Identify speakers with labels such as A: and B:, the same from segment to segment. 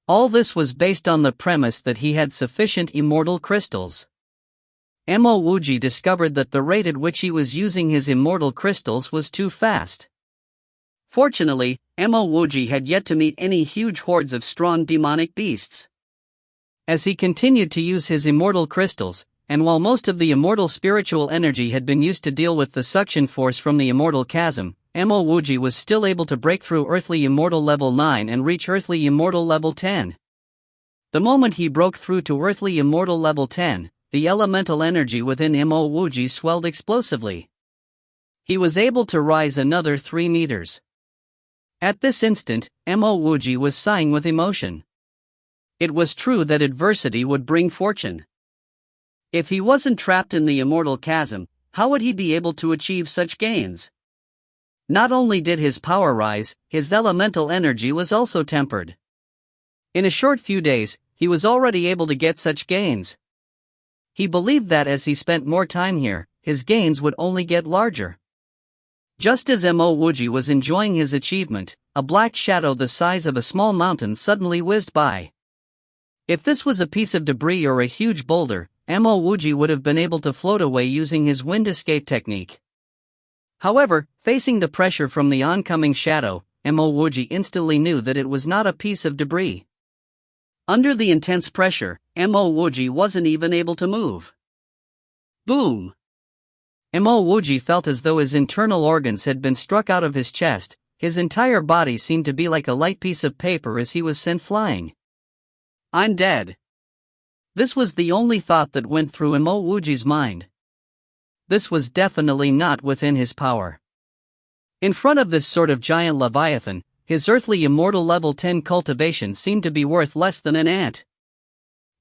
A: All this was based on the premise that he had sufficient immortal crystals. Mo Wuji discovered that the rate at which he was using his immortal crystals was too fast. Fortunately, Mo Wuji had yet to meet any huge hordes of strong demonic beasts. As he continued to use his immortal crystals, and while most of the immortal spiritual energy had been used to deal with the suction force from the immortal chasm, Mo Wuji was still able to break through earthly immortal level 9 and reach earthly immortal level 10. The moment he broke through to earthly immortal level 10, the elemental energy within Mo Wuji swelled explosively. He was able to rise another 3 meters. At this instant, Mo Wuji was sighing with emotion. It was true that adversity would bring fortune. If he wasn't trapped in the immortal chasm, how would he be able to achieve such gains? Not only did his power rise, his elemental energy was also tempered. In a short few days, he was already able to get such gains. He believed that as he spent more time here, his gains would only get larger. Just as Mo Wuji was enjoying his achievement, a black shadow the size of a small mountain suddenly whizzed by. If this was a piece of debris or a huge boulder, Mo Wuji would have been able to float away using his wind escape technique. However, facing the pressure from the oncoming shadow, Mo Wuji instantly knew that it was not a piece of debris. Under the intense pressure, Mo Wuji wasn't even able to move. Boom! Mo Wuji felt as though his internal organs had been struck out of his chest. His entire body seemed to be like a light piece of paper as he was sent flying. I'm dead. This was the only thought that went through Mo Wuji's mind. This was definitely not within his power. In front of this sort of giant leviathan, his earthly immortal level 10 cultivation seemed to be worth less than an ant.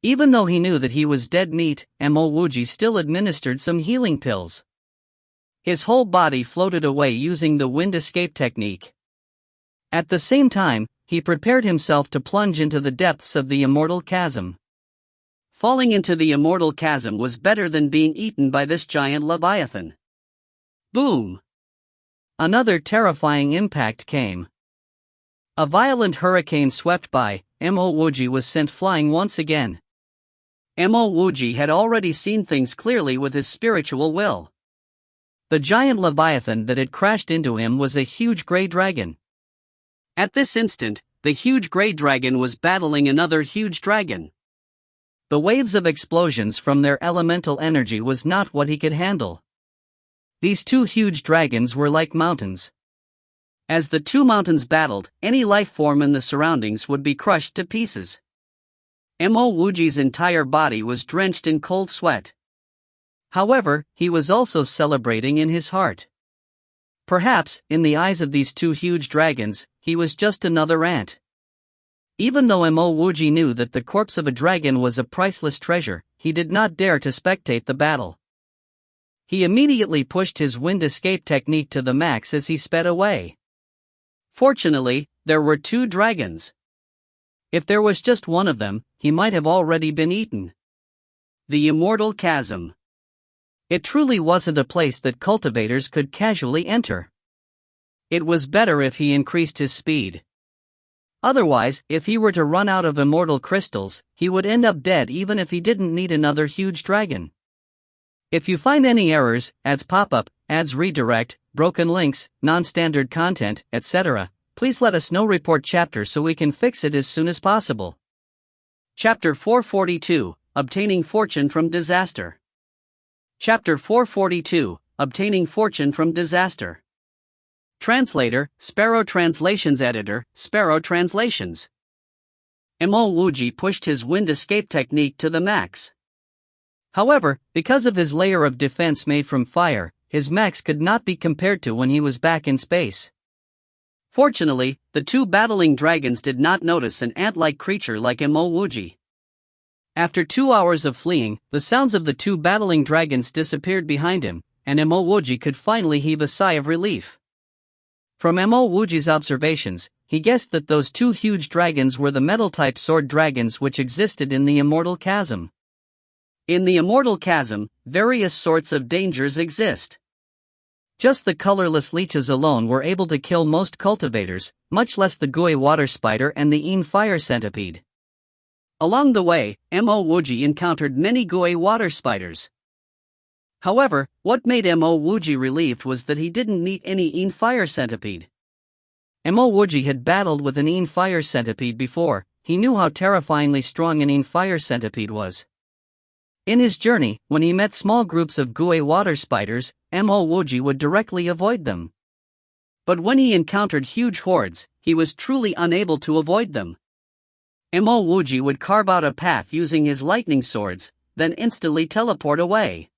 A: Even though he knew that he was dead meat, Mo Wuji still administered some healing pills. His whole body floated away using the wind escape technique. At the same time, he prepared himself to plunge into the depths of the immortal chasm. Falling into the immortal chasm was better than being eaten by this giant leviathan. Boom! Another terrifying impact came. A violent hurricane swept by. Mo Wuji was sent flying once again. Mo Wuji had already seen things clearly with his spiritual will. The giant leviathan that had crashed into him was a huge grey dragon. At this instant, the huge grey dragon was battling another huge dragon. The waves of explosions from their elemental energy was not what he could handle. These two huge dragons were like mountains. As the two mountains battled, any life form in the surroundings would be crushed to pieces. Mo Wuji's entire body was drenched in cold sweat. However, he was also celebrating in his heart. Perhaps, in the eyes of these two huge dragons, he was just another ant. Even though Mo Wuji knew that the corpse of a dragon was a priceless treasure, he did not dare to spectate the battle. He immediately pushed his wind escape technique to the max as he sped away. Fortunately, there were two dragons. If there was just one of them, he might have already been eaten. The immortal chasm. It truly wasn't a place that cultivators could casually enter. It was better if he increased his speed. Otherwise, if he were to run out of immortal crystals, he would end up dead even if he didn't need another huge dragon. If you find any errors, ads pop up, ads redirect, broken links, non-standard content, etc., please let us know. Report chapter so we can fix it as soon as possible. Chapter 442, Obtaining Fortune from Disaster. Chapter 442, Obtaining Fortune from Disaster. Translator, Sparrow Translations. Editor, Sparrow Translations. Mo Wuji pushed his wind escape technique to the max. However, because of his layer of defense made from fire, his max could not be compared to when he was back in space. Fortunately, the two battling dragons did not notice an ant-like creature like Mo Wuji. After 2 hours of fleeing, the sounds of the two battling dragons disappeared behind him, and Mo Wuji could finally heave a sigh of relief. From Mo Wuji's observations, he guessed that those two huge dragons were the metal-type sword dragons which existed in the Immortal Chasm. In the Immortal Chasm, various sorts of dangers exist. Just the colorless leeches alone were able to kill most cultivators, much less the Gui water spider and the Een fire centipede. Along the way, Mo Wuji encountered many Gui water spiders. However, what made Mo Wuji relieved was that he didn't meet any fire centipede. Mo Wuji had battled with an fire centipede before. He knew how terrifyingly strong an fire centipede was. In his journey, when he met small groups of Gui water spiders, Mo Wuji would directly avoid them. But when he encountered huge hordes, he was truly unable to avoid them. Mo Wuji would carve out a path using his lightning swords, then instantly teleport away.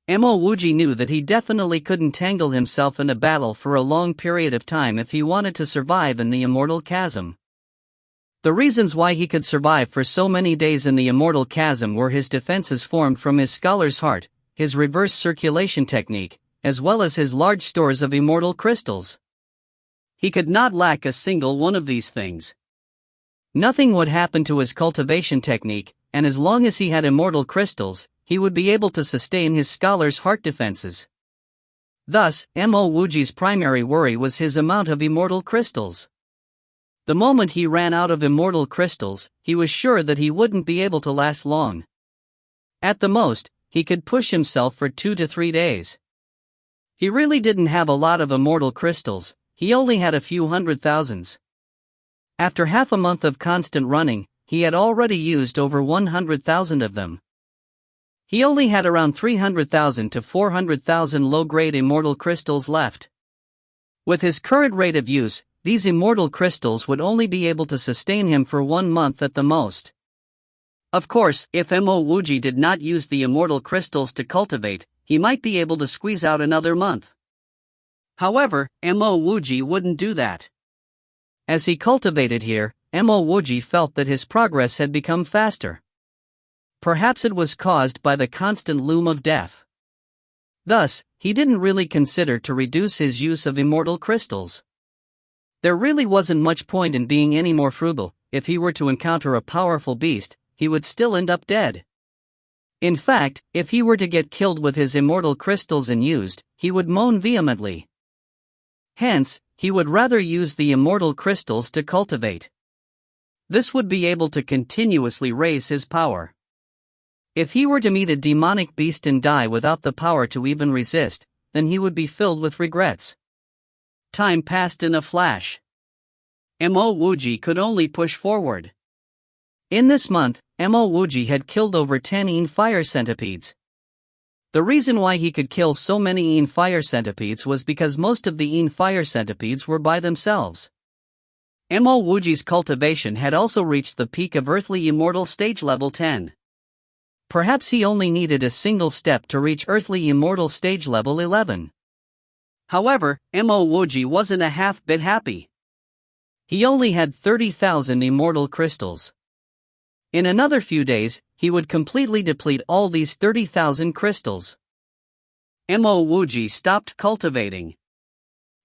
A: Mo Wuji knew that he definitely couldn't tangle himself in a battle for a long period of time if he wanted to survive in the immortal chasm. The reasons why he could survive for so many days in the immortal chasm were his defenses formed from his scholar's heart, his reverse circulation technique, as well as his large stores of immortal crystals. He could not lack a single one of these things. Nothing would happen to his cultivation technique, and as long as he had immortal crystals, he would be able to sustain his scholar's heart defenses. Thus, Mo Wuji's primary worry was his amount of immortal crystals. The moment he ran out of immortal crystals, he was sure that he wouldn't be able to last long. At the most, he could push himself for 2 to 3 days. He really didn't have a lot of immortal crystals, he only had a few hundred thousands. After half a month of constant running, he had already used over 100,000 of them. He only had around 300,000 to 400,000 low-grade immortal crystals left. With his current rate of use, these immortal crystals would only be able to sustain him for 1 month at the most. Of course, if Mo Wuji did not use the immortal crystals to cultivate, he might be able to squeeze out another month. However, Mo Wuji wouldn't do that. As he cultivated here, Mo Wuji felt that his progress had become faster. Perhaps it was caused by the constant loom of death. Thus, he didn't really consider to reduce his use of immortal crystals. There really wasn't much point in being any more frugal. If he were to encounter a powerful beast, he would still end up dead. In fact, if he were to get killed with his immortal crystals unused, he would moan vehemently. Hence, he would rather use the immortal crystals to cultivate. This would be able to continuously raise his power. If he were to meet a demonic beast and die without the power to even resist, then he would be filled with regrets. Time passed in a flash. Mo Wuji could only push forward. In this month, Mo Wuji had killed over 10 fire centipedes. The reason why he could kill so many fire centipedes was because most of the fire centipedes were by themselves. Mo Wuji's cultivation had also reached the peak of earthly immortal stage level 10. Perhaps he only needed a single step to reach earthly immortal stage level 11. However, Mo Wuji wasn't a half bit happy. He only had 30,000 immortal crystals. In another few days, he would completely deplete all these 30,000 crystals. Mo Wuji stopped cultivating.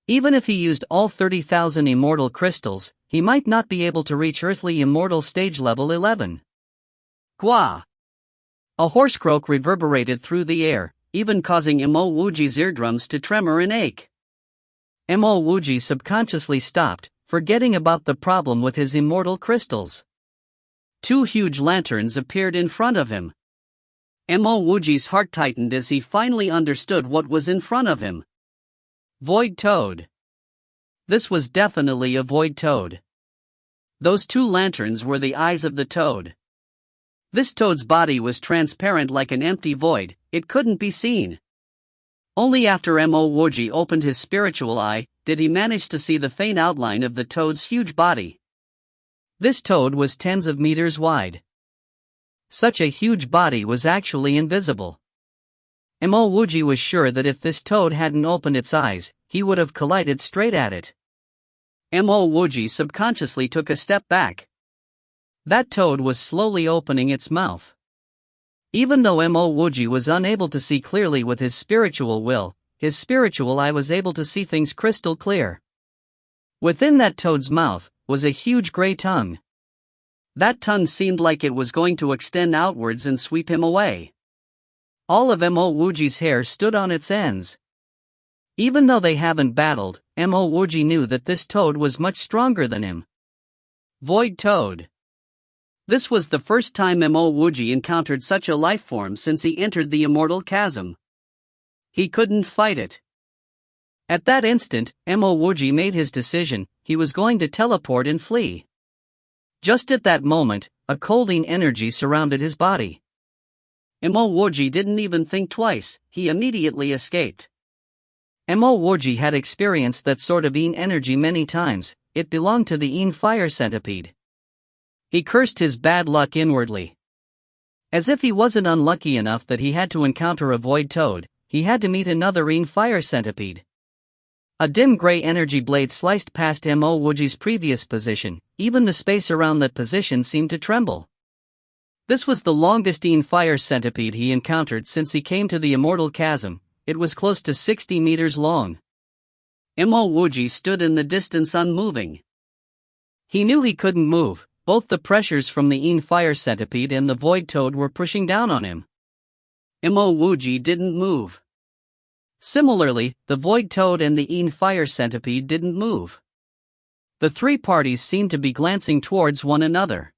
A: Even if he used all 30,000 immortal crystals, he might not be able to reach earthly immortal stage level 11. Gwa! A hoarse croak reverberated through the air, even causing Mo Wuji's eardrums to tremor and ache. Mo Wuji subconsciously stopped, forgetting about the problem with his immortal crystals. 2 huge lanterns appeared in front of him. Mo Wuji's heart tightened as he finally understood what was in front of him. Void Toad. This was definitely a Void Toad. Those 2 lanterns were the eyes of the toad. This toad's body was transparent like an empty void, it couldn't be seen. Only after Mo Wuji opened his spiritual eye, did he manage to see the faint outline of the toad's huge body. This toad was tens of meters wide. Such a huge body was actually invisible. Mo Wuji was sure that if this toad hadn't opened its eyes, he would have collided straight at it. Mo Wuji subconsciously took a step back. That toad was slowly opening its mouth. Even though Mo Wuji was unable to see clearly with his spiritual will, his spiritual eye was able to see things crystal clear. Within that toad's mouth was a huge gray tongue. That tongue seemed like it was going to extend outwards and sweep him away. All of Mo Wuji's hair stood on its ends. Even though they haven't battled, Mo Wuji knew that this toad was much stronger than him. Void Toad. This was the first time Mo Wuji encountered such a life form since he entered the immortal chasm. He couldn't fight it. At that instant, Mo Wuji made his decision. He was going to teleport and flee. Just at that moment, a colding energy surrounded his body. Mo Wuji didn't even think twice, he immediately escaped. Mo Wuji had experienced that sort of energy many times. It belonged to the fire centipede. He cursed his bad luck inwardly. As if he wasn't unlucky enough that he had to encounter a void toad, he had to meet another fire centipede. A dim gray energy blade sliced past Mo Wuji's previous position. Even the space around that position seemed to tremble. This was the longest fire centipede he encountered since he came to the immortal chasm. It was close to 60 meters long. Mo Wuji stood in the distance unmoving. He knew he couldn't move. Both the pressures from the fire centipede and the void toad were pushing down on him. Mo Wuji didn't move. Similarly, the void toad and the fire centipede didn't move. The three parties seemed to be glancing towards one another.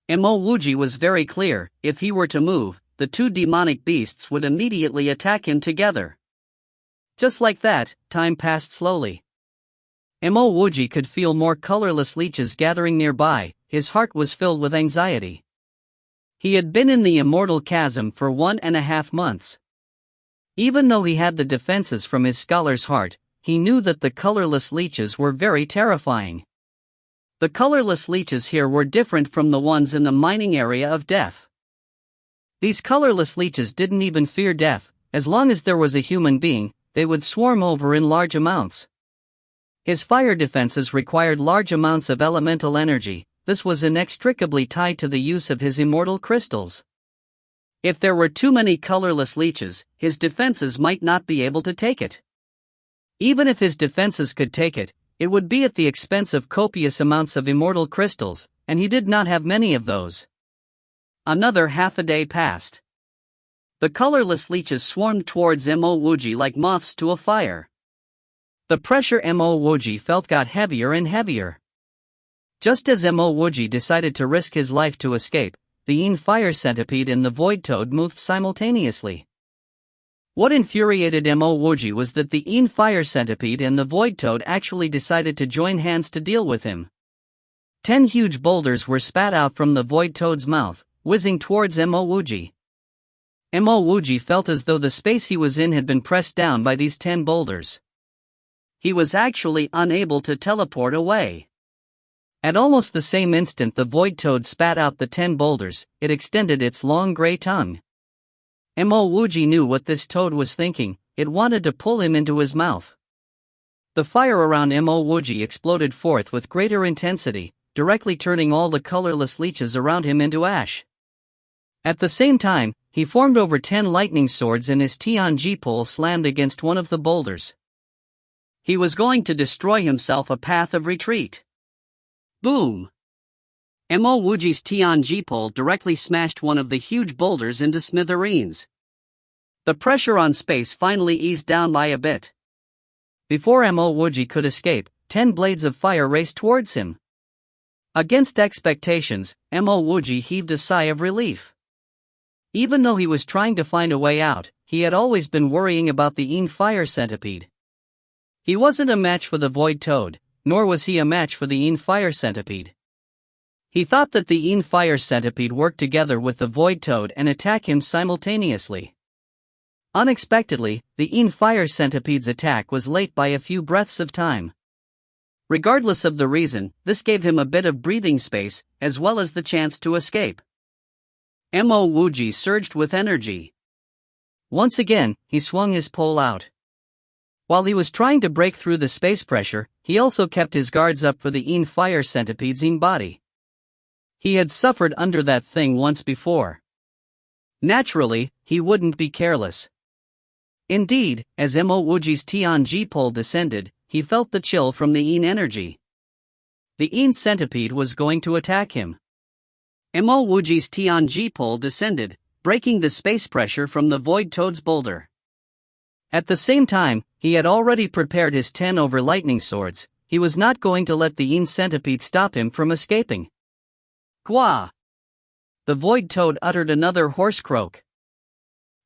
A: Mo Wuji was very clear: if he were to move, the two demonic beasts would immediately attack him together. Just like that, time passed slowly. Mo Wuji could feel more colorless leeches gathering nearby. His heart was filled with anxiety. He had been in the immortal chasm for 1.5 months. Even though he had the defenses from his scholar's heart, he knew that the colorless leeches were very terrifying. The colorless leeches here were different from the ones in the mining area of death. These colorless leeches didn't even fear death. As long as there was a human being, they would swarm over in large amounts. His fire defenses required large amounts of elemental energy. This was inextricably tied to the use of his immortal crystals. If there were too many colorless leeches, his defenses might not be able to take it. Even if his defenses could take it, it would be at the expense of copious amounts of immortal crystals, and he did not have many of those. Another half a day passed. The colorless leeches swarmed towards Mo Wuji like moths to a fire. The pressure Mo Wuji felt got heavier and heavier. Just as Mo Wuji decided to risk his life to escape, the fire centipede and the void toad moved simultaneously. What infuriated Mo Wuji was that the fire centipede and the void toad actually decided to join hands to deal with him. 10 huge boulders were spat out from the void toad's mouth, whizzing towards Mo Wuji. Mo Wuji felt as though the space he was in had been pressed down by these 10 boulders. He was actually unable to teleport away. At almost the same instant the void toad spat out the 10 boulders. It extended its long gray tongue. Mo Wuji knew what this toad was thinking. It wanted to pull him into his mouth. The fire around Mo Wuji exploded forth with greater intensity, directly turning all the colorless leeches around him into ash. At the same time, he formed over 10 lightning swords and his Tianji pole slammed against one of the boulders. He was going to destroy himself a path of retreat. Boom! Mo Wuji's Tianji pole directly smashed one of the huge boulders into smithereens. The pressure on space finally eased down by a bit. Before Mo Wuji could escape, 10 blades of fire raced towards him. Against expectations, Mo Wuji heaved a sigh of relief. Even though he was trying to find a way out, he had always been worrying about the fire centipede. He wasn't a match for the void toad, nor was he a match for the fire centipede. He thought that the fire centipede worked together with the void toad and attack him simultaneously. Unexpectedly, the fire centipede's attack was late by a few breaths of time. Regardless of the reason, this gave him a bit of breathing space, as well as the chance to escape. Mo Wuji surged with energy. Once again, he swung his pole out. While he was trying to break through the space pressure, he also kept his guards up for the fire centipede's body. He had suffered under that thing once before. Naturally, he wouldn't be careless. Indeed, as Mo Wuji's Tianji pole descended, he felt the chill from the energy. The centipede was going to attack him. Mo Wuji's Tianji pole descended, breaking the space pressure from the void toad's boulder. At the same time, he had already prepared his 10 over lightning swords. He was not going to let the centipede stop him from escaping. Gua! The void toad uttered another hoarse croak.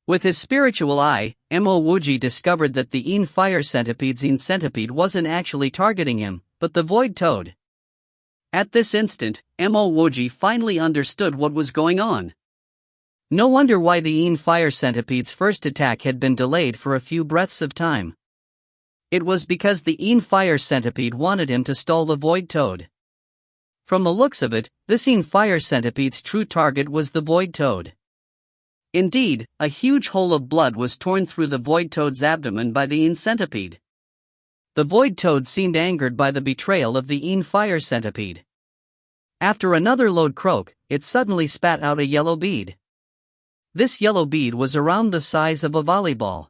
A: With his spiritual eye, Mo Wuji discovered that the fire centipede's centipede wasn't actually targeting him, but the void toad. At this instant, Mo Wuji finally understood what was going on. No wonder why the fire centipede's first attack had been delayed for a few breaths of time. It was because the fire centipede wanted him to stall the void toad. From the looks of it, this fire centipede's true target was the void toad. Indeed, a huge hole of blood was torn through the void toad's abdomen by the centipede. The void toad seemed angered by the betrayal of the fire centipede. After another loud croak, it suddenly spat out a yellow bead. This yellow bead was around the size of a volleyball.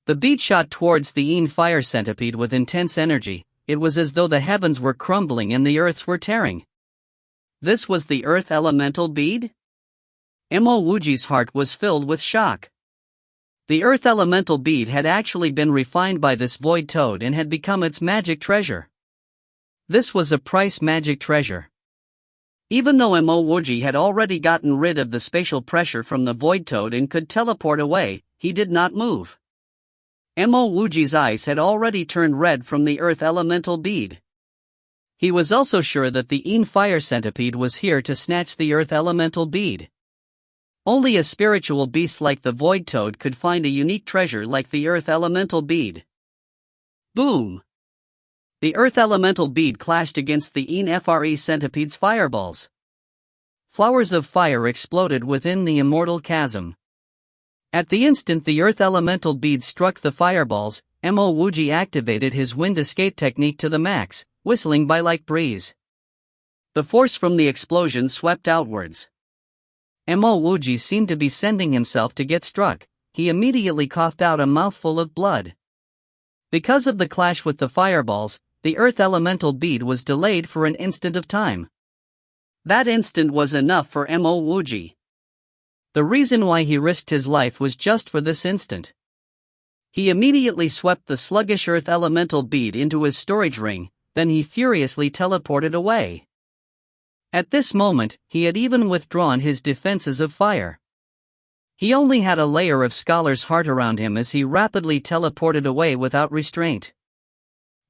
A: The bead shot towards the fire centipede with intense energy. It was as though the heavens were crumbling and the earths were tearing. This was the earth elemental bead? Mo Wuji's heart was filled with shock. The earth elemental bead had actually been refined by this void toad and had become its magic treasure. This was a price magic treasure. Even though Mo Wuji had already gotten rid of the spatial pressure from the void toad and could teleport away, he did not move. Mo Wuji's eyes had already turned red from the earth elemental bead. He was also sure that the fire centipede was here to snatch the earth elemental bead. Only a spiritual beast like the void toad could find a unique treasure like the earth elemental bead. Boom! The earth elemental bead clashed against the FRE centipede's fireballs. Flowers of fire exploded within the immortal chasm. At the instant the earth elemental bead struck the fireballs, Mo Wuji activated his wind escape technique to the max, whistling by like breeze. The force from the explosion swept outwards. Mo Wuji seemed to be sending himself to get struck. He immediately coughed out a mouthful of blood. Because of the clash with the fireballs, the earth elemental bead was delayed for an instant of time. That instant was enough for Mo Wuji. The reason why he risked his life was just for this instant. He immediately swept the sluggish earth elemental bead into his storage ring, then he furiously teleported away. At this moment, he had even withdrawn his defenses of fire. He only had a layer of scholar's heart around him as he rapidly teleported away without restraint.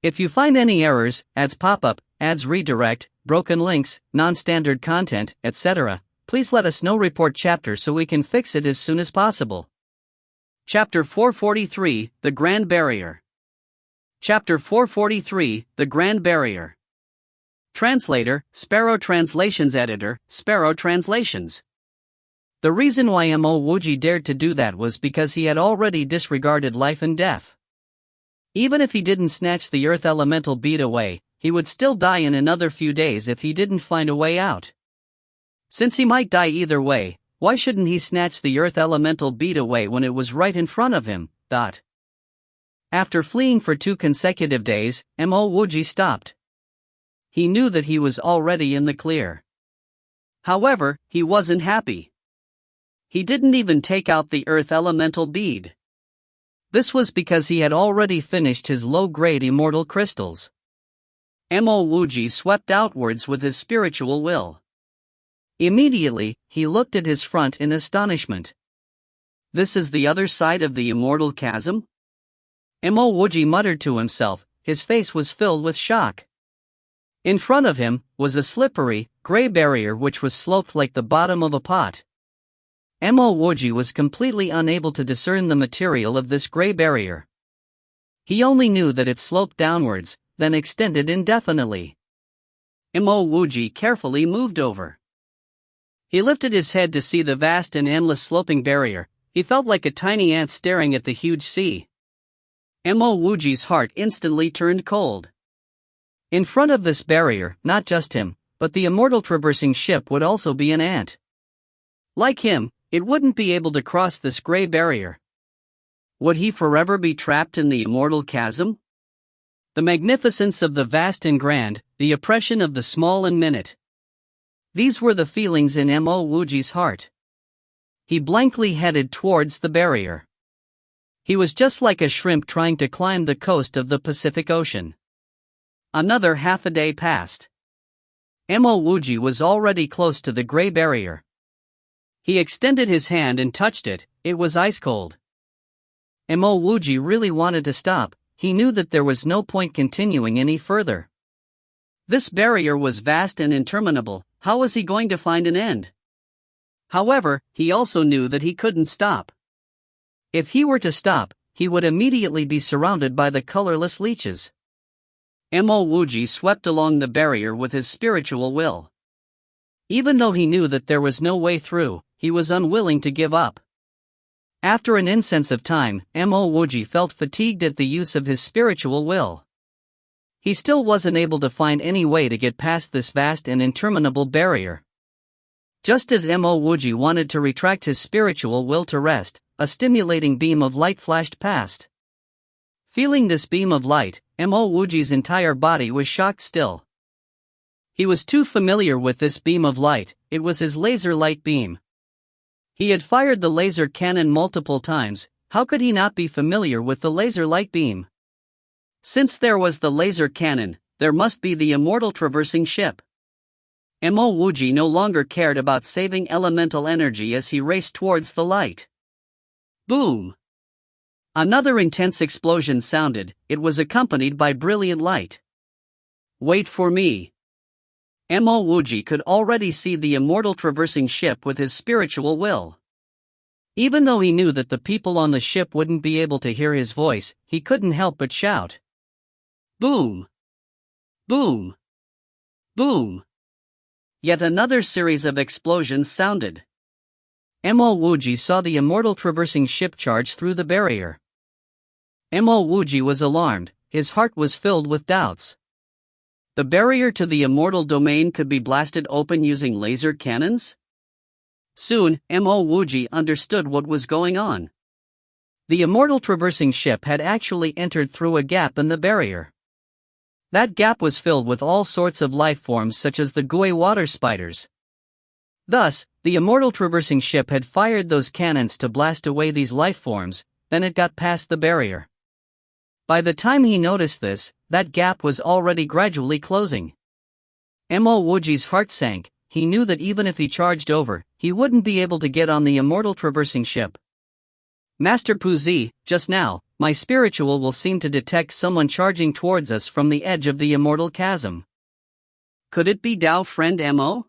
A: If you find any errors, ads pop-up, ads redirect, broken links, non-standard content, etc., please let us know. Report chapter so we can fix it as soon as possible. Chapter 443, The Grand Barrier. Chapter 443, The Grand Barrier. Translator, Sparrow Translations. Editor, Sparrow Translations. The reason why Mo Wuji dared to do that was because he had already disregarded life and death. Even if he didn't snatch the earth elemental bead away, he would still die in another few days if he didn't find a way out. Since he might die either way, why shouldn't he snatch the earth elemental bead away when it was right in front of him? After fleeing for 2 consecutive days, Mo Wuji stopped. He knew that he was already in the clear. However, he wasn't happy. He didn't even take out the earth elemental bead. This was because he had already finished his low-grade immortal crystals. Mo Wuji swept outwards with his spiritual will. Immediately, he looked at his front in astonishment. This is the other side of the immortal chasm? Mo Wuji muttered to himself, his face was filled with shock. In front of him was a slippery, gray barrier which was sloped like the bottom of a pot. Mo Wuji was completely unable to discern the material of this gray barrier. He only knew that it sloped downwards, then extended indefinitely. Mo Wuji carefully moved over. He lifted his head to see the vast and endless sloping barrier. He felt like a tiny ant staring at the huge sea. Mo Wuji's heart instantly turned cold. In front of this barrier, not just him, but the immortal traversing ship would also be an ant. Like him, it wouldn't be able to cross this gray barrier. Would he forever be trapped in the immortal chasm? The magnificence of the vast and grand, the oppression of the small and minute. These were the feelings in Mo Wuji's heart. He blankly headed towards the barrier. He was just like a shrimp trying to climb the coast of the Pacific Ocean. Another half a day passed. Mo Wuji was already close to the gray barrier. He extended his hand and touched it. It was ice cold. Mo Wuji really wanted to stop. He knew that there was no point continuing any further. This barrier was vast and interminable. How was he going to find an end? However, he also knew that he couldn't stop. If he were to stop, he would immediately be surrounded by the colorless leeches. Mo Wuji swept along the barrier with his spiritual will. Even though he knew that there was no way through, he was unwilling to give up. After an incense of time, Mo Wuji felt fatigued at the use of his spiritual will. He still wasn't able to find any way to get past this vast and interminable barrier. Just as Mo Wuji wanted to retract his spiritual will to rest, a stimulating beam of light flashed past. Feeling this beam of light, Mo Wuji's entire body was shocked still. He was too familiar with this beam of light. It was his laser light beam. He had fired the laser cannon multiple times. How could he not be familiar with the laser light beam? Since there was the laser cannon, there must be the immortal traversing ship. Mo Wuji no longer cared about saving elemental energy as he raced towards the light. Boom! Another intense explosion sounded. It was accompanied by brilliant light. Wait for me. Mo Wuji could already see the immortal traversing ship with his spiritual will. Even though he knew that the people on the ship wouldn't be able to hear his voice, he couldn't help but shout. Boom! Boom! Boom! Yet another series of explosions sounded. Mo Wuji saw the immortal traversing ship charge through the barrier. Mo Wuji was alarmed. His heart was filled with doubts. The barrier to the immortal domain could be blasted open using laser cannons? Soon, Mo Wuji understood what was going on. The immortal traversing ship had actually entered through a gap in the barrier. That gap was filled with all sorts of life forms such as the gui water spiders. Thus, the immortal traversing ship had fired those cannons to blast away these life forms, then it got past the barrier. By the time he noticed this, that gap was already gradually closing. Mo Wuji's heart sank. He knew that even if he charged over, he wouldn't be able to get on the immortal traversing ship. Master Puzi, just now, my spiritual will seem to detect someone charging towards us from the edge of the immortal chasm. Could it be Dao friend Mo?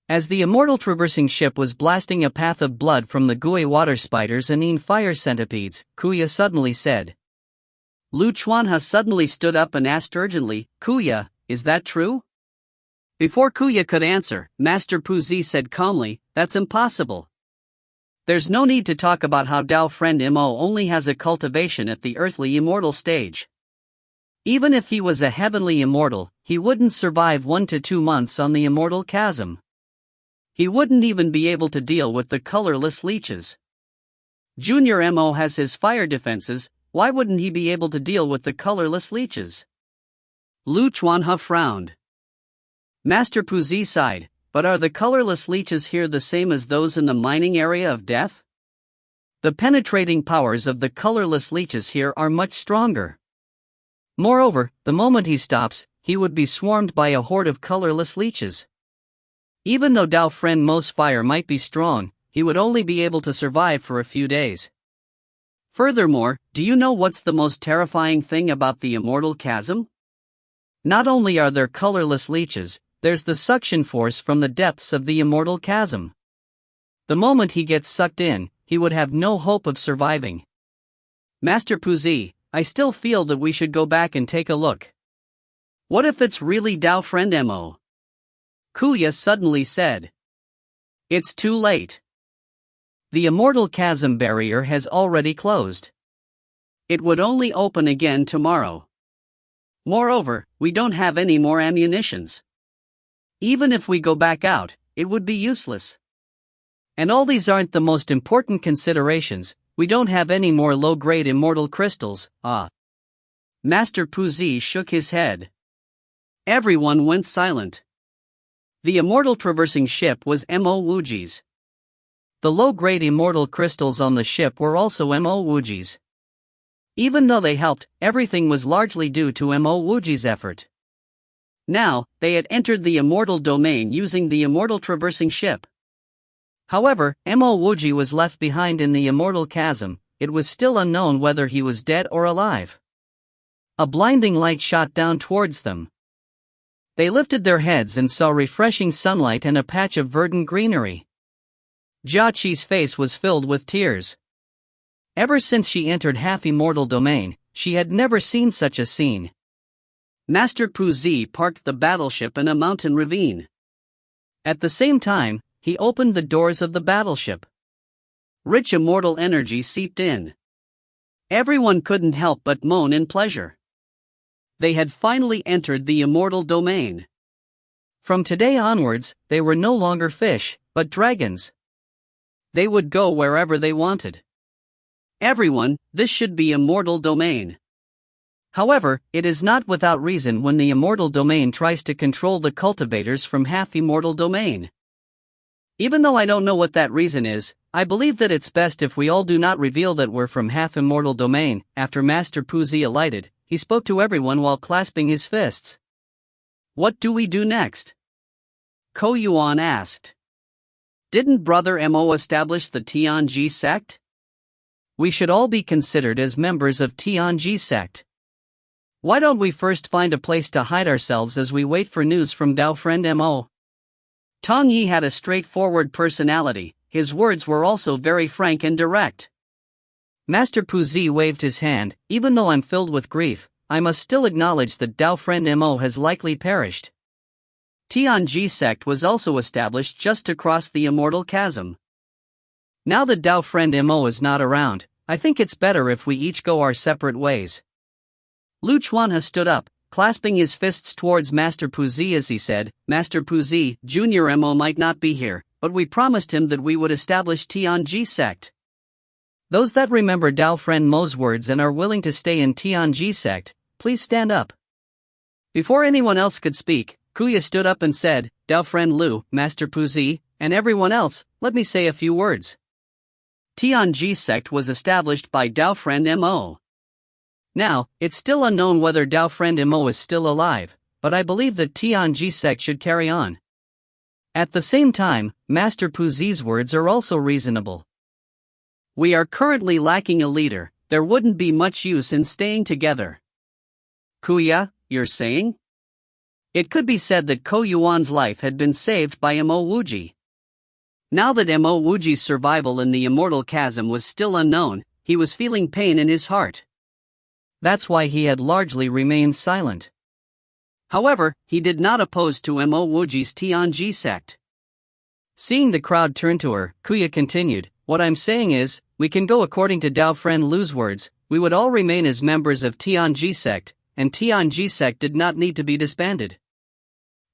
A: As the immortal traversing ship was blasting a path of blood from the gui water spiders and in fire centipedes, Kuya suddenly said. Lu Chuanha suddenly stood up and asked urgently, Kuya, is that true? Before Kuya could answer, Master Puzi said calmly, that's impossible. There's no need to talk about how Dao friend Mo only has a cultivation at the earthly immortal stage. Even if he was a heavenly immortal, he wouldn't survive 1 to 2 months on the immortal chasm. He wouldn't even be able to deal with the colorless leeches. Junior Mo has his fire defenses. Why wouldn't he be able to deal with the colorless leeches? Lu Chuanha frowned. Master Puzi sighed, but are the colorless leeches here the same as those in the mining area of death? The penetrating powers of the colorless leeches here are much stronger. Moreover, the moment he stops, he would be swarmed by a horde of colorless leeches. Even though Dao friend Mo's fire might be strong, he would only be able to survive for a few days. Furthermore, do you know what's the most terrifying thing about the immortal chasm? Not only are there colorless leeches, there's the suction force from the depths of the immortal chasm. The moment he gets sucked in, he would have no hope of surviving. Master Puzi, I still feel that we should go back and take a look. What if it's really Dao friend Mo? Kuya suddenly said. It's too late. The immortal chasm barrier has already closed. It would only open again tomorrow. Moreover, we don't have any more ammunitions. Even if we go back out, it would be useless. And all these aren't the most important considerations. We don't have any more low-grade immortal crystals. Master Puzi shook his head. Everyone went silent. The immortal traversing ship was Mo Wuji's. The low-grade immortal crystals on the ship were also Mo Wuji's. Even though they helped, everything was largely due to Mo Wuji's effort. Now, they had entered the immortal domain using the immortal traversing ship. However, Mo Wuji was left behind in the immortal chasm. It was still unknown whether he was dead or alive. A blinding light shot down towards them. They lifted their heads and saw refreshing sunlight and a patch of verdant greenery. Jia Qi's face was filled with tears. Ever since she entered half-immortal domain, she had never seen such a scene. Master Pu Zi parked the battleship in a mountain ravine. At the same time, he opened the doors of the battleship. Rich immortal energy seeped in. Everyone couldn't help but moan in pleasure. They had finally entered the immortal domain. From today onwards, they were no longer fish, but dragons. They would go wherever they wanted. Everyone, this should be immortal domain. However, it is not without reason when the immortal domain tries to control the cultivators from half-immortal domain. Even though I don't know what that reason is, I believe that it's best if we all do not reveal that we're from half-immortal domain. After Master Pu Zi alighted, he spoke to everyone while clasping his fists. What do we do next? Ko Yuan asked. Didn't Brother Mo establish the Tianji sect? We should all be considered as members of Tianji sect. Why don't we first find a place to hide ourselves as we wait for news from Dao friend Mo? Tong Yi had a straightforward personality. His words were also very frank and direct. Master Pu Zi waved his hand. Even though I'm filled with grief, I must still acknowledge that Dao friend Mo has likely perished. Tianji sect was also established just to cross the immortal chasm. Now that Dao friend Mo is not around, I think it's better if we each go our separate ways. Lu Chuanha stood up, clasping his fists towards Master Pu Zi as he said, Master Pu Zi, Junior Mo might not be here, but we promised him that we would establish Tianji sect. Those that remember Dao friend Mo's words and are willing to stay in Tianji sect, please stand up. Before anyone else could speak, Kuya stood up and said, Dao friend Lu, Master Pu Zi, and everyone else, let me say a few words. Tianji sect was established by Dao friend Mo. Now, it's still unknown whether Dao friend Mo is still alive, but I believe that Tianji sect should carry on. At the same time, Master Pu Zi's words are also reasonable. We are currently lacking a leader. There wouldn't be much use in staying together. Kuya, you're saying? It could be said that Ko Yuan's life had been saved by Mo Wuji. Now that Mo Wuji's survival in the immortal chasm was still unknown, he was feeling pain in his heart. That's why he had largely remained silent. However, he did not oppose to Mo Wuji's Tianji sect. Seeing the crowd turn to her, Kuya continued, what I'm saying is, we can go according to Dao friend Lu's words, we would all remain as members of Tianji sect, and Tianji sect did not need to be disbanded.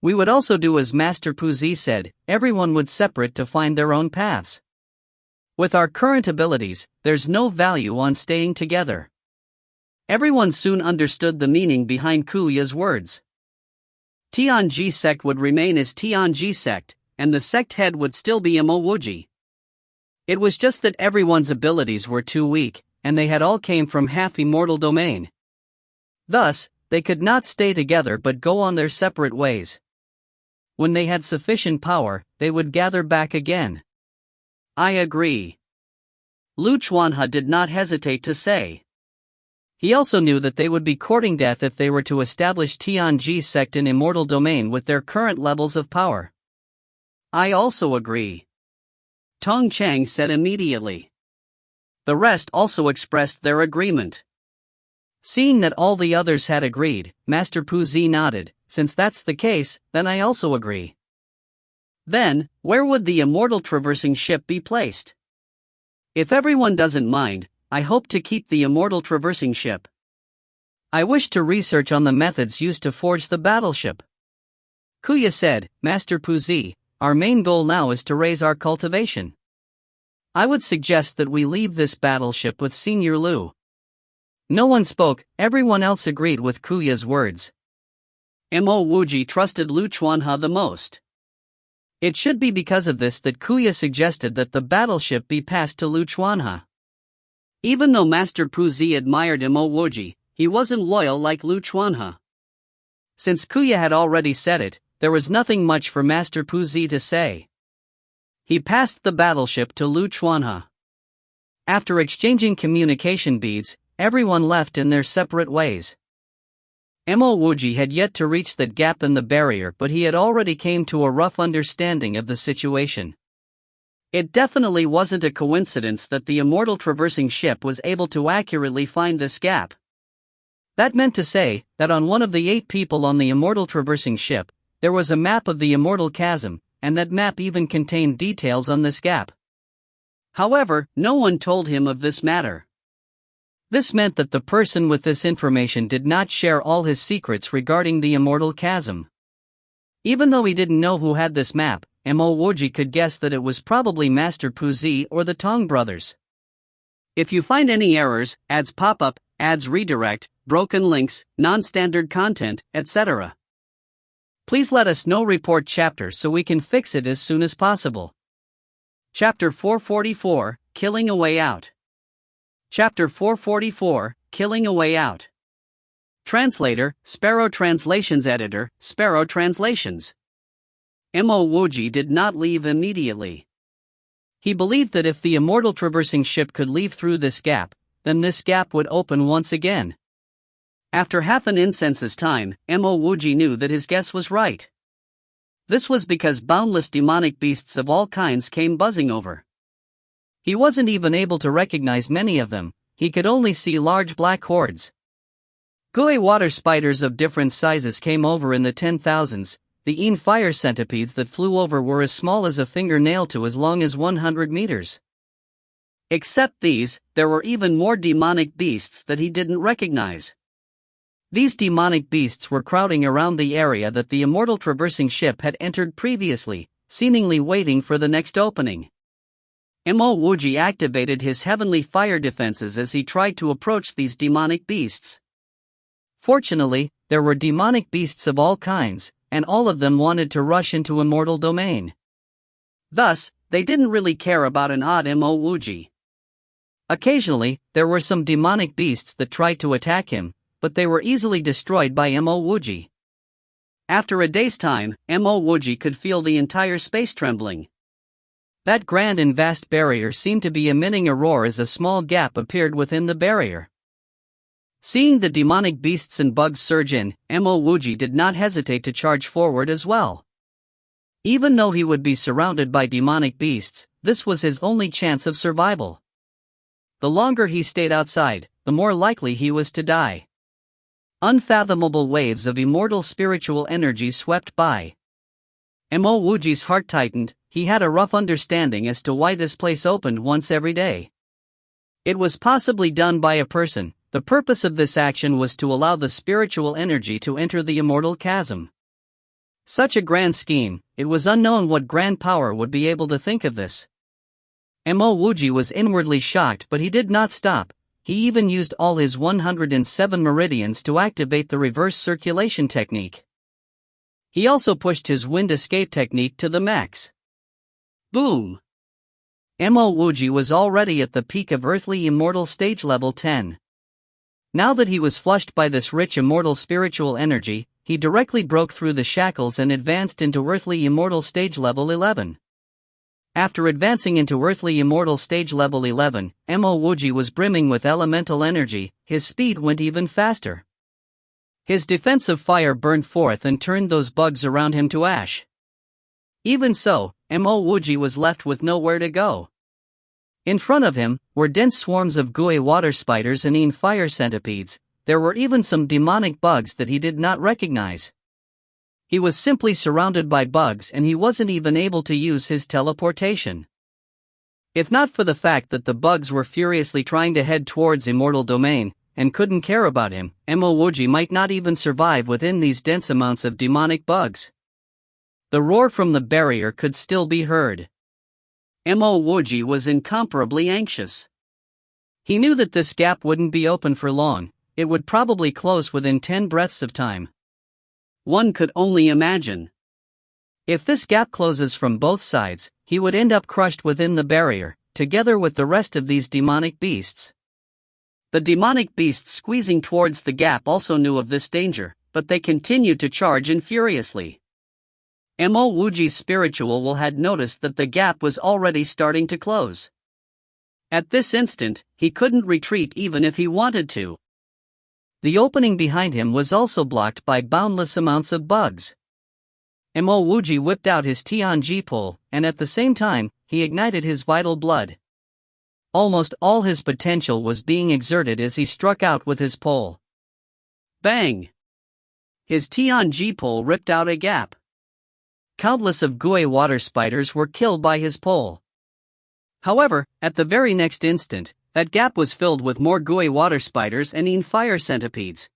A: We would also do as Master Pu Zi said, everyone would separate to find their own paths. With our current abilities, there's no value on staying together. Everyone soon understood the meaning behind Kuya's words. Tianji sect would remain as Tianji sect, and the sect head would still be Mo Wuji. It was just that everyone's abilities were too weak, and they had all came from half-immortal domain. Thus, they could not stay together but go on their separate ways. When they had sufficient power, they would gather back again. I agree. Lu Chuanha did not hesitate to say. He also knew that they would be courting death if they were to establish Tianji sect in immortal domain with their current levels of power. I also agree. Tong Chang said immediately. The rest also expressed their agreement. Seeing that all the others had agreed, Master Pu Zi nodded, since that's the case, then I also agree. Then, where would the immortal traversing ship be placed? If everyone doesn't mind, I hope to keep the immortal traversing ship. I wish to research on the methods used to forge the battleship. Kuya said, Master Pu Zi, our main goal now is to raise our cultivation. I would suggest that we leave this battleship with Senior Lu. No one spoke, everyone else agreed with Kuya's words. Mo Wuji trusted Lu Chuanha the most. It should be because of this that Kuya suggested that the battleship be passed to Lu Chuanha. Even though Master Pu Zi admired Mo Wuji, he wasn't loyal like Lu Chuanha. Since Kuya had already said it, there was nothing much for Master Pu Zi to say. He passed the battleship to Lu Chuanhe. After exchanging communication beads, everyone left in their separate ways. Mo Wuji had yet to reach that gap in the barrier, but he had already came to a rough understanding of the situation. It definitely wasn't a coincidence that the immortal traversing ship was able to accurately find this gap. That meant to say that on one of the 8 people on the immortal traversing ship, there was a map of the immortal chasm, and that map even contained details on this gap. However, no one told him of this matter. This meant that the person with this information did not share all his secrets regarding the immortal chasm. Even though he didn't know who had this map, Mo Wuji could guess that it was probably Master Pu Zi or the Tong brothers. If you find any errors, ads pop up, ads redirect, broken links, non-standard content, etc., please let us know. Report chapter so we can fix it as soon as possible. Chapter 444, Killing a Way Out. Chapter 444, Killing a Way Out. Translator, Sparrow Translations. Editor, Sparrow Translations. Mo Wuji did not leave immediately. He believed that if the immortal traversing ship could leave through this gap, then this gap would open once again. After half an incense's time, Mo Wuji knew that his guess was right. This was because boundless demonic beasts of all kinds came buzzing over. He wasn't even able to recognize many of them, he could only see large black hordes. Gui water spiders of different sizes came over in the 10,000s, the fire centipedes that flew over were as small as a fingernail to as long as 100 meters. Except these, there were even more demonic beasts that he didn't recognize. These demonic beasts were crowding around the area that the immortal traversing ship had entered previously, seemingly waiting for the next opening. Mo Wuji activated his heavenly fire defenses as he tried to approach these demonic beasts. Fortunately, there were demonic beasts of all kinds, and all of them wanted to rush into immortal domain. Thus, they didn't really care about an odd Mo Wuji. Occasionally, there were some demonic beasts that tried to attack him, but they were easily destroyed by Mo Wuji. After a day's time, Mo Wuji could feel the entire space trembling. That grand and vast barrier seemed to be emitting a roar as a small gap appeared within the barrier. Seeing the demonic beasts and bugs surge in, Mo Wuji did not hesitate to charge forward as well. Even though he would be surrounded by demonic beasts, this was his only chance of survival. The longer he stayed outside, the more likely he was to die. Unfathomable waves of immortal spiritual energy swept by. Mo Wuji's heart tightened. He had a rough understanding as to why this place opened once every day. It was possibly done by a person. The purpose of this action was to allow the spiritual energy to enter the immortal chasm. Such a grand scheme, it was unknown what grand power would be able to think of this. Mo Wuji was inwardly shocked, but he did not stop. He even used all his 107 meridians to activate the reverse circulation technique. He also pushed his wind escape technique to the max. Boom! Mo Wuji was already at the peak of earthly immortal stage level 10. Now that he was flushed by this rich immortal spiritual energy, he directly broke through the shackles and advanced into earthly immortal stage level 11. After advancing into earthly immortal stage level 11, Mo Wuji was brimming with elemental energy. His speed went even faster. His defensive fire burned forth and turned those bugs around him to ash. Even so, Mo Wuji was left with nowhere to go. In front of him were dense swarms of Gui water spiders and fire centipedes. There were even some demonic bugs that he did not recognize. He was simply surrounded by bugs and he wasn't even able to use his teleportation. If not for the fact that the bugs were furiously trying to head towards immortal domain and couldn't care about him, Mo Wuji might not even survive within these dense amounts of demonic bugs. The roar from the barrier could still be heard. Mo Wuji was incomparably anxious. He knew that this gap wouldn't be open for long. It would probably close within 10 breaths of time. One could only imagine. If this gap closes from both sides, he would end up crushed within the barrier, together with the rest of these demonic beasts. The demonic beasts squeezing towards the gap also knew of this danger, but they continued to charge in furiously. Mo Wuji's spiritual will had noticed that the gap was already starting to close. At this instant, he couldn't retreat even if he wanted to. The opening behind him was also blocked by boundless amounts of bugs. Mo Wuji whipped out his Tianji pole, and at the same time, he ignited his vital blood. Almost all his potential was being exerted as he struck out with his pole. Bang! His Tianji pole ripped out a gap. Countless of Gui water spiders were killed by his pole. However, at the very next instant, that gap was filled with more Gui water spiders and fire centipedes.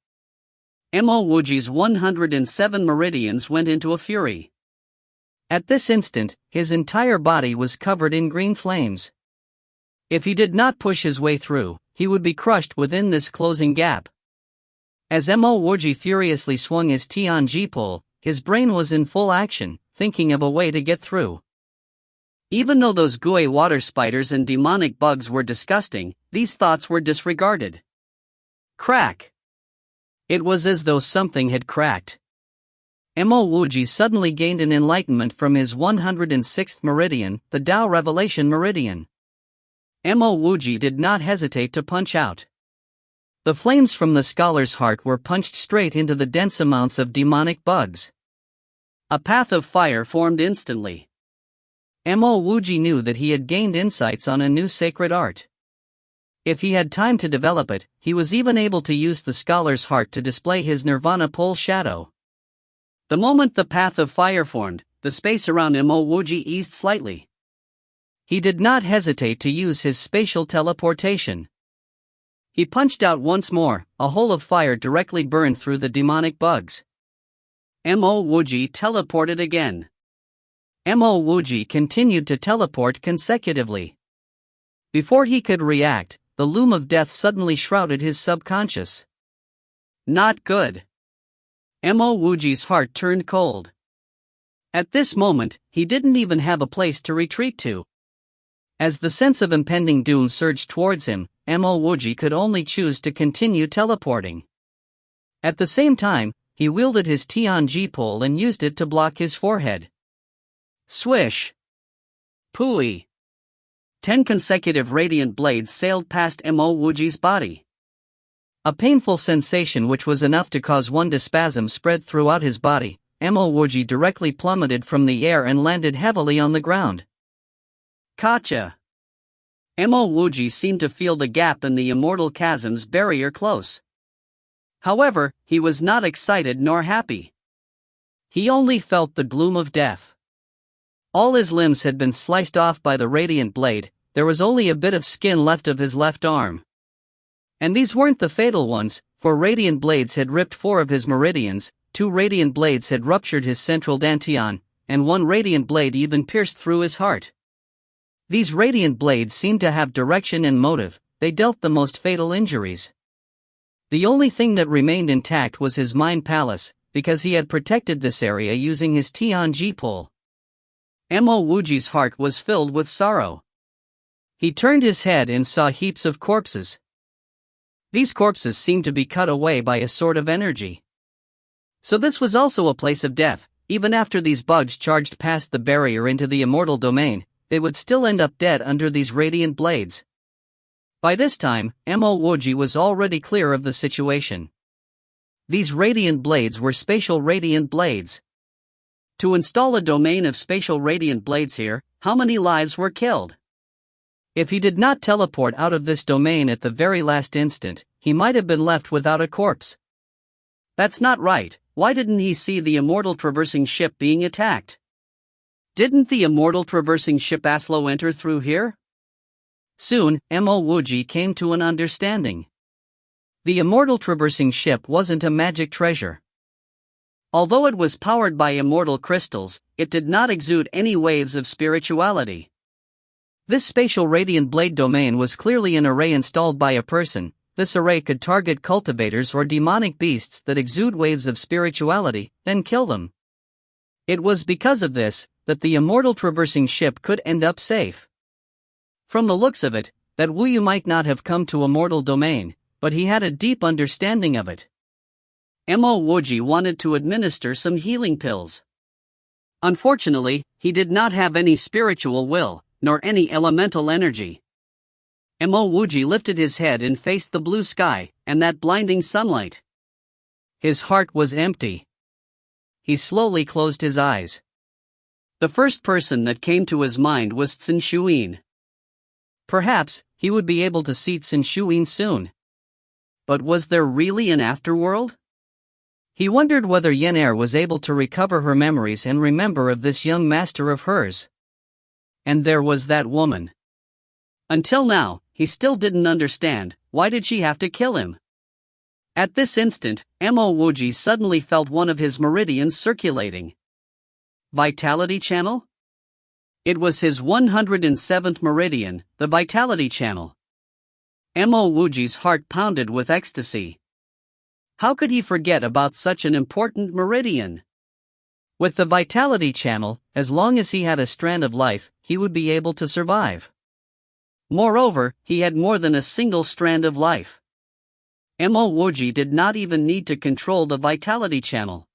A: Mo Wuji's 107 meridians went into a fury. At this instant, his entire body was covered in green flames. If he did not push his way through, he would be crushed within this closing gap. As Mo Wuji furiously swung his Tianji pole, his brain was in full action, thinking of a way to get through. Even though those Gui water spiders and demonic bugs were disgusting, these thoughts were disregarded. Crack! It was as though something had cracked. Mo Wuji suddenly gained an enlightenment from his 106th meridian, the Tao Revelation Meridian. Mo Wuji did not hesitate to punch out. The flames from the scholar's heart were punched straight into the dense amounts of demonic bugs. A path of fire formed instantly. Mo Wuji knew that he had gained insights on a new sacred art. If he had time to develop it, he was even able to use the scholar's heart to display his nirvana pole shadow. The moment the path of fire formed, the space around Mo Wuji eased slightly. He did not hesitate to use his spatial teleportation. He punched out once more, a hole of fire directly burned through the demonic bugs. Mo Wuji teleported again. Mo Wuji continued to teleport consecutively. Before he could react, the loom of death suddenly shrouded his subconscious. Not good. Mo Wuji's heart turned cold. At this moment, he didn't even have a place to retreat to. As the sense of impending doom surged towards him, Mo Wuji could only choose to continue teleporting. At the same time, he wielded his Tianji pole and used it to block his forehead. Swish! Pooey! 10 consecutive radiant blades sailed past Mo Wuji's body. A painful sensation which was enough to cause one to spasm spread throughout his body. Mo Wuji directly plummeted from the air and landed heavily on the ground. Gotcha! Mo Wuji seemed to feel the gap in the immortal chasm's barrier close. However, he was not excited nor happy. He only felt the gloom of death. All his limbs had been sliced off by the radiant blade, there was only a bit of skin left of his left arm. And these weren't the fatal ones, for radiant blades had ripped 4 of his meridians, 2 radiant blades had ruptured his central dantian, and 1 radiant blade even pierced through his heart. These radiant blades seemed to have direction and motive, they dealt the most fatal injuries. The only thing that remained intact was his mind palace, because he had protected this area using his Tianji pole. Mo Wuji's heart was filled with sorrow. He turned his head and saw heaps of corpses. These corpses seemed to be cut away by a sort of energy. So this was also a place of death. Even after these bugs charged past the barrier into the immortal domain, they would still end up dead under these radiant blades. By this time, Mo Wuji was already clear of the situation. These radiant blades were spatial radiant blades. To install a domain of spatial radiant blades here, how many lives were killed? If he did not teleport out of this domain at the very last instant, he might have been left without a corpse. That's not right. Why didn't he see the immortal traversing ship being attacked? Didn't the immortal traversing ship Aslo enter through here? Soon, Mo Wuji came to an understanding. The immortal traversing ship wasn't a magic treasure. Although it was powered by immortal crystals, it did not exude any waves of spirituality. This spatial radiant blade domain was clearly an array installed by a person. This array could target cultivators or demonic beasts that exude waves of spirituality, then kill them. It was because of this that the immortal traversing ship could end up safe. From the looks of it, that Wuyu might not have come to immortal domain, but he had a deep understanding of it. Mo Wuji wanted to administer some healing pills. Unfortunately, he did not have any spiritual will, nor any elemental energy. Mo Wuji lifted his head and faced the blue sky, and that blinding sunlight. His heart was empty. He slowly closed his eyes. The first person that came to his mind was Tsin Shuin. Perhaps, he would be able to see Tsin Shuin soon. But was there really an afterworld? He wondered whether Yener was able to recover her memories and remember of this young master of hers. And there was that woman. Until now, he still didn't understand, why did she have to kill him? At this instant, Mo Wuji suddenly felt one of his meridians circulating. Vitality channel? It was his 107th meridian, the vitality channel. Mo Wuji's heart pounded with ecstasy. How could he forget about such an important meridian? With the vitality channel, as long as he had a strand of life, he would be able to survive. Moreover, he had more than a single strand of life. Mo Wuji did not even need to control the vitality channel.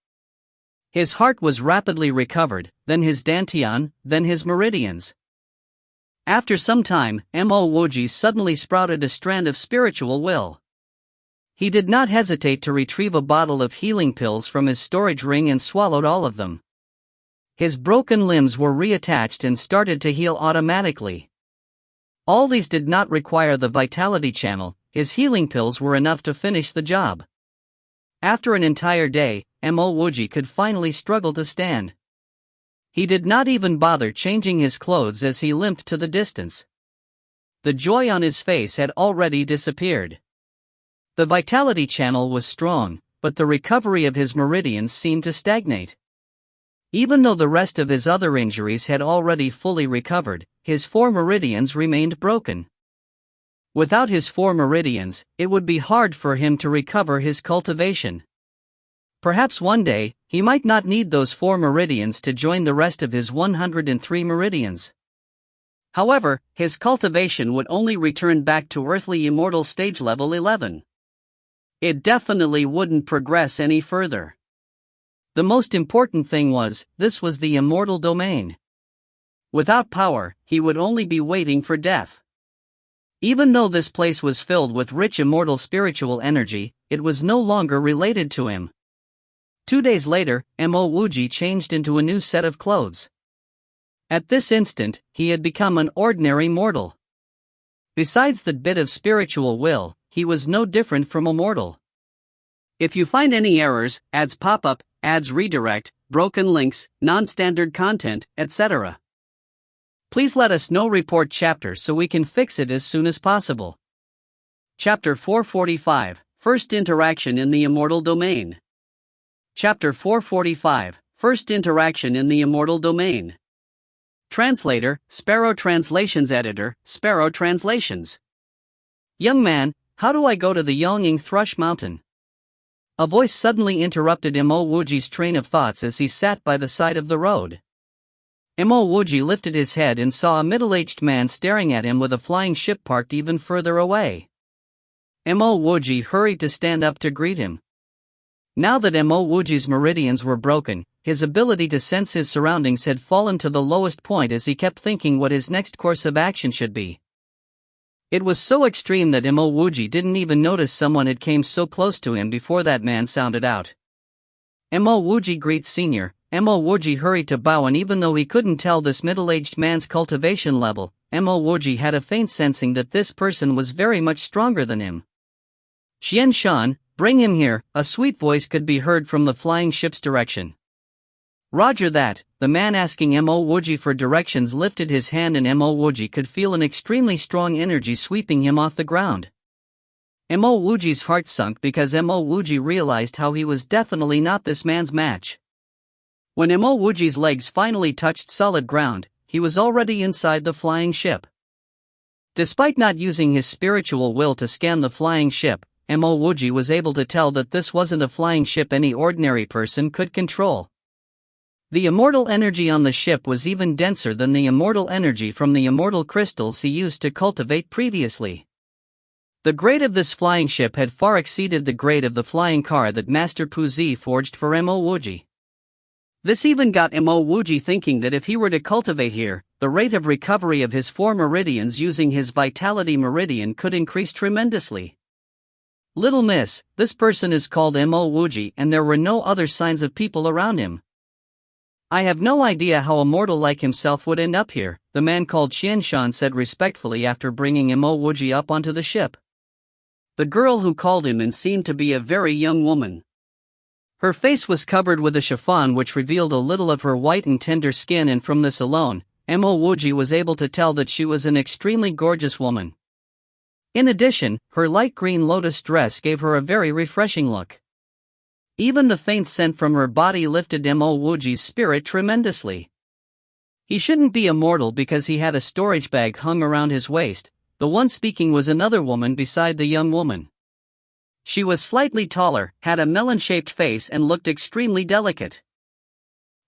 A: His heart was rapidly recovered, then his dantian, then his meridians. After some time, Mo Wuji suddenly sprouted a strand of spiritual will. He did not hesitate to retrieve a bottle of healing pills from his storage ring and swallowed all of them. His broken limbs were reattached and started to heal automatically. All these did not require the vitality channel, his healing pills were enough to finish the job. After an entire day, Mo Wuji could finally struggle to stand. He did not even bother changing his clothes as he limped to the distance. The joy on his face had already disappeared. The vitality channel was strong, but the recovery of his meridians seemed to stagnate. Even though the rest of his other injuries had already fully recovered, his 4 meridians remained broken. Without his 4 meridians, it would be hard for him to recover his cultivation. Perhaps one day, he might not need those 4 meridians to join the rest of his 103 meridians. However, his cultivation would only return back to earthly immortal stage level 11. It definitely wouldn't progress any further. The most important thing was, this was the immortal domain. Without power, he would only be waiting for death. Even though this place was filled with rich immortal spiritual energy, it was no longer related to him. 2 days later, Mo Wuji changed into a new set of clothes. At this instant, he had become an ordinary mortal. Besides the bit of spiritual will, he was no different from a mortal. If you find any errors, ads pop up, ads redirect, broken links, non-standard content, etc., please let us know. Report chapter so we can fix it as soon as possible. Chapter 445, First Interaction in the Immortal Domain. Chapter 445, First Interaction in the Immortal Domain. Translator, Sparrow Translations Editor, Sparrow Translations. Young man, how do I go to the Yonging Thrush Mountain? A voice suddenly interrupted Mo Wuji's train of thoughts as he sat by the side of the road. Mo Wuji lifted his head and saw a middle-aged man staring at him with a flying ship parked even further away. Mo Wuji hurried to stand up to greet him. Now that Mo Wuji's meridians were broken, his ability to sense his surroundings had fallen to the lowest point as he kept thinking what his next course of action should be. It was so extreme that Mo Wuji didn't even notice someone had came so close to him before that man sounded out. Mo Wuji greets Senior. Mo Wuji hurried to bow, and even though he couldn't tell this middle-aged man's cultivation level, Mo Wuji had a faint sensing that this person was very much stronger than him. Xian Shan, bring him here, a sweet voice could be heard from the flying ship's direction. Roger that. The man asking Mo Wuji for directions lifted his hand, and Mo Wuji could feel an extremely strong energy sweeping him off the ground. Mo Wuji's heart sunk because Mo Wuji realized how he was definitely not this man's match. When Mo Wuji's legs finally touched solid ground, he was already inside the flying ship. Despite not using his spiritual will to scan the flying ship, Mo Wuji was able to tell that this wasn't a flying ship any ordinary person could control. The immortal energy on the ship was even denser than the immortal energy from the immortal crystals he used to cultivate previously. The grade of this flying ship had far exceeded the grade of the flying car that Master Puzi forged for Mo Wuji. This even got Mo Wuji thinking that if he were to cultivate here, the rate of recovery of his 4 meridians using his vitality meridian could increase tremendously. Little miss, this person is called Mo Wuji and there were no other signs of people around him. I have no idea how a mortal like himself would end up here, the man called Qian Shan said respectfully after bringing Mo Wuji up onto the ship. The girl who called him in seemed to be a very young woman. Her face was covered with a chiffon which revealed a little of her white and tender skin, and from this alone, Mo Wuji was able to tell that she was an extremely gorgeous woman. In addition, her light green lotus dress gave her a very refreshing look. Even the faint scent from her body lifted Mo Wuji's spirit tremendously. He shouldn't be immortal because he had a storage bag hung around his waist. The one speaking was another woman beside the young woman. She was slightly taller, had a melon-shaped face and looked extremely delicate.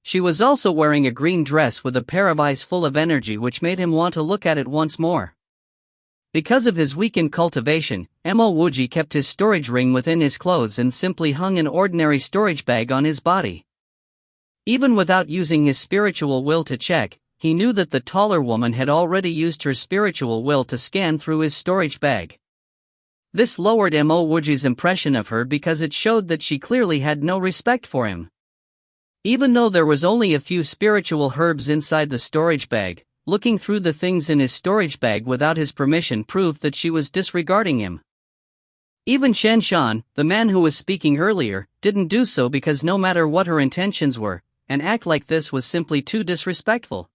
A: She was also wearing a green dress with a pair of eyes full of energy which made him want to look at it once more. Because of his weakened cultivation, Mo Wuji kept his storage ring within his clothes and simply hung an ordinary storage bag on his body. Even without using his spiritual will to check, he knew that the taller woman had already used her spiritual will to scan through his storage bag. This lowered Mo Wuji's impression of her because it showed that she clearly had no respect for him. Even though there was only a few spiritual herbs inside the storage bag, looking through the things in his storage bag without his permission proved that she was disregarding him. Even Qian Shan, the man who was speaking earlier, didn't do so because no matter what her intentions were, an act like this was simply too disrespectful.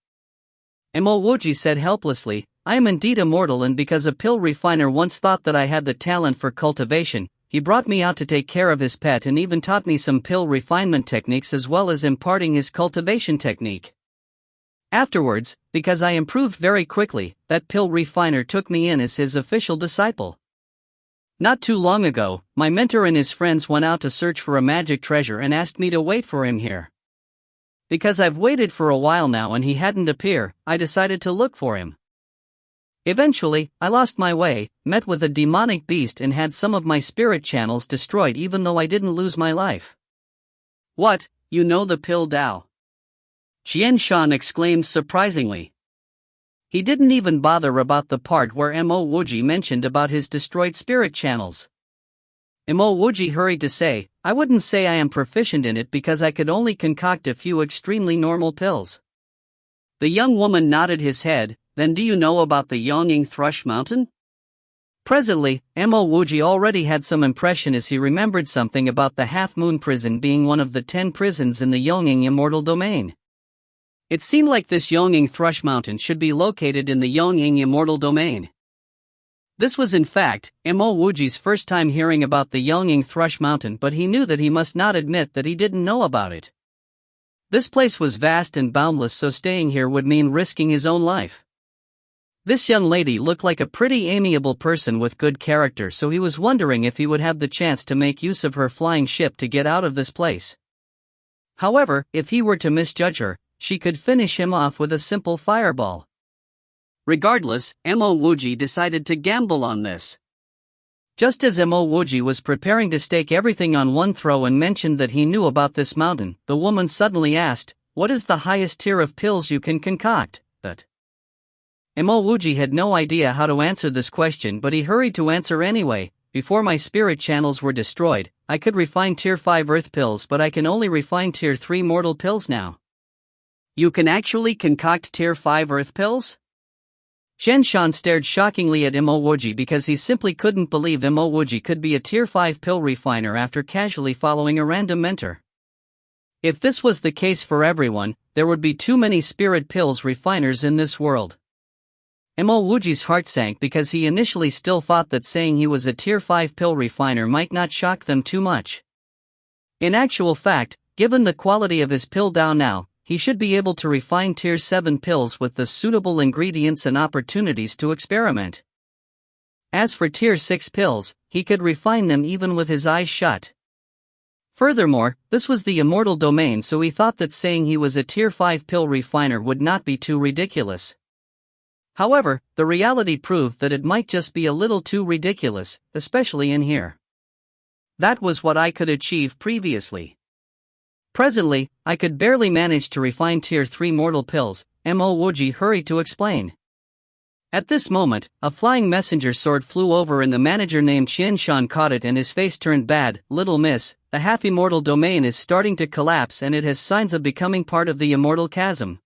A: Mo Wuji said helplessly, I am indeed immortal, and because a pill refiner once thought that I had the talent for cultivation, he brought me out to take care of his pet and even taught me some pill refinement techniques as well as imparting his cultivation technique. Afterwards, because I improved very quickly, that pill refiner took me in as his official disciple. Not too long ago, my mentor and his friends went out to search for a magic treasure and asked me to wait for him here. Because I've waited for a while now and he hadn't appeared, I decided to look for him. Eventually, I lost my way, met with a demonic beast and had some of my spirit channels destroyed even though I didn't lose my life. What, you know the pill Dao? Qian Shan exclaimed surprisingly. He didn't even bother about the part where Mo Wuji mentioned about his destroyed spirit channels. Mo Wuji hurried to say, I wouldn't say I am proficient in it because I could only concoct a few extremely normal pills. The young woman nodded his head. Then do you know about the Yongning Thrush Mountain? Presently, Mo Wuji already had some impression as he remembered something about the Half Moon Prison being one of the 10 prisons in the Yongning Immortal Domain. It seemed like this Yongning Thrush Mountain should be located in the Yongning Immortal Domain. This was in fact, Mo Wuji's first time hearing about the Yongning Thrush Mountain, but he knew that he must not admit that he didn't know about it. This place was vast and boundless, so staying here would mean risking his own life. This young lady looked like a pretty amiable person with good character, so he was wondering if he would have the chance to make use of her flying ship to get out of this place. However, if he were to misjudge her, she could finish him off with a simple fireball. Regardless, Mo Wuji decided to gamble on this. Just as Mo Wuji was preparing to stake everything on one throw and mentioned that he knew about this mountain, the woman suddenly asked, what is the highest tier of pills you can concoct? Mo Wuji had no idea how to answer this question, but he hurried to answer anyway. Before my spirit channels were destroyed, I could refine tier 5 earth pills, but I can only refine tier 3 mortal pills now. You can actually concoct tier 5 earth pills? Qian Shan stared shockingly at Mo Wuji because he simply couldn't believe Mo Wuji could be a tier 5 pill refiner after casually following a random mentor. If this was the case for everyone, there would be too many spirit pills refiners in this world. Mo Wuji's heart sank because he initially still thought that saying he was a tier 5 pill refiner might not shock them too much. In actual fact, given the quality of his pill Dao now, he should be able to refine tier 7 pills with the suitable ingredients and opportunities to experiment. As for tier 6 pills, he could refine them even with his eyes shut. Furthermore, this was the immortal domain, so he thought that saying he was a tier 5 pill refiner would not be too ridiculous. However, the reality proved that it might just be a little too ridiculous, especially in here. That was what I could achieve previously. Presently, I could barely manage to refine Tier 3 mortal pills, Mo Wuji hurried to explain. At this moment, a flying messenger sword flew over and the manager named Qian Shan caught it and his face turned bad. Little miss, the half-immortal domain is starting to collapse and it has signs of becoming part of the immortal chasm.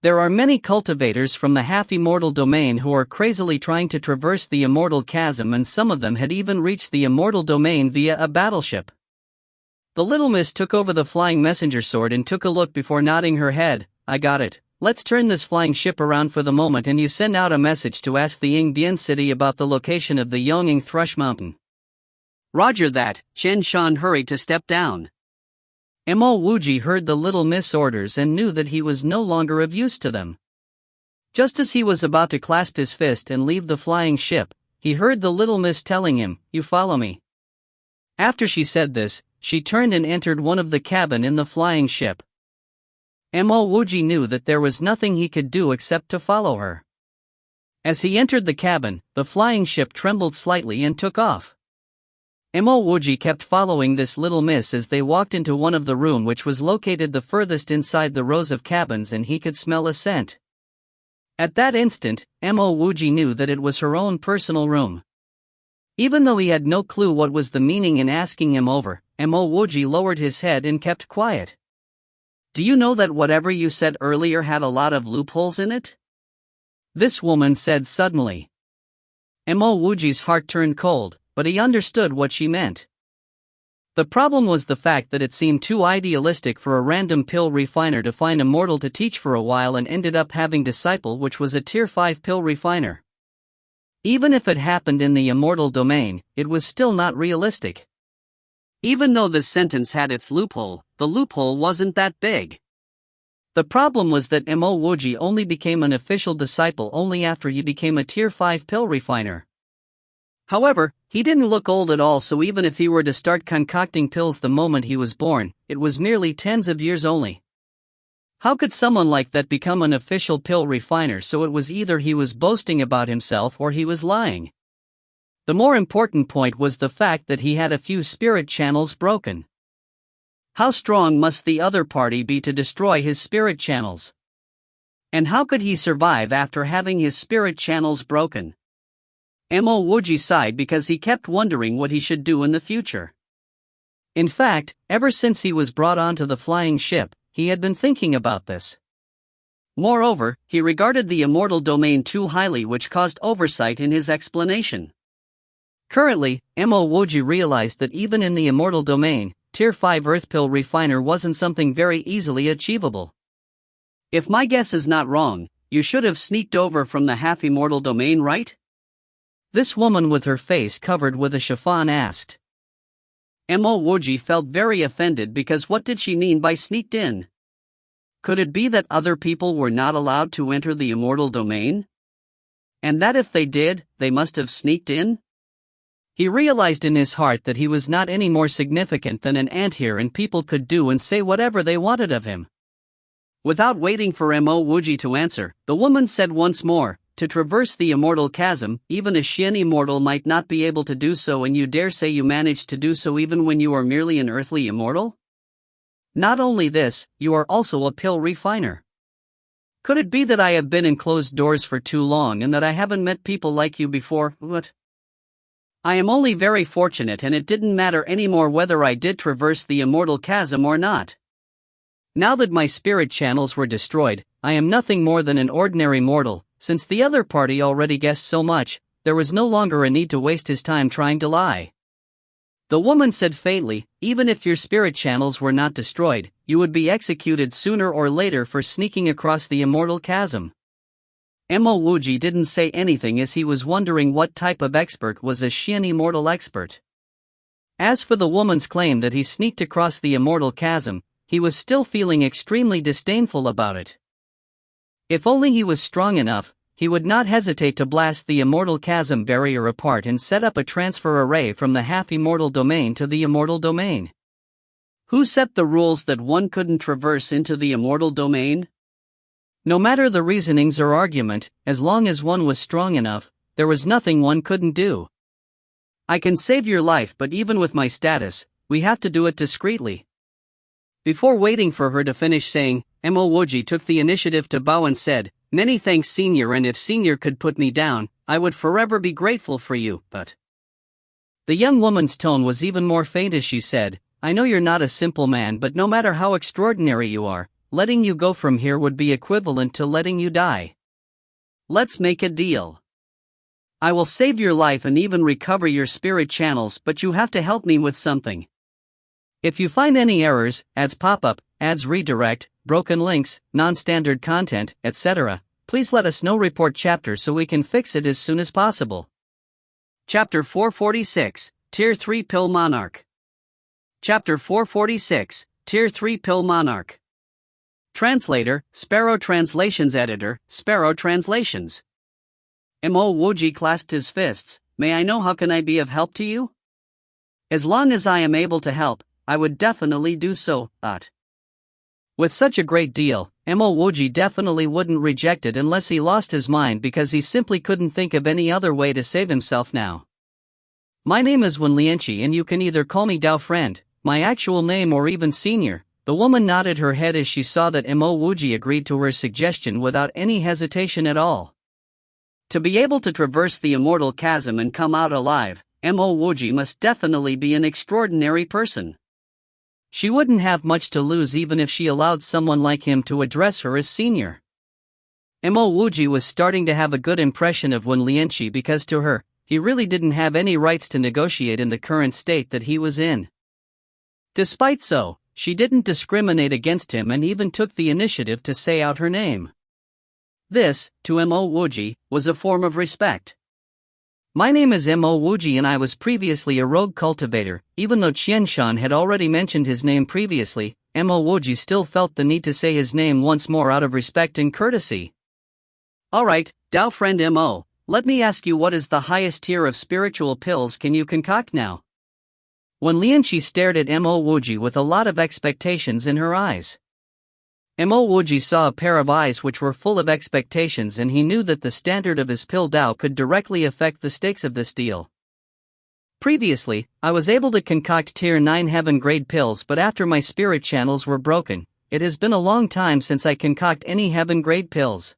A: There are many cultivators from the half-immortal domain who are crazily trying to traverse the immortal chasm, and some of them had even reached the immortal domain via a battleship. The little miss took over the flying messenger sword and took a look before nodding her head. I got it. Let's turn this flying ship around for the moment and you send out a message to ask the Yingbian city about the location of the Yonging Thrush Mountain. Roger that. Chen Shan hurried to step down. Mo Wuji heard the little miss orders and knew that he was no longer of use to them. Just as he was about to clasp his fist and leave the flying ship, he heard the little miss telling him, "You follow me." After she said this, she turned and entered one of the cabin in the flying ship. Mo Wuji knew that there was nothing he could do except to follow her. As he entered the cabin, the flying ship trembled slightly and took off. Mo Wuji kept following this little miss as they walked into one of the room which was located the furthest inside the rows of cabins, and he could smell a scent. At that instant, Mo Wuji knew that it was her own personal room. Even though he had no clue what was the meaning in asking him over, Mo Wuji lowered his head and kept quiet. Do you know that whatever you said earlier had a lot of loopholes in it? This woman said suddenly. Mo Wuji's heart turned cold, but he understood what she meant. The problem was the fact that it seemed too idealistic for a random pill refiner to find a mortal to teach for a while and ended up having disciple, which was a tier 5 pill refiner. Even if it happened in the immortal domain, it was still not realistic. Even though this sentence had its loophole, the loophole wasn't that big. The problem was that Mo Wuji only became an official disciple only after he became a tier 5 pill refiner. However, he didn't look old at all, so even if he were to start concocting pills the moment he was born, it was merely tens of years only. How could someone like that become an official pill refiner? So it was either he was boasting about himself or he was lying. The more important point was the fact that he had a few spirit channels broken. How strong must the other party be to destroy his spirit channels? And how could he survive after having his spirit channels broken? Mo Wuji sighed because he kept wondering what he should do in the future. In fact, ever since he was brought onto the flying ship, he had been thinking about this. Moreover, he regarded the immortal domain too highly, which caused oversight in his explanation. Currently, Mo Wuji realized that even in the immortal domain, tier 5 earth pill refiner wasn't something very easily achievable. If my guess is not wrong, you should have sneaked over from the half-immortal domain, right? This woman with her face covered with a chiffon asked. Mo Wuji felt very offended because what did she mean by sneaked in? Could it be that other people were not allowed to enter the immortal domain? And that if they did, they must have sneaked in? He realized in his heart that he was not any more significant than an ant here and people could do and say whatever they wanted of him. Without waiting for Mo Wuji to answer, the woman said once more, to traverse the immortal chasm, even a Xian immortal might not be able to do so, and you dare say you managed to do so even when you are merely an earthly immortal? Not only this, you are also a pill refiner. Could it be that I have been in closed doors for too long and that I haven't met people like you before? What? I am only very fortunate, and it didn't matter anymore whether I did traverse the immortal chasm or not. Now that my spirit channels were destroyed, I am nothing more than an ordinary mortal. Since the other party already guessed so much, there was no longer a need to waste his time trying to lie. The woman said faintly, even if your spirit channels were not destroyed, you would be executed sooner or later for sneaking across the immortal chasm. Mo Wuji didn't say anything as he was wondering what type of expert was a Xian immortal expert. As for the woman's claim that he sneaked across the immortal chasm, he was still feeling extremely disdainful about it. If only he was strong enough, he would not hesitate to blast the immortal chasm barrier apart and set up a transfer array from the half-immortal domain to the immortal domain. Who set the rules that one couldn't traverse into the immortal domain? No matter the reasonings or argument, as long as one was strong enough, there was nothing one couldn't do. I can save your life, but even with my status, we have to do it discreetly. Before waiting for her to finish saying, Mo Wuji took the initiative to bow and said, "Many thanks, Senior, and if Senior could put me down, I would forever be grateful for you, but..." The young woman's tone was even more faint as she said, "I know you're not a simple man, but no matter how extraordinary you are, letting you go from here would be equivalent to letting you die. Let's make a deal. I will save your life and even recover your spirit channels, but you have to help me with something. If you find any errors, ads pop up, ads redirect, broken links, non-standard content, etc., please let us know. Report chapter so we can fix it as soon as possible." Chapter 446, Tier 3 Pill Monarch. Chapter 446, Tier 3 Pill Monarch. Translator, Sparrow Translations. Editor, Sparrow Translations. Mo Wuji clasped his fists. "May I know how can I be of help to you? As long as I am able to help, I would definitely do so, With such a great deal, Mo Wuji definitely wouldn't reject it unless he lost his mind, because he simply couldn't think of any other way to save himself now. "My name is Wen Lianqi, and you can either call me Dao Friend, my actual name, or even Senior." The woman nodded her head as she saw that Mo Wuji agreed to her suggestion without any hesitation at all. To be able to traverse the immortal chasm and come out alive, Mo Wuji must definitely be an extraordinary person. She wouldn't have much to lose even if she allowed someone like him to address her as Senior. Mo Wuji was starting to have a good impression of Wen Lianqi because to her, he really didn't have any rights to negotiate in the current state that he was in. Despite so, she didn't discriminate against him and even took the initiative to say out her name. This, to Mo Wuji, was a form of respect. "My name is Mo Wuji and I was previously a rogue cultivator." Even though Qianshan had already mentioned his name previously, Mo Wuji still felt the need to say his name once more out of respect and courtesy. "Alright, Dao Friend Mo, let me ask you, what is the highest tier of spiritual pills can you concoct now?" Wen Lianqi stared at Mo Wuji with a lot of expectations in her eyes. Mo Wuji saw a pair of eyes which were full of expectations, and he knew that the standard of his pill Dao could directly affect the stakes of this deal. "Previously, I was able to concoct Tier 9 heaven grade pills, but after my spirit channels were broken, it has been a long time since I concoct any heaven grade pills.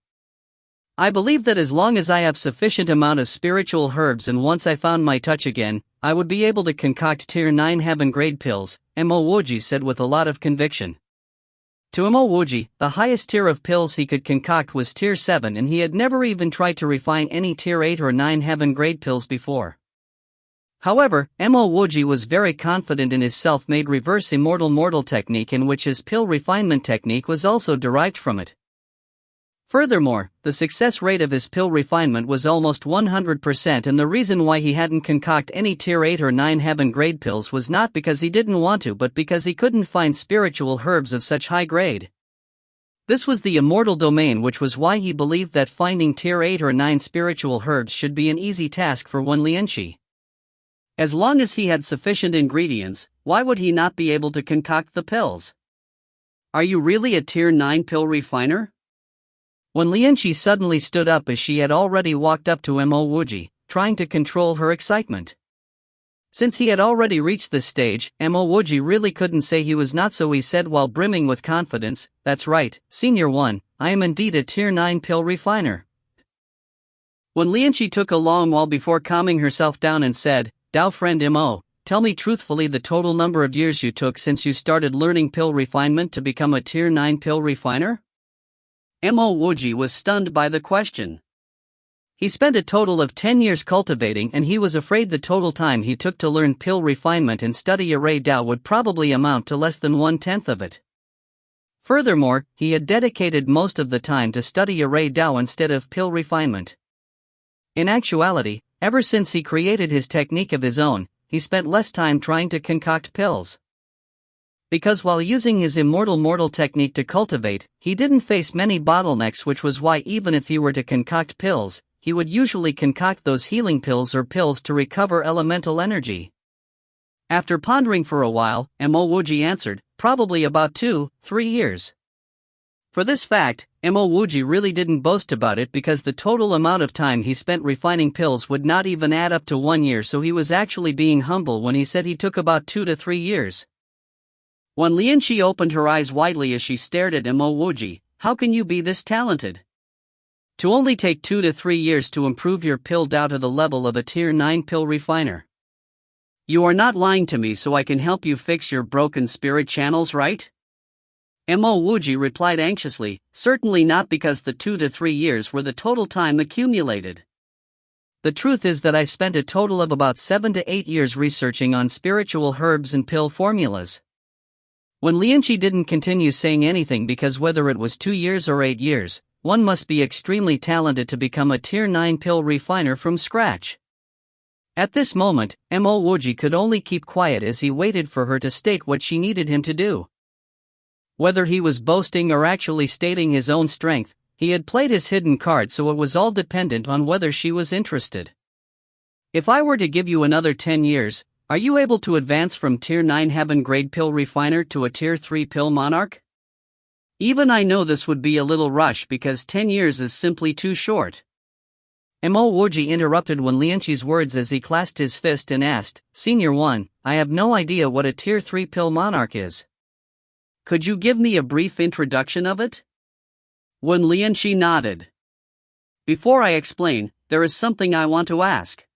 A: I believe that as long as I have sufficient amount of spiritual herbs and once I found my touch again, I would be able to concoct Tier 9 heaven grade pills," Mo Wuji said with a lot of conviction. To Mo Wuji, the highest tier of pills he could concoct was Tier 7, and he had never even tried to refine any Tier 8 or 9 heaven grade pills before. However, Mo Wuji was very confident in his self-made reverse immortal mortal technique, in which his pill refinement technique was also derived from it. Furthermore, the success rate of his pill refinement was almost 100%, and the reason why he hadn't concocted any Tier 8 or 9 heaven grade pills was not because he didn't want to, but because he couldn't find spiritual herbs of such high grade. This was the immortal domain, which was why he believed that finding Tier 8 or 9 spiritual herbs should be an easy task for Wen Lianqi. As long as he had sufficient ingredients, why would he not be able to concoct the pills? "Are you really a Tier 9 pill refiner?" Wen Lianqi suddenly stood up as she had already walked up to Mo Wuji, trying to control her excitement. Since he had already reached this stage, Mo Wuji really couldn't say he was not, so he said while brimming with confidence, "That's right, Senior One, I am indeed a Tier 9 pill refiner." Wen Lianqi took a long while before calming herself down and said, "Dao Friend Mo, tell me truthfully the total number of years you took since you started learning pill refinement to become a Tier 9 pill refiner?" Mo Wuji was stunned by the question. He spent a total of 10 years cultivating, and he was afraid the total time he took to learn pill refinement and study array Dao would probably amount to less than 1/10 of it. Furthermore, he had dedicated most of the time to study array Dao instead of pill refinement. In actuality, ever since he created his technique of his own, he spent less time trying to concoct pills. Because while using his immortal mortal technique to cultivate, he didn't face many bottlenecks, which was why even if he were to concoct pills, he would usually concoct those healing pills or pills to recover elemental energy. After pondering for a while, Mo Wuji answered, "Probably about 2-3 years." For this fact, Mo Wuji really didn't boast about it because the total amount of time he spent refining pills would not even add up to 1 year, so he was actually being humble when he said he took about 2 to 3 years. When Lianqi opened her eyes widely as she stared at Mo Wuji, "How can you be this talented? To only take 2 to 3 years to improve your pill Dao to the level of a tier 9 pill refiner. You are not lying to me, so I can help you fix your broken spirit channels, right?" Mo Wuji replied anxiously, "Certainly not, because the 2 to 3 years were the total time accumulated. The truth is that I spent a total of about 7 to 8 years researching on spiritual herbs and pill formulas." When Lianqi didn't continue saying anything because whether it was 2 years or 8 years, one must be extremely talented to become a tier 9 pill refiner from scratch. At this moment, Mo Wuji could only keep quiet as he waited for her to state what she needed him to do. Whether he was boasting or actually stating his own strength, he had played his hidden card, so it was all dependent on whether she was interested. "If I were to give you another 10 years, are you able to advance from tier 9 heaven grade pill refiner to a tier 3 pill monarch?" "Even I know this would be a little rush because 10 years is simply too short." Mo Wuji interrupted when Lianqi's words as he clasped his fist and asked, "Senior One, I have no idea what a tier 3 pill monarch is. Could you give me a brief introduction of it?" When Lianqi nodded. "Before I explain, there is something I want to ask.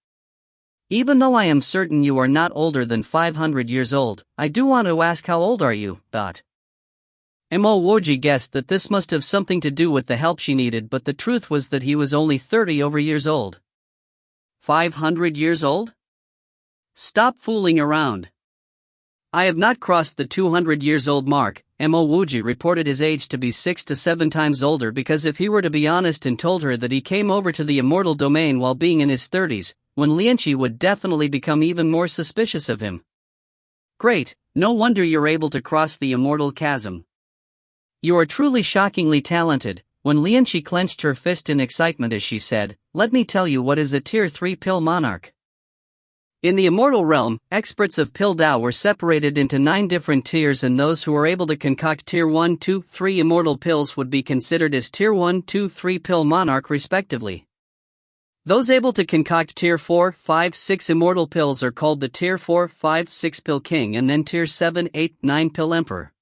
A: Even though I am certain you are not older than 500 years old, I do want to ask, how old are you?" Mo Wuji guessed that this must have something to do with the help she needed, but the truth was that he was only 30 over years old. 500 years old? Stop fooling around. I have not crossed the 200 years old mark. Mo Wuji reported his age to be 6 to 7 times older because if he were to be honest and told her that he came over to the immortal domain while being in his 30s, when Lianqi would definitely become even more suspicious of him. "Great, no wonder you're able to cross the immortal chasm. You are truly shockingly talented." When Lianqi clenched her fist in excitement as she said, "Let me tell you what is a tier 3 pill monarch." In the immortal realm, experts of pill Dao were separated into 9 different tiers, and those who were able to concoct tier 1, 2, 3 immortal pills would be considered as tier 1, 2, 3 pill monarch respectively. Those able to concoct tier 4, 5, 6 immortal pills are called the tier 4, 5, 6 pill king, and then tier 7, 8, 9 pill emperor.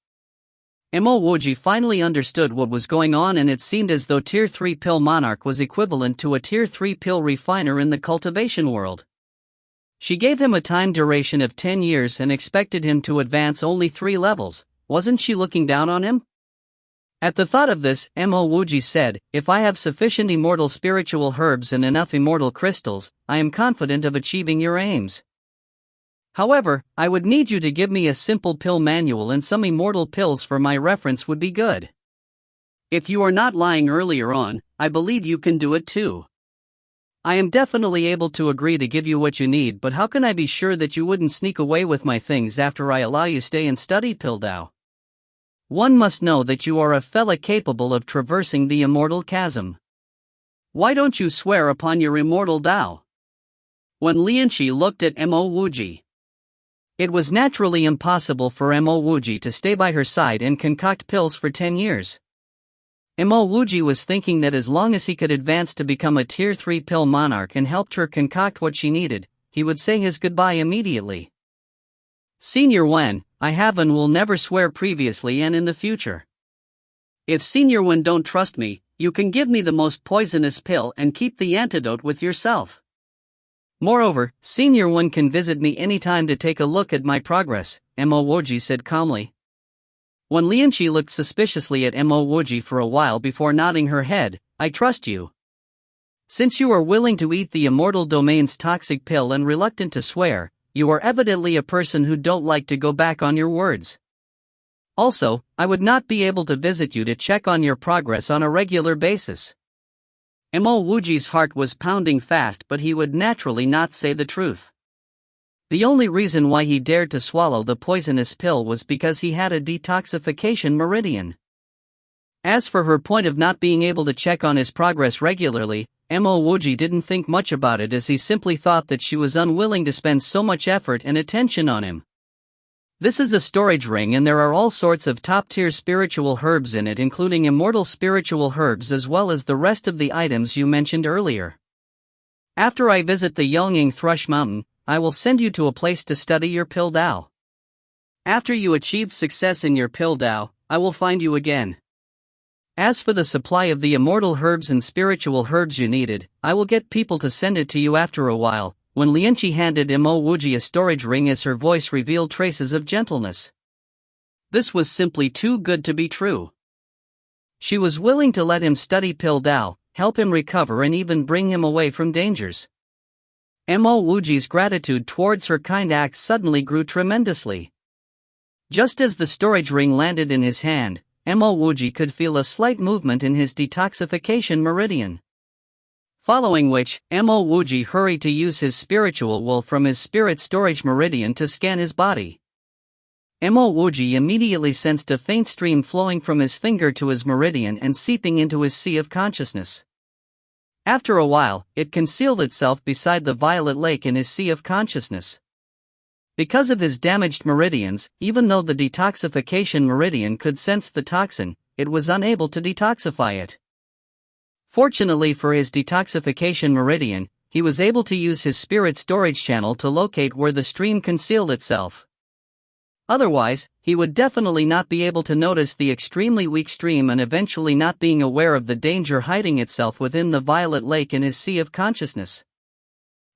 A: Mo Wuji finally understood what was going on, and it seemed as though tier 3 pill monarch was equivalent to a tier 3 pill refiner in the cultivation world. She gave him a time duration of 10 years and expected him to advance only 3 levels. Wasn't she looking down on him? At the thought of this, Mo Wuji said, "If I have sufficient immortal spiritual herbs and enough immortal crystals, I am confident of achieving your aims. However, I would need you to give me a simple pill manual, and some immortal pills for my reference would be good. If you are not lying earlier on, I believe you can do it too. I am definitely able to agree to give you what you need, but how can I be sure that you wouldn't sneak away with my things after I allow you stay and study pill Dao? One must know that you are a fella capable of traversing the immortal chasm. Why don't you swear upon your immortal Dao?" When Lianqi looked at Mo Wuji, it was naturally impossible for Mo Wuji to stay by her side and concoct pills for 10 years. Mo Wuji was thinking that as long as he could advance to become a tier 3 pill monarch and helped her concoct what she needed, he would say his goodbye immediately. "Senior Wen, I have and will never swear previously and in the future. If Senior Wen don't trust me, you can give me the most poisonous pill and keep the antidote with yourself. Moreover, Senior Wen can visit me anytime to take a look at my progress," Mo Wuji said calmly. When Lianqi looked suspiciously at Mo Wuji for a while before nodding her head, "I trust you. Since you are willing to eat the immortal domain's toxic pill and reluctant to swear, you are evidently a person who don't like to go back on your words. Also, I would not be able to visit you to check on your progress on a regular basis." Mo Wuji's heart was pounding fast, but he would naturally not say the truth. The only reason why he dared to swallow the poisonous pill was because he had a detoxification meridian. As for her point of not being able to check on his progress regularly, Mo Wuji didn't think much about it, as he simply thought that she was unwilling to spend so much effort and attention on him. This is a storage ring and there are all sorts of top-tier spiritual herbs in it, including immortal spiritual herbs as well as the rest of the items you mentioned earlier. After I visit the Yelnging Thrush Mountain, I will send you to a place to study your Pil Dao. After you achieve success in your Pil Dao, I will find you again. As for the supply of the immortal herbs and spiritual herbs you needed, I will get people to send it to you after a while. When Lianqi handed Mo Wuji a storage ring as her voice revealed traces of gentleness. This was simply too good to be true. She was willing to let him study Pil Dao, help him recover and even bring him away from dangers. Mo Wuji's gratitude towards her kind acts suddenly grew tremendously. Just as the storage ring landed in his hand, Mo Wuji could feel a slight movement in his detoxification meridian. Following which, Mo Wuji hurried to use his spiritual wool from his spirit storage meridian to scan his body. Mo Wuji immediately sensed a faint stream flowing from his finger to his meridian and seeping into his sea of consciousness. After a while, it concealed itself beside the violet lake in his sea of consciousness. Because of his damaged meridians, even though the detoxification meridian could sense the toxin, it was unable to detoxify it. Fortunately for his detoxification meridian, he was able to use his spirit storage channel to locate where the stream concealed itself. Otherwise, he would definitely not be able to notice the extremely weak stream and eventually not being aware of the danger hiding itself within the violet lake in his sea of consciousness.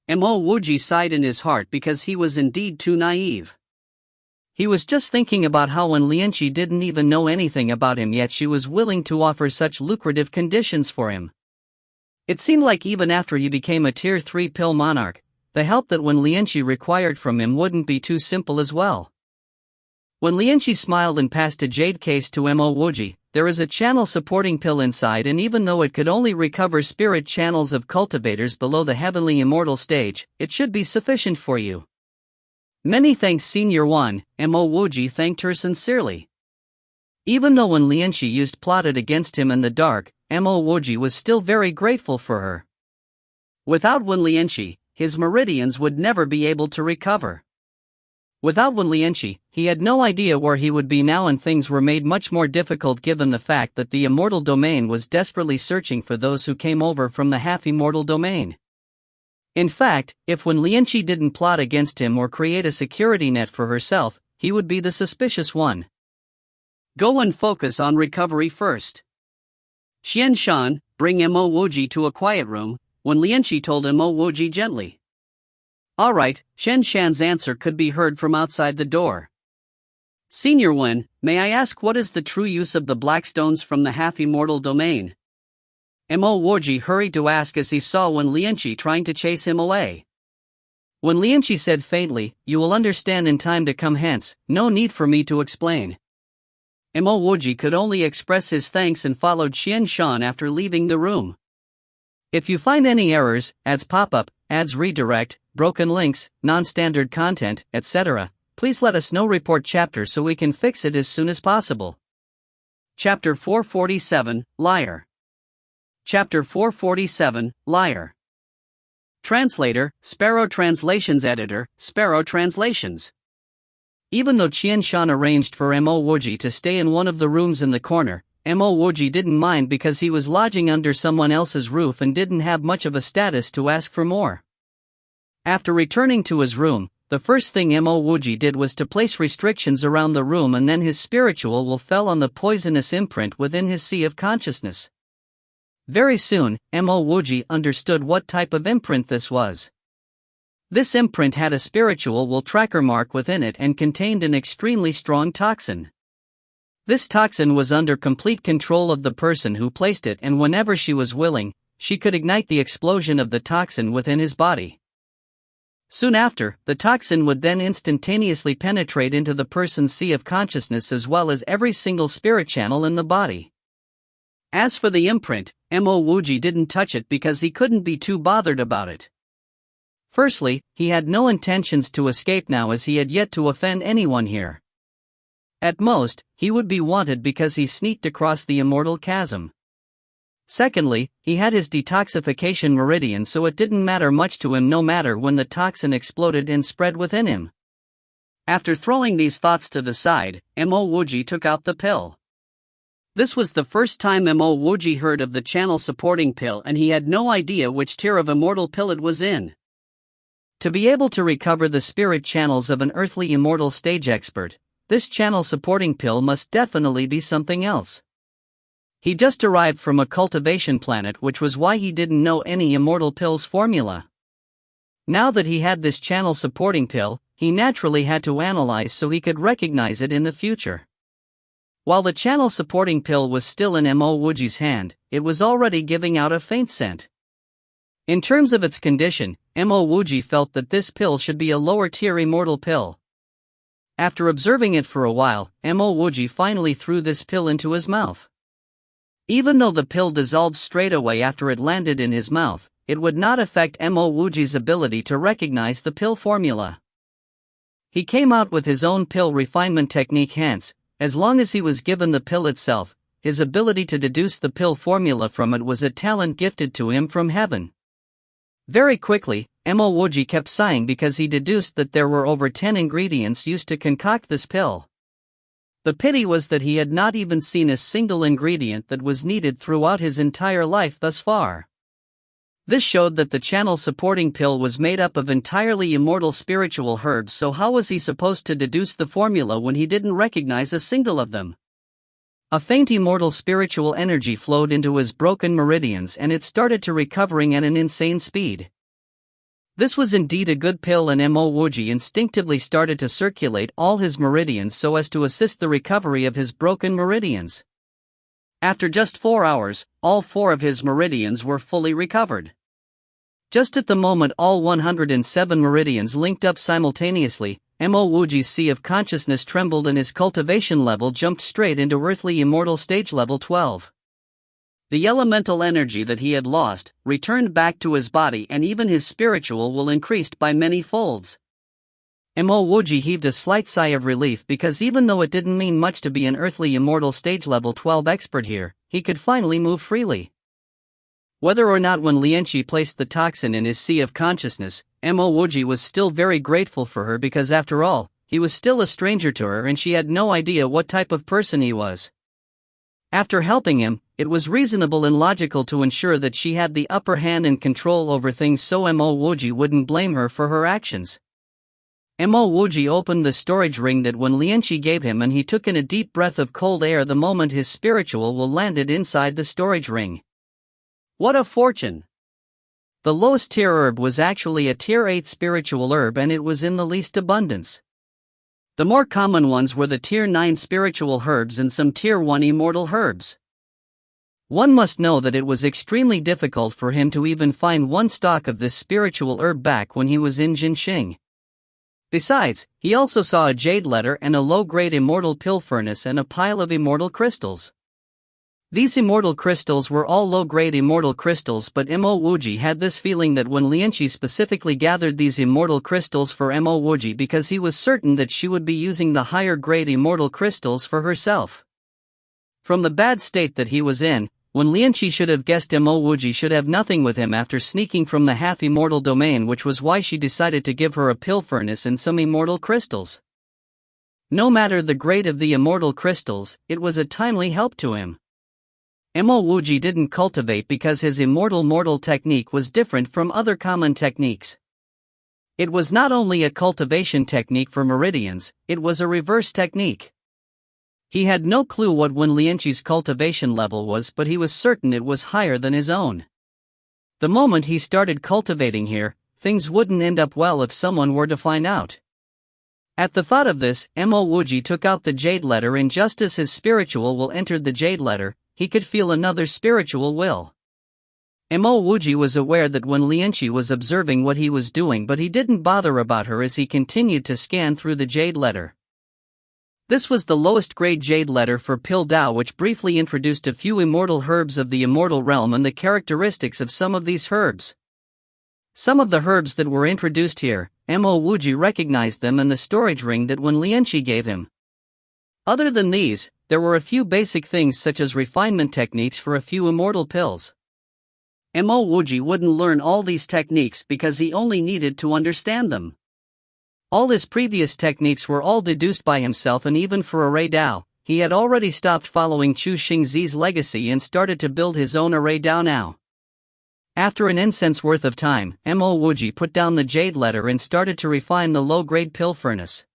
A: Mo Wuji sighed in his heart because he was indeed too naive. He was just thinking about how when Lianqi didn't even know anything about him yet she was willing to offer such lucrative conditions for him. It seemed like even after he became a Tier 3 Pil Monarch, the help that when Lianqi required from him wouldn't be too simple as well. When Lianqi smiled and passed a jade case to Mo Wuji, there is a channel supporting Pil inside, and even though it could only recover spirit channels of cultivators below the heavenly immortal stage, it should be sufficient for you. Many thanks Senior One, Mo Wuji thanked her sincerely. Even though when Lianqi used plotted against him in the dark, Mo Wuji was still very grateful for her. Without Wen Lianqi, his meridians would never be able to recover. Without Wen Lianqi, he had no idea where he would be now, and things were made much more difficult given the fact that the immortal domain was desperately searching for those who came over from the half-immortal domain. In fact, if Wen Lianqi didn't plot against him or create a security net for herself, he would be the suspicious one. Go and focus on recovery first. Xian Shan, bring Mo Wuji to a quiet room, Wen Lianqi told Mo Wuji gently. Alright, Shen Shan's answer could be heard from outside the door. Senior Wen, may I ask what is the true use of the black stones from the half-immortal domain? Mo Wuji hurried to ask as he saw Wen Lianqi trying to chase him away. Wen Lianqi said faintly, you will understand in time to come, hence, no need for me to explain. Mo Wuji could only express his thanks and followed Xian Shan after leaving the room. If you find any errors, ads pop up, ads redirect, broken links, non-standard content, etc., please let us know. Report chapter so we can fix it as soon as possible. Chapter 447, Liar. Chapter 447, Liar. Translator, Sparrow Translations. Editor, Sparrow Translations. Even though Qian Shan arranged for Mo Wuji to stay in one of the rooms in the corner, Mo Wuji didn't mind because he was lodging under someone else's roof and didn't have much of a status to ask for more. After returning to his room, the first thing Mo Wuji did was to place restrictions around the room, and then his spiritual will fell on the poisonous imprint within his sea of consciousness. Very soon, Mo Wuji understood what type of imprint this was. This imprint had a spiritual will tracker mark within it and contained an extremely strong toxin. This toxin was under complete control of the person who placed it, and whenever she was willing, she could ignite the explosion of the toxin within his body. Soon after, the toxin would then instantaneously penetrate into the person's sea of consciousness as well as every single spirit channel in the body. As for the imprint, Mo Wuji didn't touch it because he couldn't be too bothered about it. Firstly, he had no intentions to escape now as he had yet to offend anyone here. At most, he would be wanted because he sneaked across the immortal chasm. Secondly, he had his detoxification meridian, so it didn't matter much to him no matter when the toxin exploded and spread within him. After throwing these thoughts to the side, Mo Wuji took out the pill. This was the first time Mo Wuji heard of the channel supporting pill, and he had no idea which tier of immortal pill it was in. To be able to recover the spirit channels of an earthly immortal stage expert, this channel supporting pill must definitely be something else. He just arrived from a cultivation planet, which was why he didn't know any immortal pill's formula. Now that he had this channel supporting pill, he naturally had to analyze so he could recognize it in the future. While the channel supporting pill was still in Mo Wuji's hand, it was already giving out a faint scent. In terms of its condition, Mo Wuji felt that this pill should be a lower tier immortal pill. After observing it for a while, Mo Wuji finally threw this pill into his mouth. Even though the pill dissolved straight away after it landed in his mouth, it would not affect Mo Wuji's ability to recognize the pill formula. He came out with his own pill refinement technique, hence, as long as he was given the pill itself, his ability to deduce the pill formula from it was a talent gifted to him from heaven. Very quickly, Mo Wuji kept sighing because he deduced that there were over 10 ingredients used to concoct this pill. The pity was that he had not even seen a single ingredient that was needed throughout his entire life thus far. This showed that the channel supporting pill was made up of entirely immortal spiritual herbs, so how was he supposed to deduce the formula when he didn't recognize a single of them? A faint immortal spiritual energy flowed into his broken meridians and it started to recovering at an insane speed. This was indeed a good pill, and Mo Wuji instinctively started to circulate all his meridians so as to assist the recovery of his broken meridians. After just 4 hours, all 4 of his meridians were fully recovered. Just at the moment all 107 meridians linked up simultaneously, Mo Wuji's sea of consciousness trembled and his cultivation level jumped straight into earthly immortal stage level 12. The elemental energy that he had lost returned back to his body, and even his spiritual will increased by many folds. Mo Wuji heaved a slight sigh of relief because even though it didn't mean much to be an earthly immortal stage level 12 expert here, he could finally move freely. Whether or not when Lianqi placed the toxin in his sea of consciousness, Mo Wuji was still very grateful for her because after all, he was still a stranger to her and she had no idea what type of person he was. After helping him, it was reasonable and logical to ensure that she had the upper hand and control over things so Mo Wuji wouldn't blame her for her actions. Mo Wuji opened the storage ring that when Lianqi gave him, and he took in a deep breath of cold air the moment his spiritual will landed inside the storage ring. What a fortune! The lowest tier herb was actually a tier 8 spiritual herb, and it was in the least abundance. The more common ones were the tier 9 spiritual herbs and some tier 1 immortal herbs. One must know that it was extremely difficult for him to even find one stalk of this spiritual herb back when he was in Jinxing. Besides, he also saw a jade letter and a low-grade immortal pill furnace and a pile of immortal crystals. These immortal crystals were all low-grade immortal crystals, but Mo Wuji had this feeling that when Lianqi specifically gathered these immortal crystals for Mo Wuji because he was certain that she would be using the higher-grade immortal crystals for herself. From the bad state that he was in, when Lianqi should have guessed Mo Wuji should have nothing with him after sneaking from the half-immortal domain, which was why she decided to give her a pill furnace and some immortal crystals. No matter the grade of the immortal crystals, it was a timely help to him. Mo Wuji didn't cultivate because his immortal mortal technique was different from other common techniques. It was not only a cultivation technique for meridians, it was a reverse technique. He had no clue what Wen Lianqi's cultivation level was, but he was certain it was higher than his own. The moment he started cultivating here, things wouldn't end up well if someone were to find out. At the thought of this, Mo Wuji took out the jade letter, and just as his spiritual will entered the jade letter, he could feel another spiritual will. Mo Wuji was aware that when Lianqi was observing what he was doing, but he didn't bother about her as he continued to scan through the jade letter. This was the lowest grade jade letter for Pill Dao, which briefly introduced a few immortal herbs of the immortal realm and the characteristics of some of these herbs. Some of the herbs that were introduced here, Mo Wuji recognized them in the storage ring that Wen Lianqi gave him. Other than these, there were a few basic things such as refinement techniques for a few immortal pills. Mo Wuji wouldn't learn all these techniques because he only needed to understand them. All his previous techniques were all deduced by himself, and even for array Dao, he had already stopped following Chu Xingzi's legacy and started to build his own array Dao now. After an incense worth of time, Mo Wuji put down the jade letter and started to refine the low-grade pill furnace.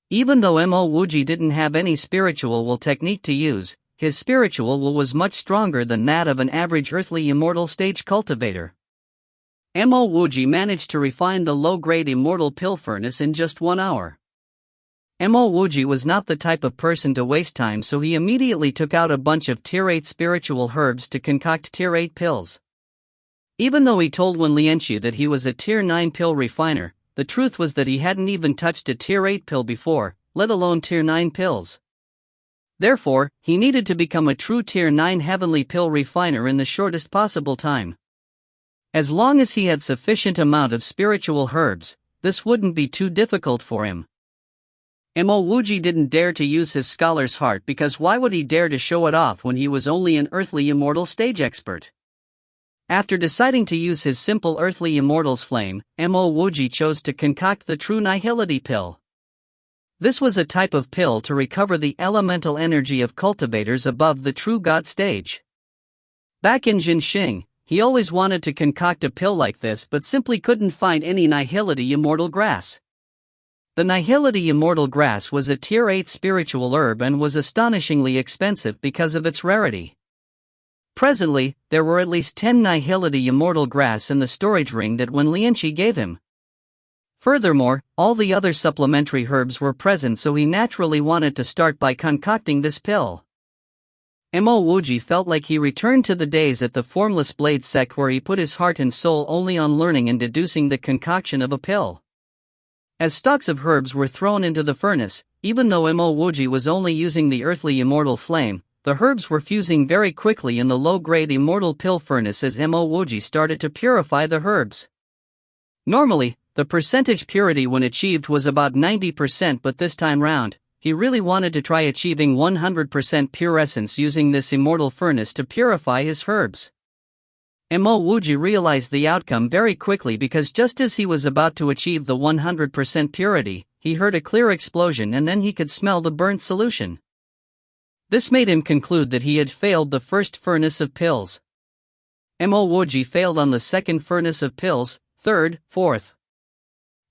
A: Even though Mo Wuji didn't have any spiritual will technique to use, his spiritual will was much stronger than that of an average earthly immortal stage cultivator. Mo Wuji managed to refine the low-grade immortal pill furnace in just 1 hour. Mo Wuji was not the type of person to waste time, so he immediately took out a bunch of tier 8 spiritual herbs to concoct tier 8 pills. Even though he told Wen Lianqi that he was a tier 9 pill refiner, the truth was that he hadn't even touched a tier 8 pill before, let alone tier 9 pills. Therefore, he needed to become a true tier 9 heavenly pill refiner in the shortest possible time. As long as he had sufficient amount of spiritual herbs, this wouldn't be too difficult for him. Mo Wuji didn't dare to use his scholar's heart, because why would he dare to show it off when he was only an earthly immortal stage expert? After deciding to use his simple earthly immortal's flame, Mo Wuji chose to concoct the true nihility pill. This was a type of pill to recover the elemental energy of cultivators above the true god stage. Back in Jinxing, he always wanted to concoct a pill like this but simply couldn't find any nihility immortal grass. The nihility immortal grass was a tier 8 spiritual herb and was astonishingly expensive because of its rarity. Presently, there were at least 10 nihility immortal grass in the storage ring that Wen Lianqi gave him. Furthermore, all the other supplementary herbs were present, so he naturally wanted to start by concocting this pill. Mo Wuji felt like he returned to the days at the formless blade sect where he put his heart and soul only on learning and deducing the concoction of a pill. As stalks of herbs were thrown into the furnace, even though Mo Wuji was only using the earthly immortal flame, the herbs were fusing very quickly in the low-grade immortal pill furnace as Mo Wuji started to purify the herbs. Normally, the percentage purity when achieved was about 90%, but this time round, he really wanted to try achieving 100% pure essence using this immortal furnace to purify his herbs. Mo Wuji realized the outcome very quickly, because just as he was about to achieve the 100% purity, he heard a clear explosion and then he could smell the burnt solution. This made him conclude that he had failed the first furnace of pills. Mo Wuji failed on the second furnace of pills, third, fourth.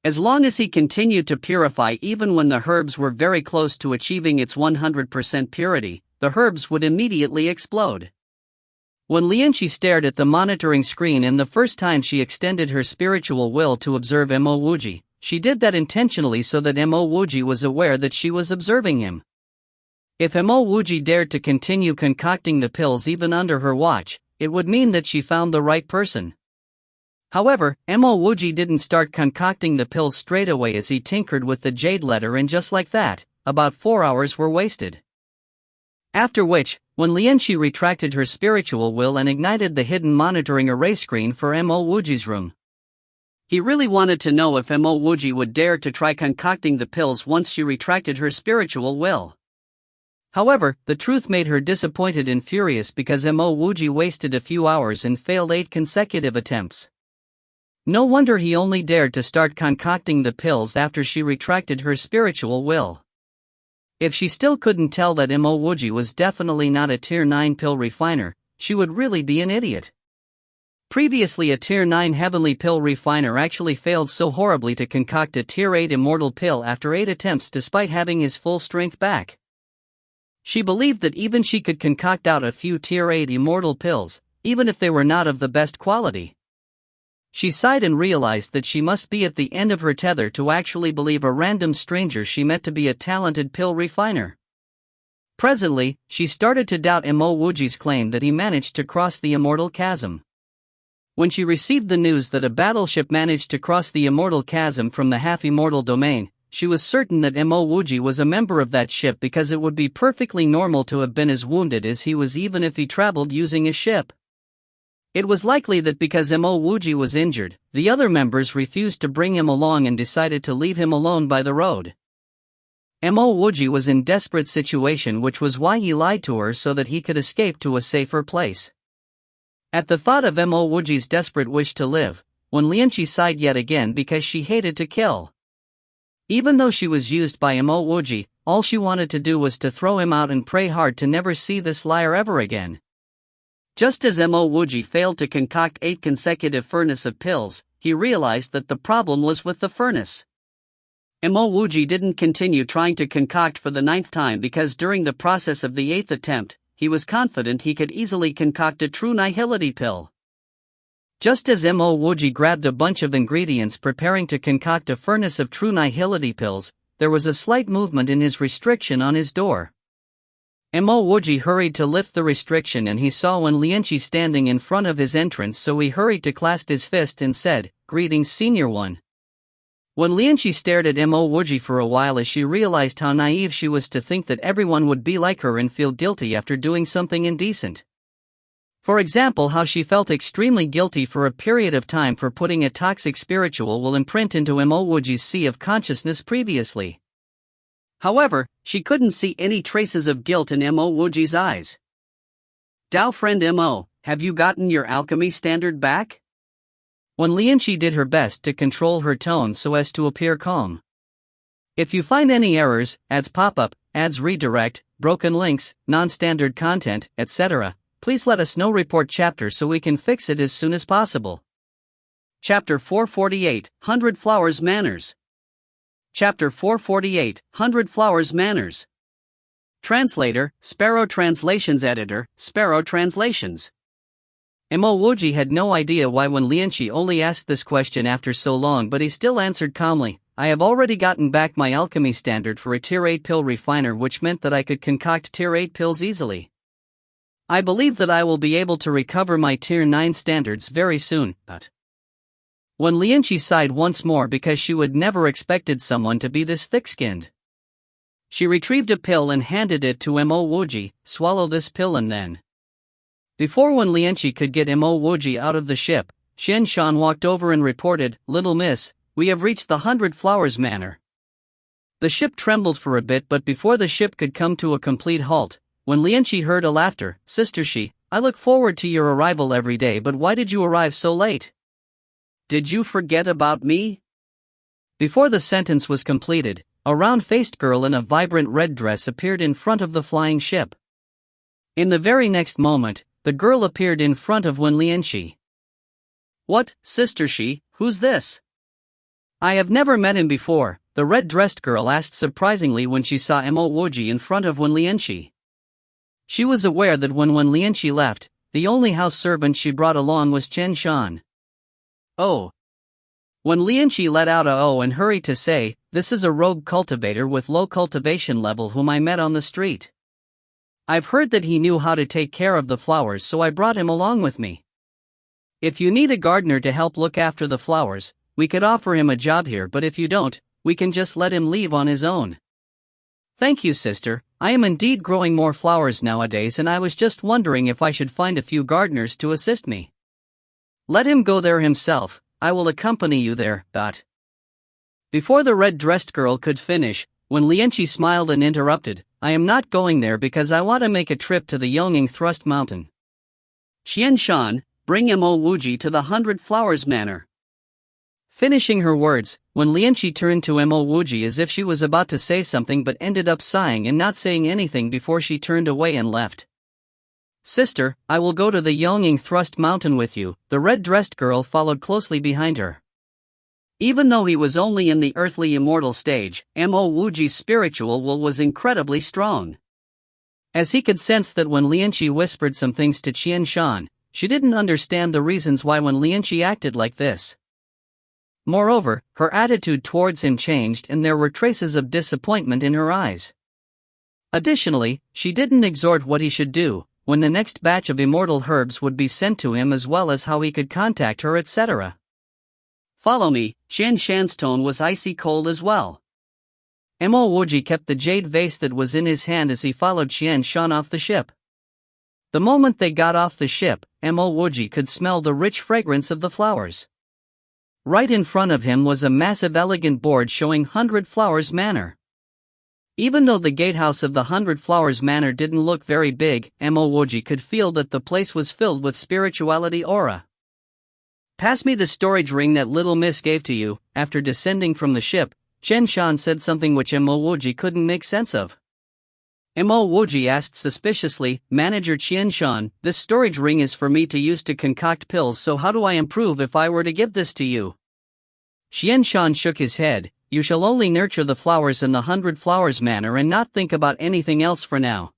A: As long as he continued to purify even when the herbs were very close to achieving its 100% purity, the herbs would immediately explode. When Lianqi stared at the monitoring screen and the first time she extended her spiritual will to observe Mo Wuji, she did that intentionally so that Mo Wuji was aware that she was observing him. If Mo Wuji dared to continue concocting the pills even under her watch, it would mean that she found the right person. However, Mo Wuji didn't start concocting the pills straight away as he tinkered with the jade letter, and just like that, about 4 hours were wasted. After which, when Lianqi retracted her spiritual will and ignited the hidden monitoring array screen for Mo Wuji's room. He really wanted to know if Mo Wuji would dare to try concocting the pills once she retracted her spiritual will. However, the truth made her disappointed and furious, because Mo Wuji wasted a few hours and failed 8 consecutive attempts. No wonder he only dared to start concocting the pills after she retracted her spiritual will. If she still couldn't tell that Mo Wuji was definitely not a tier 9 pill refiner, she would really be an idiot. Previously, a tier 9 heavenly pill refiner actually failed so horribly to concoct a tier 8 immortal pill after 8 attempts despite having his full strength back. She believed that even she could concoct out a few tier 8 immortal pills, even if they were not of the best quality. She sighed and realized that she must be at the end of her tether to actually believe a random stranger she met to be a talented pill refiner. Presently, she started to doubt Mo Wuji's claim that he managed to cross the immortal chasm. When she received the news that a battleship managed to cross the immortal chasm from the half-immortal domain, she was certain that Mo Wuji was a member of that ship, because it would be perfectly normal to have been as wounded as he was even if he traveled using a ship. It was likely that because Mo Wuji was injured, the other members refused to bring him along and decided to leave him alone by the road. Mo Wuji was in desperate situation, which was why he lied to her so that he could escape to a safer place. At the thought of Mo Wuji's desperate wish to live, Wen Lianqi sighed yet again, because she hated to kill. Even though she was used by Mo Wuji, all she wanted to do was to throw him out and pray hard to never see this liar ever again. Just as Mo Wuji failed to concoct 8 consecutive furnace of pills, he realized that the problem was with the furnace. Mo Wuji didn't continue trying to concoct for the 9th time because during the process of the 8th attempt, he was confident he could easily concoct a true nihility pill. Just as Mo Wuji grabbed a bunch of ingredients preparing to concoct a furnace of true nihility pills, there was a slight movement in his restriction on his door. Mo Wuji hurried to lift the restriction and he saw Wen Lianqi standing in front of his entrance, so he hurried to clasp his fist and said, "Greetings, Senior One." Wen Lianqi stared at Mo Wuji for a while as she realized how naive she was to think that everyone would be like her and feel guilty after doing something indecent. For example, how she felt extremely guilty for a period of time for putting a toxic spiritual will imprint into Mo Wuji's sea of consciousness previously. However, she couldn't see any traces of guilt in Mo Wuji's eyes. "Dao friend Mo, have you gotten your alchemy standard back?" Wen Lianqi did her best to control her tone so as to appear calm. "If you find any errors, ads pop up, ads redirect, broken links, non-standard content, etc., please let us know. Report chapter so we can fix it as soon as possible." Chapter 448, 100 Flowers Manners. Chapter 448, 100 Flowers Manners. Translator, Sparrow Translations. Editor, Sparrow Translations. Mo Wuji had no idea why Wen Lianqi only asked this question after so long, but he still answered calmly, "I have already gotten back my alchemy standard for a tier 8 pill refiner, which meant that I could concoct tier 8 pills easily. I believe that I will be able to recover my tier 9 standards very soon." But Wen Lianqi sighed once more because she would never expected someone to be this thick-skinned. She retrieved a pill and handed it to Mo Wuji. "Swallow this pill and then." Before Wen Lianqi could get Mo Wuji out of the ship, Qian Shan walked over and reported, "Little miss, we have reached the 100 Flowers Manor." The ship trembled for a bit, but before the ship could come to a complete halt, Wen Lianqi heard a laughter. "Sister Shi, I look forward to your arrival every day, but why did you arrive so late? Did you forget about me?" Before the sentence was completed, a round-faced girl in a vibrant red dress appeared in front of the flying ship. In the very next moment, the girl appeared in front of Wen Lianqi. "What, Sister Shi, who's this?" "I have never met him before," the red-dressed girl asked surprisingly when she saw Mo Wuji in front of Wen Lianqi. She was aware that when Wen Lianqi left, the only house servant she brought along was Qian Shan. "Oh." Wen Lianqi let out a "oh" and hurried to say, "This is a rogue cultivator with low cultivation level whom I met on the street. I've heard that he knew how to take care of the flowers, so I brought him along with me. If you need a gardener to help look after the flowers, we could offer him a job here, but if you don't, we can just let him leave on his own." "Thank you, sister. I am indeed growing more flowers nowadays, and I was just wondering if I should find a few gardeners to assist me." "Let him go there himself, I will accompany you there." Before the red-dressed girl could finish, Wen Lianqi smiled and interrupted, "I am not going there because I want to make a trip to the Yongning Thrust Mountain. Qian Shan, bring Mo Wuji to the 100 Flowers Manor." Finishing her words, Wen Lianqi turned to Mo Wuji as if she was about to say something but ended up sighing and not saying anything before she turned away and left. "Sister, I will go to the Yongning Thrust Mountain with you." The red-dressed girl followed closely behind her. Even though he was only in the earthly immortal stage, Mo Wuji's spiritual will was incredibly strong. As he could sense that when Lianqi whispered some things to Qian Shan, she didn't understand the reasons why when Lianqi acted like this. Moreover, her attitude towards him changed and there were traces of disappointment in her eyes. Additionally, she didn't exhort what he should do, when the next batch of immortal herbs would be sent to him as well as how he could contact her, etc. "Follow me." Qian Shan's tone was icy cold as well. Mo Wuji kept the jade vase that was in his hand as he followed Qian Shan off the ship. The moment they got off the ship, Mo Wuji could smell the rich fragrance of the flowers. Right in front of him was a massive elegant board showing 100 Flowers Manor. Even though the gatehouse of the 100 Flowers Manor didn't look very big, Mo Wuji could feel that the place was filled with spirituality aura. "Pass me the storage ring that little miss gave to you." After descending from the ship, Chen Shan said something which Mo Wuji couldn't make sense of. Mo Wuji asked suspiciously, Manager Chen Shan, this storage ring is for me to use to concoct pills, so how do I improve if I were to give this to you? Chen Shan shook his head. You shall only nurture the flowers in the 100 flowers manner and not think about anything else for now.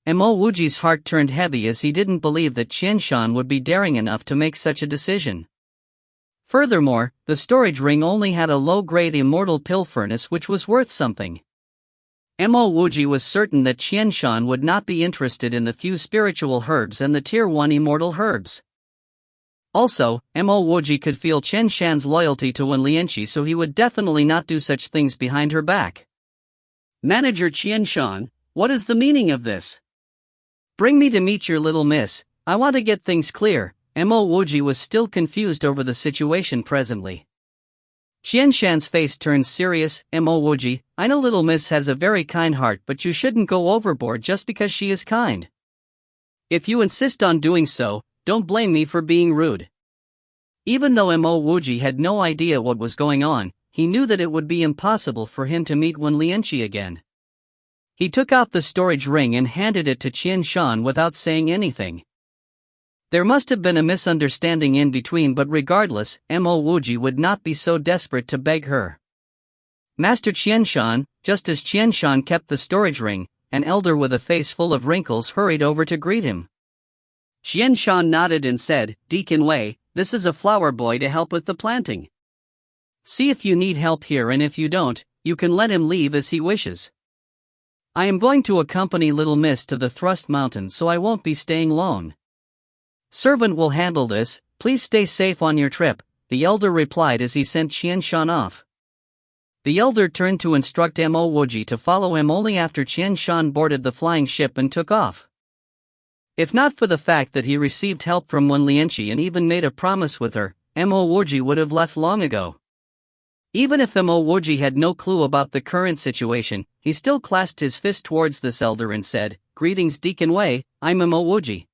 A: Mo Wuji's heart turned heavy as he didn't believe that Chen Shan would be daring enough to make such a decision. Furthermore, the storage ring only had a low-grade immortal pill furnace which was worth something. Mo Wuji was certain that Chen Shan would not be interested in the few spiritual herbs and the Tier 1 immortal herbs. Also, Mo Wuji could feel Chen Shan's loyalty to Wen Lianqi, so he would definitely not do such things behind her back. Manager Chen Shan, what is the meaning of this? Bring me to meet your little miss, I want to get things clear. Mo Wuji was still confused over the situation presently. Chen Shan's face turned serious. Mo Wuji, I know little miss has a very kind heart, but you shouldn't go overboard just because she is kind. If you insist on doing so, don't blame me for being rude. Even though Mo Wuji had no idea what was going on, he knew that it would be impossible for him to meet Wen Lianqi again. He took out the storage ring and handed it to Chen Shan without saying anything. There must have been a misunderstanding in between, but regardless, Mo Wuji would not be so desperate to beg her. Master Chen Shan, just as Chen Shan kept the storage ring, an elder with a face full of wrinkles hurried over to greet him. Chen Shan nodded and said, Deacon Wei, this is a flower boy to help with the planting. See if you need help here, and if you don't, you can let him leave as he wishes. I am going to accompany little miss to the Thrust Mountain, so I won't be staying long. Servant will handle this, please stay safe on your trip, the elder replied as he sent Chen Shan off. The elder turned to instruct Mo Wuji to follow him only after Chen Shan boarded the flying ship and took off. If not for the fact that he received help from Wen Lianqi and even made a promise with her, Mo Wuji would have left long ago. Even if Mo Wuji had no clue about the current situation, he still clasped his fist towards this elder and said, Greetings Deacon Wei, I'm Mo Wuji.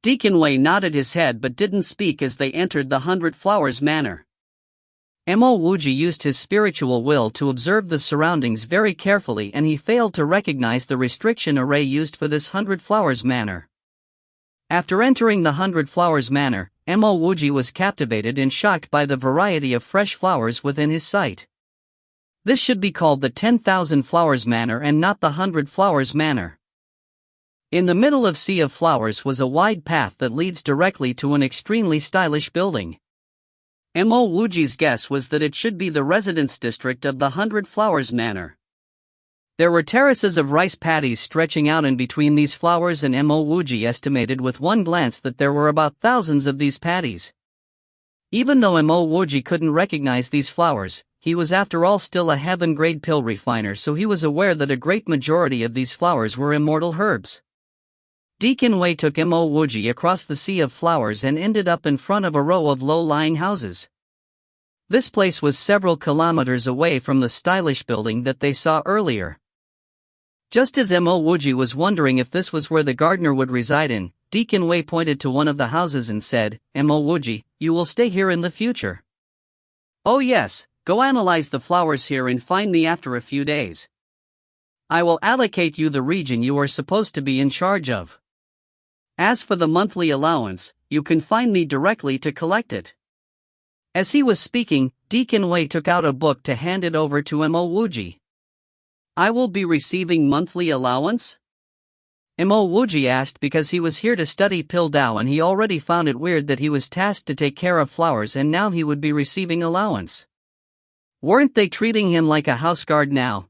A: Deacon Wei nodded his head but didn't speak as they entered the 100 Flowers Manor. Mo Wuji used his spiritual will to observe the surroundings very carefully, and he failed to recognize the restriction array used for this 100 Flowers Manor. After entering the 100 Flowers Manor, Mo Wuji was captivated and shocked by the variety of fresh flowers within his sight. This should be called the 10,000 Flowers Manor and not the 100 Flowers Manor. In the middle of Sea of Flowers was a wide path that leads directly to an extremely stylish building. Mo Wuji's guess was that it should be the residence district of the 100 Flowers Manor. There were terraces of rice paddies stretching out in between these flowers, and Mo Wuji estimated with one glance that there were about thousands of these paddies. Even though Mo Wuji couldn't recognize these flowers, he was after all still a heaven-grade pill refiner, so he was aware that a great majority of these flowers were immortal herbs. Deacon Wei took Mo Wuji across the Sea of Flowers and ended up in front of a row of low-lying houses. This place was several kilometers away from the stylish building that they saw earlier. Just as Mo Wuji was wondering if this was where the gardener would reside in, Deacon Wei pointed to one of the houses and said, Mo Wuji, you will stay here in the future. Oh yes, go analyze the flowers here and find me after a few days. I will allocate you the region you are supposed to be in charge of. As for the monthly allowance, you can find me directly to collect it. As he was speaking, Deacon Wei took out a book to hand it over to Mo Wuji. I will be receiving monthly allowance? Mo Wuji asked because he was here to study Pill Dao and he already found it weird that he was tasked to take care of flowers and now he would be receiving allowance. Weren't they treating him like a house guard now?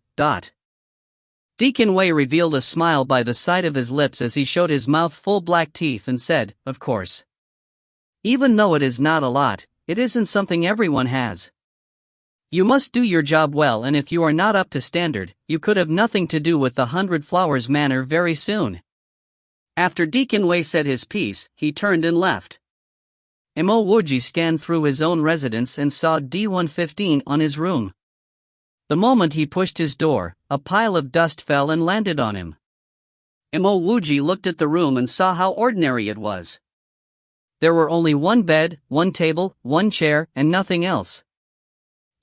A: Deacon Wei revealed a smile by the side of his lips as he showed his mouth full black teeth and said, Of course. Even though it is not a lot, it isn't something everyone has. You must do your job well, and if you are not up to standard, you could have nothing to do with the 100 Flowers Manor very soon. After Deacon Wei said his piece, he turned and left. Mo Wuji scanned through his own residence and saw D115 on his room. The moment he pushed his door, a pile of dust fell and landed on him. Mo Wuji looked at the room and saw how ordinary it was. There were only one bed, one table, one chair, and nothing else.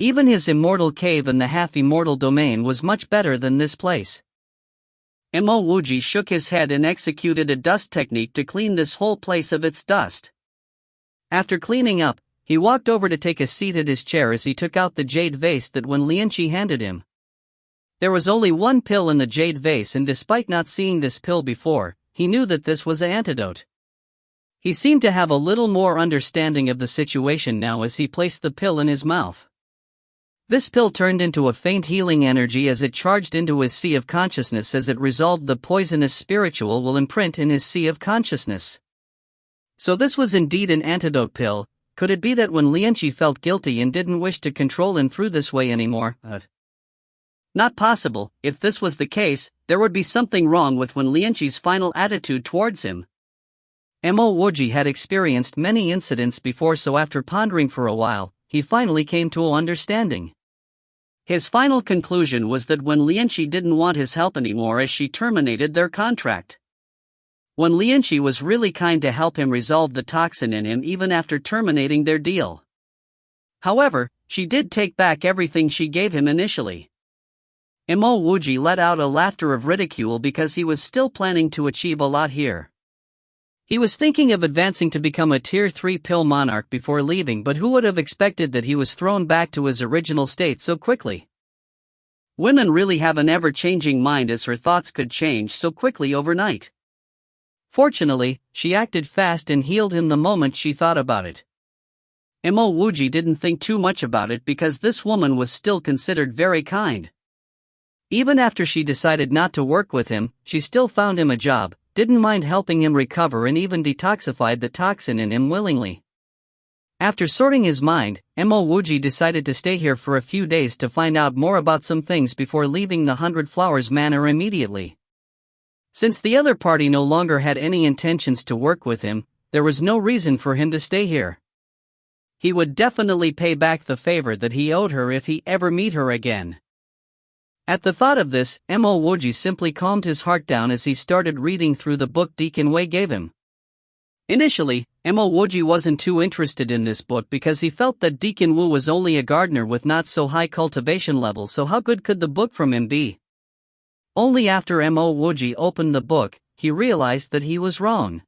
A: Even his immortal cave in the half-immortal domain was much better than this place. Mo Wuji shook his head and executed a dust technique to clean this whole place of its dust. After cleaning up, he walked over to take a seat at his chair as he took out the jade vase that Wen Lianqi handed him. There was only one pill in the jade vase, and despite not seeing this pill before, he knew that this was an antidote. He seemed to have a little more understanding of the situation now as he placed the pill in his mouth. This pill turned into a faint healing energy as it charged into his sea of consciousness as it resolved the poisonous spiritual will imprint in his sea of consciousness. So this was indeed an antidote pill. Could it be that when Lianqi felt guilty and didn't wish to control him through this way anymore? Not possible. If this was the case, there would be something wrong with Wen Lianqi's final attitude towards him. Mo Wuji had experienced many incidents before, so after pondering for a while, he finally came to an understanding. His final conclusion was that Wen Lianqi didn't want his help anymore as she terminated their contract. Wen Lianqi was really kind to help him resolve the toxin in him even after terminating their deal. However, she did take back everything she gave him initially. Mo Wuji let out a laughter of ridicule because he was still planning to achieve a lot here. He was thinking of advancing to become a Tier 3 pill monarch before leaving, but who would have expected that he was thrown back to his original state so quickly? Women really have an ever-changing mind, as her thoughts could change so quickly overnight. Fortunately, she acted fast and healed him the moment she thought about it. Mo Wuji didn't think too much about it because this woman was still considered very kind. Even after she decided not to work with him, she still found him a job, didn't mind helping him recover, and even detoxified the toxin in him willingly. After sorting his mind, Mo Wuji decided to stay here for a few days to find out more about some things before leaving the 100 Flowers Manor immediately. Since the other party no longer had any intentions to work with him, there was no reason for him to stay here. He would definitely pay back the favor that he owed her if he ever meet her again. At the thought of this, Mo Wuji simply calmed his heart down as he started reading through the book Deacon Wei gave him. Initially, Mo Wuji wasn't too interested in this book because he felt that Deacon Wu was only a gardener with not so high cultivation level, so how good could the book from him be? Only after Mo Wuji opened the book, he realized that he was wrong.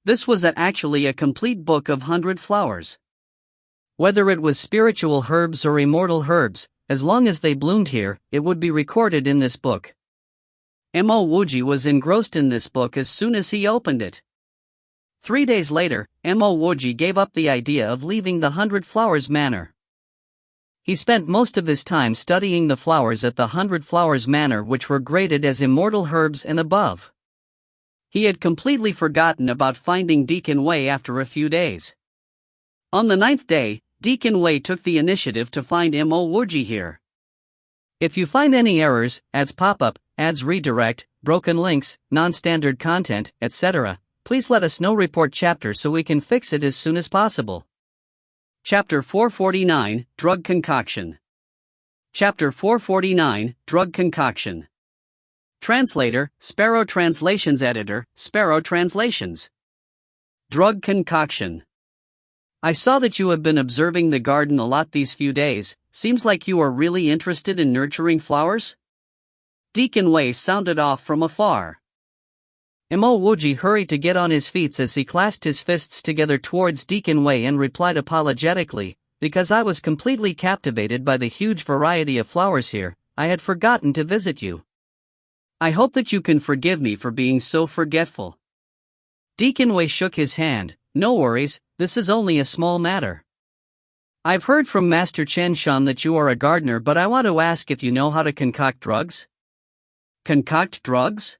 A: This was actually a complete book of 100 flowers. Whether it was spiritual herbs or immortal herbs, as long as they bloomed here, it would be recorded in this book. Mo Wuji was engrossed in this book as soon as he opened it. 3 days later, Mo Wuji gave up the idea of leaving the 100 Flowers Manor. He spent most of his time studying the flowers at the 100 Flowers Manor, which were graded as immortal herbs and above. He had completely forgotten about finding Deacon Wei after a few days. On the 9th day, Deacon Wei took the initiative to find Mo Wuji here. If you find any errors, ads pop up, ads redirect, broken links, non-standard content, etc., please let us know. Report chapter so we can fix it as soon as possible. Chapter 449, Drug Concoction. Chapter 449, Drug Concoction. Translator, Sparrow Translations. Editor, Sparrow Translations. Drug Concoction. I saw that you have been observing the garden a lot these few days. Seems like you are really interested in nurturing flowers? Deacon Wei sounded off from afar. Mo Wuji hurried to get on his feet as he clasped his fists together towards Deacon Wei and replied apologetically, because I was completely captivated by the huge variety of flowers here, I had forgotten to visit you. I hope that you can forgive me for being so forgetful. Deacon Wei shook his hand. No worries, this is only a small matter. I've heard from Master Chen Shan that you are a gardener, but I want to ask if you know how to concoct drugs? Concoct drugs?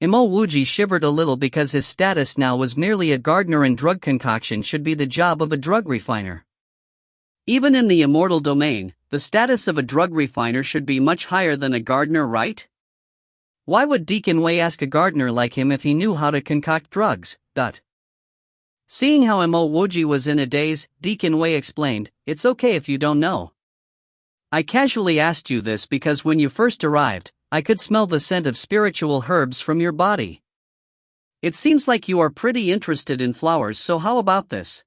A: Mo Wuji shivered a little because his status now was merely a gardener and drug concoction should be the job of a drug refiner. Even in the immortal domain, the status of a drug refiner should be much higher than a gardener, right? Why would Deacon Wei ask a gardener like him if he knew how to concoct drugs? Seeing how Mo Wuji was in a daze, Deacon Wei explained, it's okay if you don't know. I casually asked you this because when you first arrived, I could smell the scent of spiritual herbs from your body. It seems like you are pretty interested in flowers, so how about this?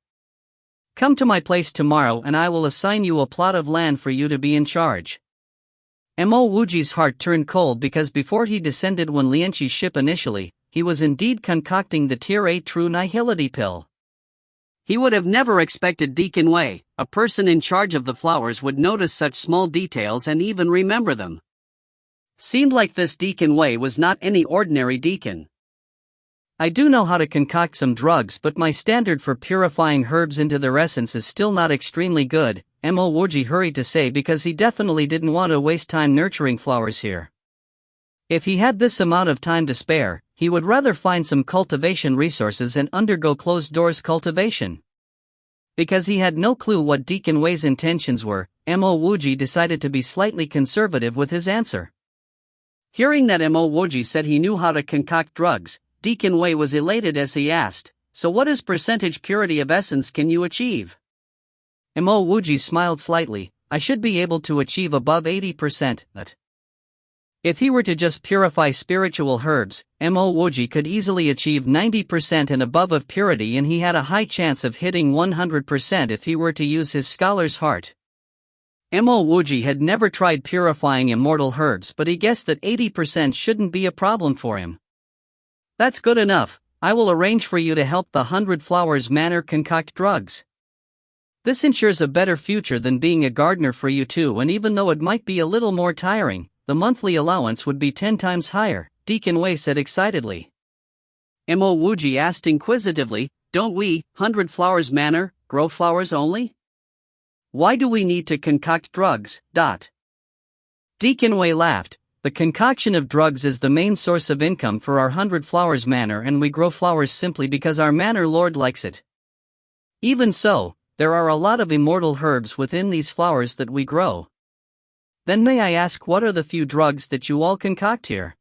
A: Come to my place tomorrow and I will assign you a plot of land for you to be in charge. Mo Wuji's heart turned cold because before he descended on Lianqi's ship initially, he was indeed concocting the Tier 8 True Nihility pill. He would have never expected Deacon Wei, a person in charge of the flowers, would notice such small details and even remember them. Seemed like this Deacon Wei was not any ordinary deacon. I do know how to concoct some drugs, but my standard for purifying herbs into their essence is still not extremely good, Mo Wuji hurried to say, because he definitely didn't want to waste time nurturing flowers here. If he had this amount of time to spare, he would rather find some cultivation resources and undergo closed-doors cultivation. Because he had no clue what Deacon Wei's intentions were, Mo Wuji decided to be slightly conservative with his answer. Hearing that Mo Wuji said he knew how to concoct drugs, Deacon Wei was elated as he asked, "So what is percentage purity of essence can you achieve?" Mo Wuji smiled slightly, "I should be able to achieve above 80%, but..." If he were to just purify spiritual herbs, Mo Wuji could easily achieve 90% and above of purity, and he had a high chance of hitting 100% if he were to use his scholar's heart. Mo Wuji had never tried purifying immortal herbs, but he guessed that 80% shouldn't be a problem for him. "That's good enough. I will arrange for you to help the 100 Flowers Manor concoct drugs. This ensures a better future than being a gardener for you too, and even though it might be a little more tiring, the monthly allowance would be 10 times higher," Deacon Wei said excitedly. Mo Wuji asked inquisitively, "Don't we, 100 Flowers Manor, grow flowers only? Why do we need to concoct drugs?" Deacon Wei laughed. "The concoction of drugs is the main source of income for our 100 Flowers Manor, and we grow flowers simply because our manor lord likes it. Even so, there are a lot of immortal herbs within these flowers that we grow. Then may I ask, what are the few drugs that you all concoct here?"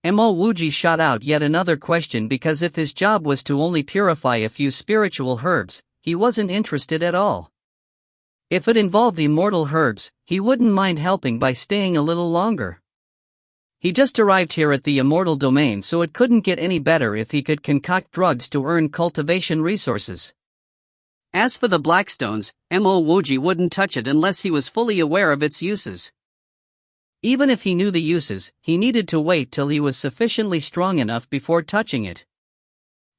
A: Mo Wuji shot out yet another question, because if his job was to only purify a few spiritual herbs, he wasn't interested at all. If it involved immortal herbs, he wouldn't mind helping by staying a little longer. He just arrived here at the immortal domain, so it couldn't get any better if he could concoct drugs to earn cultivation resources. As for the blackstones, Mo Wuji wouldn't touch it unless he was fully aware of its uses. Even if he knew the uses, he needed to wait till he was sufficiently strong enough before touching it.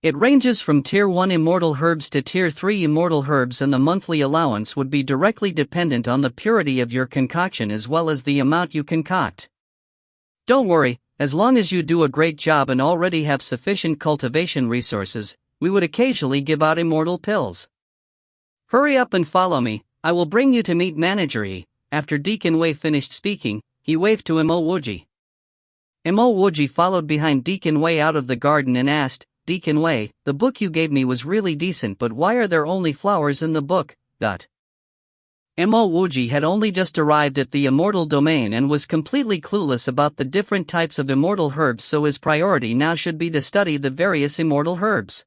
A: It ranges from Tier 1 immortal herbs to Tier 3 immortal herbs, and the monthly allowance would be directly dependent on the purity of your concoction as well as the amount you concoct. Don't worry, as long as you do a great job and already have sufficient cultivation resources, we would occasionally give out immortal pills. Hurry up and follow me, I will bring you to meet Manager E." After Deacon Wei finished speaking, he waved to Mo Wuji. Mo Wuji followed behind Deacon Wei out of the garden and asked, "Deacon Wei, the book you gave me was really decent, but why are there only flowers in the book?" Mo Wuji had only just arrived at the immortal domain and was completely clueless about the different types of immortal herbs, so his priority now should be to study the various immortal herbs.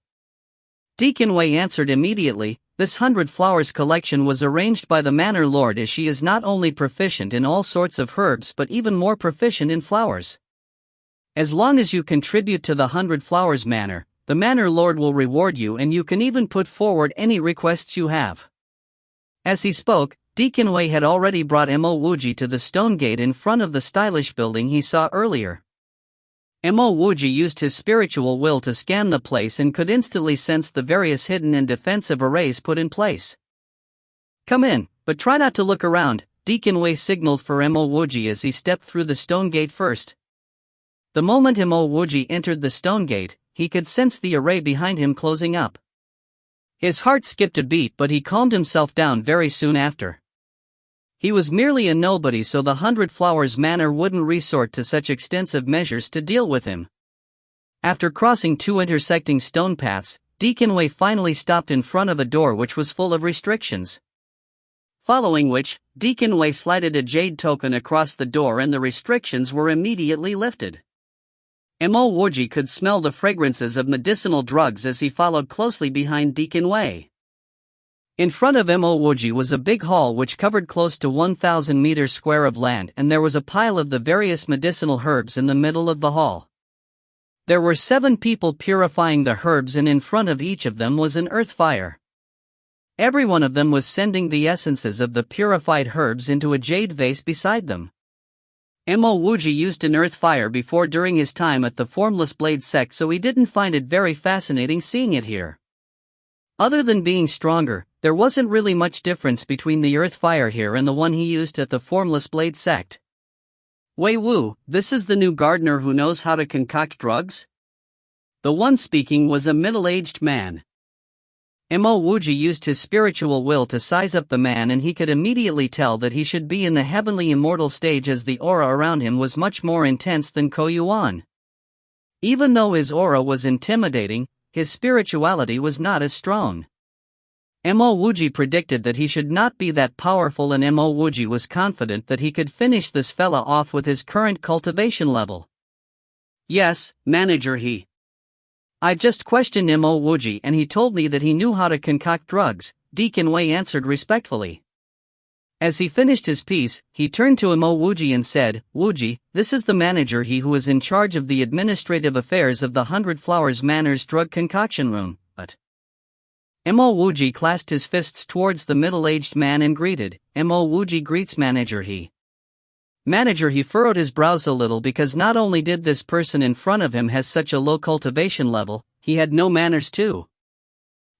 A: Deacon Wei answered immediately, "This 100 Flowers collection was arranged by the Manor Lord, as she is not only proficient in all sorts of herbs but even more proficient in flowers. As long as you contribute to the 100 Flowers Manor, the Manor Lord will reward you, and you can even put forward any requests you have." As he spoke, Deacon Wei had already brought Mo Wuji to the stone gate in front of the stylish building he saw earlier. Mo Wuji used his spiritual will to scan the place and could instantly sense the various hidden and defensive arrays put in place. "Come in, but try not to look around," Deacon Wei signaled for Mo Wuji as he stepped through the stone gate first. The moment Mo Wuji entered the stone gate, he could sense the array behind him closing up. His heart skipped a beat, but he calmed himself down very soon after. He was merely a nobody, so the 100 Flowers Manor wouldn't resort to such extensive measures to deal with him. After crossing two intersecting stone paths, Deacon Wei finally stopped in front of a door which was full of restrictions. Following which, Deacon Wei slided a jade token across the door and the restrictions were immediately lifted. Mo Wuji could smell the fragrances of medicinal drugs as he followed closely behind Deacon Wei. In front of Mo Wuji was a big hall which covered close to 1,000 meters square of land, and there was a pile of the various medicinal herbs in the middle of the hall. There were 7 people purifying the herbs, and in front of each of them was an earth fire. Every one of them was sending the essences of the purified herbs into a jade vase beside them. Mo Wuji used an earth fire before during his time at the Formless Blade sect, so he didn't find it very fascinating seeing it here. Other than being stronger, there wasn't really much difference between the earth fire here and the one he used at the Formless Blade sect. Wei Wu, this is the new gardener who knows how to concoct drugs? The one speaking was a middle-aged man. Mo Wuji used his spiritual will to size up the man, and he could immediately tell that he should be in the heavenly immortal stage, as the aura around him was much more intense than Ko Yuan. Even though his aura was intimidating, his spirituality was not as strong. Mo Wuji predicted that he should not be that powerful, and Mo Wuji was confident that he could finish this fella off with his current cultivation level. Yes, manager, I just questioned Mo Wuji and he told me that he knew how to concoct drugs, Deacon Wei answered respectfully. As he finished his piece, he turned to Mo Wuji and said, Wuji, this is the manager who is in charge of the administrative affairs of the 100 Flowers Manor's drug concoction room, but... Mo Wuji clasped his fists towards the middle-aged man and greeted, Mo Wuji greets manager Manager furrowed his brows a little, because not only did this person in front of him has such a low cultivation level, he had no manners too.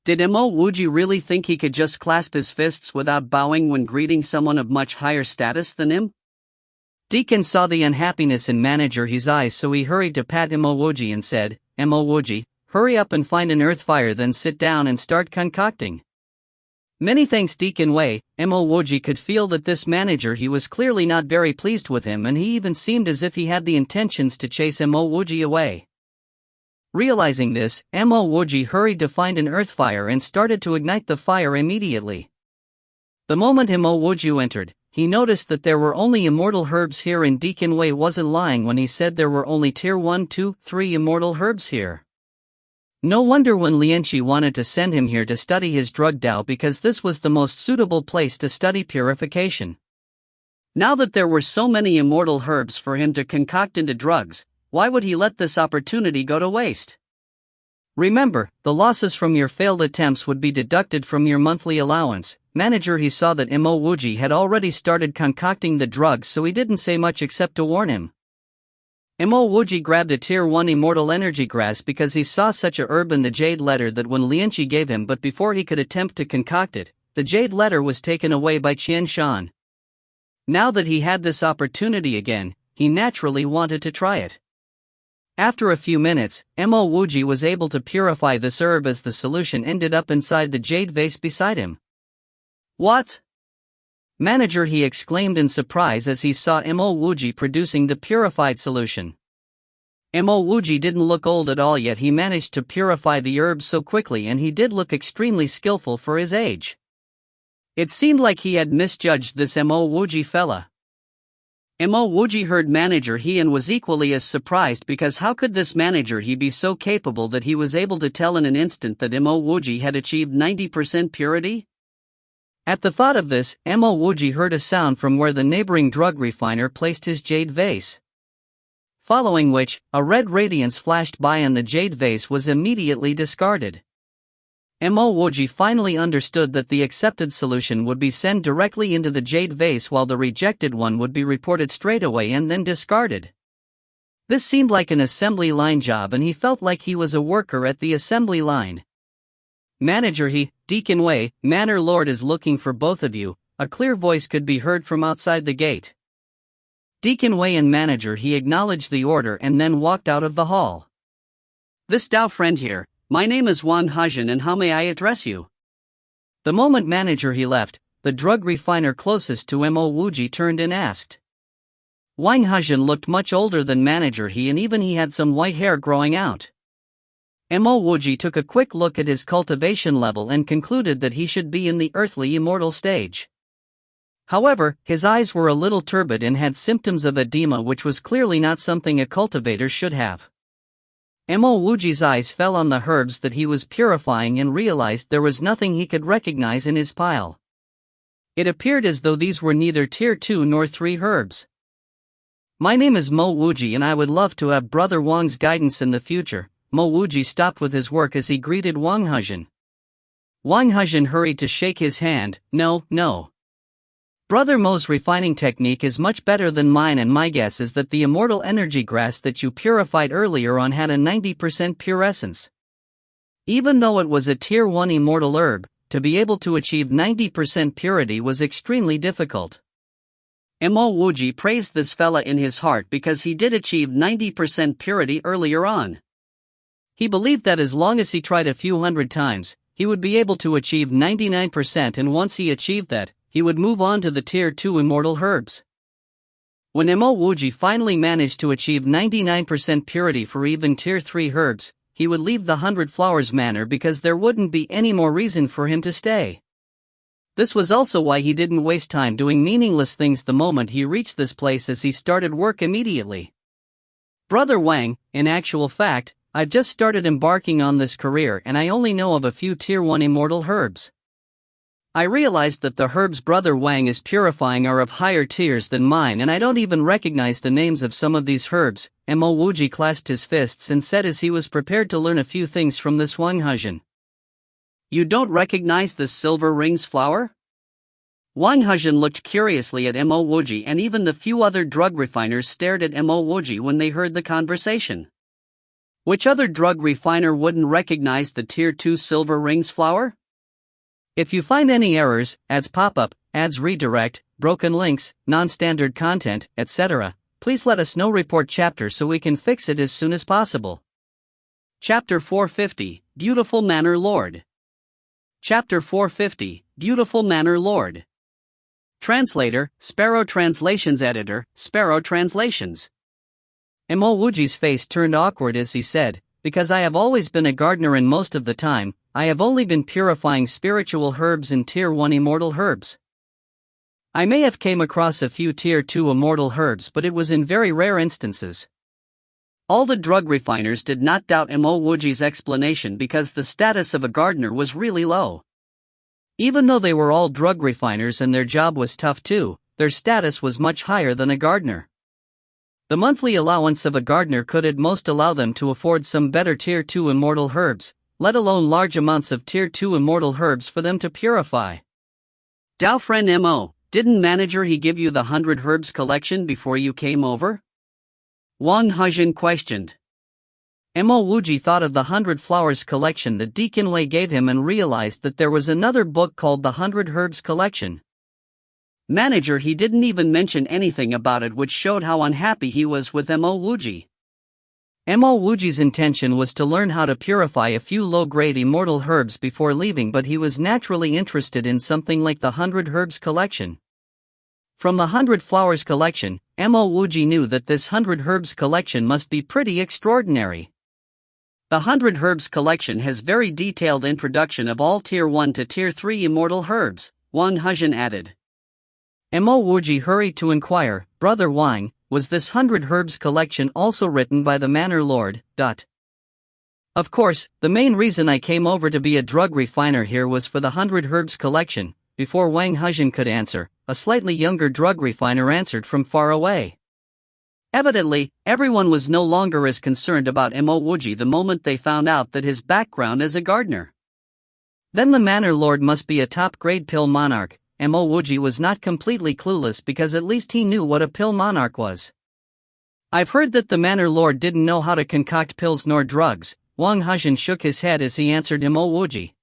A: Did Mo Wuji really think he could just clasp his fists without bowing when greeting someone of much higher status than him? Deacon saw the unhappiness in manager's eyes, so he hurried to pat Mo Wuji and said, Mo Wuji, hurry up and find an earth fire, then sit down and start concocting. Many thanks, Deacon Wei. Mo Wuji could feel that this manager was clearly not very pleased with him, and he even seemed as if he had the intentions to chase Mo Wuji away. Realizing this, Mo Wuji hurried to find an earth fire and started to ignite the fire immediately. The moment Mo Wuji entered, he noticed that there were only immortal herbs here, and Deacon Wei wasn't lying when he said there were only tier 1, 2, 3 immortal herbs here. No wonder when Lianqi wanted to send him here to study his drug Dao, because this was the most suitable place to study purification. Now that there were so many immortal herbs for him to concoct into drugs, why would he let this opportunity go to waste? Remember, the losses from your failed attempts would be deducted from your monthly allowance. Manager saw that Mo Wuji had already started concocting the drugs, so he didn't say much except to warn him. Mo Wuji grabbed a tier 1 immortal energy grass because he saw such a herb in the jade letter that when Lianqi gave him, but before he could attempt to concoct it, the jade letter was taken away by Qian Shan. Now that he had this opportunity again, he naturally wanted to try it. After a few minutes, Mo Wuji was able to purify this herb as the solution ended up inside the jade vase beside him. What? Manager exclaimed in surprise as he saw Mo Wuji producing the purified solution. Mo Wuji didn't look old at all, yet he managed to purify the herbs so quickly, and he did look extremely skillful for his age. It seemed like he had misjudged this Mo Wuji fella. Mo Wuji heard manager and was equally as surprised, because how could this manager be so capable that he was able to tell in an instant that Mo Wuji had achieved 90% purity? At the thought of this, Mo Wuji heard a sound from where the neighboring drug refiner placed his jade vase. Following which, a red radiance flashed by and the jade vase was immediately discarded. Mo Wuji finally understood that the accepted solution would be sent directly into the jade vase, while the rejected one would be reported straight away and then discarded. This seemed like an assembly line job, and he felt like he was a worker at the assembly line. Manager Deacon Wei, Manor Lord is looking for both of you, a clear voice could be heard from outside the gate. Deacon Wei and manager acknowledged the order and then walked out of the hall. This Dao friend here, my name is Wang Hajin, and how may I address you? The moment manager left, the drug refiner closest to Mo Wuji turned and asked. Wang Hajin looked much older than manager and even he had some white hair growing out. Mo Wuji took a quick look at his cultivation level and concluded that he should be in the earthly immortal stage. However, his eyes were a little turbid and had symptoms of edema, which was clearly not something a cultivator should have. Mo Wuji's eyes fell on the herbs that he was purifying and realized there was nothing he could recognize in his pile. It appeared as though these were neither tier 2 nor 3 herbs. My name is Mo Wuji, and I would love to have Brother Wang's guidance in the future. Mo Wuji stopped with his work as he greeted Wang Hajin. Wang Hezhen hurried to shake his hand. No, no. Brother Mo's refining technique is much better than mine, and my guess is that the immortal energy grass that you purified earlier on had a 90% pure essence. Even though it was a tier 1 immortal herb, to be able to achieve 90% purity was extremely difficult. Mo Wuji praised this fella in his heart because he did achieve 90% purity earlier on. He believed that as long as he tried a few hundred times, he would be able to achieve 99%, and once he achieved that, he would move on to the tier 2 immortal herbs. When Mo Wuji finally managed to achieve 99% purity for even tier 3 herbs, he would leave the 100 Flowers Manor because there wouldn't be any more reason for him to stay. This was also why he didn't waste time doing meaningless things the moment he reached this place, as he started work immediately. Brother Wang, in actual fact, I've just started embarking on this career and I only know of a few tier 1 immortal herbs. I realized that the herbs Brother Wang is purifying are of higher tiers than mine, and I don't even recognize the names of some of these herbs. Mo Wuji clasped his fists and said as he was prepared to learn a few things from this Wang Hezhen. You don't recognize this silver rings flower? Wang Hezhen looked curiously at Mo Wuji, and even the few other drug refiners stared at Mo Wuji when they heard the conversation. Which other drug refiner wouldn't recognize the tier 2 silver rings flower? If you find any errors, ads pop up, ads redirect, broken links, non-standard content, etc., please let us know. Report chapter so we can fix it as soon as possible. Chapter 450, Beautiful Manor Lord. Chapter 450, Beautiful Manor Lord. Translator, Sparrow Translations. Editor, Sparrow Translations. Mo Wuji's face turned awkward as he said, because I have always been a gardener and most of the time, I have only been purifying spiritual herbs and tier 1 immortal herbs. I may have came across a few tier 2 immortal herbs, but it was in very rare instances. All the drug refiners did not doubt Mo Wuji's explanation because the status of a gardener was really low. Even though they were all drug refiners and their job was tough too, their status was much higher than a gardener. The monthly allowance of a gardener could at most allow them to afford some better tier 2 immortal herbs, let alone large amounts of tier 2 immortal herbs for them to purify. Dao friend Mo, didn't manager he give you the 100 herbs collection before you came over? Wang Hezhen questioned. Mo Wuji thought of the 100 flowers collection that Deacon Wei gave him and realized that there was another book called the 100 herbs collection. Manager, he didn't even mention anything about it, which showed how unhappy he was with Mo Wuji. Mo Wuji's intention was to learn how to purify a few low-grade immortal herbs before leaving, but he was naturally interested in something like the 100 herbs collection. From the 100 flowers collection, Mo Wuji knew that this 100 herbs collection must be pretty extraordinary. The 100 herbs collection has very detailed introduction of all tier 1 to tier 3 immortal herbs, Wang Hezhen added. Mo Wuji hurried to inquire, Brother Wang, was this 100 herbs collection also written by the Manor Lord? Of course, the main reason I came over to be a drug refiner here was for the 100 herbs collection. Before Wang Hezhen could answer, a slightly younger drug refiner answered from far away. Evidently, everyone was no longer as concerned about Mo Wuji the moment they found out that his background as a gardener. Then the Manor Lord must be a top-grade pill monarch. Mo Wuji was not completely clueless because at least he knew what a pill monarch was. I've heard that the Manor Lord didn't know how to concoct pills nor drugs. Wang Hezhen shook his head as he answered Mo Wuji.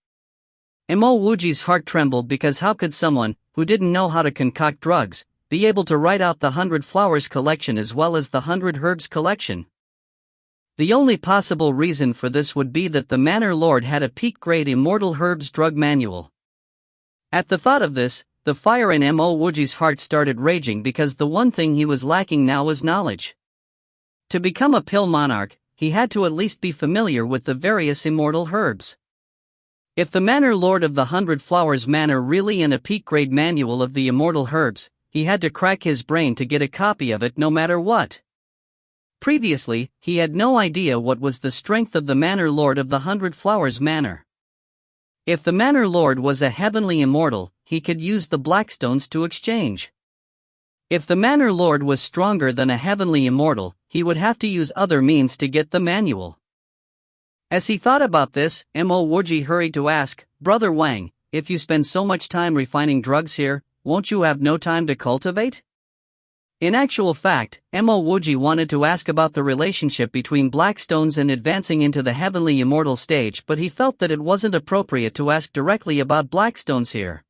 A: Mo Wuji's heart trembled because how could someone, who didn't know how to concoct drugs, be able to write out the 100 flowers collection as well as the 100 herbs collection? The only possible reason for this would be that the Manor Lord had a peak-grade immortal herbs drug manual. At the thought of this, the fire in Mo Wuji's heart started raging because the one thing he was lacking now was knowledge. To become a pill monarch, he had to at least be familiar with the various immortal herbs. If the Manor Lord of the 100 Flowers Manor really in a peak-grade manual of the immortal herbs, he had to crack his brain to get a copy of it no matter what. Previously, he had no idea what was the strength of the Manor Lord of the 100 Flowers Manor. If the Manor Lord was a heavenly immortal, he could use the Blackstones to exchange. If the Manor Lord was stronger than a heavenly immortal, he would have to use other means to get the manual. As he thought about this, Mo Wuji hurried to ask, "Brother Wang, if you spend so much time refining drugs here, won't you have no time to cultivate?" In actual fact, Mo Wuji wanted to ask about the relationship between black stones and advancing into the heavenly immortal stage, but he felt that it wasn't appropriate to ask directly about black stones here.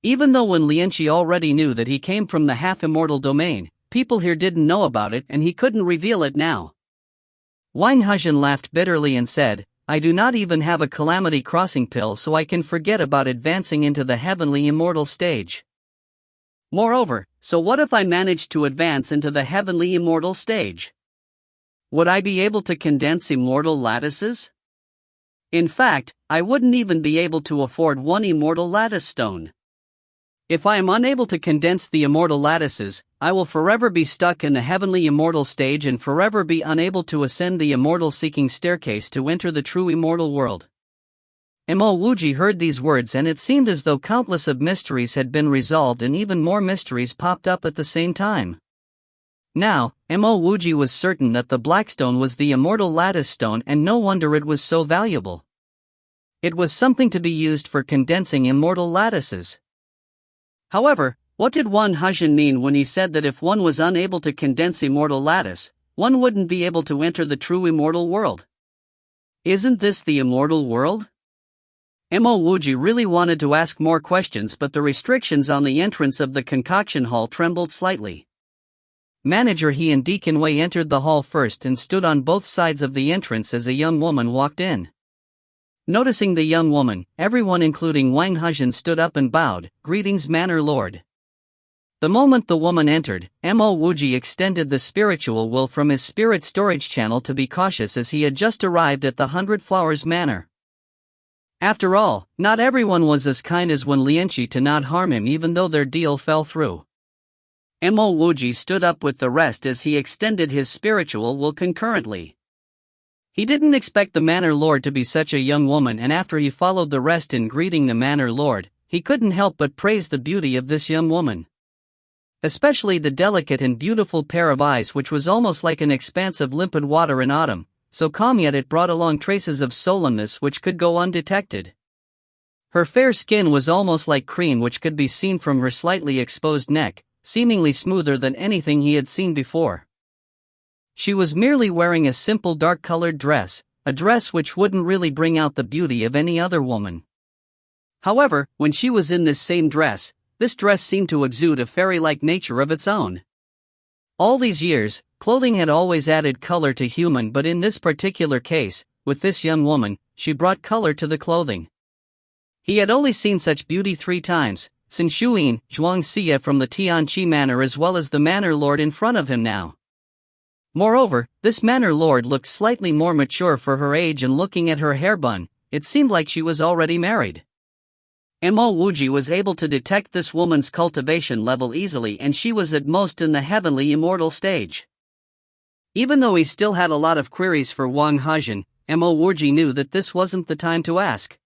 A: Even though Wen Lianqi already knew that he came from the half-immortal domain, people here didn't know about it and he couldn't reveal it now. Wang Hezhen laughed bitterly and said, "I do not even have a calamity crossing pill so I can forget about advancing into the heavenly immortal stage. Moreover, so what if I managed to advance into the heavenly immortal stage? Would I be able to condense immortal lattices? In fact, I wouldn't even be able to afford one immortal lattice stone. If I am unable to condense the immortal lattices, I will forever be stuck in the heavenly immortal stage and forever be unable to ascend the immortal seeking staircase to enter the true immortal world." Mo Wuji heard these words and it seemed as though countless of mysteries had been resolved and even more mysteries popped up at the same time. Now, Mo Wuji was certain that the black stone was the immortal lattice stone and no wonder it was so valuable. It was something to be used for condensing immortal lattices. However, what did Wang Hezhen mean when he said that if one was unable to condense immortal lattice, one wouldn't be able to enter the true immortal world? Isn't this the immortal world? Mo Wuji really wanted to ask more questions, but the restrictions on the entrance of the concoction hall trembled slightly. Manager He and Deacon Wei entered the hall first and stood on both sides of the entrance as a young woman walked in. Noticing the young woman, everyone including Wang Hezhen stood up and bowed, "Greetings, Manor Lord." The moment the woman entered, Mo Wuji extended the spiritual will from his spirit storage channel to be cautious as he had just arrived at the 100 Flowers Manor. After all, not everyone was as kind as Wen Lianqi to not harm him even though their deal fell through. Mo Wuji stood up with the rest as he extended his spiritual will concurrently. He didn't expect the Manor Lord to be such a young woman, and after he followed the rest in greeting the Manor Lord, he couldn't help but praise the beauty of this young woman. Especially the delicate and beautiful pair of eyes, which was almost like an expanse of limpid water in autumn, so calm yet it brought along traces of solemnness which could go undetected. Her fair skin was almost like cream, which could be seen from her slightly exposed neck, seemingly smoother than anything he had seen before. She was merely wearing a simple dark-colored dress, a dress which wouldn't really bring out the beauty of any other woman. However, when she was in this same dress, this dress seemed to exude a fairy-like nature of its own. All these years, clothing had always added color to human, but in this particular case, with this young woman, she brought color to the clothing. He had only seen such beauty 3 times, Sin Shuyin, Zhuang Xie from the Tianqi Manor, as well as the Manor Lord in front of him now. Moreover, this Manor Lord looked slightly more mature for her age, and looking at her hair bun, it seemed like she was already married. Mo Wuji was able to detect this woman's cultivation level easily, and she was at most in the heavenly immortal stage. Even though he still had a lot of queries for Wang Hezhen, Mo Wuji knew that this wasn't the time to ask.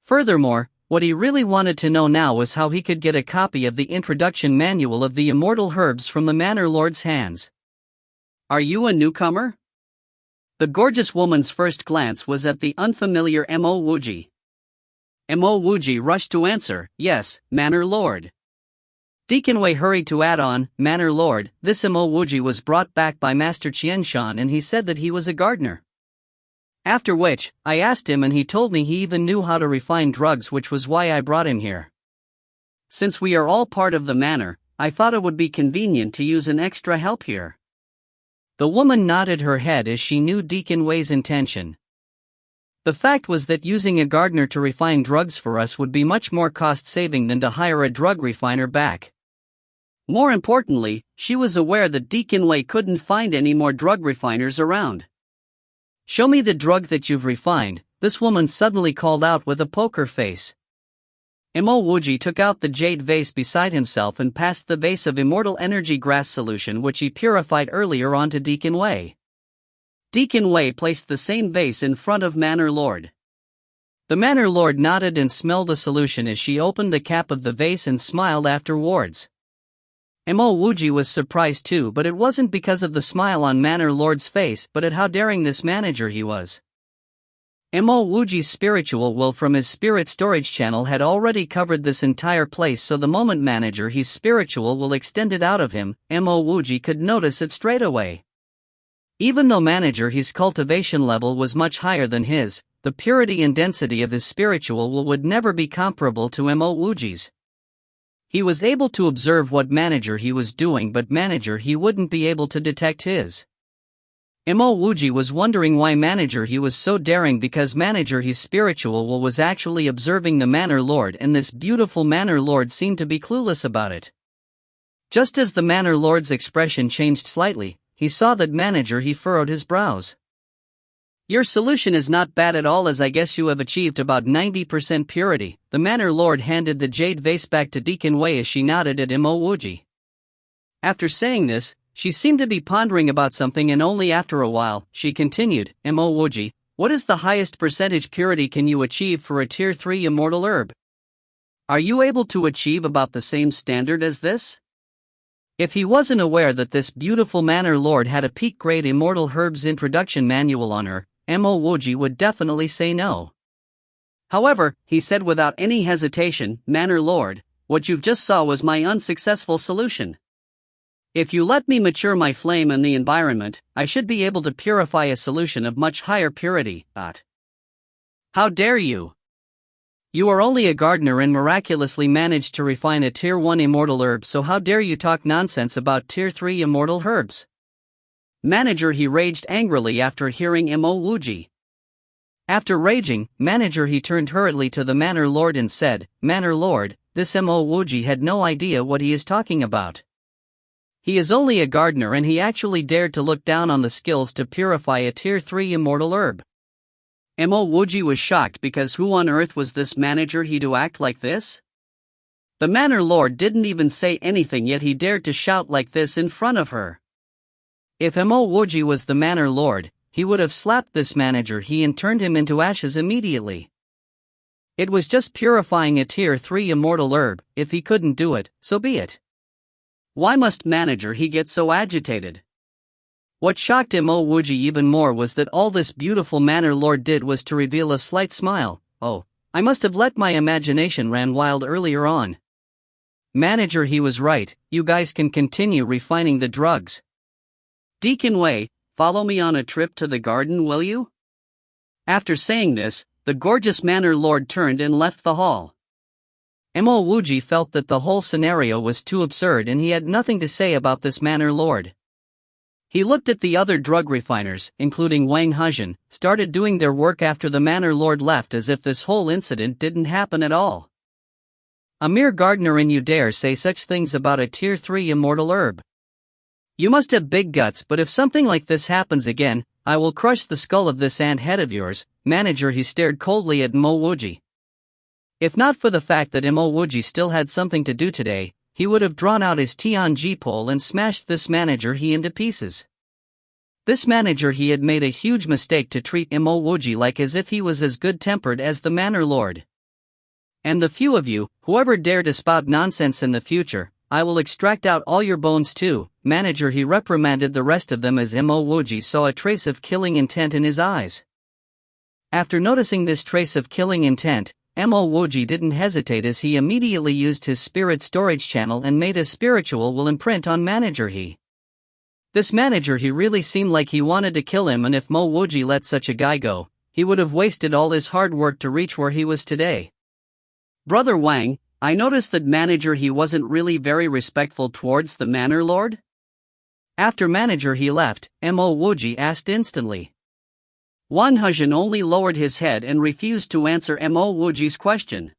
A: Furthermore, what he really wanted to know now was how he could get a copy of the introduction manual of the immortal herbs from the Manor Lord's hands. "Are you a newcomer?" The gorgeous woman's first glance was at the unfamiliar Mo Wuji. Mo Wuji rushed to answer, "Yes, Manor Lord." Deacon Wei hurried to add on, "Manor Lord, this Mo Wuji was brought back by Master Qianshan and he said that he was a gardener. After which, I asked him and he told me he even knew how to refine drugs, which was why I brought him here. Since we are all part of the manor, I thought it would be convenient to use an extra help here." The woman nodded her head as she knew Deacon Wei's intention. The fact was that using a gardener to refine drugs for us would be much more cost-saving than to hire a drug refiner back. More importantly, she was aware that Deacon Wei couldn't find any more drug refiners around. "Show me the drug that you've refined," this woman suddenly called out with a poker face. Mo Wuji took out the jade vase beside himself and passed the vase of immortal energy grass solution which he purified earlier onto Deacon Wei. Deacon Wei placed the same vase in front of Manor Lord. The Manor Lord nodded and smelled the solution as she opened the cap of the vase and smiled afterwards. Mo Wuji was surprised too, but it wasn't because of the smile on Manor Lord's face but at how daring this manager he was. Mo Wuji's spiritual will from his spirit storage channel had already covered this entire place, so the moment manager his spiritual will extended out of him, Mo Wuji could notice it straight away. Even though manager his cultivation level was much higher than his, the purity and density of his spiritual will would never be comparable to Mo Wuji's. He was able to observe what manager he was doing, but manager he wouldn't be able to detect his. Mo Wuji was wondering why manager he was so daring, because manager his spiritual will was actually observing the Manor Lord, and this beautiful Manor Lord seemed to be clueless about it. Just as the Manor Lord's expression changed slightly, he saw that manager he furrowed his brows. Your solution is not bad at all, as I guess you have achieved about 90% purity. The Manor Lord handed the jade vase back to Deacon Wei as she nodded at Mo Wuji. After saying this, she seemed to be pondering about something, and only after a while, she continued, Mo Wuji, what is the highest percentage purity can you achieve for a tier 3 immortal herb? Are you able to achieve about the same standard as this? If he wasn't aware that this beautiful Manor Lord had a peak-grade immortal herbs introduction manual on her, Mo Wuji would definitely say no. However, he said without any hesitation, Manor Lord, what you've just saw was my unsuccessful solution. If you let me mature my flame in the environment, I should be able to purify a solution of much higher purity. How dare you? You are only a gardener and miraculously managed to refine a tier 1 immortal herb, so how dare you talk nonsense about tier 3 immortal herbs? Manager he raged angrily after hearing Mo Wuji. After raging, manager he turned hurriedly to the Manor Lord and said, Manor Lord, this Mo Wuji had no idea what he is talking about. He is only a gardener and he actually dared to look down on the skills to purify a tier 3 immortal herb. Mo Wuji was shocked because who on earth was this manager he to act like this? The Manor Lord didn't even say anything, yet he dared to shout like this in front of her. If Mo Wuji was the Manor Lord, he would have slapped this manager he and turned him into ashes immediately. It was just purifying a tier 3 immortal herb. If he couldn't do it, so be it. Why must manager he get so agitated? What shocked Mo Wuji even more was that all this beautiful Manor Lord did was to reveal a slight smile. Oh, I must have let my imagination run wild earlier on. Manager he was right, you guys can continue refining the drugs. Deacon Wei, follow me on a trip to the garden, will you? After saying this, the gorgeous Manor Lord turned and left the hall. Mo Wuji felt that the whole scenario was too absurd and he had nothing to say about this Manor Lord. He looked at the other drug refiners, including Wang Hezhen, started doing their work after the Manor Lord left as if this whole incident didn't happen at all. A mere gardener and you dare say such things about a tier 3 immortal herb. You must have big guts, but if something like this happens again, I will crush the skull of this ant head of yours. Manager he stared coldly at Mo Wuji. If not for the fact that Mo Wuji still had something to do today, he would have drawn out his Tianji pole and smashed this manager he into pieces. This manager he had made a huge mistake to treat Mo Wuji like as if he was as good-tempered as the Manor Lord. And the few of you, whoever dare to spout nonsense in the future, I will extract out all your bones too. Manager he reprimanded the rest of them as Mo Wuji saw a trace of killing intent in his eyes. After noticing this trace of killing intent, Mo Wuji didn't hesitate as he immediately used his spirit storage channel and made a spiritual will imprint on manager he. This manager he really seemed like he wanted to kill him, and if Mo Wuji let such a guy go, he would have wasted all his hard work to reach where he was today. Brother Wang, I noticed that manager he wasn't really very respectful towards the Manor Lord. After manager he left, Mo Wuji asked instantly. Wang Hezhen only lowered his head and refused to answer Mo Wuji's question.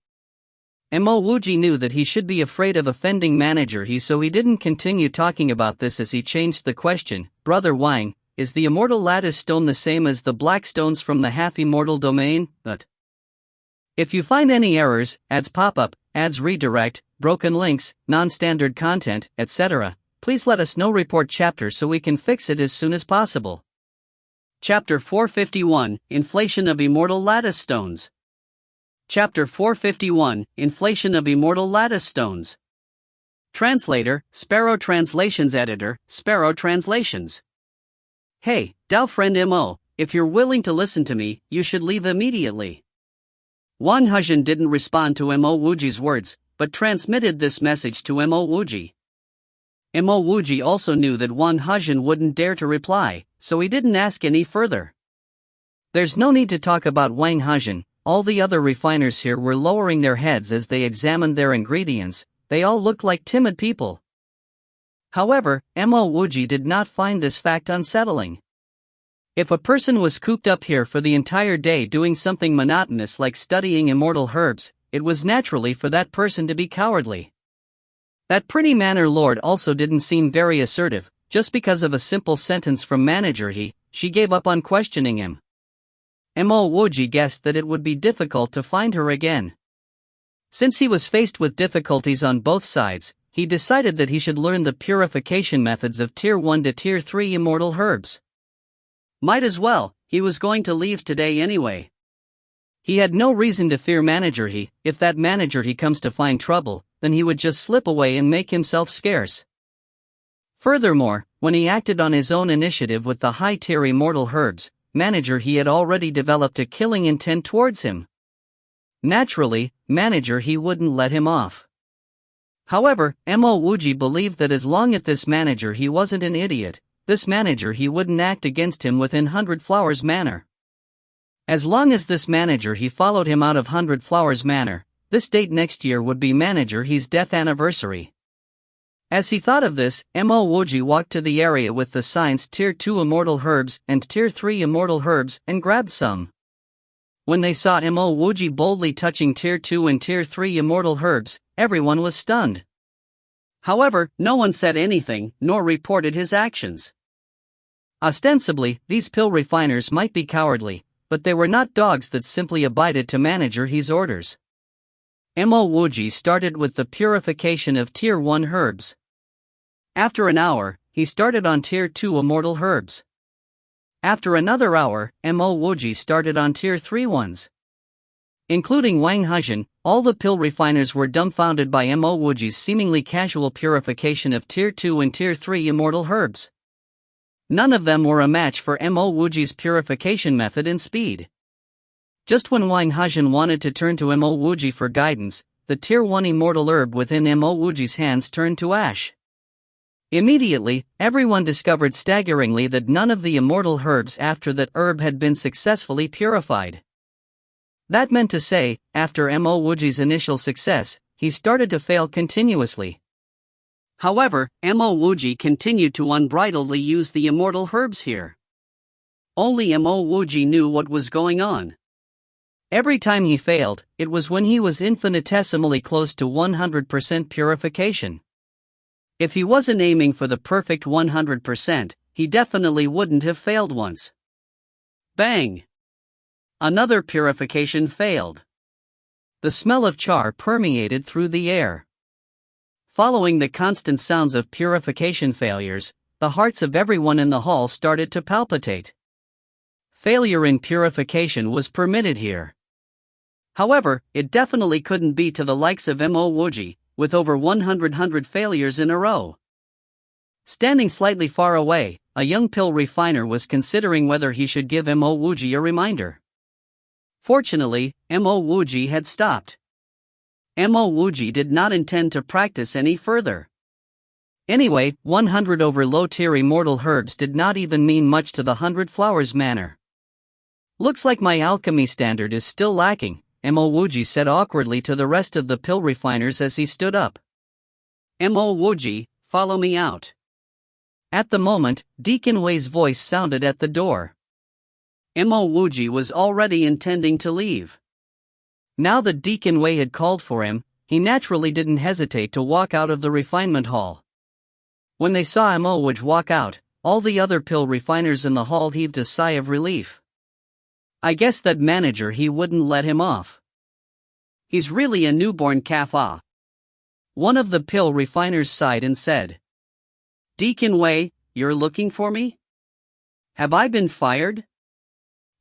A: Mo Wuji knew that he should be afraid of offending manager he, so he didn't continue talking about this as he changed the question. Brother Wang, is the immortal lattice stone the same as the black stones from the half-immortal domain? But if you find any errors, ads pop-up, ads redirect, broken links, non-standard content, etc., please let us know. Report chapter so we can fix it as soon as possible. Chapter 451, Inflation of Immortal Lattice Stones. Chapter 451, Inflation of Immortal Lattice Stones. Translator, Sparrow Translations. Editor, Sparrow Translations. Hey, Dao friend Mo, if you're willing to listen to me, you should leave immediately. Wang Hezhen didn't respond to Mo Wuji's words, but transmitted this message to Mo Wuji. Mo Wuji also knew that Wang Hezhen wouldn't dare to reply, so he didn't ask any further. There's no need to talk about Wang Hezhen. All the other refiners here were lowering their heads as they examined their ingredients. They all looked like timid people. However, Mo Wuji did not find this fact unsettling. If a person was cooped up here for the entire day doing something monotonous like studying immortal herbs, it was naturally for that person to be cowardly. That pretty manor lord also didn't seem very assertive. Just because of a simple sentence from manager she gave up on questioning him. Mo Wuji guessed that it would be difficult to find her again. Since he was faced with difficulties on both sides, he decided that he should learn the purification methods of Tier 1 to Tier 3 immortal herbs. Might as well, he was going to leave today anyway. He had no reason to fear manager if that manager comes to find trouble, then he would just slip away and make himself scarce. Furthermore, when he acted on his own initiative with the high-tier immortal herbs, manager had already developed a killing intent towards him. Naturally, manager wouldn't let him off. However, Mo Wuji believed that as long as this manager wasn't an idiot, this manager wouldn't act against him within 100 Flowers Manor. As long as this manager followed him out of 100 Flowers Manor, this date next year would be manager's death anniversary. As he thought of this, Mo Wuji walked to the area with the signs Tier 2 Immortal Herbs and Tier 3 Immortal Herbs and grabbed some. When they saw Mo Wuji boldly touching Tier 2 and Tier 3 Immortal Herbs, everyone was stunned. However, no one said anything, nor reported his actions. Ostensibly, these pill refiners might be cowardly, but they were not dogs that simply abided to manager's orders. Mo Wuji started with the purification of Tier 1 herbs. After an hour, he started on Tier 2 immortal herbs. After another hour, Mo Wuji started on Tier 3 ones. Including Wang Hezhen, all the pill refiners were dumbfounded by Mo Wuji's seemingly casual purification of Tier 2 and Tier 3 immortal herbs. None of them were a match for Mo Wuji's purification method and speed. Just when Wang Hezhen wanted to turn to Mo Wuji for guidance, the Tier 1 immortal herb within Mo Wuji's hands turned to ash. Immediately, everyone discovered staggeringly that none of the immortal herbs after that herb had been successfully purified. That meant to say, after Mo Wuji's initial success, he started to fail continuously. However, Mo Wuji continued to unbridledly use the immortal herbs here. Only Mo Wuji knew what was going on. Every time he failed, it was when he was infinitesimally close to 100% purification. If he wasn't aiming for the perfect 100%, he definitely wouldn't have failed once. Bang! Another purification failed. The smell of char permeated through the air. Following the constant sounds of purification failures, the hearts of everyone in the hall started to palpitate. Failure in purification was permitted here. However, it definitely couldn't be to the likes of Mo Wuji, with over 100 failures in a row. Standing slightly far away, a young pill refiner was considering whether he should give Mo Wuji a reminder. Fortunately, Mo Wuji had stopped. Mo Wuji did not intend to practice any further. Anyway, 100 over low-tier immortal herbs did not even mean much to the 100 Flowers Manor. Looks like my alchemy standard is still lacking, Mo Wuji said awkwardly to the rest of the pill refiners as he stood up. Mo Wuji, follow me out. At the moment, Deacon Wei's voice sounded at the door. Mo Wuji was already intending to leave. Now that Deacon Wei had called for him, he naturally didn't hesitate to walk out of the refinement hall. When they saw Mo Wuji walk out, all the other pill refiners in the hall heaved a sigh of relief. I guess that manager wouldn't let him off. He's really a newborn calf. One of the pill refiners sighed and said, Deacon Wei, you're looking for me? Have I been fired?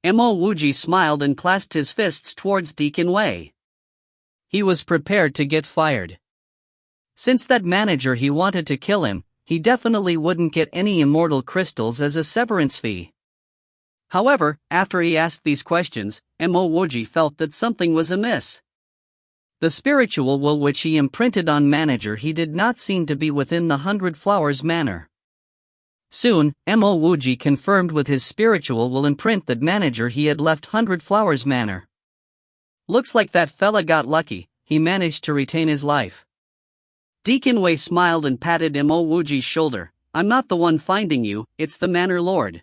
A: Mo Wuji smiled and clasped his fists towards Deacon Wei. He was prepared to get fired. Since that manager wanted to kill him, he definitely wouldn't get any immortal crystals as a severance fee. However, after he asked these questions, Mo Wuji felt that something was amiss. The spiritual will which he imprinted on manager he did not seem to be within the 100 Flowers manner. Soon, Mo Wuji confirmed with his spiritual will imprint that manager he had left 100 Flowers manner. Looks like that fella got lucky, he managed to retain his life. Deacon Wei smiled and patted Mo Wuji's shoulder. I'm not the one finding you, it's the Manor Lord.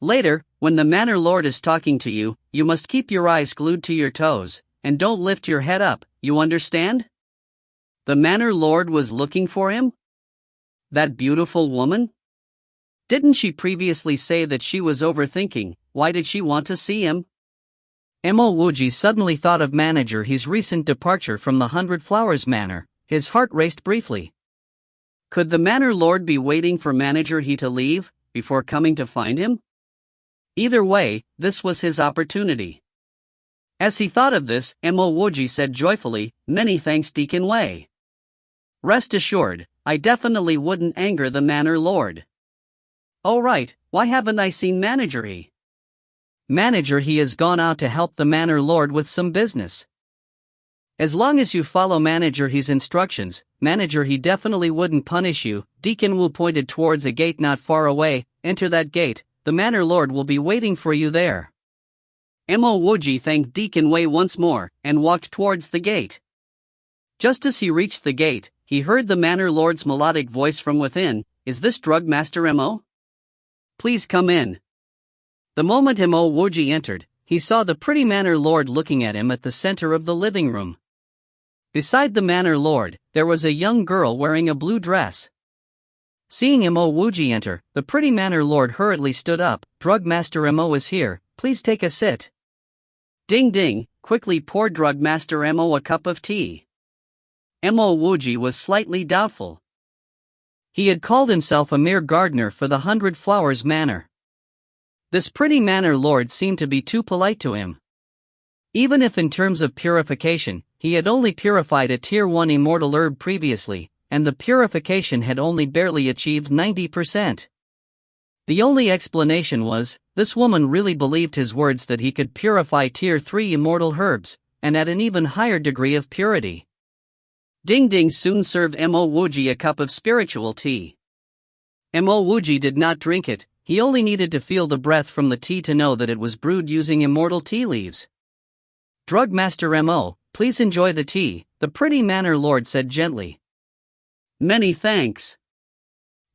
A: Later, when the Manor Lord is talking to you, you must keep your eyes glued to your toes, and don't lift your head up, you understand? The Manor Lord was looking for him? That beautiful woman? Didn't she previously say that she was overthinking? Why did she want to see him? Mo Wuji suddenly thought of manager his recent departure from the 100 Flowers manor. His heart raced briefly. Could the Manor Lord be waiting for manager he to leave, before coming to find him? Either way, this was his opportunity. As he thought of this, Mo Wuji said joyfully, many thanks Deacon Wei. Rest assured, I definitely wouldn't anger the Manor Lord. Oh right, why haven't I seen manager he? Manager he has gone out to help the Manor Lord with some business. As long as you follow manager he's instructions, manager he definitely wouldn't punish you. Deacon Wu pointed towards a gate not far away. Enter that gate, the Manor Lord will be waiting for you there. Mo Wuji thanked Deacon Wei once more, and walked towards the gate. Just as he reached the gate, he heard the Manor Lord's melodic voice from within, is this Drug Master Mo? Please come in. The moment Mo Wuji entered, he saw the pretty Manor Lord looking at him at the center of the living room. Beside the Manor Lord, there was a young girl wearing a blue dress. Seeing Mo Wuji enter, the pretty Manor Lord hurriedly stood up. Drug Master Mo is here, please take a sit. Ding ding, quickly pour Drug Master Mo a cup of tea. Mo Wuji was slightly doubtful. He had called himself a mere gardener for the 100 Flowers manor. This pretty Manor Lord seemed to be too polite to him. Even if in terms of purification, he had only purified a tier 1 immortal herb previously, and the purification had only barely achieved 90%. The only explanation was, this woman really believed his words that he could purify tier 3 immortal herbs, and at an even higher degree of purity. Ding Ding soon served Mo Wuji a cup of spiritual tea. Mo Wuji did not drink it, he only needed to feel the breath from the tea to know that it was brewed using immortal tea leaves. Drug Master Mo, please enjoy the tea, the pretty Manor Lord said gently. Many thanks.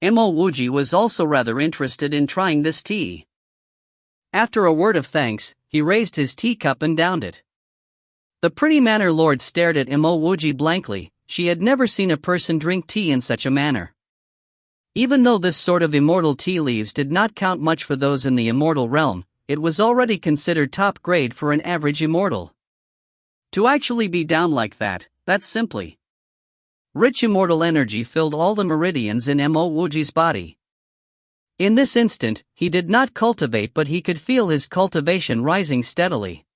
A: Mo Wuji was also rather interested in trying this tea. After a word of thanks, he raised his teacup and downed it. The pretty Manor Lord stared at Mo Wuji blankly. She had never seen a person drink tea in such a manner. Even though this sort of immortal tea leaves did not count much for those in the immortal realm, it was already considered top grade for an average immortal. To actually be down like that, that's simply. Rich immortal energy filled all the meridians in Mo Wuji's body. In this instant, he did not cultivate but he could feel his cultivation rising steadily.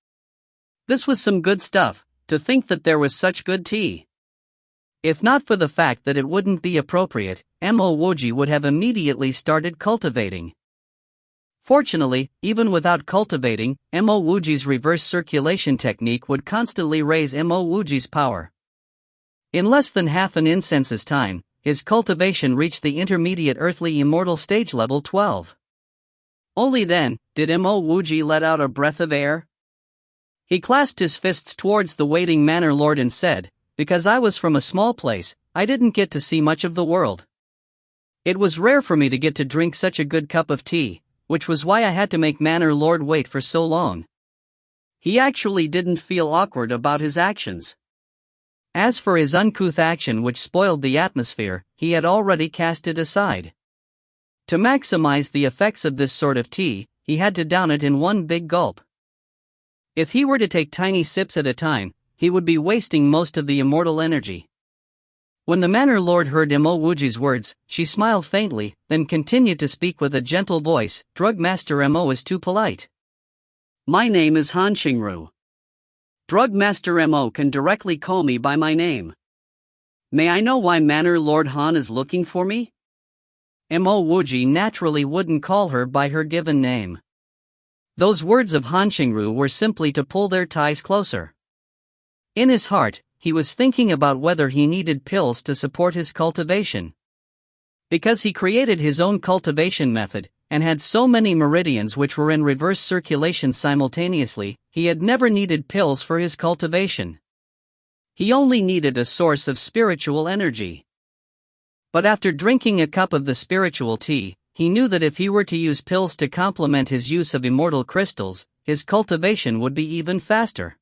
A: This was some good stuff, to think that there was such good tea. If not for the fact that it wouldn't be appropriate, Mo Wuji would have immediately started cultivating. Fortunately, even without cultivating, Mo Wuji's reverse circulation technique would constantly raise Mo Wuji's power. In less than half an incense's time, his cultivation reached the intermediate earthly immortal stage level 12. Only then, did Mo Wuji let out a breath of air. He clasped his fists towards the waiting Manor Lord and said, because I was from a small place, I didn't get to see much of the world. It was rare for me to get to drink such a good cup of tea, which was why I had to make Manor Lord wait for so long. He actually didn't feel awkward about his actions. As for his uncouth action which spoiled the atmosphere, he had already cast it aside. To maximize the effects of this sort of tea, he had to down it in one big gulp. If he were to take tiny sips at a time, he would be wasting most of the immortal energy. When the Manor Lord heard Mo Wuji's words, she smiled faintly, then continued to speak with a gentle voice. Drug Master Mo is too polite. My name is Han Xingru. Drug Master Mo can directly call me by my name. May I know why Manor Lord Han is looking for me? Mo Wuji naturally wouldn't call her by her given name. Those words of Han Xingru were simply to pull their ties closer. In his heart, he was thinking about whether he needed pills to support his cultivation. Because he created his own cultivation method, and had so many meridians which were in reverse circulation simultaneously, he had never needed pills for his cultivation. He only needed a source of spiritual energy. But after drinking a cup of the spiritual tea, he knew that if he were to use pills to complement his use of immortal crystals, his cultivation would be even faster.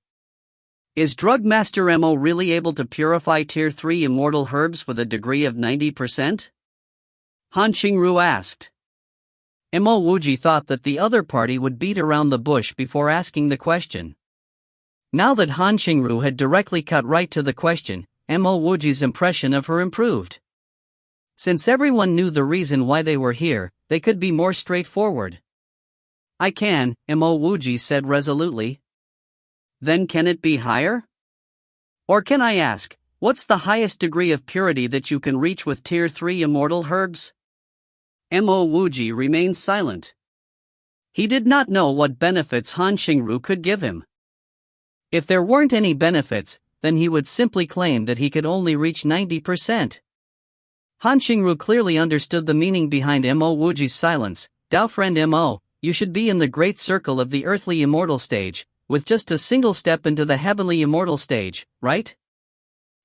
A: Is Drug Master Mo really able to purify Tier 3 immortal herbs with a degree of 90%? Han Xingru asked. Mo Wuji thought that the other party would beat around the bush before asking the question. Now that Han Xingru had directly cut right to the question, Mo Wuji's impression of her improved. Since everyone knew the reason why they were here, they could be more straightforward. I can, Mo Wuji said resolutely. Then can it be higher? Or can I ask, what's the highest degree of purity that you can reach with Tier 3 immortal herbs? Mo Wuji remained silent. He did not know what benefits Han Xingru could give him. If there weren't any benefits, then he would simply claim that he could only reach 90%. Han Xingru clearly understood the meaning behind Mo Wuji's silence. Dao friend Mo, you should be in the great circle of the earthly immortal stage, with just a single step into the heavenly immortal stage, right?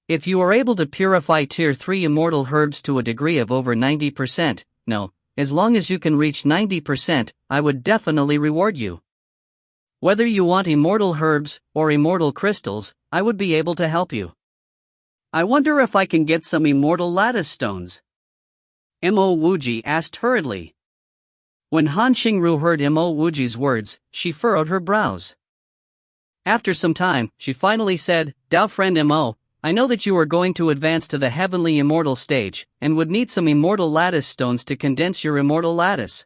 A: If you are able to purify Tier 3 immortal herbs to a degree of over 90%, no, as long as you can reach 90%, I would definitely reward you. Whether you want immortal herbs or immortal crystals, I would be able to help you. I wonder if I can get some immortal lattice stones. Mo Wuji asked hurriedly. When Han Xingru heard Mo Wuji's words, she furrowed her brows. After some time, she finally said, Dao friend Mo, I know that you are going to advance to the heavenly immortal stage, and would need some immortal lattice stones to condense your immortal lattice.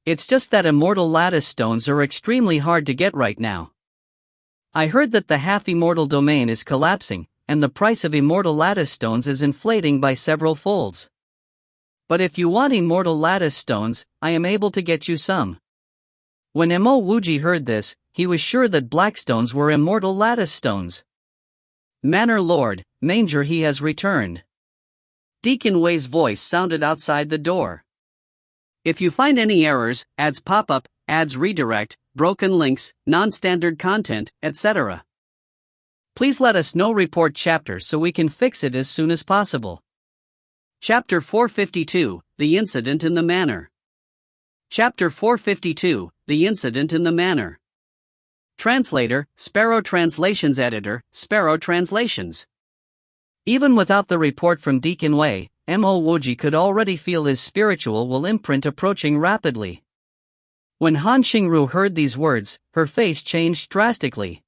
A: It's just that immortal lattice stones are extremely hard to get right now. I heard that the half-immortal domain is collapsing, and the price of immortal lattice stones is inflating by several folds. But if you want immortal lattice stones, I am able to get you some. When Mo Wuji heard this, he was sure that black stones were immortal lattice stones. Manor Lord, Manger he has returned. Deacon Wei's voice sounded outside the door. If you find any errors, ads pop up, ads redirect, broken links, non-standard content, etc. Please let us know. Report chapter so we can fix it as soon as possible. Chapter 452, The Incident in the Manor. Chapter 452, The Incident in the Manor. Translator, Sparrow Translations. Editor, Sparrow Translations. Even without the report from Deacon Wei, Mo Wuji could already feel his spiritual will imprint approaching rapidly. When Han Xingru heard these words, her face changed drastically.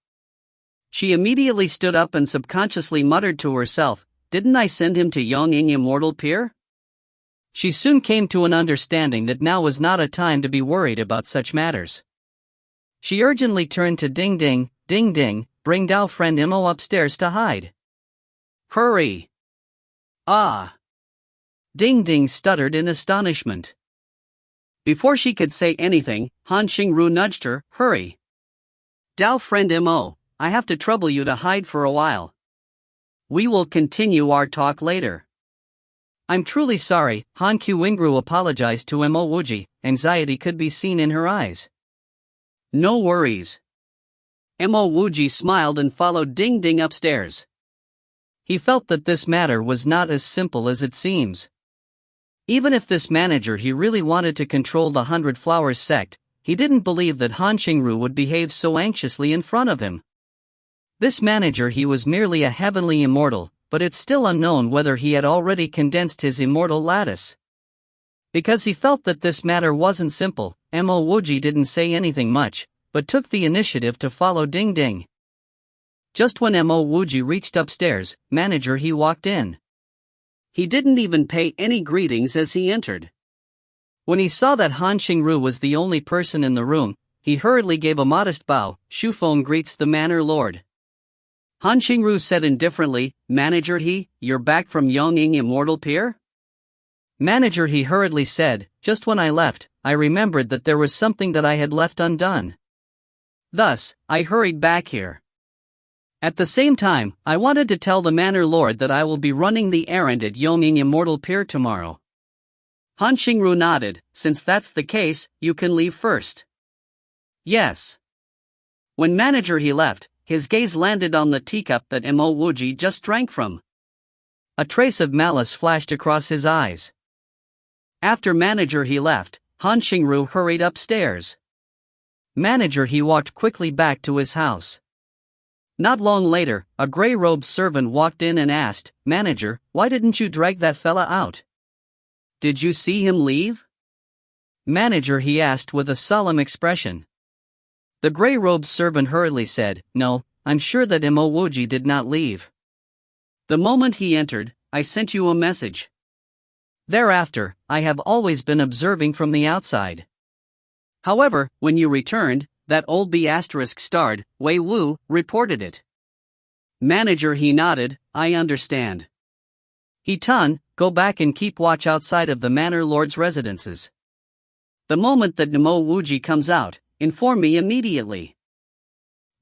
A: She immediately stood up and subconsciously muttered to herself, didn't I send him to Yongying Immortal Pier? She soon came to an understanding that now was not a time to be worried about such matters. She urgently turned to Ding Ding, Ding Ding, bring Dao friend Mo upstairs to hide. Hurry! Ah! Ding Ding stuttered in astonishment. Before she could say anything, Han Xingru nudged her, hurry! Dao friend Mo, I have to trouble you to hide for a while. We will continue our talk later. I'm truly sorry, Han Qingru apologized to Mo Wuji. Anxiety could be seen in her eyes. No worries. Mo Wuji smiled and followed Ding Ding upstairs. He felt that this matter was not as simple as it seems. Even if this manager he really wanted to control the 100 Flowers sect, he didn't believe that Han Xingru would behave so anxiously in front of him. This manager he was merely a heavenly immortal, but it's still unknown whether he had already condensed his immortal lattice. Because he felt that this matter wasn't simple, Mo Wuji didn't say anything much, but took the initiative to follow Ding Ding. Just when Mo Wuji reached upstairs, manager he walked in. He didn't even pay any greetings as he entered. When he saw that Han Xingru was the only person in the room, he hurriedly gave a modest bow. Shufeng greets the manor lord. Han Xingru said indifferently, Manager you're back from Yongying Immortal Pier? Manager, he hurriedly said, just when I left, I remembered that there was something that I had left undone. Thus, I hurried back here. At the same time, I wanted to tell the manor lord that I will be running the errand at Yoming Immortal Pier tomorrow. Han Xingru nodded. Since that's the case, you can leave first. Yes. When manager he left, his gaze landed on the teacup that Mo Wuji just drank from. A trace of malice flashed across his eyes. After manager he left, Han Xingru hurried upstairs. Manager he walked quickly back to his house. Not long later, a gray-robed servant walked in and asked, Manager, why didn't you drag that fella out? Did you see him leave? Manager, he asked with a solemn expression. The gray-robed servant hurriedly said, No, I'm sure that Mo Wuji did not leave. The moment he entered, I sent you a message. Thereafter, I have always been observing from the outside. However, when you returned, that old B***starred, Wei Wu, reported it. Manager, he nodded, I understand. He Tun, go back and keep watch outside of the manor lord's residences. The moment that Mo Wuji comes out, inform me immediately.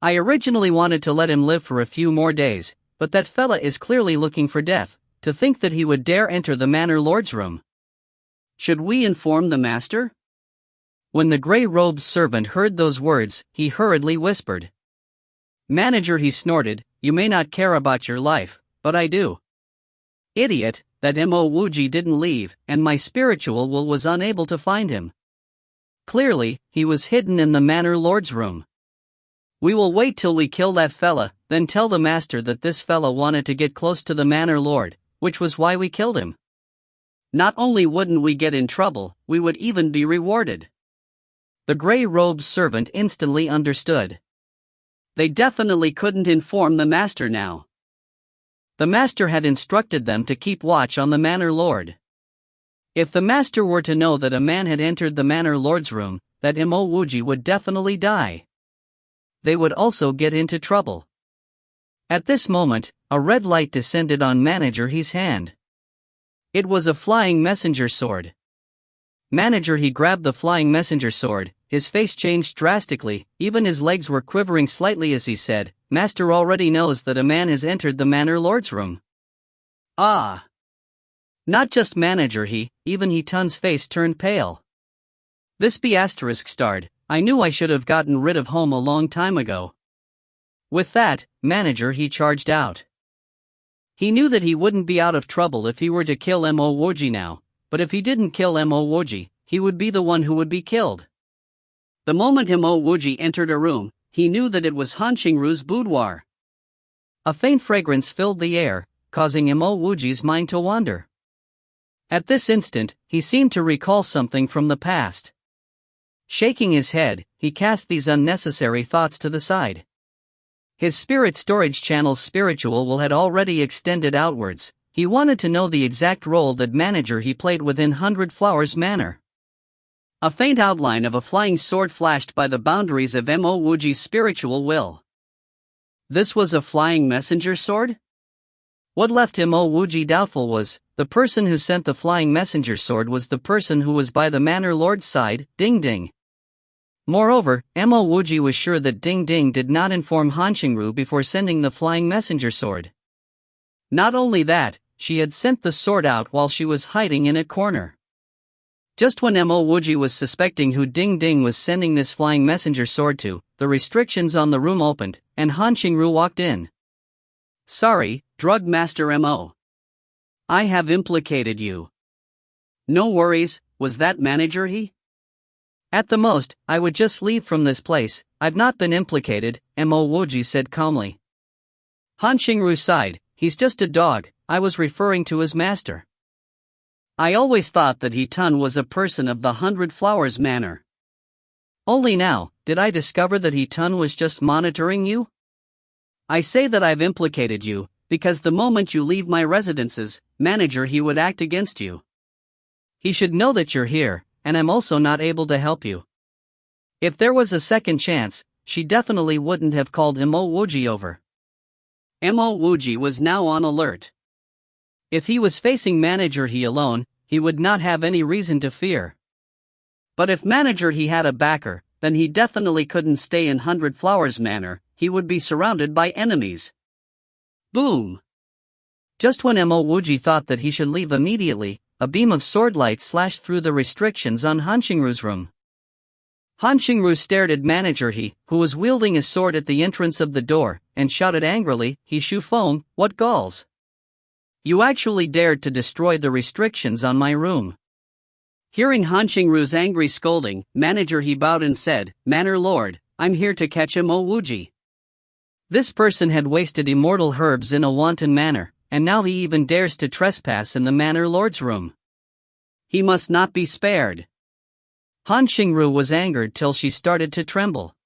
A: I originally wanted to let him live for a few more days, but that fella is clearly looking for death. To think that he would dare enter the manor lord's room. Should we inform the master? When the gray-robed servant heard those words, he hurriedly whispered. Manager, he snorted, you may not care about your life, but I do. Idiot, that Mo Wuji didn't leave, and my spiritual will was unable to find him. Clearly, he was hidden in the manor lord's room. We will wait till we kill that fella, then tell the master that this fella wanted to get close to the manor lord, which was why we killed him. Not only wouldn't we get in trouble, we would even be rewarded. The gray-robed servant instantly understood. They definitely couldn't inform the master now. The master had instructed them to keep watch on the manor lord. If the master were to know that a man had entered the manor lord's room, that Mo Wuji would definitely die. They would also get into trouble. At this moment, a red light descended on manager he's hand. It was a flying messenger sword. Manager he grabbed the flying messenger sword, his face changed drastically, even his legs were quivering slightly as he said, Master already knows that a man has entered the manor lord's room. Ah! Not just manager even he Tun's face turned pale. This B***starred, I knew I should have gotten rid of home a long time ago. With that, manager he charged out. He knew that he wouldn't be out of trouble if he were to kill Mo Wuji now, but if he didn't kill Mo Wuji, he would be the one who would be killed. The moment Mo Wuji entered a room, he knew that it was Han Xingru's boudoir. A faint fragrance filled the air, causing Mo Wuji's mind to wander. At this instant, he seemed to recall something from the past. Shaking his head, he cast these unnecessary thoughts to the side. His spirit storage channel's spiritual will had already extended outwards. He wanted to know the exact role that manager he played within 100 Flowers Manor. A faint outline of a flying sword flashed by the boundaries of Mo Wuji's spiritual will. This was a flying messenger sword? What left Mo Wuji doubtful was, the person who sent the flying messenger sword was the person who was by the manor lord's side, Ding Ding. Moreover, Mo Wuji was sure that Ding Ding did not inform Han Xingru before sending the flying messenger sword. Not only that, she had sent the sword out while she was hiding in a corner. Just when Mo Wuji was suspecting who Ding Ding was sending this flying messenger sword to, the restrictions on the room opened, and Han Xingru walked in. Sorry, Drug Master Mo. I have implicated you. No worries, was that manager he? At the most, I would just leave from this place, I've not been implicated, Mo Wuji said calmly. Han Xingru sighed, he's just a dog, I was referring to his master. I always thought that he Tun was a person of the 100 Flowers Manor. Only now, did I discover that he Tun was just monitoring you? I say that I've implicated you, because the moment you leave my residences, manager he would act against you. He should know that you're here, and I'm also not able to help you. If there was a second chance, she definitely wouldn't have called Mo Wuji over. Mo Wuji was now on alert. If he was facing manager he alone, he would not have any reason to fear. But if manager he had a backer, then he definitely couldn't stay in 100 Flowers Manor, he would be surrounded by enemies. Boom! Just when Mo Wuji thought that he should leave immediately, a beam of swordlight slashed through the restrictions on Han Xingru's room. Han Xingru stared at manager he, who was wielding his sword at the entrance of the door, and shouted angrily, "He Shu Feng, what galls! You actually dared to destroy the restrictions on my room." Hearing Han Xingru's angry scolding, manager he bowed and said, "Manor Lord, I'm here to catch Mo Wuji." This person had wasted immortal herbs in a wanton manner, and now he even dares to trespass in the Manor Lord's room. He must not be spared. Han Xingru was angered till she started to tremble.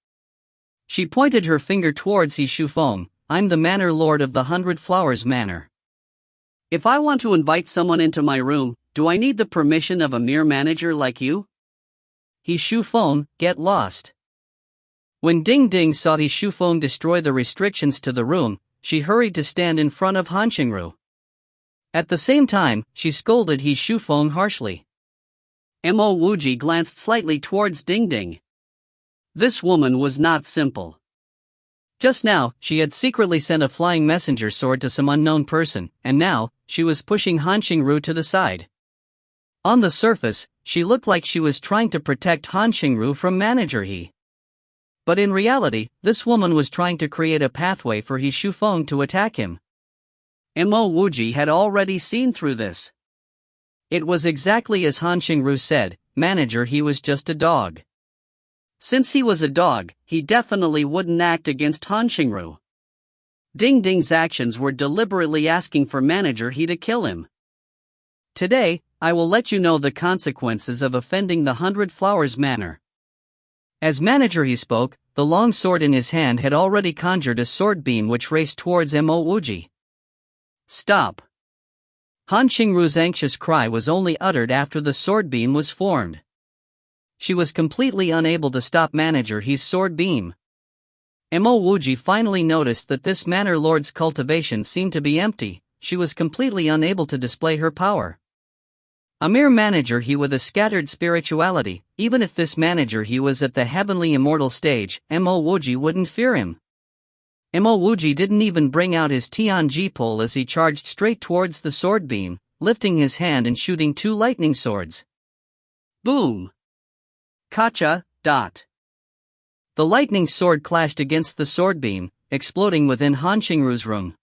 A: She pointed her finger towards He Shu Feng, "I'm the Manor Lord of the 100 Flowers Manor. If I want to invite someone into my room, do I need the permission of a mere manager like you? He Shu Feng, get lost." When Ding Ding saw He Shu Feng destroy the restrictions to the room, she hurried to stand in front of Han Xingru. At the same time, she scolded He Shu Feng harshly. Mo Wuji glanced slightly towards Ding Ding. This woman was not simple. Just now, she had secretly sent a flying messenger sword to some unknown person, and now, she was pushing Han Xingru to the side. On the surface, she looked like she was trying to protect Han Xingru from manager he. But in reality, this woman was trying to create a pathway for He Shu Feng to attack him. Mo Wuji had already seen through this. It was exactly as Han Xingru said, manager he was just a dog. Since he was a dog, he definitely wouldn't act against Han Xingru. Ding Ding's actions were deliberately asking for manager he to kill him. Today, I will let you know the consequences of offending the 100 Flowers Manor. As manager he spoke, the long sword in his hand had already conjured a sword beam which raced towards Mo Wuji. Stop! Han Xingru's anxious cry was only uttered after the sword beam was formed. She was completely unable to stop manager he's sword beam. Mo Wuji finally noticed that this Manor Lord's cultivation seemed to be empty. She was completely unable to display her power. A mere manager he with a scattered spirituality, even if this manager he was at the heavenly immortal stage, Mo Wuji wouldn't fear him. Mo Wuji didn't even bring out his Tianji pole as he charged straight towards the sword beam, lifting his hand and shooting 2 lightning swords. Boom! Kacha, dot. The lightning sword clashed against the sword beam, exploding within Han Xingru's room.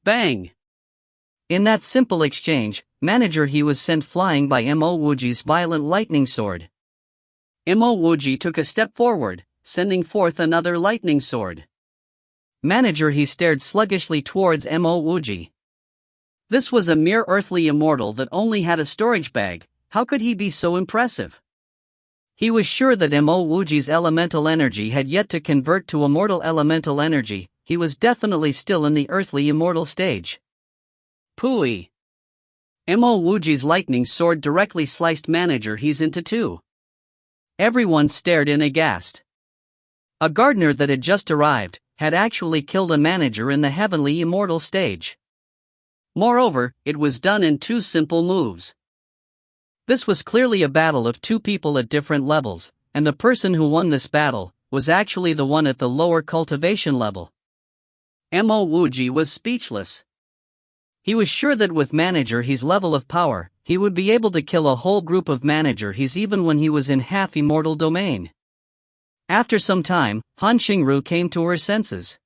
A: Bang! In that simple exchange, manager he was sent flying by Mo Wuji's violent lightning sword. Mo Wuji took a step forward, sending forth another lightning sword. Manager he stared sluggishly towards Mo Wuji. This was a mere earthly immortal that only had a storage bag. How could he be so impressive? He was sure that Mo Wuji's elemental energy had yet to convert to immortal elemental energy. He was definitely still in the earthly immortal stage. Pooey! Mo Wuji's lightning sword directly sliced manager he's into 2. Everyone stared in aghast. A gardener that had just arrived had actually killed a manager in the heavenly immortal stage. Moreover, it was done in 2 simple moves. This was clearly a battle of 2 people at different levels, and the person who won this battle was actually the one at the lower cultivation level. Mo Wuji was speechless. He was sure that with manager he's level of power, he would be able to kill a whole group of manager he's even when he was in half immortal domain. After some time, Han Xingru came to her senses.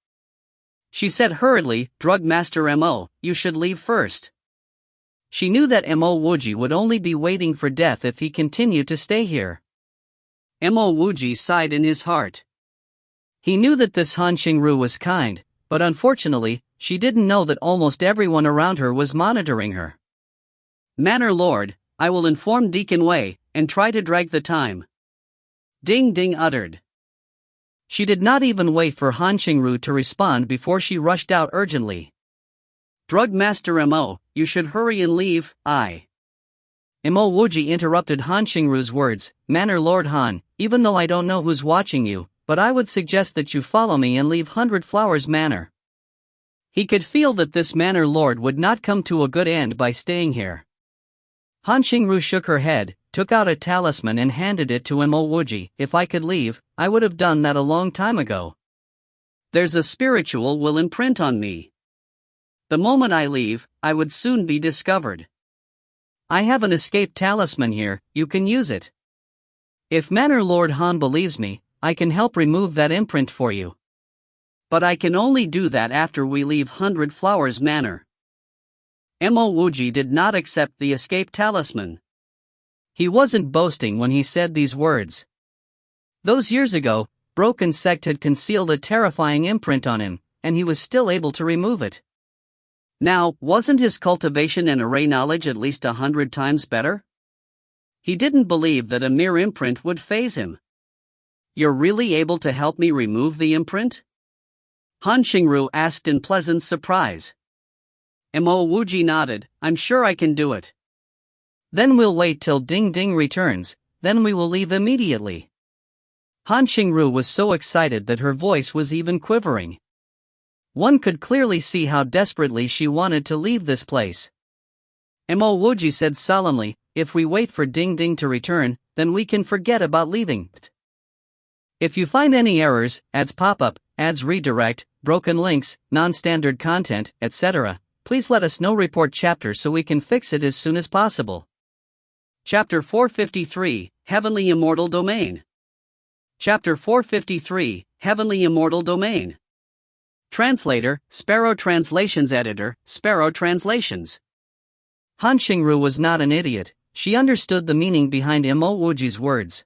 A: She said hurriedly, "Drug Master Mo, you should leave first." She knew that Mo Wuji would only be waiting for death if he continued to stay here. Mo Wuji sighed in his heart. He knew that this Han Xingru was kind, but unfortunately, she didn't know that almost everyone around her was monitoring her. "Manor Lord, I will inform Deacon Wei, and try to drag the time," Ding Ding uttered. She did not even wait for Han Xingru to respond before she rushed out urgently. "Drug Master Mo, you should hurry and leave." Mo Wuji interrupted Han Xingru's words, "Manor Lord Han, even though I don't know who's watching you, but I would suggest that you follow me and leave 100 Flowers Manor." He could feel that this Manor Lord would not come to a good end by staying here. Han Xingru shook her head, took out a talisman and handed it to Mo Wuji. If I could leave, I would have done that a long time ago. There's a spiritual will imprint on me. The moment I leave, I would soon be discovered. I have an escape talisman here, you can use it. If Manor Lord Han believes me, I can help remove that imprint for you. But I can only do that after we leave 100 Flowers Manor. Mo Wuji did not accept the escape talisman. He wasn't boasting when he said these words. Those years ago, Broken Sect had concealed a terrifying imprint on him, and he was still able to remove it. Now, wasn't his cultivation and array knowledge at least 100 times better? He didn't believe that a mere imprint would faze him. You're really able to help me remove the imprint? Han Xingru asked in pleasant surprise. Mo Wuji nodded, I'm sure I can do it. Then we'll wait till Ding Ding returns, then we will leave immediately. Han Xingru was so excited that her voice was even quivering. One could clearly see how desperately she wanted to leave this place. Mo Wuji said solemnly, if we wait for Ding Ding to return, then we can forget about leaving. If you find any errors, ads pop up, ads redirect, broken links, non-standard content, etc., please let us know. Report chapter so we can fix it as soon as possible. Chapter 453, Heavenly Immortal Domain. Chapter 453, Heavenly Immortal Domain. Translator, Sparrow Translations. Editor, Sparrow Translations. Han Xingru was not an idiot, she understood the meaning behind Mo Wuji's words.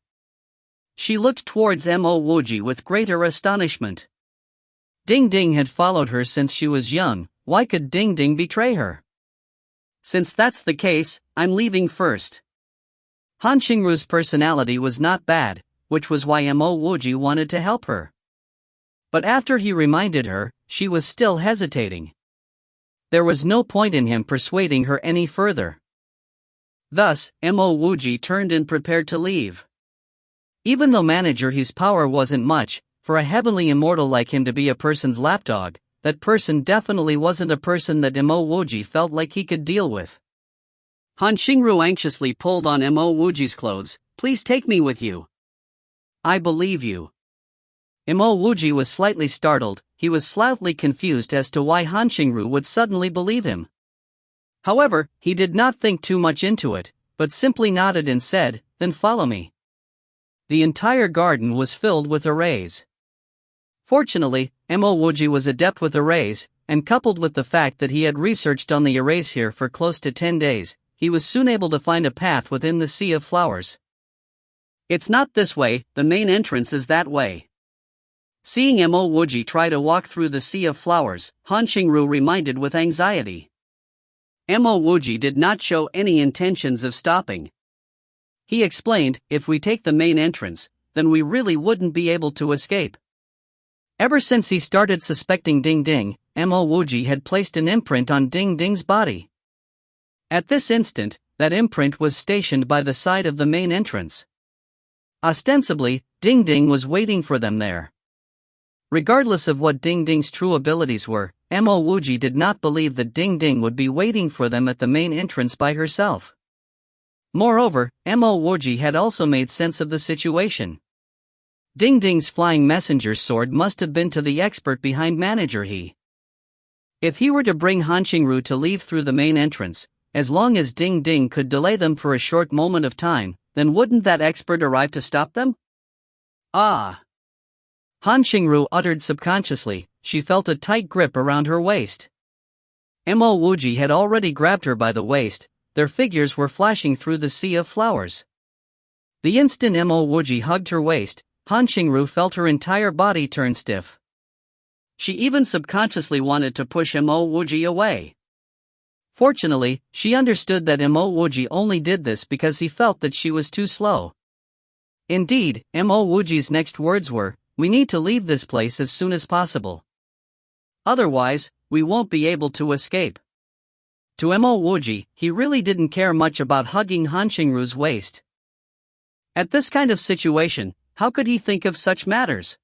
A: She looked towards Mo Wuji with greater astonishment. Ding Ding had followed her since she was young, why could Ding Ding betray her? Since that's the case, I'm leaving first. Han Xingru's personality was not bad, which was why Mo Wuji wanted to help her. But after he reminded her, she was still hesitating. There was no point in him persuading her any further. Thus, Mo Wuji turned and prepared to leave. Even though manager his power wasn't much, for a heavenly immortal like him to be a person's lapdog, that person definitely wasn't a person that Mo Wuji felt like he could deal with. Han Xingru anxiously pulled on Mo Wuji's clothes, please take me with you. I believe you. Mo Wuji was slightly startled, he was slightly confused as to why Han Xingru would suddenly believe him. However, he did not think too much into it, but simply nodded and said, then follow me. The entire garden was filled with arrays. Fortunately, Mo Wuji was adept with arrays, and coupled with the fact that he had researched on the arrays here for close to 10 days, he was soon able to find a path within the sea of flowers. It's not this way, the main entrance is that way. Seeing Mo Wuji try to walk through the sea of flowers, Han Xingru reminded with anxiety. Mo Wuji did not show any intentions of stopping. He explained, if we take the main entrance, then we really wouldn't be able to escape. Ever since he started suspecting Ding Ding, Mo Wuji had placed an imprint on Ding Ding's body. At this instant, that imprint was stationed by the side of the main entrance. Ostensibly, Ding Ding was waiting for them there. Regardless of what Ding Ding's true abilities were, Mo Wuji did not believe that Ding Ding would be waiting for them at the main entrance by herself. Moreover, Mo Wuji had also made sense of the situation. Ding Ding's flying messenger's sword must have been to the expert behind manager he. If he were to bring Han Xingru to leave through the main entrance, as long as Ding Ding could delay them for a short moment of time, then wouldn't that expert arrive to stop them? Ah! Han Xingru uttered subconsciously, she felt a tight grip around her waist. Mo Wuji had already grabbed her by the waist, their figures were flashing through the sea of flowers. The instant Mo Wuji hugged her waist, Han Xingru felt her entire body turn stiff. She even subconsciously wanted to push Mo Wuji away. Fortunately, she understood that Mo Wuji only did this because he felt that she was too slow. Indeed, Mo Wuji's next words were, we need to leave this place as soon as possible. Otherwise, we won't be able to escape. To Mo Wuji, he really didn't care much about hugging Han Xingru's waist. At this kind of situation, how could he think of such matters?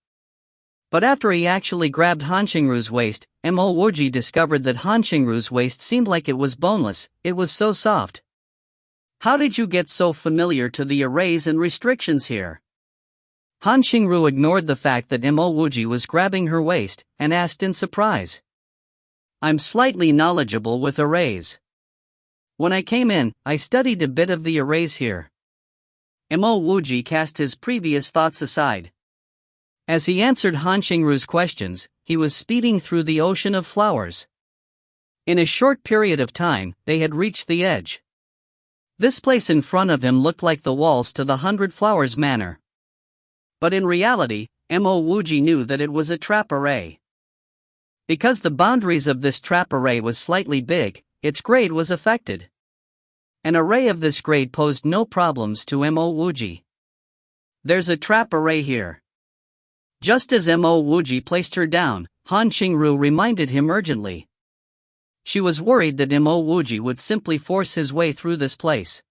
A: But after he actually grabbed Han Xingru's waist, Mo Wuji discovered that Han Xingru's waist seemed like it was boneless, it was so soft. How did you get so familiar to the arrays and restrictions here? Han Xingru ignored the fact that Mo Wuji was grabbing her waist, and asked in surprise. I'm slightly knowledgeable with arrays. When I came in, I studied a bit of the arrays here. Mo Wuji cast his previous thoughts aside. As he answered Han Xingru's questions, he was speeding through the ocean of flowers. In a short period of time, they had reached the edge. This place in front of him looked like the walls to the 100 Flowers Manor. But in reality, Mo Wuji knew that it was a trap array. Because the boundaries of this trap array was slightly big, its grade was affected. An array of this grade posed no problems to Mo Wuji. There's a trap array here. Just as Mo Wuji placed her down, Han Xingru reminded him urgently. She was worried that Mo Wuji would simply force his way through this place.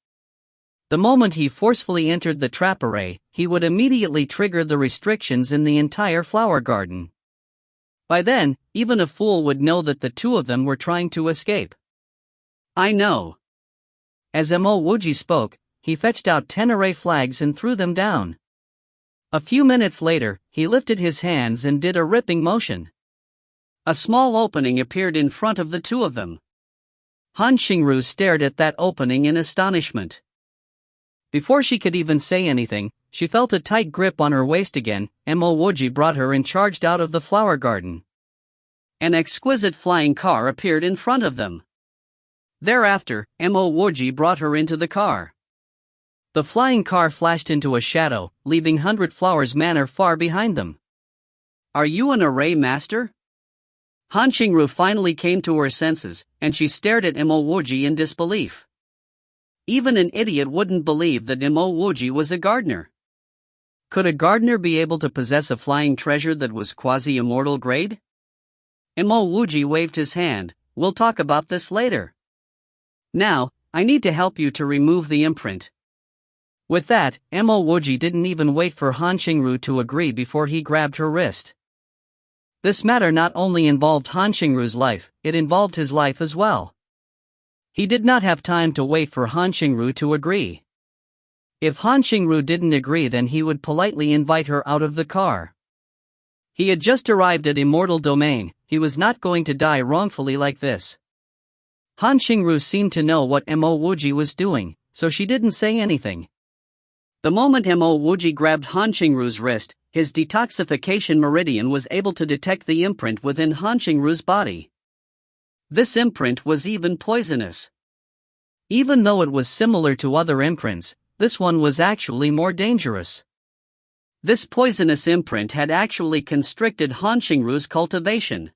A: The moment he forcefully entered the trap array, he would immediately trigger the restrictions in the entire flower garden. By then, even a fool would know that the two of them were trying to escape. I know. As Mo Wuji spoke, he fetched out 10 array flags and threw them down. A few minutes later, he lifted his hands and did a ripping motion. A small opening appeared in front of the two of them. Han Xingru stared at that opening in astonishment. Before she could even say anything, she felt a tight grip on her waist again. Mo Wuji brought her and charged out of the flower garden. An exquisite flying car appeared in front of them. Thereafter, Mo Wuji brought her into the car. The flying car flashed into a shadow, leaving 100 Flowers Manor far behind them. Are you an array master? Han Xingru finally came to her senses, and she stared at Mo Wuji in disbelief. Even an idiot wouldn't believe that Mo Wuji was a gardener. Could a gardener be able to possess a flying treasure that was quasi-immortal grade? Mo Wuji waved his hand. We'll talk about this later. Now, I need to help you to remove the imprint. With that, Mo Wuji didn't even wait for Han Xingru to agree before he grabbed her wrist. This matter not only involved Han Xingru's life, it involved his life as well. He did not have time to wait for Han Xingru to agree. If Han Xingru didn't agree, then he would politely invite her out of the car. He had just arrived at Immortal Domain, he was not going to die wrongfully like this. Han Xingru seemed to know what Mo Wuji was doing, so she didn't say anything. The moment Mo Wuji grabbed Han Xingru's wrist, his detoxification meridian was able to detect the imprint within Han Xingru's body. This imprint was even poisonous. Even though it was similar to other imprints, this one was actually more dangerous. This poisonous imprint had actually constricted Han Xingru's cultivation.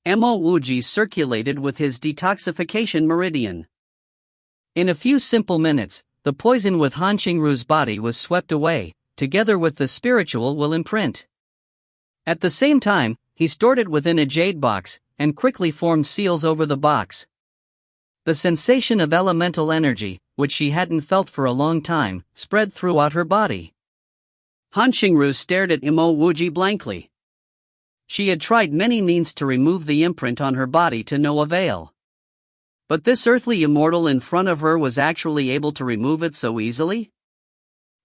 A: Mo Wuji circulated with his detoxification meridian. In a few simple minutes, the poison with Han Xingru's body was swept away, together with the spiritual will imprint. At the same time, he stored it within a jade box, and quickly formed seals over the box. The sensation of elemental energy, which she hadn't felt for a long time, spread throughout her body. Han Xingru stared at Mo Wuji blankly. She had tried many means to remove the imprint on her body to no avail. But this earthly immortal in front of her was actually able to remove it so easily?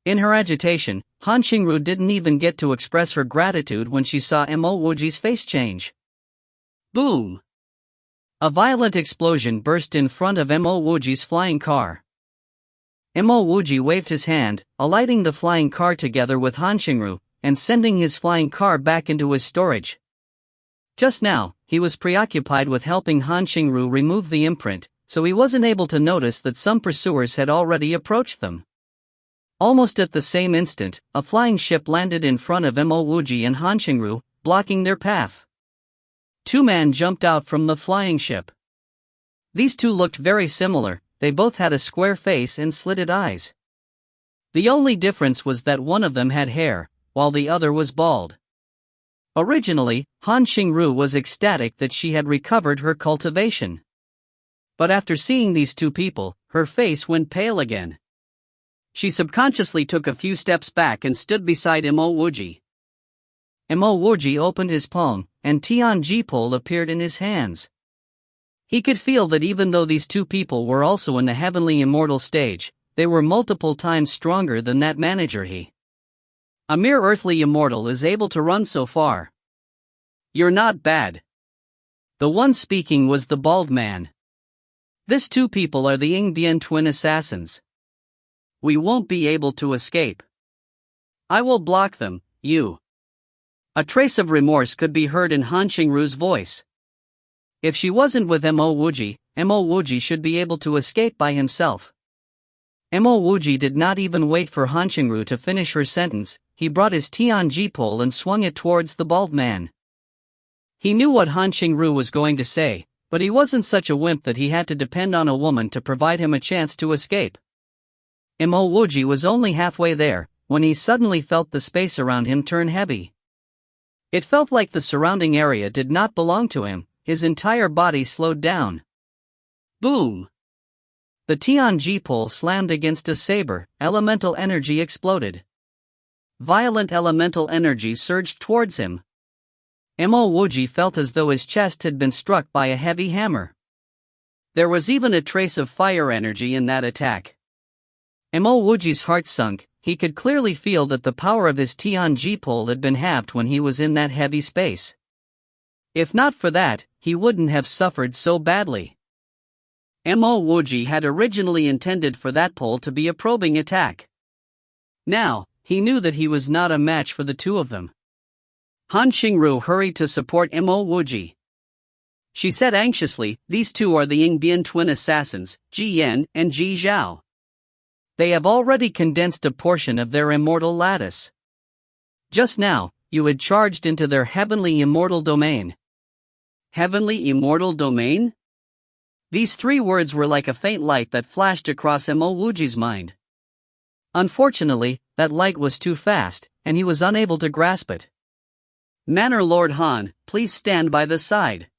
A: In her agitation, Han Xingru didn't even get to express her gratitude when she saw Mo Wuji's face change. Boom! A violent explosion burst in front of Mo Wuji's flying car. Mo Wuji waved his hand, alighting the flying car together with Han Xingru, and sending his flying car back into his storage. Just now, he was preoccupied with helping Han Xingru remove the imprint, so he wasn't able to notice that some pursuers had already approached them. Almost at the same instant, a flying ship landed in front of Mo Wuji and Han Xingru, blocking their path. Two men jumped out from the flying ship. These two looked very similar, they both had a square face and slitted eyes. The only difference was that one of them had hair, while the other was bald. Originally, Han Xingru was ecstatic that she had recovered her cultivation. But after seeing these two people, her face went pale again. She subconsciously took a few steps back and stood beside Mo Wuji. Mo Wuji opened his palm, and Tianji pole appeared in his hands. He could feel that even though these two people were also in the heavenly immortal stage, they were multiple times stronger than that manager he. A mere earthly immortal is able to run so far. You're not bad. The one speaking was the bald man. These two people are the Ingbian twin assassins. We won't be able to escape. I will block them, you. A trace of remorse could be heard in Han Qingru's voice. If she wasn't with Mo Wuji should be able to escape by himself. Mo Wuji did not even wait for Han Qingru to finish her sentence. He brought his Tianji pole and swung it towards the bald man. He knew what Han Qingru was going to say, but he wasn't such a wimp that he had to depend on a woman to provide him a chance to escape. Mo Wuji was only halfway there, when he suddenly felt the space around him turn heavy. It felt like the surrounding area did not belong to him, his entire body slowed down. Boom! The Tianji pole slammed against a saber, elemental energy exploded. Violent elemental energy surged towards him. Mo Wuji felt as though his chest had been struck by a heavy hammer. There was even a trace of fire energy in that attack. Mo Wuji's heart sunk. He could clearly feel that the power of his Tianji pole had been halved when he was in that heavy space. If not for that, he wouldn't have suffered so badly. Mo Wuji had originally intended for that pole to be a probing attack. Now, he knew that he was not a match for the two of them. Han Qingru hurried to support Mo Wuji. She said anxiously, "These two are the Ingbian twin assassins, Ji Yan and Ji Zhao. They have already condensed a portion of their immortal lattice. Just now, you had charged into their heavenly immortal domain." Heavenly immortal domain? These three words were like a faint light that flashed across Mo Wuji's mind. Unfortunately, that light was too fast, and he was unable to grasp it. "Manor Lord Han, please stand by the side.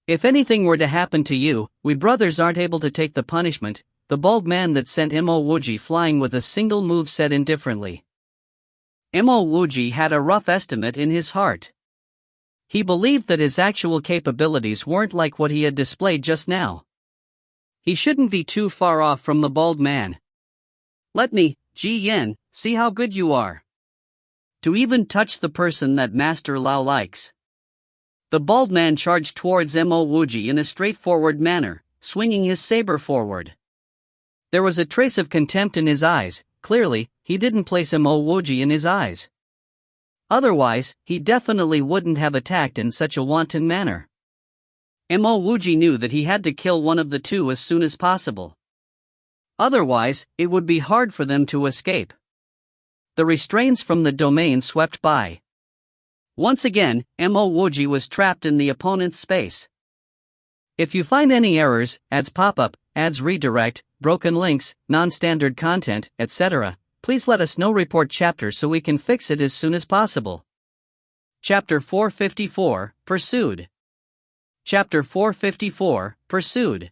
A: If anything were to happen to you, we brothers aren't able to take the punishment," the bald man that sent Mo Wuji flying with a single move said indifferently. Mo Wuji had a rough estimate in his heart. He believed that his actual capabilities weren't like what he had displayed just now. He shouldn't be too far off from the bald man. "Let me, Ji Yan, see how good you are. To even touch the person that Master Lao likes." The bald man charged towards Mo Wuji in a straightforward manner, swinging his saber forward. There was a trace of contempt in his eyes. Clearly, he didn't place Mo Wuji in his eyes. Otherwise, he definitely wouldn't have attacked in such a wanton manner. Mo Wuji knew that he had to kill one of the two as soon as possible. Otherwise, it would be hard for them to escape. The restraints from the domain swept by. Once again, Mo Wuji was trapped in the opponent's space. If you find any errors, ads pop up, ads redirect, broken links, non-standard content, etc., please let us know. Report chapter so we can fix it as soon as possible. Chapter 454, Pursued. Chapter 454, Pursued.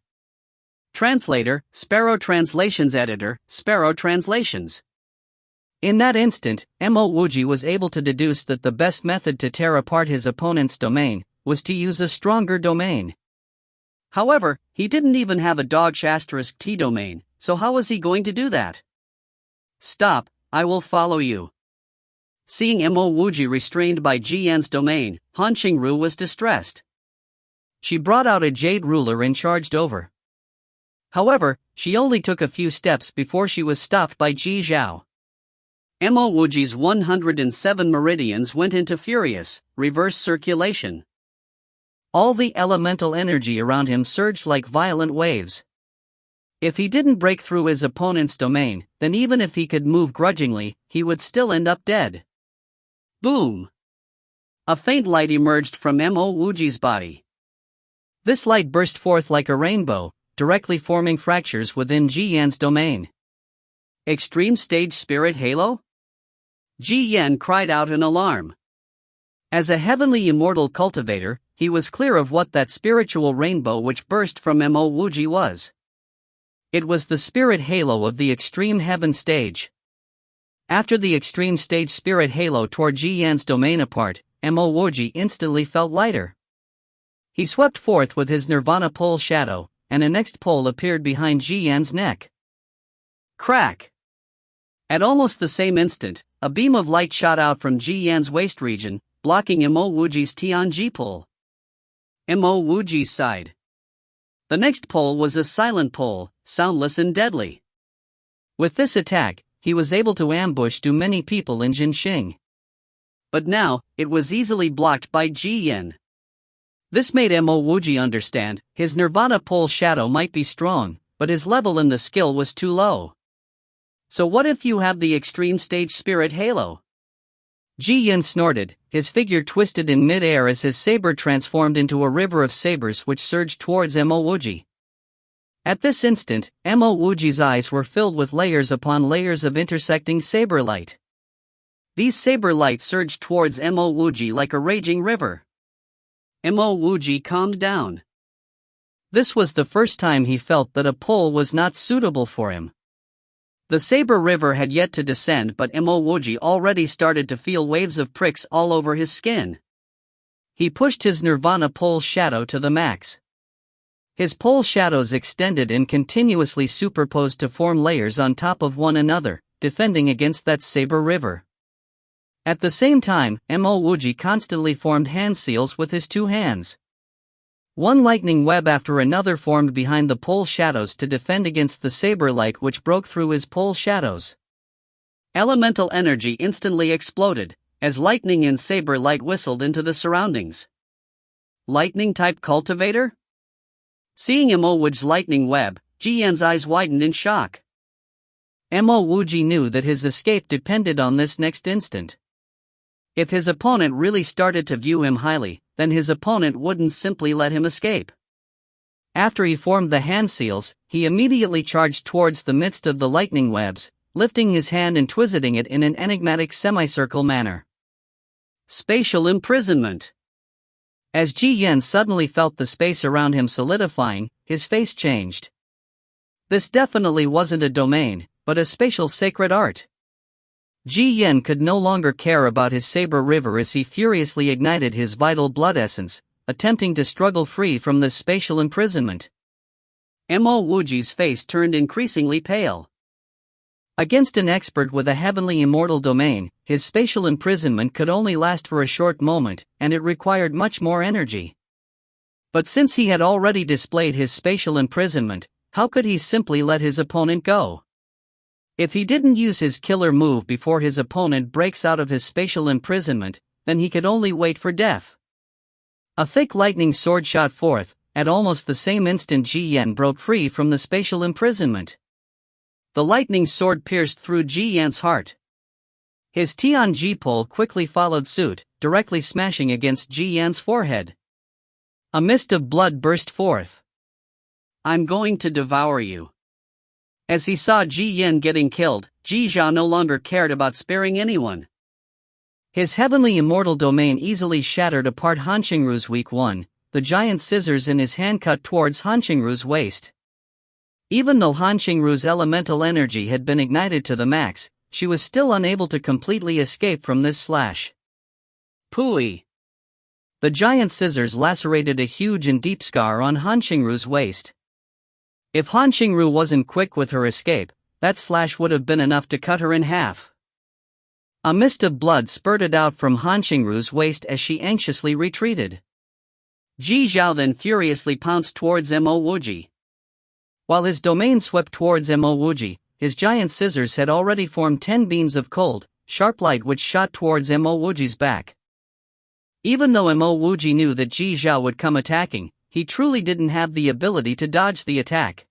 A: Translator, Sparrow Translations. Editor, Sparrow Translations. In that instant, Mo Wuji was able to deduce that the best method to tear apart his opponent's domain was to use a stronger domain. However, he didn't even have a dog*T domain, so how was he going to do that? "Stop, I will follow you." Seeing Mo Wuji restrained by Ji Yan's domain, Han Qingru was distressed. She brought out a jade ruler and charged over. However, she only took a few steps before she was stopped by Ji Zhao. Mo Wuji's 107 meridians went into furious, reverse circulation. All the elemental energy around him surged like violent waves. If he didn't break through his opponent's domain, then even if he could move grudgingly, he would still end up dead. Boom! A faint light emerged from Mo Wuji's body. This light burst forth like a rainbow, directly forming fractures within Ji Yan's domain. Extreme Stage Spirit Halo? Ji Yan cried out in alarm. As a heavenly immortal cultivator, he was clear of what that spiritual rainbow which burst from Mo Wuji was. It was the spirit halo of the extreme heaven stage. After the extreme stage spirit halo tore Ji Yan's domain apart, Mo Wuji instantly felt lighter. He swept forth with his nirvana pole shadow, and a next pole appeared behind Ji Yan's neck. Crack! At almost the same instant, a beam of light shot out from Ji Yan's waist region, blocking Mo Wuji's Tianji pole. Mo Wuji sighed. The next pole was a silent pole, soundless and deadly. With this attack, he was able to ambush too many people in Jinxing. But now, it was easily blocked by Ji Yan. This made Mo Wuji understand, his nirvana pole shadow might be strong, but his level in the skill was too low. So what if you have the extreme stage spirit halo? Ji Yan snorted, his figure twisted in mid-air as his saber transformed into a river of sabers which surged towards Mo Wuji. At this instant, Mo Wuji's eyes were filled with layers upon layers of intersecting saber light. These saber lights surged towards Mo Wuji like a raging river. Mo Wuji calmed down. This was the first time he felt that a pole was not suitable for him. The saber river had yet to descend, but Mo Wuji already started to feel waves of pricks all over his skin. He pushed his nirvana pole shadow to the max. His pole shadows extended and continuously superposed to form layers on top of one another, defending against that saber river. At the same time, Mo Wuji constantly formed hand seals with his two hands. One lightning web after another formed behind the pole shadows to defend against the saber light which broke through his pole shadows. Elemental energy instantly exploded, as lightning and saber light whistled into the surroundings. Lightning-type cultivator? Seeing Mo Wuji's lightning web, Ji Yan's eyes widened in shock. Mo Wuji knew that his escape depended on this next instant. If his opponent really started to view him highly, then his opponent wouldn't simply let him escape. After he formed the hand seals, he immediately charged towards the midst of the lightning webs, lifting his hand and twisting it in an enigmatic semicircle manner. Spatial imprisonment. As Ji Yan suddenly felt the space around him solidifying, his face changed. This definitely wasn't a domain, but a spatial sacred art. Ji Yan could no longer care about his saber river as he furiously ignited his vital blood essence, attempting to struggle free from this spatial imprisonment. Mo Wuji's face turned increasingly pale. Against an expert with a heavenly immortal domain, his spatial imprisonment could only last for a short moment, and it required much more energy. But since he had already displayed his spatial imprisonment, how could he simply let his opponent go? If he didn't use his killer move before his opponent breaks out of his spatial imprisonment, then he could only wait for death. A thick lightning sword shot forth. At almost the same instant Ji Yan broke free from the spatial imprisonment. The lightning sword pierced through Ji Yan's heart. His Tianji pole quickly followed suit, directly smashing against Ji Yan's forehead. A mist of blood burst forth. "I'm going to devour you." As he saw Ji Yan getting killed, Ji Zhao no longer cared about sparing anyone. His heavenly immortal domain easily shattered apart Han Qingru's weak one, the giant scissors in his hand cut towards Han Qingru's waist. Even though Han Qingru's elemental energy had been ignited to the max, she was still unable to completely escape from this slash. Pooey! The giant scissors lacerated a huge and deep scar on Han Qingru's waist. If Han Qingru wasn't quick with her escape, that slash would have been enough to cut her in half. A mist of blood spurted out from Han Qingru's waist as she anxiously retreated. Ji Zhao then furiously pounced towards Mo Wuji. While his domain swept towards Mo Wuji, his giant scissors had already formed 10 beams of cold, sharp light which shot towards Mo Wuji's back. Even though Mo Wuji knew that Ji Zhao would come attacking, he truly didn't have the ability to dodge the attack.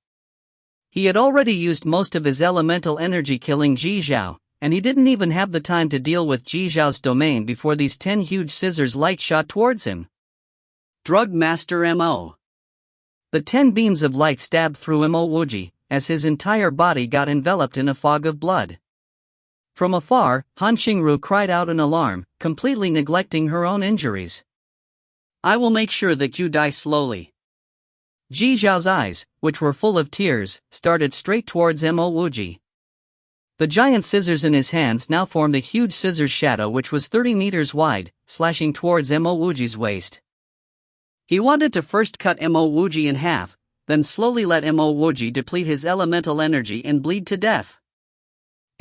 A: He had already used most of his elemental energy killing Ji Zhao, and he didn't even have the time to deal with Ji Zhao's domain before these 10 huge scissors light shot towards him. Drug Master Mo. The 10 beams of light stabbed through Mo Wuji, as his entire body got enveloped in a fog of blood. From afar, Han Qingru cried out in alarm, completely neglecting her own injuries. "I will make sure that you die slowly." Ji Zhao's eyes, which were full of tears, started straight towards Mo Wuji. The giant scissors in his hands now formed a huge scissors shadow which was 30 meters wide, slashing towards Mo Wuji's waist. He wanted to first cut Mo Wuji in half, then slowly let Mo Wuji deplete his elemental energy and bleed to death.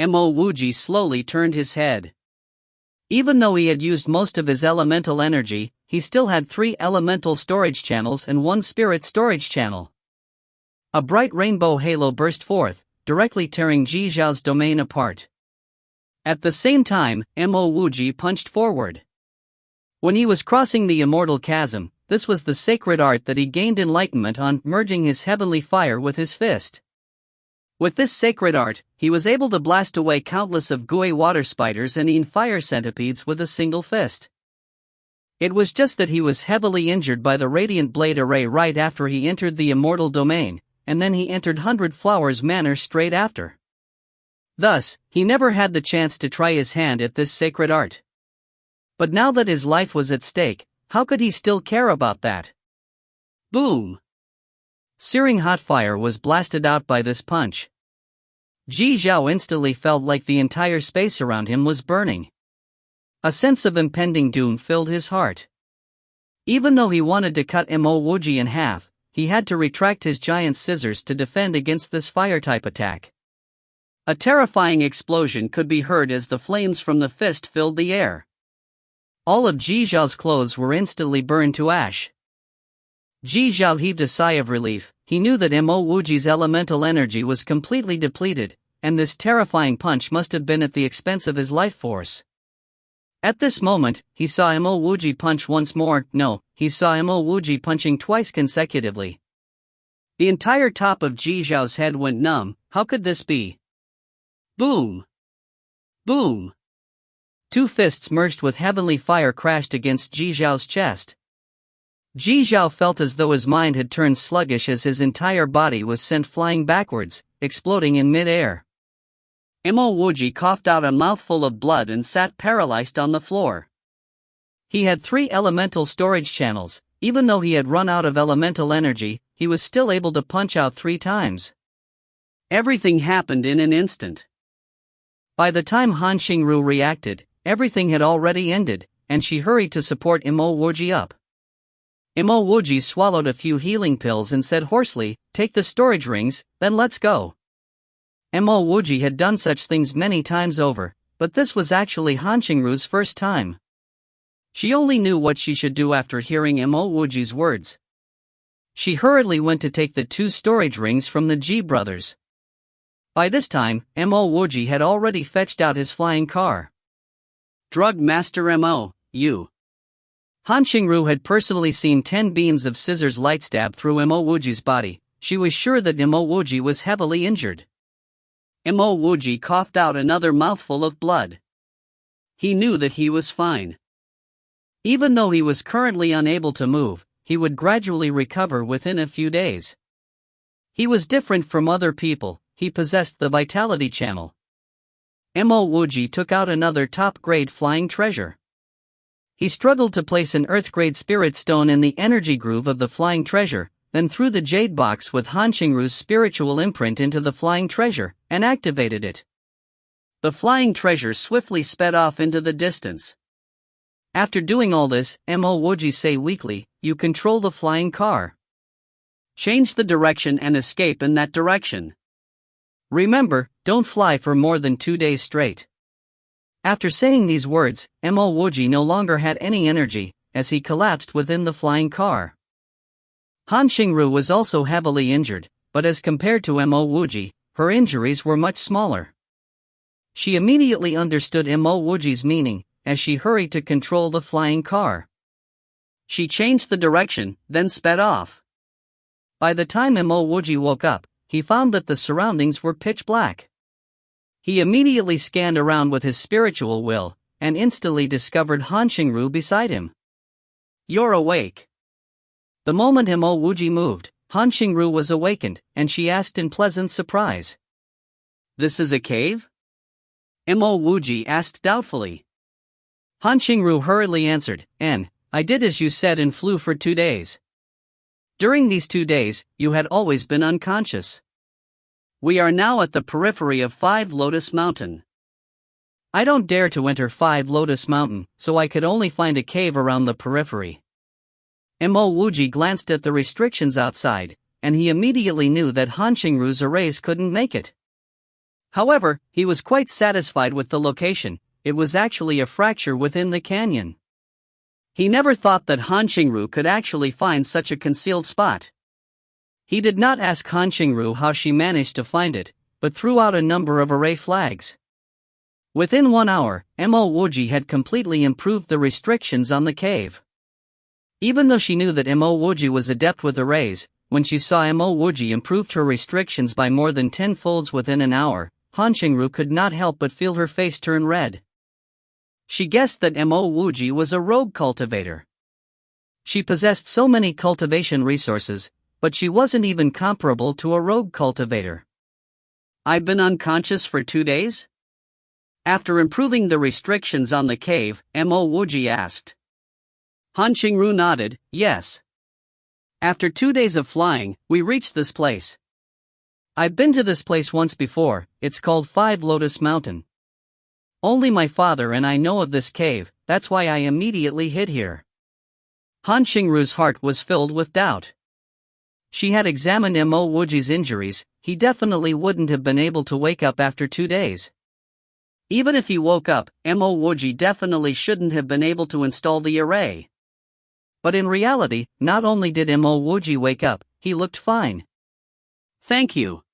A: Mo Wuji slowly turned his head. Even though he had used most of his elemental energy, he still had 3 elemental storage channels and 1 spirit storage channel. A bright rainbow halo burst forth, directly tearing Ji Zhao's domain apart. At the same time, Mo Wuji punched forward. When he was crossing the immortal chasm, this was the sacred art that he gained enlightenment on, merging his heavenly fire with his fist. With this sacred art, he was able to blast away countless of Gui water spiders and fire centipedes with a single fist. It was just that he was heavily injured by the radiant blade array right after he entered the immortal domain, and then he entered 100 Flowers Manor straight after. Thus, he never had the chance to try his hand at this sacred art. But now that his life was at stake, how could he still care about that? Boom! Searing hot fire was blasted out by this punch. Ji Zhao instantly felt like the entire space around him was burning. A sense of impending doom filled his heart. Even though he wanted to cut Mo Wuji in half, he had to retract his giant scissors to defend against this fire-type attack. A terrifying explosion could be heard as the flames from the fist filled the air. All of Ji Zhao's clothes were instantly burned to ash. Ji Zhao heaved a sigh of relief. He knew that Mo Wuji's elemental energy was completely depleted, and this terrifying punch must have been at the expense of his life force. At this moment, he saw Mo Wuji punch once more. No, he saw Mo Wuji punching twice consecutively. The entire top of Ji Zhao's head went numb. How could this be? Boom! Boom! 2 fists merged with heavenly fire crashed against Ji Zhao's chest. Ji Zhao felt as though his mind had turned sluggish as his entire body was sent flying backwards, exploding in mid-air. Mo Wuji coughed out a mouthful of blood and sat paralyzed on the floor. He had 3 elemental storage channels. Even though he had run out of elemental energy, he was still able to punch out 3 times. Everything happened in an instant. By the time Han Xingru reacted, everything had already ended, and she hurried to support Mo Wuji up. Mo Wuji swallowed a few healing pills and said hoarsely, "Take the storage rings, then let's go." Mo Wuji had done such things many times over, but this was actually Han Xingru's first time. She only knew what she should do after hearing Mo Wuji's words. She hurriedly went to take the 2 storage rings from the Ji brothers. By this time, Mo Wuji had already fetched out his flying car. Drug Master Mo, you. Han Xingru had personally seen 10 beams of scissors light stab through Mo Wuji's body. She was sure that Mo Wuji was heavily injured. Mo Wuji coughed out another mouthful of blood. He knew that he was fine. Even though he was currently unable to move, he would gradually recover within a few days. He was different from other people. He possessed the vitality channel. Mo Wuji took out another top-grade flying treasure. He struggled to place an Earth-grade spirit stone in the energy groove of the flying treasure, then threw the jade box with Han Xingru's spiritual imprint into the flying treasure, and activated it. The flying treasure swiftly sped off into the distance. After doing all this, Mo Wuji said weakly, "You control the flying car. Change the direction and escape in that direction. Remember, don't fly for more than 2 days straight." After saying these words, Mo Wuji no longer had any energy, as he collapsed within the flying car. Han Xingru was also heavily injured, but as compared to Mo Wuji, her injuries were much smaller. She immediately understood Mo Wuji's meaning, as she hurried to control the flying car. She changed the direction, then sped off. By the time Mo Wuji woke up, he found that the surroundings were pitch black. He immediately scanned around with his spiritual will, and instantly discovered Han Xingru beside him. "You're awake." The moment Mo Wuji moved, Han Xingru was awakened, and she asked in pleasant surprise, "This is a cave?" Mo Wuji asked doubtfully. Han Xingru hurriedly answered, I did as you said and flew for 2 days. During these 2 days, you had always been unconscious. We are now at the periphery of 5 Lotus Mountain. I don't dare to enter 5 Lotus Mountain, so I could only find a cave around the periphery. Mo Wuji glanced at the restrictions outside, and he immediately knew that Han Qingru's arrays couldn't make it. However, he was quite satisfied with the location. It was actually a fracture within the canyon. He never thought that Han Qingru could actually find such a concealed spot. He did not ask Han Qingru how she managed to find it, but threw out a number of array flags. Within 1 hour, Mo Wuji had completely improved the restrictions on the cave. Even though she knew that Mo Wuji was adept with arrays, when she saw Mo Wuji improved her restrictions by more than 10 folds within an hour, Han Qingru could not help but feel her face turn red. She guessed that Mo Wuji was a rogue cultivator. She possessed so many cultivation resources, but she wasn't even comparable to a rogue cultivator. "I've been unconscious for 2 days?" After improving the restrictions on the cave, Mo Wuji asked. Han Qingru nodded, "Yes. After 2 days of flying, we reached this place. I've been to this place once before. It's called Five Lotus Mountain. Only my father and I know of this cave, that's why I immediately hid here." Han Qingru's heart was filled with doubt. She had examined Mo Wuji's injuries. He definitely wouldn't have been able to wake up after 2 days. Even if he woke up, Mo Wuji definitely shouldn't have been able to install the array. But in reality, not only did Mo Wuji wake up, he looked fine. "Thank you.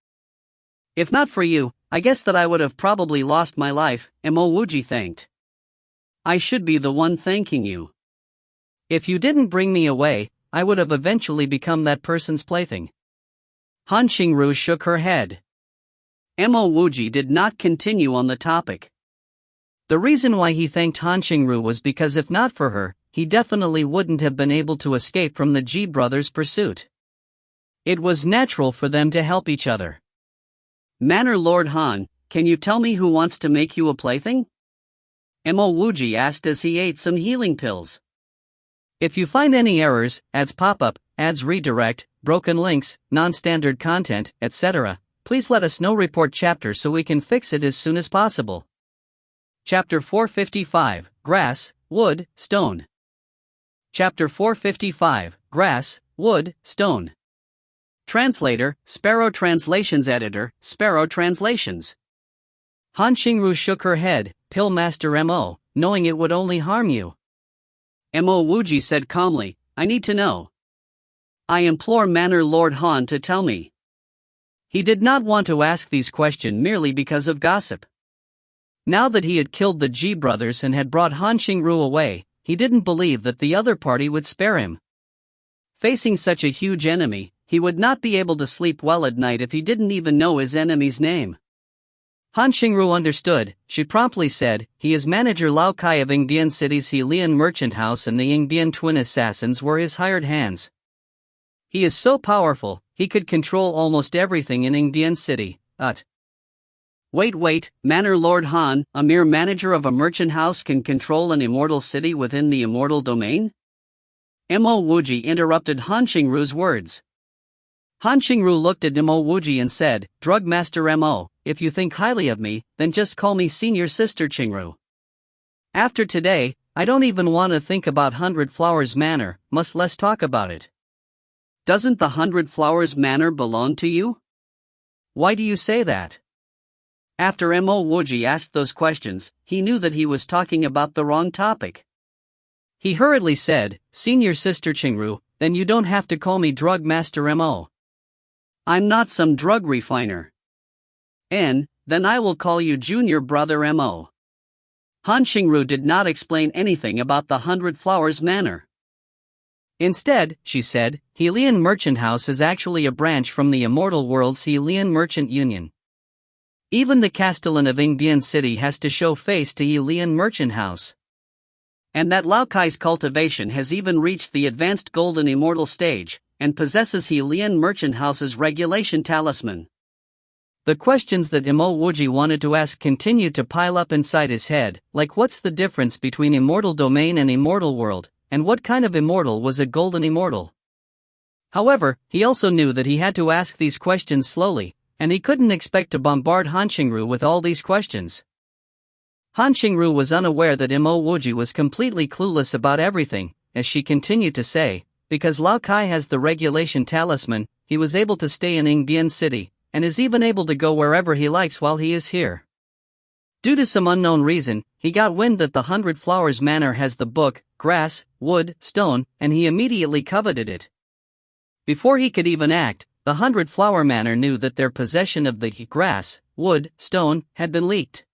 A: If not for you, I guess that I would have probably lost my life," Mo Wuji thanked. "I should be the one thanking you. If you didn't bring me away, I would have eventually become that person's plaything." Han Qingru shook her head. Mo Wuji did not continue on the topic. The reason why he thanked Han Qingru was because if not for her, he definitely wouldn't have been able to escape from the Ji brothers' pursuit. It was natural for them to help each other. "Manor Lord Han, can you tell me who wants to make you a plaything?" Mo Wuji asked as he ate some healing pills. If you find any errors, ads pop-up, ads redirect, broken links, non-standard content, etc., please let us know. Report chapter so we can fix it as soon as possible. Chapter 455, Grass, Wood, Stone. Chapter 455, Grass, Wood, Stone. Translator, Sparrow Translations. Editor, Sparrow Translations. Han Qingru shook her head. "Pill Master Mo, knowing it would only harm you." Mo Wuji said calmly, "I need to know. I implore Manor Lord Han to tell me." He did not want to ask these questions merely because of gossip. Now that he had killed the Ji brothers and had brought Han Qingru away, he didn't believe that the other party would spare him. Facing such a huge enemy, he would not be able to sleep well at night if he didn't even know his enemy's name. Han Qingru understood. She promptly said, "He is manager Lao Kai of Yingbian City's Helian merchant house, and the Yingbian twin assassins were his hired hands. He is so powerful, he could control almost everything in Yingbian City." Wait, Manor Lord Han, a mere manager of a merchant house, can control an immortal city within the immortal domain? Mo Wuji interrupted Han Qingru's words. Han Qingru looked at Mo Wuji and said, "Drug Master Mo, if you think highly of me, then just call me Senior Sister Qingru. After today, I don't even want to think about 100 Flowers Manor, much less talk about it." "Doesn't the 100 Flowers Manor belong to you?" "Why do you say that?" After Mo Wuji asked those questions, he knew that he was talking about the wrong topic. He hurriedly said, "Senior Sister Qingru, then you don't have to call me Drug Master Mo. I'm not some drug refiner. Then I will call you Junior Brother Mo." Han Qingru did not explain anything about the 100 Flowers Manor. Instead, she said, "Helian Merchant House is actually a branch from the immortal world's Helian Merchant Union. Even the Castellan of Yingbian City has to show face to Helian Merchant House. And that Lao Kai's cultivation has even reached the advanced golden immortal stage, and possesses Helian Merchant House's regulation talisman." The questions that Mo Wuji wanted to ask continued to pile up inside his head, like what's the difference between immortal domain and immortal world, and what kind of immortal was a golden immortal? However, he also knew that he had to ask these questions slowly, and he couldn't expect to bombard Han Qingru with all these questions. Han Qingru was unaware that Mo Wuji was completely clueless about everything, as she continued to say, because Lao Kai has the regulation talisman, he was able to stay in Yinbian City, and is even able to go wherever he likes while he is here. Due to some unknown reason, he got wind that the 100 Flowers Manor has the book, grass, wood, stone, and he immediately coveted it. Before he could even act, the 100 Flower Manor knew that their possession of the grass, wood, stone, had been leaked.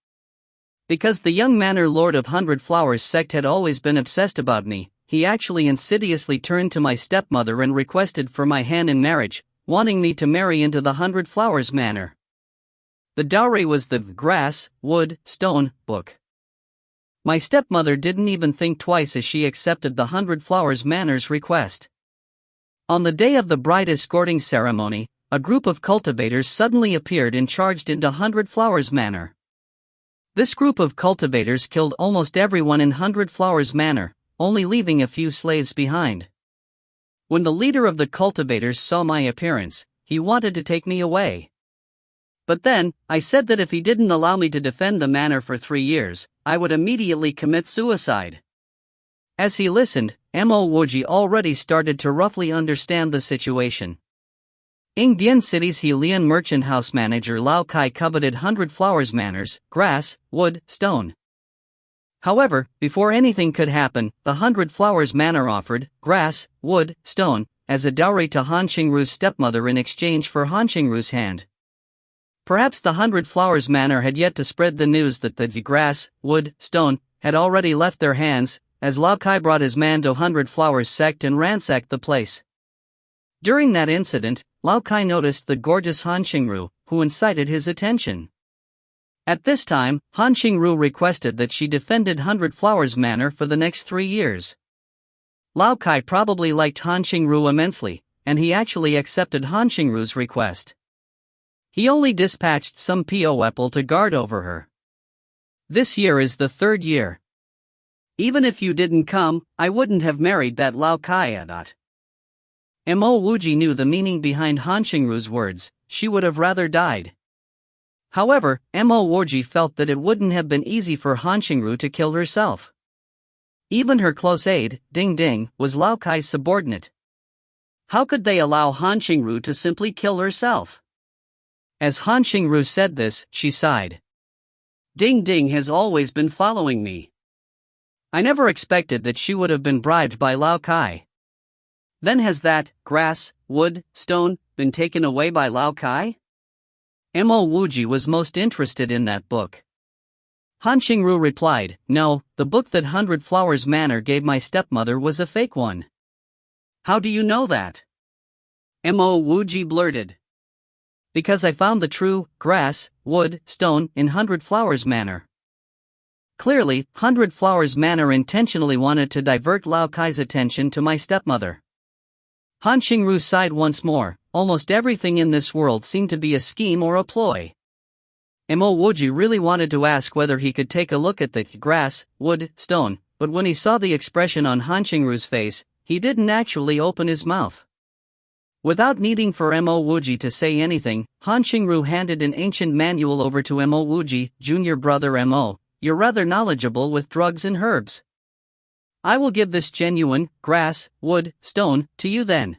A: Because the young manor lord of 100 Flowers sect had always been obsessed about me, he actually insidiously turned to my stepmother and requested for my hand in marriage, wanting me to marry into the 100 Flowers Manor. The dowry was the grass, wood, stone book. My stepmother didn't even think twice as she accepted the 100 Flowers Manor's request. On the day of the bride escorting ceremony, a group of cultivators suddenly appeared and charged into 100 Flowers Manor. This group of cultivators killed almost everyone in 100 Flowers Manor, only leaving a few slaves behind. When the leader of the cultivators saw my appearance, he wanted to take me away. But then, I said that if he didn't allow me to defend the manor for 3 years, I would immediately commit suicide. As he listened, Mo Wuji already started to roughly understand the situation. Yinbian City's Helian merchant house manager Lao Kai coveted 100 Flowers Manors, grass, wood, stone. However, before anything could happen, the 100 Flowers Manor offered grass, wood, stone as a dowry to Han Qingru's stepmother in exchange for Han Qingru's hand. Perhaps the 100 Flowers Manor had yet to spread the news that the grass, wood, stone had already left their hands, as Lao Kai brought his man to 100 Flowers sect and ransacked the place. During that incident, Lao Kai noticed the gorgeous Han Qingru, who incited his attention. At this time, Han Qingru requested that she defended 100 Flowers Manor for the next 3 years. Lao Kai probably liked Han Qingru immensely, and he actually accepted Han Qingru's request. He only dispatched some people to guard over her. This year is the 3rd year. Even if you didn't come, I wouldn't have married that Lao Kai. Mo Wuji knew the meaning behind Han Qingru's words, she would have rather died. However, Mo Wuji felt that it wouldn't have been easy for Han Qingru to kill herself. Even her close aide, Ding Ding, was Lao Kai's subordinate. How could they allow Han Qingru to simply kill herself? As Han Qingru said this, she sighed. Ding Ding has always been following me. I never expected that she would have been bribed by Lao Kai. Then has that grass, wood, stone been taken away by Lao Kai? Mo Wuji was most interested in that book. Han Qingru replied, no, the book that 100 Flowers Manor gave my stepmother was a fake one. How do you know that? Mo Wuji blurted. Because I found the true grass, wood, stone in 100 Flowers Manor. Clearly, 100 Flowers Manor intentionally wanted to divert Lao Kai's attention to my stepmother. Han Qingru sighed once more. Almost everything in this world seemed to be a scheme or a ploy. Mo Wuji really wanted to ask whether he could take a look at the grass, wood, stone, but when he saw the expression on Han Qingru's face, he didn't actually open his mouth. Without needing for Mo Wuji to say anything, Han Qingru handed an ancient manual over to Mo Wuji, junior brother Mo. You're rather knowledgeable with drugs and herbs. I will give this genuine, grass, wood, stone, to you then.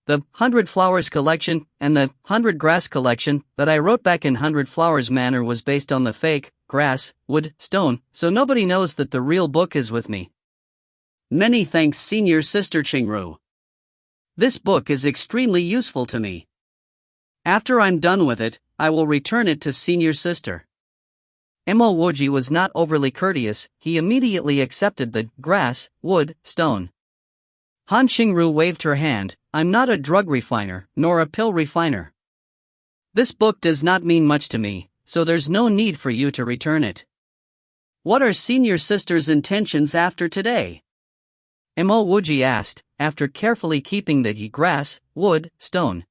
A: The 100 Flowers collection and the 100 Grass collection that I wrote back in 100 Flowers Manor was based on the fake, grass, wood, stone, so nobody knows that the real book is with me. Many thanks, senior sister Qingru. This book is extremely useful to me. After I'm done with it, I will return it to senior sister. Mo Wuji was not overly courteous, he immediately accepted the grass, wood, stone. Han Qingru waved her hand, I'm not a drug refiner, nor a pill refiner. This book does not mean much to me, so there's no need for you to return it. What are senior sister's intentions after today? Mo Wuji asked, after carefully keeping the grass, wood, stone.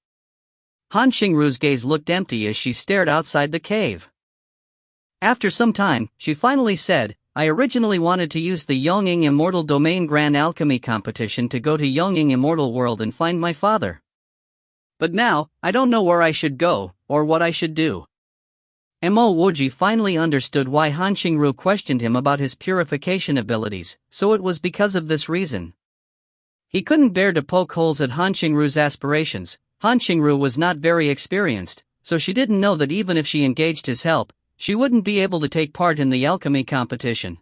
A: Han Qingru's gaze looked empty as she stared outside the cave. After some time, she finally said, I originally wanted to use the Yongying Immortal Domain Grand Alchemy competition to go to Yongying Immortal World and find my father. But now, I don't know where I should go, or what I should do. Mo Wuji finally understood why Han Qingru questioned him about his purification abilities, so it was because of this reason. He couldn't bear to poke holes at Han Qingru's aspirations. Han Qingru was not very experienced, so she didn't know that even if she engaged his help, she wouldn't be able to take part in the alchemy competition.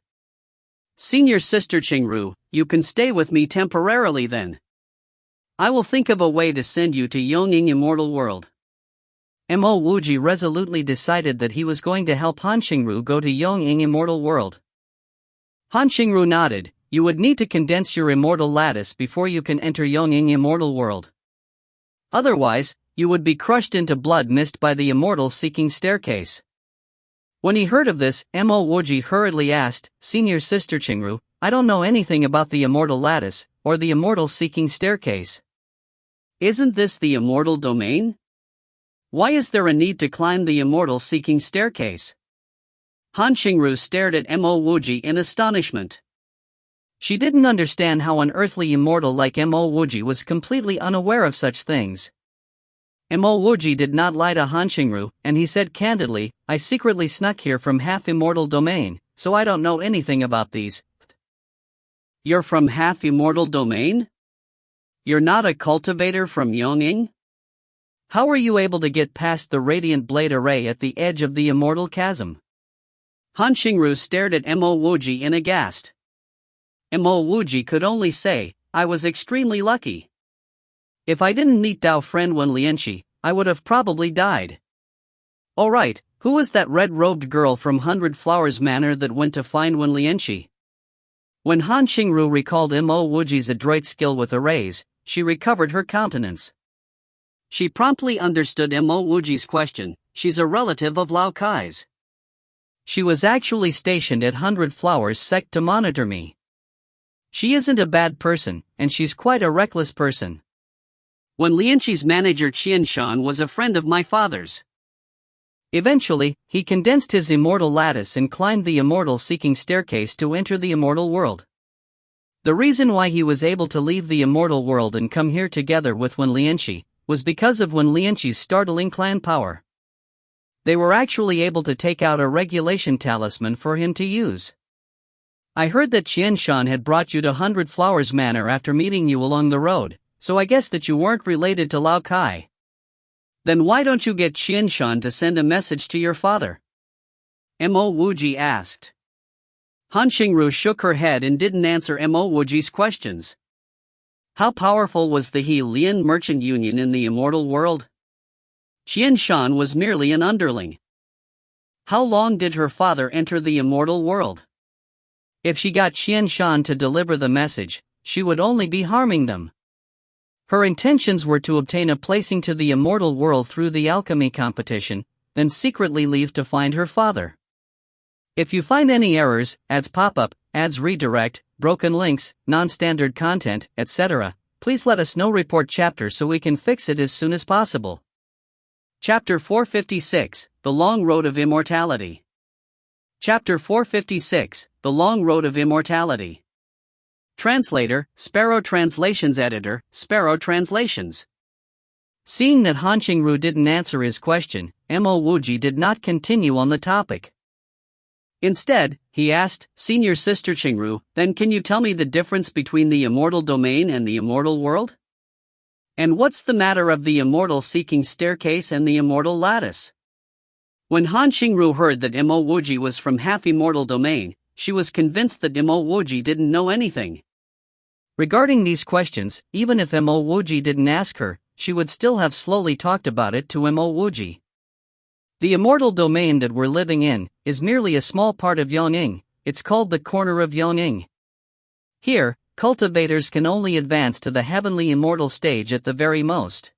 B: Senior Sister Qingru, you can stay with me temporarily then. I will think of a way to send you to Yongying Immortal World.
A: Mo Wuji resolutely decided that he was going to help Han Qingru go to Yongying Immortal World. Han Qingru nodded. You would need to condense your immortal lattice before you can enter Yongying Immortal World. Otherwise, you would be crushed into blood mist by the immortal seeking staircase. When he heard of this, Mo Wuji hurriedly asked, Senior Sister Qingru, I don't know anything about the immortal lattice, or the immortal seeking staircase.
B: Isn't this the immortal domain? Why is there a need to climb the immortal seeking staircase? Han Qingru stared at Mo Wuji in astonishment.
A: She didn't understand how an earthly immortal like Mo Wuji was completely unaware of such things. Mo Wuji did not lie to Han Qingru, and he said candidly, I secretly snuck here from half-immortal domain, so I don't know anything about these.
B: You're from half-immortal domain? You're not a cultivator from Yongying?
A: How were you able to get past the radiant blade array at the edge of the immortal chasm?
B: Han Qingru stared at Mo Wuji in aghast. Mo Wuji could only say, I was extremely lucky.
A: If I didn't meet Dao friend Wen Lianqi, I would have probably died. Alright, who was that red-robed girl from 100 Flowers Manor that went to find Wen Lianqi? When Han Qingru recalled Mo Wuji's adroit skill with arrays, she recovered her countenance.
B: She promptly understood Mo Wuji's question. She's a relative of Lao Kai's.
A: She was actually stationed at 100 Flowers sect to monitor me. She isn't a bad person, and she's quite a reckless person.
B: Wen Lianqi's manager Qianshan was a friend of my father's.
A: Eventually, he condensed his immortal lattice and climbed the immortal seeking staircase to enter the immortal world. The reason why he was able to leave the immortal world and come here together with Wen Lianqi was because of Wen Lianqi's startling clan power. They were actually able to take out a regulation talisman for him to use. I heard that Qianshan had brought you to 100 Flowers Manor after meeting you along the road, so I guess that you weren't related to Lao Kai.
B: Then why don't you get Qianshan to send a message to your father? Mo Wuji asked. Han Qingru shook her head and didn't answer Mo Wuji's questions. How powerful was the He Lian Merchant Union in the immortal world? Qianshan was merely an underling. How long did her father enter the immortal world?
A: If she got Qianshan to deliver the message, she would only be harming them. Her intentions were to obtain a placing to the immortal world through the alchemy competition, then secretly leave to find her father. If you find any errors, ads pop-up, ads redirect, broken links, non-standard content, etc., please let us know. Report chapter so we can fix it as soon as possible.
B: Chapter 456, The Long Road of Immortality. Chapter 456, The Long Road of Immortality. Translator, Sparrow Translations Editor, Sparrow Translations.
A: Seeing that Han Qingru didn't answer his question, Mo Wuji did not continue on the topic.
B: Instead, he asked, Senior Sister Qingru, then can you tell me the difference between the immortal domain and the immortal world? And what's the matter of the immortal seeking staircase and the immortal lattice? When Han Qingru heard that Mo Wuji was from half-immortal domain, she was convinced that Mo Wuji didn't know anything.
A: Regarding these questions, even if Mo Wuji didn't ask her, she would still have slowly talked about it to Mo Wuji. The immortal domain that we're living in is merely a small part of Yongying. It's called the corner of Yongying. Here, cultivators can only advance to the heavenly immortal stage at the very most.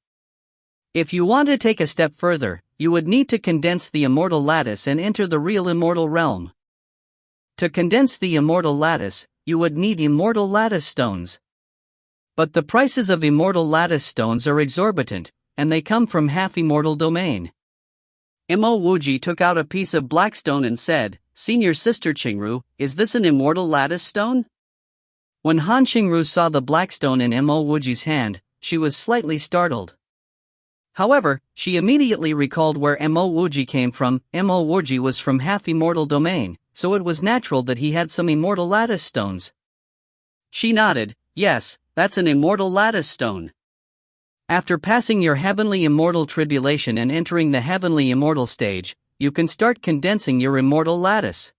A: If you want to take a step further, you would need to condense the immortal lattice and enter the real immortal realm. To condense the immortal lattice, you would need immortal lattice stones. But the prices of immortal lattice stones are exorbitant, and they come from half-immortal domain.
B: Mo Wuji took out a piece of blackstone and said, Senior Sister Qingru, is this an immortal lattice stone?
A: When Han Qingru saw the blackstone in Mo Wuji's hand, she was slightly startled. However, she immediately recalled where Mo Wuji came from. Mo Wuji was from half-immortal domain, so it was natural that he had some immortal lattice stones.
B: She nodded, yes, that's an immortal lattice stone. After passing your heavenly immortal tribulation and entering the heavenly immortal stage, you can start condensing your immortal lattice.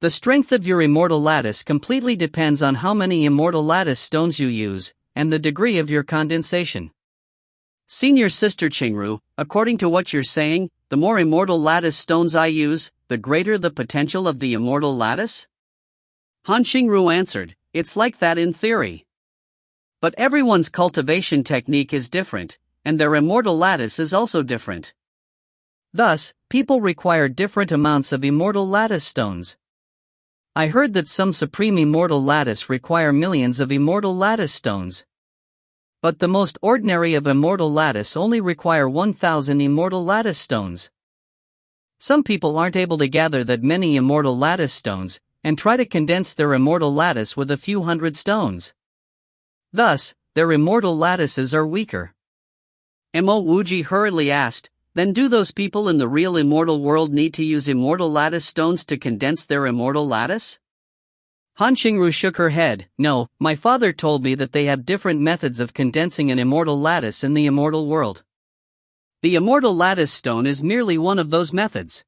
B: The strength of your immortal lattice completely depends on how many immortal lattice stones you use, and the degree of your condensation. Senior Sister Qingru, according to what you're saying, the more immortal lattice stones I use, the greater the potential of the immortal lattice? Han Qingru answered, it's like that in theory. But everyone's cultivation technique is different, and their immortal lattice is also different. Thus, people require different amounts of immortal lattice stones. I heard that some supreme immortal lattice require millions of immortal lattice stones. But the most ordinary of immortal lattice only require 1,000 immortal lattice stones. Some people aren't able to gather that many immortal lattice stones, and try to condense their immortal lattice with a few hundred stones. Thus, their immortal lattices are weaker. Mo Wuji hurriedly asked, then do those people in the real immortal world need to use immortal lattice stones to condense their immortal lattice? Han Qingru shook her head. No, my father told me that they have different methods of condensing an immortal lattice in the immortal world. The immortal lattice stone is merely one of those methods.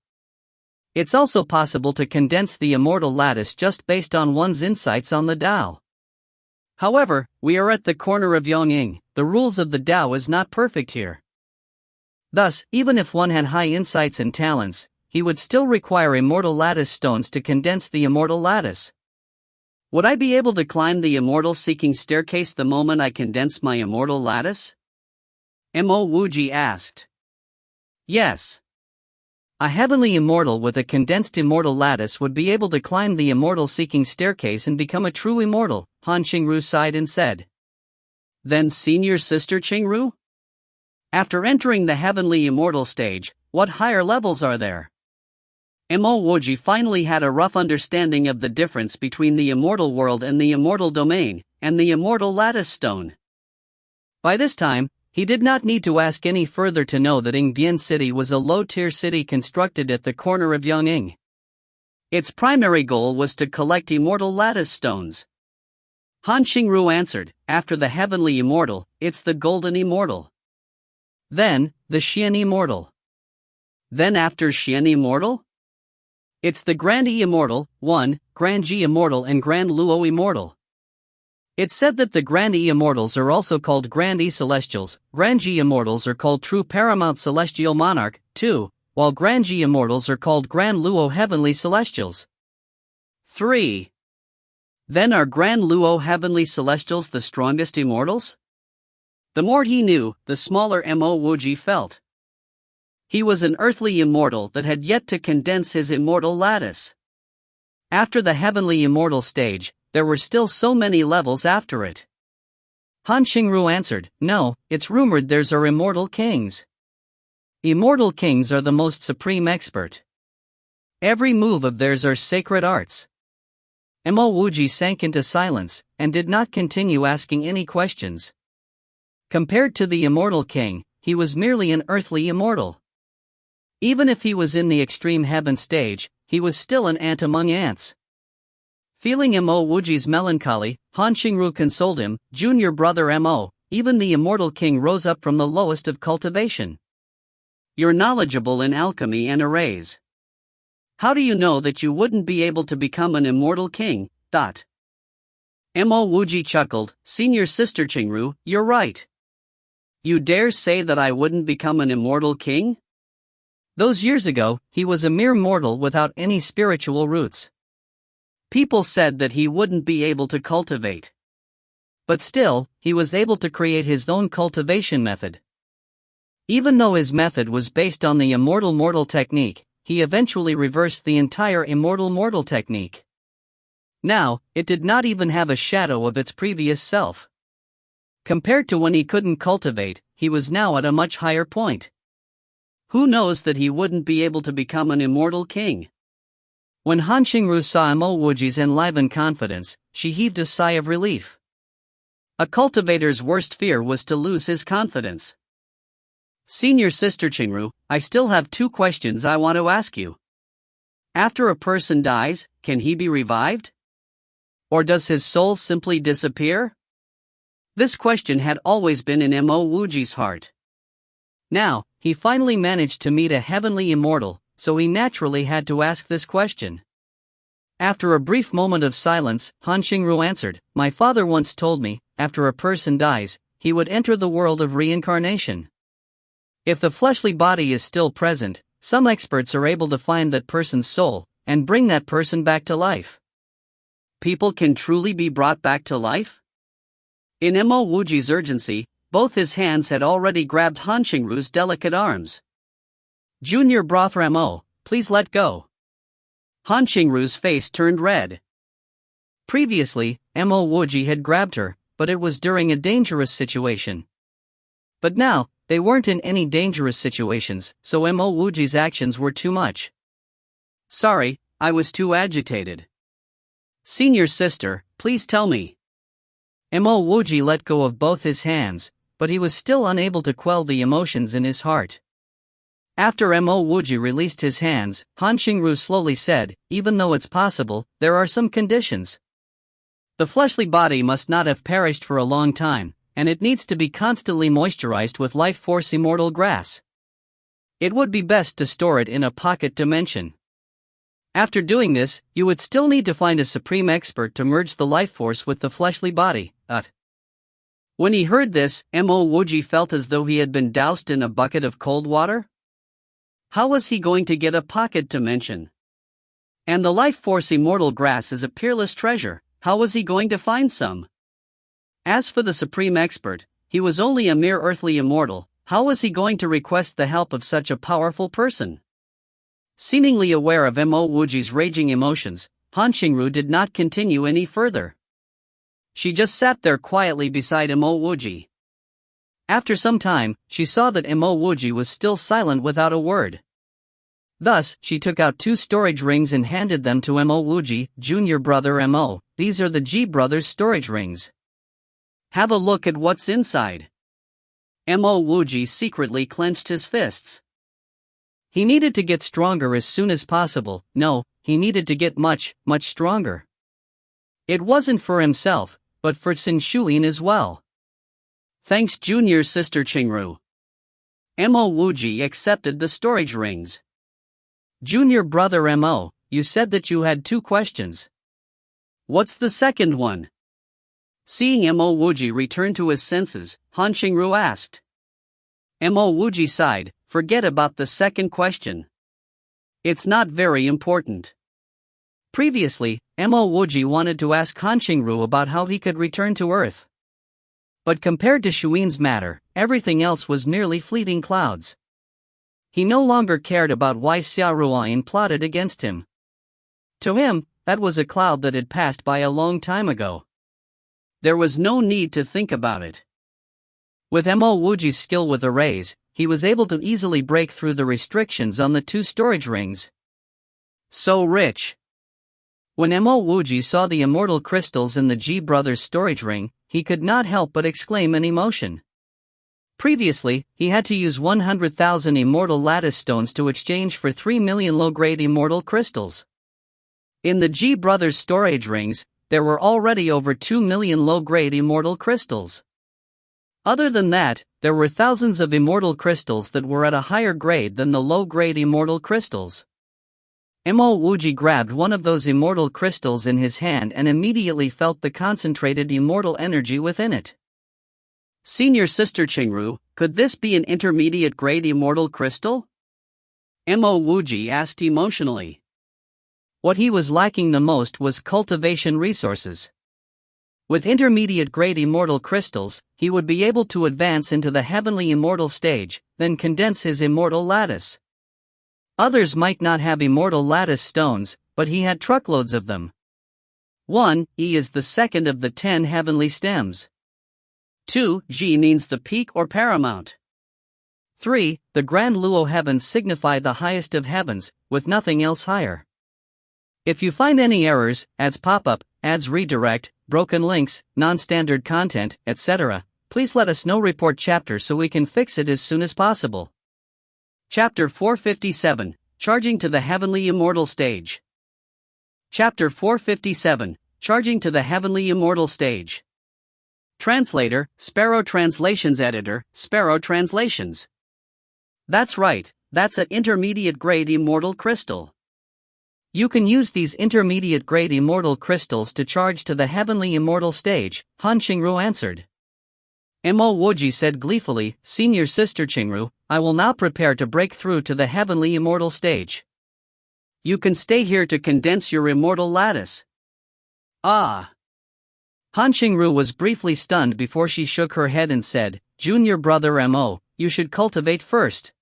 B: It's also possible to condense the immortal lattice just based on one's insights on the Tao. However, we are at the corner of Yongying, the rules of the Tao is not perfect here. Thus, even if one had high insights and talents, he would still require immortal lattice stones to condense the immortal lattice. Would I be able to climb the immortal seeking staircase the moment I condense my immortal lattice? Mo Wuji asked. Yes. A heavenly immortal with a condensed immortal lattice would be able to climb the immortal seeking staircase and become a true immortal, Han Qingru sighed and said. Then Senior Sister Qingru? After entering the heavenly immortal stage, what higher levels are there? Mo Wuji finally had a rough understanding of the difference between the immortal world and the immortal domain, and the immortal lattice stone. By this time, he did not need to ask any further to know that Yingbian City was a low-tier city constructed at the corner of Yongying. Its primary goal was to collect immortal lattice stones. Han Qingru answered, after the heavenly immortal, it's the golden immortal. Then, the Xian immortal. Then after Xian immortal? It's the Grand E immortal, 1, Grand G immortal and Grand Luo immortal. It's said that the Grand E immortals are also called Grand E celestials, Grand G immortals are called true paramount celestial monarch, 2, while Grand G immortals are called Grand Luo heavenly celestials. 3. Then are Grand Luo heavenly celestials the strongest immortals? The more he knew, the smaller Mo Wuji felt. He was an earthly immortal that had yet to condense his immortal lattice. After the heavenly immortal stage, there were still so many levels after it. Han Qingru answered, no, it's rumored there's are immortal kings. Immortal kings are the most supreme expert. Every move of theirs are sacred arts. Mo Wuji sank into silence, and did not continue asking any questions. Compared to the immortal king, he was merely an earthly immortal. Even if he was in the extreme heaven stage, he was still an ant among ants. Feeling Mo Wuji's melancholy, Han Qingru consoled him, junior brother Mo, even the immortal king rose up from the lowest of cultivation. You're knowledgeable in alchemy and arrays. How do you know that you wouldn't be able to become an immortal king? Mo Wuji chuckled, Senior Sister Qingru, you're right. You dare say that I wouldn't become an immortal king? Those years ago, he was a mere mortal without any spiritual roots. People said that he wouldn't be able to cultivate. But still, he was able to create his own cultivation method. Even though his method was based on the immortal mortal technique, he eventually reversed the entire immortal mortal technique. Now, it did not even have a shadow of its previous self. Compared to when he couldn't cultivate, he was now at a much higher point. Who knows that he wouldn't be able to become an immortal king? When Han Qingru saw Mo Wuji's enlivened confidence, she heaved a sigh of relief. A cultivator's worst fear was to lose his confidence. Senior Sister Qingru, I still have 2 questions I want to ask you. After a person dies, can he be revived? Or does his soul simply disappear? This question had always been in Mo Wuji's heart. Now, he finally managed to meet a heavenly immortal, so he naturally had to ask this question. After a brief moment of silence, Han Xingru answered, "My father once told me, after a person dies, he would enter the world of reincarnation. If the fleshly body is still present, some experts are able to find that person's soul, and bring that person back to life." People can truly be brought back to life? In Mo Wuji's urgency, both his hands had already grabbed Han Xingru's delicate arms. "Junior brother Mo, please let go." Han Xingru's face turned red. Previously, Mo Wuji had grabbed her, but it was during a dangerous situation. But now, they weren't in any dangerous situations, so Mo Wuji's actions were too much. "Sorry, I was too agitated." "Senior sister, please tell me." Mo Wuji let go of both his hands, but he was still unable to quell the emotions in his heart. After Mo Wuji released his hands, Han Xingru slowly said, "Even though it's possible, there are some conditions. The fleshly body must not have perished for a long time, and it needs to be constantly moisturized with life force immortal grass. It would be best to store it in a pocket dimension. After doing this, you would still need to find a supreme expert to merge the life force with the fleshly body." When he heard this, Mo Wuji felt as though he had been doused in a bucket of cold water. How was he going to get a pocket dimension? And the life force immortal grass is a peerless treasure, how was he going to find some? As for the supreme expert, he was only a mere earthly immortal, how was he going to request the help of such a powerful person? Seemingly aware of Mo Wuji's raging emotions, Han Xingru did not continue any further. She just sat there quietly beside Mo Wuji. After some time, she saw that Mo Wuji was still silent without a word. Thus, she took out 2 storage rings and handed them to Mo Wuji, "Junior brother Mo, these are the G brothers' storage rings. Have a look at what's inside." Mo Wuji secretly clenched his fists. He needed to get stronger as soon as possible. No, he needed to get much, much stronger. It wasn't for himself, but for Xin Shuyin as well. "Thanks junior sister Xingru." Mo Wuji accepted the storage rings. "Junior brother Mo, you said that you had 2 questions. What's the second one?" Seeing Mo Wuji return to his senses, Han Xingru asked. Mo Wuji sighed, "Forget about the second question. It's not very important." Previously, Mo Wuji wanted to ask Han Xingru about how he could return to Earth. But compared to Shuin's matter, everything else was merely fleeting clouds. He no longer cared about why Xia Ruoyin plotted against him. To him, that was a cloud that had passed by a long time ago. There was no need to think about it. With Mo Wuji's skill with arrays, he was able to easily break through the restrictions on the 2 storage rings. So rich. When Mo Wuji saw the immortal crystals in the G brothers' storage ring, he could not help but exclaim in emotion. Previously, he had to use 100,000 immortal lattice stones to exchange for 3 million low-grade immortal crystals. In the G brothers' storage rings, there were already over 2 million low-grade immortal crystals. Other than that, there were thousands of immortal crystals that were at a higher grade than the low-grade immortal crystals. Mo Wuji grabbed one of those immortal crystals in his hand and immediately felt the concentrated immortal energy within it. "Senior sister Xingru, could this be an intermediate grade immortal crystal?" Mo Wuji asked emotionally. What he was lacking the most was cultivation resources. With intermediate grade immortal crystals, he would be able to advance into the heavenly immortal stage, then condense his immortal lattice. Others might not have immortal lattice stones, but he had truckloads of them. 1. E is the second of the 10 heavenly stems. 2. G means the peak or paramount. 3. The grand Luo heavens signify the highest of heavens, with nothing else higher. If you find any errors, ads pop up, ads redirect, broken links, non-standard content, etc., please let us know. Report chapter so we can fix it as soon as possible. Chapter 457, Charging to the Heavenly Immortal Stage. Chapter 457, Charging to the Heavenly Immortal Stage. Translator, Sparrow Translations Editor, Sparrow Translations. That's right, that's an intermediate-grade immortal crystal.
A: You can use these intermediate-grade immortal crystals to charge to the heavenly immortal stage, Han Qingru answered.
B: Mo Wuji said gleefully, Senior Sister Qingru, I will now prepare to break through to the heavenly immortal stage. You can stay here to condense your immortal lattice. Ah!
A: Han Qingru was briefly stunned before she shook her head and said, Junior brother Mo, you should cultivate first.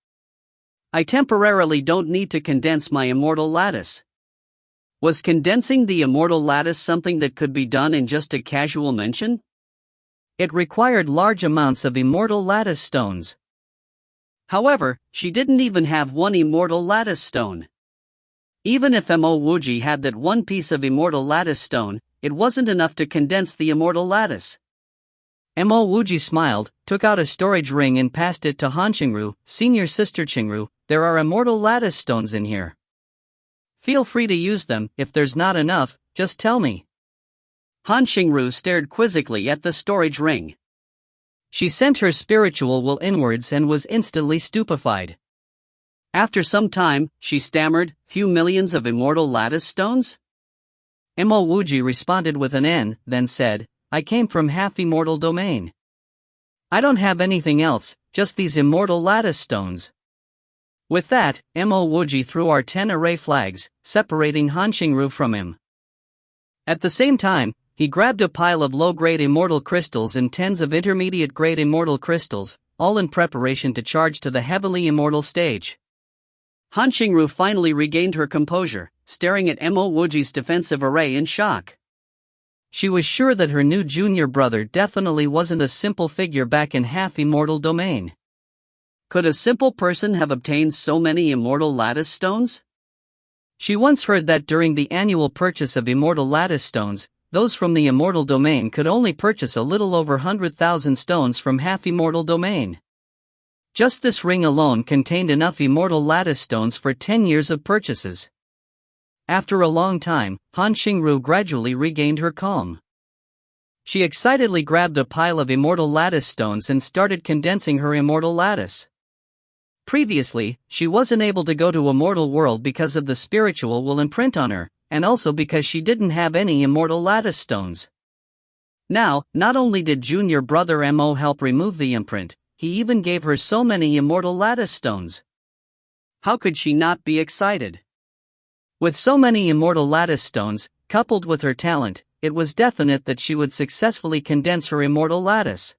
B: I temporarily don't need to condense my immortal lattice. Was condensing the immortal lattice something that could be done in just a casual mention?
A: It required large amounts of immortal lattice stones.
B: However, she didn't even have one immortal lattice stone. Even if Mo Wuji had that one piece of immortal lattice stone, it wasn't enough to condense the immortal lattice.
A: Mo Wuji smiled, took out a storage ring and passed it to Han Qingru. Senior Sister Qingru, there are immortal lattice stones in here. Feel free to use them. If there's not enough, just tell me.
B: Han Qingru stared quizzically at the storage ring.
A: She sent her spiritual will inwards and was instantly stupefied.
B: After some time, she stammered, few millions of immortal lattice stones?
A: Mo Wuji responded with an N, then said, I came from half-immortal domain. I don't have anything else, just these immortal lattice stones. With that, Mo Wuji threw our 10 array flags, separating Han Qingru from him. At the same time, he grabbed a pile of low-grade immortal crystals and tens of intermediate-grade immortal crystals, all in preparation to charge to the heavily immortal stage.
B: Han Qingru finally regained her composure, staring at Mo Wuji's defensive array in shock.
A: She was sure that her new junior brother definitely wasn't a simple figure back in half-immortal domain.
B: Could a simple person have obtained so many immortal lattice stones?
A: She once heard that during the annual purchase of immortal lattice stones, those from the immortal domain could only purchase a little over 100,000 stones from half-immortal domain. Just this ring alone contained enough immortal lattice stones for 10 years of purchases. After a long time, Han Qingru gradually regained her calm. She excitedly grabbed a pile of immortal lattice stones and started condensing her immortal lattice. Previously, she wasn't able to go to a mortal world because of the spiritual will imprint on her, and also because she didn't have any immortal lattice stones. Now, not only did junior brother Mo help remove the imprint, he even gave her so many immortal lattice stones. How could she not be excited? With so many immortal lattice stones, coupled with her talent, it was definite that she would successfully condense her immortal lattice.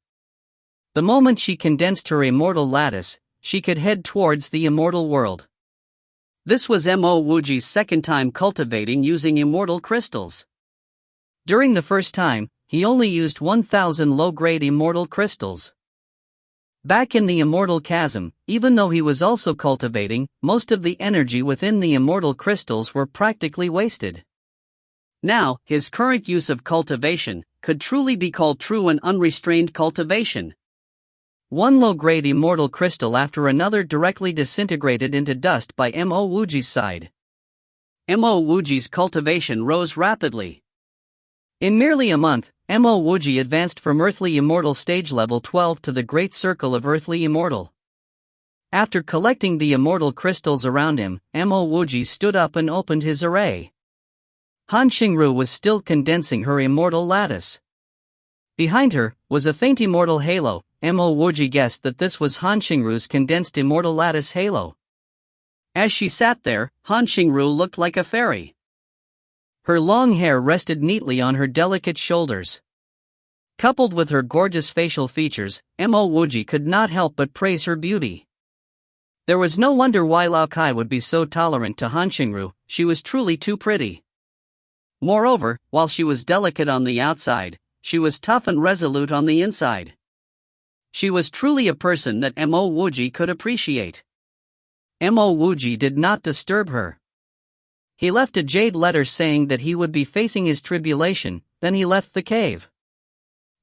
A: The moment she condensed her immortal lattice, she could head towards the immortal world.
B: This was Mo Wuji's second time cultivating using immortal crystals.
A: During the first time, he only used 1,000 low-grade immortal crystals. Back in the immortal chasm, even though he was also cultivating, most of the energy within the immortal crystals were practically wasted.
B: Now, his current use of cultivation could truly be called true and unrestrained cultivation.
A: One low-grade immortal crystal after another directly disintegrated into dust by Mo Wuji's side.
B: Mo Wuji's cultivation rose rapidly.
A: In merely a month, Mo Wuji advanced from Earthly Immortal stage level 12 to the Great Circle of Earthly Immortal. After collecting the immortal crystals around him, Mo Wuji stood up and opened his array. Han Qingru was still condensing her immortal lattice. Behind her was a faint immortal halo. Mo Wuji guessed that this was Han Qingru's condensed immortal lattice halo.
B: As she sat there, Han Qingru looked like a fairy.
A: Her long hair rested neatly on her delicate shoulders. Coupled with her gorgeous facial features, Mo Wuji could not help but praise her beauty. There was no wonder why Lao Kai would be so tolerant to Han Qingru, she was truly too pretty. Moreover, while she was delicate on the outside, she was tough and resolute on the inside. She was truly a person that Mo Wuji could appreciate. Mo Wuji did not disturb her. He left a jade letter saying that he would be facing his tribulation, then he left the cave.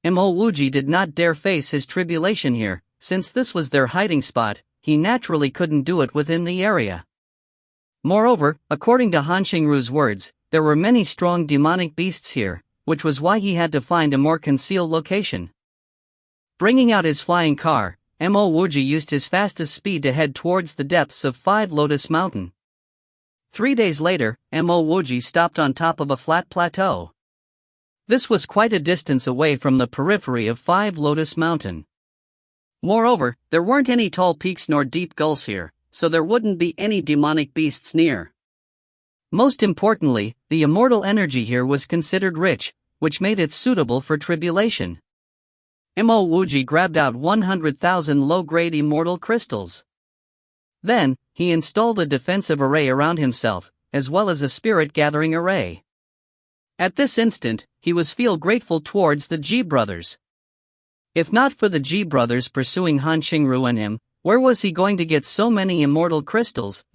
A: Mo Wuji did not dare face his tribulation here, since this was their hiding spot, he naturally couldn't do it within the area. Moreover, according to Han Qingru's words, there were many strong demonic beasts here, which was why he had to find a more concealed location. Bringing out his flying car, Mo Wuji used his fastest speed to head towards the depths of 5 Lotus Mountain. 3 days later, Mo Wuji stopped on top of a flat plateau. This was quite a distance away from the periphery of 5 Lotus Mountain. Moreover, there weren't any tall peaks nor deep gulls here, so there wouldn't be any demonic beasts near. Most importantly, the immortal energy here was considered rich, which made it suitable for tribulation. Mo Wuji grabbed out 100,000 low-grade immortal crystals. Then, he installed a defensive array around himself, as well as a spirit-gathering array. At this instant, he was feel grateful towards the Ji brothers. If not for the Ji brothers pursuing Han Xingru and him, where was he going to get so many immortal crystals?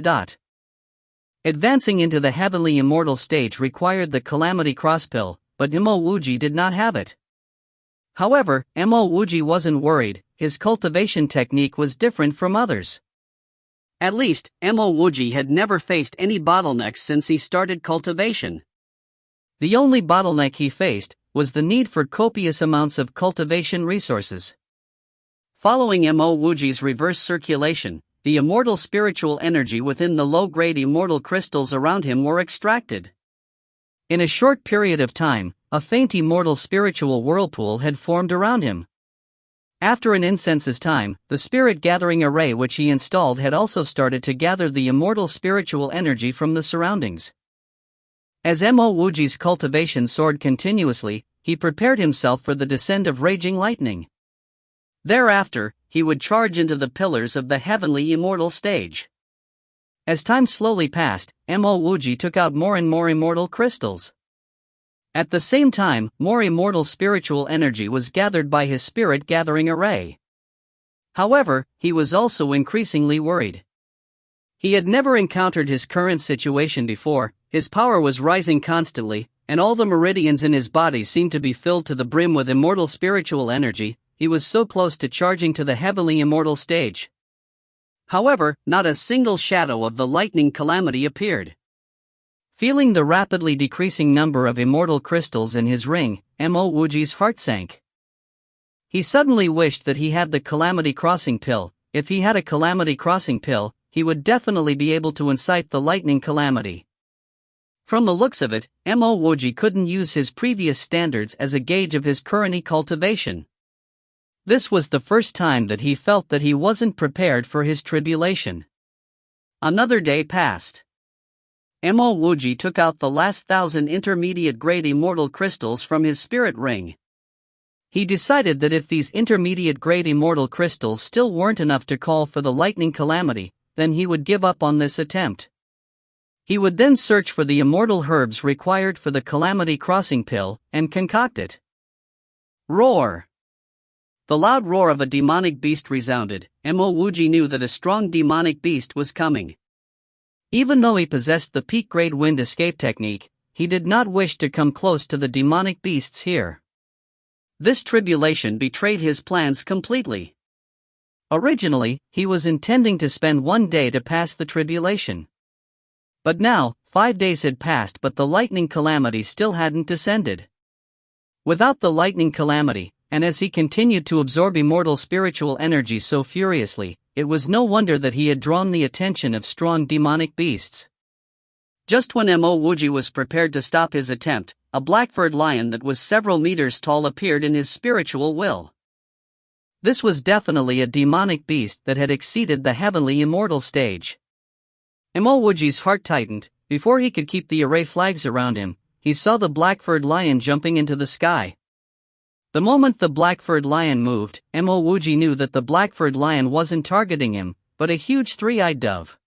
A: Advancing into the heavenly immortal stage required the Calamity Cross pill, but Mo Wuji did not have it. However, Mo Wuji wasn't worried, his cultivation technique was different from others. At least, Mo Wuji had never faced any bottlenecks since he started cultivation. The only bottleneck he faced was the need for copious amounts of cultivation resources. Following Mo Wuji's reverse circulation, the immortal spiritual energy within the low-grade immortal crystals around him were extracted. In a short period of time, a faint immortal spiritual whirlpool had formed around him. After an incense's time, the spirit-gathering array which he installed had also started to gather the immortal spiritual energy from the surroundings. As Mo Wuji's cultivation soared continuously, he prepared himself for the descent of raging lightning. Thereafter, he would charge into the pillars of the heavenly immortal stage. As time slowly passed, Mo Wuji took out more and more immortal crystals. At the same time, more immortal spiritual energy was gathered by his spirit-gathering array. However, he was also increasingly worried. He had never encountered his current situation before. His power was rising constantly, and all the meridians in his body seemed to be filled to the brim with immortal spiritual energy. He was so close to charging to the heavenly immortal stage. However, not a single shadow of the lightning calamity appeared. Feeling the rapidly decreasing number of immortal crystals in his ring, Mo Wuji's heart sank. He suddenly wished that he had the Calamity Crossing pill. If he had a Calamity Crossing pill, he would definitely be able to incite the lightning calamity. From the looks of it, Mo Wuji couldn't use his previous standards as a gauge of his current cultivation. This was the first time that he felt that he wasn't prepared for his tribulation. Another day passed. Mo Wuji took out the last 1,000 intermediate-grade immortal crystals from his spirit ring. He decided that if these intermediate-grade immortal crystals still weren't enough to call for the lightning calamity, then he would give up on this attempt. He would then search for the immortal herbs required for the Calamity Crossing pill, and concoct it. Roar! The loud roar of a demonic beast resounded. Mo Wuji knew that a strong demonic beast was coming. Even though he possessed the peak-grade wind escape technique, he did not wish to come close to the demonic beasts here. This tribulation betrayed his plans completely. Originally, he was intending to spend 1 day to pass the tribulation. But now, 5 days had passed but the lightning calamity still hadn't descended. Without the lightning calamity, and as he continued to absorb immortal spiritual energy so furiously, it was no wonder that he had drawn the attention of strong demonic beasts. Just when Mo Wuji was prepared to stop his attempt, a black-furred lion that was several meters tall appeared in his spiritual will. This was definitely a demonic beast that had exceeded the heavenly immortal stage. Mo Wuji's heart tightened. Before he could keep the array flags around him, he saw the black-furred lion jumping into the sky. The moment the black-furred lion moved, Mo Wuji knew that the black-furred lion wasn't targeting him, but a huge three-eyed dove.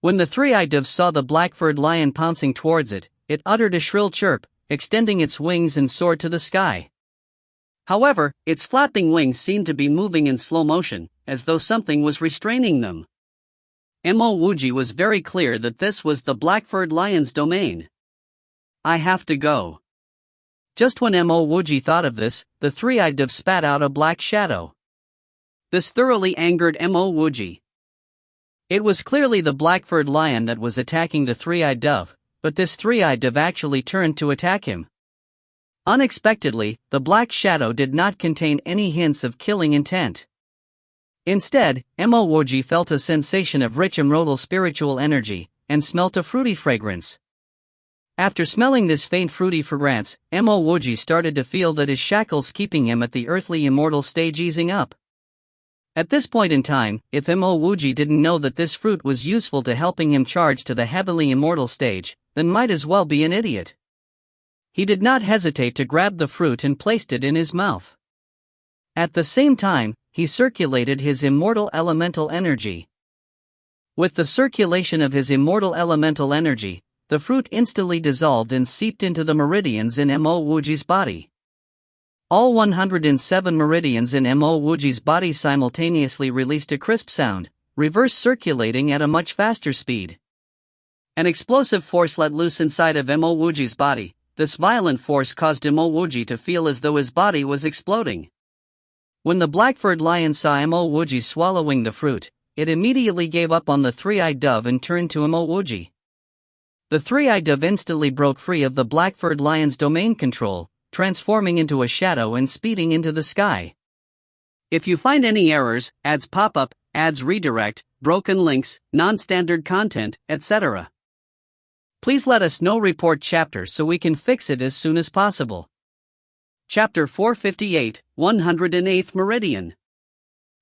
A: When the three-eyed dove saw the black-furred lion pouncing towards it, it uttered a shrill chirp, extending its wings and soared to the sky. However, its flapping wings seemed to be moving in slow motion, as though something was restraining them. Mo Wuji was very clear that this was the black-furred lion's domain. I have to go. Just when Mo Wuji thought of this, the three-eyed dove spat out a black shadow. This thoroughly angered Mo Wuji. It was clearly the black-furred lion that was attacking the three-eyed dove, but this three-eyed dove actually turned to attack him.
B: Unexpectedly, the black shadow did not contain any hints of killing intent. Instead, Mo Wuji felt a sensation of rich immortal spiritual energy, and smelt a fruity fragrance. After smelling this faint fruity fragrance, Mo Wuji started to feel that his shackles keeping him at the earthly immortal stage easing up. At this point in time, if Mo Wuji didn't know that this fruit was useful to helping him charge to the heavenly immortal stage, then might as well be an idiot. He did not hesitate to grab the fruit and placed it in his mouth. At the same time, he circulated his immortal elemental energy. With the circulation of his immortal elemental energy, the fruit instantly dissolved and seeped into the meridians in Mo Wuji's body. All 107 meridians in Mo Wuji's body simultaneously released a crisp sound, reverse circulating at a much faster speed. An explosive force let loose inside of Mo Wuji's body. This violent force caused Mo Wuji to feel as though his body was exploding. When the black-furred lion saw Mo Wuji swallowing the fruit, it immediately gave up on the three-eyed dove and turned to Mo Wuji. The three-eyed dove instantly broke free of the black-furred lion's domain control, transforming into a shadow and speeding into the sky. If you find any errors, ads pop up, ads redirect, broken links, non-standard content, etc., please let us know. Report chapter so we can fix it as soon as possible. Chapter 458, 108th Meridian.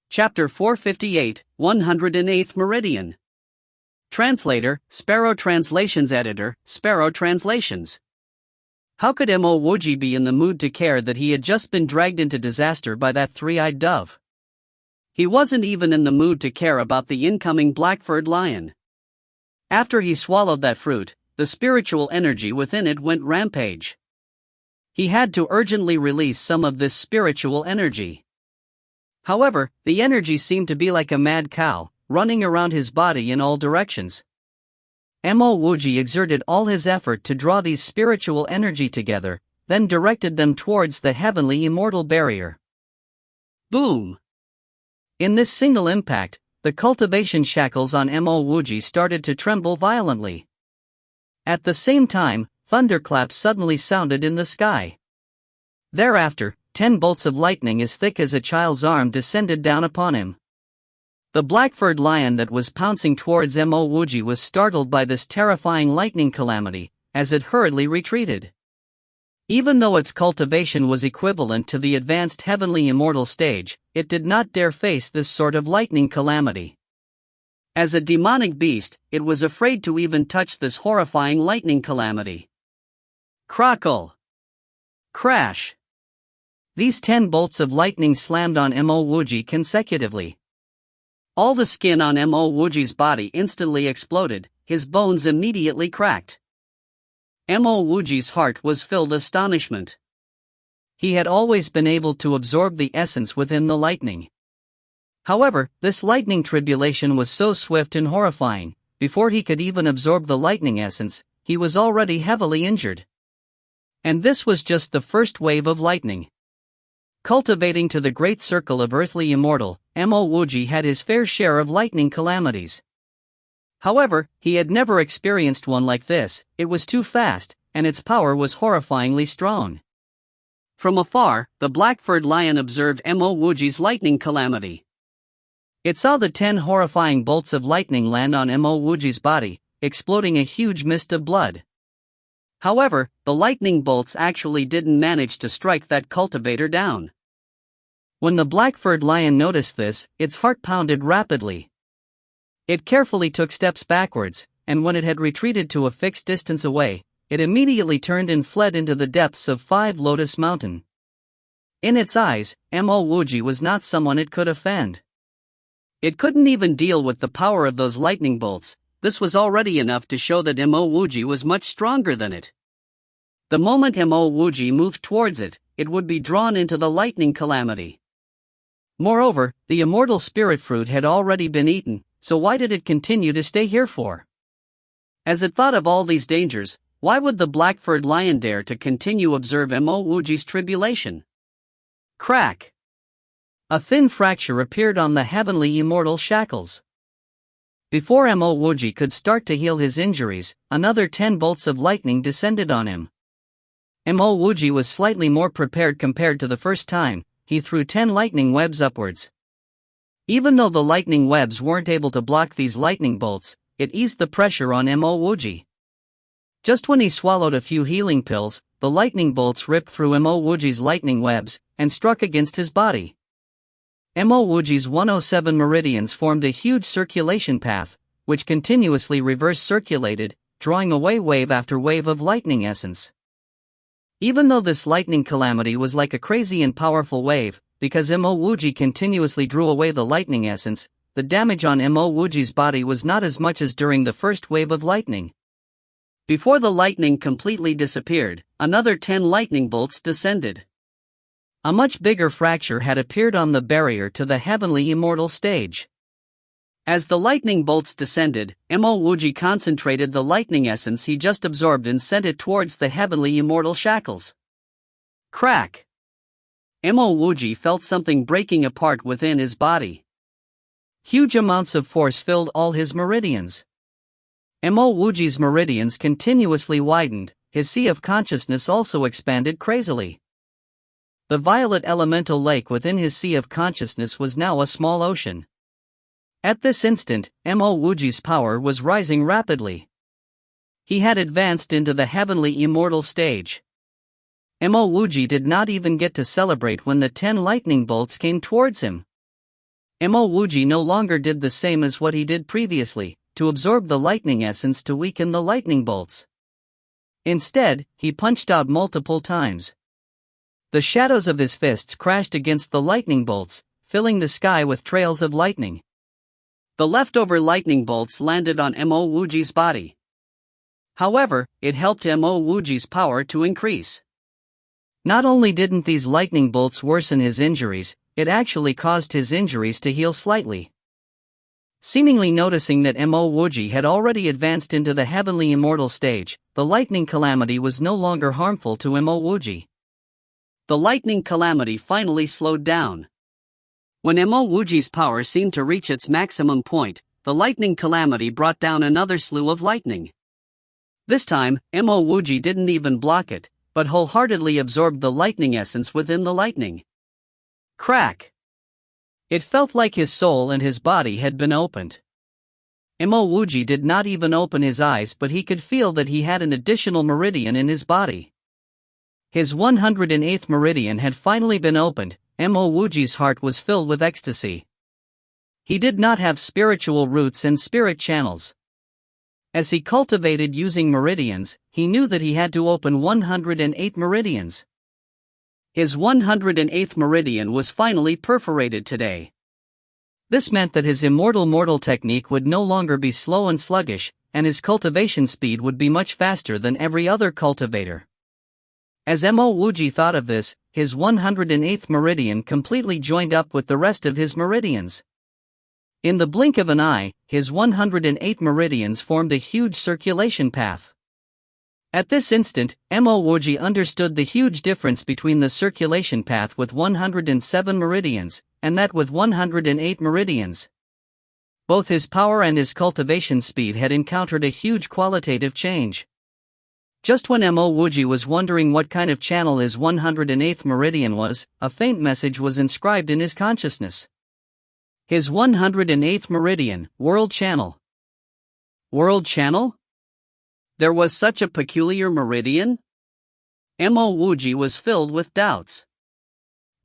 B: Chapter 458, 108th Meridian. Translator, Sparrow Translations. Editor, Sparrow Translations. How could Mo Wuji be in the mood to care that he had just been dragged into disaster by that three-eyed dove? He wasn't even in the mood to care about the incoming black-furred lion. After he swallowed that fruit, the spiritual energy within it went rampage. He had to urgently release some of this spiritual energy. However, the energy seemed to be like a mad cow, running around his body in all directions. Mo Wuji exerted all his effort to draw these spiritual energy together, then directed them towards the heavenly immortal barrier. Boom! In this single impact, the cultivation shackles on Mo Wuji started to tremble violently. At the same time, thunderclaps suddenly sounded in the sky. Thereafter, 10 bolts of lightning as thick as a child's arm descended down upon him. The black-furred lion that was pouncing towards Mo Wuji was startled by this terrifying lightning calamity, as it hurriedly retreated. Even though its cultivation was equivalent to the advanced heavenly immortal stage, it did not dare face this sort of lightning calamity. As a demonic beast, it was afraid to even touch this horrifying lightning calamity. Crackle! Crash! These 10 bolts of lightning slammed on Mo Wuji consecutively. All the skin on Mo Wuji's body instantly exploded, his bones immediately cracked. Mo Wuji's heart was filled with astonishment. He had always been able to absorb the essence within the lightning. However, this lightning tribulation was so swift and horrifying, before he could even absorb the lightning essence, he was already heavily injured. And this was just the first wave of lightning. Cultivating to the great circle of earthly immortal, Mo Wuji had his fair share of lightning calamities. However, he had never experienced one like this. It was too fast, and its power was horrifyingly strong. From afar, the black-furred lion observed Mo Wuji's lightning calamity. It saw the 10 horrifying bolts of lightning land on Mo Wuji's body, exploding a huge mist of blood. However, the lightning bolts actually didn't manage to strike that cultivator down. When the black-furred lion noticed this, its heart pounded rapidly. It carefully took steps backwards, and when it had retreated to a fixed distance away, it immediately turned and fled into the depths of 5 Lotus Mountain. In its eyes, Mo Wuji was not someone it could offend. It couldn't even deal with the power of those lightning bolts. This was already enough to show that Mo Wuji was much stronger than it. The moment Mo Wuji moved towards it, it would be drawn into the lightning calamity. Moreover, the immortal spirit fruit had already been eaten, so why did it continue to stay here for? As it thought of all these dangers, why would the black-furred lion dare to continue observe Mo Wuji's tribulation? Crack! A thin fracture appeared on the heavenly immortal shackles. Before Mo Wuji could start to heal his injuries, another 10 bolts of lightning descended on him.
A: Mo Wuji was slightly more prepared compared to the first time. He threw 10 lightning webs upwards. Even though the lightning webs weren't able to block these lightning bolts, it eased the pressure on Mo Wuji. Just when he swallowed a few healing pills, the lightning bolts ripped through Mo Wuji's lightning webs and struck against his body. Mo Wuji's 107 meridians formed a huge circulation path, which continuously reverse circulated, drawing away wave after wave of lightning essence. Even though this lightning calamity was like a crazy and powerful wave, because Mo Wuji continuously drew away the lightning essence, the damage on Mo Wuji's body was not as much as during the first wave of lightning. Before the lightning completely disappeared, another 10 lightning bolts descended. A much bigger fracture had appeared on the barrier to the heavenly immortal stage. As the lightning bolts descended, Mo Wuji concentrated the lightning essence he just absorbed and sent it towards the heavenly immortal shackles. Crack! Mo Wuji felt something breaking apart within his body. Huge amounts of force filled all his meridians. Mo Wuji's meridians continuously widened, his sea of consciousness also expanded crazily. The violet elemental lake within his sea of consciousness was now a small ocean. At this instant, Mo Wuji's power was rising rapidly. He had advanced into the heavenly immortal stage. Mo Wuji did not even get to celebrate when the 10 lightning bolts came towards him. Mo Wuji no longer did the same as what he did previously, to absorb the lightning essence to weaken the lightning bolts. Instead, he punched out multiple times. The shadows of his fists crashed against the lightning bolts, filling the sky with trails of lightning. The leftover lightning bolts landed on Mo Wuji's body. However, it helped Mo Wuji's power to increase. Not only didn't these lightning bolts worsen his injuries, it actually caused his injuries to heal slightly. Seemingly noticing that Mo Wuji had already advanced into the heavenly immortal stage, the lightning calamity was no longer harmful to Mo Wuji. The lightning calamity finally slowed down. When Mo Wuji's power seemed to reach its maximum point, the lightning calamity brought down another slew of lightning. This time, Mo Wuji didn't even block it, but wholeheartedly absorbed the lightning essence within the lightning. Crack! It felt like his soul and his body had been opened. Mo Wuji did not even open his eyes, but he could feel that he had an additional meridian in his body. His 108th meridian had finally been opened. Mo Wuji's heart was filled with ecstasy. He did not have spiritual roots and spirit channels. As he cultivated using meridians, he knew that he had to open 108 meridians. His 108th meridian was finally perforated today. This meant that his immortal mortal technique would no longer be slow and sluggish, and his cultivation speed would be much faster than every other cultivator. As Mo Wuji thought of this, his 108th meridian completely joined up with the rest of his meridians. In the blink of an eye, his 108 meridians formed a huge circulation path. At this instant, Mo Wuji understood the huge difference between the circulation path with 107 meridians, and that with 108 meridians. Both his power and his cultivation speed had encountered a huge qualitative change. Just when Mo Wuji was wondering what kind of channel his 108th meridian was, a faint message was inscribed in his consciousness. His 108th meridian, World Channel. World Channel? There was such a peculiar meridian? Mo Wuji was filled with doubts.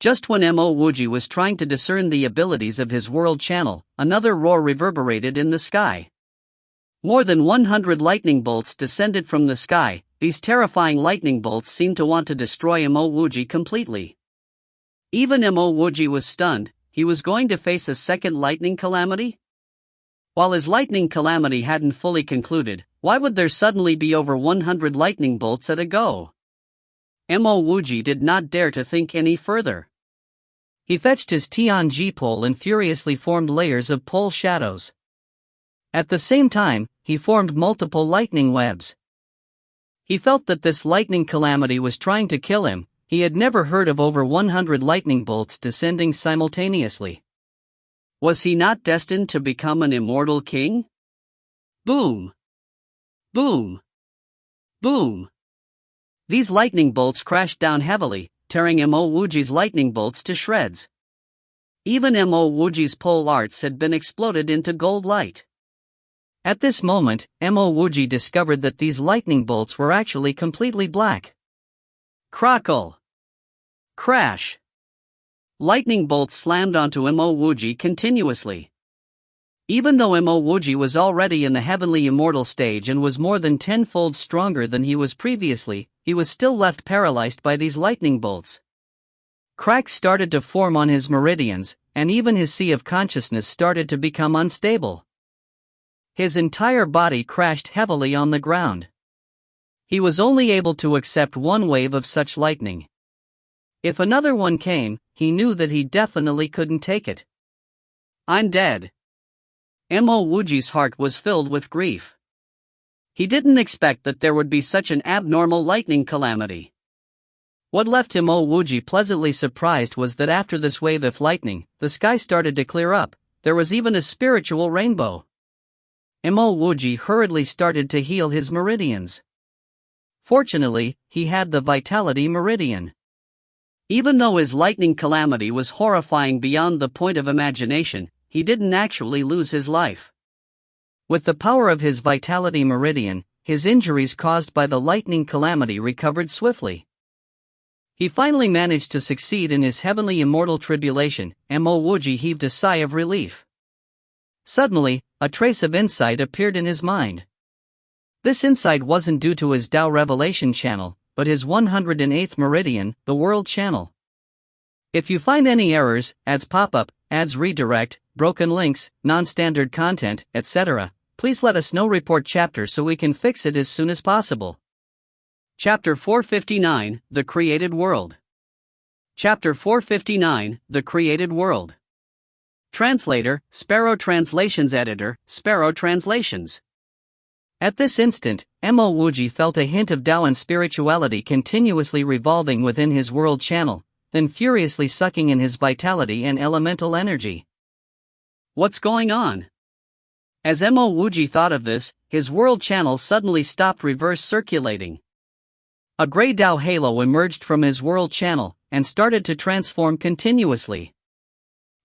A: Just when Mo Wuji was trying to discern the abilities of his world channel, another roar reverberated in the sky. More than 100 lightning bolts descended from the sky. These terrifying lightning bolts seemed to want to destroy Mo Wuji completely. Even Mo Wuji was stunned. He was going to face a second lightning calamity? While his lightning calamity hadn't fully concluded, why would there suddenly be over 100 lightning bolts at a go? Mo Wuji did not dare to think any further. He fetched his Tianji pole and furiously formed layers of pole shadows. At the same time, he formed multiple lightning webs. He felt that this lightning calamity was trying to kill him. He had never heard of over 100 lightning bolts descending simultaneously. Was he not destined to become an immortal king? Boom! Boom! Boom!
B: These lightning bolts crashed down heavily, tearing Mo Wuji's lightning bolts to shreds. Even Mo Wuji's pole arts had been exploded into gold light. At this moment, Mo Wuji discovered that these lightning bolts were actually completely black. Crackle! Crash! Lightning bolts slammed onto Mo Wuji continuously. Even though Mo Wuji was already in the heavenly immortal stage and was more than tenfold stronger than he was previously, he was still left paralyzed by these lightning bolts. Cracks started to form on his meridians, and even his sea of consciousness started to become unstable. His entire body crashed heavily on the ground. He was only able to accept one wave of such lightning. If another one came, he knew that he definitely couldn't take it. I'm dead. Mo Wuji's heart was filled with grief. He didn't expect that there would be such an abnormal lightning calamity. What left Mo Wuji pleasantly surprised was that after this wave of lightning, the sky started to clear up. There was even a spiritual rainbow. Mo Wuji hurriedly started to heal his meridians. Fortunately, he had the vitality meridian. Even though his lightning calamity was horrifying beyond the point of imagination, he didn't actually lose his life. With the power of his vitality meridian, his injuries caused by the lightning calamity recovered swiftly. He finally managed to succeed in his heavenly immortal tribulation. Mo Wuji heaved a sigh of relief. Suddenly, a trace of insight appeared in his mind. This insight wasn't due to his Tao revelation channel, but his 108th meridian, the world channel. If you find any errors, ads pop up, ads redirect, broken links, non-standard content, etc., please let us know. Report chapter so we can fix it as soon as possible. Chapter 459, The Created World. Chapter 459, The Created World. Translator, Sparrow Translations. Editor, Sparrow Translations. At this instant, Mo Wuji felt a hint of Tao and spirituality continuously revolving within his world channel, then furiously sucking in his vitality and elemental energy. What's going on? As Mo Wuji thought of this, his world channel suddenly stopped reverse circulating. A gray Tao halo emerged from his world channel and started to transform continuously.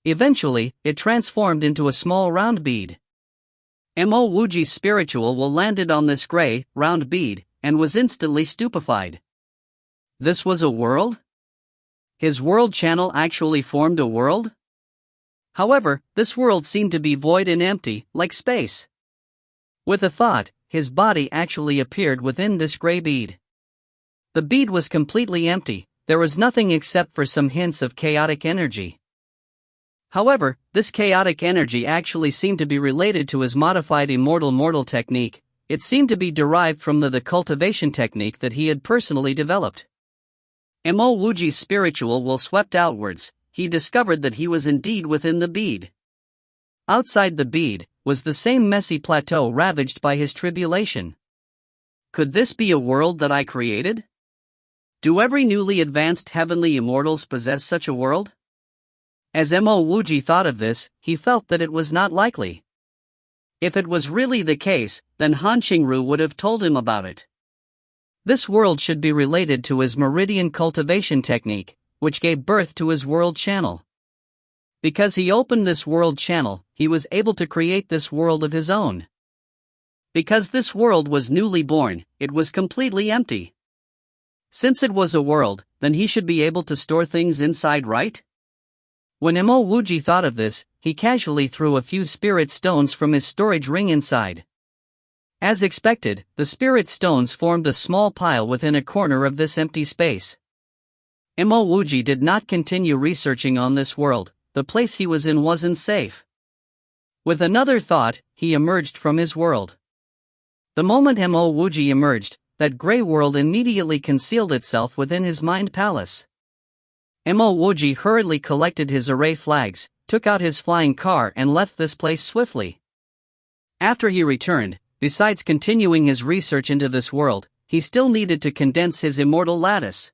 B: Eventually, it transformed into a small round bead. Mo Wuji's spiritual will landed on this gray, round bead, and was instantly stupefied. This was a world? His world channel actually formed a world? However, this world seemed to be void and empty, like space. With a thought, his body actually appeared within this gray bead. The bead was completely empty, there was nothing except for some hints of chaotic energy. However, this chaotic energy actually seemed to be related to his modified immortal mortal technique. It seemed to be derived from the cultivation technique that he had personally developed. Mo Wuji's spiritual will swept outwards. He discovered that he was indeed within the bead. Outside the bead was the same messy plateau ravaged by his tribulation. Could this be a world that I created? Do every newly advanced heavenly immortals possess such a world? As Mo Wuji thought of this, he felt that it was not likely. If it was really the case, then Han Qingru would have told him about it. This world should be related to his meridian cultivation technique, which gave birth to his world channel. Because he opened this world channel, he was able to create this world of his own. Because this world was newly born, it was completely empty. Since it was a world, then he should be able to store things inside, right? When Mo Wuji thought of this, he casually threw a few spirit stones from his storage ring inside. As expected, the spirit stones formed a small pile within a corner of this empty space. Mo Wuji did not continue researching on this world. The place he was in wasn't safe. With another thought, he emerged from his world. The moment Mo Wuji emerged, that gray world immediately concealed itself within his mind palace. Mo Wuji hurriedly collected his array flags, took out his flying car and left this place swiftly. After he returned, besides continuing his research into this world, he still needed to condense his immortal lattice.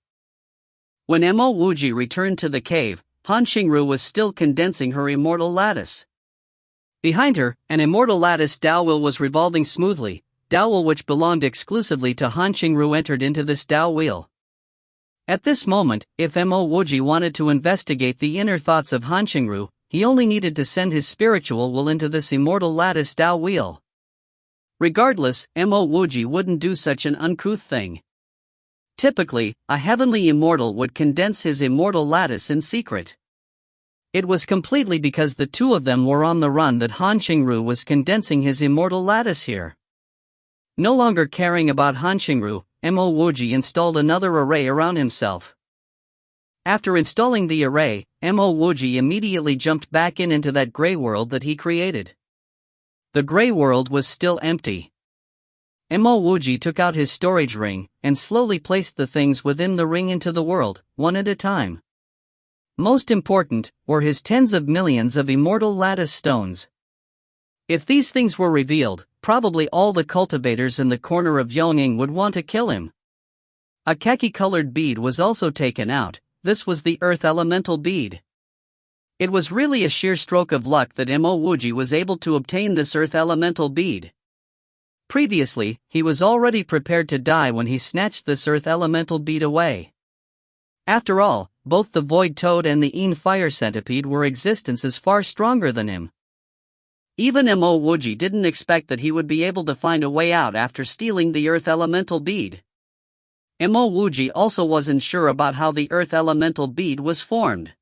B: When Mo Wuji returned to the cave, Han Qingru was still condensing her immortal lattice. Behind her, an immortal lattice Tao will was revolving smoothly, Dao wheel which belonged exclusively to Han Qingru entered into this Dao wheel. At this moment, if Mo Wuji wanted to investigate the inner thoughts of Han Qingru, he only needed to send his spiritual will into this immortal lattice Dao wheel. Regardless, Mo Wuji wouldn't do such an uncouth thing. Typically, a heavenly immortal would condense his immortal lattice in secret. It was completely because the two of them were on the run that Han Qingru was condensing his immortal lattice here. No longer caring about Han Qingru, Mo Wuji installed another array around himself. After installing the array, Mo Wuji immediately jumped back into that gray world that he created. The gray world was still empty. Mo Wuji took out his storage ring and slowly placed the things within the ring into the world, one at a time. Most important were his tens of millions of immortal lattice stones. If these things were revealed, probably all the cultivators in the corner of Yongning would want to kill him. A khaki-colored bead was also taken out. This was the earth elemental bead. It was really a sheer stroke of luck that Mo Wuji was able to obtain this earth elemental bead. Previously, he was already prepared to die when he snatched this earth elemental bead away. After all, both the void toad and the Yin fire centipede were existences far stronger than him. Even Mo Wuji didn't expect that he would be able to find a way out after stealing the earth elemental bead. Mo Wuji also wasn't sure about how the earth elemental bead was formed.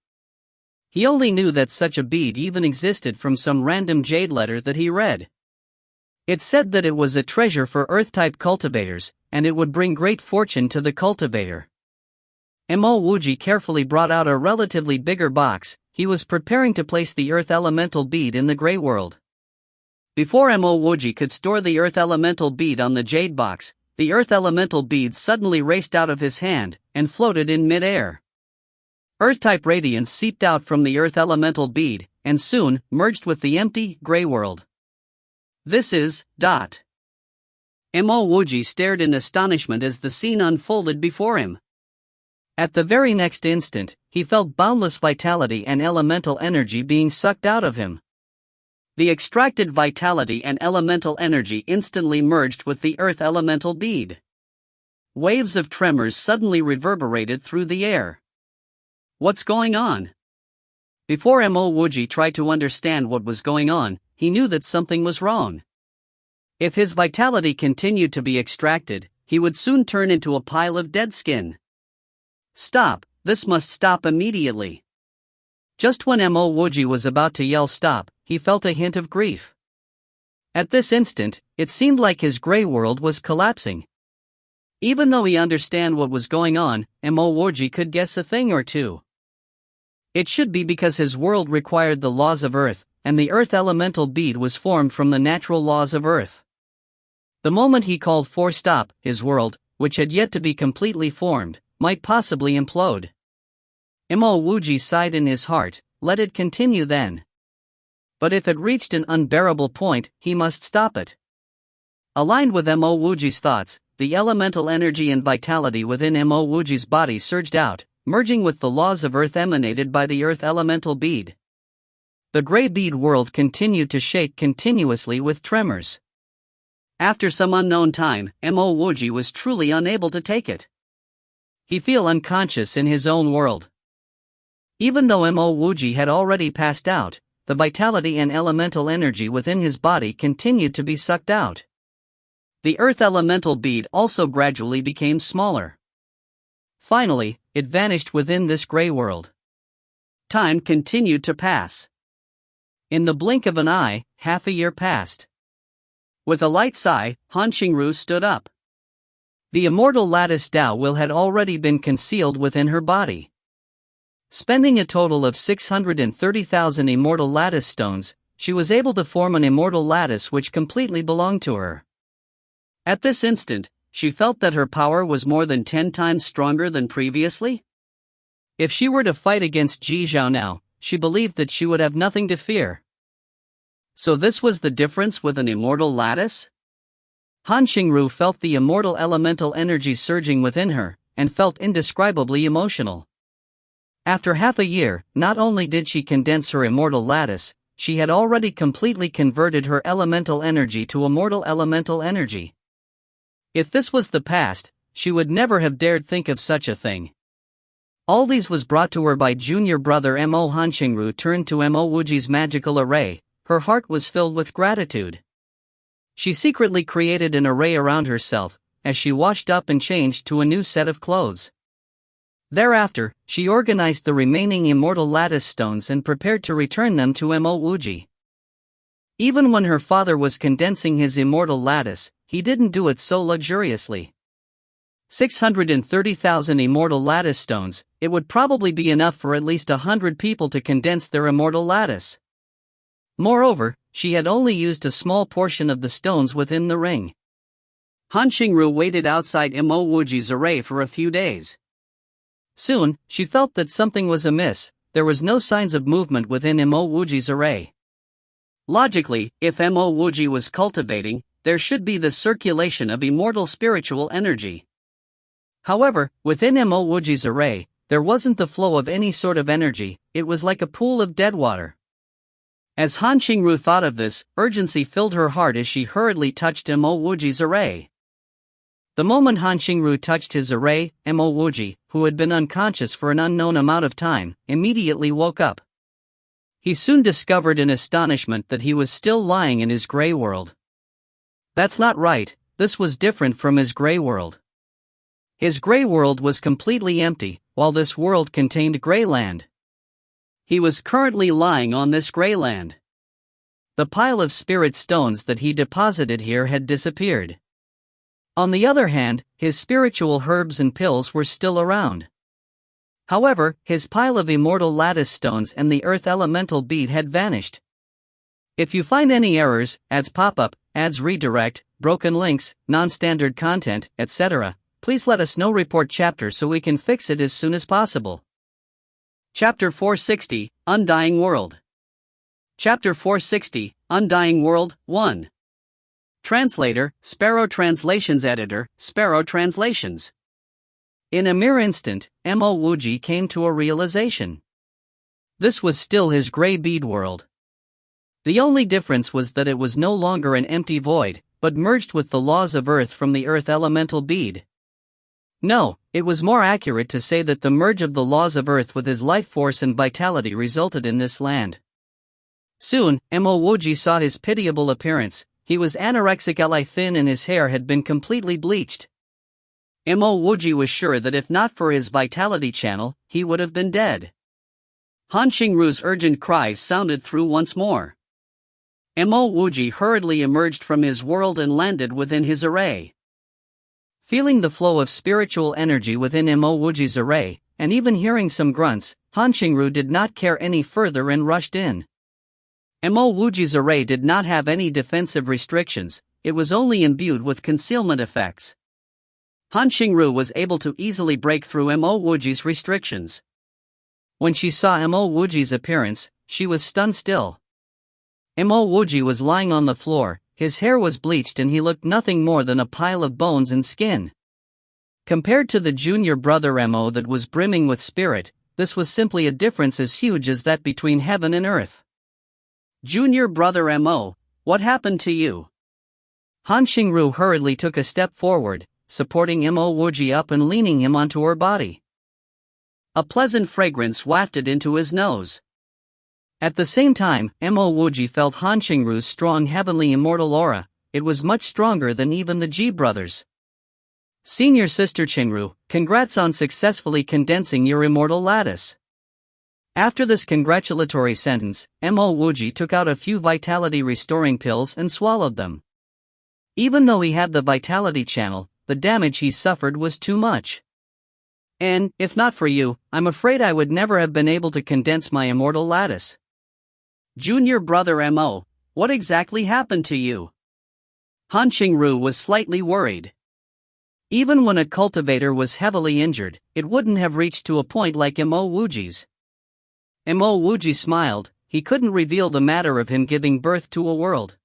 B: He only knew that such a bead even existed from some random jade letter that he read. It said that it was a treasure for earth-type cultivators, and it would bring great fortune to the cultivator. Mo Wuji carefully brought out a relatively bigger box. He was preparing to place the earth elemental bead in the gray world. Before Mo Wuji could store the earth elemental bead on the jade box, the earth elemental bead suddenly raced out of his hand and floated in mid-air. Earth-type radiance seeped out from the earth elemental bead and soon merged with the empty, gray world. This is. Mo Wuji stared in astonishment as the scene unfolded before him. At the very next instant, he felt boundless vitality and elemental energy being sucked out of him. The extracted vitality and elemental energy instantly merged with the earth elemental bead. Waves of tremors suddenly reverberated through the air. What's going on? Before Mo Wuji tried to understand what was going on, he knew that something was wrong. If his vitality continued to be extracted, he would soon turn into a pile of dead skin. Stop, this must stop immediately. Just when Mo Wuji was about to yell stop, he felt a hint of grief. At this instant, it seemed like his gray world was collapsing. Even though he understood what was going on, Mo Wuji could guess a thing or two. It should be because his world required the laws of Earth, and the Earth elemental bead was formed from the natural laws of Earth. The moment he called for stop, his world, which had yet to be completely formed, might possibly implode. Mo Wuji sighed in his heart. Let it continue then. But if it reached an unbearable point, he must stop it. Aligned with Mo Wuji's thoughts, the elemental energy and vitality within Mo Wuji's body surged out, merging with the laws of Earth emanated by the Earth elemental bead. The gray bead world continued to shake continuously with tremors. After some unknown time, Mo Wuji was truly unable to take it. He felt unconscious in his own world. Even though Mo Wuji had already passed out, the vitality and elemental energy within his body continued to be sucked out. The earth elemental bead also gradually became smaller. Finally, it vanished within this gray world. Time continued to pass. In the blink of an eye, half a year passed. With a light sigh, Han Qingru stood up. The immortal lattice Dao will had already been concealed within her body. Spending a total of 630,000 immortal lattice stones, she was able to form an immortal lattice which completely belonged to her. At this instant, she felt that her power was more than 10 times stronger than previously. If she were to fight against Ji Zhao now, she believed that she would have nothing to fear. So this was the difference with an immortal lattice? Han Qingru felt the immortal elemental energy surging within her, and felt indescribably emotional. After half a year, not only did she condense her immortal lattice, she had already completely converted her elemental energy to immortal elemental energy.
A: If this was the past, she would never have dared think of such a thing. All these was brought to her by junior brother Mo. Hanxingru turned to Mo Wuji's magical array. Her heart was filled with gratitude. She secretly created an array around herself, as she washed up and changed to a new set of clothes. Thereafter, she organized the remaining immortal lattice stones and prepared to return them to Mo Wuji. Even when her father was condensing his immortal lattice, he didn't do it so luxuriously. 630,000 immortal lattice stones, it would probably be enough for at least 100 people to condense their immortal lattice. Moreover, she had only used a small portion of the stones within the ring. Hanxingru waited outside Mo Wuji's array for a few days. Soon, she felt that something was amiss. There was no signs of movement within Mo Wuji's array. Logically, if Mo Wuji was cultivating, there should be the circulation of immortal spiritual energy. However, within Mo Wuji's array, there wasn't the flow of any sort of energy. It was like a pool of dead water. As Hanxingru thought of this, urgency filled her heart as she hurriedly touched Mo Wuji's array. The moment Hanxingru touched his array, Mo Wuji, who had been unconscious for an unknown amount of time, immediately woke up. He soon discovered in astonishment that he was still lying in his gray world. That's not right, this was different from his gray world. His gray world was completely empty, while this world contained gray land. He was currently lying on this gray land. The pile of spirit stones that he deposited here had disappeared. On the other hand, his spiritual herbs and pills were still around. However, his pile of immortal lattice stones and the earth elemental bead had vanished. If you find any errors, ads pop up, ads redirect, broken links, non-standard content, etc., please let us know. Report chapter so we can fix it as soon as possible. Chapter 460, Undying World. Chapter 460, Undying World, 1. Translator, Sparrow Translations. Editor, Sparrow Translations. In a mere instant, Mo Wuji came to a realization. This was still his gray bead world. The only difference was that it was no longer an empty void, but merged with the laws of earth from the earth elemental bead. No, it was more accurate to say that the merge of the laws of earth with his life force and vitality resulted in this land. Soon, Mo Wuji saw his pitiable appearance. He was anorexically thin and his hair had been completely bleached. Mo Wuji was sure that if not for his vitality channel, he would have been dead. Hanxingru's urgent cries sounded through once more. Mo Wuji hurriedly emerged from his world and landed within his array. Feeling the flow of spiritual energy within Mo Wuji's array, and even hearing some grunts, Hanxingru did not care any further and rushed in. Mo Wuji's array did not have any defensive restrictions, it was only imbued with concealment effects. Hanxingru was able to easily break through Mo Wuji's restrictions. When she saw Mo Wuji's appearance, she was stunned still. Mo Wuji was lying on the floor, his hair was bleached and he looked nothing more than a pile of bones and skin. Compared to the junior brother Mo that was brimming with spirit, this was simply a difference as huge as that between heaven and earth. Junior brother Mo, what happened to you? Hanxingru hurriedly took a step forward, supporting Mo Wuji up and leaning him onto her body. A pleasant fragrance wafted into his nose. At the same time, Mo Wuji felt Hanxingru's strong heavenly immortal aura. It was much stronger than even the Ji brothers. Senior sister Qingru, congrats on successfully condensing your immortal lattice. After this congratulatory sentence, Mo Wuji took out a few vitality restoring pills and swallowed them. Even though he had the vitality channel, the damage he suffered was too much. And, if not for you, I'm afraid I would never have been able to condense my immortal lattice. Junior brother Mo, what exactly happened to you? Hanxingru was slightly worried. Even when a cultivator was heavily injured, it wouldn't have reached to a point like Mo Wuji's. Mo Wuji smiled. He couldn't reveal the matter of him giving birth to a world.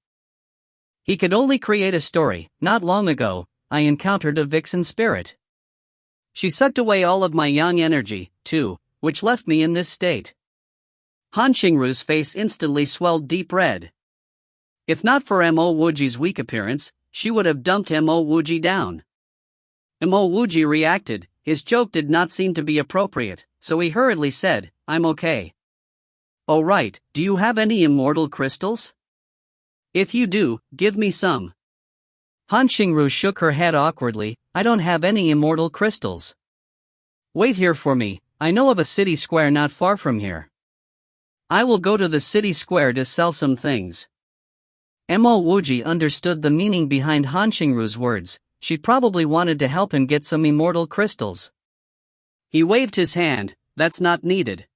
A: He could only create a story. Not long ago, I encountered a vixen spirit. She sucked away all of my yang energy, too, which left me in this state. Hanxingru's face instantly swelled deep red. If not for Mo Wuji's weak appearance,
B: she would have dumped Mo Wuji down. Mo Wuji reacted. His joke did not seem to be appropriate, so he hurriedly said, "I'm okay." "Oh right, do you have any immortal crystals? If you do, give me some."
A: Han Xingru shook her head awkwardly. "I don't have any immortal crystals." "Wait here for me, I know of a city square not far from here. I will go to the city square to sell some things." Mo Wuji understood the meaning behind Han Xingru's words. She probably wanted to help him get some immortal crystals.
B: He waved his hand. "That's not needed.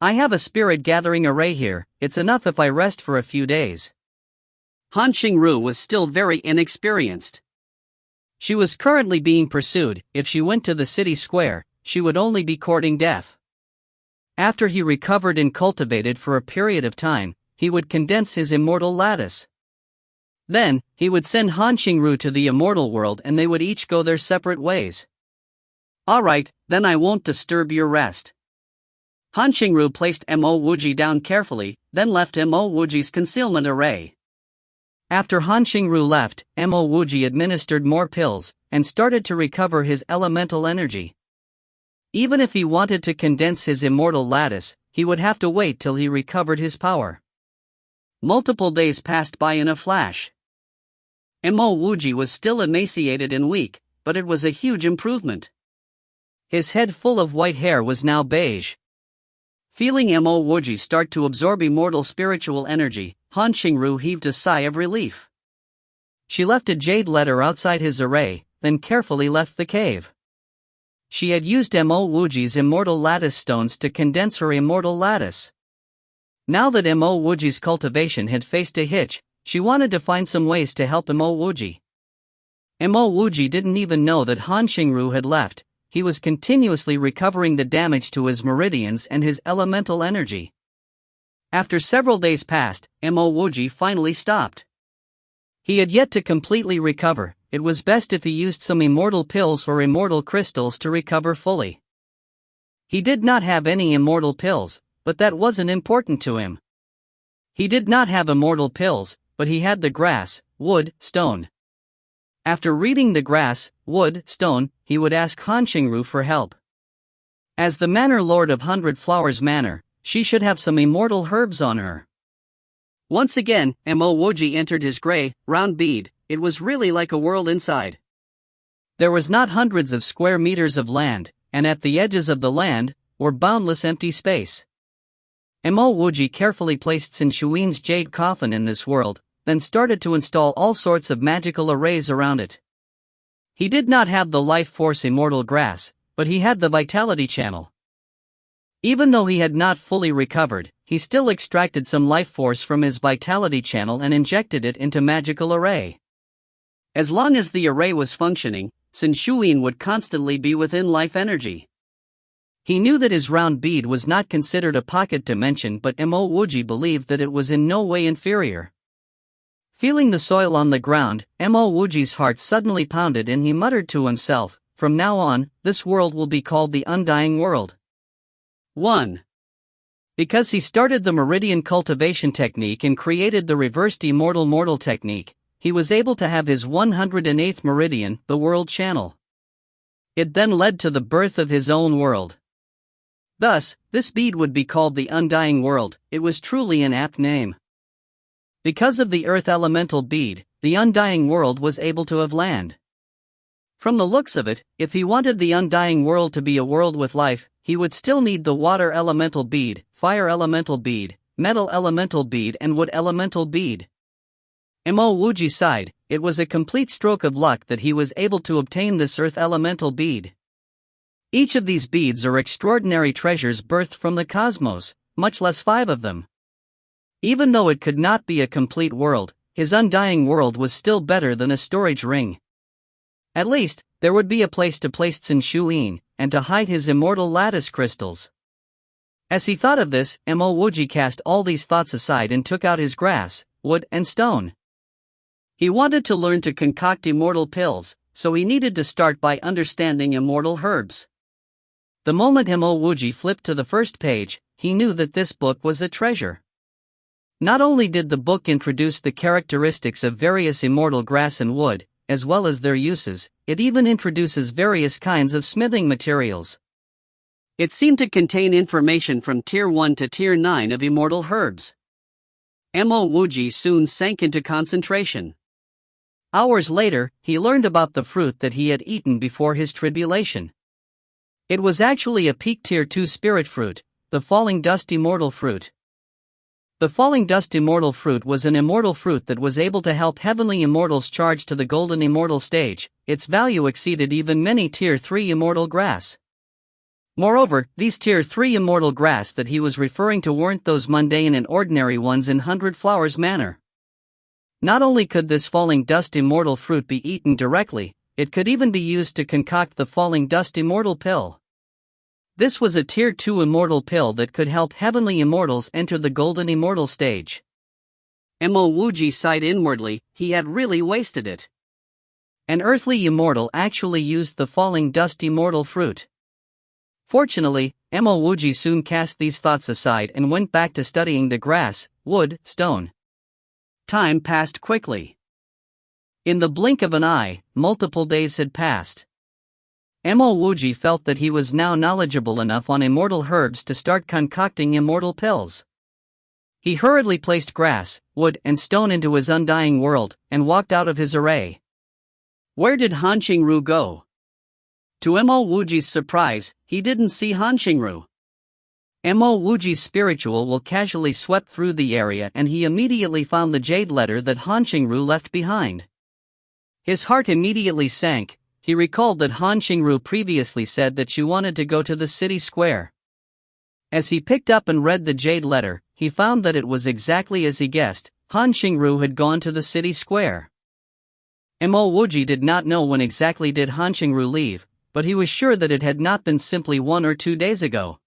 A: I have a spirit gathering array here, it's enough if I rest for a few days."
B: Han Xingru was still very inexperienced.
A: She was currently being pursued. If she went to the city square, she would only be courting death. After he recovered and cultivated for a period of time, he would condense his immortal lattice. Then, he would send Han Xingru to the immortal world and they would each go their separate ways.
B: "Alright, then I won't disturb your rest." Han Xingru placed Mo Wuji down carefully, then left Mo Wuji's concealment array.
A: After Han Xingru left, Mo Wuji administered more pills, and started to recover his elemental energy. Even if he wanted to condense his immortal lattice, he would have to wait till he recovered his power. Multiple days passed by in a flash. Mo Wuji was still emaciated and weak, but it was a huge improvement. His head full of white hair was now beige. Feeling Mo Wuji start to absorb immortal spiritual energy, Han Xingru heaved a sigh of relief. She left a jade letter outside his array, then carefully left the cave. She had used Mo Wuji's immortal lattice stones to condense her immortal lattice. Now that Mo Wuji's cultivation had faced a hitch, she wanted to find some ways to help Mo Wuji. Mo Wuji didn't even know that Han Xingru had left. He was continuously recovering the damage to his meridians and his elemental energy. After several days passed, Mo Wuji finally stopped. He had yet to completely recover. It was best if he used some immortal pills or immortal crystals to recover fully. He did not have any immortal pills, but that wasn't important to him. He did not have immortal pills, but he had the grass, wood, stone. After reading the grass, wood, stone, he would ask Han Xingru for help. As the manor lord of 100 Flowers Manor, she should have some immortal herbs on her. Once again, Mo Wuji entered his gray, round bead. It was really like a world inside. There was not hundreds of square meters of land, and at the edges of the land were boundless empty space. Mo Wuji carefully placed Sin Shuin's jade coffin in this world, then started to install all sorts of magical arrays around it. He did not have the life force immortal grass, but he had the vitality channel. Even though he had not fully recovered, he still extracted some life force from his vitality channel and injected it into magical array. As long as the array was functioning, Sin Shuin would constantly be within life energy. He knew that his round bead was not considered a pocket dimension, but Mo Wuji believed that it was in no way inferior. Feeling the soil on the ground, Mo Wuji's heart suddenly pounded and he muttered to himself, "From now on, this world will be called the Undying World." 1. Because he started the meridian cultivation technique and created the reversed immortal mortal technique, he was able to have his 108th meridian, the world channel. It then led to the birth of his own world. Thus, this bead would be called the Undying World. It was truly an apt name. Because of the earth elemental bead, the Undying World was able to have land. From the looks of it, if he wanted the Undying World to be a world with life, he would still need the water elemental bead, fire elemental bead, metal elemental bead and wood elemental bead. Mo Wuji sighed. It was a complete stroke of luck that he was able to obtain this earth elemental bead. Each of these beads are extraordinary treasures birthed from the cosmos, much less 5 of them. Even though it could not be a complete world, his Undying World was still better than a storage ring. At least, there would be a place to place Sin Shuin, and to hide his immortal lattice crystals. As he thought of this, Mo Wuji cast all these thoughts aside and took out his grass, wood and stone. He wanted to learn to concoct immortal pills, so he needed to start by understanding immortal herbs. The moment Mo Wuji flipped to the first page, he knew that this book was a treasure. Not only did the book introduce the characteristics of various immortal grass and wood, as well as their uses, it even introduces various kinds of smithing materials.
B: It seemed to contain information from Tier 1 to Tier 9 of immortal herbs. Mo Wuji soon sank into concentration.
A: Hours later, he learned about the fruit that he had eaten before his tribulation. It was actually a peak Tier 2 spirit fruit, the falling dust immortal fruit. The falling dust immortal fruit was an immortal fruit that was able to help heavenly immortals charge to the golden immortal stage. Its value exceeded even many Tier 3 immortal grass. Moreover, these Tier 3 immortal grass that he was referring to weren't those mundane and ordinary ones in 100 flowers manner. Not only could this falling dust immortal fruit be eaten directly, it could even be used to concoct the falling dust immortal pill. This was a Tier 2 immortal pill that could help heavenly immortals enter the golden immortal stage.
B: Mo Wuji sighed inwardly, he had really wasted it.
A: An earthly immortal actually used the falling dust immortal fruit. Fortunately, Mo Wuji soon cast these thoughts aside and went back to studying the grass, wood, stone.
B: Time passed quickly.
A: In the blink of an eye, multiple days had passed. Mo Wuji felt that he was now knowledgeable enough on immortal herbs to start concocting immortal pills. He hurriedly placed grass, wood, and stone into his undying world, and walked out of his array.
B: Where did Han Qingru go? To Mo Wuji's surprise, he didn't see Han Qingru.
A: Mo Wuji's spiritual will casually swept through the area and he immediately found the jade letter that Han Qingru left behind. His heart immediately sank. He recalled that Han Qingru previously said that she wanted to go to the city square. As he picked up and read the jade letter, he found that it was exactly as he guessed. Han Qingru had gone to the city square. Mo Wuji did not know when exactly did Han Qingru leave, but he was sure that it had not been simply 1 or 2 days ago.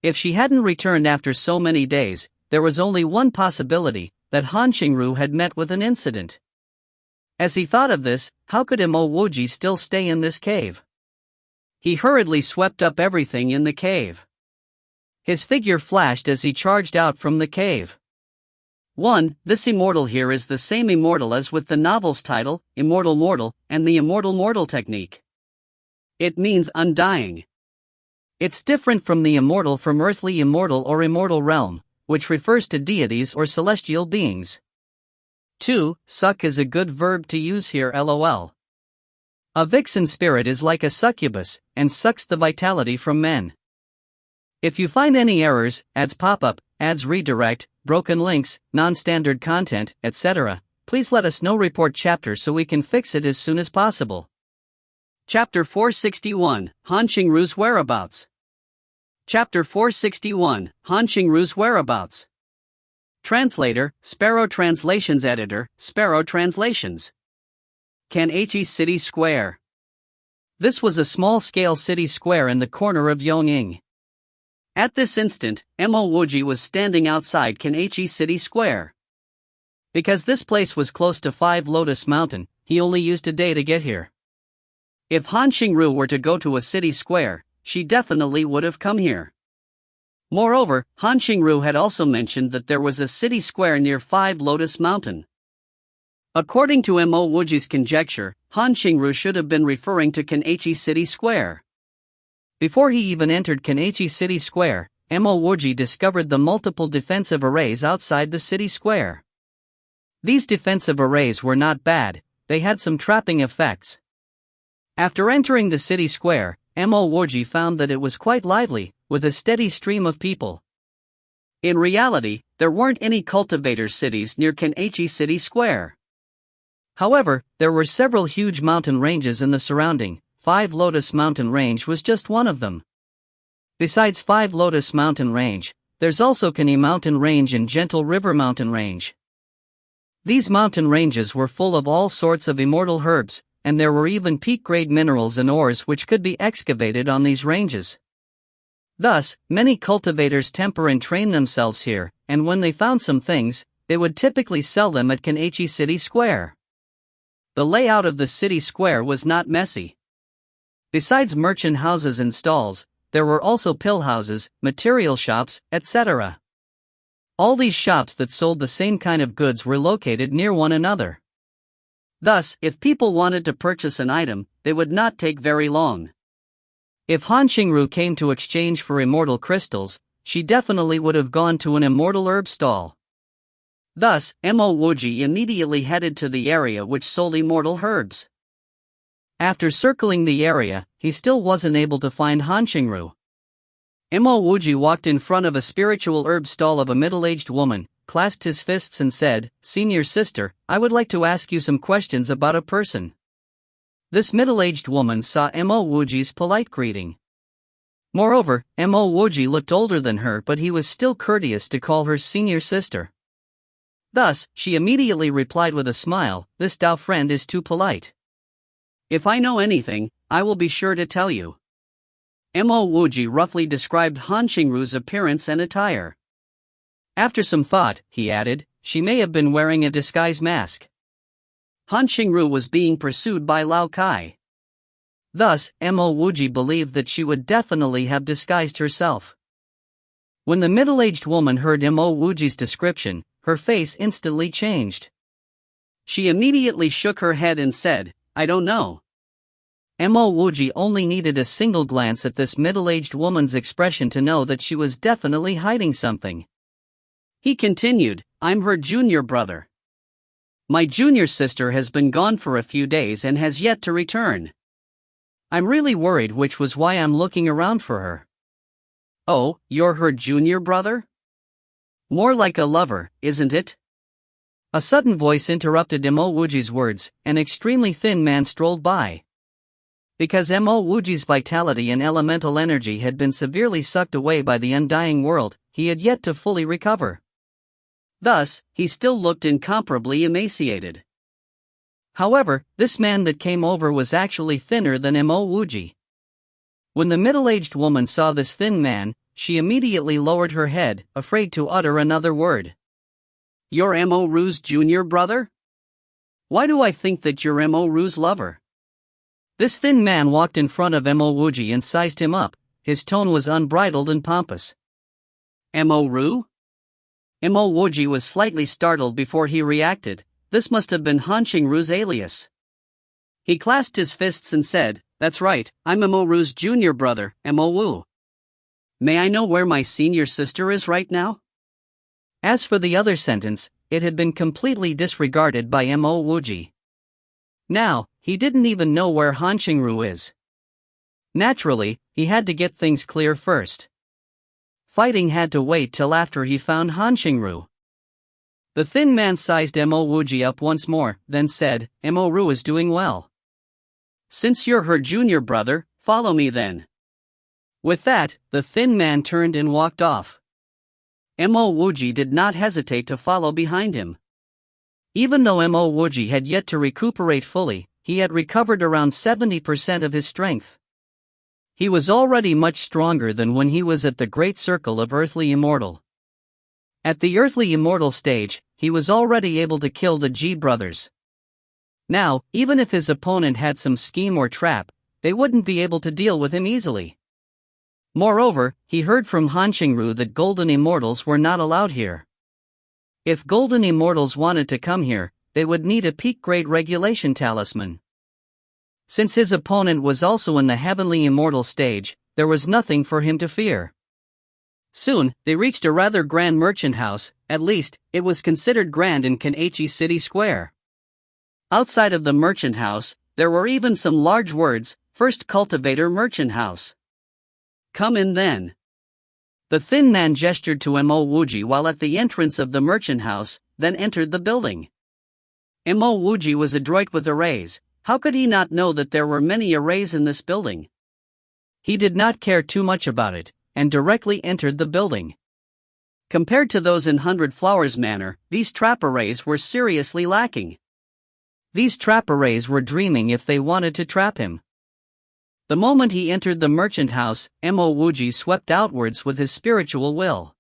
A: If she hadn't returned after so many days, there was only one possibility, that Han Qingru had met with an incident. As he thought of this, how could Mo Wuji still stay in this cave? He hurriedly swept up everything in the cave. His figure flashed as he charged out from the cave. 1. This immortal here is the same immortal as with the novel's title, Immortal Mortal, and the Immortal Mortal technique. It means undying. It's different from the immortal from earthly immortal or immortal realm, which refers to deities or celestial beings. 2. Suck is a good verb to use here lol. A vixen spirit is like a succubus, and sucks the vitality from men. If you find any errors, ads pop up, ads redirect, broken links, non-standard content, etc., please let us know. Report chapter so we can fix it as soon as possible.
B: Chapter 461, Han Qingru's whereabouts. Chapter 461, Han Qingru's whereabouts. Translator, Sparrow Translations Editor, Sparrow Translations. Kan'ei City Square.
A: This was a small-scale city square in the corner of Yong'ing.
B: At this instant, Mo Wuji was standing outside Kan'ei City Square.
A: Because this place was close to 5 Lotus Mountain, he only used a day to get here.
B: If Han Qingru were to go to a city square, she definitely would have come here. Moreover, Han Qingru had also mentioned that there was a city square near 5 Lotus Mountain. According to Mo Wuji's conjecture, Han Qingru should have been referring to Kan'ei City Square.
A: Before he even entered Kan'ei City Square, Mo Wuji discovered the multiple defensive arrays outside the city square. These defensive arrays were not bad, they had some trapping effects. After entering the city square, Mo Wuji found that it was quite lively, with a steady stream of people.
B: In reality, there weren't any cultivator cities near Kan'ei City Square.
A: However, there were several huge mountain ranges in the surrounding. 5 Lotus Mountain Range was just one of them. Besides 5 Lotus Mountain Range, there's also Kan'ei Mountain Range and Gentle River Mountain Range. These mountain ranges were full of all sorts of immortal herbs, and there were even peak-grade minerals and ores which could be excavated on these ranges. Thus, many cultivators temper and train themselves here, and when they found some things, they would typically sell them at Kan'ei City Square. The layout of the city square was not messy. Besides merchant houses and stalls, there were also pill houses, material shops, etc. All these shops that sold the same kind of goods were located near one another. Thus, if people wanted to purchase an item, they would not take very long. If Han Qingru came to exchange for immortal crystals, she definitely would have gone to an immortal herb stall. Thus, Mo Wuji immediately headed to the area which sold immortal herbs. After circling the area, he still wasn't able to find Han Qingru. Mo Wuji walked in front of a spiritual herb stall of a middle-aged woman, clasped his fists and said, "Senior sister, I would like to ask you some questions about a person." This middle-aged woman saw Mo Wuji's polite greeting. Moreover, Mo Wuji looked older than her, but he was still courteous to call her senior sister. Thus, she immediately replied with a smile, "This Dao friend is too polite. If I know anything, I will be sure to tell you." Mo Wuji roughly described Han Qingru's appearance and attire. After some thought, he added, "She may have been wearing a disguise mask." Han Qingru was being pursued by Lao Kai. Thus, Mo Wuji believed that she would definitely have disguised herself. When the middle-aged woman heard Mo Wuji's description, her face instantly changed. She immediately shook her head and said, "I don't know." Mo Wuji only needed a single glance at this middle-aged woman's expression to know that she was definitely hiding something. He continued, "I'm her junior brother. My junior sister has been gone for a few days and has yet to return. I'm really worried, which was why I'm looking around for her." "Oh, you're her junior brother? More like a lover, isn't it?" A sudden voice interrupted Mo Wuji's words. An extremely thin man strolled by. Because Mo Wuji's vitality and elemental energy had been severely sucked away by the undying world, he had yet to fully recover. Thus, he still looked incomparably emaciated. However, this man that came over was actually thinner than Mo Wuji. When the middle-aged woman saw this thin man, she immediately lowered her head, afraid to utter another word. "You're Mo Ru's junior brother? Why do I think that you're Mo Ru's lover?" This thin man walked in front of Mo Wuji and sized him up. His tone was unbridled and pompous. "Mo Ru?" Mo Wuji was slightly startled before he reacted. This must have been Han Qingru's alias. He clasped his fists and said, "That's right, I'm Mo Ru's junior brother, Mo Wu. May I know where my senior sister is right now?" As for the other sentence, it had been completely disregarded by Mo Wuji. Now, he didn't even know where Han Qingru is. Naturally, he had to get things clear first. Fighting had to wait till after he found Han Qingru. The thin man sized Mo Wuji up once more, then said, "Mo Ru is doing well. Since you're her junior brother, follow me then." With that, the thin man turned and walked off. Mo Wuji did not hesitate to follow behind him. Even though Mo Wuji had yet to recuperate fully, he had recovered around 70% of his strength. He was already much stronger than when he was at the Great Circle of Earthly Immortal. At the Earthly Immortal stage, he was already able to kill the Ji brothers. Now, even if his opponent had some scheme or trap, they wouldn't be able to deal with him easily. Moreover, he heard from Han Qingru that Golden Immortals were not allowed here. If Golden Immortals wanted to come here, they would need a peak-grade regulation talisman. Since his opponent was also in the Heavenly Immortal stage, there was nothing for him to fear. Soon, they reached a rather grand merchant house. At least, it was considered grand in Kan'eichi City Square. Outside of the merchant house, there were even some large words, "First Cultivator Merchant House." "Come in then." The thin man gestured to Mo Wuji while at the entrance of the merchant house, then entered the building. Mo Wuji was adroit with arrays. How could he not know that there were many arrays in this building? He did not care too much about it, and directly entered the building. Compared to those in Hundred Flowers Manor, these trap arrays were seriously lacking. These trap arrays were dreaming if they wanted to trap him. The moment he entered the merchant house, Mo Wuji swept outwards with his spiritual will.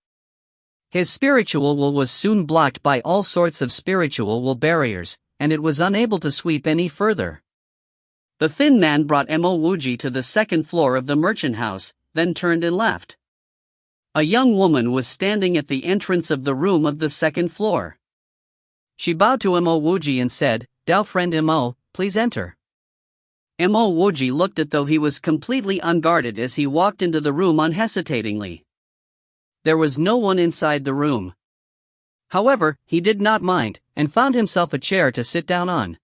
A: His spiritual will was soon blocked by all sorts of spiritual will barriers, and it was unable to sweep any further. The thin man brought Mo Wuji to the second floor of the merchant house, then turned and left.
B: A young woman was standing at the entrance of the room of the second floor. She bowed to Mo Wuji and said, "Dao friend Mo, please enter." Mo Wuji looked as though he was completely unguarded as he walked into the room unhesitatingly. There was no one inside the room. However, he did not mind, and found himself a chair to sit down on.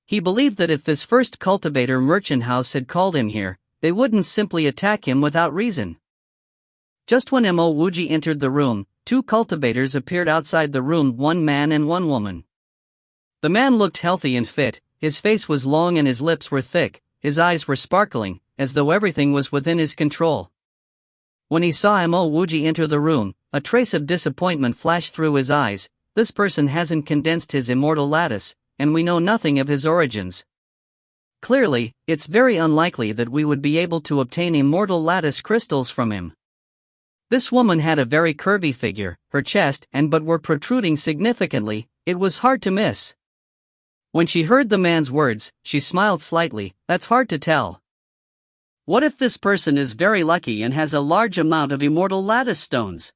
B: He believed that if this first cultivator merchant house had called him here, they wouldn't simply attack him without reason. Just when Mo Wuji entered the room, two cultivators appeared outside the room, one man and one woman. The man looked healthy and fit, his face was long and his lips were thick, his eyes were sparkling, as though everything was within his control. When he saw Mo Wuji enter the room, a trace of disappointment flashed through his eyes. This person hasn't condensed his immortal lattice, and we know nothing of his origins. Clearly, it's very unlikely that we would be able to obtain immortal lattice crystals from him. This woman had a very curvy figure, her chest and butt were protruding significantly, it was hard to miss. When she heard the man's words, she smiled slightly. That's hard to tell. What if this person is very lucky and has a large amount of immortal lattice stones?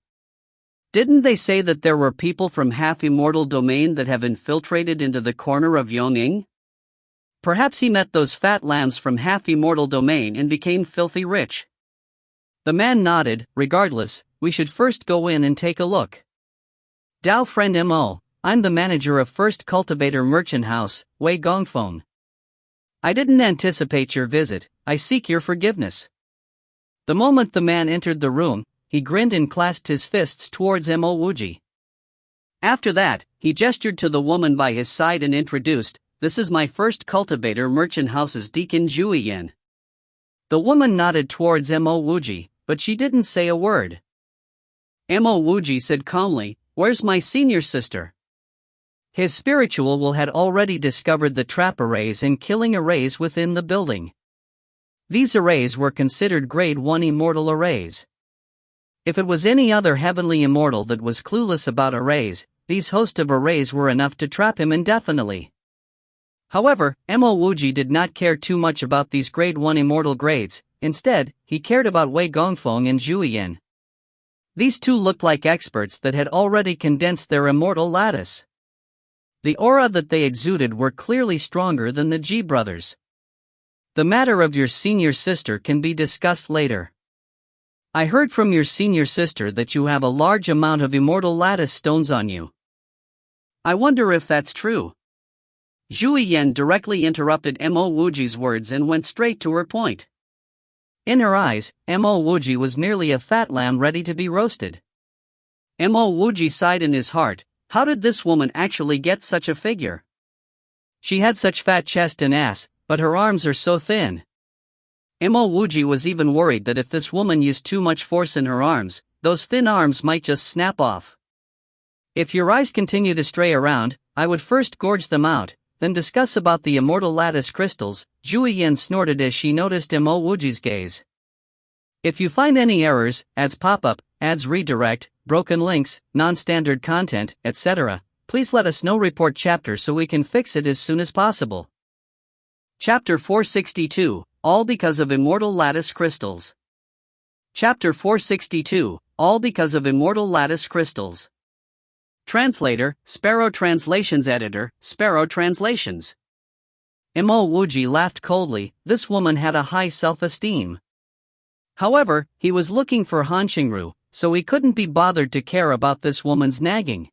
B: Didn't they say that there were people from half-immortal domain that have infiltrated into the corner of Yongning? Perhaps he met those fat lambs from half-immortal domain and became filthy rich. The man nodded. Regardless, we should first go in and take a look. Dao friend Mo, I'm the manager of First Cultivator Merchant House, Wei Gongfeng. I didn't anticipate your visit, I seek your forgiveness. The moment the man entered the room, he grinned and clasped his fists towards Mo Wuji. After that, he gestured to the woman by his side and introduced, "This is my First Cultivator Merchant House's Deacon Juiyan." The woman nodded towards Mo Wuji, but she didn't say a word. Mo Wuji said calmly, "Where's my senior sister?" His spiritual will had already discovered the trap arrays and killing arrays within the building. These arrays were considered grade 1 immortal arrays. If it was any other heavenly immortal that was clueless about arrays, these host of arrays were enough to trap him indefinitely. However, Mo Wuji did not care too much about these grade 1 immortal grades, instead, he cared about Wei Gongfeng and Juiyan. These two looked like experts that had already condensed their immortal lattice. The aura that they exuded were clearly stronger than the Ji brothers. The matter of your senior sister can be discussed later. I heard from your senior sister that you have a large amount of immortal lattice stones on you. I wonder if that's true. Juiyan directly interrupted Mo Wuji's words and went straight to her point. In her eyes, Mo Wuji was merely a fat lamb ready to be roasted. Mo Wuji sighed in his heart, how did this woman actually get such a figure? She had such fat chest and ass, but her arms are so thin. Mo Wuji was even worried that if this woman used too much force in her arms, those thin arms might just snap off. If your eyes continue to stray around, I would first gorge them out, then discuss about the immortal lattice crystals, Juiyan snorted as she noticed Mo Wuji's gaze. If you find any errors, ads pop up, ads redirect, broken links, non-standard content, etc., please let us know. Report chapter so we can fix it as soon as possible. Chapter 462, All because of immortal lattice crystals. Chapter 462, All because of immortal lattice crystals. Translator, Sparrow Translations. Editor, Sparrow Translations. Mo Wuji laughed coldly. This woman had a high self-esteem. However, he was looking for Han Xingru, so he couldn't be bothered to care about this woman's nagging.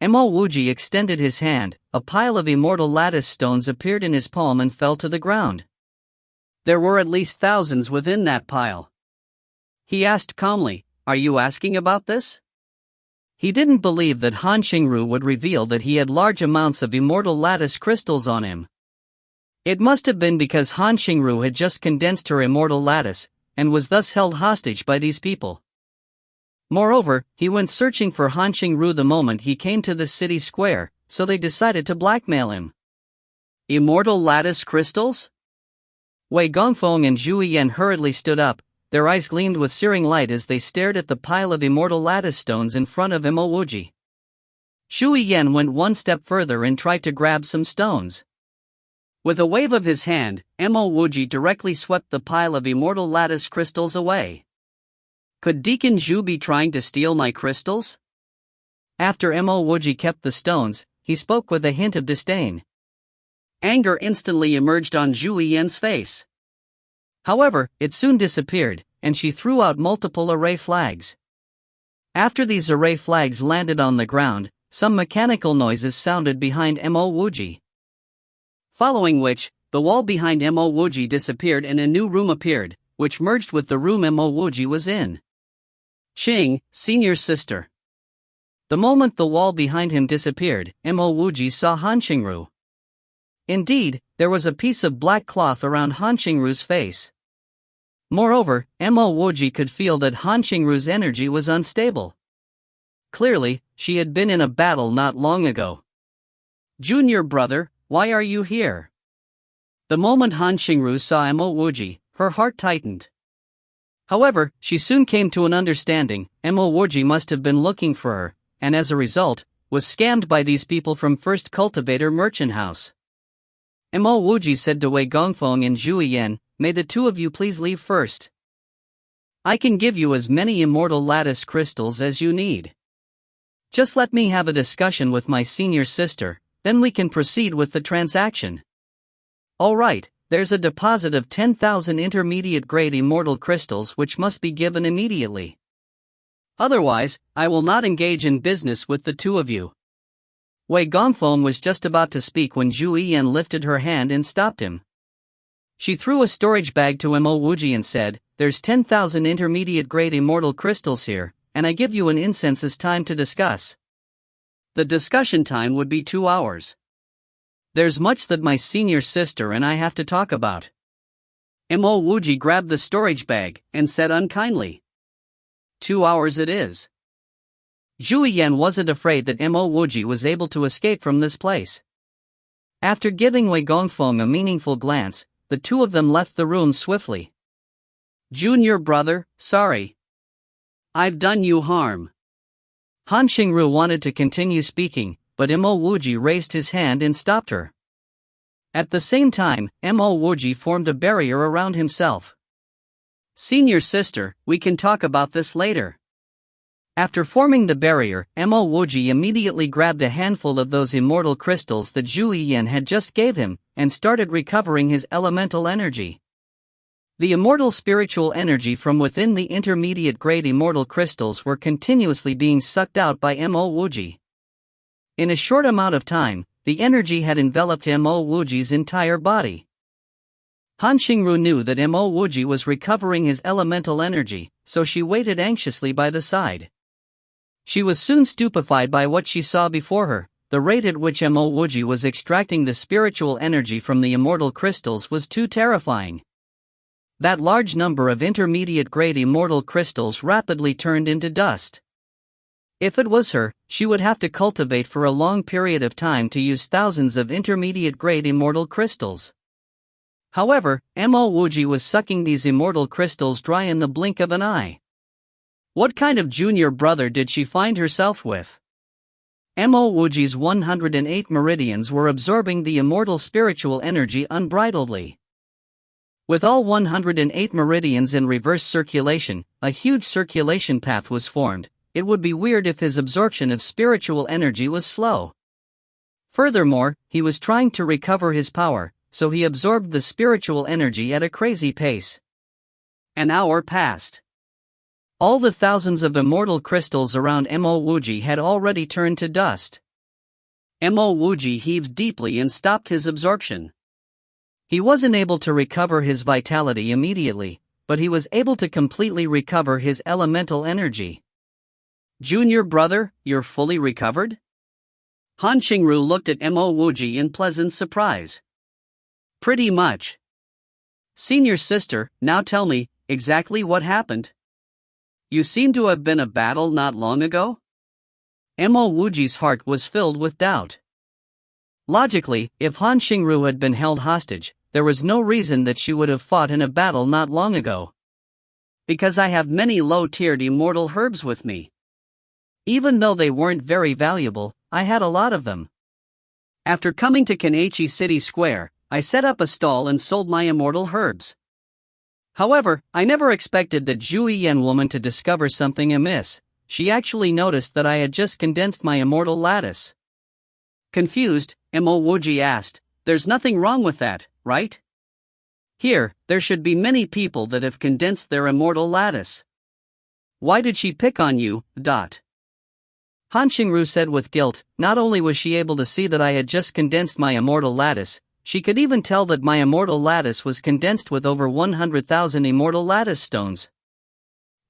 B: Mo Wuji extended his hand, a pile of immortal lattice stones appeared in his palm and fell to the ground. There were at least thousands within that pile. He asked calmly, "Are you asking about this?" He didn't believe that Han Xingru would reveal that he had large amounts of immortal lattice crystals on him. It must have been because Han Xingru had just condensed her immortal lattice, and was thus held hostage by these people. Moreover, he went searching for Han Xingru the moment he came to the city square, so they decided to blackmail him. Immortal lattice crystals? Wei Gongfeng and Juiyan hurriedly stood up, their eyes gleamed with searing light as they stared at the pile of immortal lattice stones in front of Mo Wuji. Juiyan went one step further and tried to grab some stones. With a wave of his hand, Mo Wuji directly swept the pile of immortal lattice crystals away. Could Deacon Zhu be trying to steal my crystals?
A: After Mo Wuji kept the stones, he spoke with a hint of disdain.
B: Anger instantly emerged on Zhu Yan's face.
A: However, it soon disappeared, and she threw out multiple array flags. After these array flags landed on the ground, some mechanical noises sounded behind Mo Wuji. Following which, the wall behind Mo Wuji disappeared and a new room appeared, which merged with the room Mo Wuji was in.
B: Qing, senior sister.
A: The moment the wall behind him disappeared, Mo Wuji saw Han Qingru. Indeed, there was a piece of black cloth around Han Qingru's face. Moreover, Mo Wuji could feel that Han Qingru's energy was unstable. Clearly, she had been in a battle not long ago.
B: Junior brother, why are you here?
A: The moment Han Qingru saw Mo Wuji, her heart tightened. However, she soon came to an understanding. Mo Wuji must have been looking for her, and as a result, was scammed by these people from First Cultivator Merchant House. Mo Wuji said to Wei Gongfeng and Zhu Yan, "May the two of you please leave first. I can give you as many immortal lattice crystals as you need. Just let me have a discussion with my senior sister, then we can proceed with the transaction." "All right, there's a deposit of 10,000 intermediate-grade immortal crystals which must be given immediately. Otherwise, I will not engage in business with the two of you." Wei Gongfeng was just about to speak when Zhu Yan lifted her hand and stopped him. She threw a storage bag to Mo Wuji and said, "There's 10,000 intermediate-grade immortal crystals here, and I give you an incense's time to discuss."
B: The discussion time would be 2 hours.
A: "There's much that my senior sister and I have to talk about."
B: Mo Wuji grabbed the storage bag and said unkindly, 2 hours it is.
A: Zhu Yan wasn't afraid that Mo Wuji was able to escape from this place. After giving Wei Gongfeng a meaningful glance, the two of them left the room swiftly.
B: "Junior brother, sorry. I've done you harm."
A: Han Qingru wanted to continue speaking, but Mo Wuji raised his hand and stopped her. At the same time, Mo Wuji formed a barrier around himself.
B: "Senior sister, we can talk about this later."
A: After forming the barrier, Mo Wuji immediately grabbed a handful of those immortal crystals that Zhu Yan had just gave him, and started recovering his elemental energy. The immortal spiritual energy from within the intermediate-grade immortal crystals were continuously being sucked out by Mo Wuji. In a short amount of time, the energy had enveloped Mo Wuji's entire body. Han Qingru knew that Mo Wuji was recovering his elemental energy, so she waited anxiously by the side. She was soon stupefied by what she saw before her. The rate at which Mo Wuji was extracting the spiritual energy from the immortal crystals was too terrifying. That large number of intermediate-grade immortal crystals rapidly turned into dust. If it was her, she would have to cultivate for a long period of time to use thousands of intermediate-grade immortal crystals. However, Mo Wuji was sucking these immortal crystals dry in the blink of an eye. What kind of junior brother did she find herself with? Mo Wuji's 108 meridians were absorbing the immortal spiritual energy unbridledly. With all 108 meridians in reverse circulation, a huge circulation path was formed. It would be weird if his absorption of spiritual energy was slow. Furthermore, he was trying to recover his power, so he absorbed the spiritual energy at a crazy pace.
B: An hour passed.
A: All the thousands of immortal crystals around Mo Wuji had already turned to dust.
B: Mo Wuji heaved deeply and stopped his absorption.
A: He wasn't able to recover his vitality immediately, but he was able to completely recover his elemental energy.
B: "Junior brother, you're fully recovered?" Han Qingru looked at Mo Wuji in pleasant surprise. "Pretty much." "Senior sister, now tell me, exactly what happened? You seem to have been a battle not long ago?"
A: Mo Wuji's heart was filled with doubt. Logically, if Han Qingru had been held hostage, there was no reason that she would have fought in a battle not long ago.
B: "Because I have many low-tiered immortal herbs with me.
A: Even though they weren't very valuable, I had a lot of them.
B: After coming to Kanaichi City Square, I set up a stall and sold my immortal herbs. However, I never expected that Zhu Yan woman to discover something amiss. She actually noticed that I had just condensed my immortal lattice. Confused, Mo Wuji asked, "There's nothing wrong with that, right? Here, there should be many people that have condensed their immortal lattice. Why did she pick on you?" Han Xingru said with guilt. Not only was she able to see that I had just condensed my immortal lattice, she could even tell that my immortal lattice was condensed with over 100,000 immortal lattice stones.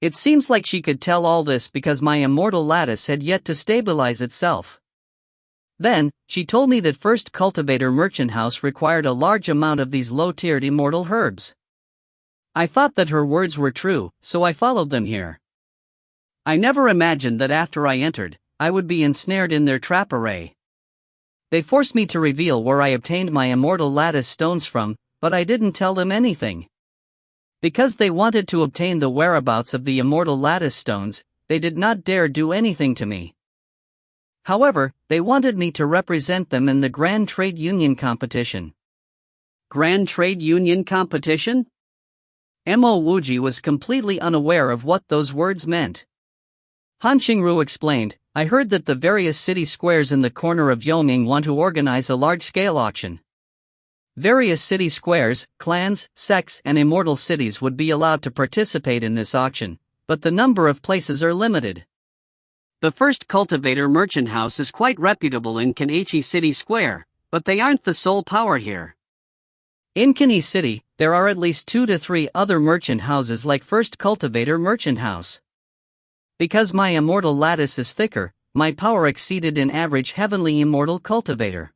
B: It seems like she could tell all this because my immortal lattice had yet to stabilize itself. Then, she told me that First Cultivator Merchant House required a large amount of these low-tiered immortal herbs. I thought that her words were true, so I followed them here. I never imagined that after I entered, I would be ensnared in their trap array. They forced me to reveal where I obtained my immortal lattice stones from, but I didn't tell them anything. Because they wanted to obtain the whereabouts of the immortal lattice stones, they did not dare do anything to me. However, they wanted me to represent them in the Grand Trade Union competition. Grand Trade Union competition? Mo Wuji was completely unaware of what those words meant. Han Xingru explained, "I heard that the various city squares in the corner of Yongning want to organize a large-scale auction. Various city squares, clans, sects, and immortal cities would be allowed to participate in this auction, but the number of places are limited. The First Cultivator Merchant House is quite reputable in Kanichi City Square, but they aren't the sole power here. In Kani City, there are at least 2 to 3 other merchant houses like First Cultivator Merchant House. Because my immortal lattice is thicker, my power exceeded an average heavenly immortal cultivator.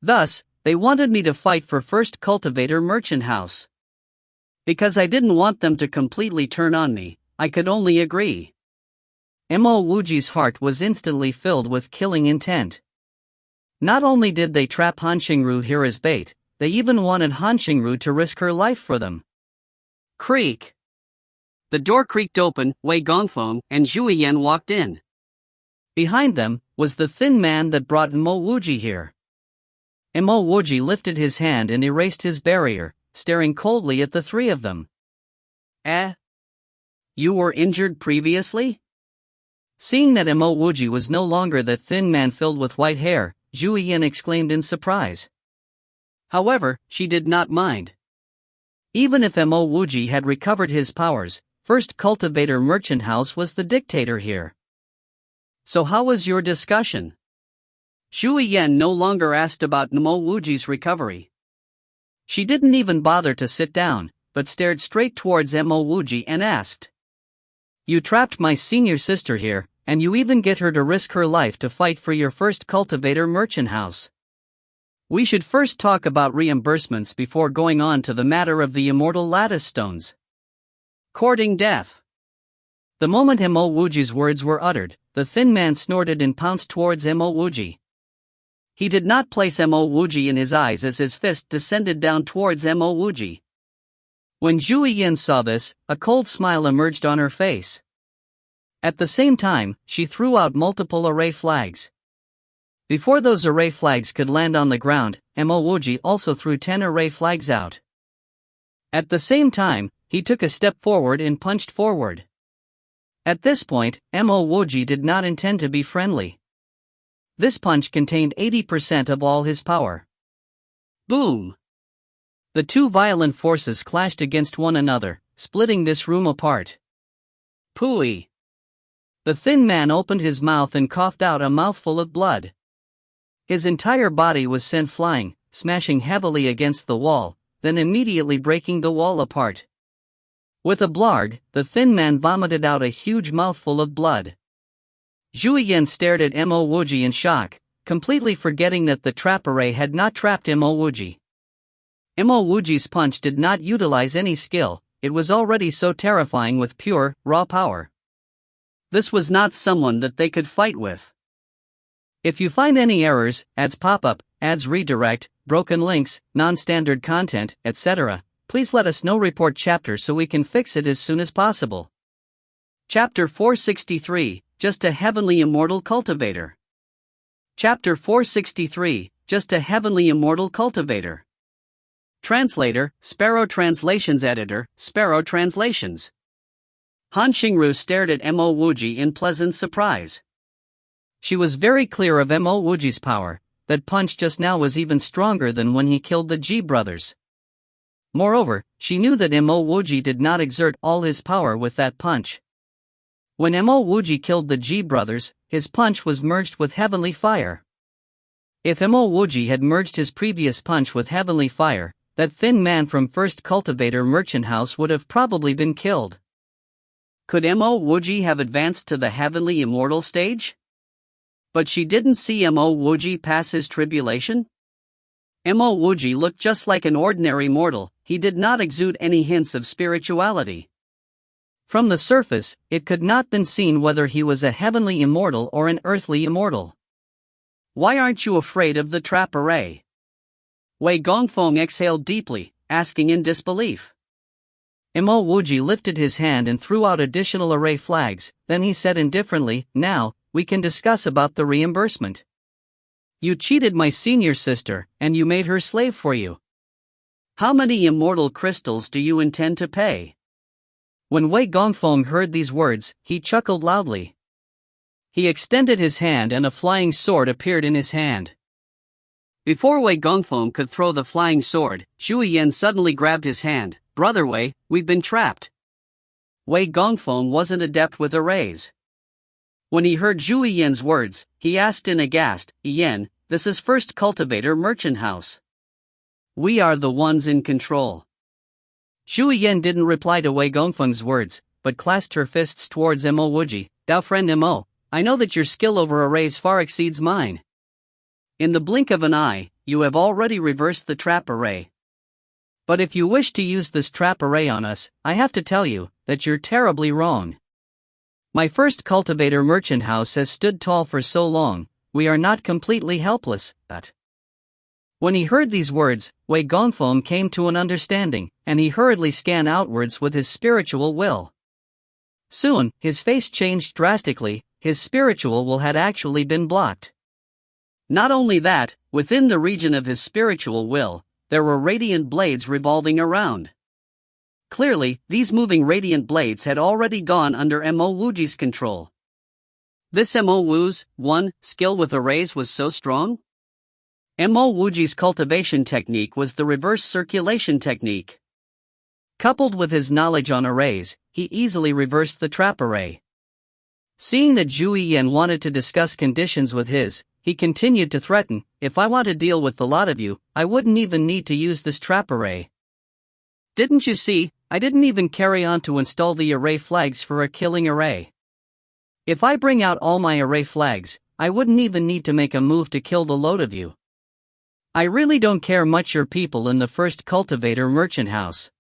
B: Thus, they wanted me to fight for First Cultivator Merchant House. Because I didn't want them to completely turn on me, I could only agree." Mo Wuji's heart was instantly filled with killing intent. Not only did they trap Han Xingru here as bait, they even wanted Han Xingru to risk her life for them. Creak! The door creaked open, Wei Gongfeng and Zhu Yan walked in. Behind them was the thin man that brought Mo Wuji here. Mo Wuji lifted his hand and erased his barrier, staring coldly at the three of them. You were injured previously?" Seeing that Mo Wuji was no longer that thin man filled with white hair, Zhu Yan exclaimed in surprise. However, she did not mind. Even if Mo Wuji had recovered his powers, First Cultivator Merchant House was the dictator here. "So how was your discussion?" Zhu Yan no longer asked about Mo Wuji's recovery. She didn't even bother to sit down, but stared straight towards Mo Wuji and asked, "You trapped my senior sister here, and you even get her to risk her life to fight for your First Cultivator Merchant House. We should first talk about reimbursements before going on to the matter of the immortal lattice stones." Courting death. The moment Mo Wuji's words were uttered, the thin man snorted and pounced towards Mo Wuji. He did not place Mo Wuji in his eyes as his fist descended down towards Mo Wuji. When Zhu Yan saw this, a cold smile emerged on her face. At the same time, she threw out multiple array flags. Before those array flags could land on the ground, Mo Wuji also threw 10 array flags out. At the same time, he took a step forward and punched forward. At this point, Mo Wuji did not intend to be friendly. This punch contained 80% of all his power. Boom! The two violent forces clashed against one another, splitting this room apart. Pooey! The thin man opened his mouth and coughed out a mouthful of blood. His entire body was sent flying, smashing heavily against the wall, then immediately breaking the wall apart. With a blarg, the thin man vomited out a huge mouthful of blood. Zhu Yan stared at Mo Wuji in shock, completely forgetting that the trap array had not trapped Mo Wuji. Mo Wuji's punch did not utilize any skill, it was already so terrifying with pure, raw power. This was not someone that they could fight with. If you find any errors, ads pop up, ads redirect, broken links, non-standard content, etc., please let us know. Report chapter so we can fix it as soon as possible. Chapter 463, Just a Heavenly Immortal Cultivator. Chapter 463, Just a Heavenly Immortal Cultivator. Translator, Sparrow Translations Editor, Sparrow Translations. Han Xingru stared at Mo Wuji in pleasant surprise.
A: She was very clear of Mo Wuji's power. That punch just now was even stronger than when he killed the Ji brothers. Moreover, she knew that Mo Wuji did not exert all his power with that punch. When Mo Wuji killed the Ji brothers, his punch was merged with heavenly fire. If Mo Wuji had merged his previous punch with heavenly fire, that thin man from First Cultivator Merchant House would have probably been killed.
B: Could Mo Wuji have advanced to the heavenly immortal stage? But she didn't see Mo Wuji pass his tribulation? Mo Wuji looked just like an ordinary mortal, he did not exude any hints of spirituality.
A: From the surface, it could not been seen whether he was a heavenly immortal or an earthly immortal.
B: Why aren't you afraid of the trap array? Wei Gongfeng exhaled deeply, asking in disbelief.
A: Mo Wuji lifted his hand and threw out additional array flags, then he said indifferently, "Now, we can discuss about the reimbursement. You cheated my senior sister, and you made her slave for you.
B: How many immortal crystals do you intend to pay?"
A: When Wei Gongfeng heard these words, he chuckled loudly. He extended his hand and a flying sword appeared in his hand.
B: Before Wei Gongfeng could throw the flying sword, Zhu Yan suddenly grabbed his hand. "Brother Wei, we've been trapped." Wei Gongfeng wasn't adept with arrays. When he heard Zhu Yan's words, he asked in aghast, "Yan, this is First Cultivator Merchant House. We are the ones in control."
A: Zhu Yan didn't reply to Wei Gongfeng's words, but clasped her fists towards Mo Wuji. "Dao friend Mo, I know that your skill over arrays far exceeds mine. In the blink of an eye, you have already reversed the trap array. But if you wish to use this trap array on us, I have to tell you that you're terribly wrong. My First Cultivator Merchant House has stood tall for so long, we are not completely helpless, but..." When he heard these words, Wei Gongfeng came to an understanding, and he hurriedly scanned outwards with his spiritual will. Soon, his face changed drastically, his spiritual will had actually been blocked. Not only that, within the region of his spiritual will, there were radiant blades revolving around. Clearly, these moving radiant blades had already gone under Mo Wuji's control. This Mo Wu's skill with arrays was so strong? Mo Wuji's cultivation technique was the reverse circulation technique. Coupled with his knowledge on arrays, he easily reversed the trap array. Seeing that Zhu Yan wanted to discuss conditions with his, he continued to threaten, "If I want to deal with the lot of you, I wouldn't even need to use this trap array. Didn't you see, I didn't even carry on to install the array flags for a killing array. If I bring out all my array flags, I wouldn't even need to make a move to kill the load of you. I really don't care much your people in the First Cultivator Merchant House."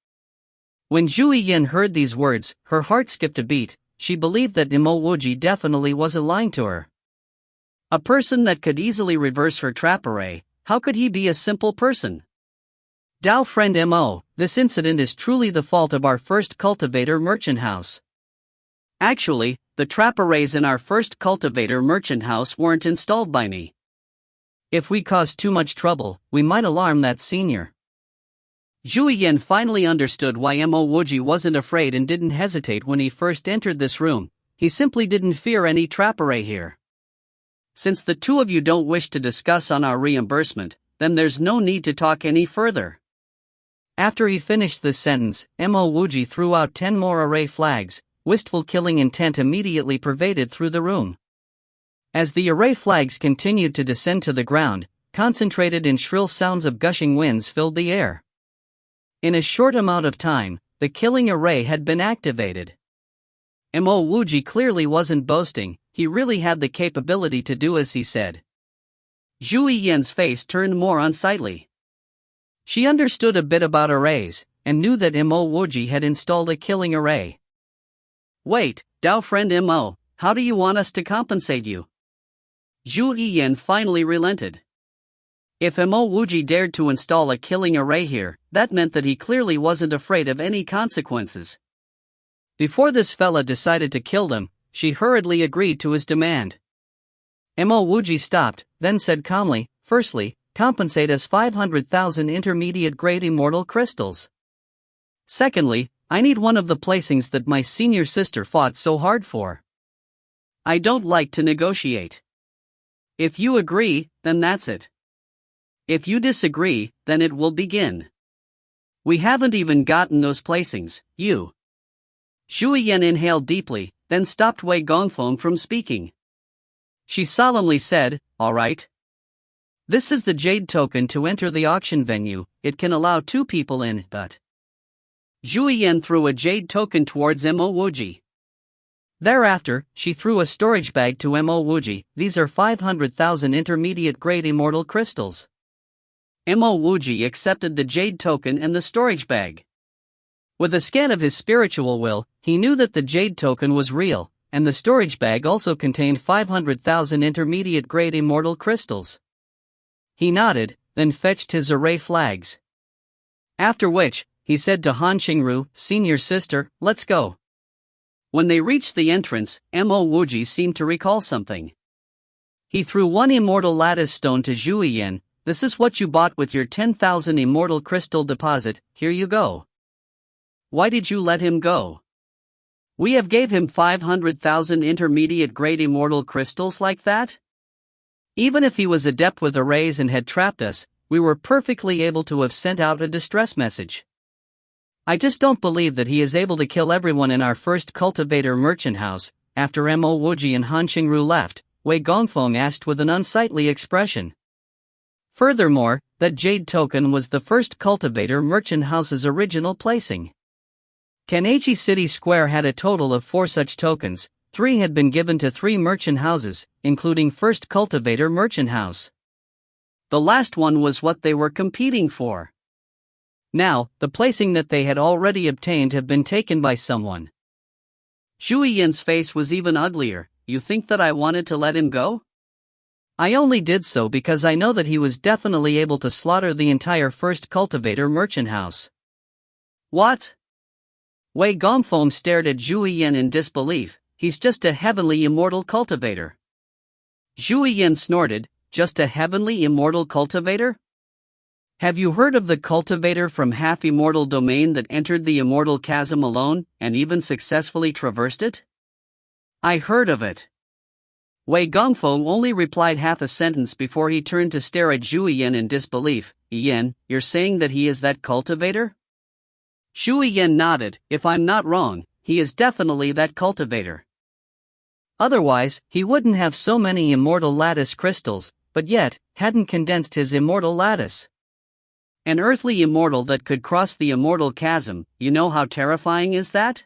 A: When Zhu Yan heard these words, her heart skipped a beat. She believed that Mo Wuji definitely was lying to her. A person that could easily reverse her trap array, how could he be a simple person? "Dao friend Mo, this incident is truly the fault of our First Cultivator Merchant House. Actually, the trap arrays in our First Cultivator Merchant House weren't installed by me. If we caused too much trouble, we might alarm that senior." Zhu Yan finally understood why Mo Wuji wasn't afraid and didn't hesitate when he first entered this room. He simply didn't fear any trap array here. "Since the two of you don't wish to discuss on our reimbursement, then there's no need to talk any further." After he finished this sentence, Mo Wuji threw out 10 more array flags. Wistful killing intent immediately pervaded through the room. As the array flags continued to descend to the ground, concentrated and shrill sounds of gushing winds filled the air. In a short amount of time, the killing array had been activated. Mo Wuji clearly wasn't boasting, he really had the capability to do as he said. Zhu Yan's face turned more unsightly. She understood a bit about arrays, and knew that Mo Wuji had installed a killing array. "Wait, Dao friend Mo, how do you want us to compensate you?" Zhu Yan finally relented. If Mo Wuji dared to install a killing array here, that meant that he clearly wasn't afraid of any consequences. Before this fella decided to kill them, she hurriedly agreed to his demand. Mo Wuji stopped, then said calmly, "Firstly, compensate as 500,000 intermediate-grade immortal crystals. Secondly, I need one of the placings that my senior sister fought so hard for. I don't like to negotiate. If you agree, then that's it. If you disagree, then it will begin. We haven't even gotten those placings, you. Zhu Yan inhaled deeply, then stopped Wei Gongfeng from speaking. She solemnly said, "All right. This is the jade token to enter the auction venue. It can allow 2 people in, but..." Zhu Yan threw a jade token towards Mo Wuji. Thereafter, she threw a storage bag to Mo Wuji. "These are 500,000 intermediate-grade immortal crystals." Mo Wuji accepted the jade token and the storage bag. With a scan of his spiritual will, he knew that the jade token was real, and the storage bag also contained 500,000 intermediate-grade immortal crystals. He nodded, then fetched his array flags. After which, he said to Han Qingru, "Senior sister, let's go." When they reached the entrance, Mo Wuji seemed to recall something. He threw 1 immortal lattice stone to Zhu Yan. "This is what you bought with your 10,000 immortal crystal deposit, here you go." "Why did you let him go?" "We have gave him 500,000 intermediate-grade immortal crystals like that? Even if he was adept with arrays and had trapped us, we were perfectly able to have sent out a distress message. I just don't believe that he is able to kill everyone in our first cultivator merchant house." After Mo Wuji and Han Qingru left, Wei Gongfeng asked with an unsightly expression. Furthermore, that jade token was the first cultivator merchant house's original placing. Kan'ei City Square had a total of 4 such tokens. 3 had been given to 3 merchant houses, including first cultivator merchant house. The last one was what they were competing for. Now, the placing that they had already obtained had been taken by someone. Zhu Yan's face was even uglier. "You think that I wanted to let him go? I only did so because I know that he was definitely able to slaughter the entire first cultivator merchant house." "What?" Wei Gongfeng stared at Zhu Yan in disbelief. "He's just a heavenly immortal cultivator." Zhu Yan snorted, "Just a heavenly immortal cultivator? Have you heard of the cultivator from half-immortal domain that entered the immortal chasm alone, and even successfully traversed it?" "I heard of it." Wei Gongfeng only replied half a sentence before he turned to stare at Zhu Yan in disbelief. "Yan, you're saying that he is that cultivator?" Zhu Yan nodded. "If I'm not wrong, he is definitely that cultivator. Otherwise, he wouldn't have so many immortal lattice crystals, but yet, hadn't condensed his immortal lattice. An earthly immortal that could cross the immortal chasm, you know how terrifying is that?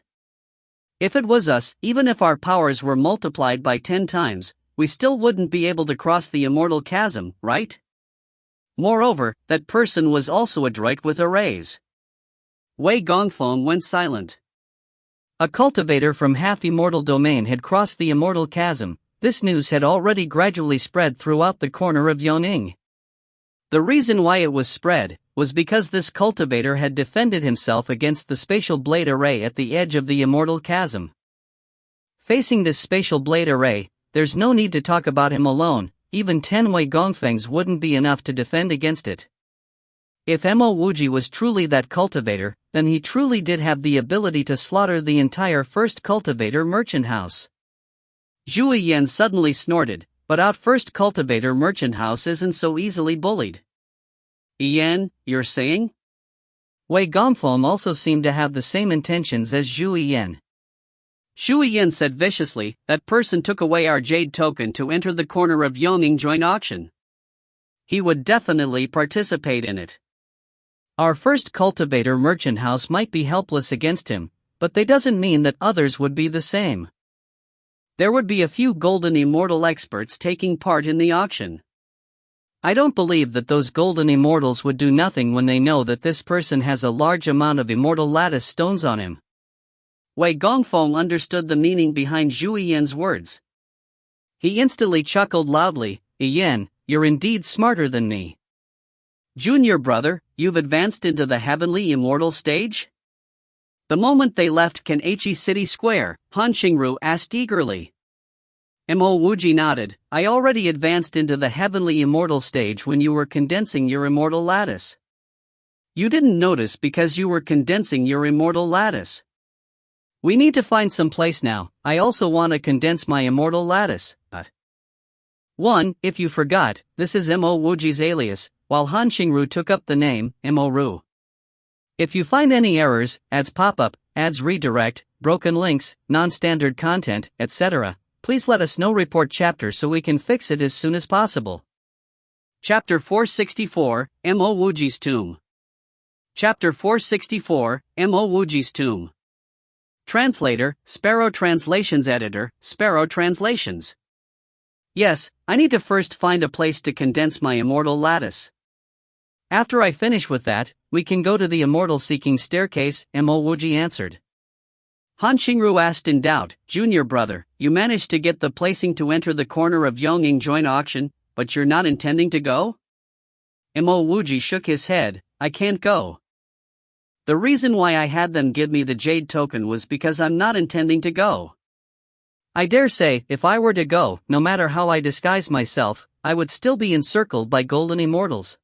A: If it was us, even if our powers were multiplied by 10 times, we still wouldn't be able to cross the immortal chasm, right? Moreover, that person was also adroit with arrays." Wei Gongfeng went silent. A cultivator from half-immortal domain had crossed the immortal chasm. This news had already gradually spread throughout the corner of Yongning. The reason why it was spread was because this cultivator had defended himself against the spatial blade array at the edge of the immortal chasm. Facing this spatial blade array, there's no need to talk about him alone. Even 10 Wei Gongfengs wouldn't be enough to defend against it. If Mo Wuji was truly that cultivator, then he truly did have the ability to slaughter the entire first cultivator merchant house. Zhu Yan suddenly snorted, "But our first cultivator merchant house isn't so easily bullied." "Yan, you're saying?" Wei Gongfeng also seemed to have the same intentions as Zhu Yan. Zhu Yan said viciously, "That person took away our jade token to enter the corner of Yongning joint auction. He would definitely participate in it. Our first cultivator merchant house might be helpless against him, but that doesn't mean that others would be the same. There would be a few golden immortal experts taking part in the auction. I don't believe that those golden immortals would do nothing when they know that this person has a large amount of immortal lattice stones on him." Wei Gongfeng understood the meaning behind Zhu Yan's words. He instantly chuckled loudly. "Yan, you're indeed smarter than me. Junior brother, you've advanced into the heavenly immortal stage?" The moment they left Kan'ei City Square, Han Qingru asked eagerly.
B: Mo Wuji nodded. I already advanced into the heavenly immortal stage when you were condensing your immortal lattice. You didn't notice because you were condensing your immortal lattice. We need to find some place now. I also want to condense my immortal lattice. 1. If you forgot, this is Mo Wuji's alias, while Han Xingru took up the name, Mo Ru. If you find any errors, ads pop up, ads redirect, broken links, non-standard content, etc., please let us know. Report chapter so we can fix it as soon as possible. Chapter 464, Mo Wuji's Tomb. Chapter 464, Mo Wuji's Tomb. Translator, Sparrow Translations. Editor, Sparrow Translations. Yes, I need to first find a place to condense my immortal lattice. After I finish with that, we can go to the immortal seeking staircase, Mo Wuji answered. Han Xingru asked in doubt, Junior brother, you managed to get the placing to enter the corner of Yongning joint auction, but you're not intending to go? Mo Wuji shook his head. I can't go. The reason why I had them give me the jade token was because I'm not intending to go. I dare say, if I were to go, no matter how I disguise myself, I would still be encircled by golden immortals.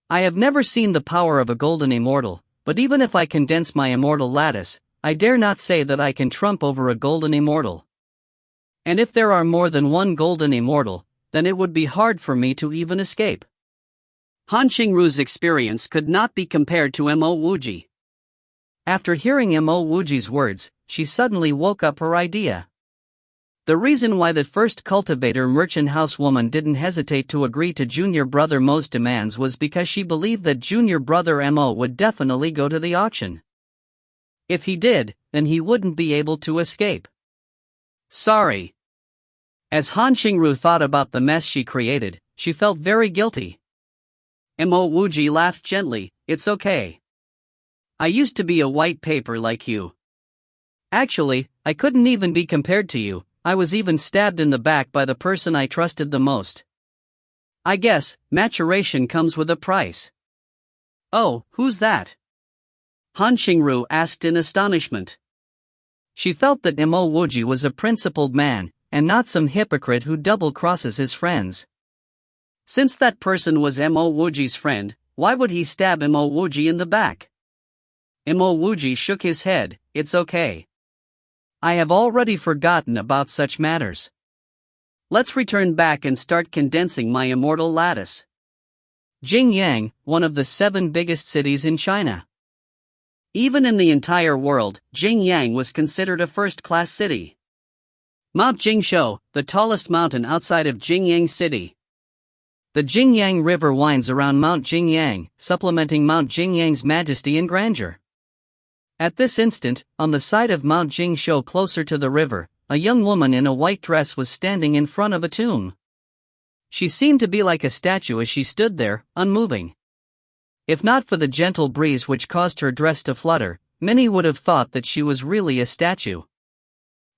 B: I have never seen the power of a golden immortal, but even if I condense my immortal lattice, I dare not say that I can trump over a golden immortal. And if there are more than one golden immortal, then it would be hard for me to even escape. Han Xingru's experience could not be compared to Mo Wuji. After hearing Mo Wuji's words, she suddenly woke up her idea. The reason why the first cultivator merchant house woman didn't hesitate to agree to junior brother Mo's demands was because she believed that junior brother Mo would definitely go to the auction. If he did, then he wouldn't be able to escape. Sorry. As Han Xingru thought about the mess she created, she felt very guilty. Mo Wuji laughed gently. It's okay. I used to be a white paper like you. Actually, I couldn't even be compared to you. I was even stabbed in the back by the person I trusted the most. I guess, maturation comes with a price. Oh, who's that? Han Xingru asked in astonishment. She felt that Mo Wuji was a principled man, and not some hypocrite who double-crosses his friends. Since that person was Mo Wuji's friend, why would he stab Mo Wuji in the back? Mo Wuji shook his head. It's okay. I have already forgotten about such matters. Let's return back and start condensing my immortal lattice. Jingyang, one of the 7 biggest cities in China. Even in the entire world, Jingyang was considered a first-class city. Mount Jingshou, the tallest mountain outside of Jingyang City. The Jingyang River winds around Mount Jingyang, supplementing Mount Jingyang's majesty and grandeur. At this instant, on the side of Mount Jingshou closer to the river, a young woman in a white dress was standing in front of a tomb. She seemed to be like a statue as she stood there, unmoving. If not for the gentle breeze which caused her dress to flutter, many would have thought that she was really a statue.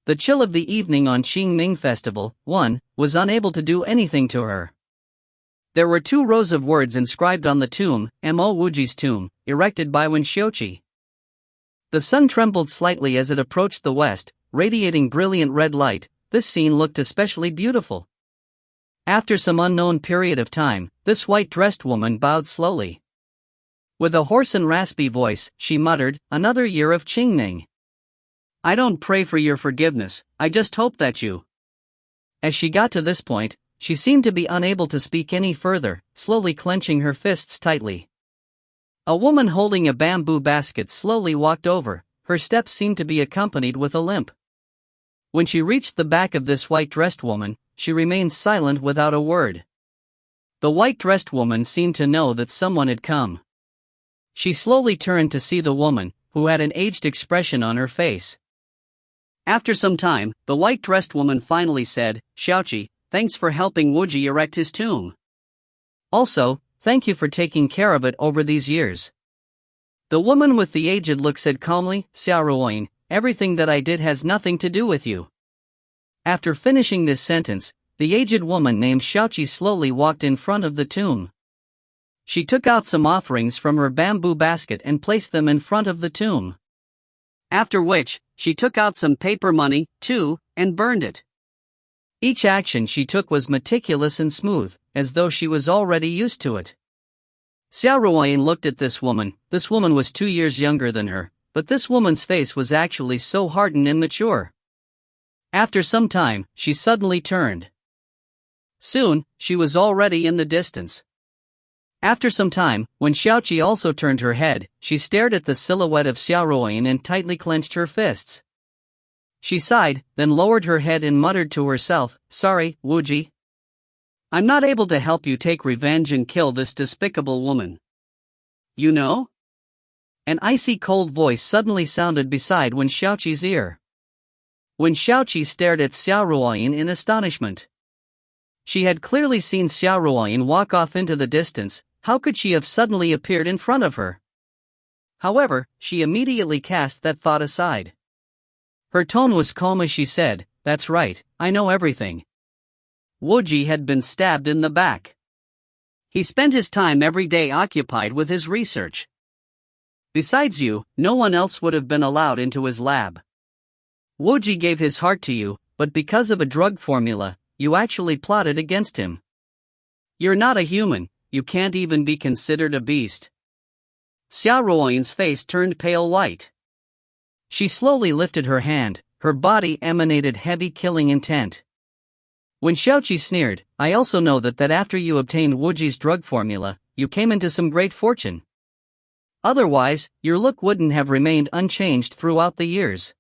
B: The chill of the evening on Qingming Festival, 1, was unable to do anything to her. There were 2 rows of words inscribed on the tomb, Mo Wuji's tomb, erected by Wen Xiuqi. The sun trembled slightly as it approached the west, radiating brilliant red light. This scene looked especially beautiful. After some unknown period of time, this white-dressed woman bowed slowly. With a hoarse and raspy voice, she muttered, "Another year of Qingming. I don't pray for your forgiveness, I just hope that you..." As she got to this point, she seemed to be unable to speak any further, slowly clenching her fists tightly. A woman holding a bamboo basket slowly walked over. Her steps seemed to be accompanied with a limp. When she reached the back of this white-dressed woman, she remained silent without a word. The white-dressed woman seemed to know that someone had come. She slowly turned to see the woman, who had an aged expression on her face. After some time, the white-dressed woman finally said, "Xiaoqi, thanks for helping Wuji erect his tomb. Also, thank you for taking care of it over these years." The woman with the aged look said calmly, "Xiaoruoyin, everything that I did has nothing to do with you." After finishing this sentence, the aged woman named Xiaoqi slowly walked in front of the tomb. She took out some offerings from her bamboo basket and placed them in front of the tomb. After which, she took out some paper money, too, and burned it.
A: Each action she took was meticulous and smooth, as though she was already used to it. Xiao Ruoyin looked at this woman. This woman was 2 years younger than her, but this woman's face was actually so hardened and mature. After some time, she suddenly turned. Soon, she was already in the distance. After some time, when Xiaoqi also turned her head, she stared at the silhouette of Xiao Ruoyin and tightly clenched her fists. She sighed, then lowered her head and muttered to herself, "Sorry, Wuji. I'm not able to help you take revenge and kill this despicable woman. You know?" An icy cold voice suddenly sounded beside Wen Xiaoqi's ear. Wen Xiaoqi stared at Xiao Ruoyin in astonishment. She had clearly seen Xiao Ruoyin walk off into the distance. How could she have suddenly appeared in front of her? However, she immediately cast that thought aside. Her tone was calm as she said, "That's right, I know everything." Wuji had been stabbed in the back. He spent his time every day occupied with his research. Besides you, no one else would have been allowed into his lab. Wuji gave his heart to you, but because of a drug formula, you actually plotted against him. You're not a human, you can't even be considered a beast. Xiao Ruoyin's face turned pale white. She slowly lifted her hand, her body emanated heavy killing intent. When Xiaoqi sneered, "I also know that after you obtained Wuji's drug formula, you came into some great fortune. Otherwise, your look wouldn't have remained unchanged throughout the years.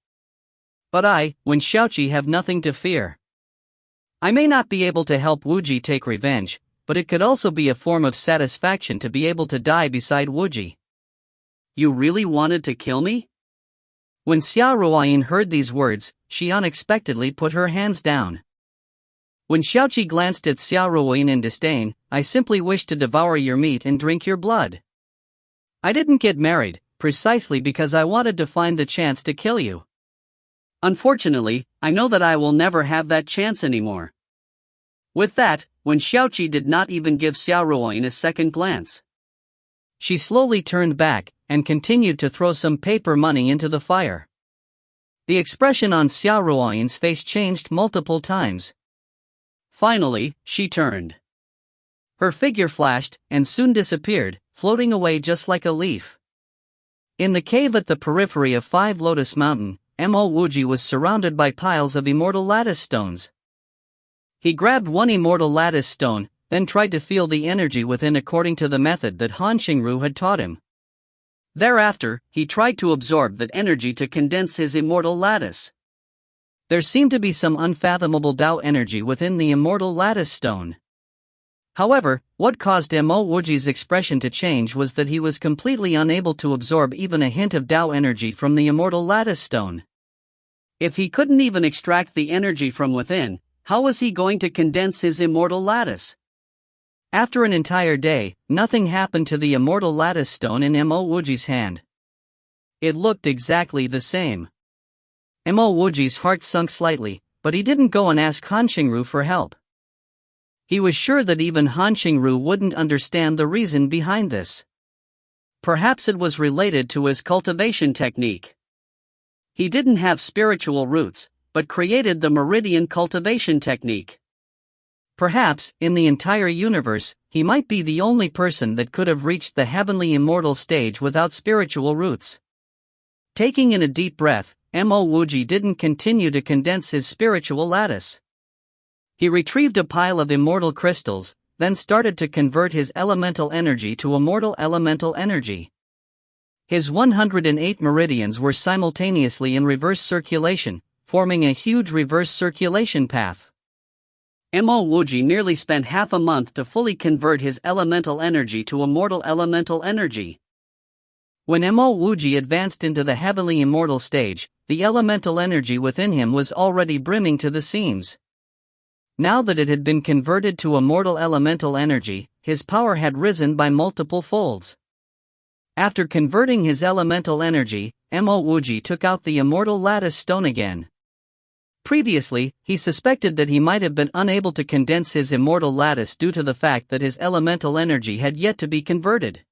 A: But I, Wen Xiaoqi, have nothing to fear. I may not be able to help Wuji take revenge, but it could also be a form of satisfaction to be able to die beside Wuji." "You really wanted to kill me?" When Xiao Ruoyin heard these words, she unexpectedly put her hands down. When Xiaoqi glanced at Xiao Ruoyin in disdain, "I simply wished to devour your meat and drink your blood. I didn't get married, precisely because I wanted to find the chance to kill you. Unfortunately, I know that I will never have that chance anymore." With that, Wen Xiaoqi did not even give Xiao Ruoyin a second glance. She slowly turned back, and continued to throw some paper money into the fire. The expression on Xiao Ruoyin's face changed multiple times. Finally, she turned. Her figure flashed, and soon disappeared, floating away just like a leaf. In the cave at the periphery of Five Lotus Mountain, Mo Wuji was surrounded by piles of immortal lattice stones. He grabbed one immortal lattice stone, then tried to feel the energy within according to the method that Han Xingru had taught him. Thereafter, he tried to absorb that energy to condense his immortal lattice. There seemed to be some unfathomable Tao energy within the immortal lattice stone. However, what caused Mo Wuji's expression to change was that he was completely unable to absorb even a hint of Tao energy from the immortal lattice stone. If he couldn't even extract the energy from within, how was he going to condense his immortal lattice? After an entire day, nothing happened to the immortal lattice stone in Mo Wuji's hand. It looked exactly the same. Mo Wuji's heart sunk slightly, but he didn't go and ask Han Xingru for help. He was sure that even Han Xingru wouldn't understand the reason behind this. Perhaps it was related to his cultivation technique. He didn't have spiritual roots, but created the meridian cultivation technique. Perhaps, in the entire universe, he might be the only person that could have reached the heavenly immortal stage without spiritual roots. Taking in a deep breath, Mo Wuji didn't continue to condense his spiritual lattice. He retrieved a pile of immortal crystals, then started to convert his elemental energy to immortal elemental energy. His 108 meridians were simultaneously in reverse circulation, forming a huge reverse circulation path. Mo Wuji nearly spent half a month to fully convert his elemental energy to immortal elemental energy. When Mo Wuji advanced into the heavenly immortal stage, the elemental energy within him was already brimming to the seams. Now that it had been converted to immortal elemental energy, his power had risen by multiple folds. After converting his elemental energy, Mo Wuji took out the immortal lattice stone again. Previously, he suspected that he might have been unable to condense his immortal lattice due to the fact that his elemental energy had yet to be converted.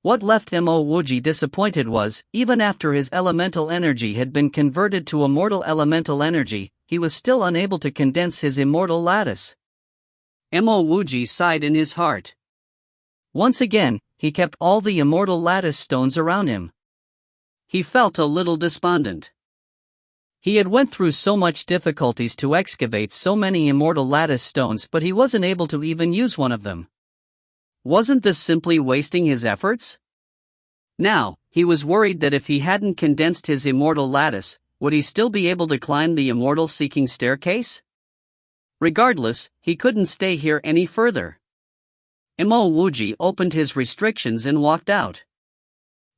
A: What left Mo Wuji disappointed was, even after his elemental energy had been converted to immortal elemental energy, he was still unable to condense his immortal lattice.
B: Mo Wuji sighed in his heart.
A: Once again, he kept all the immortal lattice stones around him.
B: He felt a little despondent.
A: He had went through so much difficulties to excavate so many immortal lattice stones, but he wasn't able to even use one of them.
B: Wasn't this simply wasting his efforts? Now, he was worried that if he hadn't condensed his immortal lattice, would he still be able to climb the immortal seeking staircase? Regardless, he couldn't stay here any further. Mo Wuji opened his restrictions and walked out.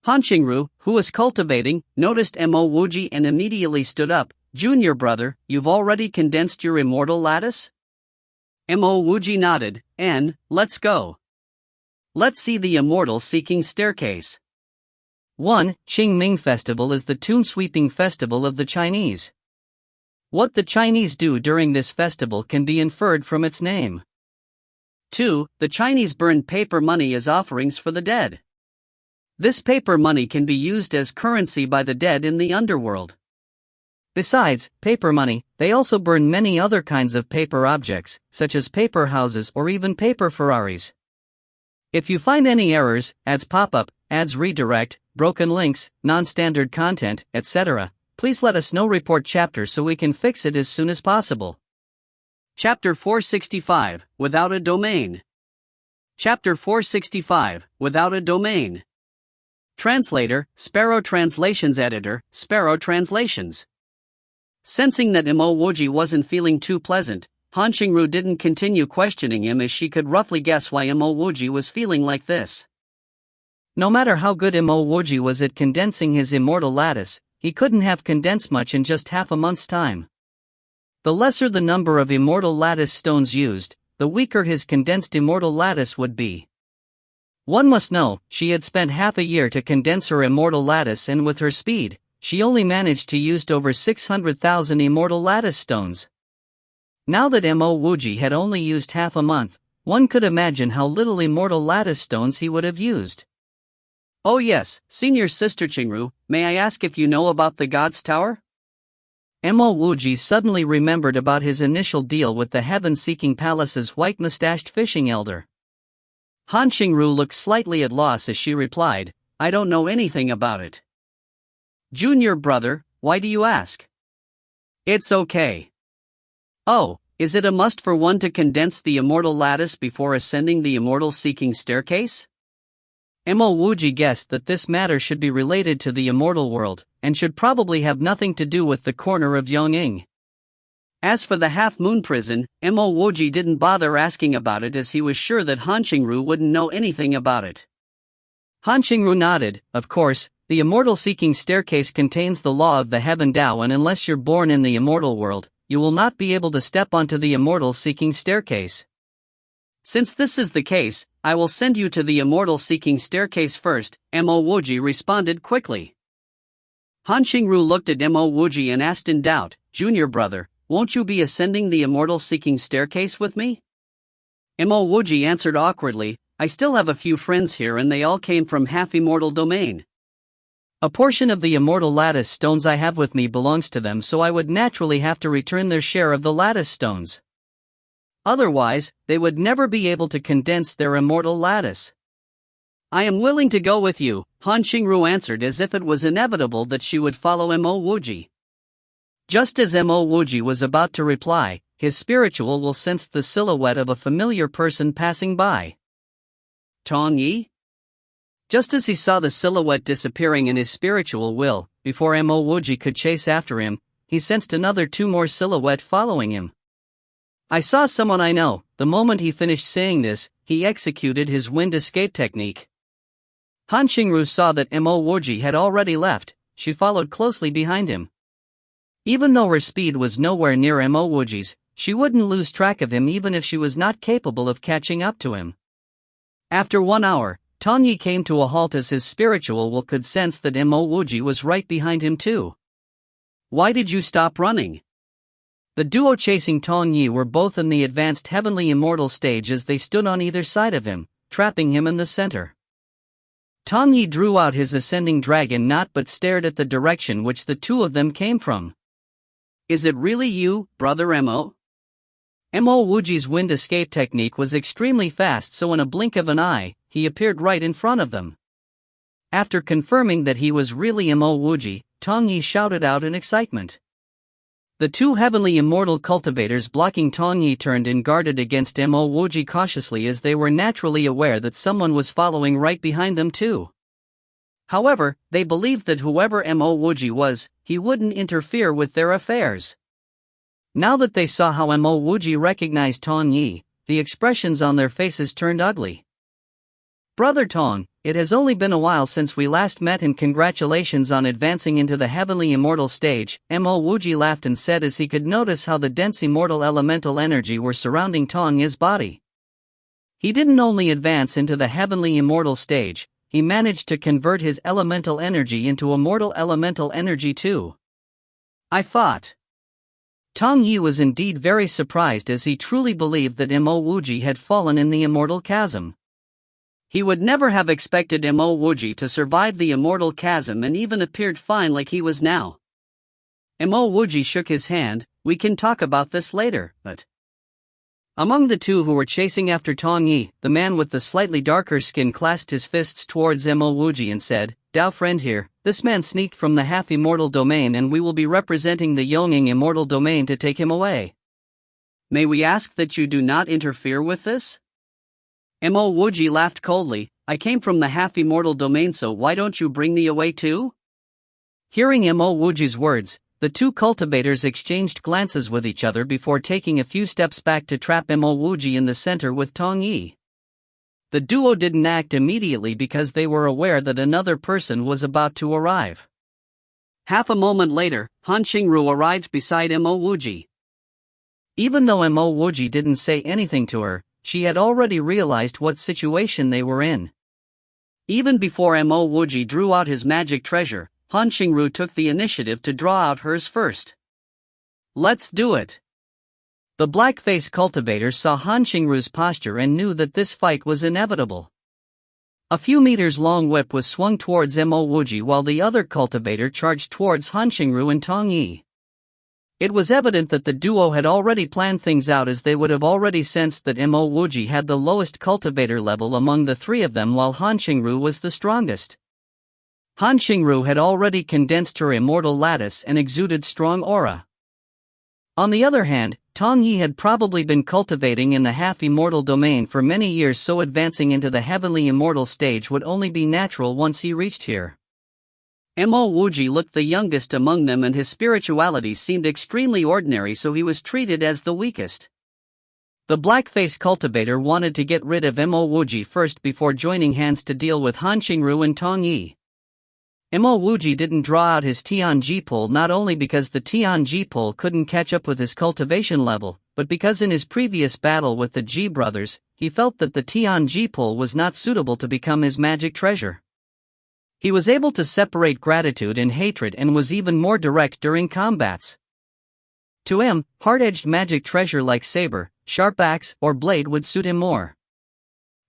B: Han Qingru, who was cultivating, noticed Mo Wuji and immediately stood up. "Junior brother, you've already condensed your immortal lattice?" Mo Wuji nodded, and, "Let's go. Let's see the immortal seeking staircase."
A: 1. Qingming Festival is the tomb-sweeping festival of the Chinese. What the Chinese do during this festival can be inferred from its name.
B: 2. The Chinese burn paper money as offerings for the dead. This paper money can be used as currency by the dead in the underworld.
A: Besides paper money, they also burn many other kinds of paper objects, such as paper houses or even paper Ferraris. If you find any errors, ads pop up, ads redirect, broken links, non-standard content, etc., please let us know. Report chapter so we can fix it as soon as possible.
B: Chapter 465, Without a Domain. Chapter 465, Without a Domain. Translator, Sparrow Translations Editor, Sparrow Translations. Sensing that Mo Wuji wasn't feeling too pleasant, Han Qingru didn't continue questioning him as she could roughly guess why Mo Wuji was feeling like this.
A: No matter how good Mo Wuji was at condensing his immortal lattice, he couldn't have condensed much in just half a month's time. The lesser the number of immortal lattice stones used, the weaker his condensed immortal lattice would be. One must know, she had spent half a year to condense her immortal lattice, and with her speed, she only managed to use over 600,000 immortal lattice stones. Now that Mo Wuji had only used half a month, one could imagine how little immortal lattice stones he would have used.
B: "Oh yes, Senior Sister Qingru, may I ask if you know about the God's Tower?"
A: Mo Wuji suddenly remembered about his initial deal with the heaven-seeking palace's white-mustached fishing elder.
B: Han Qingru looked slightly at loss as she replied, "I don't know anything about it." "Junior brother, why do you ask?" "It's okay." "Oh, is it a must for one to condense the immortal lattice before ascending the immortal seeking staircase?"
A: Mo Wuji guessed that this matter should be related to the immortal world, and should probably have nothing to do with the corner of Yongning.
B: As for the half-moon prison, Mo Wuji didn't bother asking about it as he was sure that Han Qingru wouldn't know anything about it.
A: Han Qingru nodded. "Of course, the immortal seeking staircase contains the law of the heaven Tao, and unless you're born in the immortal world, you will not be able to step onto the immortal seeking staircase.
B: Since this is the case, I will send you to the immortal seeking staircase first," Mo Wuji responded quickly. Han Qingru looked at Mo Wuji and asked in doubt, "Junior brother, won't you be ascending the immortal seeking staircase with me?" Mo Wuji answered awkwardly, "I still have a few friends here and they all came from half-immortal domain.
A: A portion of the immortal lattice stones I have with me belongs to them, so I would naturally have to return their share of the lattice stones. Otherwise, they would never be able to condense their immortal lattice." "I am willing to go with you," Han Qingru answered as if it was inevitable that she would follow Mo Wuji. Just as Mo Wuji was about to reply, his spiritual will sensed the silhouette of a familiar person passing by.
B: Tong Yi?
A: Just as he saw the silhouette disappearing in his spiritual will, before Mo Wuji could chase after him, he sensed two more silhouettes following him. "I saw someone I know." The moment he finished saying this, he executed his wind escape technique. Han Qingru saw that Mo Wuji had already left. She followed closely behind him. Even though her speed was nowhere near Mo Wuji's, she wouldn't lose track of him even if she was not capable of catching up to him. After 1 hour, Tong Yi came to a halt as his spiritual will could sense that Mo Wuji was right behind him too.
B: "Why did you stop running?"
A: The duo chasing Tong Yi were both in the advanced heavenly immortal stage as they stood on either side of him, trapping him in the center. Tong Yi drew out his ascending dragon knot but stared at the direction which the two of them came from.
B: Is it really you, Brother Mo?
A: Mo Wuji's wind escape technique was extremely fast, so in a blink of an eye, he appeared right in front of them. After confirming that he was really Mo Wuji, Tong Yi shouted out in excitement. The two heavenly immortal cultivators blocking Tong Yi turned and guarded against Mo Wuji cautiously, as they were naturally aware that someone was following right behind them too. However, they believed that whoever Mo Wuji was, he wouldn't interfere with their affairs. Now that they saw how Mo Wuji recognized Tong Yi, the expressions on their faces turned ugly. Brother Tong, it has only been a while since we last met, and congratulations on advancing into the heavenly immortal stage, Mo Wuji laughed and said as he could notice how the dense immortal elemental energy were surrounding Tong Yi's body. He didn't only advance into the heavenly immortal stage, he managed to convert his elemental energy into immortal elemental energy too. I thought. Tong Yi was indeed very surprised, as he truly believed that Mo Wuji had fallen in the immortal chasm. He would never have expected Mo Wuji to survive the immortal chasm and even appeared fine like he was now. Mo Wuji shook his hand. We can talk about this later, but... Among the two who were chasing after Tong Yi, the man with the slightly darker skin clasped his fists towards Mo Wuji and said, "Dao friend here, this man sneaked from the half-immortal domain and we will be representing the Yonging immortal domain to take him away. May we ask that you do not interfere with this?" Mo Wuji laughed coldly. "I came from the half-immortal domain, so why don't you bring me away too?" Hearing Mo Wuji's words, the two cultivators exchanged glances with each other before taking a few steps back to trap Mo Wuji in the center with Tong Yi. The duo didn't act immediately because they were aware that another person was about to arrive. Half a moment later, Han Qingru arrived beside Mo Wuji. Even though Mo Wuji didn't say anything to her, she had already realized what situation they were in. Even before Mo Wuji drew out his magic treasure, Han Qingru took the initiative to draw out hers first. "Let's do it." The black-faced cultivator saw Han Qingru's posture and knew that this fight was inevitable. A few meters long whip was swung towards Mo Wuji while the other cultivator charged towards Han Qingru and Tong Yi. It was evident that the duo had already planned things out, as they would have already sensed that Mo Wuji had the lowest cultivator level among the three of them while Han Qingru was the strongest. Han Qingru had already condensed her immortal lattice and exuded strong aura. On the other hand, Tong Yi had probably been cultivating in the half-immortal domain for many years, so advancing into the heavenly immortal stage would only be natural once he reached here. Mo Wuji looked the youngest among them and his spirituality seemed extremely ordinary, so he was treated as the weakest. The black-faced cultivator wanted to get rid of Mo Wuji first before joining hands to deal with Han Qingru and Tong Yi. Mo Wuji didn't draw out his Tianji pole, not only because the Tianji pole couldn't catch up with his cultivation level, but because in his previous battle with the Ji brothers, he felt that the Tianji pole was not suitable to become his magic treasure. He was able to separate gratitude and hatred and was even more direct during combats. To him, hard-edged magic treasure like saber, sharp axe, or blade would suit him more.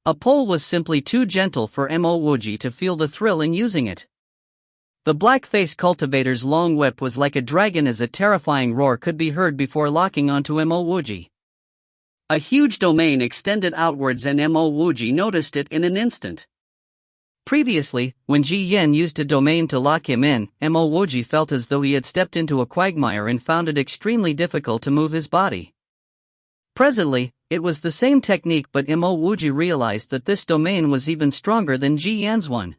A: A pole was simply too gentle for Mo Wuji to feel the thrill in using it. The black-faced cultivator's long whip was like a dragon, as a terrifying roar could be heard before locking onto Mo Wuji. A huge domain extended outwards and Mo Wuji noticed it in an instant. Previously, when Ji Yen used a domain to lock him in, Mo Wuji felt as though he had stepped into a quagmire and found it extremely difficult to move his body. Presently, it was the same technique, but Mo Wuji realized that this domain was even stronger than Ji Yan's one.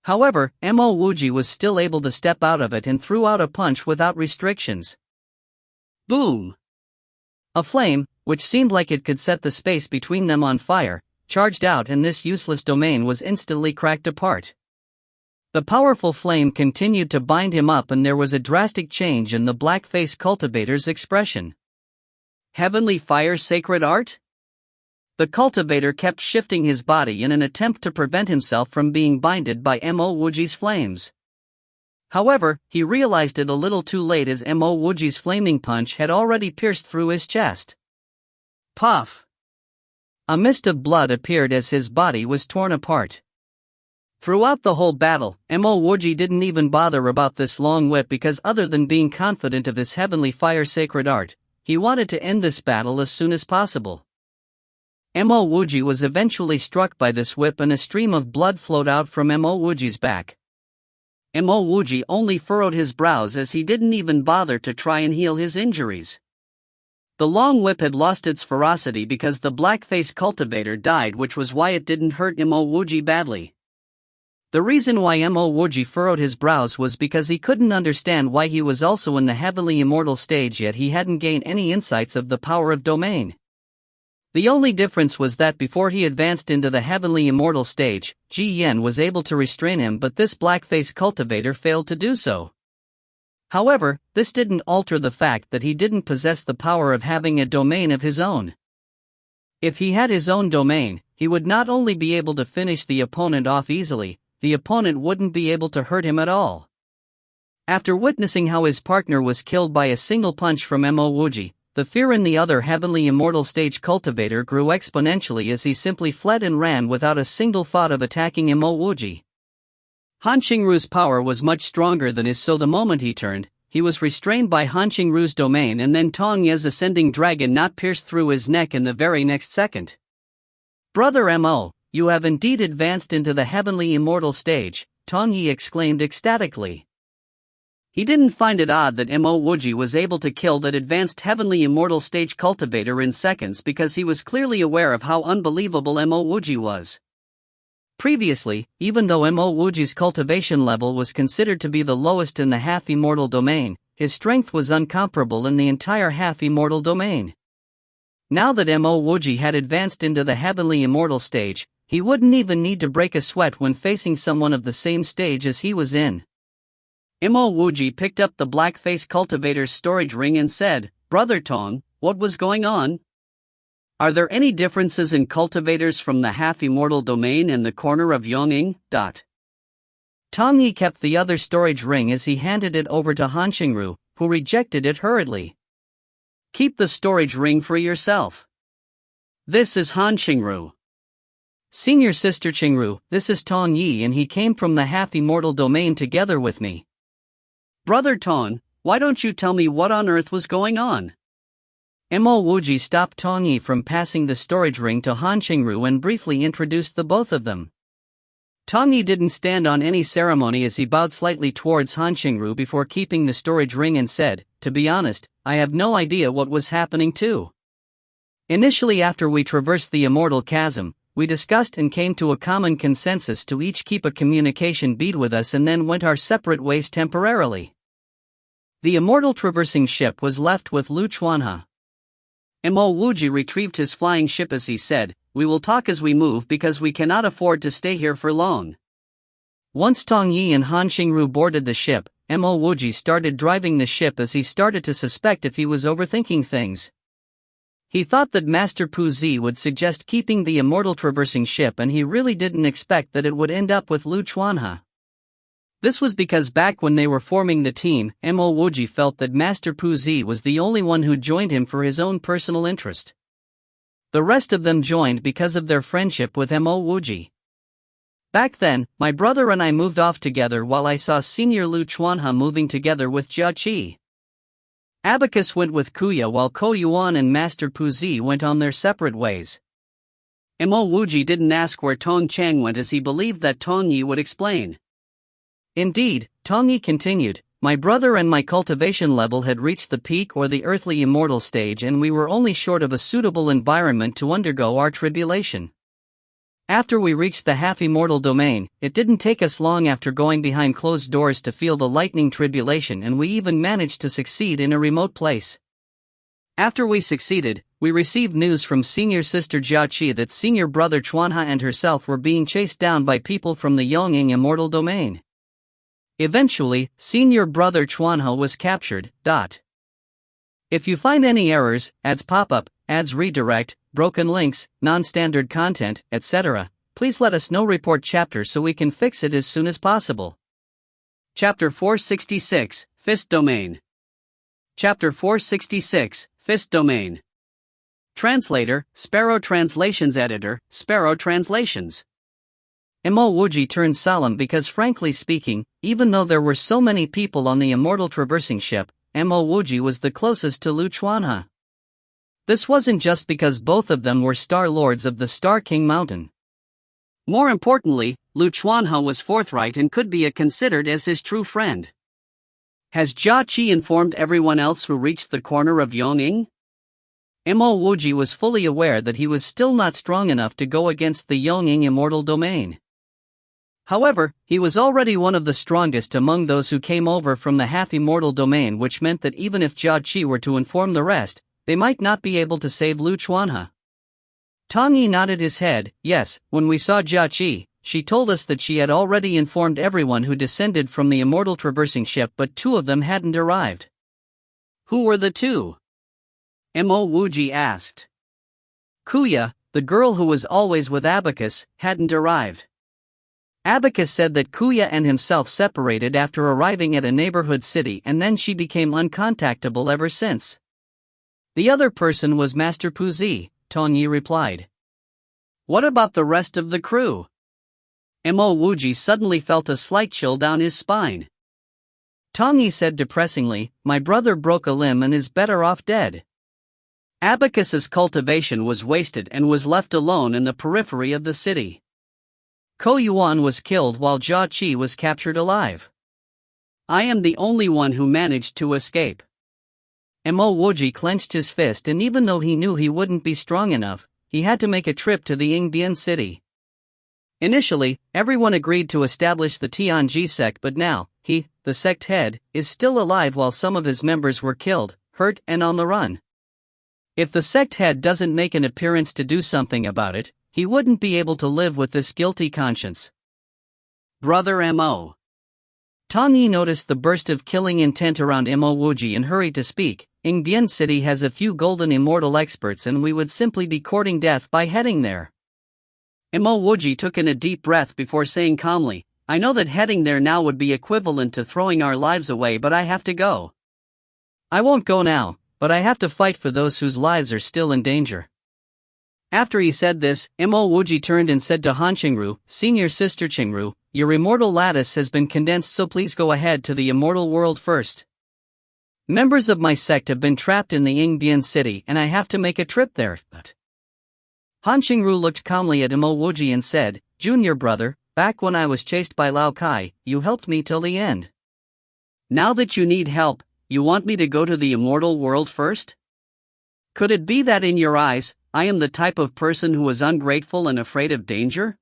A: However, Mo Wuji was still able to step out of it and threw out a punch without restrictions. Boom! A flame, which seemed like it could set the space between them on fire, charged out, and this useless domain was instantly cracked apart. The powerful flame continued to bind him up, and there was a drastic change in the black-faced cultivator's expression. Heavenly fire, sacred art? The cultivator kept shifting his body in an attempt to prevent himself from being binded by Mo Wuji's flames. However, he realized it a little too late, as Mo Wuji's flaming punch had already pierced through his chest. Puff! A mist of blood appeared as his body was torn apart.
B: Throughout the whole battle, Mo Wuji didn't even bother about this long whip because other than being confident of his heavenly fire sacred art, he wanted to end this battle as soon as possible. Mo Wuji was eventually struck by this whip and a stream of blood flowed out from Mo Wuji's back. Mo Wuji only furrowed his brows as he didn't even bother to try and heal his injuries. The long whip had lost its ferocity because the black-faced cultivator died, which was why it didn't hurt Mo Wuji badly. The reason why Mo Wuji furrowed his brows was because he couldn't understand why he was also in the heavenly immortal stage yet he hadn't gained any insights of the power of domain. The only difference was that before he advanced into the heavenly immortal stage, Ji Yan was able to restrain him, but this black-faced cultivator failed to do so. However, this didn't alter the fact that he didn't possess the power of having a domain of his own. If he had his own domain, he would not only be able to finish the opponent off easily, the opponent wouldn't be able to hurt him at all. After witnessing how his partner was killed by a single punch from Mo Wuji, the fear in the other heavenly immortal stage cultivator grew exponentially as he simply fled and ran without a single thought of attacking Mo Wuji. Han Qingru's power was much stronger than his, so the moment he turned, he was restrained by Han Qingru's domain, and then Tong Ye's ascending dragon knot pierced through his neck in the very next second. "Brother Mo, you have indeed advanced into the heavenly immortal stage," Tong Ye exclaimed ecstatically. He didn't find it odd that Mo Wuji was able to kill that advanced heavenly immortal stage cultivator in seconds because he was clearly aware of how unbelievable Mo Wuji was. Previously, even though Mo Wuji's cultivation level was considered to be the lowest in the half-immortal domain, his strength was incomparable in the entire half-immortal domain. Now that Mo Wuji had advanced into the heavenly immortal stage, he wouldn't even need to break a sweat when facing someone of the same stage as he was in. Mo Wuji picked up the black-faced cultivator's storage ring and said, "Brother Tong, what was going on? Are there any differences in cultivators from the half-immortal domain in the corner of Yonging?" Tong Yi kept the other storage ring as he handed it over to Han Qingru, who rejected it hurriedly. "Keep the storage ring for yourself. This is Han Qingru." "Senior Sister Qingru, this is Tong Yi and he came from the half-immortal domain together with me." "Brother Tong, why don't you tell me what on earth was going on?" Mo Wuji stopped Tong Yi from passing the storage ring to Han Qingru and briefly introduced the both of them. Tong Yi didn't stand on any ceremony as he bowed slightly towards Han Qingru before keeping the storage ring and said, "To be honest, I have no idea what was happening too. Initially, after we traversed the immortal chasm, we discussed and came to a common consensus to each keep a communication bead with us and then went our separate ways temporarily. The immortal traversing ship was left with Lu Chuanha. Mo Wuji retrieved his flying ship as he said, "We will talk as we move because we cannot afford to stay here for long." Once Tong Yi and Han Qingru boarded the ship, Mo Wuji started driving the ship as he started to suspect if he was overthinking things. He thought that Master Pu Zi would suggest keeping the immortal traversing ship and he really didn't expect that it would end up with Lu Chuanha. This was because back when they were forming the team, Mo Wuji felt that Master Pu Zi was the only one who joined him for his own personal interest. The rest of them joined because of their friendship with Mo Wuji. "Back then, my brother and I moved off together while I saw Senior Lu Chuanha moving together with Jia Qi. Abacus went with Kuya while Ko Yuan and Master Pu Zi went on their separate ways." Mo Wuji didn't ask where Tong Chang went as he believed that Tong Yi would explain. Indeed, Tong Yi continued, "My brother and my cultivation level had reached the peak or the earthly immortal stage and we were only short of a suitable environment to undergo our tribulation. After we reached the half-immortal domain, it didn't take us long after going behind closed doors to feel the lightning tribulation and we even managed to succeed in a remote place. After we succeeded, we received news from Senior Sister Jia Qi that Senior Brother Chuanha and herself were being chased down by people from the Yonging immortal domain. Eventually, Senior Brother Chuanha was captured. If you find any errors, ads pop-up, ads redirect, broken links, non-standard content, etc., please let us know. Report chapter so we can fix it as soon as possible." Chapter 466, Fist Domain. Chapter 466, Fist Domain. Translator, Sparrow Translations. Editor, Sparrow Translations.
A: Mo Wuji turned solemn because frankly speaking, even though there were so many people on the immortal traversing ship, Mo Wuji was the closest to Lu Chuanhe. This wasn't just because both of them were Star Lords of the Star King Mountain. More importantly, Lu Chuanhe was forthright and could be considered as his true friend. Has Jia Qi informed everyone else who reached the corner of Yongning? Mo Wuji was fully aware that he was still not strong enough to go against the Yongning immortal domain. However, he was already one of the strongest among those who came over from the half-immortal domain, which meant that even if Jia Qi were to inform the rest, they might not be able to save Lu Chuanhe. Tong Yi nodded his head. Yes, when we saw Jia Qi, she told us that she had already informed everyone who descended from the immortal traversing ship, but two of them hadn't arrived. Who were the two? Mo Wuji asked. Kuya, the girl who was always with Abacus, hadn't arrived. Abacus said that Kuya and himself separated after arriving at a neighborhood city, and then she became uncontactable ever since. The other person was Master Puzi, Tong Yi replied. What about the rest of the crew? Mo Wuji suddenly felt a slight chill down his spine. Tong Yi said depressingly, my brother broke a limb and is better off dead. Abacus's cultivation was wasted and was left alone in the periphery of the city. Ko Yuan was killed while Jia Qi was captured alive. I am the only one who managed to escape. Mo Wuji clenched his fist, and even though he knew he wouldn't be strong enough, he had to make a trip to the Yingbian city. Initially, everyone agreed to establish the Tianji sect, but now, he, the sect head, is still alive while some of his members were killed, hurt, and on the run. If the sect head doesn't make an appearance to do something about it, he wouldn't be able to live with this guilty conscience. Brother Mo. Tong Yi noticed the burst of killing intent around Mo Wuji and hurried to speak. Yingbian City has a few golden immortal experts, and we would simply be courting death by heading there. Mo Wuji took in a deep breath before saying calmly, I know that heading there now would be equivalent to throwing our lives away, but I have to go. I won't go now, but I have to fight for those whose lives are still in danger. After he said this, Mo Wuji turned and said to Han Qingru, Senior Sister Qingru, your immortal lattice has been condensed, so please go ahead to the immortal world first. Members of my sect have been trapped in the Yingbian city and I have to make a trip there, but... Han Qingru looked calmly at Mo Wuji and said, Junior brother, back when I was chased by Lao Kai, you helped me till the end. Now that you need help, you want me to go to the immortal world first? Could it be that in your eyes, I am the type of person who is ungrateful and afraid of danger?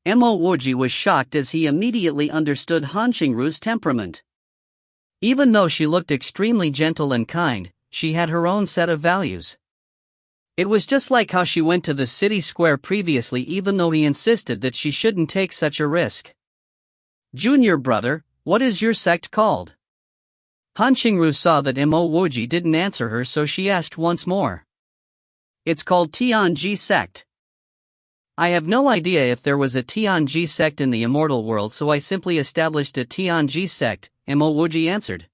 A: Mo Wuji was shocked as he immediately understood Han Qingru's temperament. Even though she looked extremely gentle and kind, she had her own set of values. It was just like how she went to the city square previously, even though he insisted that she shouldn't take such a risk. Junior brother, what is your sect called? Han Qingru saw that Mo Wuji didn't answer her, so she asked once more. It's called Tianji sect. I have no idea if there was a Tianji sect in the immortal world, so I simply established a Tianji sect, Mo Wuji answered.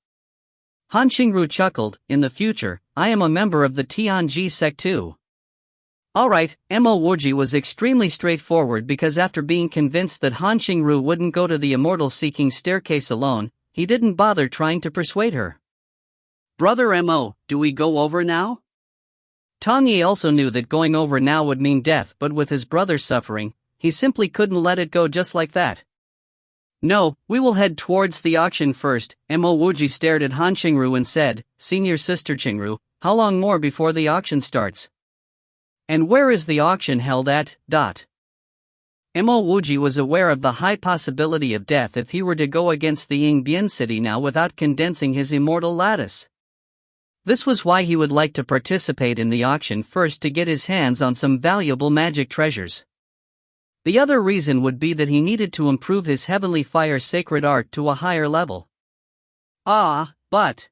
A: Han Qingru chuckled, in the future, I am a member of the Tianji sect too. Alright, Mo Wuji was extremely straightforward because after being convinced that Han Qingru wouldn't go to the immortal seeking staircase alone, he didn't bother trying to persuade her. Brother Mo, do we go over now? Tong Yi also knew that going over now would mean death, but with his brother suffering, he simply couldn't let it go just like that. No, we will head towards the auction first. Mo Wuji stared at Han Qingru and said, Senior Sister Qingru, how long more before the auction starts? And where is the auction held at? Mo Wuji was aware of the high possibility of death if he were to go against the Yingbian city now without condensing his immortal lattice. This was why he would like to participate in the auction first to get his hands on some valuable magic treasures. The other reason would be that he needed to improve his heavenly fire sacred art to a higher level. But...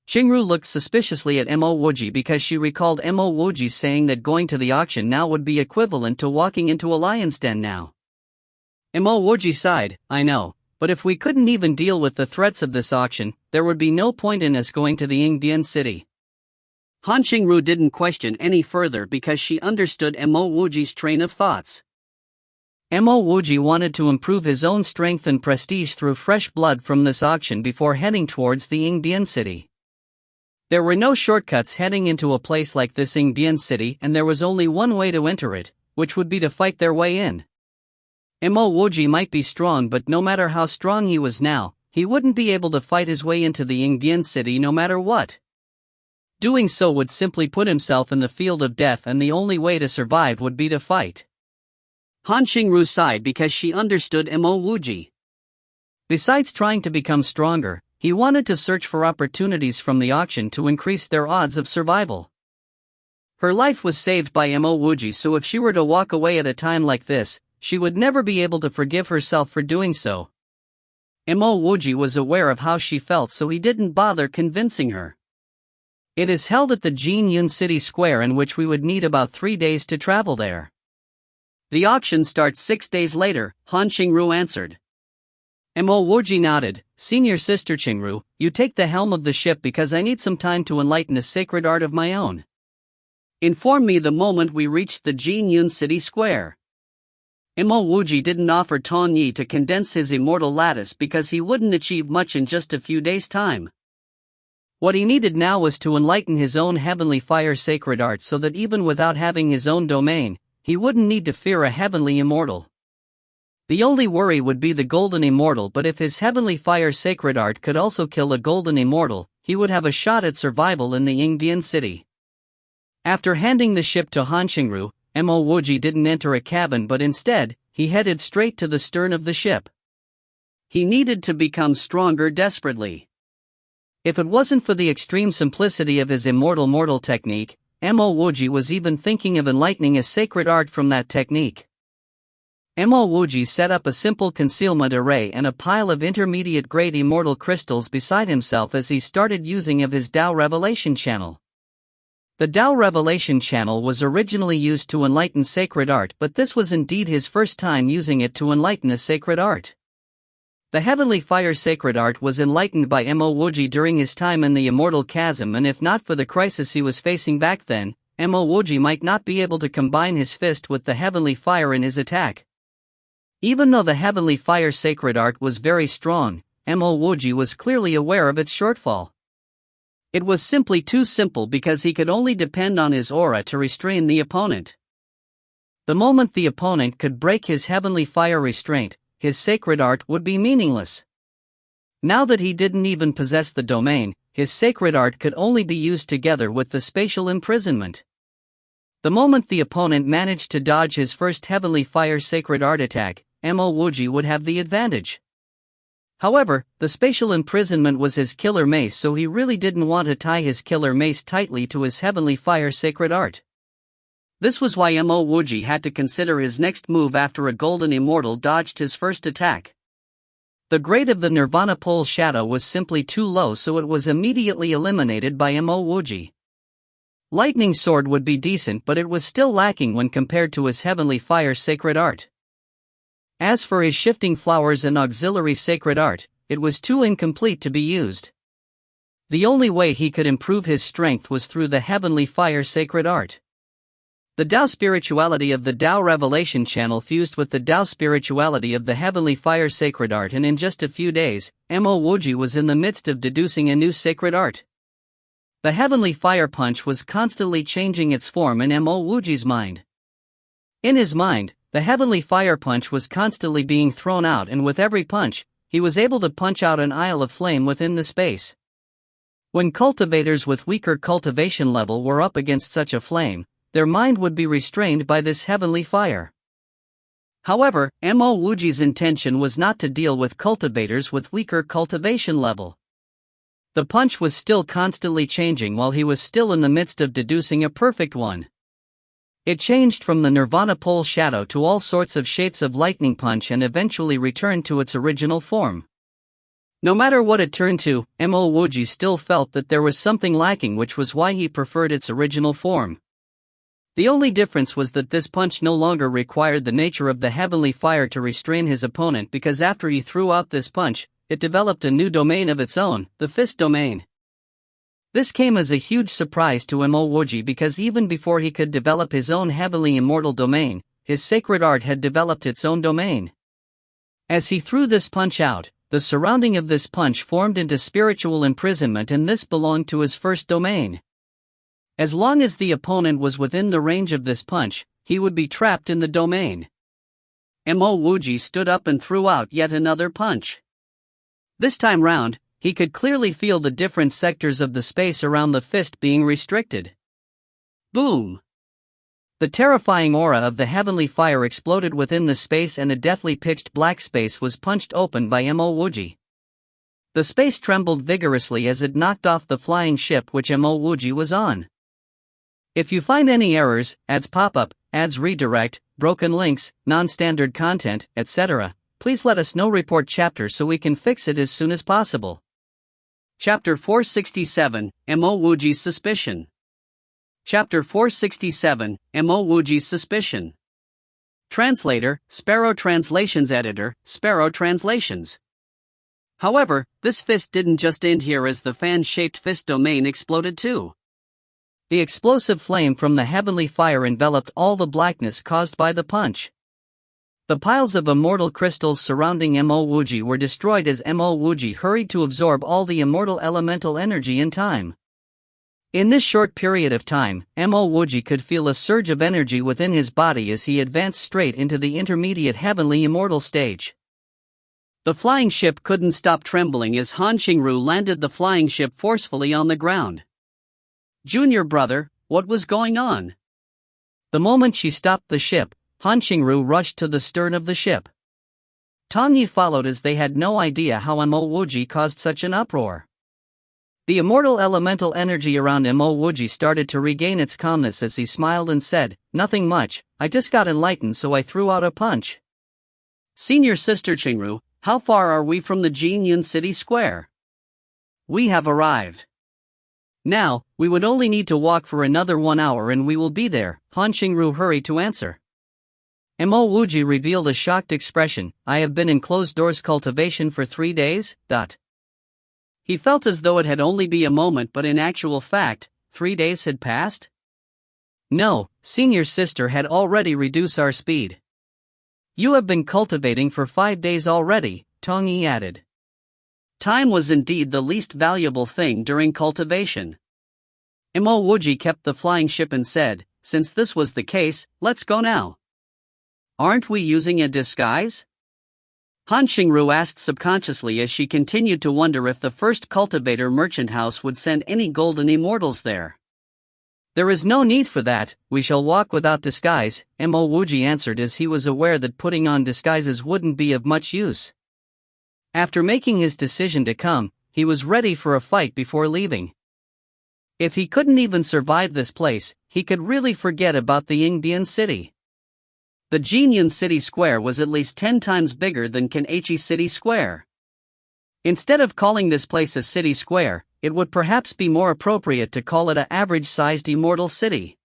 A: Qingru looked suspiciously at Mo Wuji because she recalled Mo Wuji saying that going to the auction now would be equivalent to walking into a lion's den now. Mo Wuji sighed, I know, but if we couldn't even deal with the threats of this auction, there would be no point in us going to the Yingbian city. Han Qingru didn't question any further because she understood Mo Wuji's train of thoughts. Mo Wuji wanted to improve his own strength and prestige through fresh blood from this auction before heading towards the Yingbian city. There were no shortcuts heading into a place like this Yingbian city, and there was only one way to enter it, which would be to fight their way in. Mo Wuji might be strong, but no matter how strong he was now, he wouldn't be able to fight his way into the Yingbian city no matter what. Doing so would simply put himself in the field of death, and the only way to survive would be to fight.
B: Han Qingru sighed because she understood Mo Wuji.
A: Besides trying to become stronger, he wanted to search for opportunities from the auction to increase their odds of survival. Her life was saved by Mo Wuji, so if she were to walk away at a time like this, she would never be able to forgive herself for doing so. Mo Wuji was aware of how she felt, so he didn't bother convincing her. It is held at the Jinyun City Square, in which we would need about 3 days to travel there.
B: The auction starts 6 days later, Han Qingru answered.
A: Mo Wuji nodded. Senior Sister Qingru, you take the helm of the ship because I need some time to enlighten a sacred art of my own.
B: Inform me the moment we reached the Jinyun City Square. Mo Wuji didn't offer Tong Yi to condense his immortal lattice because he wouldn't achieve much in just a few days' time.
A: What he needed now was to enlighten his own heavenly fire sacred art so that even without having his own domain, he wouldn't need to fear a heavenly immortal. The only worry would be the golden immortal, but if his heavenly fire sacred art could also kill a golden immortal, he would have a shot at survival in the Yingbian city. After handing the ship to Han Qingru, Mo Wuji didn't enter a cabin, but instead, he headed straight to the stern of the ship.
B: He needed to become stronger desperately.
A: If it wasn't for the extreme simplicity of his immortal mortal technique, Mo Wuji was even thinking of enlightening a sacred art from that technique. Mo Wuji set up a simple concealment array and a pile of intermediate-grade immortal crystals beside himself as he started using of his Tao Revelation Channel. The Tao Revelation Channel was originally used to enlighten sacred art, but this was indeed his first time using it to enlighten a sacred art. The heavenly fire sacred art was enlightened by Mo Wuji during his time in the immortal chasm, and if not for the crisis he was facing back then, Mo Wuji might not be able to combine his fist with the heavenly fire in his attack. Even though the heavenly fire sacred art was very strong, Mo Wuji was clearly aware of its shortfall. It was simply too simple because he could only depend on his aura to restrain the opponent. The moment the opponent could break his heavenly fire restraint, his sacred art would be meaningless. Now that he didn't even possess the domain, his sacred art could only be used together with the spatial imprisonment. The moment the opponent managed to dodge his first heavenly fire sacred art attack, Mo Wuji would have the advantage. However, the spatial imprisonment was his killer mace, so he really didn't want to tie his killer mace tightly to his heavenly fire sacred art. This was why Mo Wuji had to consider his next move after a golden immortal dodged his first attack. The grade of the Nirvana Pole shadow was simply too low, so it was immediately eliminated by Mo Wuji. Lightning Sword would be decent, but it was still lacking when compared to his heavenly fire sacred art. As for his shifting flowers and auxiliary sacred art, it was too incomplete to be used. The only way he could improve his strength was through the heavenly fire sacred art. The Tao spirituality of the Tao Revelation Channel fused with the Tao spirituality of the heavenly fire sacred art, and in just a few days, Mo Wuji was in the midst of deducing a new sacred art. The heavenly fire punch was constantly changing its form in Mo Wuji's mind. In his mind, the heavenly fire punch was constantly being thrown out, and with every punch, he was able to punch out an aisle of flame within the space. When cultivators with weaker cultivation level were up against such a flame, their mind would be restrained by this heavenly fire. However, Mo Wuji's intention was not to deal with cultivators with weaker cultivation level. The punch was still constantly changing while he was still in the midst of deducing a perfect one. It changed from the Nirvana Pole shadow to all sorts of shapes of lightning punch and eventually returned to its original form. No matter what it turned to, Mo Wuji still felt that there was something lacking, which was why he preferred its original form. The only difference was that this punch no longer required the nature of the heavenly fire to restrain his opponent, because after he threw out this punch, it developed a new domain of its own, the fist domain. This came as a huge surprise to Mo Wuji because even before he could develop his own heavenly immortal domain, his sacred art had developed its own domain. As he threw this punch out, the surrounding of this punch formed into spiritual imprisonment, and this belonged to his first domain. As long as the opponent was within the range of this punch, he would be trapped in the domain. Mo Wuji stood up and threw out yet another punch. This time round, he could clearly feel the different sectors of the space around the fist being restricted. Boom! The terrifying aura of the heavenly fire exploded within the space, and a deathly pitched black space was punched open by Mo Wuji. The space trembled vigorously as it knocked off the flying ship which Mo Wuji was on. If you find any errors, ads pop up, ads redirect, broken links, non-standard content, etc., please let us know. Report chapter so we can fix it as soon as possible. Chapter 467, Mo Wuji's Suspicion. Chapter 467, Mo Wuji's Suspicion. Translator, Sparrow Translations. Editor, Sparrow Translations. However, this fist didn't just end here, as the fan-shaped fist domain exploded too. The explosive flame from the heavenly fire enveloped all the blackness caused by the punch. The piles of immortal crystals surrounding Mo Wuji were destroyed as Mo Wuji hurried to absorb all the immortal elemental energy in time. In this short period of time, Mo Wuji could feel a surge of energy within his body as he advanced straight into the intermediate heavenly immortal stage. The flying ship couldn't stop trembling as Han Qingru landed the flying ship forcefully on the ground. "Junior brother, what was going on?" The moment she stopped the ship, Han Qingru rushed to the stern of the ship. Tongyi followed, as they had no idea how Mo Wuji caused such an uproar. The immortal elemental energy around Mo Wuji started to regain its calmness as he smiled and said, "Nothing much, I just got enlightened, so I threw out a punch." "Senior Sister Qingru, how far are we from the Jinyun City Square?" "We have arrived. Now, we would only need to walk for another 1 hour and we will be there," Han Qingru hurried to answer. Mo Wuji revealed a shocked expression. "I have been in closed-doors cultivation for 3 days, He felt as though it had only been a moment, but in actual fact, 3 days had passed? "No, Senior Sister had already reduced our speed." "You have been cultivating for 5 days already," Tongyi added. Time was indeed the least valuable thing during cultivation. Mo Wuji kept the flying ship and said, "Since this was the case, let's go now." "Aren't we using a disguise?" Han Qingru asked subconsciously as she continued to wonder if the first cultivator merchant house would send any golden immortals there. "There is no need for that, we shall walk without disguise," Mo Wuji answered, as he was aware that putting on disguises wouldn't be of much use. After making his decision to come, he was ready for a fight before leaving. If he couldn't even survive this place, he could really forget about the Yingbian city. The Jinyun City Square was at least 10 times bigger than Kan'eichi City Square. Instead of calling this place a city square, it would perhaps be more appropriate to call it an average-sized immortal city.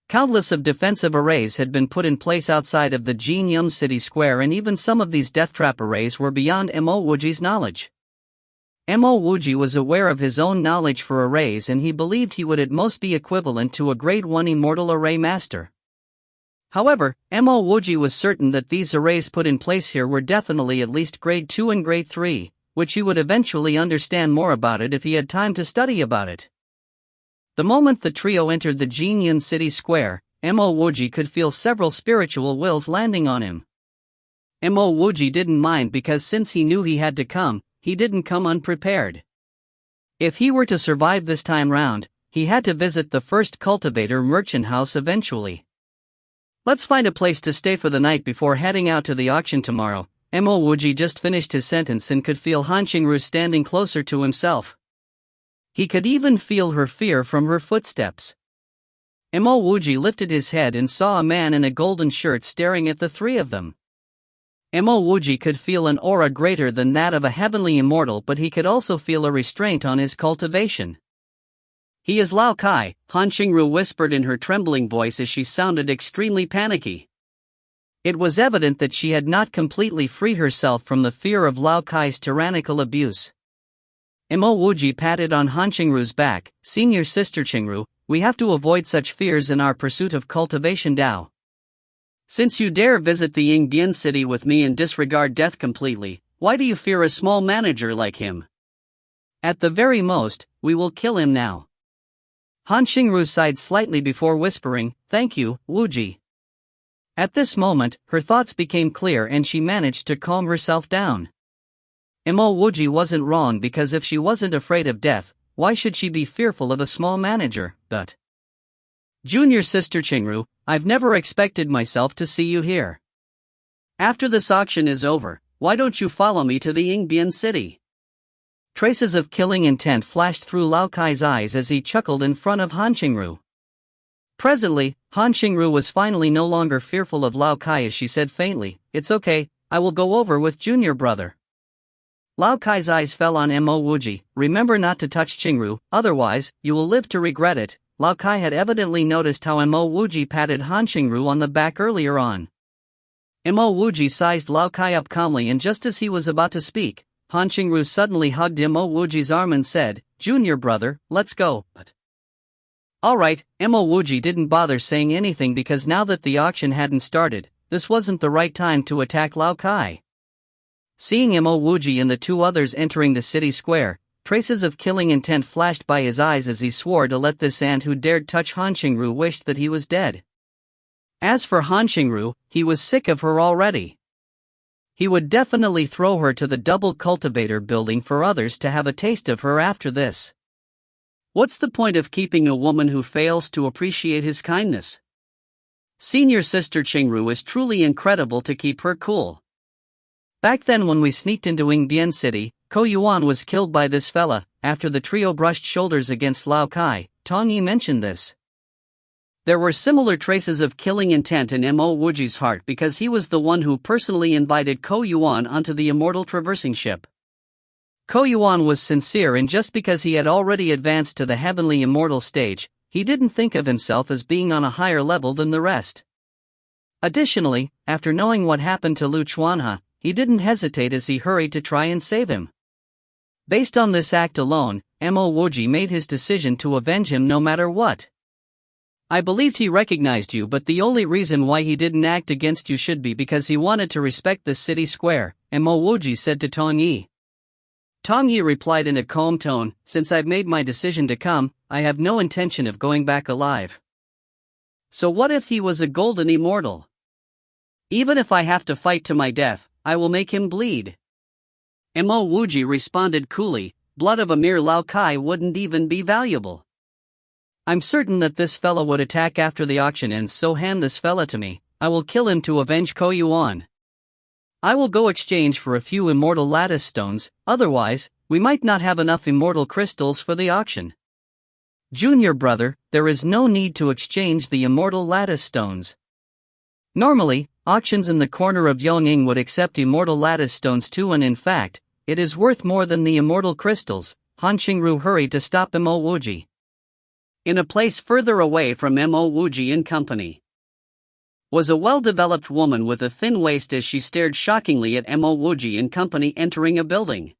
A: Countless of defensive arrays had been put in place outside of the Jinyun City Square, and even some of these death trap arrays were beyond Mo Wuji's knowledge. Mo Wuji was aware of his own knowledge for arrays, and he believed he would at most be equivalent to a Grade 1 immortal array master. However, Mo Wuji was certain that these arrays put in place here were definitely at least Grade 2 and Grade 3, which he would eventually understand more about it if he had time to study about it. The moment the trio entered the Jinyun City Square, Mo Wuji could feel several spiritual wills landing on him. Mo Wuji didn't mind, because since he knew he had to come, he didn't come unprepared. If he were to survive this time round, he had to visit the first cultivator merchant house eventually. "Let's find a place to stay for the night before heading out to the auction tomorrow." Mo Wuji just finished his sentence and could feel Han Qingru standing closer to himself. He could even feel her fear from her footsteps. Mo Wuji lifted his head and saw a man in a golden shirt staring at the three of them. Mo Wuji could feel an aura greater than that of a heavenly immortal, but he could also feel a restraint on his cultivation. "He is Lao Kai," Han Qingru whispered in her trembling voice as she sounded extremely panicky. It was evident that she had not completely freed herself from the fear of Lao Kai's tyrannical abuse. Mo Wuji patted on Han Qingru's back. "Senior Sister Qingru, we have to avoid such fears in our pursuit of cultivation Dao."
B: Since you dare visit the Yingbian city with me and disregard death completely, why do you fear a small manager like him?
A: At the very most, we will kill him now. Han Xingru sighed slightly before whispering, "Thank you, Wuji." At this moment, her thoughts became clear and she managed to calm herself down. Mo Wuji wasn't wrong, because if she wasn't afraid of death, why should she be fearful of a small manager? But Junior Sister Qingru, I've never expected myself to see you here. After this auction is over, why don't you follow me to the Yingbian city? Traces of killing intent flashed through Lao Kai's eyes as he chuckled in front of Han Xingru. Presently, Han Xingru was finally no longer fearful of Lao Kai as she said faintly, "It's okay, I will go over with Junior Brother." Lao Kai's eyes fell on Mo Wuji. "Remember not to touch Xingru, otherwise, you will live to regret it." Lao Kai had evidently noticed how Mo Wuji patted Han Xingru on the back earlier on. Mo Wuji sized Lao Kai up calmly, and just as he was about to speak, Han Xingru suddenly hugged Mo Wuji's arm and said, "Junior Brother, let's go." But alright, Mo Wuji didn't bother saying anything because now that the auction hadn't started, this wasn't the right time to attack Lao Kai. Seeing Mo Wuji and the two others entering the city square, traces of killing intent flashed by his eyes as he swore to let this ant who dared touch Han Xingru wished that he was dead. As for Han Xingru, he was sick of her already. He would definitely throw her to the double cultivator building for others to have a taste of her after this. What's the point of keeping a woman who fails to appreciate his kindness? Senior Sister Qingru is truly incredible to keep her cool. Back then when we sneaked into Yingbian City, Ko Yuan was killed by this fella. After the trio brushed shoulders against Lao Kai, Tong Yi mentioned this. There were similar traces of killing intent in Mo Wuji's heart because he was the one who personally invited Ko Yuan onto the immortal traversing ship. Ko Yuan was sincere, and just because he had already advanced to the heavenly immortal stage, he didn't think of himself as being on a higher level than the rest. Additionally, after knowing what happened to Lu Chuanha, he didn't hesitate as he hurried to try and save him. Based on this act alone, Mo Wuji made his decision to avenge him no matter what. "I believed he recognized you, but the only reason why he didn't act against you should be because he wanted to respect the city square," Mo Wuji said to Tong Yi. Tong Yi replied in a calm tone, "Since I've made my decision to come, I have no intention of going back alive." So what if he was a golden immortal? "Even if I have to fight to my death, I will make him bleed." Mo Wuji responded coolly, "Blood of a mere Lao Kai wouldn't even be valuable. I'm certain that this fella would attack after the auction ends, so hand this fella to me. I will kill him to avenge Ko Yuan. I will go exchange for a few immortal lattice stones, otherwise, we might not have enough immortal crystals for the auction." "Junior Brother, there is no need to exchange the immortal lattice stones. Normally, auctions in the corner of Yongning would accept immortal lattice stones too, and in fact, it is worth more than the immortal crystals." Han Xingru hurried to stop Mo Wuji. In a place further away from Mo Wuji and company was a well-developed woman with a thin waist as she stared shockingly at Mo Wuji and company entering a building.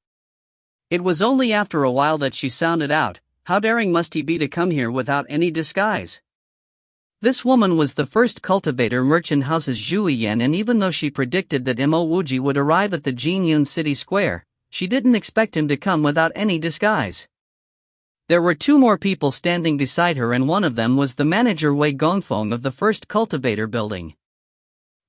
A: It was only after a while that she sounded out, "How daring must he be to come here without any disguise?" This woman was the first cultivator merchant house's Zhu Yan, and even though she predicted that Mo Wuji would arrive at the Jinyun City Square, she didn't expect him to come without any disguise. There were two more people standing beside her, and one of them was the manager Wei Gongfeng of the first cultivator building.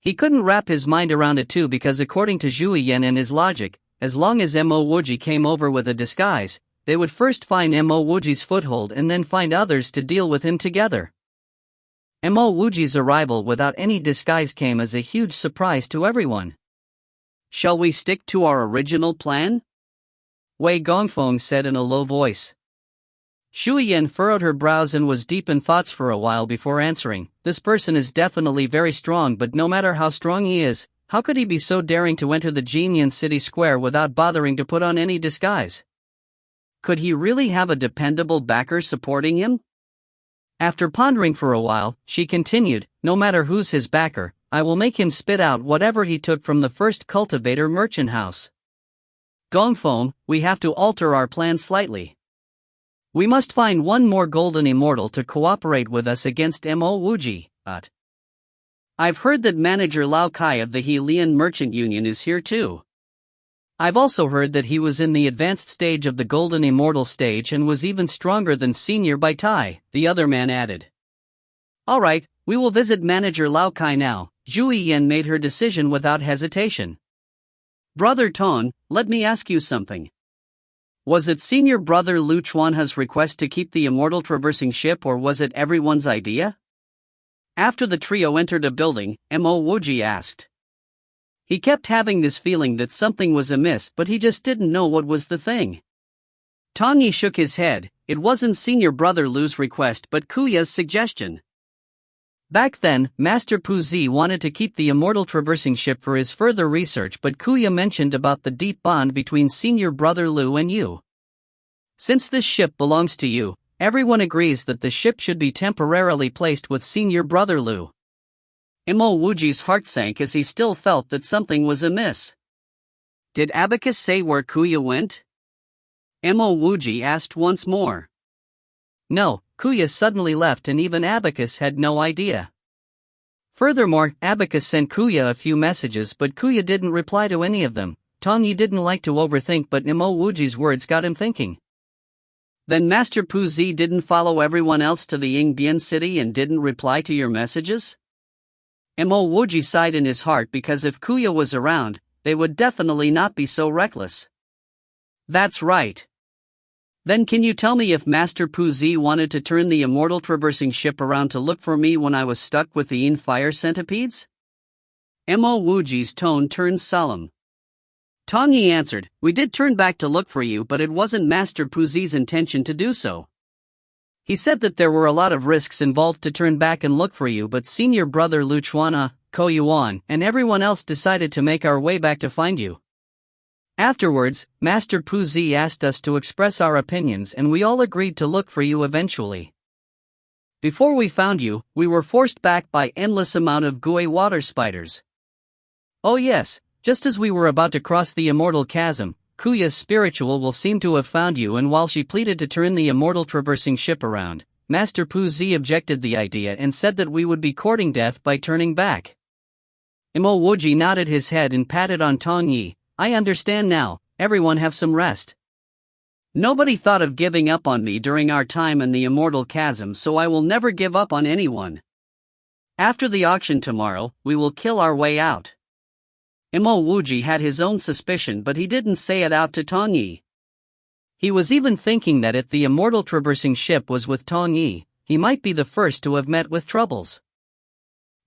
A: He couldn't wrap his mind around it too, because according to Zhu Yan and his logic, as long as Mo Wuji came over with a disguise, they would first find Mo Wuji's foothold and then find others to deal with him together. Mo Wuji's arrival without any disguise came as a huge surprise to everyone. "Shall we stick to our original plan?" Wei Gongfeng said in a low voice. Zhu Yan furrowed her brows and was deep in thoughts for a while before answering, "This person is definitely very strong, but no matter how strong he is, how could he be so daring to enter the Jinyun City Square without bothering to put on any disguise? Could he really have a dependable backer supporting him?" After pondering for a while, she continued, "No matter who's his backer, I will make him spit out whatever he took from the first cultivator merchant house. Gongfeng, we have to alter our plan slightly. We must find one more golden immortal to cooperate with us against Mo Wuji."
B: I've heard that manager Lao Kai of the Helian Merchant Union is here too.
A: I've also heard that he was in the advanced stage of the Golden Immortal stage and was even stronger than Senior Bai Tai, the other man added.
B: Alright, we will visit manager Lao Kai now. Zhu Yan made her decision without hesitation. Brother Ton, let me ask you something. Was it senior brother Lu Chuanha's request to keep the immortal traversing ship, or was it everyone's idea? After the trio entered a building, Mo Wuji asked. He kept having this feeling that something was amiss, but he just didn't know what was the thing. Tang Yi shook his head. It wasn't senior brother Lu's request but Kuya's suggestion.
A: Back then, Master Pu Zi wanted to keep the immortal traversing ship for his further research, but Kuya mentioned about the deep bond between senior brother Lu and you. Since this ship belongs to you, everyone agrees that the ship should be temporarily placed with senior brother Lu. Mo Wuji's heart sank as he still felt that something was amiss. Did Abacus say where Kuya went? Mo Wuji asked once more. No, Kuya suddenly left and even Abacus had no idea. Furthermore, Abacus sent Kuya a few messages but Kuya didn't reply to any of them. Tang Yi didn't like to overthink, but Mo Wuji's words got him thinking.
B: Then Master Pu Zi didn't follow everyone else to the Yingbian city and didn't reply to your messages? Mo Wuji sighed in his heart, because if Kuya was around, they would definitely not be so reckless. That's right. Then can you tell me if Master Pu Zi wanted to turn the immortal traversing ship around to look for me when I was stuck with the Yin fire centipedes? Mo Wuji's tone turned solemn. Tang Yi answered, we did turn back to look for you, but it wasn't Master Pu Zi's intention to do so. He said that there were a lot of risks involved to turn back and look for you, but senior brother Lu Chuanha, Ko Yuan, and everyone else decided to make our way back to find you. Afterwards, Master Pu Zi asked us to express our opinions and we all agreed to look for you eventually. Before we found you, we were forced back by endless amount of Gui water spiders. Oh yes, just as we were about to cross the immortal chasm, Kuya's spiritual will seemed to have found you, and while she pleaded to turn the immortal traversing ship around, Master Pu Zi objected the idea and said that we would be courting death by turning back. Mo Wuji nodded his head and patted on Tang Yi. I understand now, everyone have some rest. Nobody thought of giving up on me during our time in the immortal chasm, so I will never give up on anyone. After the auction tomorrow, we will kill our way out. Mo Wuji had his own suspicion, but he didn't say it out to Tang Yi. He was even thinking that if the immortal traversing ship was with Tang Yi, he might be the first to have met with troubles.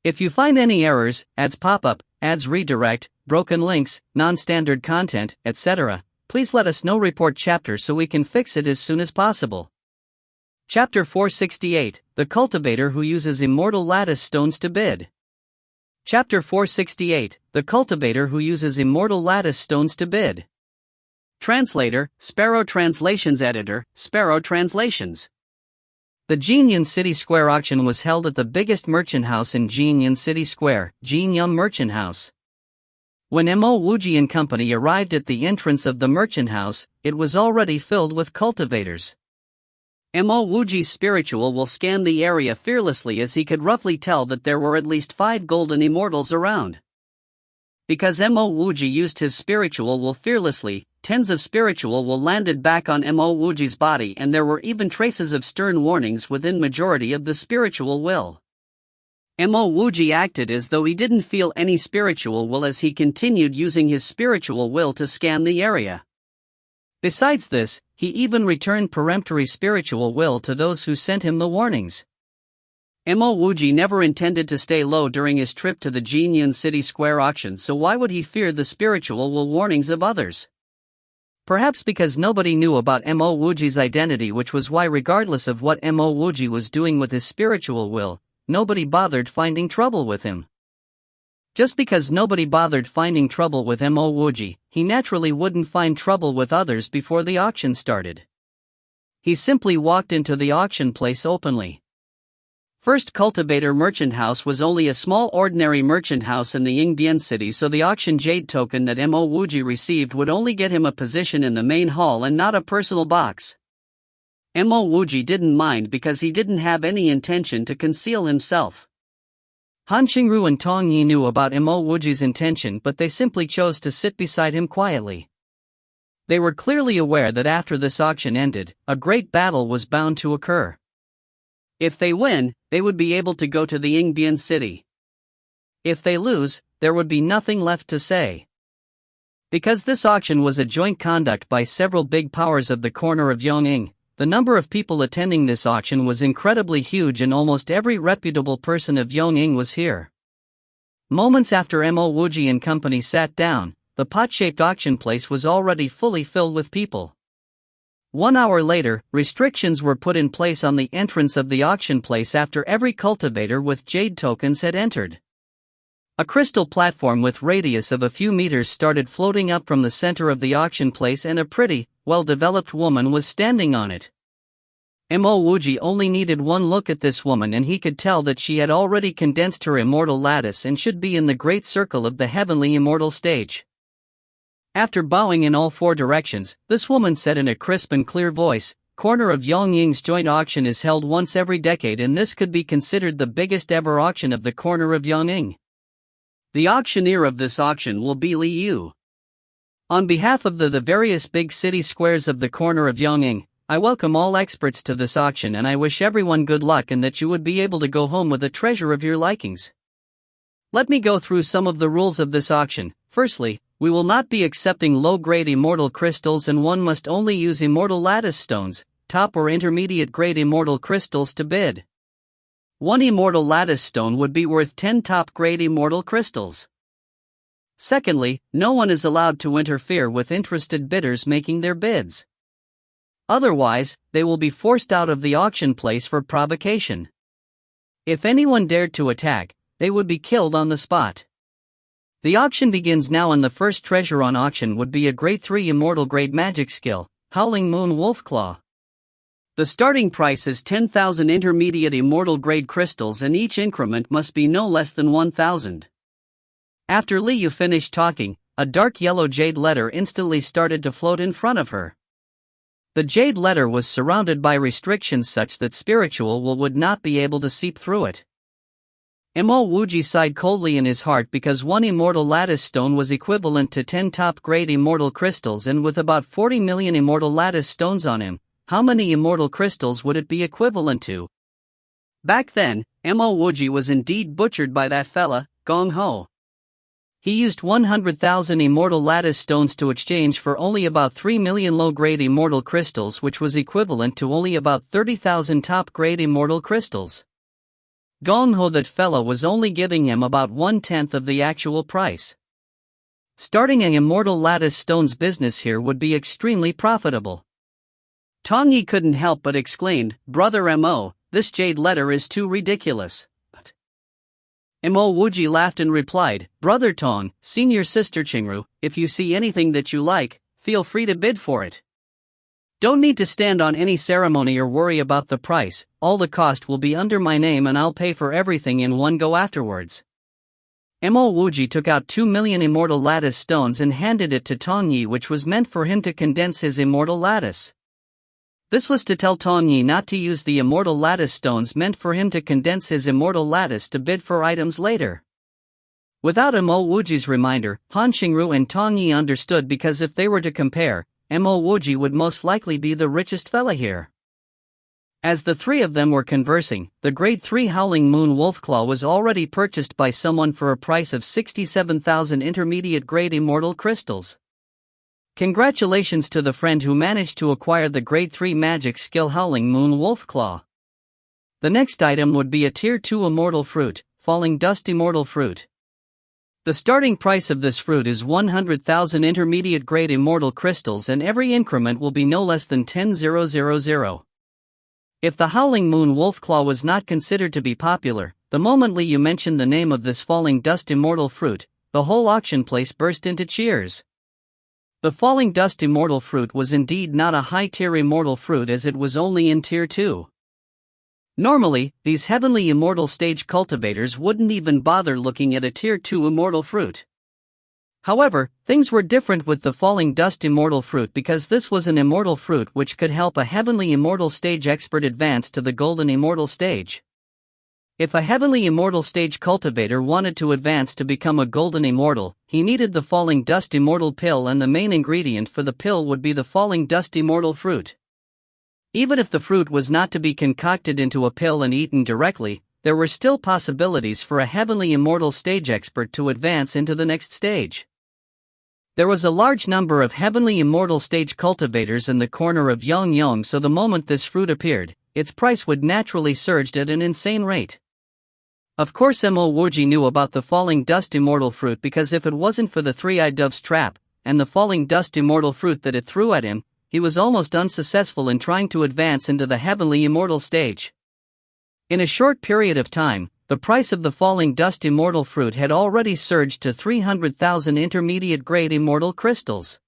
B: If you find any errors, ads pop up, ads redirect, broken links, non-standard content, etc., please let us know. Report chapter so we can fix it as soon as possible. Chapter 468, The Cultivator Who Uses Immortal Lattice Stones to Bid. Chapter 468, The Cultivator Who Uses Immortal Lattice Stones to Bid. Translator, Sparrow Translations. Editor, Sparrow Translations. The Jinyan City Square auction was held at the biggest merchant house in Jinyan City Square, Jinyum Merchant House. When Mo Wuji and company arrived at the entrance of the merchant house, it was already filled with cultivators. Mo Wuji's spiritual will scanned the area fearlessly, as he could roughly tell that there were at least 5 golden immortals around. Because Mo Wuji used his spiritual will fearlessly, tens of spiritual will landed back on Mo Wuji's body, and there were even traces of stern warnings within majority of the spiritual will. Mo Wuji acted as though he didn't feel any spiritual will as he continued using his spiritual will to scan the area. Besides this, he even returned peremptory spiritual will to those who sent him the warnings. Mo Wuji never intended to stay low during his trip to the Jinyan City Square auction, so why would he fear the spiritual will warnings of others? Perhaps because nobody knew about Mo Wuji's identity, which was why, regardless of what Mo Wuji was doing with his spiritual will, nobody bothered finding trouble with him. Just because nobody bothered finding trouble with Mo Wuji, he naturally wouldn't find trouble with others before the auction started. He simply walked into the auction place openly. First Cultivator Merchant House was only a small ordinary merchant house in the Yingbian city, so the auction jade token that Mo Wuji received would only get him a position in the main hall and not a personal box. Mo Wuji didn't mind because he didn't have any intention to conceal himself. Han Qingru and Tong Yi knew about Mo Wuji's intention, but they simply chose to sit beside him quietly. They were clearly aware that after this auction ended, a great battle was bound to occur. If they win, they would be able to go to the Yingbian city. If they lose, there would be nothing left to say. Because this auction was a joint conduct by several big powers of the corner of Yongning, the number of people attending this auction was incredibly huge and almost every reputable person of Yongning was here. Moments after Mo Wuji and company sat down, the pot-shaped auction place was already fully filled with people. 1 hour later, restrictions were put in place on the entrance of the auction place after every cultivator with jade tokens had entered. A crystal platform with radius of a few meters started floating up from the center of the auction place, and a pretty, well-developed woman was standing on it. Mo Wuji only needed one look at this woman and he could tell that she had already condensed her immortal lattice and should be in the great circle of the heavenly immortal stage. After bowing in all 4 directions, this woman said in a crisp and clear voice, "Corner of Yongning's joint auction is held once every decade, and this could be considered the biggest ever auction of the corner of Yongning. The auctioneer of this auction will be Li Yu. On behalf of the various big city squares of the corner of Yongning, I welcome all experts to this auction, and I wish everyone good luck and that you would be able to go home with a treasure of your likings. Let me go through some of the rules of this auction. Firstly, we will not be accepting low-grade immortal crystals, and one must only use immortal lattice stones, top or intermediate-grade immortal crystals to bid. 1 immortal lattice stone would be worth 10 top-grade immortal crystals. Secondly, no one is allowed to interfere with interested bidders making their bids. Otherwise, they will be forced out of the auction place for provocation. If anyone dared to attack, they would be killed on the spot. The auction begins now, and the first treasure on auction would be a grade 3 immortal grade magic skill, Howling Moon Wolf Claw. The starting price is 10,000 intermediate immortal grade crystals, and each increment must be no less than 1,000. After Li Yu finished talking, a dark yellow jade letter instantly started to float in front of her. The jade letter was surrounded by restrictions such that spiritual would not be able to seep through it. Mo Wuji sighed coldly in his heart, because 1 immortal lattice stone was equivalent to 10 top-grade immortal crystals, and with about 40 million immortal lattice stones on him, how many immortal crystals would it be equivalent to? Back then, Mo Wuji was indeed butchered by that fella, Gong Ho. He used 100,000 immortal lattice stones to exchange for only about 3 million low-grade immortal crystals, which was equivalent to only about 30,000 top-grade immortal crystals. Gong Ho, that fella, was only giving him about 1/10 of the actual price. Starting an immortal lattice stones business here would be extremely profitable. Tong Yi couldn't help but exclaimed, "Brother Mo, this jade letter is too ridiculous." But Mo Wuji laughed and replied, "Brother Tong, senior sister Qingru, if you see anything that you like, feel free to bid for it. Don't need to stand on any ceremony or worry about the price, all the cost will be under my name and I'll pay for everything in one go afterwards." Mo Wuji took out 2 million immortal lattice stones and handed it to Tong Yi, which was meant for him to condense his immortal lattice. This was to tell Tong Yi not to use the immortal lattice stones meant for him to condense his immortal lattice to bid for items later. Without Mo Wuji's reminder, Han Qingru and Tong Yi understood, because if they were to compare, Mo Wuji would most likely be the richest fella here. As the three of them were conversing, the grade 3 Howling Moon Wolfclaw was already purchased by someone for a price of 67,000 intermediate grade immortal crystals. Congratulations to the friend who managed to acquire the grade 3 magic skill Howling Moon Wolfclaw. The next item would be a tier 2 immortal fruit, Falling Dust Immortal Fruit. The starting price of this fruit is 100,000 intermediate grade immortal crystals, and every increment will be no less than 10,000. If the Howling Moon Wolfclaw was not considered to be popular, the moment Li Yu mentioned the name of this Falling Dust Immortal Fruit, the whole auction place burst into cheers. The Falling Dust Immortal Fruit was indeed not a high-tier immortal fruit, as it was only in tier 2. Normally, these heavenly immortal stage cultivators wouldn't even bother looking at a tier 2 immortal fruit. However, things were different with the Falling Dust Immortal Fruit, because this was an immortal fruit which could help a heavenly immortal stage expert advance to the golden immortal stage.
A: If a heavenly immortal stage cultivator wanted to advance to become a golden immortal, he needed the falling dust immortal pill, and the main ingredient for the pill would be the falling dust immortal fruit. Even if the fruit was not to be concocted into a pill and eaten directly, there were still possibilities for a heavenly immortal stage expert to advance into the next stage. There was a large number of heavenly immortal stage cultivators in the corner of Yongyong, so the moment this fruit appeared, its price would naturally surge at an insane rate. Of course, Mo Wuji knew about the falling dust immortal fruit, because if it wasn't for the three-eyed dove's trap and the falling dust immortal fruit that it threw at him, he was almost unsuccessful in trying to advance into the heavenly immortal stage. In a short period of time, the price of the falling dust immortal fruit had already surged to 300,000 intermediate grade immortal crystals.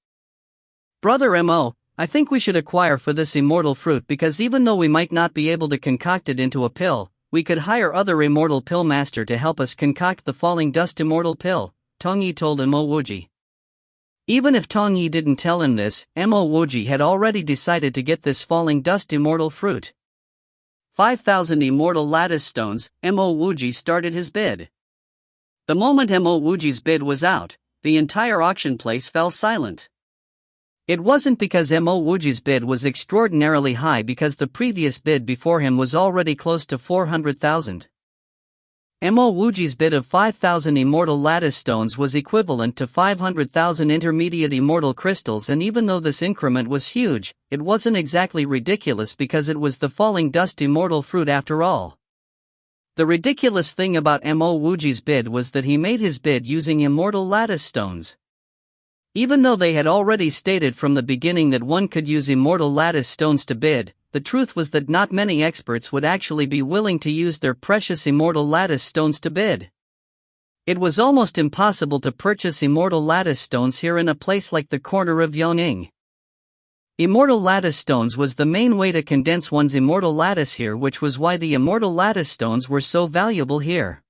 A: Brother Mo, I think we should acquire for this immortal fruit, because even though we might not be able to concoct it into a pill, we could hire other immortal pill master to help us concoct the falling dust immortal pill, Tongyi told Mo Wuji. Even if Tongyi didn't tell him this, Mo Wuji had already decided to get this falling dust immortal fruit. 5,000 immortal lattice stones. Mo Wuji started his bid. The moment Mo Wuji's bid was out, the entire auction place fell silent. It wasn't because Mo Wuji's bid was extraordinarily high, because the previous bid before him was already close to 400,000. Mo Wuji's bid of 5,000 immortal lattice stones was equivalent to 500,000 intermediate immortal crystals, and even though this increment was huge, it wasn't exactly ridiculous because it was the falling dust immortal fruit after all. The ridiculous thing about Mo Wuji's bid was that he made his bid using immortal lattice stones. Even though they had already stated from the beginning that one could use immortal lattice stones to bid, the truth was that not many experts would actually be willing to use their precious immortal lattice stones to bid. It was almost impossible to purchase immortal lattice stones here in a place like the corner of Yongning. Immortal lattice stones was the main way to condense one's immortal lattice here, which was why the immortal lattice stones were so valuable here.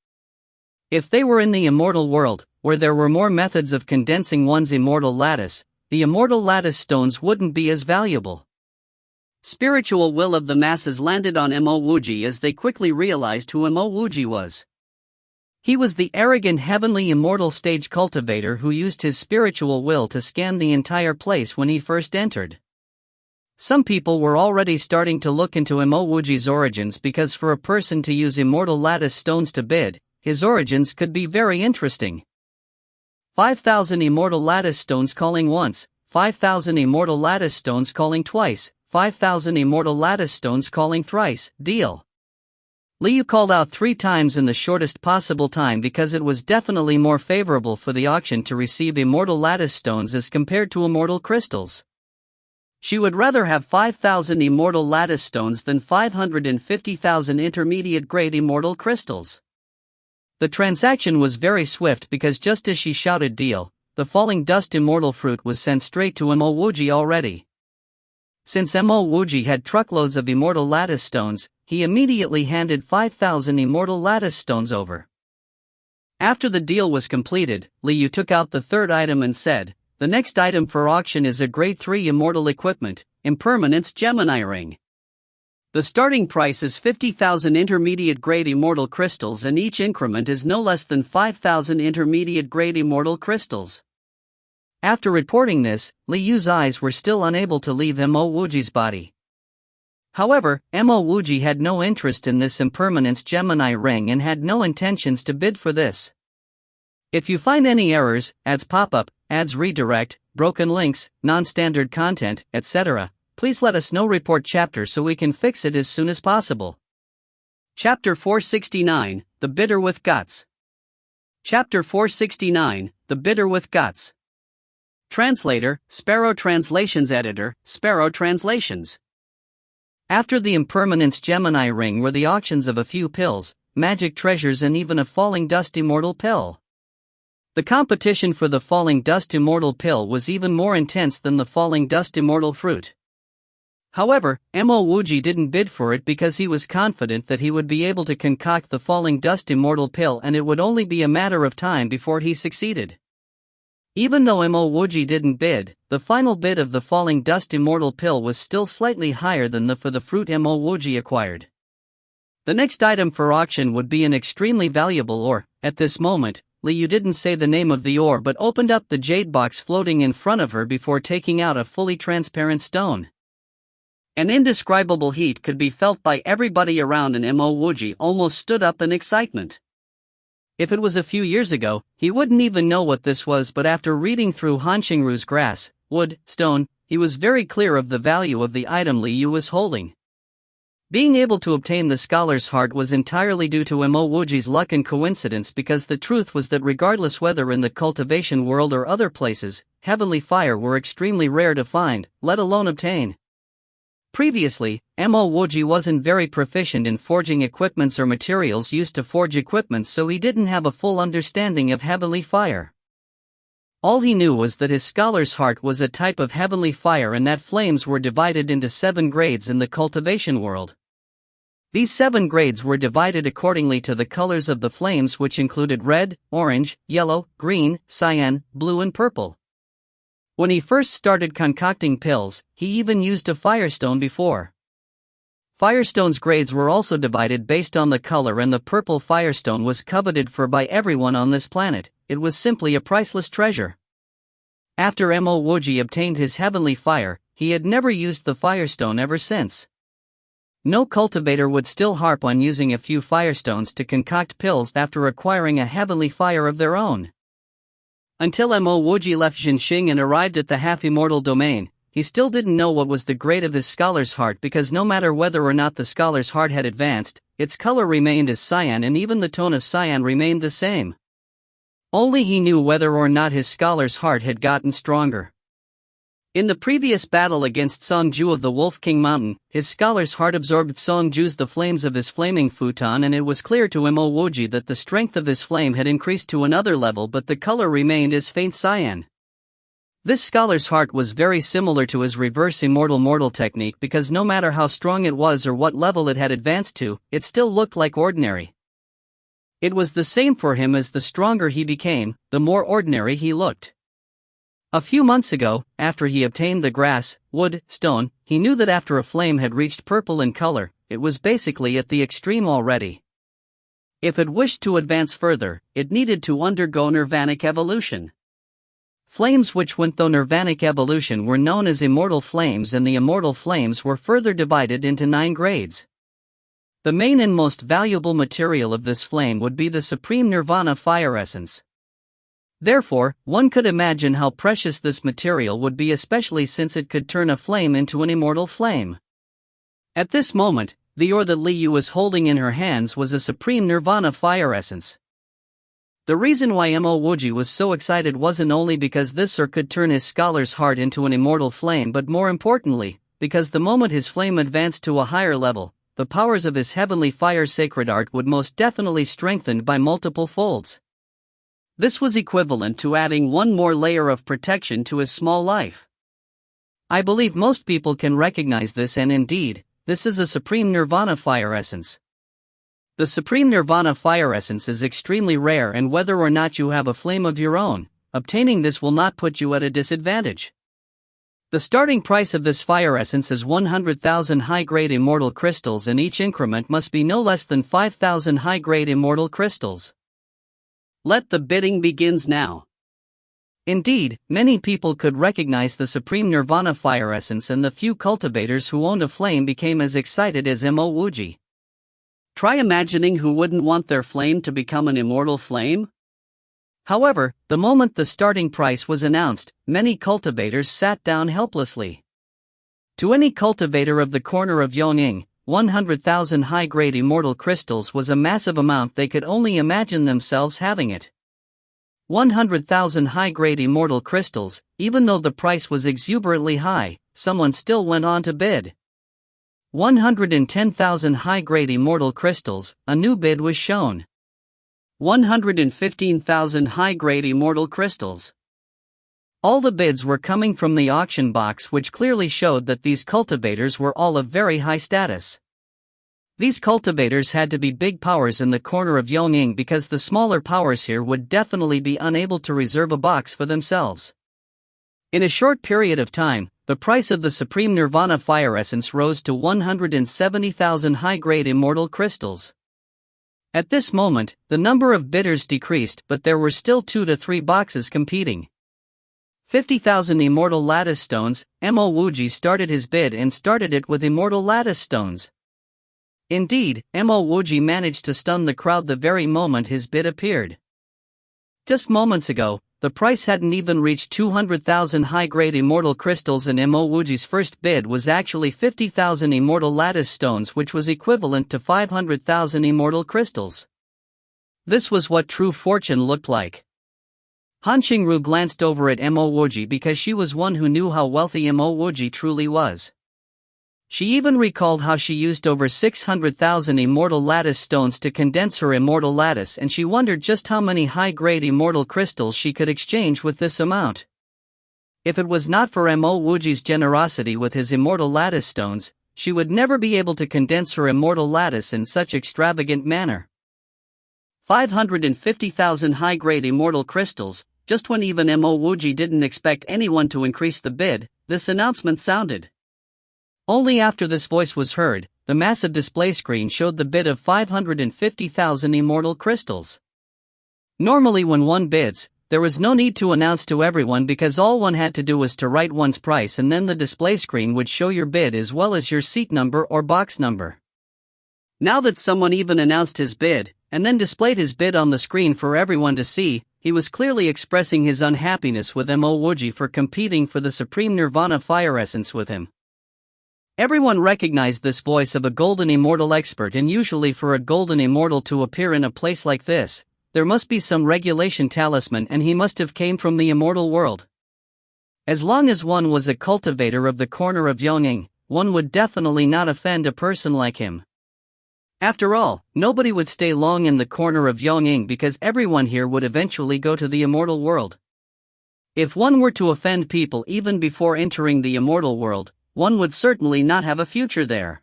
A: If they were in the immortal world, where there were more methods of condensing one's immortal lattice, the immortal lattice stones wouldn't be as valuable. Spiritual will of the masses landed on Mo Wuji as they quickly realized who Mo Wuji was. He was the arrogant heavenly immortal stage cultivator who used his spiritual will to scan the entire place when he first entered. Some people were already starting to look into Mo Wuji's origins, because for a person to use immortal lattice stones to bid, his origins could be very interesting. 5,000 immortal lattice stones calling once, 5,000 immortal lattice stones calling twice, 5,000 immortal lattice stones calling thrice, deal. Liu called out 3 times in the shortest possible time, because it was definitely more favorable for the auction to receive immortal lattice stones as compared to immortal crystals. She would rather have 5,000 immortal lattice stones than 550,000 intermediate grade immortal crystals. The transaction was very swift, because just as she shouted deal, the falling dust immortal fruit was sent straight to Mo Wuji already. Since Mo Wuji had truckloads of immortal lattice stones, he immediately handed 5,000 immortal lattice stones over. After the deal was completed, Liu took out the third item and said, "The next item for auction is a grade 3 immortal equipment, Impermanence Gemini Ring. The starting price is 50,000 intermediate grade immortal crystals, and each increment is no less than 5,000 intermediate grade immortal crystals." After reporting this, Liu's eyes were still unable to leave Mo Wuji's body. However, Mo Wuji had no interest in this Impermanence Gemini Ring and had no intentions to bid for this. If you find any errors, ads pop-up, ads redirect, broken links, non-standard content, etc., please let us know. Report chapter so we can fix it as soon as possible. Chapter 469, The Bidder with Guts. Chapter 469, The Bidder with Guts. Translator, Sparrow Translations. Editor, Sparrow Translations. After the Impermanence Gemini Ring were the auctions of a few pills, magic treasures, and even a falling dust immortal pill. The competition for the falling dust immortal pill was even more intense than the falling dust immortal fruit. However, Mo Wuji didn't bid for it because he was confident that he would be able to concoct the falling dust immortal pill, and it would only be a matter of time before he succeeded. Even though Mo Wuji didn't bid, the final bid of the falling dust immortal pill was still slightly higher than the for the fruit Mo Wuji acquired.
B: The next item for auction would be an extremely valuable ore. At this moment, Liu didn't say the name of the ore but opened up the jade box floating in front of her before taking out a fully transparent stone. An indescribable heat could be felt by everybody around, and Mo Wuji almost stood up in excitement. If it was a few years ago, he wouldn't even know what this was, but after reading through Han Xingru's grass, wood, stone, he was very clear of the value of the item Liu was holding. Being able to obtain the scholar's heart was entirely due to Mo Wuji's luck and coincidence, because the truth was that regardless whether in the cultivation world or other places, heavenly fire were extremely rare to find, let alone obtain. Previously, Mo Wuji wasn't very proficient in forging equipments or materials used to forge equipments, so he didn't have a full understanding of heavenly fire. All he knew was that his scholar's heart was a type of heavenly fire and that flames were divided into 7 grades in the cultivation world. These 7 grades were divided accordingly to the colors of the flames, which included red, orange, yellow, green, cyan, blue and purple. When he first started concocting pills, he even used a firestone before. Firestone's grades were also divided based on the color, and the purple firestone was coveted for by everyone on this planet. It was simply a priceless treasure. After Mo Wuji obtained his heavenly fire, he had never used the firestone ever since. No cultivator would still harp on using a few firestones to concoct pills after acquiring a heavenly fire of their own. Until Mo Wuji left Jinxing and arrived at the half-immortal domain, he still didn't know what was the grade of his scholar's heart, because no matter whether or not the scholar's heart had advanced, its color remained as cyan, and even the tone of cyan remained the same. Only he knew whether or not his scholar's heart had gotten stronger. In the previous battle against Songju of the Wolf King Mountain, his scholar's heart absorbed Songju's the flames of his flaming futon, and it was clear to Mo Wuji that the strength of his flame had increased to another level, but the color remained as faint cyan. This scholar's heart was very similar to his reverse immortal mortal technique, because no matter how strong it was or what level it had advanced to, it still looked like ordinary. It was the same for him. As the stronger he became, the more ordinary he looked. A few months ago, after he obtained the grass, wood, stone, he knew that after a flame had reached purple in color, it was basically at the extreme already. If it wished to advance further, it needed to undergo nirvanic evolution. Flames which went through nirvanic evolution were known as immortal flames, and the immortal flames were further divided into 9 grades. The main and most valuable material of this flame would be the supreme nirvana fire essence. Therefore, one could imagine how precious this material would be, especially since it could turn a flame into an immortal flame. At this moment, the ore that Liu was holding in her hands was a supreme nirvana fire essence. The reason why Mo Wuji was so excited wasn't only because this ore could turn his scholar's heart into an immortal flame, but more importantly, because the moment his flame advanced to a higher level, the powers of his heavenly fire sacred art would most definitely strengthened by multiple folds. This was equivalent to adding one more layer of protection to his small life. I believe most people can recognize this, and indeed, this is a supreme nirvana fire essence. The supreme nirvana fire essence is extremely rare, and whether or not you have a flame of your own, obtaining this will not put you at a disadvantage. The starting price of this fire essence is 100,000 high-grade immortal crystals, and each increment must be no less than 5,000 high-grade immortal crystals. Let the bidding begins now. Indeed, many people could recognize the supreme nirvana fire essence, and the few cultivators who owned a flame became as excited as Mo Wuji. Try imagining who wouldn't want their flame to become an immortal flame? However, the moment the starting price was announced, many cultivators sat down helplessly. To any cultivator of the corner of Yongning, 100,000 high-grade immortal crystals was a massive amount. They could only imagine themselves having it. 100,000 high-grade immortal crystals, even though the price was exuberantly high, someone still went on to bid. 110,000 high-grade immortal crystals, a new bid was shown. 115,000 high-grade immortal crystals. All the bids were coming from the auction box, which clearly showed that these cultivators were all of very high status. These cultivators had to be big powers in the corner of Yongning, because the smaller powers here would definitely be unable to reserve a box for themselves. In a short period of time,
A: the price of the Supreme Nirvana Fire Essence rose to 170,000 high-grade immortal crystals. At this moment, the number of bidders decreased, but there were still 2 to 3 boxes competing. 50,000 immortal lattice stones. Mo Wuji started his bid and started it with immortal lattice stones. Indeed, Mo Wuji managed to stun the crowd the very moment his bid appeared. Just moments ago, the price hadn't even reached 200,000 high-grade immortal crystals, and Mo Wuji's first bid was actually 50,000 immortal lattice stones, which was equivalent to 500,000 immortal crystals. This was what true fortune looked like. Han Xingru glanced over at Mo Wuji because she was one who knew how wealthy Mo Wuji truly was. She even recalled how she used over 600,000 immortal lattice stones to condense her immortal lattice, and she wondered just how many high-grade immortal crystals she could exchange with this amount. If it was not for Mo Wuji's generosity with his immortal lattice stones, she would never be able to condense her immortal lattice in such extravagant manner. 550,000 high-grade immortal crystals. Just when even Mo Wuji didn't expect anyone to increase the bid, this announcement sounded. Only after this voice was heard, the massive display screen showed the bid of 550,000 immortal crystals. Normally when one bids, there was no need to announce to everyone because all one had to do was to write one's price, and then the display screen would show your bid as well as your seat number or box number. Now that someone even announced his bid, and then displayed his bid on the screen for everyone to see, he was clearly expressing his unhappiness with Mo Wuji for competing for the Supreme Nirvana Fire Essence with him. Everyone recognized this voice of a golden immortal expert, and usually for a golden immortal to appear in a place like this, there must be some regulation talisman, and he must have came from the immortal world. As long as one was a cultivator of the corner of Yongning, one would definitely not offend a person like him. After all, nobody would stay long in the corner of Yongning because everyone here would eventually go to the immortal world. If one were to offend people even before entering the immortal world, one would certainly not have a future there.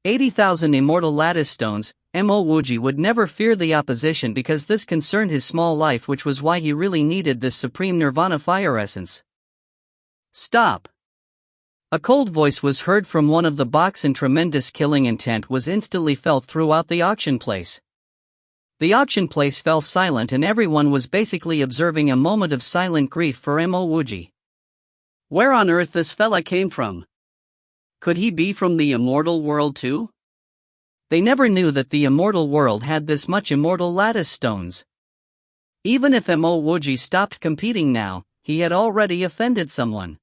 A: 80,000 immortal lattice stones. Mo Wuji would never fear the opposition because this concerned his small life, which was why he really needed this Supreme Nirvana Fire Essence. Stop! A cold voice was heard from one of the box, and tremendous killing intent was instantly felt throughout the auction place. The auction place fell silent, and everyone was basically observing a moment of silent grief for Mo Wuji. Where on earth this fella came from? Could he be from the immortal world too? They never knew that the immortal world had this much immortal lattice stones. Even if Mo Wuji stopped competing now, he had already offended someone.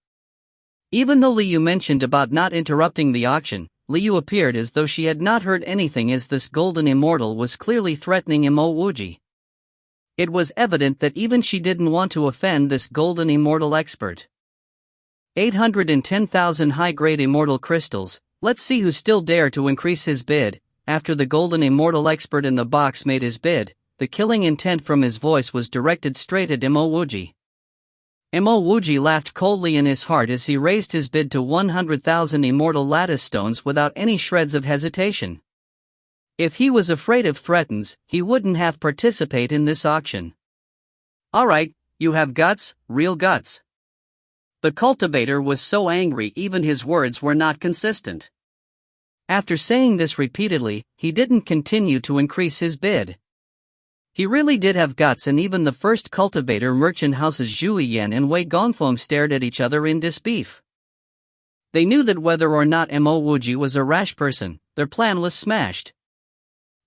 A: Even though Liu mentioned about not interrupting the auction, Liu appeared as though she had not heard anything, as this golden immortal was clearly threatening Mo Wuji. It was evident that even she didn't want to offend this golden immortal expert. 810,000 high-grade immortal crystals. Let's see who still dare to increase his bid. After the golden immortal expert in the box made his bid, the killing intent from his voice was directed straight at Mo Wuji. Mo Wuji laughed coldly in his heart as he raised his bid to 100,000 immortal lattice stones without any shreds of hesitation. If he was afraid of threats, he wouldn't have participated in this auction. Alright, you have guts, real guts. The cultivator was so angry even his words were not consistent. After saying this repeatedly, he didn't continue to increase his bid. He really did have guts, and even the first cultivator merchant houses Zhu Yan and Wei Gongfeng stared at each other in disbelief. They knew that whether or not Mo Wuji was a rash person, their plan was smashed.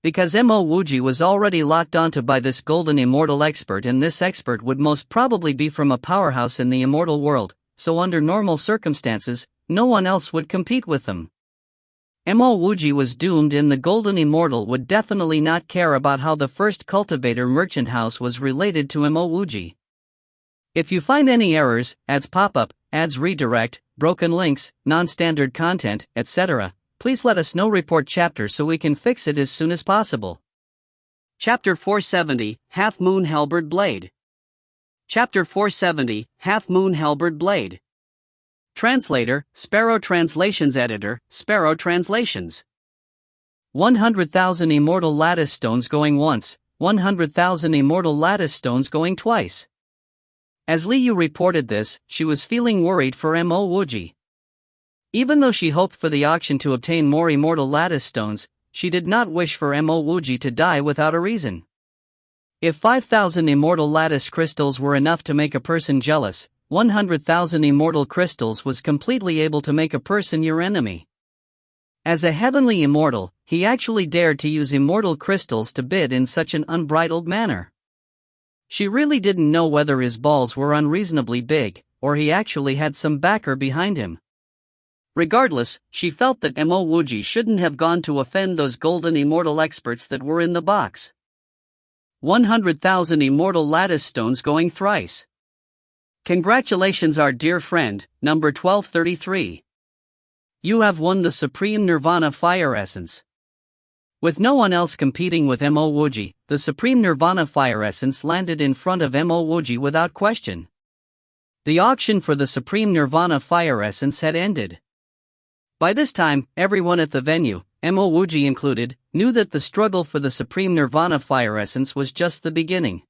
A: Because Mo Wuji was already locked onto by this golden immortal expert, and this expert would most probably be from a powerhouse in the immortal world, so under normal circumstances, no one else would compete with them. Mo Wuji was doomed, and the golden immortal would definitely not care about how the first cultivator merchant house was related to Mo Wuji. If you find any errors, ads pop up, ads redirect, broken links, non-standard content, etc., please let us know. Report chapter so we can fix it as soon as possible. Chapter 470, Half Moon Halberd Blade. Chapter 470, Half Moon Halberd Blade. Translator, Sparrow Translations. Editor, Sparrow Translations. 100,000 immortal lattice stones going once, 100,000 immortal lattice stones going twice.
B: As Liu reported this, she was feeling worried for Mo Wuji. Even though she hoped for the auction to obtain more immortal lattice stones, she did not wish for Mo Wuji to die without a reason. If 5,000 immortal lattice crystals were enough to make a person jealous, 100,000 immortal crystals was completely able to make a person your enemy. As a heavenly immortal, he actually dared to use immortal crystals to bid in such an unbridled manner. She really didn't know whether his balls were unreasonably big, or he actually had some backer behind him. Regardless, she felt that Mo Wuji shouldn't have gone to offend those golden immortal experts that were in the box. 100,000 immortal lattice stones going thrice. Congratulations, our dear friend, number 1233. You have won the Supreme Nirvana Fire Essence. With no one else competing with Mo Wuji, the Supreme Nirvana Fire Essence landed in front of Mo Wuji without question. The auction for the Supreme Nirvana Fire Essence had ended. By this time, everyone at the venue, Mo Wuji included, knew that the struggle for the Supreme Nirvana Fire Essence was just the beginning.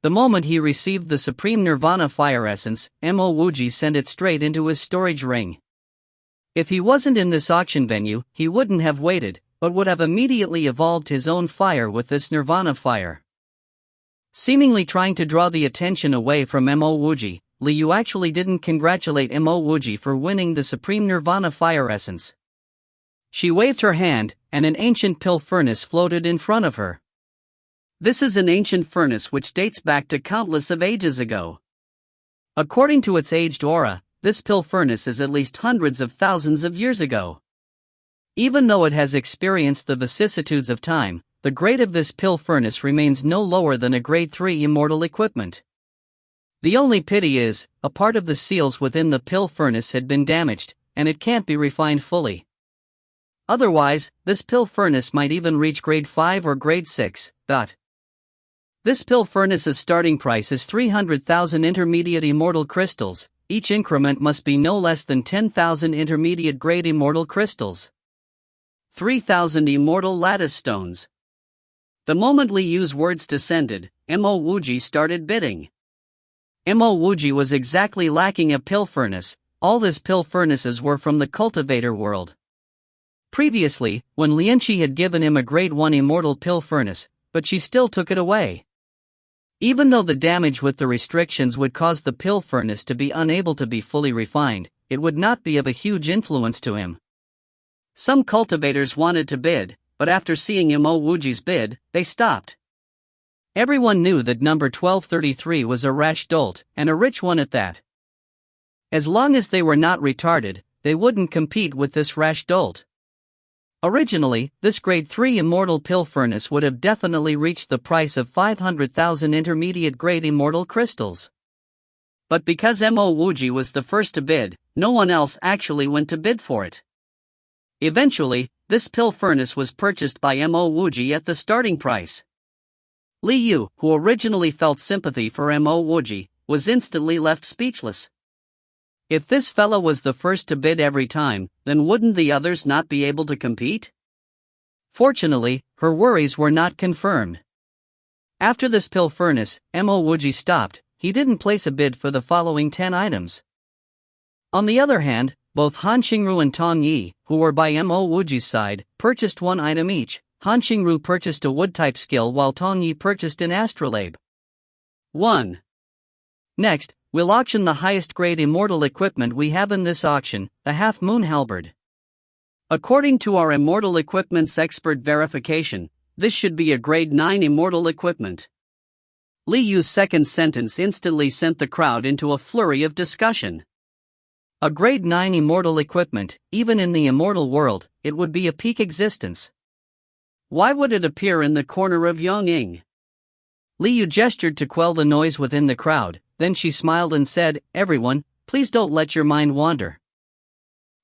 B: The moment he received the Supreme Nirvana Fire Essence, Mo Wuji sent it straight into his storage ring. If he wasn't in this auction venue, he wouldn't have waited, but would have immediately evolved his own fire with this Nirvana fire. Seemingly trying to draw the attention away from Mo Wuji, Liu actually didn't congratulate Mo Wuji for winning the Supreme Nirvana Fire Essence. She waved her hand, and an ancient pill furnace floated in front of her. This is an ancient furnace which dates back to countless of ages ago. According to its aged aura, this pill furnace is at least hundreds of thousands of years ago. Even though it has experienced the vicissitudes of time, the grade of this pill furnace remains no lower than a grade 3 immortal equipment. The only pity is, a part of the seals within the pill furnace had been damaged, and it can't be refined fully. Otherwise, this pill furnace might even reach grade 5 or grade 6. This pill furnace's starting price is 300,000 intermediate immortal crystals. Each increment must be no less than 10,000 intermediate grade immortal crystals. 3,000 immortal lattice stones. The moment Liu's words descended, Mo Wuji started bidding. Mo Wuji was exactly lacking a pill furnace. All his pill furnaces were from the cultivator world. Previously, when Lianqi had given him a grade 1 immortal pill furnace, but she still took it away. Even though the damage with the restrictions would cause the pill furnace to be unable to be fully refined, it would not be of a huge influence to him. Some cultivators wanted to bid, but after seeing Mo Wuji's bid, they stopped. Everyone knew that number 1233 was a rash dolt, and a rich one at that. As long as they were not retarded, they wouldn't compete with this rash dolt. Originally, this grade 3 immortal pill furnace would have definitely reached the price of 500,000 intermediate grade immortal crystals. But because Mo Wuji was the first to bid, no one else actually went to bid for it. Eventually, this pill furnace was purchased by Mo Wuji at the starting price. Liu, who originally felt sympathy for Mo Wuji, was instantly left speechless. If this fella was the first to bid every time, then wouldn't the others not be able to compete? Fortunately, her worries were not confirmed. After this pill furnace, Mo Wuji stopped. He didn't place a bid for the following 10 items. On the other hand, both Han Xingru and Tong Yi, who were by Mo Wuji's side, purchased 1 item each. Han Xingru purchased a wood-type skill while Tong Yi purchased an astrolabe. 1. Next, we'll auction the highest grade immortal equipment we have in this auction, the half-moon halberd. According to our immortal equipment's expert verification, this should be a grade 9 immortal equipment. Liu's second sentence instantly sent the crowd into a flurry of discussion. A grade 9 immortal equipment, even in the immortal world, it would be a peak existence. Why would it appear in the corner of Yongying? Liu gestured to quell the noise within the crowd, then she smiled and said, "Everyone, please don't let your mind wander.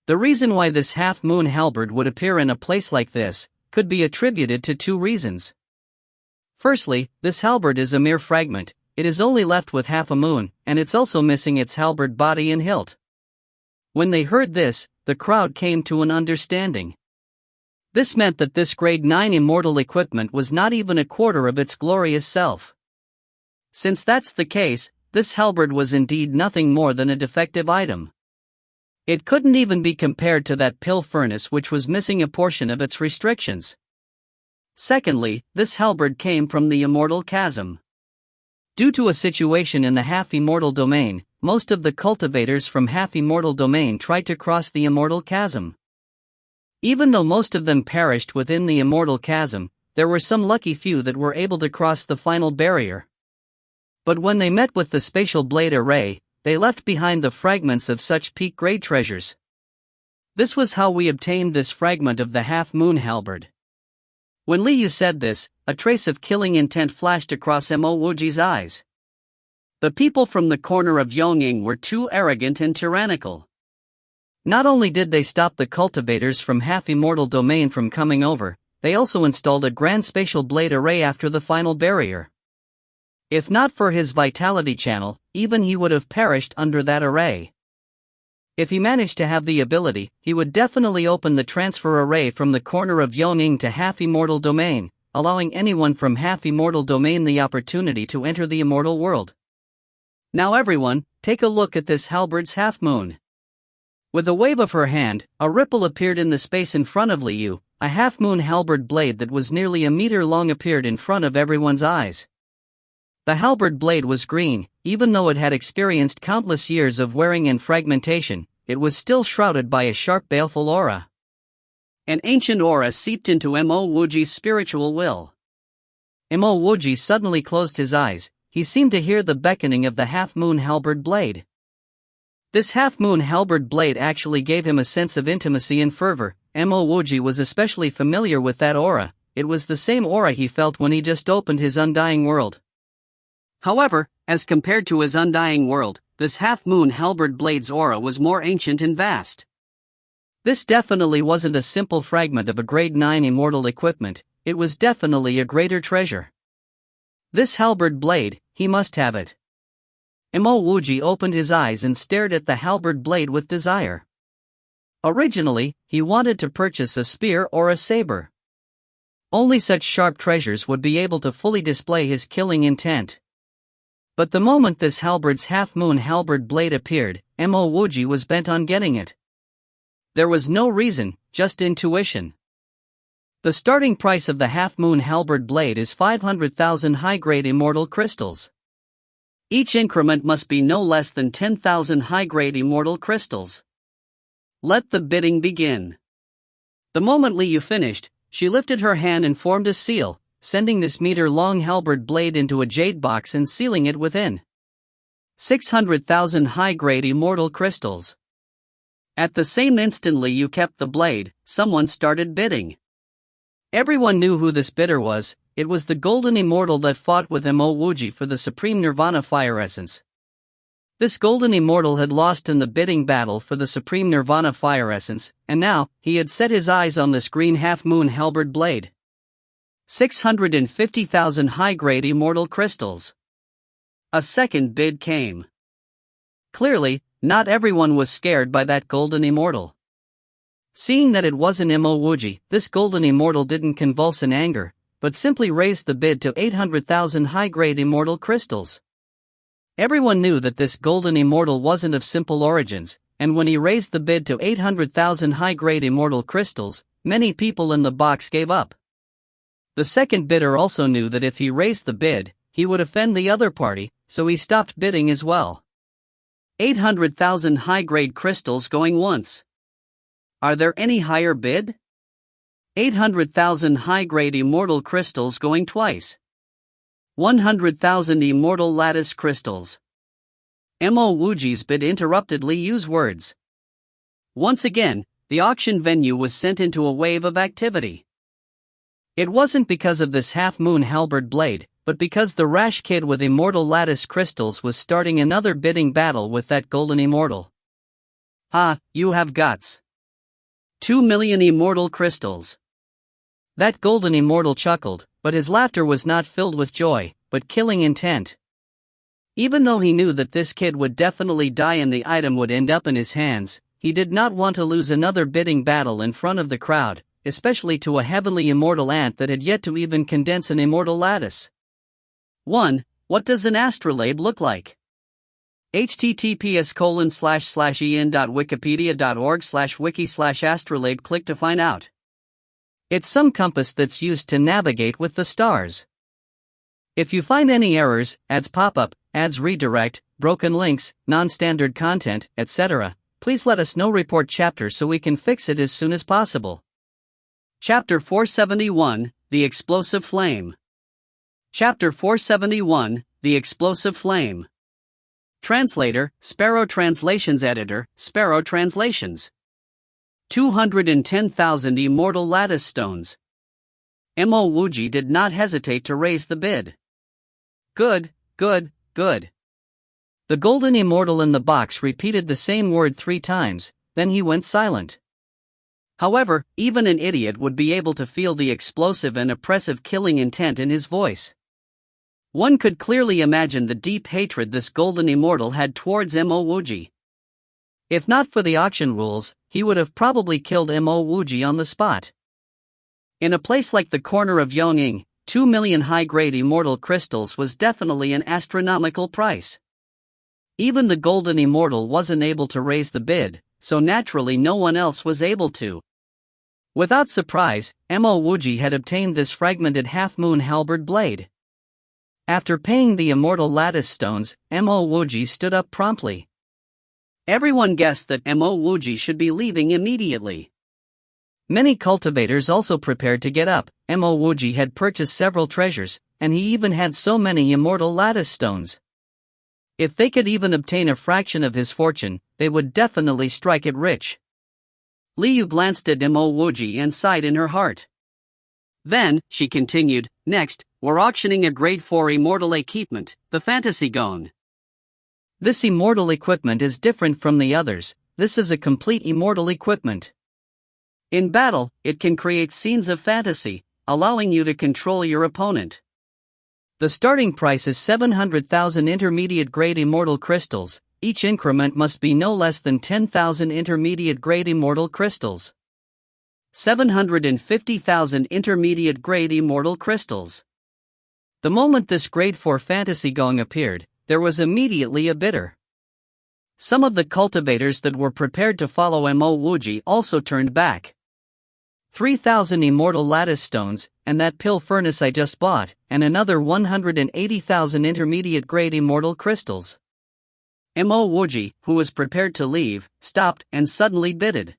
B: The reason why this half-moon halberd would appear in a place like this could be attributed to 2 reasons. Firstly, this halberd is a mere fragment, it is only left with half a moon, and it's also missing its halberd body and hilt." When they heard this, the crowd came to an understanding. This meant that this grade 9 immortal equipment was not even a quarter of its glorious self. Since that's the case, this halberd was indeed nothing more than a defective item. It couldn't even be compared to that pill furnace which was missing a portion of its restrictions. Secondly, this halberd came from the immortal chasm. Due to a situation in the half-immortal domain, most of the cultivators from half-immortal domain tried to cross the immortal chasm. Even though most of them perished within the immortal chasm, there were some lucky few that were able to cross the final barrier. But when they met with the spatial blade array, they left behind the fragments of such peak-grade treasures. This was how we obtained this fragment of the half-moon halberd. When Liu said this, a trace of killing intent flashed across Mo Wuji's eyes. The people from the corner of Yongying were too arrogant and tyrannical. Not only did they stop the cultivators from half-immortal domain from coming over, they also installed a grand spatial blade array after the final barrier. If not for his vitality channel, even he would have perished under that array. If he managed to have the ability, he would definitely open the transfer array from the corner of Yongying to half-immortal domain, allowing anyone from half-immortal domain the opportunity to enter the immortal world. Now everyone, take a look at this halberd's half-moon. With a wave of her hand, a ripple appeared in the space in front of Liu. A half-moon halberd blade that was nearly a meter long appeared in front of everyone's eyes. The halberd blade was green, even though it had experienced countless years of wearing and fragmentation, it was still shrouded by a sharp baleful aura. An ancient aura seeped into Mo Wuji's spiritual will. Mo Wuji suddenly closed his eyes, he seemed to hear the beckoning of the half-moon halberd blade. This half-moon halberd blade actually gave him a sense of intimacy and fervor. Mo Wuji was especially familiar with that aura, it was the same aura he felt when he just opened his undying world. However, as compared to his undying world, this half-moon halberd blade's aura was more ancient and vast. This definitely wasn't a simple fragment of a grade 9 immortal equipment, it was definitely a greater treasure. This halberd blade, he must have it. Mo Wuji opened his eyes and stared at the halberd blade with desire. Originally, he wanted to purchase a spear or a saber. Only such sharp treasures would be able to fully display his killing intent. But the moment this halberd's half-moon halberd blade appeared, Mo Wuji was bent on getting it. There was no reason, just intuition. The starting price of the half-moon halberd blade is 500,000 high-grade immortal crystals. Each increment must be no less than 10,000 high-grade immortal crystals. Let the bidding begin. The moment Liu finished, she lifted her hand and formed a seal, sending this meter-long halberd blade into a jade box and sealing it within. 600,000 high-grade immortal crystals. At the same instant Liu kept the blade, someone started bidding. Everyone knew who this bidder was, it was the golden immortal that fought with Mo Wuji for the supreme nirvana fire essence. This golden immortal had lost in the bidding battle for the supreme nirvana fire essence, and now, he had set his eyes on this green half-moon halberd blade. 650,000 high-grade immortal crystals. A second bid came. Clearly, not everyone was scared by that golden immortal. Seeing that it wasn't Mo Wuji, this golden immortal didn't convulse in anger, but simply raised the bid to 800,000 high-grade immortal crystals. Everyone knew that this golden immortal wasn't of simple origins, and when he raised the bid to 800,000 high-grade immortal crystals, many people in the box gave up. The second bidder also knew that if he raised the bid, he would offend the other party, so he stopped bidding as well. 800,000 high-grade crystals going once. Are there any higher bid? 800,000 high-grade immortal crystals going twice. 100,000 immortal lattice crystals. Mo Wuji's bid interrupted Liu's words. Once again, the auction venue was sent into a wave of activity. It wasn't because of this half-moon halberd blade, but because the rash kid with immortal lattice crystals was starting another bidding battle with that golden immortal. Ha, you have guts. 2 million immortal crystals. That golden immortal chuckled, but his laughter was not filled with joy, but killing intent. Even though he knew that this kid would definitely die and the item would end up in his hands, he did not want to lose another bidding battle in front of the crowd, especially to a heavenly immortal ant that had yet to even condense an immortal lattice. 1. What does an astrolabe look like? https://en.wikipedia.org/wiki/astrolabe. Click to find out. It's some compass that's used to navigate with the stars. If you find any errors, ads pop up, ads redirect, broken links, non-standard content, etc., please let us know. Report chapter so we can fix it as soon as possible. Chapter 471, The Explosive Flame. Chapter 471, The Explosive Flame. Translator, Sparrow Translations. Editor, Sparrow Translations. 210,000 immortal lattice stones. Mo Wuji did not hesitate to raise the bid. Good, good, good. The golden immortal in the box repeated the same word 3 times, then he went silent. However, even an idiot would be able to feel the explosive and oppressive killing intent in his voice. One could clearly imagine the deep hatred this golden immortal had towards Mo Wuji. If not for the auction rules, he would have probably killed Mo Wuji on the spot. In a place like the corner of Yongning, 2 million high-grade immortal crystals was definitely an astronomical price. Even the golden immortal wasn't able to raise the bid, so naturally no one else was able to. Without surprise, Mo Wuji had obtained this fragmented half-moon halberd blade. After paying the immortal lattice stones, Mo Wuji stood up promptly. Everyone guessed that Mo Wuji should be leaving immediately. Many cultivators also prepared to get up. Mo Wuji had purchased several treasures, and he even had so many immortal lattice stones. If they could even obtain a fraction of his fortune, they would definitely strike it rich. Liu glanced at Mo Wuji and sighed in her heart. Then, she continued, next, we're auctioning a grade 4 immortal equipment, the Fantasy Gone. This immortal equipment is different from the others. This is a complete immortal equipment. In battle, it can create scenes of fantasy, allowing you to control your opponent. The starting price is 700,000 intermediate grade immortal crystals. Each increment must be no less than 10,000 intermediate grade immortal crystals. 750,000 intermediate grade immortal crystals. The moment this grade 4 fantasy gong appeared, there was immediately a bidder. Some of the cultivators that were prepared to follow Mo Wuji also turned back. 3,000 immortal lattice stones, and that pill furnace I just bought, and another 180,000 intermediate grade immortal crystals. Mo Wuji, who was prepared to leave, stopped and suddenly bidded.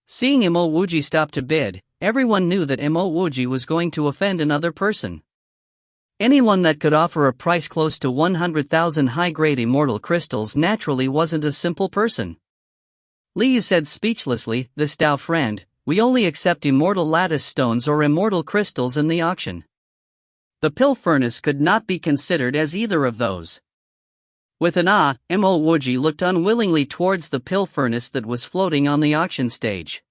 B: Seeing Mo Wuji stop to bid, everyone knew that Mo Wuji was going to offend another person. Anyone that could offer a price close to 100,000 high-grade immortal crystals naturally wasn't a simple person. Liu said speechlessly, "This Tao friend, we only accept immortal lattice stones or immortal crystals in the auction. The pill furnace could not be considered as either of those." With an Mo Wuji looked unwillingly towards the pill furnace that was floating on the auction stage.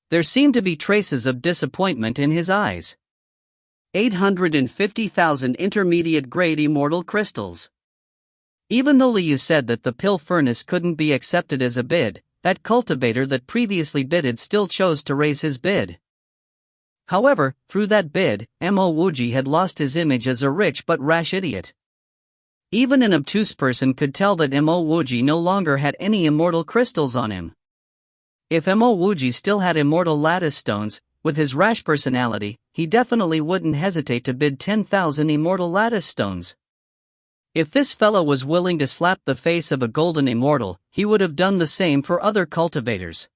B: There seemed to be traces of disappointment in his eyes. 850,000 intermediate grade immortal crystals. Even though Liu said that the pill furnace couldn't be accepted as a bid, that cultivator that previously bidded still chose to raise his bid. However, through that bid, Mo Wuji had lost his image as a rich but rash idiot. Even an obtuse person could tell that Mo Wuji no longer had any immortal crystals on him. If Mo Wuji still had immortal lattice stones, with his rash personality, he definitely wouldn't hesitate to bid 10,000 immortal lattice stones. If this fellow was willing to slap the face of a golden immortal, he would have done the same for other cultivators.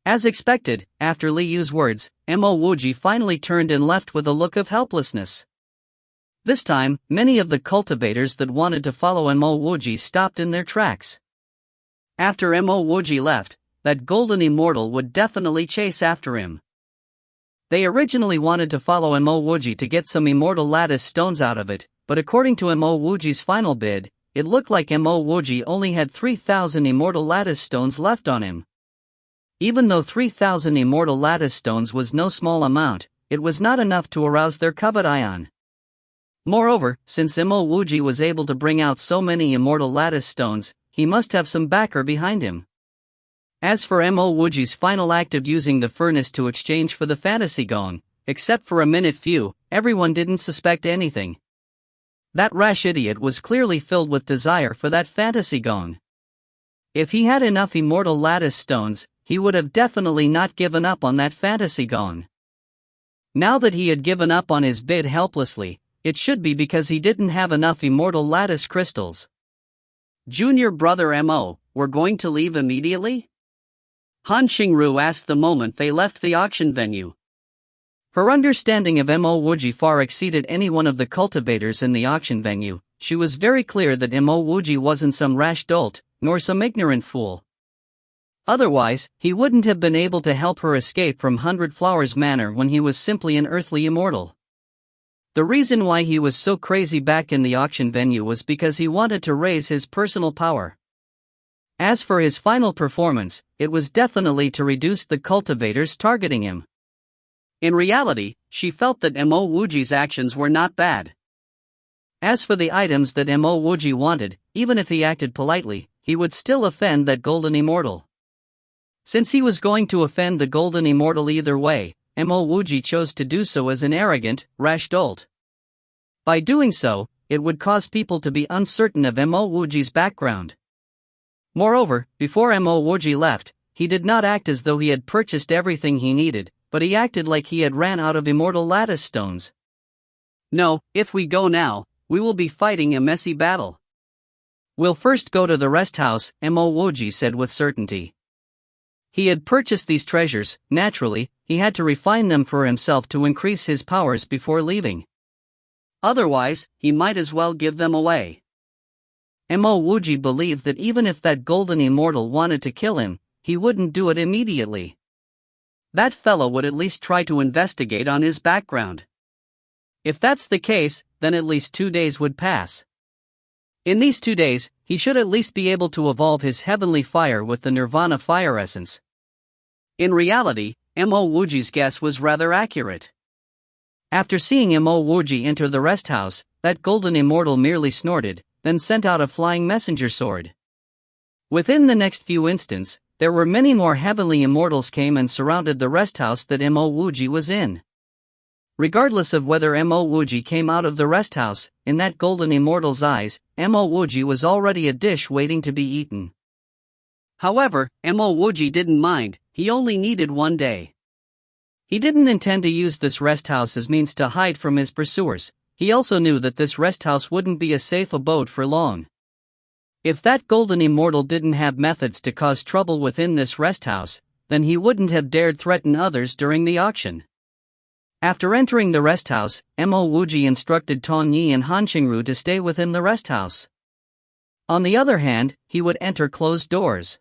B: As expected, after Liu's words, Mo Wuji finally turned and left with a look of helplessness. This time, many of the cultivators that wanted to follow Mo Wuji stopped in their tracks. After Mo Wuji left, that golden immortal would definitely chase after him. They originally wanted to follow Mo Wuji to get some immortal lattice stones out of it, but according to Mo Wuji's final bid, it looked like Mo Wuji only had 3,000 immortal lattice stones left on him. Even though 3,000 immortal lattice stones was no small amount, it was not enough to arouse their covet ion. Moreover, since Mo Wuji was able to bring out so many immortal lattice stones, he must have some backer behind him. As for Mo Wuji's final act of using the furnace to exchange for the fantasy gong, except for a minute few, everyone didn't suspect anything.
A: That rash idiot was clearly filled with desire for that fantasy gong. If he had enough immortal lattice stones, he would have definitely not given up on that fantasy gong. Now that he had given up on his bid helplessly, it should be because he didn't have enough immortal lattice crystals.
B: Junior brother Mo, we're going to leave immediately? Han Xingru asked the moment they left the auction venue.
A: Her understanding of Mo Wuji far exceeded any one of the cultivators in the auction venue. She was very clear that Mo Wuji wasn't some rash dolt, nor some ignorant fool. Otherwise, he wouldn't have been able to help her escape from Hundred Flowers Manor when he was simply an earthly immortal. The reason why he was so crazy back in the auction venue was because he wanted to raise his personal power. As for his final performance, it was definitely to reduce the cultivators targeting him.
B: In reality, she felt that Mo Wuji's actions were not bad.
A: As for the items that Mo Wuji wanted, even if he acted politely, he would still offend that golden immortal. Since he was going to offend the golden immortal either way, Mo Wuji chose to do so as an arrogant, rash dolt. By doing so, it would cause people to be uncertain of Mo Wuji's background. Moreover, before Mo Wuji left, he did not act as though he had purchased everything he needed, but he acted like he had ran out of immortal lattice stones.
B: No, if we go now, we will be fighting a messy battle.
A: We'll first go to the rest house, Mo Wuji said with certainty. He had purchased these treasures. Naturally, he had to refine them for himself to increase his powers before leaving.
B: Otherwise, he might as well give them away.
A: Mo Wuji believed that even if that golden immortal wanted to kill him, he wouldn't do it immediately.
B: That fellow would at least try to investigate on his background. If that's the case, then at least 2 days would pass. In these 2 days, he should at least be able to evolve his heavenly fire with the Nirvana fire essence. In reality, Mo Wuji's guess was rather accurate.
A: After seeing Mo Wuji enter the rest house, that golden immortal merely snorted, then sent out a flying messenger sword. Within the next few instants, there were many more heavenly immortals came and surrounded the rest house that Mo Wuji was in. Regardless of whether Mo Wuji came out of the rest house, in that golden immortal's eyes, Mo Wuji was already a dish waiting to be eaten.
B: However, Mo Wuji didn't mind. He only needed 1 day.
A: He didn't intend to use this rest house as means to hide from his pursuers. He also knew that this rest house wouldn't be a safe abode for long. If that golden immortal didn't have methods to cause trouble within this rest house, then he wouldn't have dared threaten others during the auction. After entering the rest house, Mo Wuji instructed Tong Yi and Han Xingru to stay within the rest house. On the other hand, he would enter closed doors.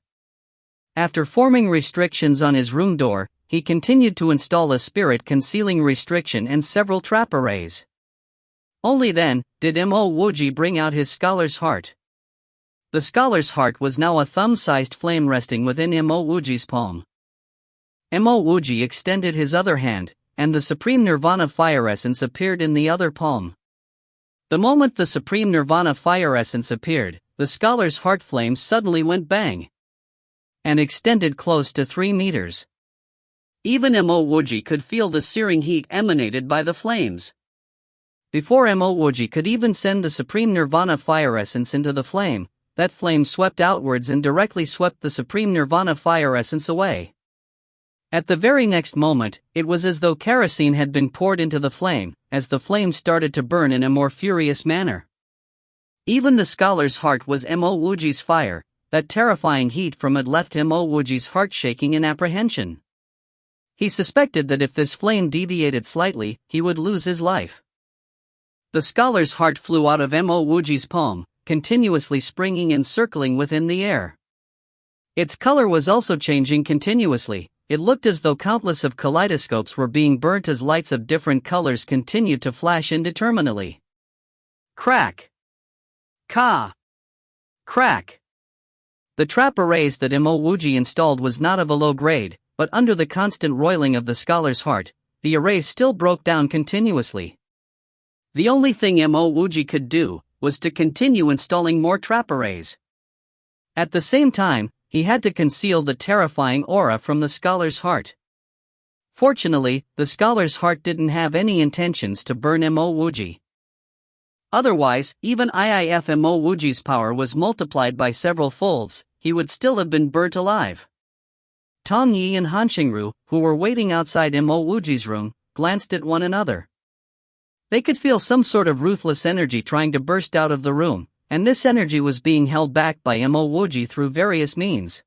A: After forming restrictions on his room door, he continued to install a spirit concealing restriction and several trap arrays. Only then did Mo Wuji bring out his scholar's heart. The scholar's heart was now a thumb-sized flame resting within Mo Wuji's palm. Mo Wuji extended his other hand, and the Supreme Nirvana Fire Essence appeared in the other palm. The moment the Supreme Nirvana Fire Essence appeared, the scholar's heart flame suddenly went bang and extended close to 3 meters. Even Mo Wuji could feel the searing heat emanated by the flames. Before Mo Wuji could even send the Supreme Nirvana Fire Essence into the flame, that flame swept outwards and directly swept the Supreme Nirvana Fire Essence away. At the very next moment, it was as though kerosene had been poured into the flame, as the flame started to burn in a more furious manner. Even the scholar's heart was Mo Wuji's fire. That terrifying heat from it left Mo Wuji's heart shaking in apprehension. He suspected that if this flame deviated slightly, he would lose his life. The scholar's heart flew out of Mo Wuji's palm, continuously springing and circling within the air. Its color was also changing continuously. It looked as though countless of kaleidoscopes were being burnt as lights of different colors continued to flash indeterminately. Crack! Ka! Crack! The trap arrays that Mo Wuji installed was not of a low grade, but under the constant roiling of the scholar's heart, the arrays still broke down continuously. The only thing Mo Wuji could do was to continue installing more trap arrays. At the same time, he had to conceal the terrifying aura from the scholar's heart. Fortunately, the scholar's heart didn't have any intentions to burn Mo Wuji.
B: Otherwise, even if Mo Wuji's power was multiplied by several folds, he would still have been burnt alive. Tong Yi and Han Xingru, who were waiting outside Mo Wuji's room, glanced at one another. They could feel some sort of ruthless energy trying to burst out of the room, and this energy was being held back by Mo Wuji through various means.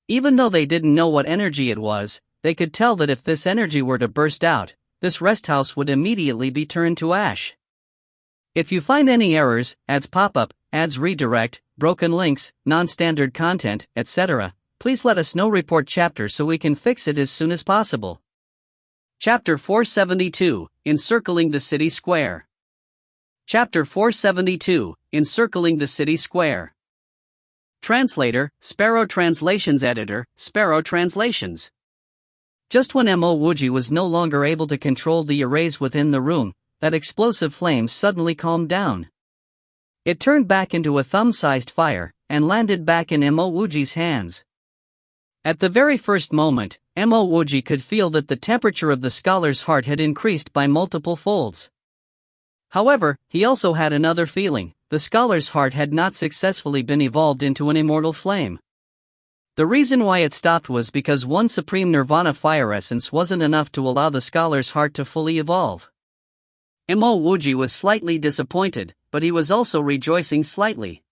B: Even though they didn't know what energy it was, they could tell that if this energy were to burst out, this rest house would immediately be turned to ash. If you find any errors, ads pop up, ads redirect, broken links, non-standard content, etc., please let us know. Report chapter so we can fix it as soon as possible. Chapter 472, Encircling the City Square. Chapter 472, Encircling the City Square. Translator, Sparrow Translations. Editor, Sparrow Translations. Just when Mo Wuji was no longer able to control the arrays within the room, that explosive flame suddenly calmed down. It turned back into a thumb-sized fire, and landed back in Mo Wuji's hands. At the very first moment, Mo Wuji could feel that the temperature of the scholar's heart had increased by multiple folds. However, he also had another feeling: the scholar's heart had not successfully been evolved into an immortal flame. The reason why it stopped was because one supreme nirvana fire essence wasn't enough to allow the scholar's heart to fully evolve. Mo Wuji was slightly disappointed, but he was also rejoicing slightly.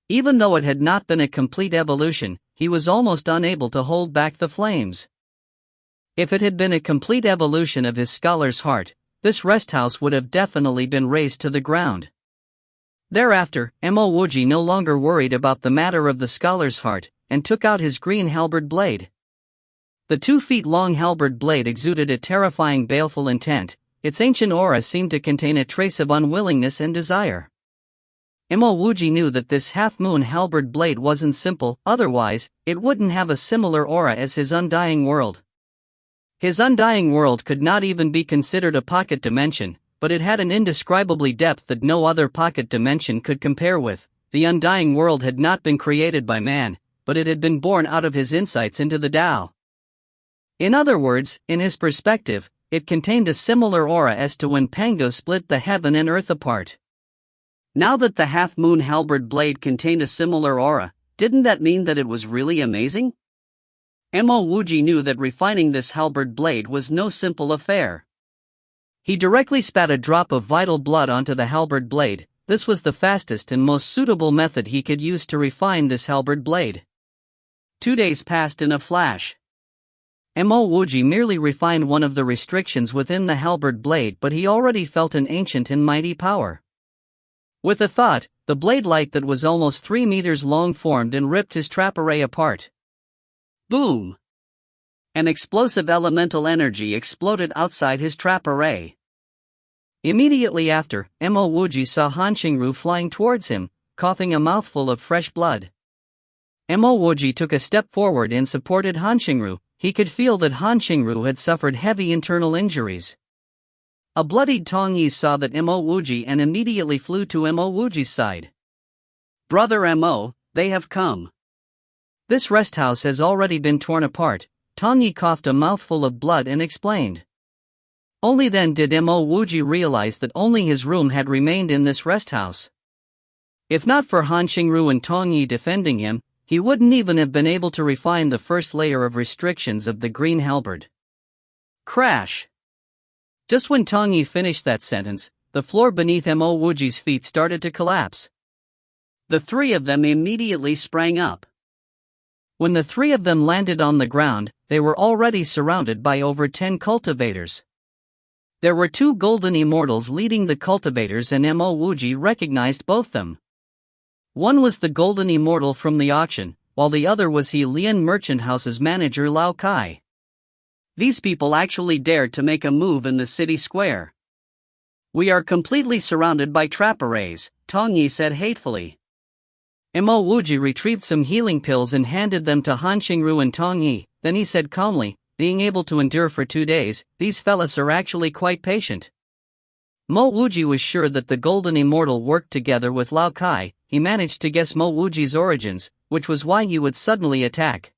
B: Even though it had not been a complete evolution, he was almost unable to hold back the flames. If it had been a complete evolution of his scholar's heart, this rest house would have definitely been razed to the ground. Thereafter, Mo Wuji no longer worried about the matter of the scholar's heart, and took out his green halberd blade. The 2-feet-long halberd blade exuded a terrifying baleful intent. Its ancient aura seemed to contain a trace of unwillingness and desire. Mo Wuji knew that this half-moon halberd blade wasn't simple, otherwise, it wouldn't have a similar aura as his undying world. His undying world could not even be considered a pocket dimension, but it had an indescribably depth that no other pocket dimension could compare with. The undying world had not been created by man, but it had been born out of his insights into the Tao. In other words, in his perspective, it contained a similar aura as to when Pango split the heaven and earth apart. Now that the half-moon halberd blade contained a similar aura, didn't that mean that it was really amazing? Mo Wuji knew that refining this halberd blade was no simple affair. He directly spat a drop of vital blood onto the halberd blade. This was the fastest and most suitable method he could use to refine this halberd blade. 2 days passed in a flash. Mo Wuji merely refined one of the restrictions within the halberd blade, but he already felt an ancient and mighty power. With a thought, the blade light that was almost 3 meters long formed and ripped his trap array apart. Boom! An explosive elemental energy exploded outside his trap array. Immediately after, Mo Wuji saw Han Xingru flying towards him, coughing a mouthful of fresh blood. Mo Wuji took a step forward and supported Han Xingru. He could feel that Han Xingru had suffered heavy internal injuries. A bloodied Tong Yi saw that Mo Wuji and immediately flew to Mo Wuji's side. "Brother Mo, they have come. This rest house has already been torn apart." Tong Yi coughed a mouthful of blood and explained. Only then did Mo Wuji realize that only his room had remained in this rest house. If not for Han Xingru and Tong Yi defending him, he wouldn't even have been able to refine the first layer of restrictions of the green halberd. Crash! Just when Tong Yi finished that sentence, the floor beneath Mo Wuji's feet started to collapse. The three of them immediately sprang up. When the three of them landed on the ground, they were already surrounded by over 10 cultivators. There were 2 golden immortals leading the cultivators, and Mo Wuji recognized both them. One was the golden immortal from the auction, while the other was He Lian Merchant House's manager Lao Kai. These people actually dared to make a move in the city square. "We are completely surrounded by trap arrays," Tong Yi said hatefully. Mo Wuji retrieved some healing pills and handed them to Han Xingru and Tong Yi. Then he said calmly, "Being able to endure for 2 days, these fellas are actually quite patient." Mo Wuji was sure that the golden immortal worked together with Lao Kai. He managed to guess Mo Wuji's origins, which was why he would suddenly attack.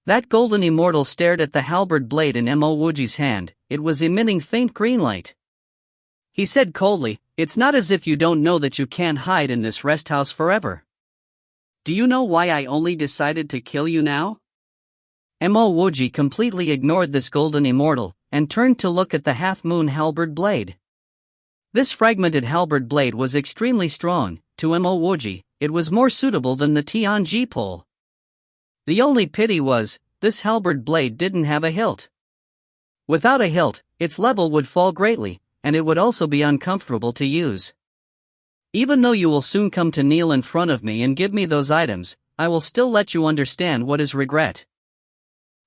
B: That golden immortal stared at the halberd blade in Mo Wuji's hand. It was emitting faint green light. He said coldly, It's not as if you don't know that you can't hide in this rest house forever. Do you know why I only decided to kill you now?
A: Mo Wuji completely ignored this golden immortal, and turned to look at the half-moon halberd blade. This fragmented halberd blade was extremely strong. To Mo Wuji, it was more suitable than the Tianji pole. The only pity was, this halberd blade didn't have a hilt. Without a hilt, its level would fall greatly, and it would also be uncomfortable to use. Even though you will soon come to kneel in front of me and give me those items, I will still let you understand what is regret.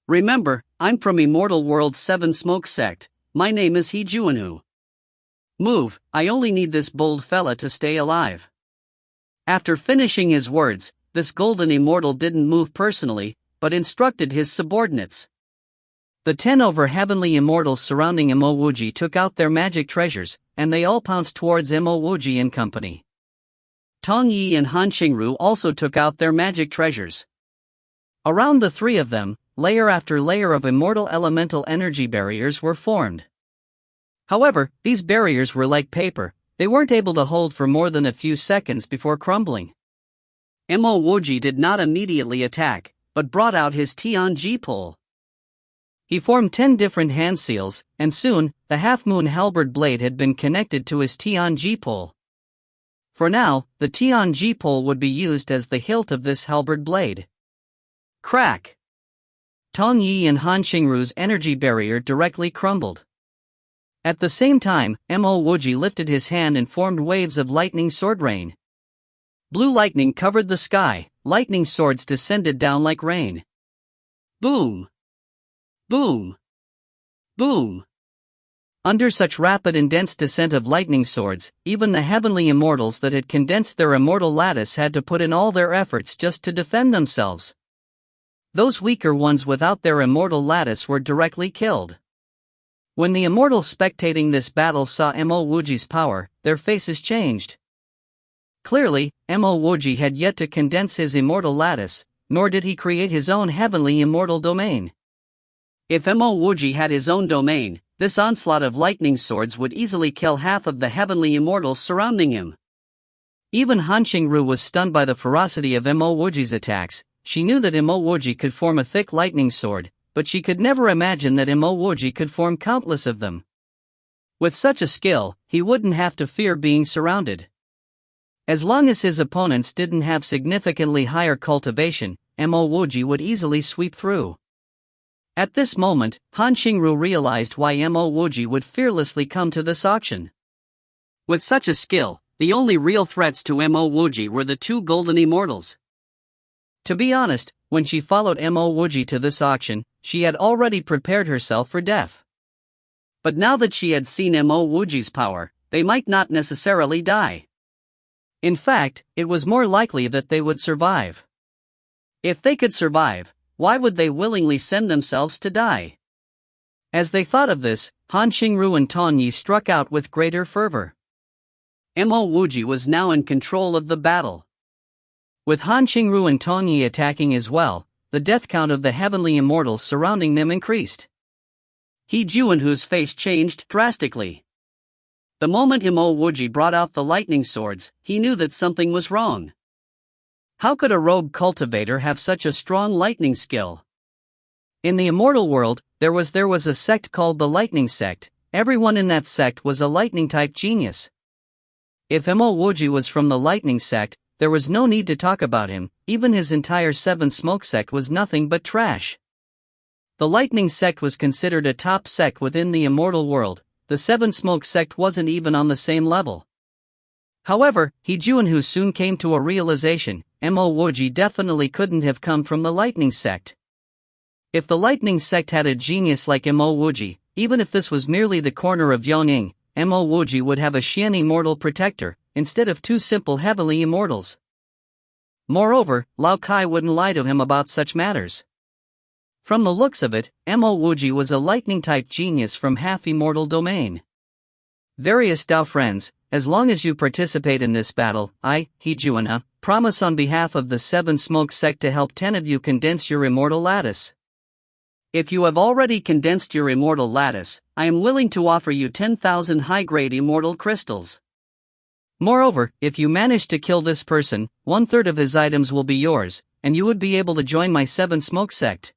B: Remember, I'm from Immortal World's 7 Smoke Sect. My name is He Juanhu. Move, I only need this bold fella to stay alive. After finishing his words, this golden immortal didn't move personally, but instructed his subordinates.
A: The 10 over heavenly immortals surrounding Mo Wuji took out their magic treasures, and they all pounced towards Mo Wuji and company.
B: Tong Yi and Han Qingru also took out their magic treasures.
A: Around the three of them, layer after layer of immortal elemental energy barriers were formed. However, these barriers were like paper, they weren't able to hold for more than a few seconds before crumbling.
B: Mo Wuji did not immediately attack, but brought out his Tianji pole.
A: He formed 10 different hand seals, and soon, the half-moon halberd blade had been connected to his Tianji pole. For now, the Tianji pole would be used as the hilt of this halberd blade.
B: Crack!
A: Tong Yi and Han Qingru's energy barrier directly crumbled. At the same time, Mo Wuji lifted his hand and formed waves of lightning sword rain. Blue lightning covered the sky, lightning swords descended down like rain.
B: Boom! Boom! Boom!
A: Under such rapid and dense descent of lightning swords, even the heavenly immortals that had condensed their immortal lattice had to put in all their efforts just to defend themselves. Those weaker ones without their immortal lattice were directly killed. When the immortals spectating this battle saw Mo Wuji's power, their faces changed. Clearly, Mo Wuji had yet to condense his immortal lattice, nor did he create his own heavenly immortal domain.
B: If Mo Wuji had his own domain, this onslaught of lightning swords would easily kill half of the heavenly immortals surrounding him.
A: Even Han Qingru was stunned by the ferocity of Mo Wuji's attacks. She knew that Mo Wuji could form a thick lightning sword, but she could never imagine that Mo Wuji could form countless of them. With such a skill, he wouldn't have to fear being surrounded. As long as his opponents didn't have significantly higher cultivation, Mo Wuji would easily sweep through. At this moment, Han Qingru realized why Mo Wuji would fearlessly come to this auction.
B: With such a skill, the only real threats to Mo Wuji were the 2 golden immortals.
A: To be honest, when she followed Mo Wuji to this auction, she had already prepared herself for death.
B: But now that she had seen Mo Wuji's power, they might not necessarily die.
A: In fact, it was more likely that they would survive.
B: If they could survive, why would they willingly send themselves to die?
A: As they thought of this, Han Qingru and Tong Yi struck out with greater fervor.
B: Mo Wuji was now in control of the battle.
A: With Han Qingru and Tong Yi attacking as well, the death count of the heavenly immortals surrounding them increased.
B: He Juanhu's face changed drastically. The moment Mo Wuji brought out the lightning swords, he knew that something was wrong. How could a rogue cultivator have such a strong lightning skill?
A: In the immortal world, there was a sect called the Lightning Sect. Everyone in that sect was a lightning-type genius. If Mo Wuji was from the Lightning Sect, there was no need to talk about him. Even his entire 7 Smoke Sect was nothing but trash. The Lightning Sect was considered a top sect within the immortal world. The 7 Smoke Sect wasn't even on the same level. However, He Juanhu soon came to a realization: Mo Wuji definitely couldn't have come from the Lightning Sect. If the Lightning Sect had a genius like Mo Wuji, even if this was merely the corner of Yongning, Mo Wuji would have a Xian immortal protector, instead of 2 simple heavenly immortals. Moreover, Lao Kai wouldn't lie to him about such matters. From the looks of it, Mo Wuji was a lightning-type genius from half-immortal domain. Various Dao friends, as long as you participate in this battle, I, He Juanhu, promise on behalf of the 7 Smoke Sect to help 10 of you condense your immortal lattice.
B: If you have already condensed your immortal lattice, I am willing to offer you 10,000 high-grade immortal crystals.
A: Moreover, if you manage to kill this person, 1/3 of his items will be yours, and you would be able to join my 7 smoke sect.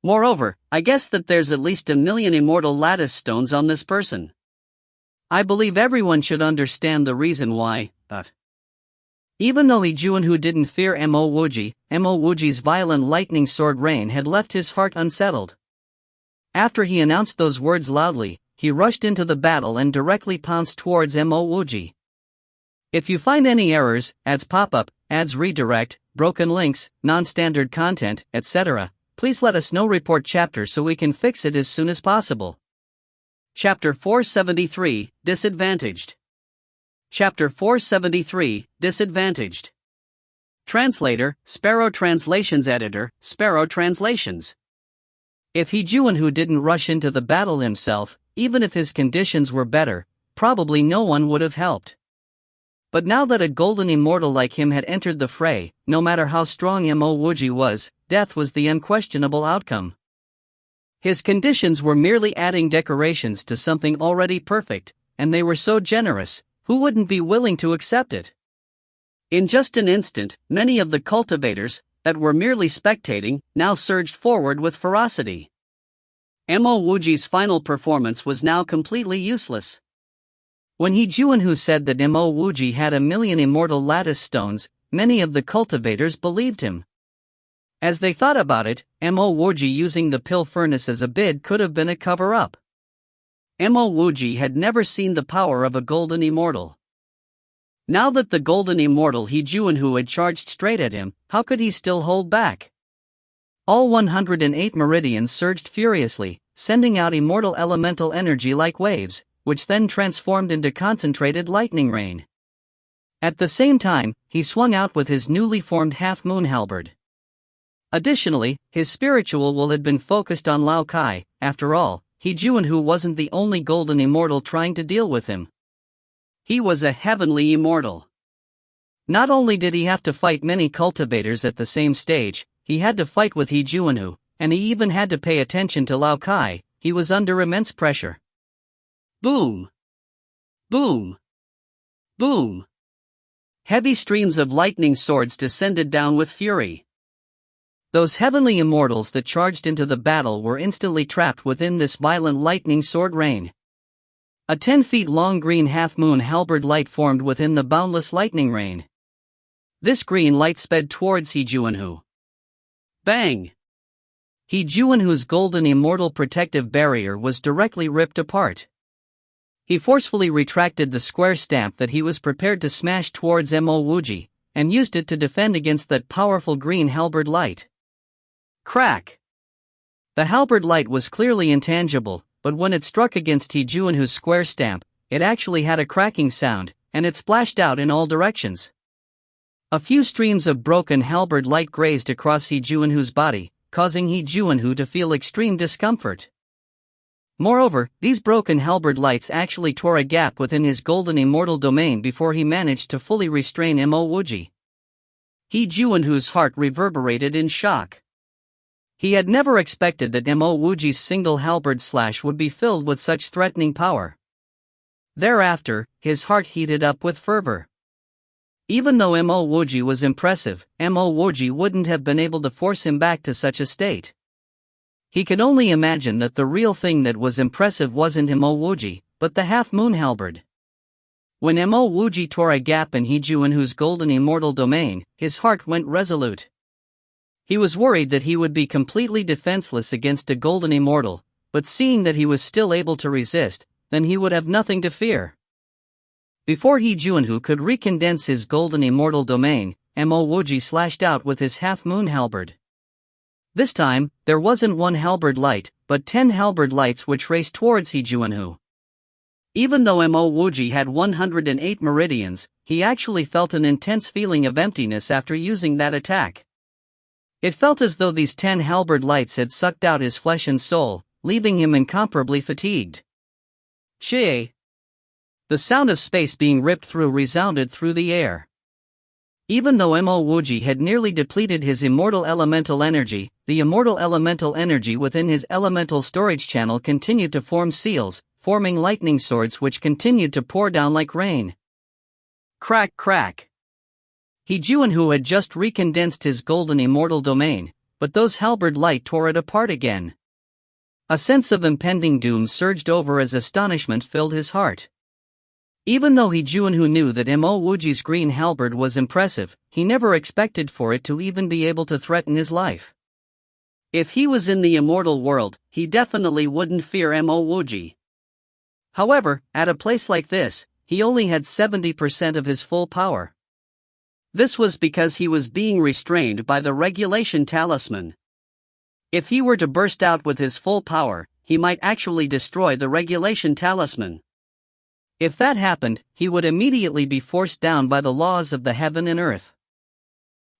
A: Moreover, I guess that there's at least 1,000,000 immortal lattice stones on this person. I believe everyone should understand the reason why, but even though He Juanhu didn't fear Mo Wuji's violent lightning sword rain had left his heart unsettled. After he announced those words loudly, he rushed into the battle and directly pounced towards Mo Wuji. If you find any errors, ads pop up, ads redirect, broken links, non-standard content, etc., please let us know. Report chapter so we can fix it as soon as possible. Chapter 473, Disadvantaged. Chapter 473, Disadvantaged. Translator, Sparrow Translations. Editor, Sparrow Translations. If He Juanhu didn't rush into the battle himself, even if his conditions were better, probably no one would have helped. But now that a golden immortal like him had entered the fray, no matter how strong Mo Wuji was, death was the unquestionable outcome. His conditions were merely adding decorations to something already perfect, and they were so generous, who wouldn't be willing to accept it? In just an instant, many of the cultivators, that were merely spectating, now surged forward with ferocity. Mo Wuji's final performance was now completely useless. When He Juanhu said that Mo Wuji had 1,000,000 immortal lattice stones, many of the cultivators believed him. As they thought about it, Mo Wuji using the pill furnace as a bid could have been a cover-up. Mo Wuji had never seen the power of a golden immortal. Now that the golden immortal He Juanhu had charged straight at him, how could he still hold back? All 108 meridians surged furiously, sending out immortal elemental energy like waves, which then transformed into concentrated lightning rain. At the same time, he swung out with his newly formed half-moon halberd. Additionally, his spiritual will had been focused on Lao Kai. After all, He Juanhu wasn't the only golden immortal trying to deal with him. He was a heavenly immortal. Not only did he have to fight many cultivators at the same stage, he had to fight with He Juanhu, and he even had to pay attention to Lao Kai. He was under immense pressure. Boom! Boom! Boom! Heavy streams of lightning swords descended down with fury. Those heavenly immortals that charged into the battle were instantly trapped within this violent lightning sword rain. A 10 feet long green half-moon halberd light formed within the boundless lightning rain. This green light sped towards He Juanhu. Bang! He Juanhu's golden immortal protective barrier was directly ripped apart. He forcefully retracted the square stamp that he was prepared to smash towards Mo Wuji, and used it to defend against that powerful green halberd light. Crack! The halberd light was clearly intangible, but when it struck against He Juanhu's square stamp, it actually had a cracking sound, and it splashed out in all directions. A few streams of broken halberd light grazed across He Juanhu's body, causing He Juanhu to feel extreme discomfort. Moreover, these broken halberd lights actually tore a gap within his golden immortal domain before he managed to fully restrain Mo Wuji. He Juanhu's heart reverberated in shock. He had never expected that Mo Wuji's single halberd slash would be filled with such threatening power. Thereafter, his heart heated up with fervor. Even though Mo Wuji was impressive, Mo Wuji wouldn't have been able to force him back to such a state. He could only imagine that the real thing that was impressive wasn't Mo Wuji, but the half-moon halberd. When Mo Wuji tore a gap in He Juanhu's golden immortal domain, his heart went resolute. He was worried that he would be completely defenseless against a golden immortal, but seeing that he was still able to resist, then he would have nothing to fear. Before He Juanhu could recondense his golden immortal domain, Mo Wuji slashed out with his half-moon halberd. This time, there wasn't one halberd light, but 10 halberd lights which raced towards He Juanhu. Even though Mo Wuji had 108 meridians, he actually felt an intense feeling of emptiness after using that attack. It felt as though these 10 halberd lights had sucked out his flesh and soul, leaving him incomparably fatigued. Shee! The sound of space being ripped through resounded through the air. Even though Mo Wuji had nearly depleted his immortal elemental energy, the immortal elemental energy within his elemental storage channel continued to form seals, forming lightning swords which continued to pour down like rain.
B: Crack crack. He Juanhu had just recondensed his golden immortal domain, but those halberd light tore it apart again. A sense of impending doom surged over as astonishment filled his heart. Even though He Juanhu knew that Mo Wuji's green halberd was impressive, he never expected for it to even be able to threaten his life. If he was in the immortal world, he definitely wouldn't fear Mo Wuji. However, at a place like this, he only had 70% of his full power. This was because he was being restrained by the regulation talisman. If he were to burst out with his full power, he might actually destroy the regulation talisman. If that happened, he would immediately be forced down by the laws of the heaven and earth.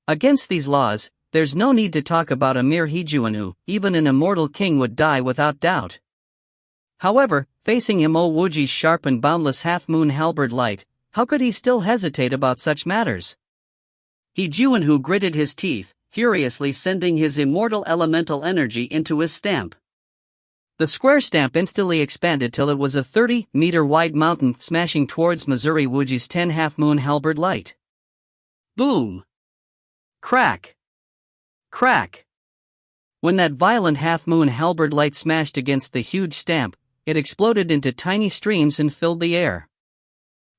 B: Against these laws, there's no need to talk about a mere Hejuanu, even an immortal king would die without doubt. However, facing Mo Wuji's sharp and boundless half-moon halberd light, how could he still hesitate about such matters? He Juanhu gritted his teeth, furiously sending his immortal elemental energy into his stamp. The square stamp instantly expanded till it was a 30-meter-wide mountain smashing towards Missouri Wuji's 10 half-moon halberd light. Boom! Crack! Crack! When that violent half-moon halberd light smashed against the huge stamp, it exploded into tiny streams and filled the air.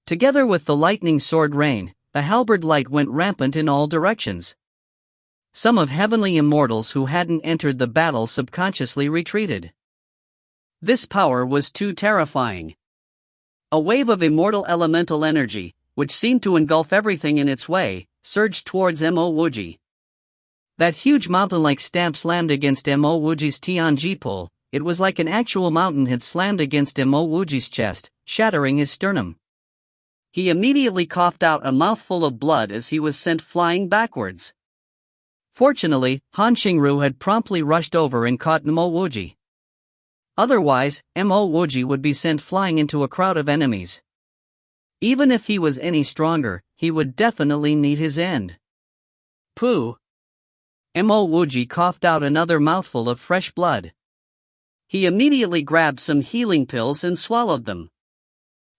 B: Together with the lightning sword rain, the halberd light went rampant in all directions. Some of heavenly immortals who hadn't entered the battle subconsciously retreated. This power was too terrifying. A wave of immortal elemental energy, which seemed to engulf everything in its way, surged towards Mo Wuji. That huge mountain-like stamp slammed against Mo Wuji's Tianji pole. It was like an actual mountain had slammed against Mo Wuji's chest, shattering his sternum. He immediately coughed out a mouthful of blood as he was sent flying backwards. Fortunately, Han Xingru had promptly rushed over and caught Mo Wuji. Otherwise, Mo Wuji would be sent flying into a crowd of enemies. Even if he was any stronger, he would definitely meet his end. Pooh! Mo Wuji coughed out another mouthful of fresh blood. He immediately grabbed some healing pills and swallowed them.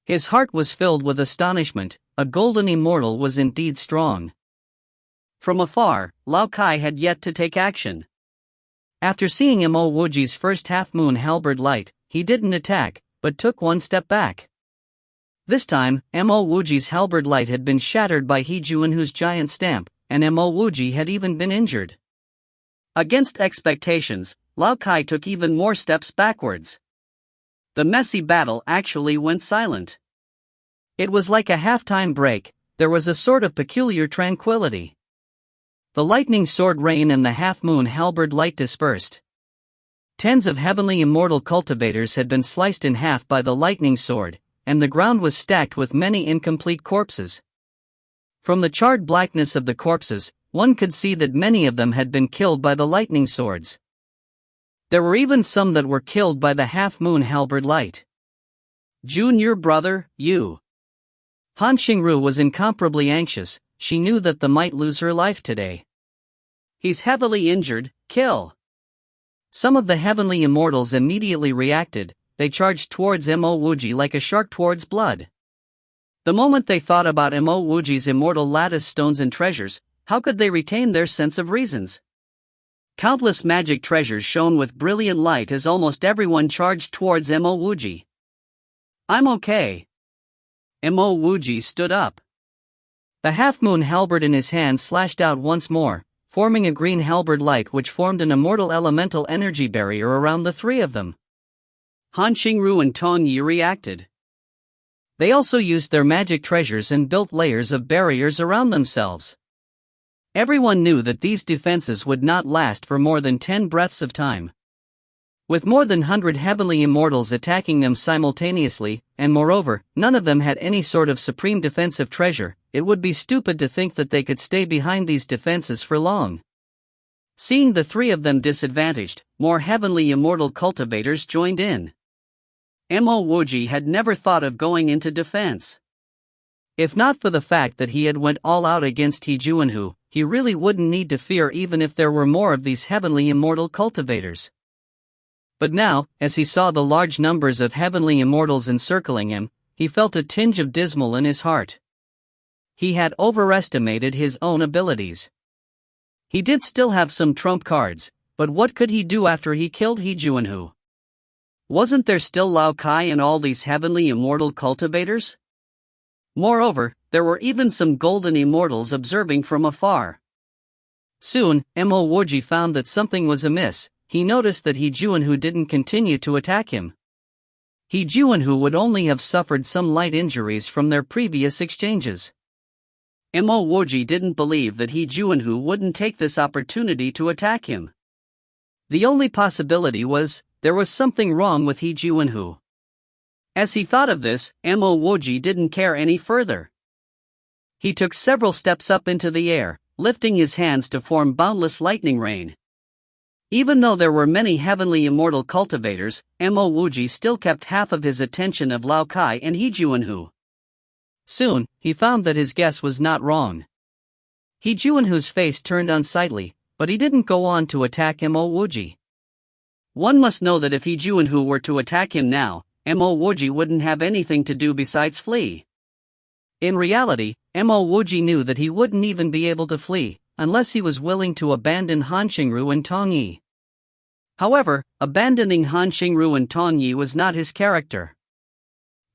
B: His heart was filled with astonishment. A golden immortal was indeed strong. From afar, Lao Kai had yet to take action. After seeing Mo Wuji's first half-moon halberd light, he didn't attack, but took one step back. This time, Mo Wuji's halberd light had been shattered by He Juanhu's giant stamp, and Mo Wuji had even been injured. Against expectations, Lao Kai took even more steps backwards. The messy battle actually went silent. It was like a halftime break. There was a sort of peculiar tranquility. The lightning sword rain and the half-moon halberd light dispersed. Tens of heavenly immortal cultivators had been sliced in half by the lightning sword, and the ground was stacked with many incomplete corpses. From the charred blackness of the corpses, one could see that many of them had been killed by the lightning swords. There were even some that were killed by the half-moon halberd light. Junior brother, you. Han Xingru was incomparably anxious. She knew that the might lose her life today. He's heavily injured, kill. Some of the heavenly immortals immediately reacted. They charged towards Mo Wuji like a shark towards blood. The moment they thought about Mo Wuji's immortal lattice stones and treasures, how could they retain their sense of reasons? Countless magic treasures shone with brilliant light as almost everyone charged towards Mo Wuji. I'm okay. Mo Wuji stood up. The half-moon halberd in his hand slashed out once more, forming a green halberd light which formed an immortal elemental energy barrier around the three of them. Han Xingru and Tong Yi reacted. They also used their magic treasures and built layers of barriers around themselves. Everyone knew that these defenses would not last for more than 10 breaths of time. With more than 100 heavenly immortals attacking them simultaneously, and moreover, none of them had any sort of supreme defensive treasure, it would be stupid to think that they could stay behind these defenses for long. Seeing the three of them disadvantaged, more heavenly immortal cultivators joined in. Mo Wuji had never thought of going into defense. If not for the fact that he had went all out against He Juanhu, he really wouldn't need to fear even if there were more of these heavenly immortal cultivators. But now, as he saw the large numbers of heavenly immortals encircling him, he felt a tinge of dismal in his heart.
A: he had overestimated his own abilities. He did still have some trump cards, but what could he do after he killed He Juanhu? Wasn't there still Lao Kai and all these heavenly immortal cultivators? Moreover, there were even some golden immortals observing from afar. Soon, Mo Wuji found that something was amiss. He noticed that He Juanhu didn't continue to attack him. He Juanhu would only have suffered some light injuries from their previous exchanges. Mo Wuji didn't believe that He Juanhu wouldn't take this opportunity to attack him. The only possibility was, there was something wrong with He Juanhu. As he thought of this, Mo Wuji didn't care any further. He took several steps up into the air, lifting his hands to form boundless lightning rain. Even though there were many heavenly immortal cultivators, Mo Wuji still kept half of his attention of Lao Kai and He Juanhu. Soon, he found that his guess was not wrong. He Juanhu's face turned unsightly, but he didn't go on to attack Mo Wuji. One must know that if He Juanhu were to attack him now, Mo Wuji wouldn't have anything to do besides flee. In reality, Mo Wuji knew that he wouldn't even be able to flee, unless he was willing to abandon Han Xingru and Tong Yi. However, abandoning Han Xingru and Tong Yi was not his character.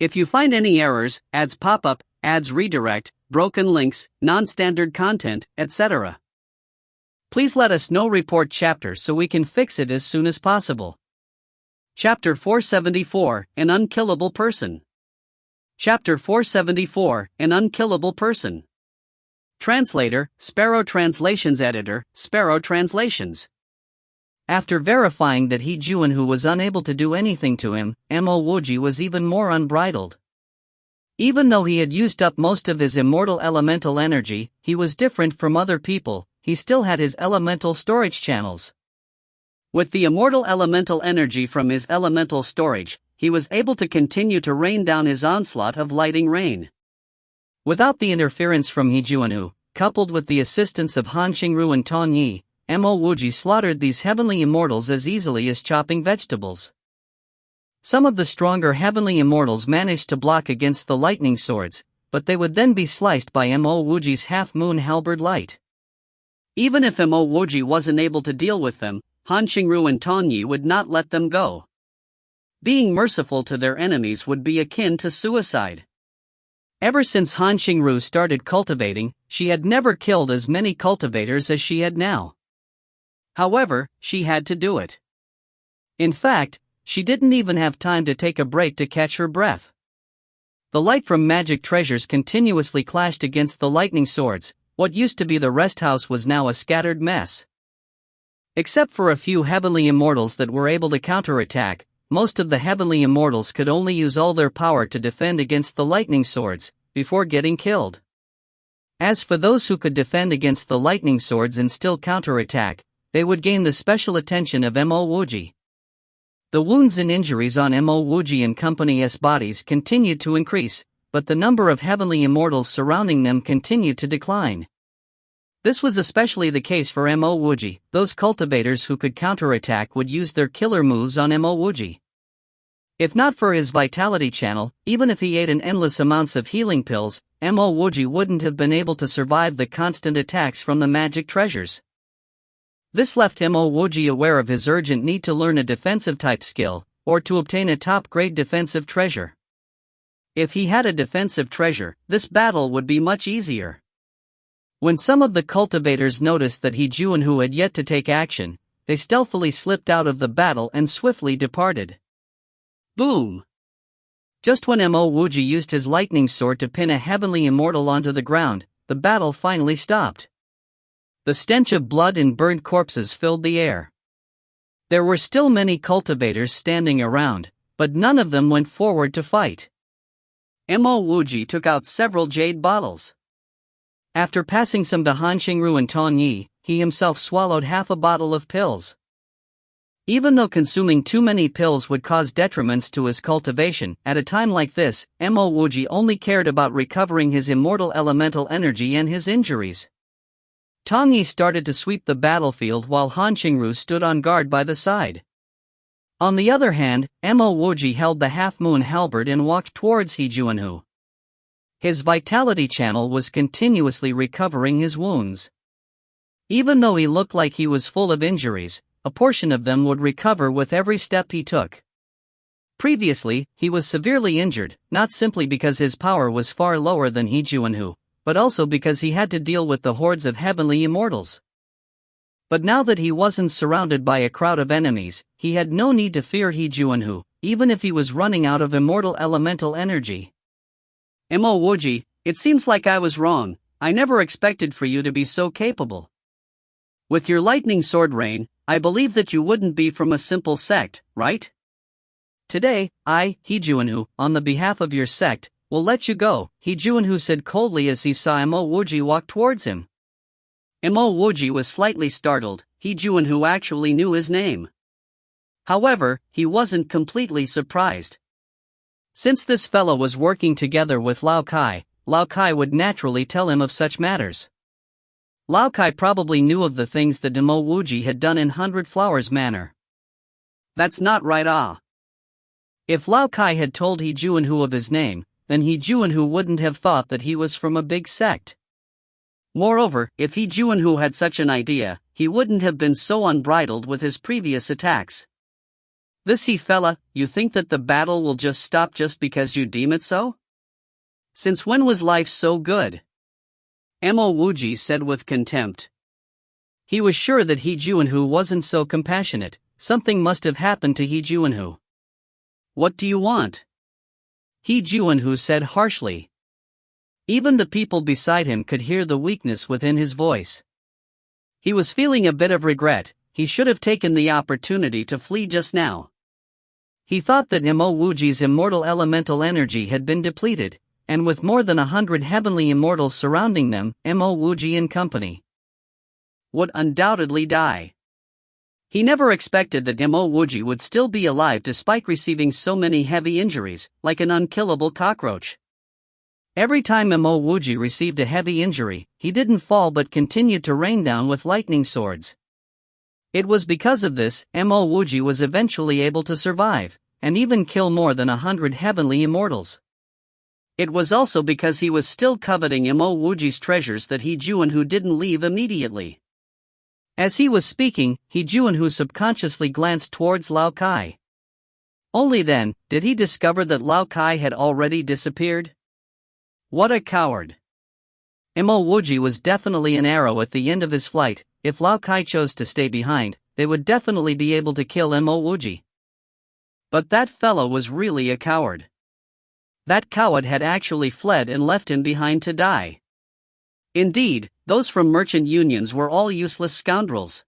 A: If you find any errors, ads pop up, ads redirect, broken links, non-standard content, etc., please let us know. Report chapter so we can fix it as soon as possible. Chapter 474, An Unkillable Person. Chapter 474, An Unkillable Person. Translator, Sparrow Translations. Editor, Sparrow Translations. After verifying that He Juanhu was unable to do anything to him, Mo Wuji was even more unbridled. Even though he had used up most of his immortal elemental energy, he was different from other people. He still had his elemental storage channels. With the immortal elemental energy from his elemental storage, he was able to continue to rain down his onslaught of lightning rain. Without the interference from He Juanhu, coupled with the assistance of Han Xingru and Tong Yi, Mo Wuji slaughtered these heavenly immortals as easily as chopping vegetables. Some of the stronger heavenly immortals managed to block against the lightning swords, but they would then be sliced by Mo Wuji's half-moon halberd light. Even if Mo Wuji wasn't able to deal with them, Han Xingru and Tong Yi would not let them go. Being merciful to their enemies would be akin to suicide. Ever since Han Xingru started cultivating, she had never killed as many cultivators as she had now. However, she had to do it. In fact, she didn't even have time to take a break to catch her breath. The light from magic treasures continuously clashed against the lightning swords. What used to be the rest house was now a scattered mess. Except for a few heavenly immortals that were able to counterattack, most of the heavenly immortals could only use all their power to defend against the lightning swords, before getting killed. As for those who could defend against the lightning swords and still counterattack, they would gain the special attention of Mo Wuji. The wounds and injuries on Mo Wuji and company's bodies continued to increase, but the number of heavenly immortals surrounding them continued to decline. This was especially the case for Mo Wuji. Those cultivators who could counterattack would use their killer moves on Mo Wuji. If not for his vitality channel, even if he ate an endless amounts of healing pills, Mo Wuji wouldn't have been able to survive the constant attacks from the magic treasures. This left Mo Wuji aware of his urgent need to learn a defensive type skill, or to obtain a top-grade defensive treasure. If he had a defensive treasure, this battle would be much easier. When some of the cultivators noticed that He Juanhu had yet to take action, they stealthily slipped out of the battle and swiftly departed. Boom! Just when Mo Wuji used his lightning sword to pin a heavenly immortal onto the ground, the battle finally stopped. The stench of blood and burnt corpses filled the air. There were still many cultivators standing around, but none of them went forward to fight. Mo Wuji took out several jade bottles. After passing some to Han Xingru and Tong Yi, he himself swallowed half a bottle of pills. Even though consuming too many pills would cause detriments to his cultivation, at a time like this, Mo Wuji only cared about recovering his immortal elemental energy and his injuries. Tong Yi started to sweep the battlefield while Han Xingru stood on guard by the side. On the other hand, Mo Wuji held the half-moon halberd and walked towards He Juanhu. His vitality channel was continuously recovering his wounds. Even though he looked like he was full of injuries, a portion of them would recover with every step he took. Previously, he was severely injured, not simply because his power was far lower than He Juanhu, but also because he had to deal with the hordes of heavenly immortals. But now that he wasn't surrounded by a crowd of enemies, he had no need to fear He Juanhu, even if he was running out of immortal elemental energy.
B: Mo Wuji, it seems like I was wrong. I never expected for you to be so capable. With your lightning sword rain, I believe that you wouldn't be from a simple sect, right?
A: Today, I, He Juanhu, on the behalf of your sect, will let you go, He Juanhu said coldly as he saw Mo Wuji walk towards him.
B: Mo Wuji was slightly startled. He Juanhu actually knew his name. However, he wasn't completely surprised. Since this fellow was working together with Lao Kai would naturally tell him of such matters. Lao Kai probably knew of the things that Mo Wuji had done in 100 Flowers manner. That's not right.
A: If Lao Kai had told He Juanhu of his name, then He Juanhu wouldn't have thought that he was from a big sect.
B: Moreover, if He Juanhu had such an idea, he wouldn't have been so unbridled with his previous attacks. This He fella, you think that the battle will just stop just because you deem it so? Since when was life so good? Mo Wuji said with contempt.
A: He was sure that He Juanhu wasn't so compassionate. Something must have happened to He Juanhu.
B: What do you want?
A: He Juanhu said harshly. Even the people beside him could hear the weakness within his voice. He was feeling a bit of regret. He should have taken the opportunity to flee just now. He thought that Mo Wuji's immortal elemental energy had been depleted, and with more than 100 heavenly immortals surrounding them, Mo Wuji and company
B: would undoubtedly die. He never expected that Mo Wuji would still be alive despite receiving so many heavy injuries, like an unkillable cockroach.
A: Every time Mo Wuji received a heavy injury, he didn't fall but continued to rain down with lightning swords. It was because of this, Mo Wuji was eventually able to survive, and even kill more than 100 heavenly immortals.
B: It was also because he was still coveting Mo Wuji's treasures that He Juanhu didn't leave immediately.
A: As he was speaking, He Juanhu subconsciously glanced towards Lao Kai. Only then did he discover that Lao Kai had already disappeared.
B: What a coward!
A: Mo Wuji was definitely an arrow at the end of his flight. If Lao Kai chose to stay behind, they would definitely be able to kill Mo Wuji.
B: But that fellow was really a coward. That coward had actually fled and left him behind to die. Indeed, those from merchant unions were all useless scoundrels.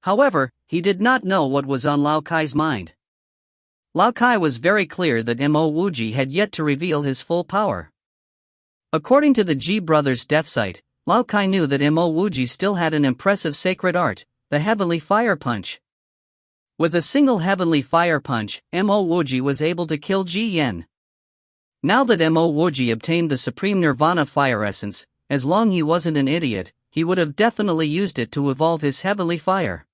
B: However, he did not know what was on Lao Kai's mind. Lao Kai was very clear that Mo Wuji had yet to reveal his full power. According to the Ji brothers' death site, Lao Kai knew that Mo Wuji still had an impressive sacred art, the Heavenly Fire Punch. With a single Heavenly Fire Punch, Mo Wuji was able to kill Ji Yen. Now that Mo Wuji obtained the Supreme Nirvana Fire Essence, as long he wasn't an idiot, he would have definitely used it to evolve his Heavenly Fire.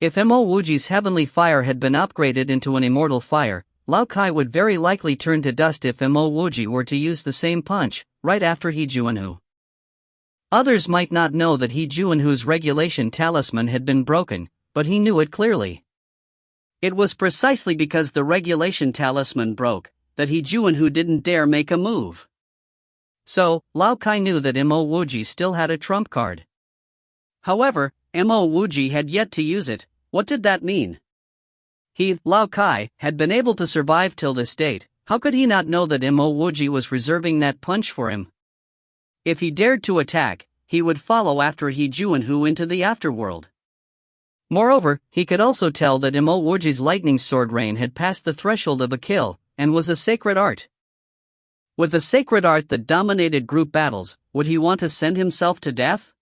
B: If Mo Wuji's Heavenly Fire had been upgraded into an immortal fire, Lao Kai would very likely turn to dust if Mo Wuji were to use the same punch, right after He Juanhu. Others might not know that He Juanhu's regulation talisman had been broken, but he knew it clearly. It was precisely because the regulation talisman broke that He Juanhu didn't dare make a move. So, Lao Kai knew that Mo Wuji still had a trump card. However, Mo Wuji had yet to use it. What did that mean? He, Lao Kai, had been able to survive till this date. How could he not know that Mo Wuji was reserving that punch for him? If he dared to attack, he would follow after He Juanhu into the afterworld. Moreover, he could also tell that Mo Wuji's lightning sword rain had passed the threshold of a kill, and was a sacred art. With a sacred art that dominated group battles, would he want to send himself to death?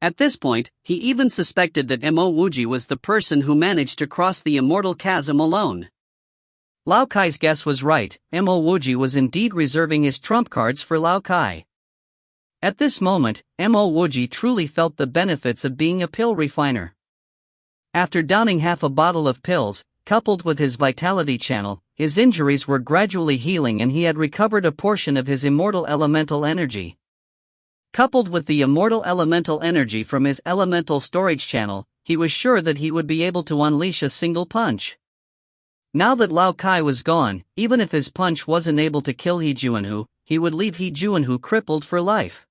B: At this point, he even suspected that Mo Wuji was the person who managed to cross the immortal chasm alone. Lao Kai's guess was right. Mo Wuji was indeed reserving his trump cards for Lao Kai. At this moment, Mo Wuji truly felt the benefits of being a pill refiner. After downing half a bottle of pills, coupled with his vitality channel,
A: his injuries were gradually healing and he had recovered a portion of his immortal elemental energy. Coupled with the immortal elemental energy from his elemental storage channel, he was sure that he would be able to unleash a single punch. Now that Lao Kai was gone, even if his punch wasn't able to kill He Juanhu, he would leave He Juanhu crippled for life.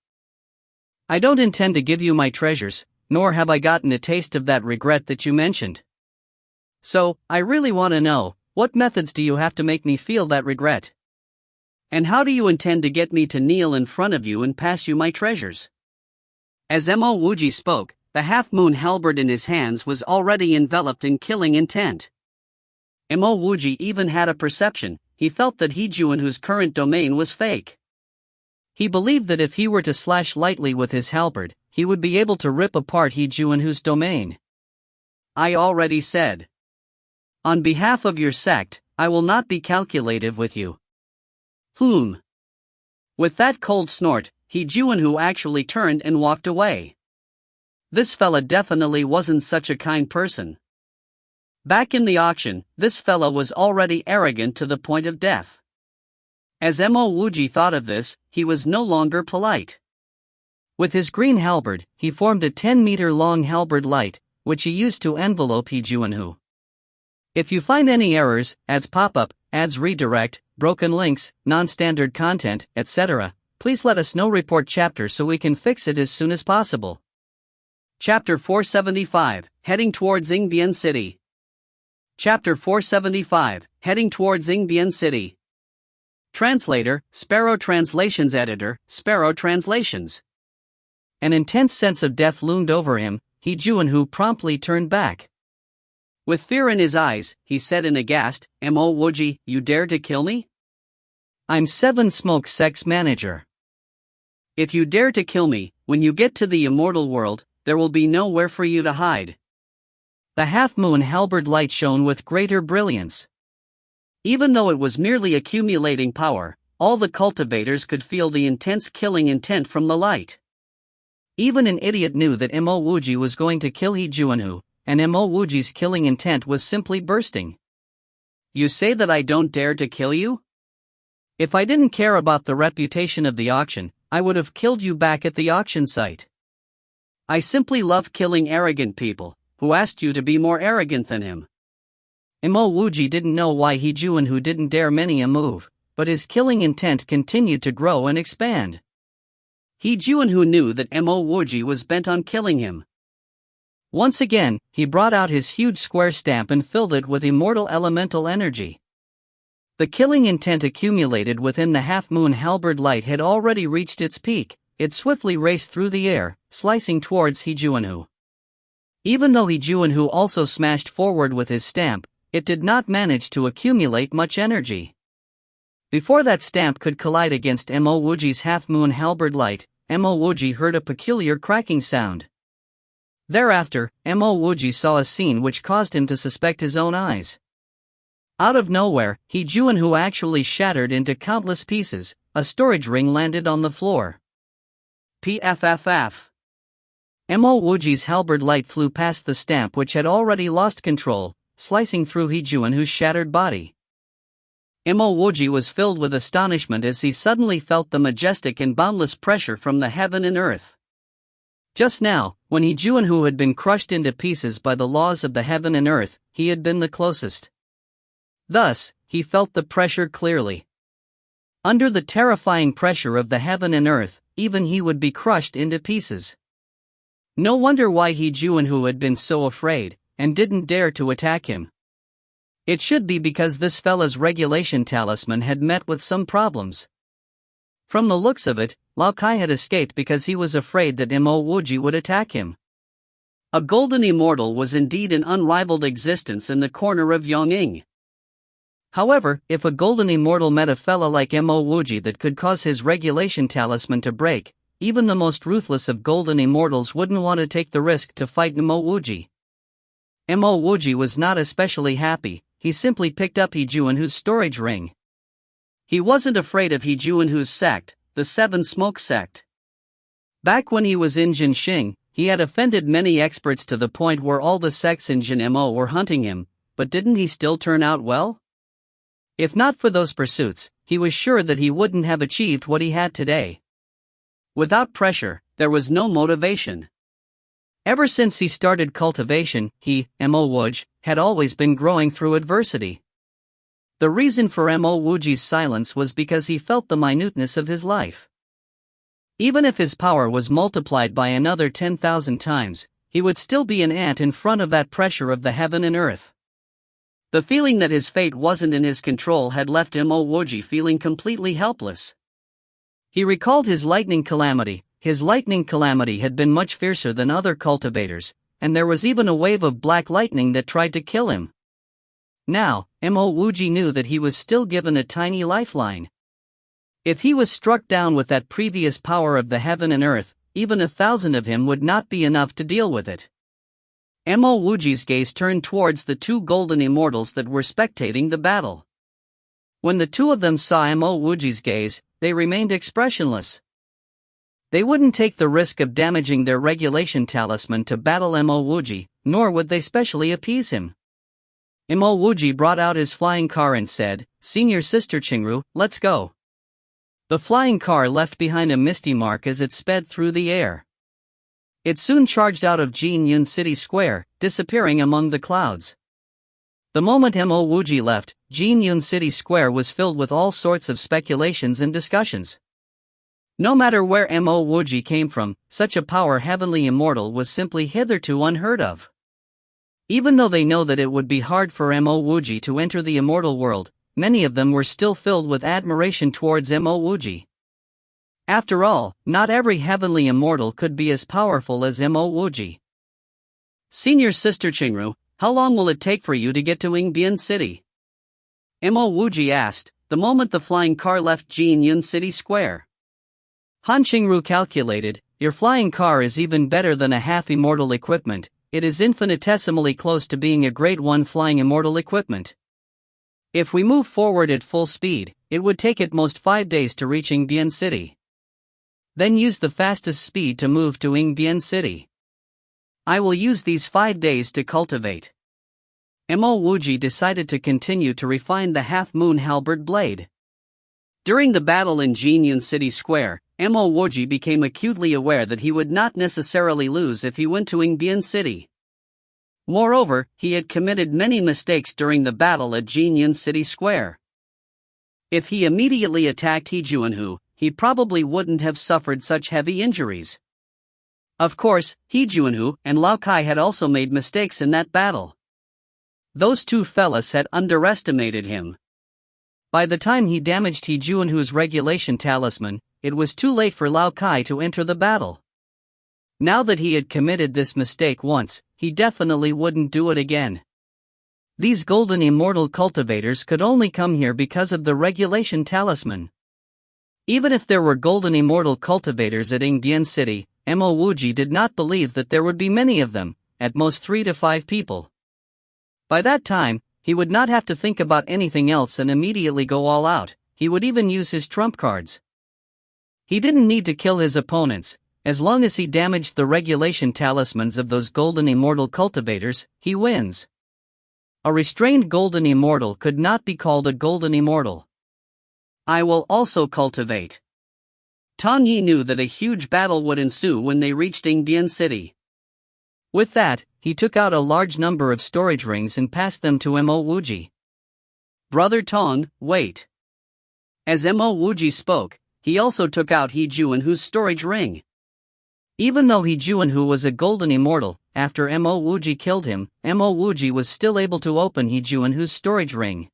A: I don't intend to give you my treasures, nor have I gotten a taste of that regret that you mentioned. So, I really want to know, what methods do you have to make me feel that regret? And how do you intend to get me to kneel in front of you and pass you my treasures? As Mo Wuji spoke, the half-moon halberd in his hands was already enveloped in killing intent. Mo Wuji even had a perception. He felt that He Juanhu's current domain was fake. He believed that if he were to slash lightly with his halberd, he would be able to rip apart He Juanhu's domain. I already said. On behalf of your sect, I will not be calculative with you. With that cold snort, He Juanhu actually turned and walked away. This fella definitely wasn't such a kind person. Back in the auction, this fella was already arrogant to the point of death. As Mo Wuji thought of this, he was no longer polite. With his green halberd, he formed a 10-meter-long halberd light, which he used to envelope He Juanhu. If you find any errors, ads pop-up, ads redirect, broken links, non-standard content, etc., please let us know. Report chapter so we can fix it as soon as possible. Chapter 475, Heading Towards Yingbian City. Chapter 475, Heading Towards Yingbian City. Translator, Sparrow Translations. Editor, Sparrow Translations. An intense sense of death loomed over him. He Juanhu promptly turned back. With fear in his eyes, he said in aghast, Mo Wuji, you dare to kill me? I'm Seven Smoke Sect's manager. If you dare to kill me, when you get to the immortal world, there will be nowhere for you to hide. The half-moon halberd light shone with greater brilliance. Even though it was merely accumulating power, all the cultivators could feel the intense killing intent from the light. Even an idiot knew that Mo Wuji was going to kill He Juanhu, and Mo Wuji's killing intent was simply bursting. You say that I don't dare to kill you? If I didn't care about the reputation of the auction, I would have killed you back at the auction site. I simply love killing arrogant people. Who asked you to be more arrogant than him? Mo Wuji didn't know why He Juanhu didn't dare many a move, but his killing intent continued to grow and expand. He Juanhu knew that Mo Wuji was bent on killing him. Once again, he brought out his huge square stamp and filled it with immortal elemental energy. The killing intent accumulated within the half-moon halberd light had already reached its peak. It swiftly raced through the air, slicing towards He Juanhu. Even though He Juanhu also smashed forward with his stamp, it did not manage to accumulate much energy. Before that stamp could collide against Mo Wuji's half-moon halberd light, Mo Wuji heard a peculiar cracking sound. Thereafter, Mo Wuji saw a scene which caused him to suspect his own eyes. Out of nowhere, He Juanhu actually shattered into countless pieces. A storage ring landed on the floor. Pfff. Mo Wuji's halberd light flew past the stamp which had already lost control, slicing through He Juanhu's shattered body. Mo Wuji was filled with astonishment as he suddenly felt the majestic and boundless pressure from the heaven and earth. Just now, when He Juanhu had been crushed into pieces by the laws of the heaven and earth, he had been the closest. Thus, he felt the pressure clearly. Under the terrifying pressure of the heaven and earth, even he would be crushed into pieces. No wonder why He Juanhu had been so afraid, and didn't dare to attack him. It should be because this fella's regulation talisman had met with some problems. From the looks of it, Lao Kai had escaped because he was afraid that Mo Wuji would attack him. A golden immortal was indeed an unrivaled existence in the corner of Yongning. However, if a golden immortal met a fella like Mo Wuji that could cause his regulation talisman to break, even the most ruthless of golden immortals wouldn't want to take the risk to fight Mo Wuji. Mo Wuji was not especially happy. He simply picked up He Juanhu's storage ring. He wasn't afraid of He Juanhu's sect, the Seven Smoke Sect. Back when he was in Jinxing, he had offended many experts to the point where all the sects in Jinmo were hunting him, but didn't he still turn out well? If not for those pursuits, he was sure that he wouldn't have achieved what he had today.
B: Without pressure, there was no motivation.
A: Ever since he started cultivation, he, Mo Wuji, had always been growing through adversity. The reason for Mo Wuji's silence was because he felt the minuteness of his life. Even if his power was multiplied by another 10,000 times, he would still be an ant in front of that pressure of the heaven and earth. The feeling that his fate wasn't in his control had left Mo Wuji feeling completely helpless. He recalled his lightning calamity. His lightning calamity had been much fiercer than other cultivators, and there was even a wave of black lightning that tried to kill him. Now, Mo Wuji knew that he was still given a tiny lifeline. If he was struck down with that previous power of the heaven and earth, even 1,000 of him would not be enough to deal with it. Mo Wuji's gaze turned towards the two golden immortals that were spectating the battle. When the two of them saw Mo Wuji's gaze, they remained expressionless. They wouldn't take the risk of damaging their regulation talisman to battle Mo Wuji, nor would they specially appease him. Mo Wuji brought out his flying car and said, "Senior Sister Qingru, let's go." The flying car left behind a misty mark as it sped through the air. It soon charged out of Jinyun City Square, disappearing among the clouds. The moment Mo Wuji left, Jinyun City Square was filled with all sorts of speculations and discussions. No matter where Mo Wuji came from, such a power heavenly immortal was simply hitherto unheard of. Even though they know that it would be hard for Mo Wuji to enter the immortal world, many of them were still filled with admiration towards Mo Wuji. After all, not every heavenly immortal could be as powerful as Mo Wuji. "Senior Sister Qingru, how long will it take for you to get to Yingbian City?" Mo Wuji asked, the moment the flying car left Jinyun City Square. Han Qingru calculated, "Your flying car is even better than a half-immortal equipment. It is infinitesimally close to being a grade 1 flying immortal equipment. If we move forward at full speed, it would take at most 5 days to reach Yingbian City. Then use the fastest speed to move to Yingbian City. I will use these 5 days to cultivate." Mo Wuji decided to continue to refine the half-moon halberd blade. During the battle in Jinyun City Square, Mo Wuji became acutely aware that he would not necessarily lose if he went to Yingbian City. Moreover, he had committed many mistakes during the battle at Jinyun City Square. If he immediately attacked He Juanhu, he probably wouldn't have suffered such heavy injuries. Of course, He Juanhu and Lao Kai had also made mistakes in that battle. Those two fellas had underestimated him. By the time he damaged He Juanhu's regulation talisman, it was too late for Lao Kai to enter the battle. Now that he had committed this mistake once, he definitely wouldn't do it again. These golden immortal cultivators could only come here because of the regulation talisman. Even if there were golden immortal cultivators at Yingbian City, Mo Wuji did not believe that there would be many of them, at most 3 to 5 people. By that time, he would not have to think about anything else and immediately go all out. He would even use his trump cards. He didn't need to kill his opponents. As long as he damaged the regulation talismans of those golden immortal cultivators, he wins. A restrained golden immortal could not be called a golden immortal. "I will also cultivate." Tong Yi knew that a huge battle would ensue when they reached Yingbian City. With that, he took out a large number of storage rings and passed them to Mo Wuji. "Brother Tong, wait." As Mo Wuji spoke, he also took out He Juanhu's storage ring. Even though He Juanhu was a golden immortal, after Mo Wuji killed him, Mo Wuji was still able to open He Juanhu's storage ring.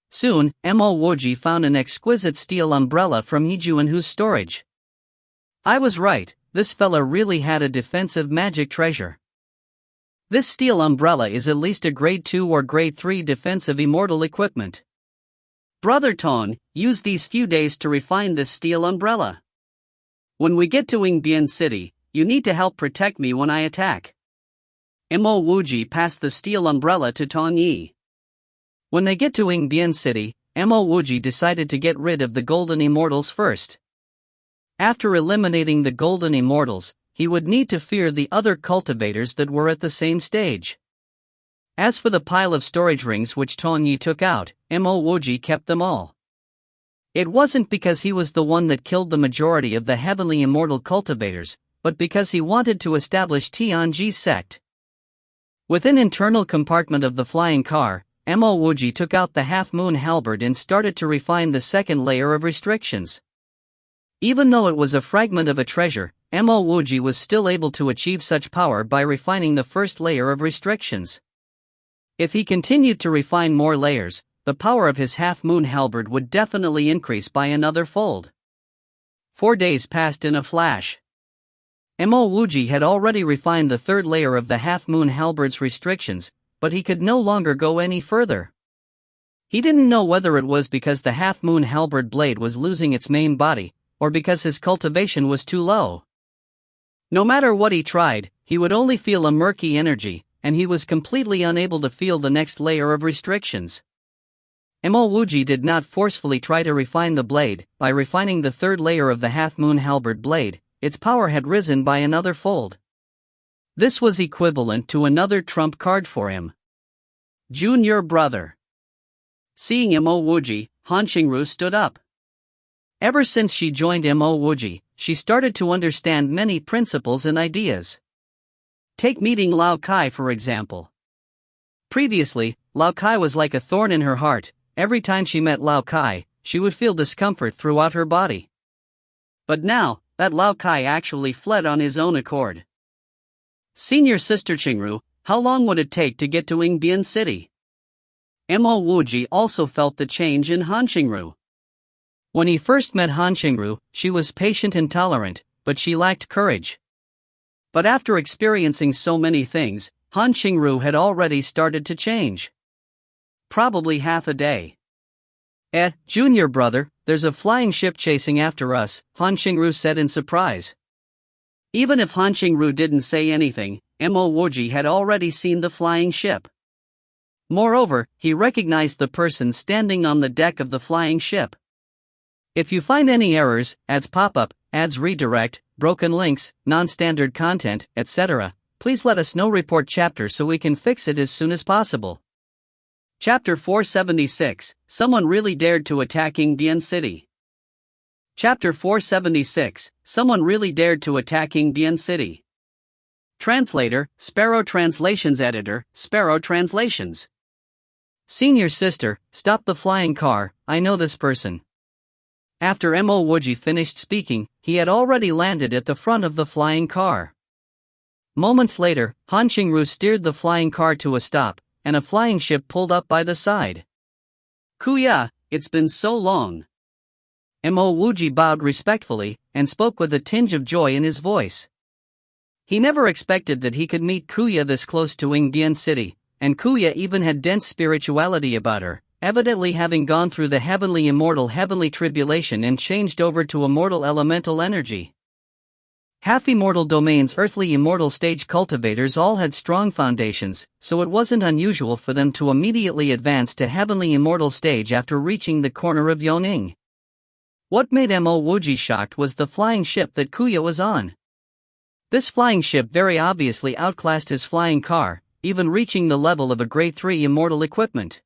A: Soon, Mo Wuji found an exquisite steel umbrella from He Juanhu's storage. I was right, this fella really had a defensive magic treasure. This steel umbrella is at least a grade 2 or grade 3 defensive immortal equipment. Brother Tong, use these few days to refine this steel umbrella. When we get to Yingbian City, you need to help protect me when I attack. Mo Wuji passed the steel umbrella to Tong Yi. When they get to Yingbian City, Mo Wuji decided to get rid of the golden immortals first. After eliminating the golden immortals, he would need to fear the other cultivators that were at the same stage. As for the pile of storage rings which Tong Yi took out, Mo Wuji kept them all. It wasn't because he was the one that killed the majority of the heavenly immortal cultivators, but because he wanted to establish Tianji's sect. Within internal compartment of the flying car, Mo Wuji took out the half-moon halberd and started to refine the second layer of restrictions. Even though it was a fragment of a treasure, Mo Wuji was still able to achieve such power by refining the first layer of restrictions. If he continued to refine more layers, the power of his half-moon halberd would definitely increase by another fold. 4 days passed in a flash. Mo Wuji had already refined the third layer of the half-moon halberd's restrictions, but he could no longer go any further. He didn't know whether it was because the half-moon halberd blade was losing its main body, or because his cultivation was too low. No matter what he tried, he would only feel a murky energy, and he was completely unable to feel the next layer of restrictions. Mo Wuji did not forcefully try to refine the blade. By refining the third layer of the half-moon halberd blade, its power had risen by another fold. This was equivalent to another trump card for him. Junior brother. Seeing Mo Wuji, Han Qingru stood up. Ever since she joined Mo Wuji, she started to understand many principles and ideas. Take meeting Lao Kai for example. Previously, Lao Kai was like a thorn in her heart. Every time she met Lao Kai, she would feel discomfort throughout her body. But now, that Lao Kai actually fled on his own accord. Senior sister Qingru, how long would it take to get to Yingbian City? Mo Wuji also felt the change in Han Qingru. When he first met Han Qingru, she was patient and tolerant, but she lacked courage. But after experiencing so many things, Han Qingru had already started to change. Probably half a day. Junior brother, there's a flying ship chasing after us, Han Qingru said in surprise. Even if Han Qingru didn't say anything, Mo Wuji had already seen the flying ship. Moreover, he recognized the person standing on the deck of the flying ship. If you find any errors, ads pop up, ads redirect, broken links, non-standard content, etc., please let us know. Report chapter so we can fix it as soon as possible. Chapter 476, Someone Really Dared to Attack Yingbian City. Chapter 476, Someone Really Dared to Attack Yingbian City. Translator, Sparrow Translations Editor, Sparrow Translations. Senior sister, stop the flying car, I know this person. After Mo Wuji finished speaking, he had already landed at the front of the flying car. Moments later, Han Qingru steered the flying car to a stop, and a flying ship pulled up by the side. Kuya, it's been so long. Mo Wuji bowed respectfully, and spoke with a tinge of joy in his voice. He never expected that he could meet Kuya this close to Yingbian City, and Kuya even had dense spirituality about her, evidently having gone through the heavenly immortal heavenly tribulation and changed over to immortal elemental energy. Half-immortal domains earthly immortal stage cultivators all had strong foundations, so it wasn't unusual for them to immediately advance to heavenly immortal stage after reaching the corner of Yongning. What made Mo Wuji shocked was the flying ship that Kuya was on. This flying ship very obviously outclassed his flying car, even reaching the level of a grade 3 immortal equipment.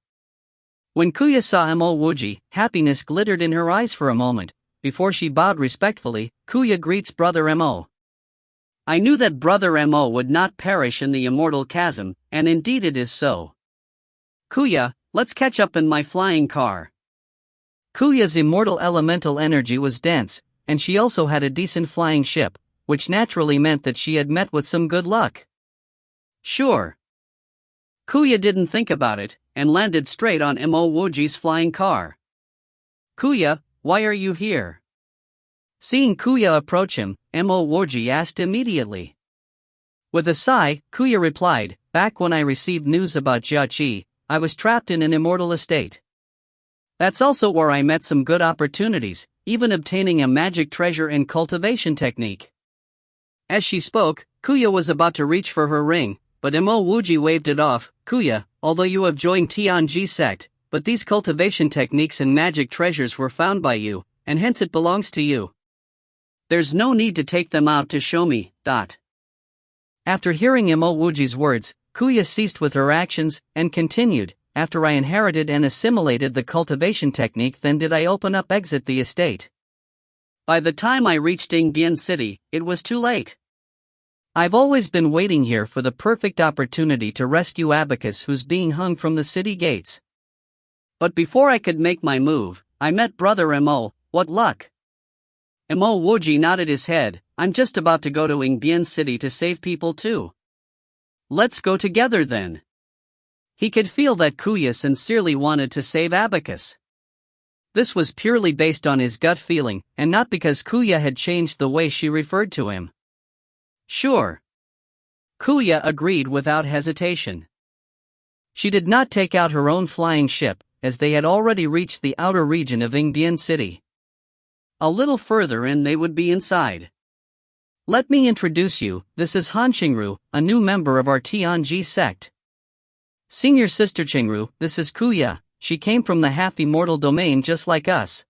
A: When Kuya saw Mo Wuji, happiness glittered in her eyes for a moment. Before she bowed respectfully, Kuya greets Brother Mo. I knew that Brother Mo would not perish in the immortal chasm, and indeed it is so. Kuya, let's catch up in my flying car. Kuya's immortal elemental energy was dense, and she also had a decent flying ship, which naturally meant that she had met with some good luck. Sure. Kuya didn't think about it, and landed straight on Mo Wuji's flying car. Kuya, why are you here? Seeing Kuya approach him, Mo Wuji asked immediately. With a sigh, Kuya replied, back when I received news about Jiaqi, I was trapped in an immortal estate. That's also where I met some good opportunities, even obtaining a magic treasure and cultivation technique. As she spoke, Kuya was about to reach for her ring, but Mo Wuji waved it off. Kuya, although you have joined Tianji sect, but these cultivation techniques and magic treasures were found by you, and hence it belongs to you. There's no need to take them out to show me. After hearing Mo Wuji's words, Kuya ceased with her actions, and continued, after I inherited and assimilated the cultivation technique, then did I exit the estate.
B: By the time I reached Ingbian City, it was too late.
A: I've always been waiting here for the perfect opportunity to rescue Abacus, who's being hung from the city gates.
B: But before I could make my move, I met Brother Mo. What luck! Mo Wuji nodded his head. I'm just about to go to Ingbian City to save people too. Let's go together then. He could feel that Kuya sincerely wanted to save Abacus. This was purely based on his gut feeling, and not because Kuya had changed the way she referred to him.
A: Sure. Kuya agreed without hesitation. She did not take out her own flying ship, as they had already reached the outer region of Ingbian City.
B: A little further and they would be inside.
A: Let me introduce you, this is Han Qingru, a new member of our Tianji sect. Senior Sister Qingru, this is Kuya, she came from the half-immortal domain just like us.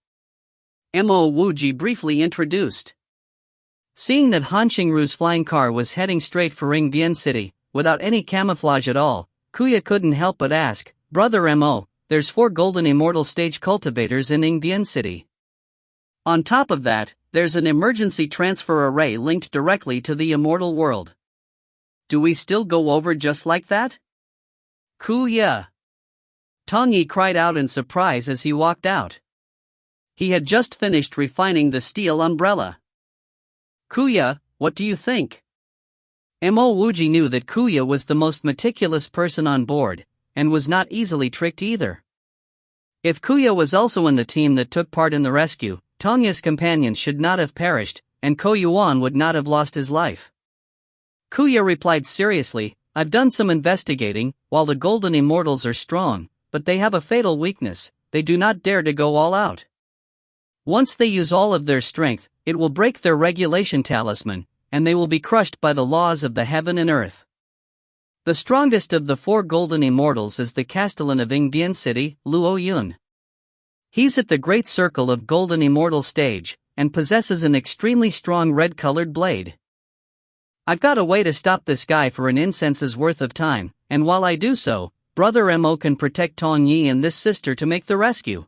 B: Mo Wuji briefly introduced.
A: Seeing that Han Qingru's flying car was heading straight for Ingbian City, without any camouflage at all, Kuya couldn't help but ask, Brother Mo, there's 4 golden immortal stage cultivators in Ingbian City.
B: On top of that, there's an emergency transfer array linked directly to the immortal world. Do we still go over just like that?
A: Kuya!
B: Tongyi cried out in surprise as he walked out. He had just finished refining the steel umbrella.
A: Kuya, what do you think? Mo Wuji knew that Kuya was the most meticulous person on board, and was not easily tricked either. If Kuya was also in the team that took part in the rescue, Tongya's companions should not have perished, and Ko Yuan would not have lost his life. Kuya replied seriously, I've done some investigating. While the golden immortals are strong, but they have a fatal weakness, they do not dare to go all out. Once they use all of their strength, it will break their regulation talisman, and they will be crushed by the laws of the heaven and earth. The strongest of the 4 golden immortals is the Castellan of Ingbian City, Luo Yun. He's at the Great Circle of Golden Immortal stage, and possesses an extremely strong red-colored blade. I've got a way to stop this guy for an incense's worth of time, and while I do so, Brother Mo can protect Tongyi and this sister to make the rescue.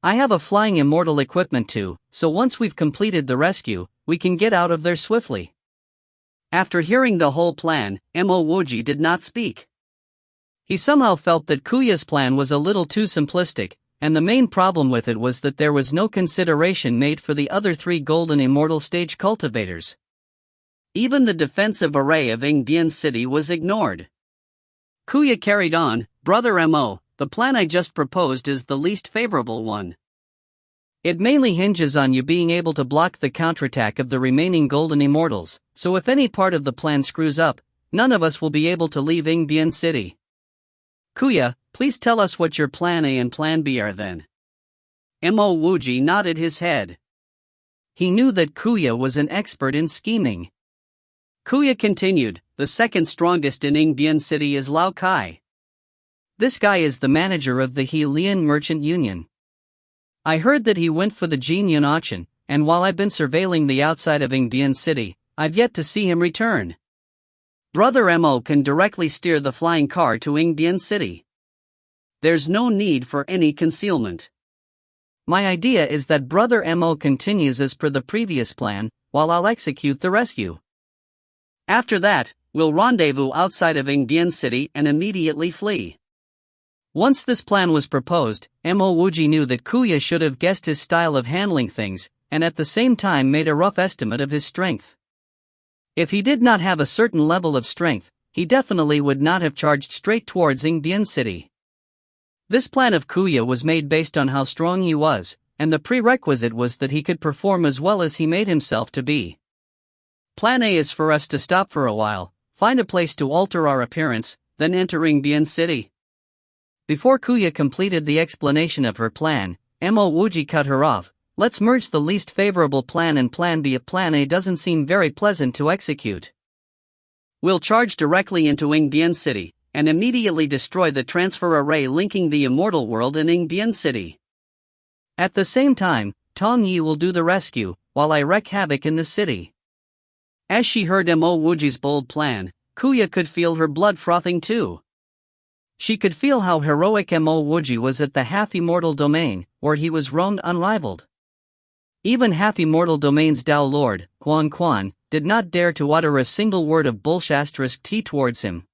A: I have a flying immortal equipment too, so once we've completed the rescue, we can get out of there swiftly.
B: After hearing the whole plan, Mo Wuji did not speak.
A: He somehow felt that Kuya's plan was a little too simplistic, and the main problem with it was that there was no consideration made for the other 3 golden immortal stage cultivators.
B: Even the defensive array of Ingbian City was ignored. Kuya carried on, Brother Mo, the plan I just proposed is the least favorable one.
A: It mainly hinges on you being able to block the counterattack of the remaining golden immortals, so if any part of the plan screws up, none of us will be able to leave Ingbian City.
B: Kuya, please tell us what your plan A and plan B are then. Mo Wuji nodded his head.
A: He knew that Kuya was an expert in scheming.
B: Kuya continued, the second strongest in Ingbian City is Lao Kai.
A: This guy is the manager of the Helian Merchant Union. I heard that he went for the Jinyun auction, and while I've been surveilling the outside of Ingbian City, I've yet to see him return.
B: Brother Mo can directly steer the flying car to Ingbian City. There's no need for any concealment.
A: My idea is that Brother Mo continues as per the previous plan, while I'll execute the rescue.
B: After that, we'll rendezvous outside of Ingbian City and immediately flee.
A: Once this plan was proposed, Mo Wuji knew that Kuya should have guessed his style of handling things, and at the same time made a rough estimate of his strength. If he did not have a certain level of strength, he definitely would not have charged straight towards Ingbian City. This plan of Kuya was made based on how strong he was, and the prerequisite was that he could perform as well as he made himself to be. Plan A is for us to stop for a while, find a place to alter our appearance, then enter Ingbian City. Before Kuya completed the explanation of her plan, Mo Wuji cut her off. Let's merge the least favorable plan and plan B. Plan A doesn't seem very pleasant to execute.
B: We'll charge directly into Ingbian City, and immediately destroy the transfer array linking the immortal world and Ingbian City.
A: At the same time, Tongyi will do the rescue, while I wreak havoc in the city.
B: As she heard Mo Wuji's bold plan, Kuya could feel her blood frothing too. She could feel how heroic Mo Wuji was at the half-immortal domain, where he was roamed unrivaled. Even half-immortal domain's Tao Lord, Quan Quan, did not dare to utter a single word of bullshit*T towards him.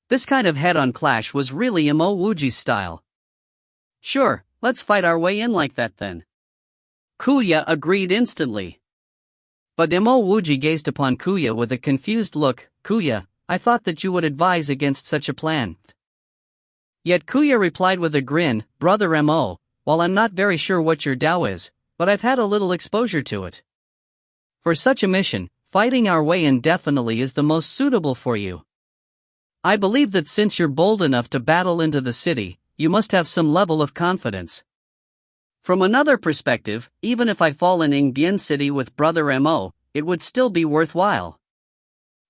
B: This kind of head-on clash was really Mo Wuji's style. Sure, let's fight our way in like that then. Kuya agreed instantly. But Mo Wuji gazed upon Kuya with a confused look. Kuya, I thought that you would advise against such a plan. Yet Kuya replied with a grin, Brother Mo, while I'm not very sure what your Tao is, but I've had a little exposure to it. For such a mission, fighting our way in definitely is the most suitable for you. I believe that since you're bold enough to battle into the city, you must have some level of confidence. From another perspective, even if I fall in Ingbian City with Brother Mo, it would still be worthwhile.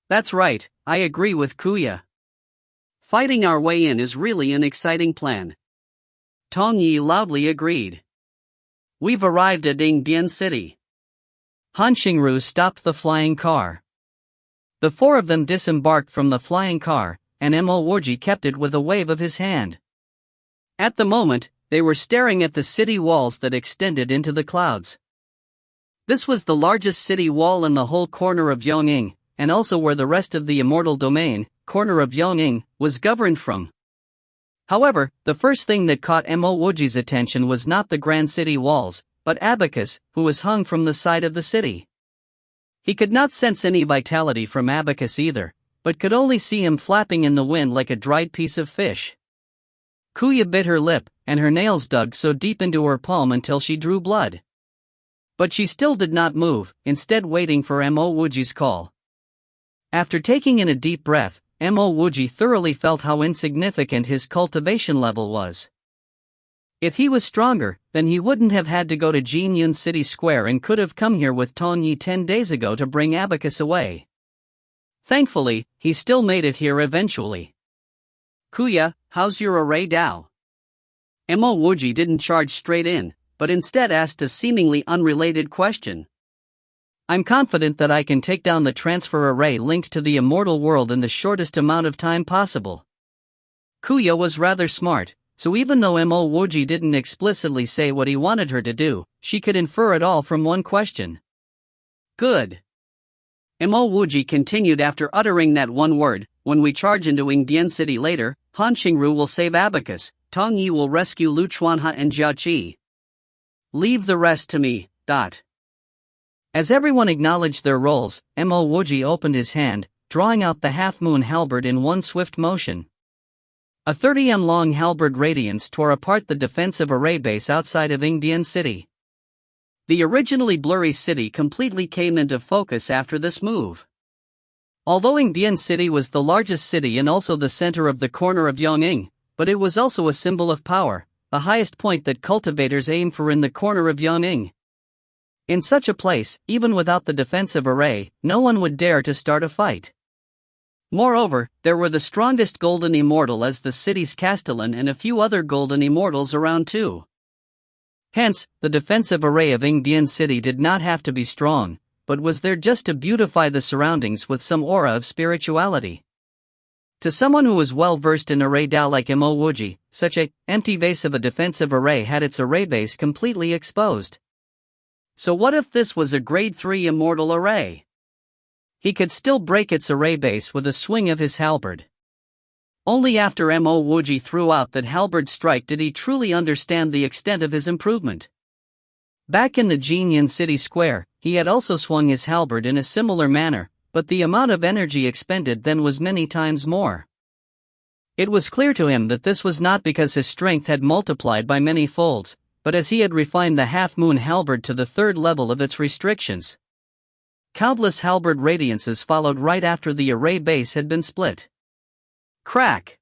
B: That's right, I agree with Kuya. Fighting our way in is really an exciting plan. Tong Yi loudly agreed. We've arrived at Ingbian City. Han Xingru stopped the flying car. The four of them disembarked from the flying car, and Mo Wuji kept it with a wave of his hand. At the moment, they were staring at the city walls that extended into the clouds. This was the largest city wall in the whole corner of Yongning, and also where the rest of the immortal domain, corner of Yongning, was governed from. However, the first thing that caught Mo Wuji's attention was not the grand city walls, but Abacus, who was hung from the side of the city. He could not sense any vitality from Abacus either, but could only see him flapping in the wind like a dried piece of fish. Kuya bit her lip, and her nails dug so deep into her palm until she drew blood. But she still did not move, instead waiting for Mo Wuji's call. After taking in a deep breath, Mo Wuji thoroughly felt how insignificant his cultivation level was. If he was stronger, then he wouldn't have had to go to Jinyun City Square and could have come here with Tong Yi 10 days ago to bring Abacus away. Thankfully, he still made it here eventually. Kuya, how's your array Tao? Mo Wuji didn't charge straight in, but instead asked a seemingly unrelated question. I'm confident that I can take down the transfer array linked to the immortal world in the shortest amount of time possible. Kuya was rather smart, so even though Mo Wuji didn't explicitly say what he wanted her to do, she could infer it all from one question. Good. Mo Wuji continued after uttering that one word, when we charge into Ingbian City later, Han Xingru will save Abacus, Tong Yi will rescue Lu Chuanha and Jia Qi. Leave the rest to me. As everyone acknowledged their roles, Mo Wuji opened his hand, drawing out the half-moon halberd in one swift motion. A 30 long halberd radiance tore apart the defensive array base outside of Ingbian City. The originally blurry city completely came into focus after this move. Although Ingbian City was the largest city and also the center of the corner of Yongning, but it was also a symbol of power, the highest point that cultivators aim for in the corner of Yongning. In such a place, even without the defensive array, no one would dare to start a fight. Moreover, there were the strongest golden immortal as the city's castellan and a few other golden immortals around too. Hence, the defensive array of Ingbian City did not have to be strong, but was there just to beautify the surroundings with some aura of spirituality. To someone who was well versed in array Tao like Mo Wuji, such a empty vase of a defensive array had its array base completely exposed. So what if this was a grade 3 immortal array? He could still break its array base with a swing of his halberd. Only after Mo Wuji threw out that halberd strike did he truly understand the extent of his improvement. Back in the Jinyun City Square, he had also swung his halberd in a similar manner, but the amount of energy expended then was many times more. It was clear to him that this was not because his strength had multiplied by many folds, but as he had refined the half-moon halberd to the third level of its restrictions. Countless halberd radiances followed right after the array base had been split. Crack!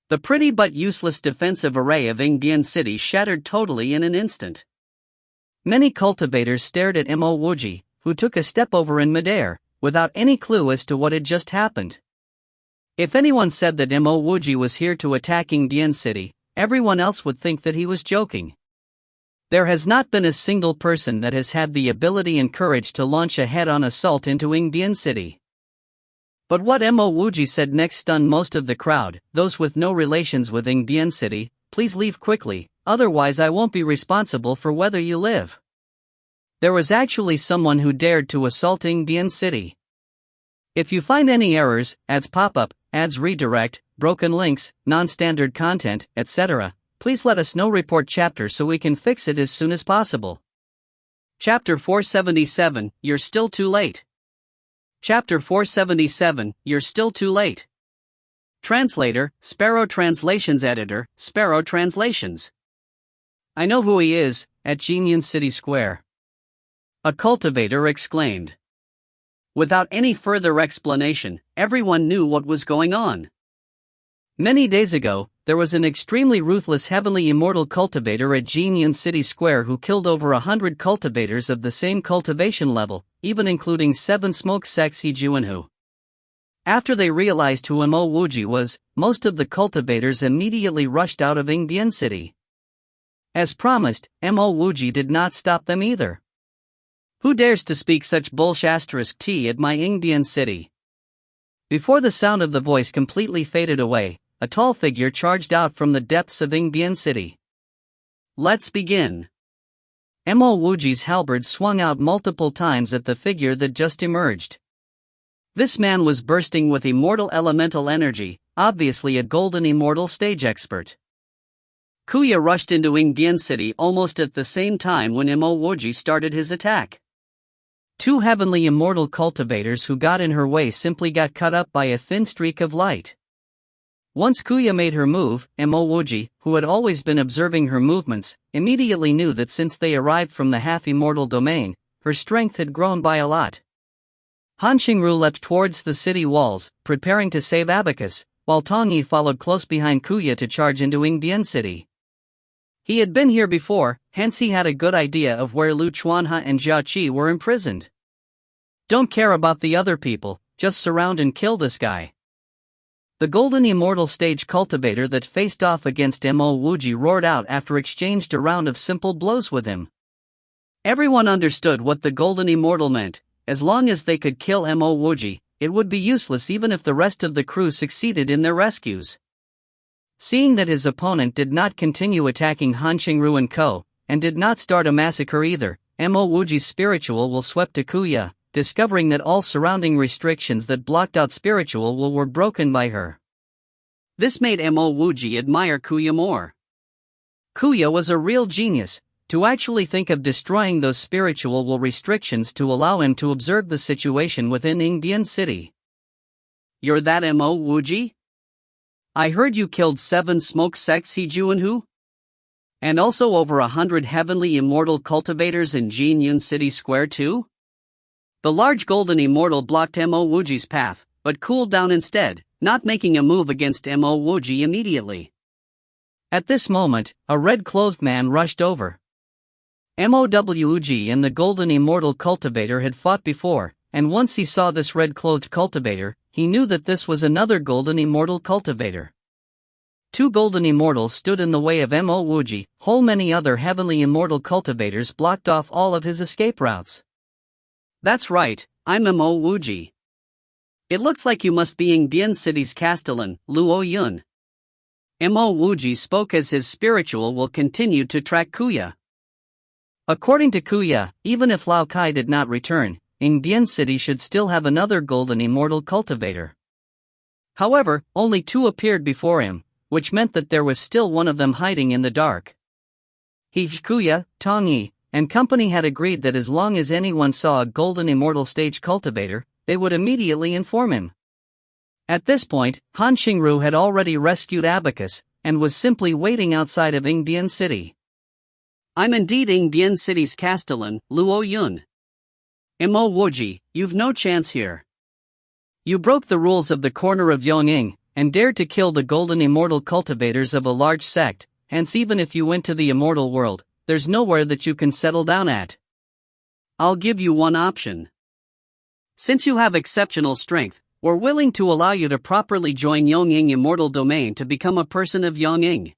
B: The pretty but useless defensive array of Ingbian City shattered totally in an instant. Many cultivators stared at Mo Wuji, who took a step over in midair, without any clue as to what had just happened. If anyone said that Mo Wuji was here to attack Ingbian City, everyone else would think that he was joking. There has not been a single person that has had the ability and courage to launch a head-on assault into Ingbian City. But what Mo Wuji said next stunned most of the crowd. Those with no relations with Ingbian City, please leave quickly, otherwise I won't be responsible for whether you live. There was actually someone who dared to assault Ingbian City. If you find any errors, ads pop up, ads redirect, broken links, non-standard content, etc., please let us know. Report chapter so we can fix it as soon as possible. Chapter 477, You're Still Too Late. Chapter 477, You're Still Too Late. Translator, Sparrow Translations Editor, Sparrow Translations. I know who he is, at Jinyan City Square. A cultivator exclaimed. Without any further explanation, everyone knew what was going on. Many days ago, there was an extremely ruthless heavenly immortal cultivator at Jinyan City Square who killed over 100 cultivators of the same cultivation level, even including 7 smoke sects Juanhu. After they realized who Mo Wuji was, most of the cultivators immediately rushed out of Ingbian City. As promised, Mo Wuji did not stop them either. Who dares to speak such bullshit *T at my Ingbian City? Before the sound of the voice completely faded away, a tall figure charged out from the depths of Ingbian City. Let's begin. Mo Wuji's halberd swung out multiple times at the figure that just emerged. This man was bursting with immortal elemental energy, obviously a golden immortal stage expert. Kuya rushed into Ingbian City almost at the same time when Mo Wuji started his attack. 2 heavenly immortal cultivators who got in her way simply got cut up by a thin streak of light. Once Kuya made her move, Mo Wuji, who had always been observing her movements, immediately knew that since they arrived from the half-immortal domain, her strength had grown by a lot. Han Xingru leapt towards the city walls, preparing to save Abacus, while Tong Yi followed close behind Kuya to charge into Ingbian City. He had been here before, hence he had a good idea of where Lu Chuanha and Jia Qi were imprisoned. Don't care about the other people, just surround and kill this guy. The golden immortal stage cultivator that faced off against Mo Wuji roared out after exchanged a round of simple blows with him. Everyone understood what the golden immortal meant. As long as they could kill Mo Wuji, it would be useless even if the rest of the crew succeeded in their rescues. Seeing that his opponent did not continue attacking Han Xingru and Co., and did not start a massacre either, Mo Wuji's spiritual will swept to Kuya, discovering that all surrounding restrictions that blocked out spiritual will were broken by her. This made Mo Wuji admire Kuya more. Kuya was a real genius, to actually think of destroying those spiritual will restrictions to allow him to observe the situation within Ingbian City. You're that Mo Wuji? I heard you killed 7 smoke sects Juanhu? And also over 100 heavenly immortal cultivators in Jinyan City Square too? The large golden immortal blocked Mo Wuji's path, but cooled down instead, not making a move against Mo Wuji immediately. At this moment, a red-clothed man rushed over. Mo Wuji and the golden immortal cultivator had fought before, and once he saw this red-clothed cultivator, he knew that this was another golden immortal cultivator. 2 golden immortals stood in the way of Mo Wuji, whole many other heavenly immortal cultivators blocked off all of his escape routes. That's right, I'm Mo Wuji. It looks like you must be Ingbian City's Castellan, Luo Yun. Mo Wuji spoke as his spiritual will continued to track Kuya. According to Kuya, even if Lao Kai did not return, Ingbian City should still have another golden immortal cultivator. However, only 2 appeared before him, which meant that there was still one of them hiding in the dark. He, Kuya, Tong Yi, and company had agreed that as long as anyone saw a golden immortal stage cultivator, they would immediately inform him. At this point, Han Xingru had already rescued Abacus, and was simply waiting outside of Ingbian City. I'm indeed Ingbian City's Castellan, Luo Yun. Mo Wuji, you've no chance here. You broke the rules of the corner of Yongning, and dared to kill the golden immortal cultivators of a large sect, hence even if you went to the immortal world, there's nowhere that you can settle down at. I'll give you one option. Since you have exceptional strength, we're willing to allow you to properly join Yongning Immortal Domain to become a person of Yongning.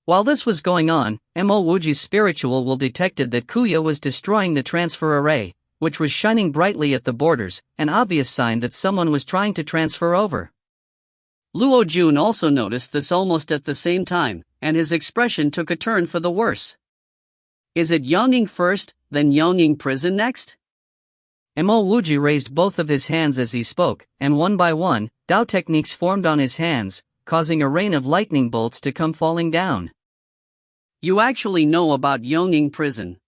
B: While this was going on, Mo Wuji's spiritual will detected that Kuya was destroying the transfer array,
A: which was shining brightly at the borders, an obvious sign that someone was trying to transfer over.
B: Luo Jun also noticed this almost at the same time, and his expression took a turn for the worse. Is it Yongning first, then Yongning prison next?
A: Mo Wuji raised both of his hands as he spoke, and one by one, Dao techniques formed on his hands, causing a rain of lightning bolts to come falling down.
B: You actually know about Yongning prison.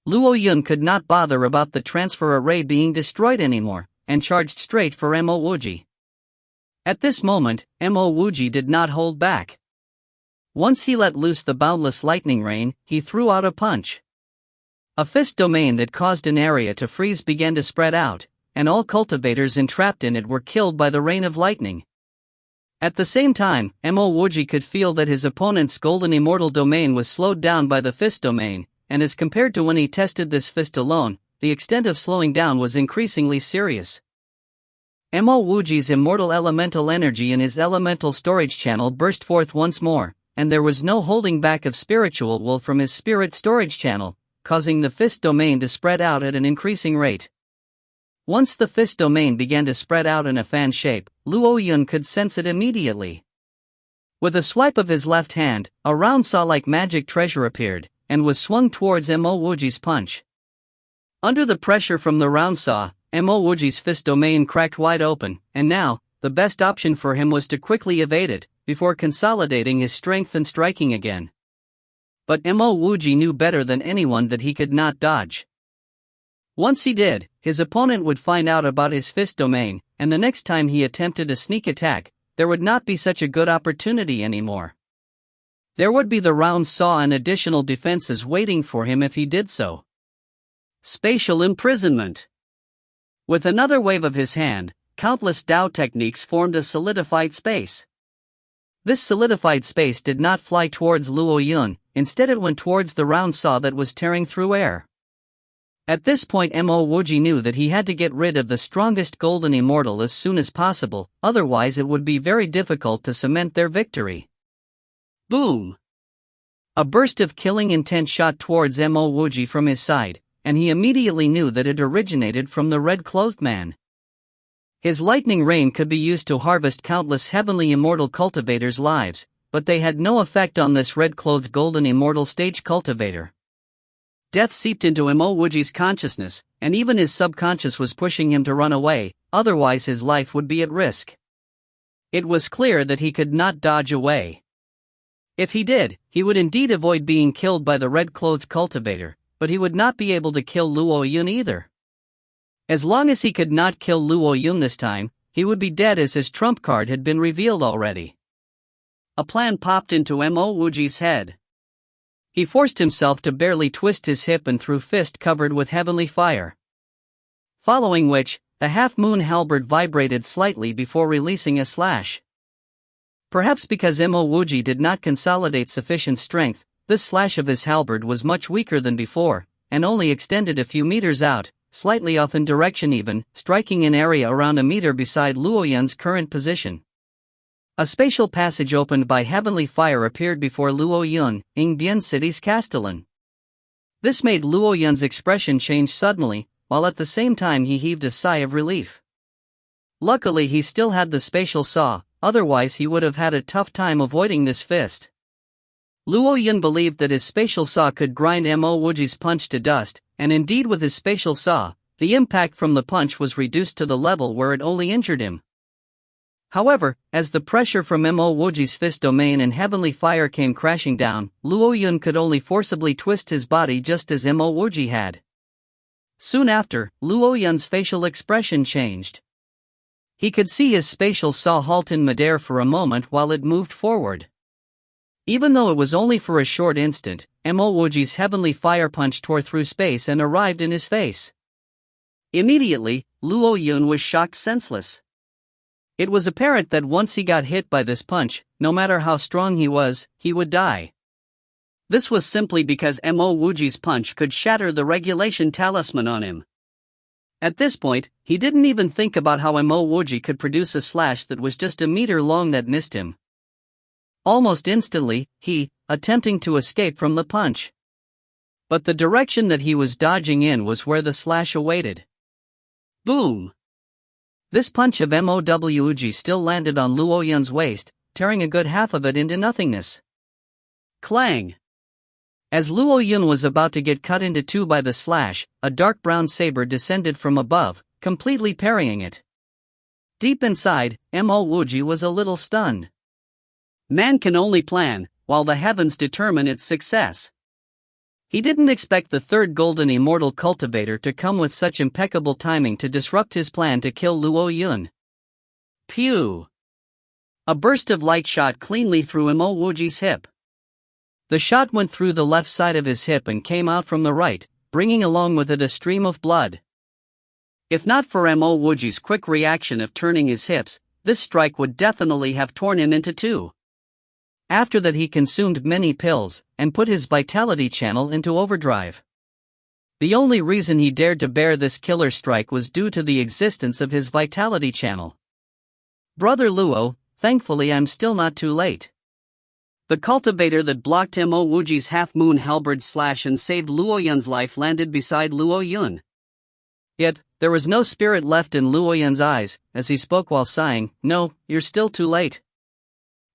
A: Luo Yun could not bother about the transfer array being destroyed anymore, and charged straight for Mo Wuji. At this moment, Mo Wuji did not hold back. Once he let loose the boundless lightning rain, he threw out a punch. A fist domain that caused an area to freeze began to spread out, and all cultivators entrapped in it were killed by the rain of lightning. At the same time, Mo Wuji could feel that his opponent's golden immortal domain was slowed down by the fist domain, and as compared to when he tested this fist alone, the extent of slowing down was increasingly serious. Mo Wuji's immortal elemental energy in his elemental storage channel burst forth once more, and there was no holding back of spiritual will from his spirit storage channel, causing the fist domain to spread out at an increasing rate. Once the fist domain began to spread out in a fan shape, Luo Yun could sense it immediately. With a swipe of his left hand, a round saw-like magic treasure appeared, and was swung towards Mo Wuji's punch. Under the pressure from the round saw, Mo Wuji's fist domain cracked wide open, and now, the best option for him was to quickly evade it, before consolidating his strength and striking again. But Mo Wuji knew better than anyone that he could not dodge. Once he did, his opponent would find out about his fist domain, and the next time he attempted a sneak attack, there would not be such a good opportunity anymore. There would be the round saw and additional defenses waiting for him if he did so.
B: Spatial imprisonment. With another wave of his hand, countless Dao techniques formed a solidified space. This solidified space did not fly towards Luo Yun, instead it went towards the round saw that was tearing through air. At this point Mo Wuji knew that he had to get rid of the strongest golden immortal as soon as possible, otherwise it would be very difficult to cement their victory.
A: Boom! A burst of killing intent shot towards Mo Wuji from his side, and he immediately knew that it originated from the red-clothed man. His lightning rain could be used to harvest countless heavenly immortal cultivators' lives, but they had no effect on this red-clothed golden immortal stage cultivator. Death seeped into Mo Wuji's consciousness, and even his subconscious was pushing him to run away, otherwise his life would be at risk. It was clear that he could not dodge away. If he did, he would indeed avoid being killed by the red-clothed cultivator, but he would not be able to kill Luo Yun either. As long as he could not kill Luo Yun this time, he would be dead as his trump card had been revealed already. A plan popped into Mo Wuji's head. He forced himself to barely twist his hip and threw fist covered with heavenly fire. Following which, the half-moon halberd vibrated slightly before releasing a slash. Perhaps because Mo Wuji did not consolidate sufficient strength, this slash of his halberd was much weaker than before, and only extended a few meters out, slightly off in direction even, striking an area around a meter beside Luo Yun's current position. A spatial passage opened by heavenly fire appeared before Luo Yun, Yingdian City's castellan. This made Luo Yun's expression change suddenly, while at the same time he heaved a sigh of relief. Luckily he still had the spatial saw, otherwise he would have had a tough time avoiding this fist. Luo Yun believed that his spatial saw could grind Mo Wuji's punch to dust, and indeed with his spatial saw, the impact from the punch was reduced to the level where it only injured him. However, as the pressure from Mo Wuji's fist domain and heavenly fire came crashing down, Luo Yun could only forcibly twist his body just as Mo Wuji had. Soon after, Luo Yun's facial expression changed. He could see his spatial saw halt in midair for a moment while it moved forward. Even though it was only for a short instant, Mo Wuji's heavenly fire punch tore through space and arrived in his face. Immediately, Luo Yun was shocked senseless. It was apparent that once he got hit by this punch, no matter how strong he was, he would die. This was simply because Mo Wuji's punch could shatter the regulation talisman on him. At this point, he didn't even think about how Mo Wuji could produce a slash that was just a meter long that missed him. Almost instantly, he, attempting to escape from the punch. But the direction that he was dodging in was where the slash awaited. Boom! This punch of Mo Dung Phuc still landed on Luo Yun's waist, tearing a good half of it into nothingness. Clang! As Luo Yun was about to get cut into two by the slash, a dark brown saber descended from above, completely parrying it. Deep inside, Mo Wuji was a little stunned. Man can only plan, while the heavens determine its success. He didn't expect the third golden immortal cultivator to come with such impeccable timing to disrupt his plan to kill Luo Yun. Pew! A burst of light shot cleanly through Mo Wuji's hip. The shot went through the left side of his hip and came out from the right, bringing along with it a stream of blood. If not for Mo Wuji's quick reaction of turning his hips, this strike would definitely have torn him into two. After that he consumed many pills, and put his vitality channel into overdrive. The only reason he dared to bear this killer strike was due to the existence of his vitality channel. Brother Luo, thankfully I'm still not too late. The cultivator that blocked Mo Wuji's half-moon halberd slash and saved Luo Yun's life landed beside Luo Yun. Yet, there was no spirit left in Luo Yun's eyes, as he spoke while sighing, "No, you're still too late."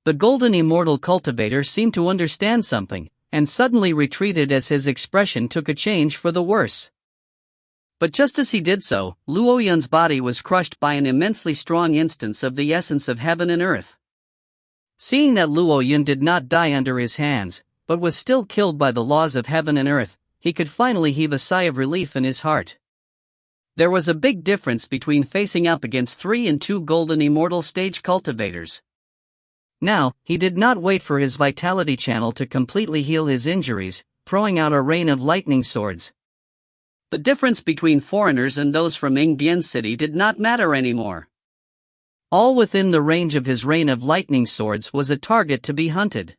A: The golden immortal cultivator seemed to understand something, and suddenly retreated as his expression took a change for the worse. But just as he did so, Luo Yun's body was crushed by an immensely strong instance of the essence of heaven and earth. Seeing that Luo Yun did not die under his hands, but was still killed by the laws of heaven and earth, he could finally heave a sigh of relief in his heart. There was a big difference between facing up against 3 and 2 golden immortal stage cultivators. Now, he did not wait for his vitality channel to completely heal his injuries, throwing out a rain of lightning swords. The difference between foreigners and those from Yingbian City did not matter anymore. All within the range of his rain of lightning swords was a target to be hunted.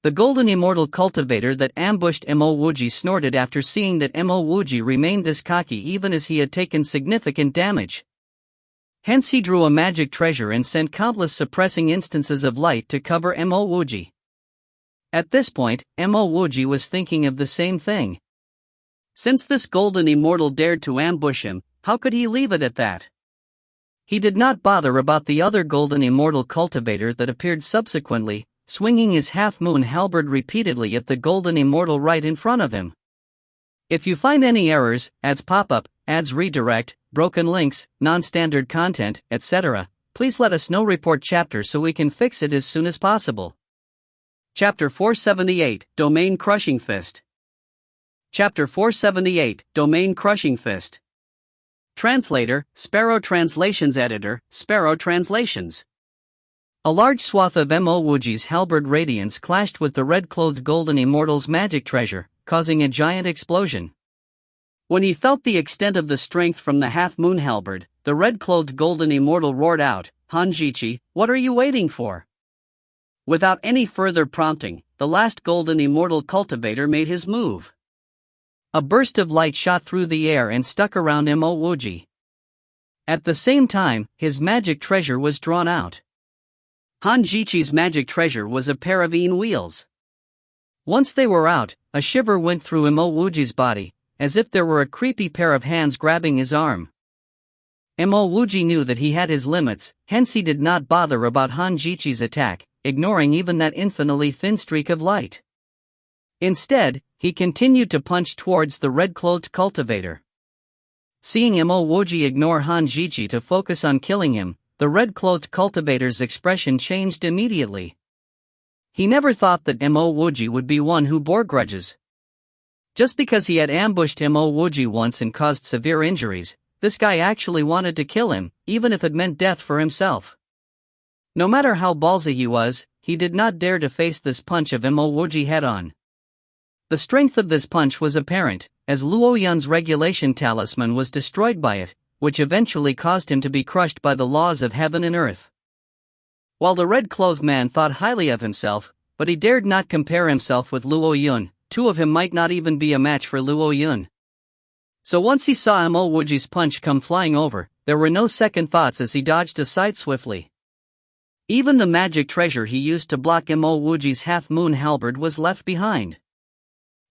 A: The golden immortal cultivator that ambushed Mo Wuji snorted after seeing that Mo Wuji remained this cocky even as he had taken significant damage. Hence he drew a magic treasure and sent countless suppressing instances of light to cover Mo Wuji. At this point, Mo Wuji was thinking of the same thing. Since this golden immortal dared to ambush him, how could he leave it at that? He did not bother about the other golden immortal cultivator that appeared subsequently, swinging his half-moon halberd repeatedly at the golden immortal right in front of him. If you find any errors, ads pop-up, ads redirect, broken links, non-standard content, etc., please let us know. Report chapter so we can fix it as soon as possible. Chapter 478, Domain Crushing Fist. Chapter 478, Domain Crushing Fist. Translator, Sparrow Translations. Editor, Sparrow Translations. A large swath of Mo Wuji's halberd radiance clashed with the red-clothed golden immortal's magic treasure, causing a giant explosion. When he felt the extent of the strength from the half-moon halberd, the red-clothed golden immortal roared out, "Hanjichi, what are you waiting for?" Without any further prompting, the last golden immortal cultivator made his move. A burst of light shot through the air and stuck around Mo Wuji. At the same time, his magic treasure was drawn out. Hanjichi's magic treasure was a pair of wheels. Once they were out, a shiver went through Mo Wuji's body, as if there were a creepy pair of hands grabbing his arm. Mo Wuji knew that he had his limits, hence he did not bother about Hanjichi's attack, ignoring even that infinitely thin streak of light. Instead, he continued to punch towards the red-clothed cultivator. Seeing Mo Wuji ignore Hanjichi to focus on killing him, the red-clothed cultivator's expression changed immediately. He never thought that Mo Wuji would be one who bore grudges. Just because he had ambushed Mo Wuji once and caused severe injuries, this guy actually wanted to kill him, even if it meant death for himself. No matter how ballsy he was, he did not dare to face this punch of Mo Wuji head-on. The strength of this punch was apparent, as Luo Yun's regulation talisman was destroyed by it, which eventually caused him to be crushed by the laws of heaven and earth. While the red-clothed man thought highly of himself, but he dared not compare himself with Luo Yun, two of him might not even be a match for Luo Yun. So once he saw Mo Wuji's punch come flying over, there were no second thoughts as he dodged aside swiftly. Even the magic treasure he used to block Mo Wuji's half-moon halberd was left behind.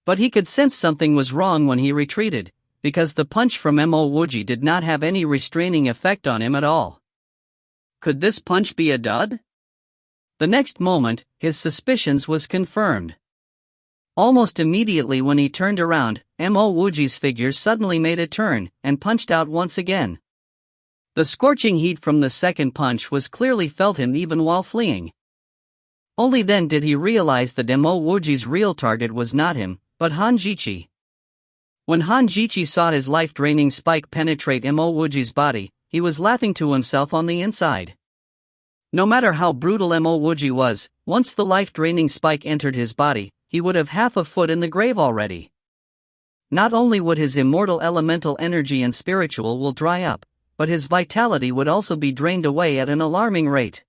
A: But he could sense something was wrong when he retreated, because the punch from Mo Wuji did not have any restraining effect on him at all. Could this punch be a dud? The next moment, his suspicions was confirmed. Almost immediately when he turned around, Mo Wuji's figure suddenly made a turn, and punched out once again. The scorching heat from the second punch was clearly felt him even while fleeing. Only then did he realize that Mo Wuji's real target was not him, but Hanjichi. When Hanjichi saw his life-draining spike penetrate Mo Wuji's body, he was laughing to himself on the inside. No matter how brutal Mo Wuji was, once the life-draining spike entered his body, he would have half a foot in the grave already. Not only would his immortal elemental energy and spiritual will dry up, but his vitality would also be drained away at an alarming rate.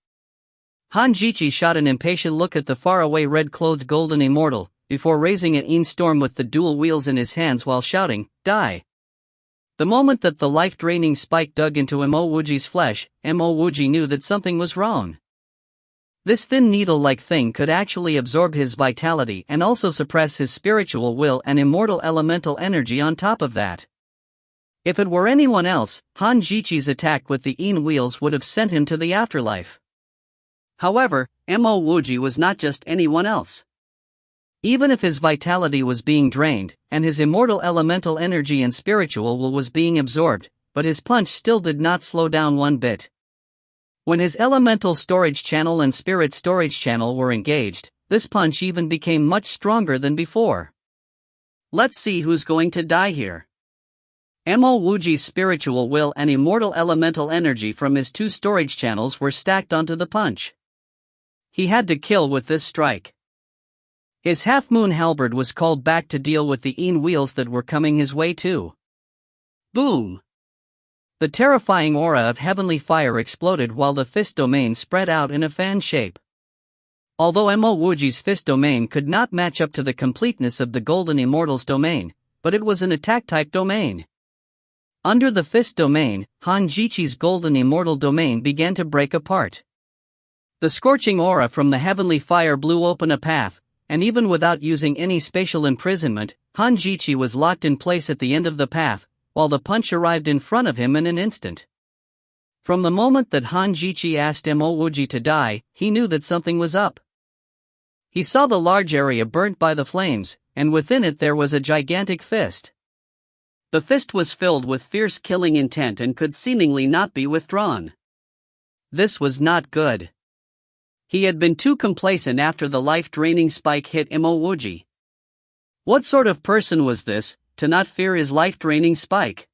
A: Hanjichi shot an impatient look at the faraway red-clothed golden immortal, before raising an storm with the dual wheels in his hands while shouting, "Die!" The moment that the life-draining spike dug into Mo Wuji's flesh, Mo Wuji knew that something was wrong. This thin needle-like thing could actually absorb his vitality and also suppress his spiritual will and immortal elemental energy on top of that. If it were anyone else, Hanjichi's attack with the wheels would have sent him to the afterlife. However, Mo Wuji was not just anyone else. Even if his vitality was being drained, and his immortal elemental energy and spiritual will was being absorbed, but his punch still did not slow down one bit. When his elemental storage channel and spirit storage channel were engaged, this punch even became much stronger than before. Let's see who's going to die here. Mo Wuji's spiritual will and immortal elemental energy from his two storage channels were stacked onto the punch. He had to kill with this strike. His half-moon halberd was called back to deal with the wheels that were coming his way too. Boom! The terrifying aura of heavenly fire exploded while the fist domain spread out in a fan shape. Although Mo Wuji's fist domain could not match up to the completeness of the golden immortal's domain, but it was an attack-type domain. Under the fist domain, Hanjichi's golden immortal domain began to break apart. The scorching aura from the heavenly fire blew open a path, and even without using any spatial imprisonment, Hanjichi was locked in place at the end of the path, while the punch arrived in front of him in an instant. From the moment that Hanjichi asked Mo Wuji to die, he knew that something was up. He saw the large area burnt by the flames, and within it there was a gigantic fist. The fist was filled with fierce killing intent and could seemingly not be withdrawn. This was not good. He had been too complacent after the life-draining spike hit Mo Wuji. What sort of person was this, to not fear his life-draining spike?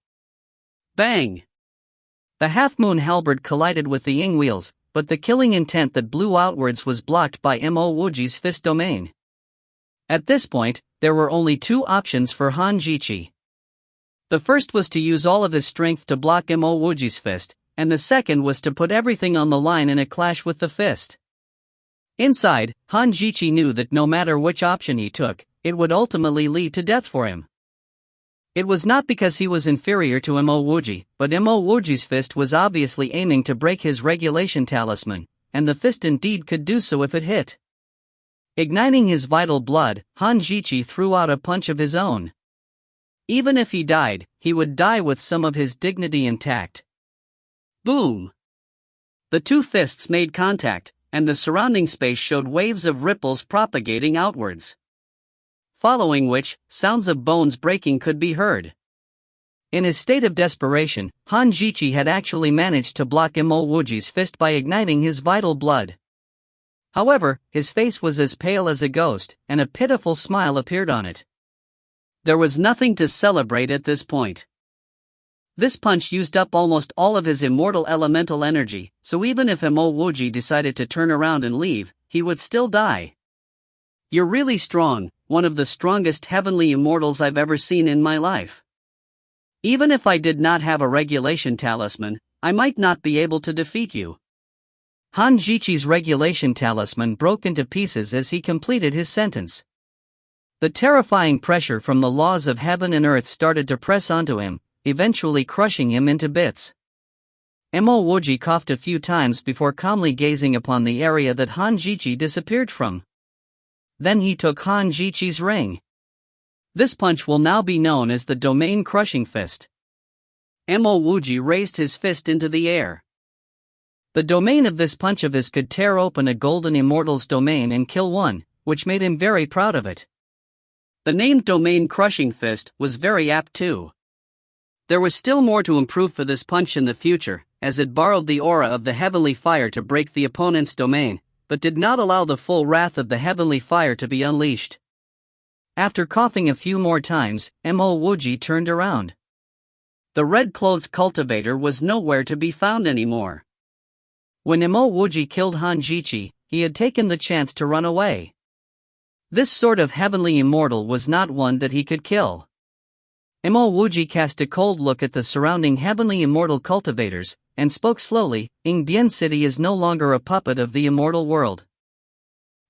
A: Bang! The half-moon halberd collided with the wheels, but the killing intent that blew outwards was blocked by Mo Wuji's fist domain. At this point, there were only two options for Hanjichi. The first was to use all of his strength to block Mo Wuji's fist, and the second was to put everything on the line in a clash with the fist. Inside, Hanjichi knew that no matter which option he took, it would ultimately lead to death for him. It was not because he was inferior to Mo Wuji, but Mo Wuji's fist was obviously aiming to break his regulation talisman, and the fist indeed could do so if it hit. Igniting his vital blood, Hanjichi threw out a punch of his own. Even if he died, he would die with some of his dignity intact. Boom! The two fists made contact, and the surrounding space showed waves of ripples propagating outwards. Following which, sounds of bones breaking could be heard. In his state of desperation, Hanjichi had actually managed to block Mo Wuji's fist by igniting his vital blood. However, his face was as pale as a ghost, and a pitiful smile appeared on it. There was nothing to celebrate at this point. This punch used up almost all of his immortal elemental energy, so even if Mo Wuji decided to turn around and leave, he would still die. You're really strong, one of the strongest heavenly immortals I've ever seen in my life. Even if I did not have a regulation talisman, I might not be able to defeat you. Hanjichi's regulation talisman broke into pieces as he completed his sentence. The terrifying pressure from the laws of heaven and earth started to press onto him, eventually crushing him into bits. Mo Wuji coughed a few times before calmly gazing upon the area that Hanjichi disappeared from. Then he took Hanjichi's ring.
B: This punch will now be known as the domain crushing fist. Mo Wuji raised his fist into the air. The domain of this punch of his could tear open a golden immortal's domain and kill one, which made him very proud of it. The name domain crushing fist was very apt too. There was still more to improve for this punch in the future, as it borrowed the aura of the heavenly fire to break the opponent's domain, but did not allow the full wrath of the heavenly fire to be unleashed. After coughing a few more times, Mo Wuji turned around. The red-clothed cultivator was nowhere to be found anymore. When Mo Wuji killed Han Jiqi, he had taken the chance to run away. This sort of heavenly immortal was not one that he could kill. Mo Wuji cast a cold look at the surrounding heavenly immortal cultivators, and spoke slowly. Yingbian City is no longer a puppet of the immortal world.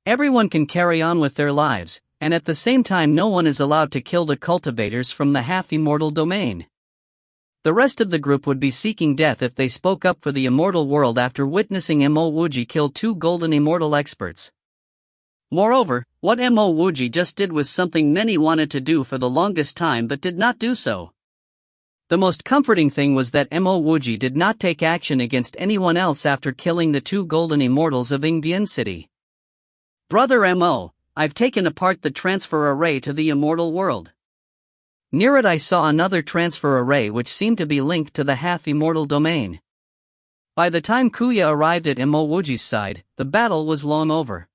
B: Everyone can carry on with their lives, and at the same time no one is allowed to kill the cultivators from the half-immortal domain. The rest of the group would be seeking death if they spoke up for the immortal world after witnessing Mo Wuji kill 2 golden immortal experts. Moreover, what Mo Wuji just did was something many wanted to do for the longest time but did not do so. The most comforting thing was that Mo Wuji did not take action against anyone else after killing the 2 golden immortals of Yingbian City. Brother Mo, I've taken apart the transfer array to the immortal world. Near it I saw another transfer array which seemed to be linked to the half-immortal domain. By the time Kuya arrived at Mo Wuji's side, the battle was long over.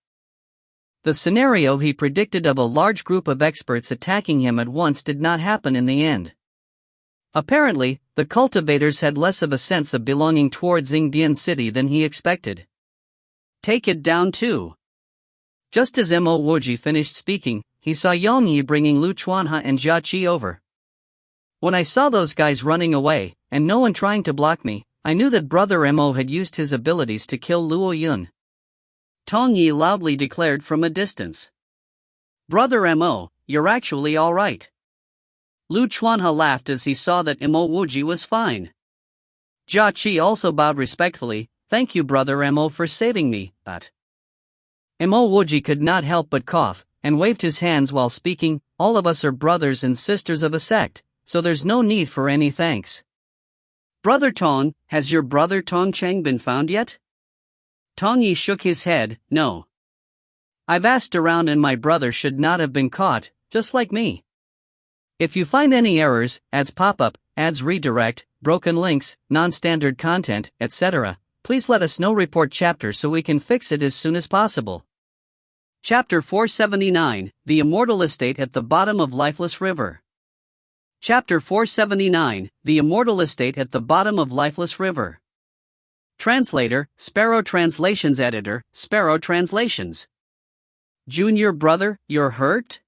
B: The scenario he predicted of a large group of experts attacking him at once did not happen in the end. Apparently, the cultivators had less of a sense of belonging towards Yingbian City than he expected. Take it down too. Just as Mo Wuji finished speaking, he saw Yang Yi bringing Lu Chuanhe and Jia Qi over. When I saw those guys running away, and no one trying to block me, I knew that Brother Mo had used his abilities to kill Luo Yun. Tong Yi loudly declared from a distance. Brother Mo, you're actually alright. Lu Chuanhe laughed as he saw that Mo Wuji was fine. Jia Qi also bowed respectfully. Thank you Brother Mo for saving me, but Mo Wuji could not help but cough, and waved his hands while speaking. All of us are brothers and sisters of a sect, so there's no need for any thanks. Brother Tong, has your brother Tong Cheng been found yet? Tong Yi shook his head. No. I've asked around and my brother should not have been caught, just like me. If you find any errors, ads pop-up, ads redirect, broken links, non-standard content, etc., please let us know. Report chapter so we can fix it as soon as possible. Chapter 479, The Immortal Estate at the Bottom of Lifeless River. Chapter 479, The Immortal Estate at the Bottom of Lifeless River. Translator, Sparrow Translations. Editor, Sparrow Translations. Junior brother, you're hurt?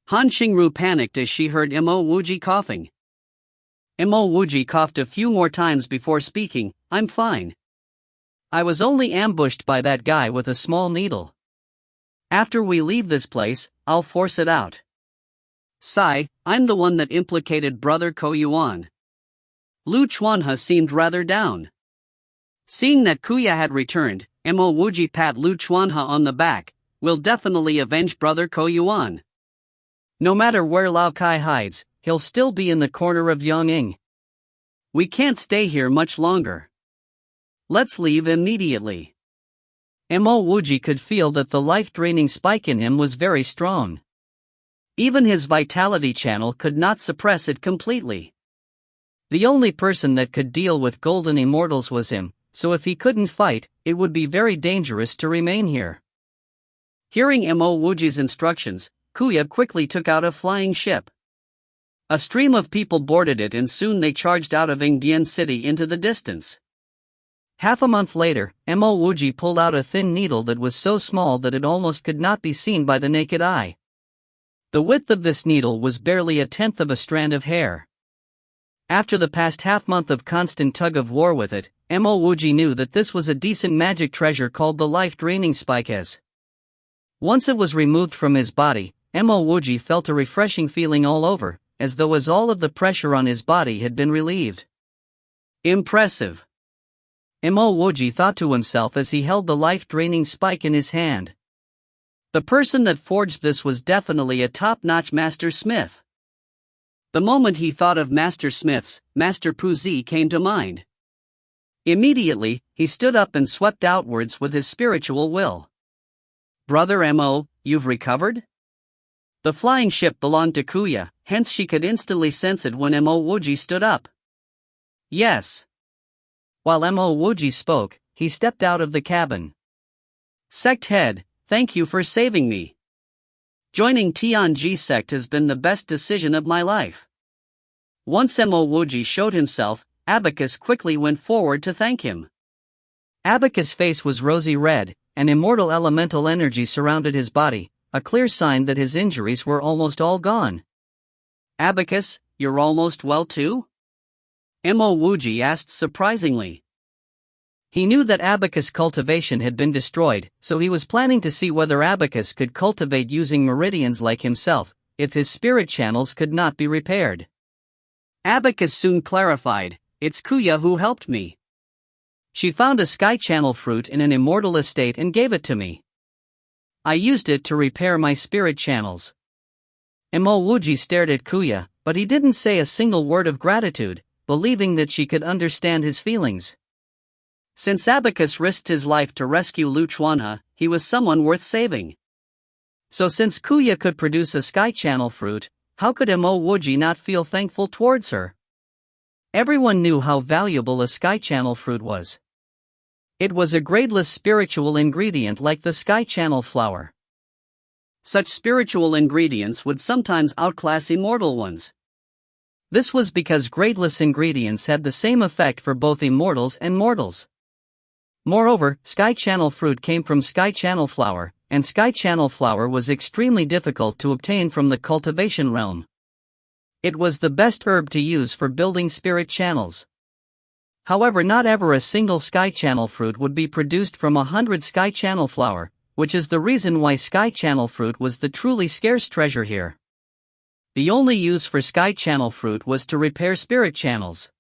B: Han Xingru panicked as she heard Mo Wuji coughing. Mo Wuji coughed a few more times before speaking. I'm fine. I was only ambushed by that guy with a small needle. After we leave this place, I'll force it out. Sigh, I'm the one that implicated Brother Ko Yuan. Lu Chuanhe seemed rather down. Seeing that Kuya had returned, Mo Wuji pat Lu Chuanhe on the back. We'll definitely avenge Brother Ko Yuan. No matter where Lao Kai hides, he'll still be in the corner of Yong'ing. We can't stay here much longer. Let's leave immediately. Mo Wuji could feel that the life-draining spike in him was very strong. Even his vitality channel could not suppress it completely. The only person that could deal with golden immortals was him, so if he couldn't fight, it would be very dangerous to remain here. Hearing Mo Wuji's instructions, Kuya quickly took out a flying ship. A stream of people boarded it and soon they charged out of Yingbian City into the distance. Half a month later, Mo Wuji pulled out a thin needle that was so small that it almost could not be seen by the naked eye. The width of this needle was barely a tenth of a strand of hair. After the past half-month of constant tug-of-war with it, Mo Wuji knew that this was a decent magic treasure called the life-draining spike. Once it was removed from his body, Mo Wuji felt a refreshing feeling all over, as though all of the pressure on his body had been relieved. Impressive. Mo Wuji thought to himself as he held the life-draining spike in his hand. The person that forged this was definitely a top-notch master smith. The moment he thought of master smiths, Master Puzi came to mind. Immediately, he stood up and swept outwards with his spiritual will. Brother Mo, you've recovered? The flying ship belonged to Kuya, hence she could instantly sense it when Mo Wuji stood up. Yes. While Mo Wuji spoke, he stepped out of the cabin. Sect head, thank you for saving me. Joining Tianji sect has been the best decision of my life. Once Mo Wuji showed himself, Abacus quickly went forward to thank him. Abacus' face was rosy red, and immortal elemental energy surrounded his body, a clear sign that his injuries were almost all gone. Abacus, you're almost well too? Mo Wuji asked surprisingly. He knew that Abacus' cultivation had been destroyed, so he was planning to see whether Abacus could cultivate using meridians like himself, if his spirit channels could not be repaired. Abacus soon clarified, it's Kuya who helped me. She found a sky channel fruit in an immortal estate and gave it to me. I used it to repair my spirit channels. Mo Wuji stared at Kuya, but he didn't say a single word of gratitude, believing that she could understand his feelings. Since Abacus risked his life to rescue Lu Chuanha, he was someone worth saving. So since Kuya could produce a sky channel fruit, how could Mo Wuji not feel thankful towards her? Everyone knew how valuable a sky channel fruit was. It was a gradeless spiritual ingredient like the sky channel flower. Such spiritual ingredients would sometimes outclass immortal ones. This was because gradeless ingredients had the same effect for both immortals and mortals. Moreover, sky channel fruit came from sky channel flower, and sky channel flower was extremely difficult to obtain from the cultivation realm. It was the best herb to use for building spirit channels. However, not ever a single sky channel fruit would be produced from 100 sky channel flower, which is the reason why sky channel fruit was the truly scarce treasure here. The only use for sky channel fruit was to repair spirit channels.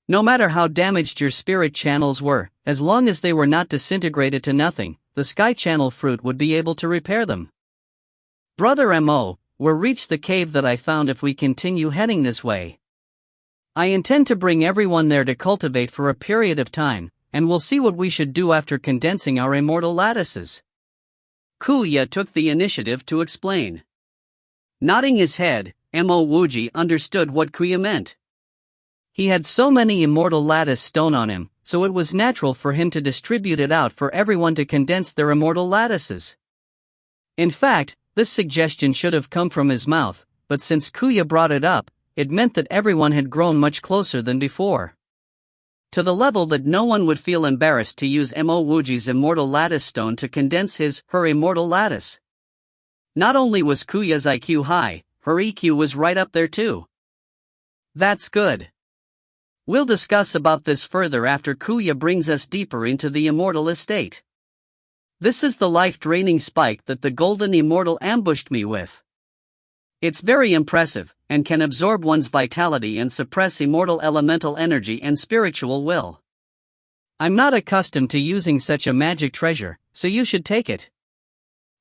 B: No matter how damaged your spirit channels were, as long as they were not disintegrated to nothing, the sky channel fruit would be able to repair them. Brother Mo, we'll reach the cave that I found if we continue heading this way. I intend to bring everyone there to cultivate for a period of time, and we'll see what we should do after condensing our immortal lattices. Kuya took the initiative to explain. Nodding his head, Mo Wuji understood what Kuya meant. He had so many immortal lattice stone on him, so it was natural for him to distribute it out for everyone to condense their immortal lattices. In fact, this suggestion should have come from his mouth, but since Kuya brought it up, it meant that everyone had grown much closer than before. To the level that no one would feel embarrassed to use Mo Wuji's immortal lattice stone to condense her immortal lattice. Not only was Kuya's IQ high, her EQ was right up there too. That's good. We'll discuss about this further after Kuya brings us deeper into the immortal estate. This is the life-draining spike that the golden immortal ambushed me with. It's very impressive, and can absorb one's vitality and suppress immortal elemental energy and spiritual will. I'm not accustomed to using such a magic treasure, so you should take it.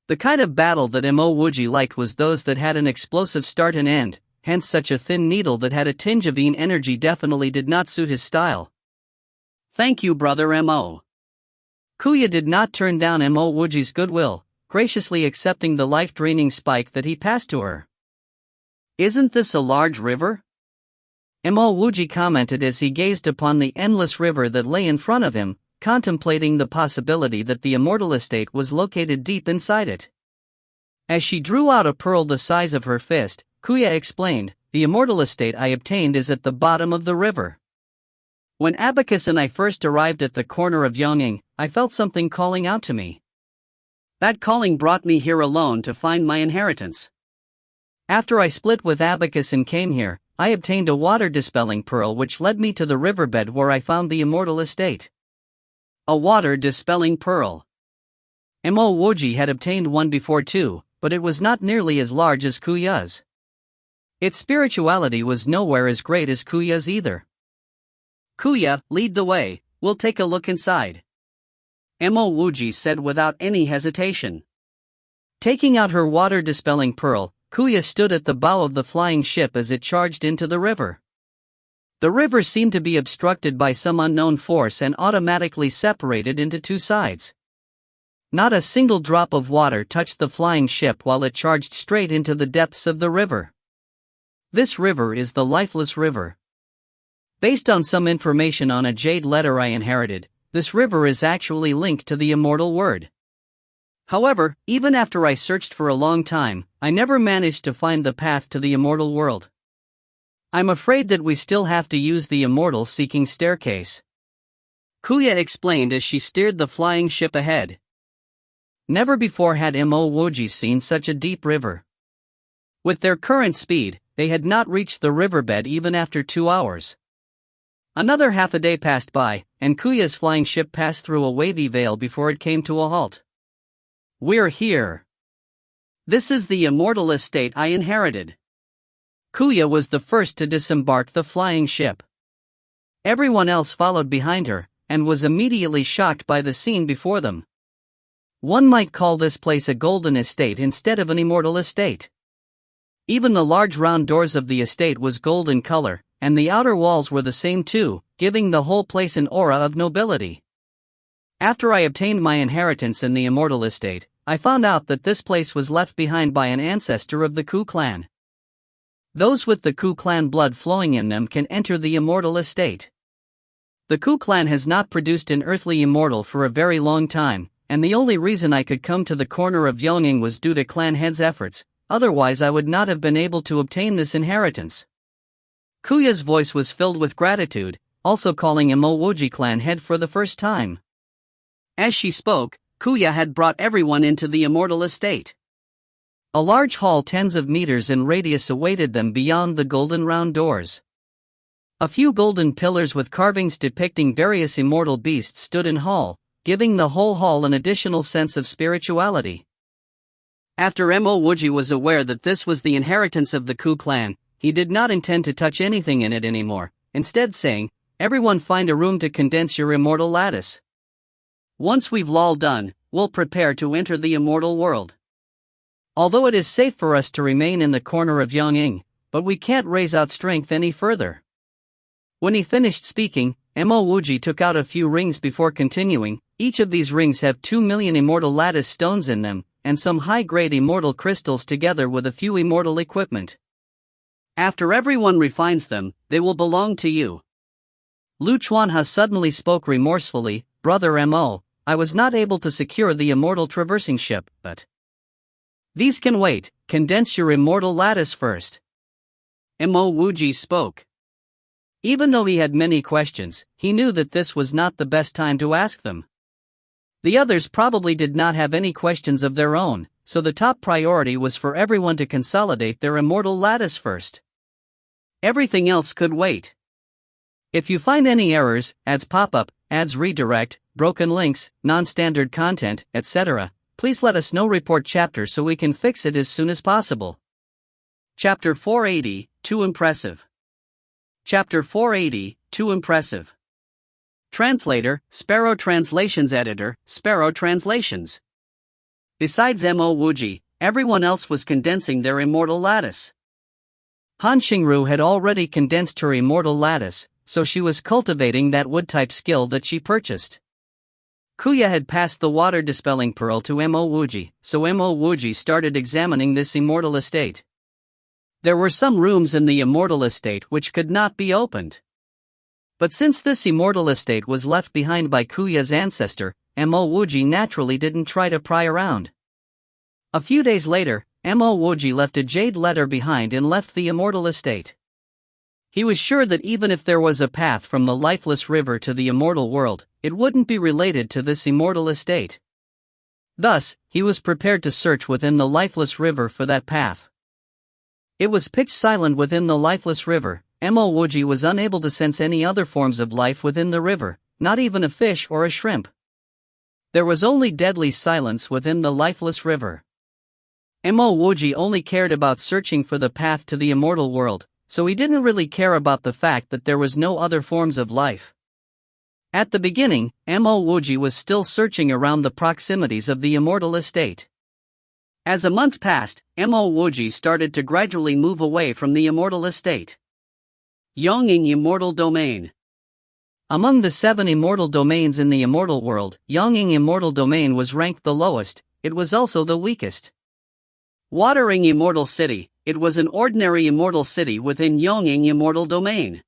B: The kind of battle that Mo Wuji liked was those that had an explosive start and end, hence such a thin needle that had a tinge of yin energy definitely did not suit his style. Thank you, brother Mo. Kuya did not turn down Mo Wuji's goodwill, graciously accepting the life-draining spike that he passed to her. Isn't this a large river? Mo Wuji commented as he gazed upon the endless river that lay in front of him, contemplating the possibility that the immortal estate was located deep inside it. As she drew out a pearl the size of her fist, Kuya explained, the immortal estate I obtained is at the bottom of the river. When Abacus and I first arrived at the corner of Yongning, I felt something calling out to me. That calling brought me here alone to find my inheritance. After I split with Abacus and came here, I obtained a water-dispelling pearl which led me to the riverbed where I found the immortal estate. A water-dispelling pearl. Mo Wuji had obtained one before too, but it was not nearly as large as Kuya's. Its spirituality was nowhere as great as Kuya's either. Kuya, lead the way, we'll take a look inside. Mo Wuji said without any hesitation.
A: Taking out her water-dispelling pearl, Kuya stood at the bow of the flying ship as it charged into the river. The river seemed to be obstructed by some unknown force and automatically separated into two sides. Not a single drop of water touched the flying ship while it charged straight into the depths of the river. This river is the Lifeless River. Based on some information on a jade letter I inherited, this river is actually linked to the immortal word. However, even after I searched for a long time, I never managed to find the path to the immortal world. I'm afraid that we still have to use the immortal seeking staircase. Kuya explained as she steered the flying ship ahead. Never before had Mo Wuji seen such a deep river. With their current speed, they had not reached the riverbed even after 2 hours. Another half a day passed by, and Kuya's flying ship passed through a wavy veil before it came to a halt. We're here. This is the immortal estate I inherited. Kuya was the first to disembark the flying ship. Everyone else followed behind her, and was immediately shocked by the scene before them. One might call this place a golden estate instead of an immortal estate. Even the large round doors of the estate was gold in color, and the outer walls were the same too, giving the whole place an aura of nobility. After I obtained my inheritance in the immortal estate, I found out that this place was left behind by an ancestor of the Ku clan. Those with the Ku clan blood flowing in them can enter the immortal estate. The Ku clan has not produced an earthly immortal for a very long time, and the only reason I could come to the corner of Yonging was due to clan head's efforts, otherwise I would not have been able to obtain this inheritance. Kuya's voice was filled with gratitude, also calling Mo Wuji clan head for the first time. As she spoke, Kuya had brought everyone into the immortal estate. A large hall tens of meters in radius awaited them beyond the golden round doors. A few golden pillars with carvings depicting various immortal beasts stood in hall, giving the whole hall an additional sense of spirituality. After Mo Wuji was aware that this was the inheritance of the Ku clan, he did not intend to touch anything in it anymore, instead saying, "Everyone find a room to condense your immortal lattice. Once we've all done, we'll prepare to enter the immortal world. Although it is safe for us to remain in the corner of Yonging, but we can't raise out strength any further." When he finished speaking, Mo Wuji took out a few rings before continuing. Each of these rings have 2 million immortal lattice stones in them, and some high-grade immortal crystals together with a few immortal equipment. After everyone refines them, they will belong to you. Lu Chuanha suddenly spoke remorsefully, "Brother Mo, I was not able to secure the immortal traversing ship, but these can wait, condense your immortal lattice first." Mo Wuji spoke. Even though he had many questions, he knew that this was not the best time to ask them. The others probably did not have any questions of their own, so the top priority was for everyone to consolidate their immortal lattice first. Everything else could wait. If you find any errors, ads pop up, ads redirect, broken links, non-standard content, etc., please let us know. Report chapter so we can fix it as soon as possible. Chapter 480, Too Impressive. Chapter 480, Too Impressive. Translator, Sparrow Translations. Editor, Sparrow Translations. Besides Mo Wuji, everyone else was condensing their immortal lattice. Han Xingru had already condensed her immortal lattice, so she was cultivating that wood-type skill that she purchased. Kuya had passed the water-dispelling pearl to Mo Wuji, so Mo Wuji started examining this immortal estate. There were some rooms in the immortal estate which could not be opened. But since this immortal estate was left behind by Kuya's ancestor, Mo Wuji naturally didn't try to pry around. A few days later, Mo Wuji left a jade letter behind and left the immortal estate. He was sure that even if there was a path from the lifeless river to the immortal world, it wouldn't be related to this immortal estate. Thus, he was prepared to search within the lifeless river for that path. It was pitch silent within the lifeless river. Mo Wuji was unable to sense any other forms of life within the river, not even a fish or a shrimp. There was only deadly silence within the lifeless river. Mo Wuji only cared about searching for the path to the immortal world, so he didn't really care about the fact that there was no other forms of life. At the beginning, Mo Wuji was still searching around the proximities of the immortal estate.
B: As a month passed, Mo Wuji started to gradually move away from the immortal estate. Yonging Immortal Domain.
A: Among the 7 immortal domains in the immortal world, Yonging Immortal Domain was ranked the lowest. It was also the weakest.
B: Watering Immortal City. It was an ordinary immortal city within Yonging Immortal Domain.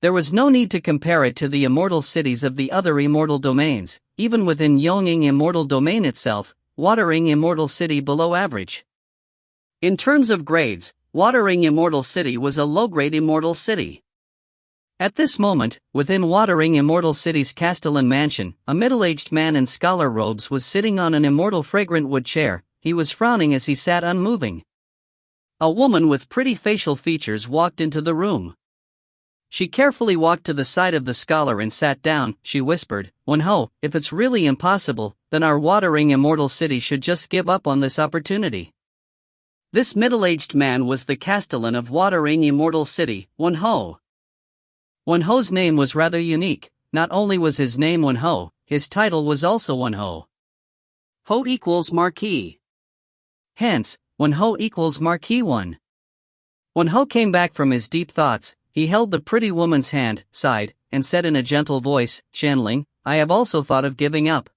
A: There was no need to compare it to the immortal cities of the other immortal domains. Even within Yonging Immortal Domain itself, Watering Immortal City below average.
B: In terms of grades, Watering Immortal City was a low-grade immortal city.
A: At this moment, within Watering Immortal City's Castellan mansion, a middle-aged man in scholar robes was sitting on an immortal fragrant wood chair. He was frowning as he sat unmoving.
B: A woman with pretty facial features walked into the room. She carefully walked to the side of the scholar and sat down. She whispered, "Wenho, if it's really impossible, then our Watering Immortal City should just give up on this opportunity." This middle-aged man was the Castellan of Watering Immortal City, Wenho.
A: Wenho's name was rather unique. Not only was his name Wenho, his title was also Wenho.
B: Ho equals Marquis.
A: Hence, Wenho equals Marquis 1. Wenho came back from his deep thoughts. He held the pretty woman's hand, sighed, and said in a gentle voice, "Shanling, I have also thought of giving up.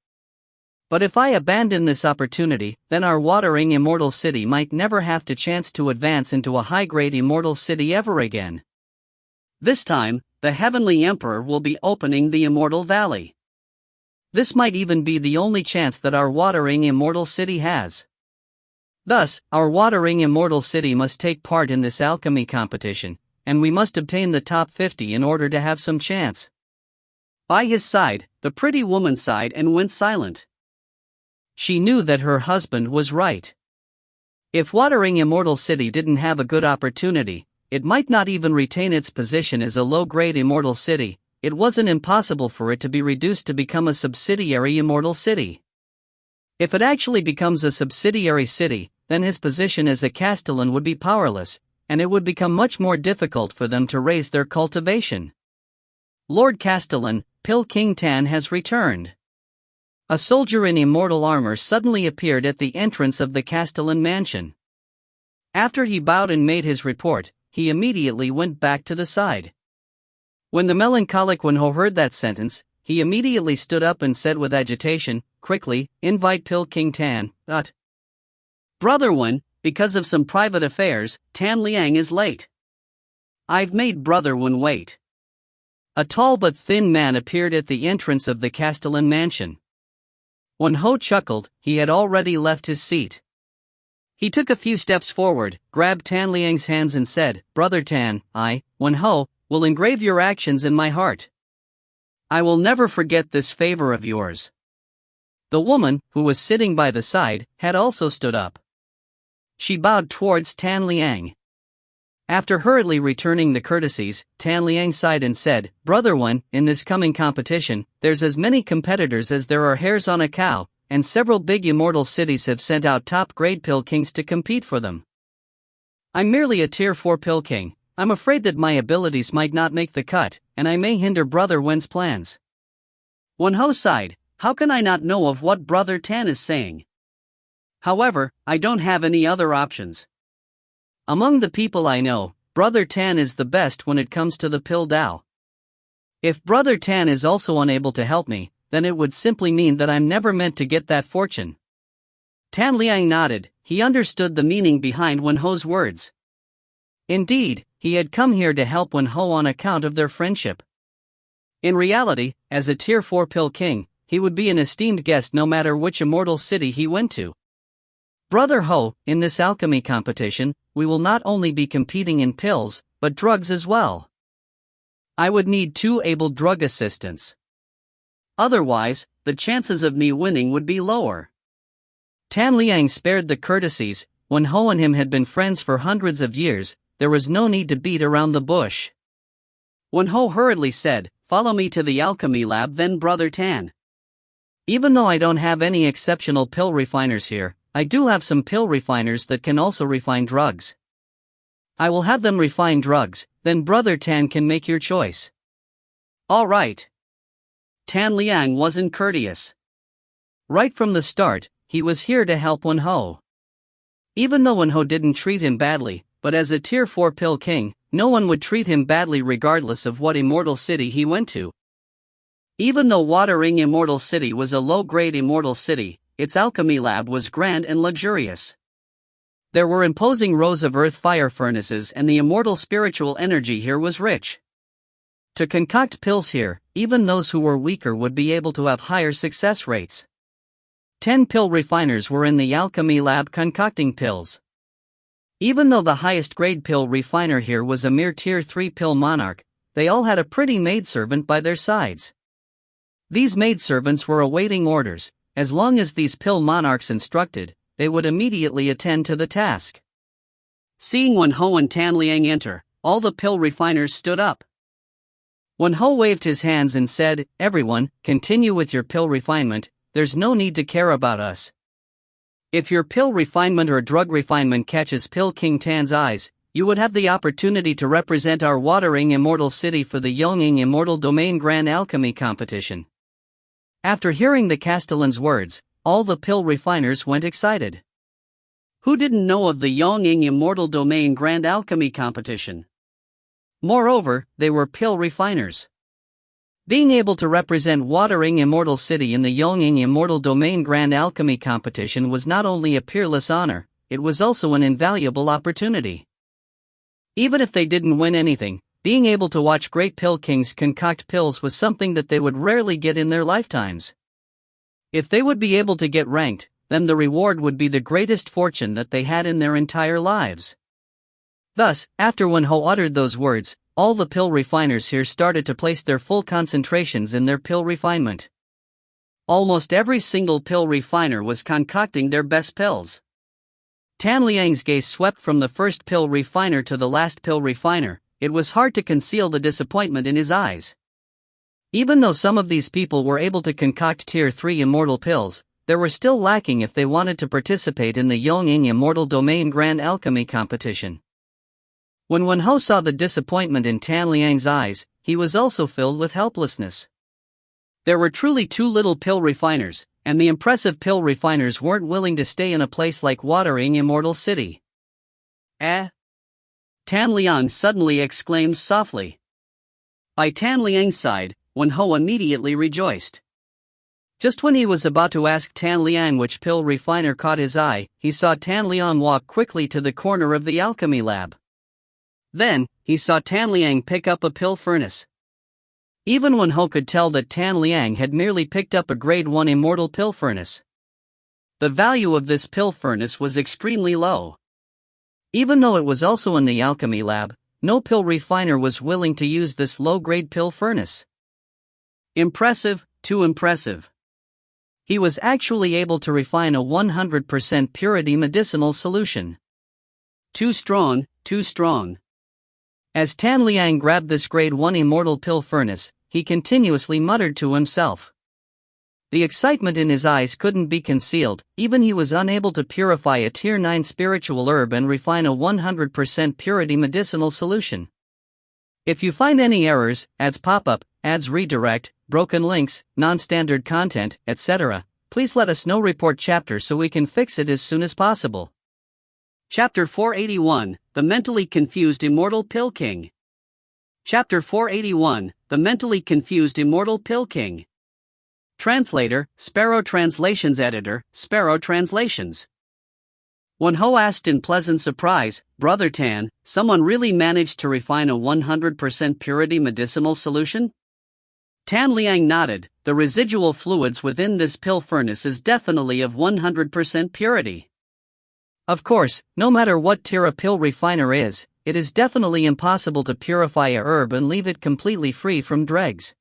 A: But if I abandon this opportunity, then our Watering Immortal City might never have the chance to advance into a high-grade immortal city ever again.
B: This time, the Heavenly Emperor will be opening the Immortal Valley.
A: This might even be the only chance that our Watering Immortal City has. Thus, our Watering Immortal City must take part in this alchemy competition, and we must obtain the top 50 in order to have some chance."
B: By his side, the pretty woman sighed and went silent.
A: She knew that her husband was right. If Watering Immortal City didn't have a good opportunity, it might not even retain its position as a low-grade immortal city. It wasn't impossible for it to be reduced to become a subsidiary immortal city. If it actually becomes a subsidiary city, then his position as a Castellan would be powerless, and it would become much more difficult for them to raise their cultivation.
B: Lord Castellan, Pil King Tan has returned.
A: A soldier in immortal armor suddenly appeared at the entrance of the Castellan mansion. After he bowed and made his report, he immediately went back to the side. When the melancholic Wenho heard that sentence, he immediately stood up and said with agitation, "Quickly, invite Pil King Tan."
B: "Brother Wen, because of some private affairs, Tan Liang is late. I've made Brother Wen wait."
A: A tall but thin man appeared at the entrance of the Castellan mansion. Wenho chuckled. He had already left his seat. He took a few steps forward, grabbed Tan Liang's hands and said, "Brother Tan, I, Wenho, will engrave your actions in my heart. I will never forget this favor of yours." The woman, who was sitting by the side, had also stood up. She bowed towards Tan Liang. After hurriedly returning the courtesies, Tan Liang sighed and said, "Brother Wen, in this coming competition, there's as many competitors as there are hairs on a cow, and several big immortal cities have sent out top-grade Pil Kings to compete for them. I'm merely a Tier 4 Pil King. I'm afraid that my abilities might not make the cut, and I may hinder Brother Wen's plans."
B: Wenho sighed. "How can I not know of what Brother Tan is saying? However, I don't have any other options.
A: Among the people I know, Brother Tan is the best when it comes to the Pil Dao. If Brother Tan is also unable to help me, then it would simply mean that I'm never meant to get that fortune."
B: Tan Liang nodded. He understood the meaning behind Wenho's words.
A: Indeed, he had come here to help Wenho on account of their friendship. In reality, as a Tier 4 Pil King, he would be an esteemed guest no matter which immortal city he went to. "Brother Ho, in this alchemy competition, we will not only be competing in pills, but drugs as well. I would need 2 able drug assistants.
B: Otherwise, the chances of me winning would be lower."
A: Tan Liang spared the courtesies. Wenho and him had been friends for hundreds of years. There was no need to beat around the bush.
B: Wenho hurriedly said, "Follow me to the alchemy lab then, Brother Tan."
A: Even though I don't have any exceptional pill refiners here, I do have some pill refiners that can also refine drugs. I will have them refine drugs, then Brother Tan can make your choice."
B: "All right." Tan Liang wasn't courteous.
A: Right from the start, he was here to help Wenho.
B: Even though Wenho didn't treat him badly, but as a tier 4 pill king, no one would treat him badly regardless of what immortal city he went to. Even though Watering Immortal City was a low-grade immortal city, its alchemy lab was grand and luxurious. There were imposing rows of earth fire furnaces, and the immortal spiritual energy here was rich. To concoct pills here, even those who were weaker would be able to have higher success rates. 10 pill refiners were in the alchemy lab concocting pills. Even though the highest grade pill refiner here was a mere tier 3 pill monarch, they all had a pretty maidservant by their sides. These maidservants were awaiting orders. As long as these pill monarchs instructed, they would immediately attend to the task. Seeing Wenho and Tan Liang enter, all the pill refiners stood up. Wenho waved his hands and said, "Everyone, continue with your pill refinement, there's no need to care about us. If your pill refinement or drug refinement catches Pill King Tan's eyes, you would have the opportunity to represent our Watering Immortal City for the Yonging Immortal Domain Grand Alchemy Competition." After hearing the Castellan's words, all the pill refiners went excited. Who didn't know of the Yonging Immortal Domain Grand Alchemy Competition? Moreover, they were pill refiners. Being able to represent Watering Immortal City in the Yonging Immortal Domain Grand Alchemy Competition was not only a peerless honor, it was also an invaluable opportunity. Even if they didn't win anything, being able to watch great pill kings concoct pills was something that they would rarely get in their lifetimes. If they would be able to get ranked, then the reward would be the greatest fortune that they had in their entire lives. Thus, after Wenho uttered those words, all the pill refiners here started to place their full concentrations in their pill refinement. Almost every single pill refiner was concocting their best pills. Tan Liang's gaze swept from the first pill refiner to the last pill refiner. It was hard to conceal the disappointment in his eyes. Even though some of these people were able to concoct tier 3 immortal pills, they were still lacking if they wanted to participate in the Yonging Immortal Domain Grand Alchemy Competition. When Wenho saw the disappointment in Tan Liang's eyes, he was also filled with helplessness. There were truly too little pill refiners, and the impressive pill refiners weren't willing to stay in a place like Watering Immortal City. Tan Liang suddenly exclaimed softly. By Tan Liang's side, Wenho immediately rejoiced. Just when he was about to ask Tan Liang which pill refiner caught his eye, he saw Tan Liang walk quickly to the corner of the alchemy lab. Then, he saw Tan Liang pick up a pill furnace. Even Wenho could tell that Tan Liang had merely picked up a grade 1 immortal pill furnace. The value of this pill furnace was extremely low. Even though it was also in the alchemy lab, no pill refiner was willing to use this low-grade pill furnace. Impressive, too impressive. He was actually able to refine a 100% purity medicinal solution. Too strong, too strong. As Tan Liang grabbed this grade 1 immortal pill furnace, he continuously muttered to himself. The excitement in his eyes couldn't be concealed. Even he was unable to purify a tier 9 spiritual herb and refine a 100% purity medicinal solution. If you find any errors, ads pop up, ads redirect, broken links, non-standard content, etc., please let us know. Report chapter so we can fix it as soon as possible. Chapter 481, The Mentally Confused Immortal Pill King. Chapter 481, The Mentally Confused Immortal Pill King. Translator, Sparrow Translations. Editor, Sparrow Translations. Wenho asked in pleasant surprise, Brother Tan, someone really managed to refine a 100% purity medicinal solution? Tan Liang nodded. The residual fluids within this pill furnace is definitely of 100% purity. Of course, no matter what tier a pill refiner is, it is definitely impossible to purify a herb and leave it completely free from dregs.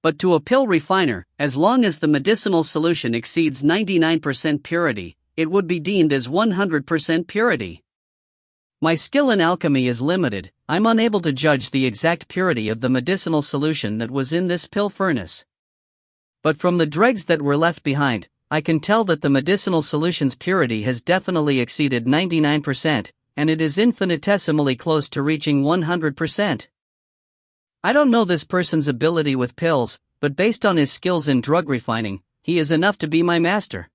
B: But to a pill refiner, as long as the medicinal solution exceeds 99% purity, it would be deemed as 100% purity. My skill in alchemy is limited. I'm unable to judge the exact purity of the medicinal solution that was in this pill furnace. But from the dregs that were left behind, I can tell that the medicinal solution's purity has definitely exceeded 99%, and it is infinitesimally close to reaching 100%. I don't know this person's ability with pills, but based on his skills in drug refining, he is enough to be my master.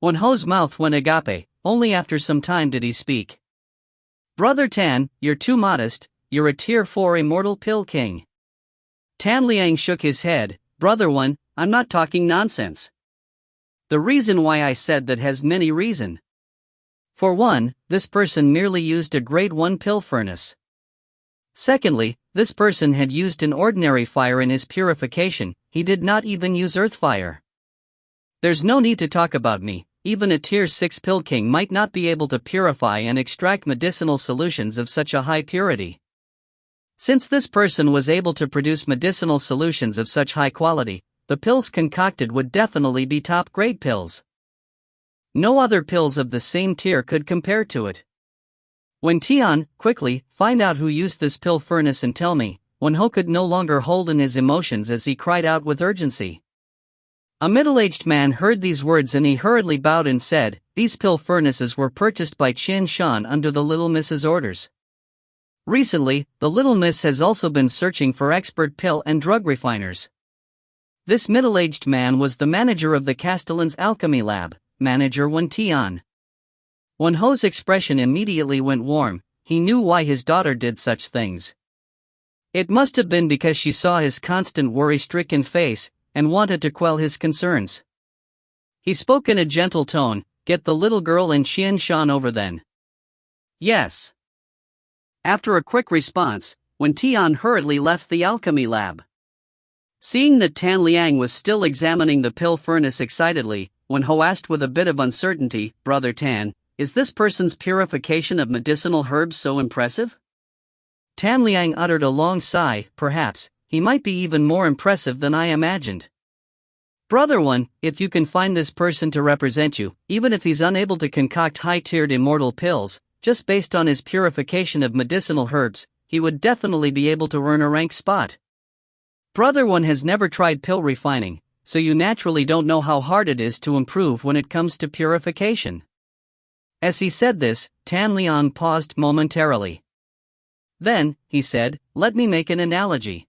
B: Wenho's mouth went agape.
A: only after some time did he speak. Brother Tan, you're too modest, you're a tier 4 immortal pill king. Tan Liang shook his head. Brother One, I'm not talking nonsense. The reason why I said that has many reasons. For one, this person merely used a grade 1 pill furnace. Secondly, this person had used an ordinary fire in his purification, he did not even use earth fire. There's no need to talk about me, even a tier 6 pill king might not be able to purify and extract medicinal solutions of such a high purity. Since this person was able to produce medicinal solutions of such high quality, the pills concocted would definitely be top grade pills. No other pills of the same tier could compare to it. When Tian, quickly, find out who used this pill furnace and tell me, Wenho could no longer hold in his emotions as he cried out with urgency. A middle-aged man heard these words and he hurriedly bowed and said, these pill furnaces were purchased by Qian Shan under the Little Miss's orders. Recently, the Little Miss has also been searching for expert pill and drug refiners. This middle-aged man was the manager of the Castellan's alchemy lab, Manager Wen Tian. Wenho's expression immediately went warm, he knew why his daughter did such things. It must have been because she saw his constant worry-stricken face, and wanted to quell his concerns. He spoke in a gentle tone, get the little girl and Qian Shan over then. Yes. After a quick response, Wen Tian hurriedly left the alchemy lab. Seeing that Tan Liang was still examining the pill furnace excitedly, Wenho asked with a bit of uncertainty, Brother Tan, is this person's purification of medicinal herbs so impressive? Tan Liang uttered a long sigh, perhaps, he might be even more impressive than I imagined. Brother One, if you can find this person to represent you, even if he's unable to concoct high-tiered immortal pills, just based on his purification of medicinal herbs, he would definitely be able to earn a rank spot. Brother One has never tried pill refining, so you naturally don't know how hard it is to improve when it comes to purification. As he said this, Tan Liang paused momentarily. Then, he said, let me make an analogy.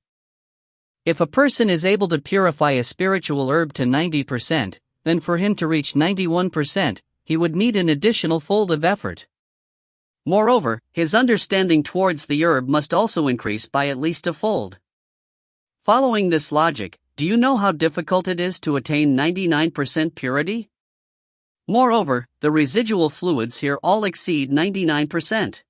A: If a person is able to purify a spiritual herb to 90%, then for him to reach 91%, he would need an additional fold of effort. Moreover, his understanding towards the herb must also increase by at least a fold. Following this logic, do you know how difficult it is to attain 99% purity? Moreover, the residual fluids here all exceed 99%.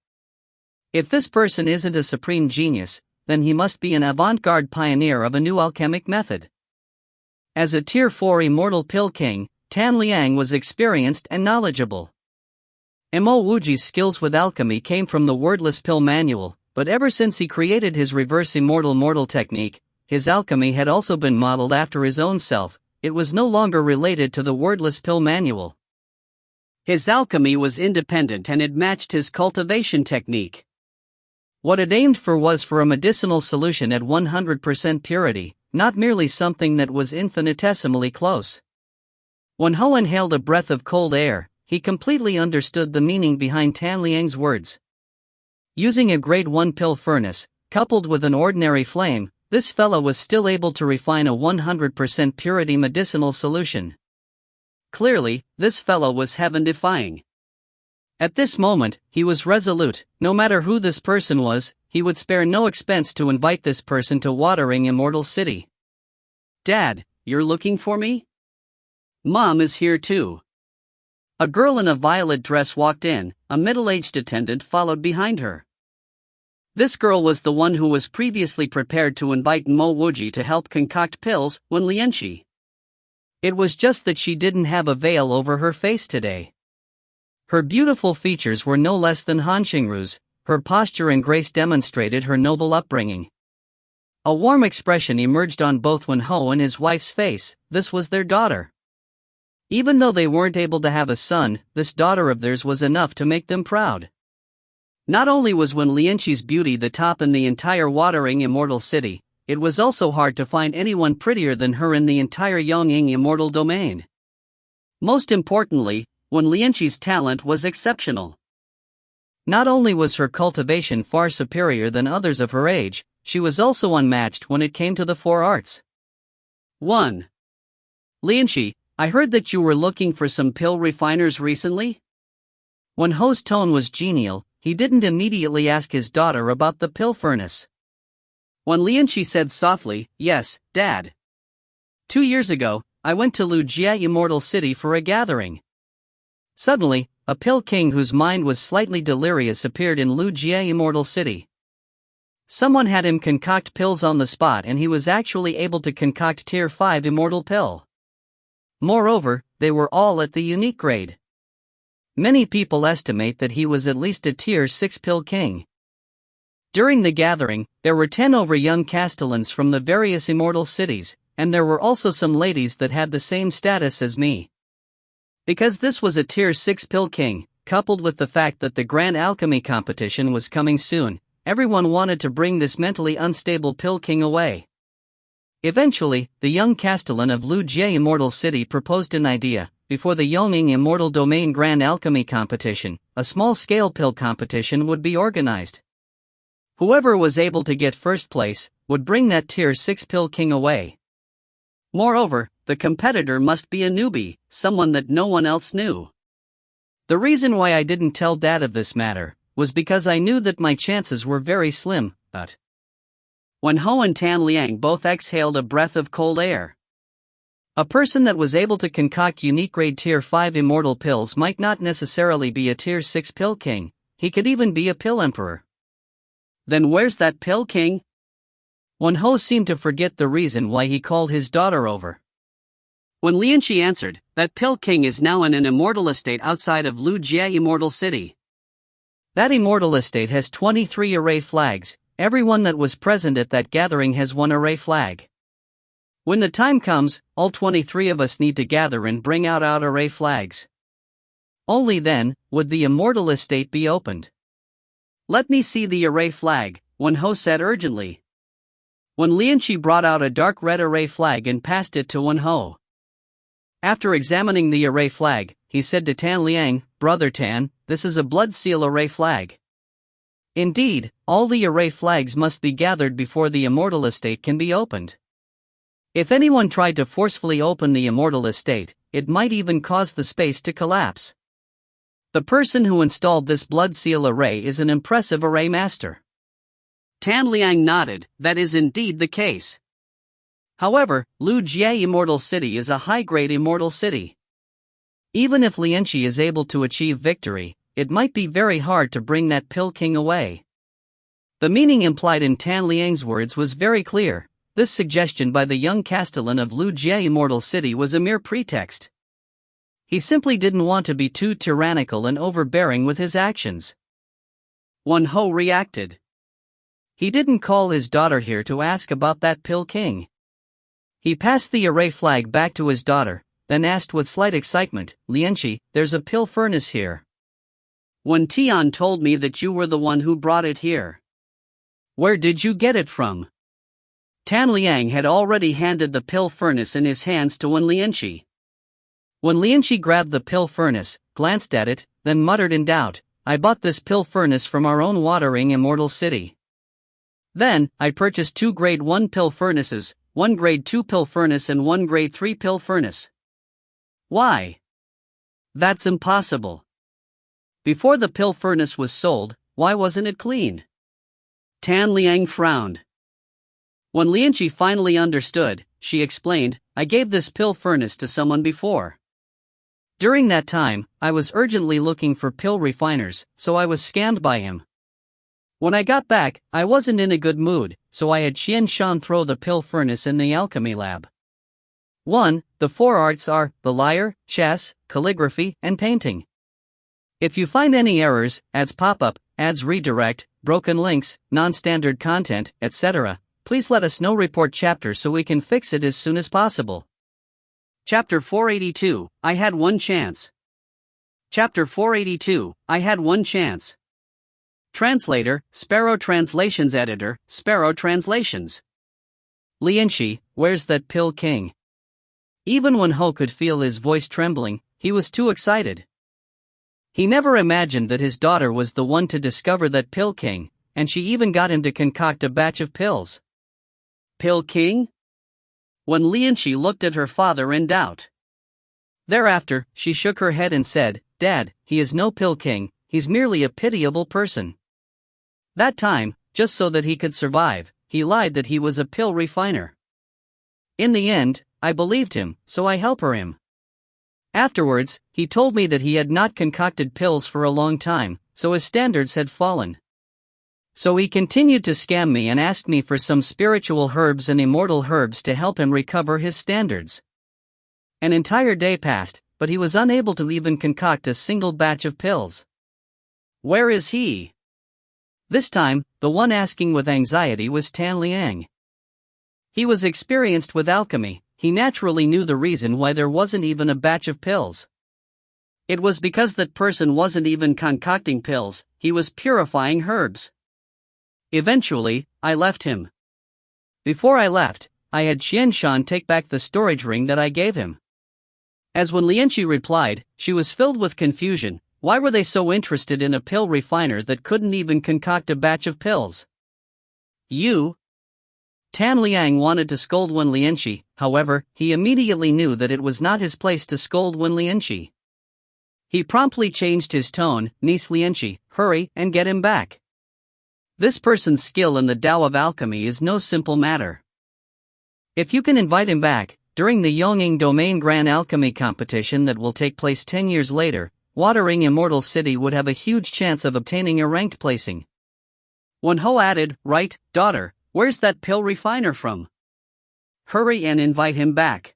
A: If this person isn't a supreme genius, then he must be an avant-garde pioneer of a new alchemic method. As a tier 4 immortal pill king, Tan Liang was experienced and knowledgeable. Mo Wuji's skills with alchemy came from the wordless pill manual, but ever since he created his reverse immortal mortal technique, his alchemy had also been modeled after his own self, it was no longer related to the wordless pill manual. His alchemy was independent and it matched his cultivation technique. What it aimed for was for a medicinal solution at 100% purity, not merely something that was infinitesimally close. When Ho inhaled a breath of cold air, he completely understood the meaning behind Tan Liang's words. Using a grade 1 pill furnace, coupled with an ordinary flame, this fellow was still able to refine a 100% purity medicinal solution. Clearly, this fellow was heaven-defying. At this moment, he was resolute, no matter who this person was, he would spare no expense to invite this person to Watering Immortal City. Dad, you're looking for me? Mom is here too. A girl in a violet dress walked in, a middle-aged attendant followed behind her. This girl was the one who was previously prepared to invite Mo Wuji to help concoct pills when Lianqi. It was just that she didn't have a veil over her face today. Her beautiful features were no less than Han Xingru's, her posture and grace demonstrated her noble upbringing. A warm expression emerged on both Wen Ho and his wife's face, this was their daughter. Even though they weren't able to have a son, this daughter of theirs was enough to make them proud. Not only was Wen Lianqi's beauty the top in the entire Watering Immortal City, it was also hard to find anyone prettier than her in the entire Yongying Immortal domain. Most importantly, Wen Lianqi's talent was exceptional. Not only was her cultivation far superior than others of her age, she was also unmatched when it came to the 4 arts. 1. Lianqi, I heard that you were looking for some pill refiners recently?
B: When Ho's tone was genial, he didn't immediately ask his daughter about the pill furnace. When Lianqi said softly, "Yes, Dad. 2 years ago, I went to Lujia Immortal City for a gathering." Suddenly, a pill king whose mind was slightly delirious appeared in Lujia Immortal City. Someone had him concoct pills on the spot, and he was actually able to concoct Tier 5 Immortal Pill. Moreover, they were all at the unique grade. Many people estimate that he was at least a Tier 6 Pill King. During the gathering, there were 10 over young castellans from the various immortal cities, and there were also some ladies that had the same status as me. Because this was a Tier 6 Pill King, coupled with the fact that the Grand Alchemy competition was coming soon, everyone wanted to bring this mentally unstable Pill King away. Eventually, the young castellan of Lujia Immortal City proposed an idea. Before the Yongming Immortal Domain Grand Alchemy competition, a small-scale pill competition would be organized. Whoever was able to get first place would bring that Tier 6 Pill King away. Moreover, the competitor must be a newbie, someone that no one else knew. The reason why I didn't tell Dad of this matter was because I knew that my chances were very slim, but when Ho and Tan Liang both exhaled a breath of cold air. A person that was able to concoct unique grade Tier 5 immortal pills might not necessarily be a Tier 6 Pill King, he could even be a Pill Emperor. Then where's that Pill King? Wen Ho seemed to forget the reason why he called his daughter over. When Lianqi answered, that Pill King is now in an immortal estate outside of Lujia Immortal City. That immortal estate has 23 array flags, everyone that was present at that gathering has one array flag. When the time comes, all 23 of us need to gather and bring out array flags. Only then would the immortal estate be opened. Let me see the array flag, Wen Ho said urgently. When Lianqi brought out a dark red array flag and passed it to Wen Ho. After examining the array flag, he said to Tan Liang, "Brother Tan, this is a blood seal array flag." Indeed, all the array flags must be gathered before the immortal estate can be opened. If anyone tried to forcefully open the immortal estate, it might even cause the space to collapse. The person who installed this blood seal array is an impressive array master. Tan Liang nodded, that is indeed the case. However, Lujia Immortal City is a high-grade immortal city. Even if Lianqi is able to achieve victory, it might be very hard to bring that Pill King away. The meaning implied in Tan Liang's words was very clear. This suggestion by the young castellan of Lujia Immortal City was a mere pretext. He simply didn't want to be too tyrannical and overbearing with his actions. Wen Ho reacted. He didn't call his daughter here to ask about that Pill King. He passed the array flag back to his daughter, then asked with slight excitement, "Lianqi, there's a pill furnace here. Wen Tian told me that you were the one who brought it here. Where did you get it from?" Tan Liang had already handed the pill furnace in his hands to Wen Lianqi. When Lianqi grabbed the pill furnace, glanced at it, then muttered in doubt, "I bought this pill furnace from our own watering immortal city. Then, I purchased 2 grade 1 pill furnaces, 1 grade 2 pill furnace and 1 grade 3 pill furnace. Why? That's impossible. Before the pill furnace was sold, why wasn't it cleaned?" Tan Liang frowned. When Lianqi finally understood, she explained, "I gave this pill furnace to someone before. During that time, I was urgently looking for pill refiners, so I was scammed by him. When I got back, I wasn't in a good mood, so I had Qian Shan throw the pill furnace in the alchemy lab. 1. The 4 arts are the lyre, chess, calligraphy, and painting. If you find any errors, ads pop-up, ads redirect, broken links, non-standard content, etc., please let us know. Report chapter so we can fix it as soon as possible." Chapter 482, I Had One Chance. Chapter 482, I Had One Chance. Translator, Sparrow Translations Editor, Sparrow Translations. "Lianqi, where's that Pill King?" Even when Ho could feel his voice trembling, he was too excited. He never imagined that his daughter was the one to discover that Pill King, and she even got him to concoct a batch of pills. Pill King? When Lianqi looked at her father in doubt. Thereafter, she shook her head and said,
A: "Dad, he is no pill king, he's merely a pitiable person." That time, just so that he could survive, he lied that he was a pill refiner. In the end, I believed him, so I helped him. Afterwards, he told me that he had not concocted pills for a long time, so his standards had fallen. So he continued to scam me and asked me for some spiritual herbs and immortal herbs to help him recover his standards. An entire day passed, but he was unable to even concoct a single batch of pills. Where is he? This time, the one asking with anxiety was Tan Liang. He was experienced with alchemy. He naturally knew the reason why there wasn't even a batch of pills. It was because that person wasn't even concocting pills, he was purifying herbs. Eventually, I left him. Before I left, I had Qianshan take back the storage ring that I gave him. As when Lianqi replied, she was filled with confusion. Why were they so interested in a pill refiner that couldn't even concoct a batch of pills? You? Tan Liang wanted to scold Wen Lianqi, however, he immediately knew that it was not his place to scold Wen Lianqi. He promptly changed his tone. Niece Lianqi, hurry and get him back. This person's skill in the Tao of alchemy is no simple matter. If you can invite him back, during the Yongning Domain Grand Alchemy competition that will take place 10 years later, Watering Immortal City would have a huge chance of obtaining a ranked placing. Wen Ho added, right, daughter, where's that pill refiner from? Hurry and invite him back.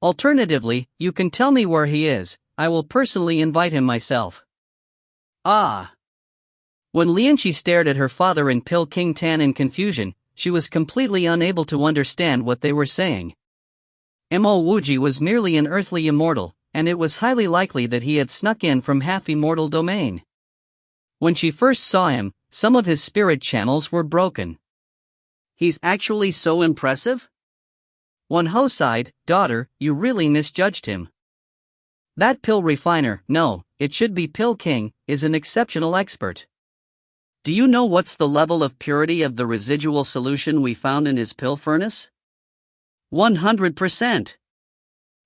A: Alternatively, you can tell me where he is, I will personally invite him myself. Ah. When Lianqi stared at her father and Pill King Tan in confusion, she was completely unable to understand what they were saying. Mo Wuji was merely an earthly immortal, and it was highly likely that he had snuck in from half-immortal domain. When she first saw him, some of his spirit channels were broken. He's actually so impressive? Wen Ho sighed, daughter, you really misjudged him. That pill refiner, no, it should be Pill King, is an exceptional expert. Do you know what's the level of purity of the residual solution we found in his pill furnace? 100%.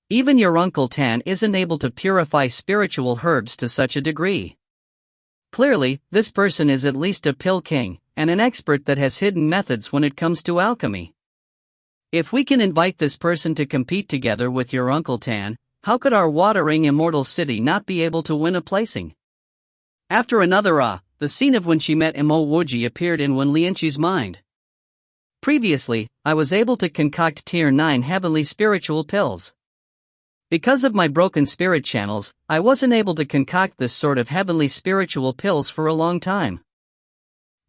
A: Even your Uncle Tan isn't able to purify spiritual herbs to such a degree. Clearly, this person is at least a pill king, and an expert that has hidden methods when it comes to alchemy. If we can invite this person to compete together with your Uncle Tan, how could our Watering Immortal City not be able to win a placing? After another the scene of when she met Mo Wuji appeared in Wen Lianqi's mind. Previously, I was able to concoct Tier 9 heavenly spiritual pills. Because of my broken spirit channels, I wasn't able to concoct this sort of heavenly spiritual pills for a long time.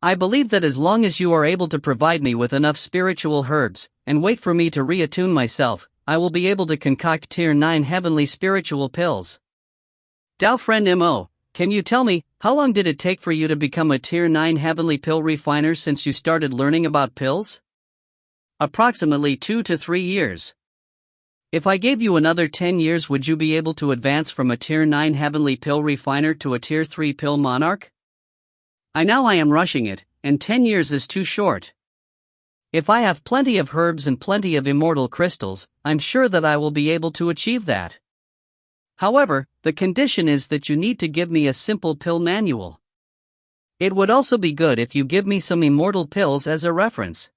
A: I believe that as long as you are able to provide me with enough spiritual herbs, and wait for me to reattune myself, I will be able to concoct Tier 9 heavenly spiritual pills. Dao friend Mo, can you tell me, how long did it take for you to become a Tier 9 heavenly pill refiner since you started learning about pills? Approximately 2 to 3 years. If I gave you another 10 years, would you be able to advance from a Tier 9 heavenly pill refiner to a Tier 3 pill monarch? I am rushing it, and 10 years is too short. If I have plenty of herbs and plenty of immortal crystals, I'm sure that I will be able to achieve that. However, the condition is that you need to give me a simple pill manual. It would also be good if you give me some immortal pills as a reference.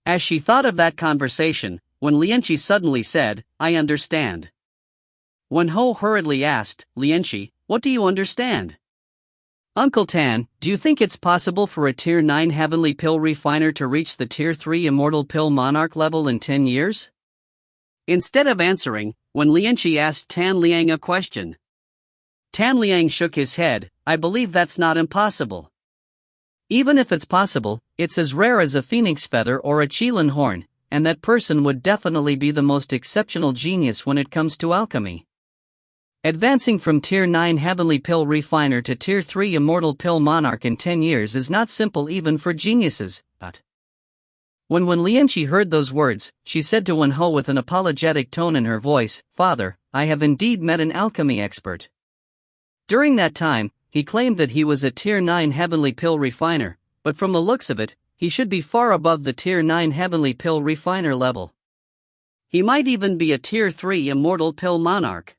A: As she thought of that conversation, Wen Lianqi suddenly said, I understand. Wen Ho hurriedly asked, Lianqi, what do you understand? Uncle Tan, do you think it's possible for a Tier 9 heavenly pill refiner to reach the Tier 3 immortal pill monarch level in 10 years? Instead of answering, Wen Lianqi asked Tan Liang a question. Tan Liang shook his head, I believe that's not impossible. Even if it's possible, it's as rare as a phoenix feather or a qilin horn, and that person would definitely be the most exceptional genius when it comes to alchemy. Advancing from Tier 9 heavenly pill refiner to Tier 3 immortal pill monarch in 10 years is not simple even for geniuses, but... When Wen Lianqi heard those words, she said to Wen Ho with an apologetic tone in her voice, Father, I have indeed met an alchemy expert. During that time, he claimed that he was a Tier 9 heavenly pill refiner, but from the looks of it, he should be far above the Tier 9 heavenly pill refiner level. He might even be a Tier 3 immortal pill monarch.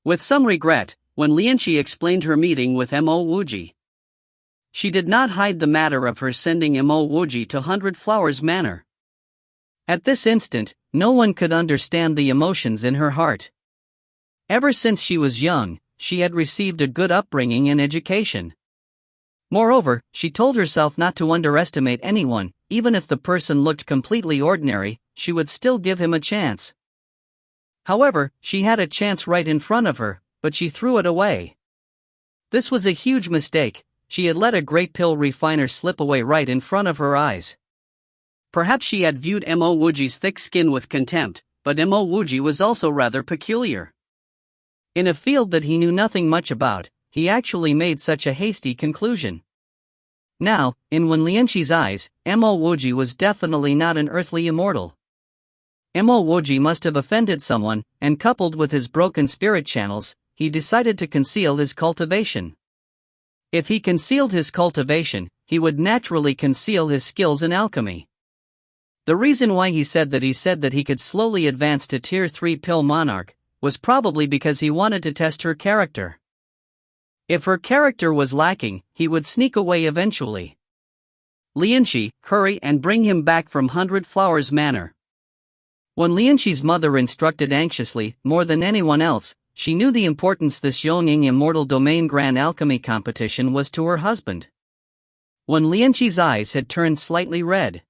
B: With some regret, when Lianqi explained her meeting with Mo Wuji, she did not hide the matter of her sending Mo Wuji to 100 Flowers Manor. At this instant, no one could understand the emotions in her heart. Ever since she was young, she had received a good upbringing and education. Moreover, she told herself not to underestimate anyone. Even if the person looked completely ordinary, she would still give him a chance. However, she had a chance right in front of her, but she threw it away. This was a huge mistake. She had let a great pill refiner slip away right in front of her eyes. Perhaps she had viewed Mo Wuji's thick skin with contempt, but Mo Wuji was also rather peculiar. In a field that he knew nothing much about, he actually made such a hasty conclusion. Now, in Wen Lianqi's eyes, Mo Wuji was definitely not an earthly immortal. Mo Wuji must have offended someone, and coupled with his broken spirit channels, he decided to conceal his cultivation. If he concealed his cultivation, he would naturally conceal his skills in alchemy. The reason why he said that he could slowly advance to Tier 3 Pill Monarch was probably because he wanted to test her character. If her character was lacking, he would sneak away eventually. Lianqi, hurry and bring him back from 100 Flowers Manor. When Lianqi's mother instructed anxiously, more than anyone else, she knew the importance this Yongning Immortal Domain Grand Alchemy competition was to her husband. When Lianqi's eyes had turned slightly red,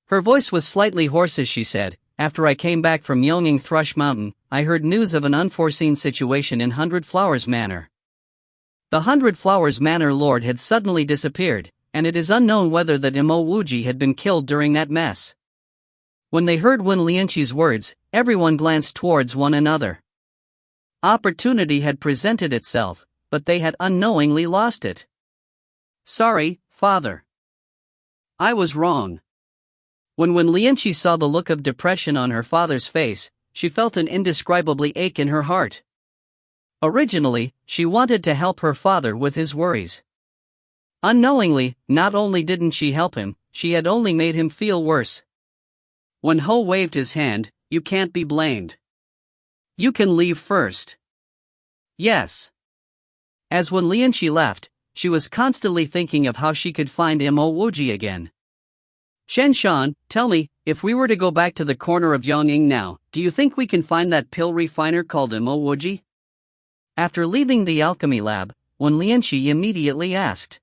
B: her voice was slightly hoarse as she said, "After I came back from Yongning Thrush Mountain, I heard news of an unforeseen situation in 100 Flowers Manor. The 100 Flowers Manor Lord had suddenly disappeared, and it is unknown whether that Mo Wuji had been killed during that mess." When they heard Wen Lianqi's words, everyone glanced towards one another. Opportunity had presented itself, but they had unknowingly lost it. "Sorry, father. I was wrong." When Wen Lianqi saw the look of depression on her father's face, she felt an indescribably ache in her heart. Originally, she wanted to help her father with his worries. Unknowingly, not only didn't she help him, she had only made him feel worse. When Ho waved his hand, "You can't be blamed. You can leave first." "Yes." As when Lianqi left, she was constantly thinking of how she could find Mo Wuji again. "Shen Shan, tell me, if we were to go back to the corner of Yongning now, do you think we can find that pill refiner called Mo Wuji?" After leaving the alchemy lab, Wen Lianqi immediately asked.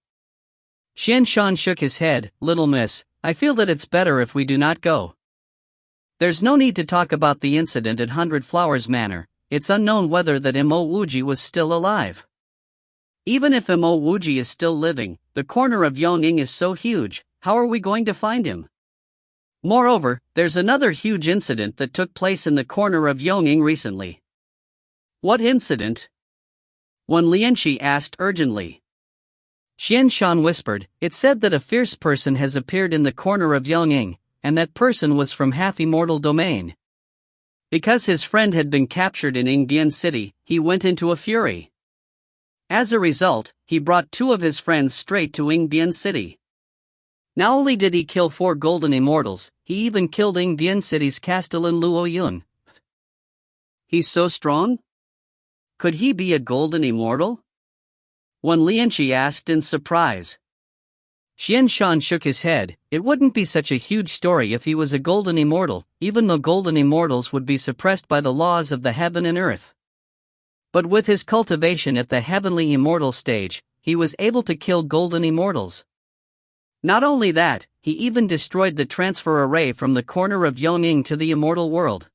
B: Shen Shan shook his head, "Little miss, I feel that it's better if we do not go. There's no need to talk about the incident at 100 Flowers Manor. It's unknown whether that Mo Wuji was still alive. Even if Mo Wuji is still living, the corner of Yongning is so huge, how are we going to find him? Moreover, there's another huge incident that took place in the corner of Yongning recently." "What incident?" Wen Lianqi asked urgently. Xian Shan whispered, "It said that a fierce person has appeared in the corner of Yongning, and that person was from half-immortal domain. Because his friend had been captured in Yingbian City, he went into a fury. As a result, he brought 2 of his friends straight to Yingbian City. Not only did he kill 4 golden immortals, he even killed Yingbian City's castellan Luo Yun. He's so strong? Could he be a golden immortal?" Wen Lianqi asked in surprise. Xian Shan shook his head. "It wouldn't be such a huge story if he was a golden immortal, even though golden immortals would be suppressed by the laws of the heaven and earth. But with his cultivation at the heavenly immortal stage, he was able to kill golden immortals. Not only that, he even destroyed the transfer array from the corner of Yongning to the immortal world.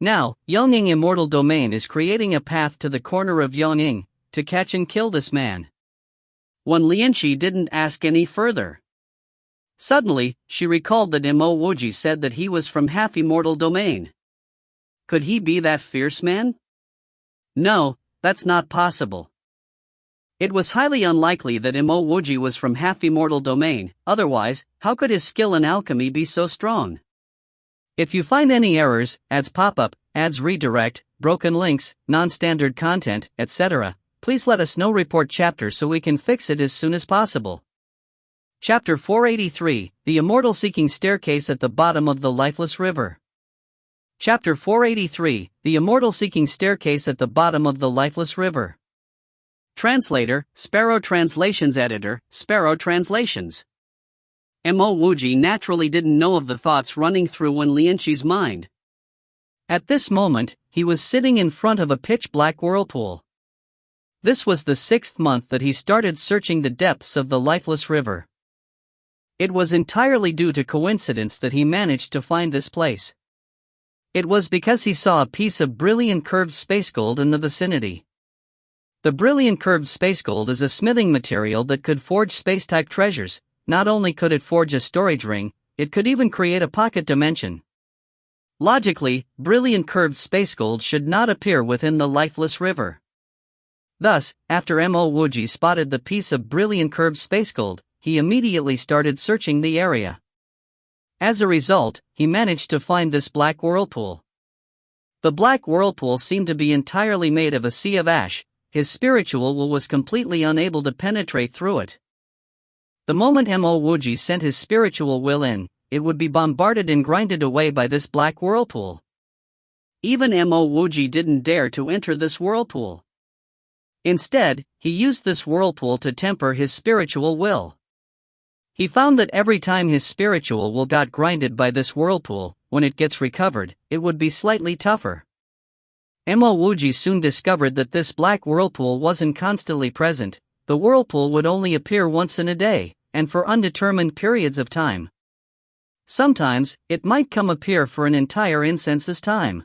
B: Now, Yongning Immortal Domain is creating a path to the corner of Yongning, to catch and kill this man." Wen Lianqi didn't ask any further. Suddenly, she recalled that Mo Wuji said that he was from half-immortal domain. Could he be that fierce man? No, that's not possible. It was highly unlikely that Mo Wuji was from half-immortal domain, otherwise, how could his skill in alchemy be so strong? If you find any errors, ads pop up, ads redirect, broken links, non-standard content, etc., please let us know. Report chapter so we can fix it as soon as possible. Chapter 483, The Immortal Seeking Staircase at the Bottom of the Lifeless River.
A: Chapter 483, The Immortal Seeking Staircase at the Bottom of the Lifeless River.
B: Translator, Sparrow Translations Editor, Sparrow Translations. Mo Wuji naturally didn't know of the thoughts running through Wen Lianqi's mind.
A: At this moment, he was sitting in front of a pitch-black whirlpool. This was the 6th month that he started searching the depths of the lifeless river. It was entirely due to coincidence that he managed to find this place. It was because he saw a piece of brilliant curved space gold in the vicinity. The brilliant curved space gold is a smithing material that could forge space-type treasures. Not only could it forge a storage ring, it could even create a pocket dimension. Logically, brilliant curved space gold should not appear within the lifeless river. Thus, after Mo Wuji spotted the piece of brilliant curved space gold, he immediately started searching the area. As a result, he managed to find this black whirlpool. The black whirlpool seemed to be entirely made of a sea of ash. His spiritual will was completely unable to penetrate through it. The moment Mo Wuji sent his spiritual will in, it would be bombarded and grinded away by this black whirlpool. Even Mo Wuji didn't dare to enter this whirlpool. Instead, he used this whirlpool to temper his spiritual will. He found that every time his spiritual will got grinded by this whirlpool, when it gets recovered, it would be slightly tougher. Mo Wuji soon discovered that this black whirlpool wasn't constantly present. The whirlpool would only appear once in a day, and for undetermined periods of time. Sometimes, it might come appear for an entire incense's time.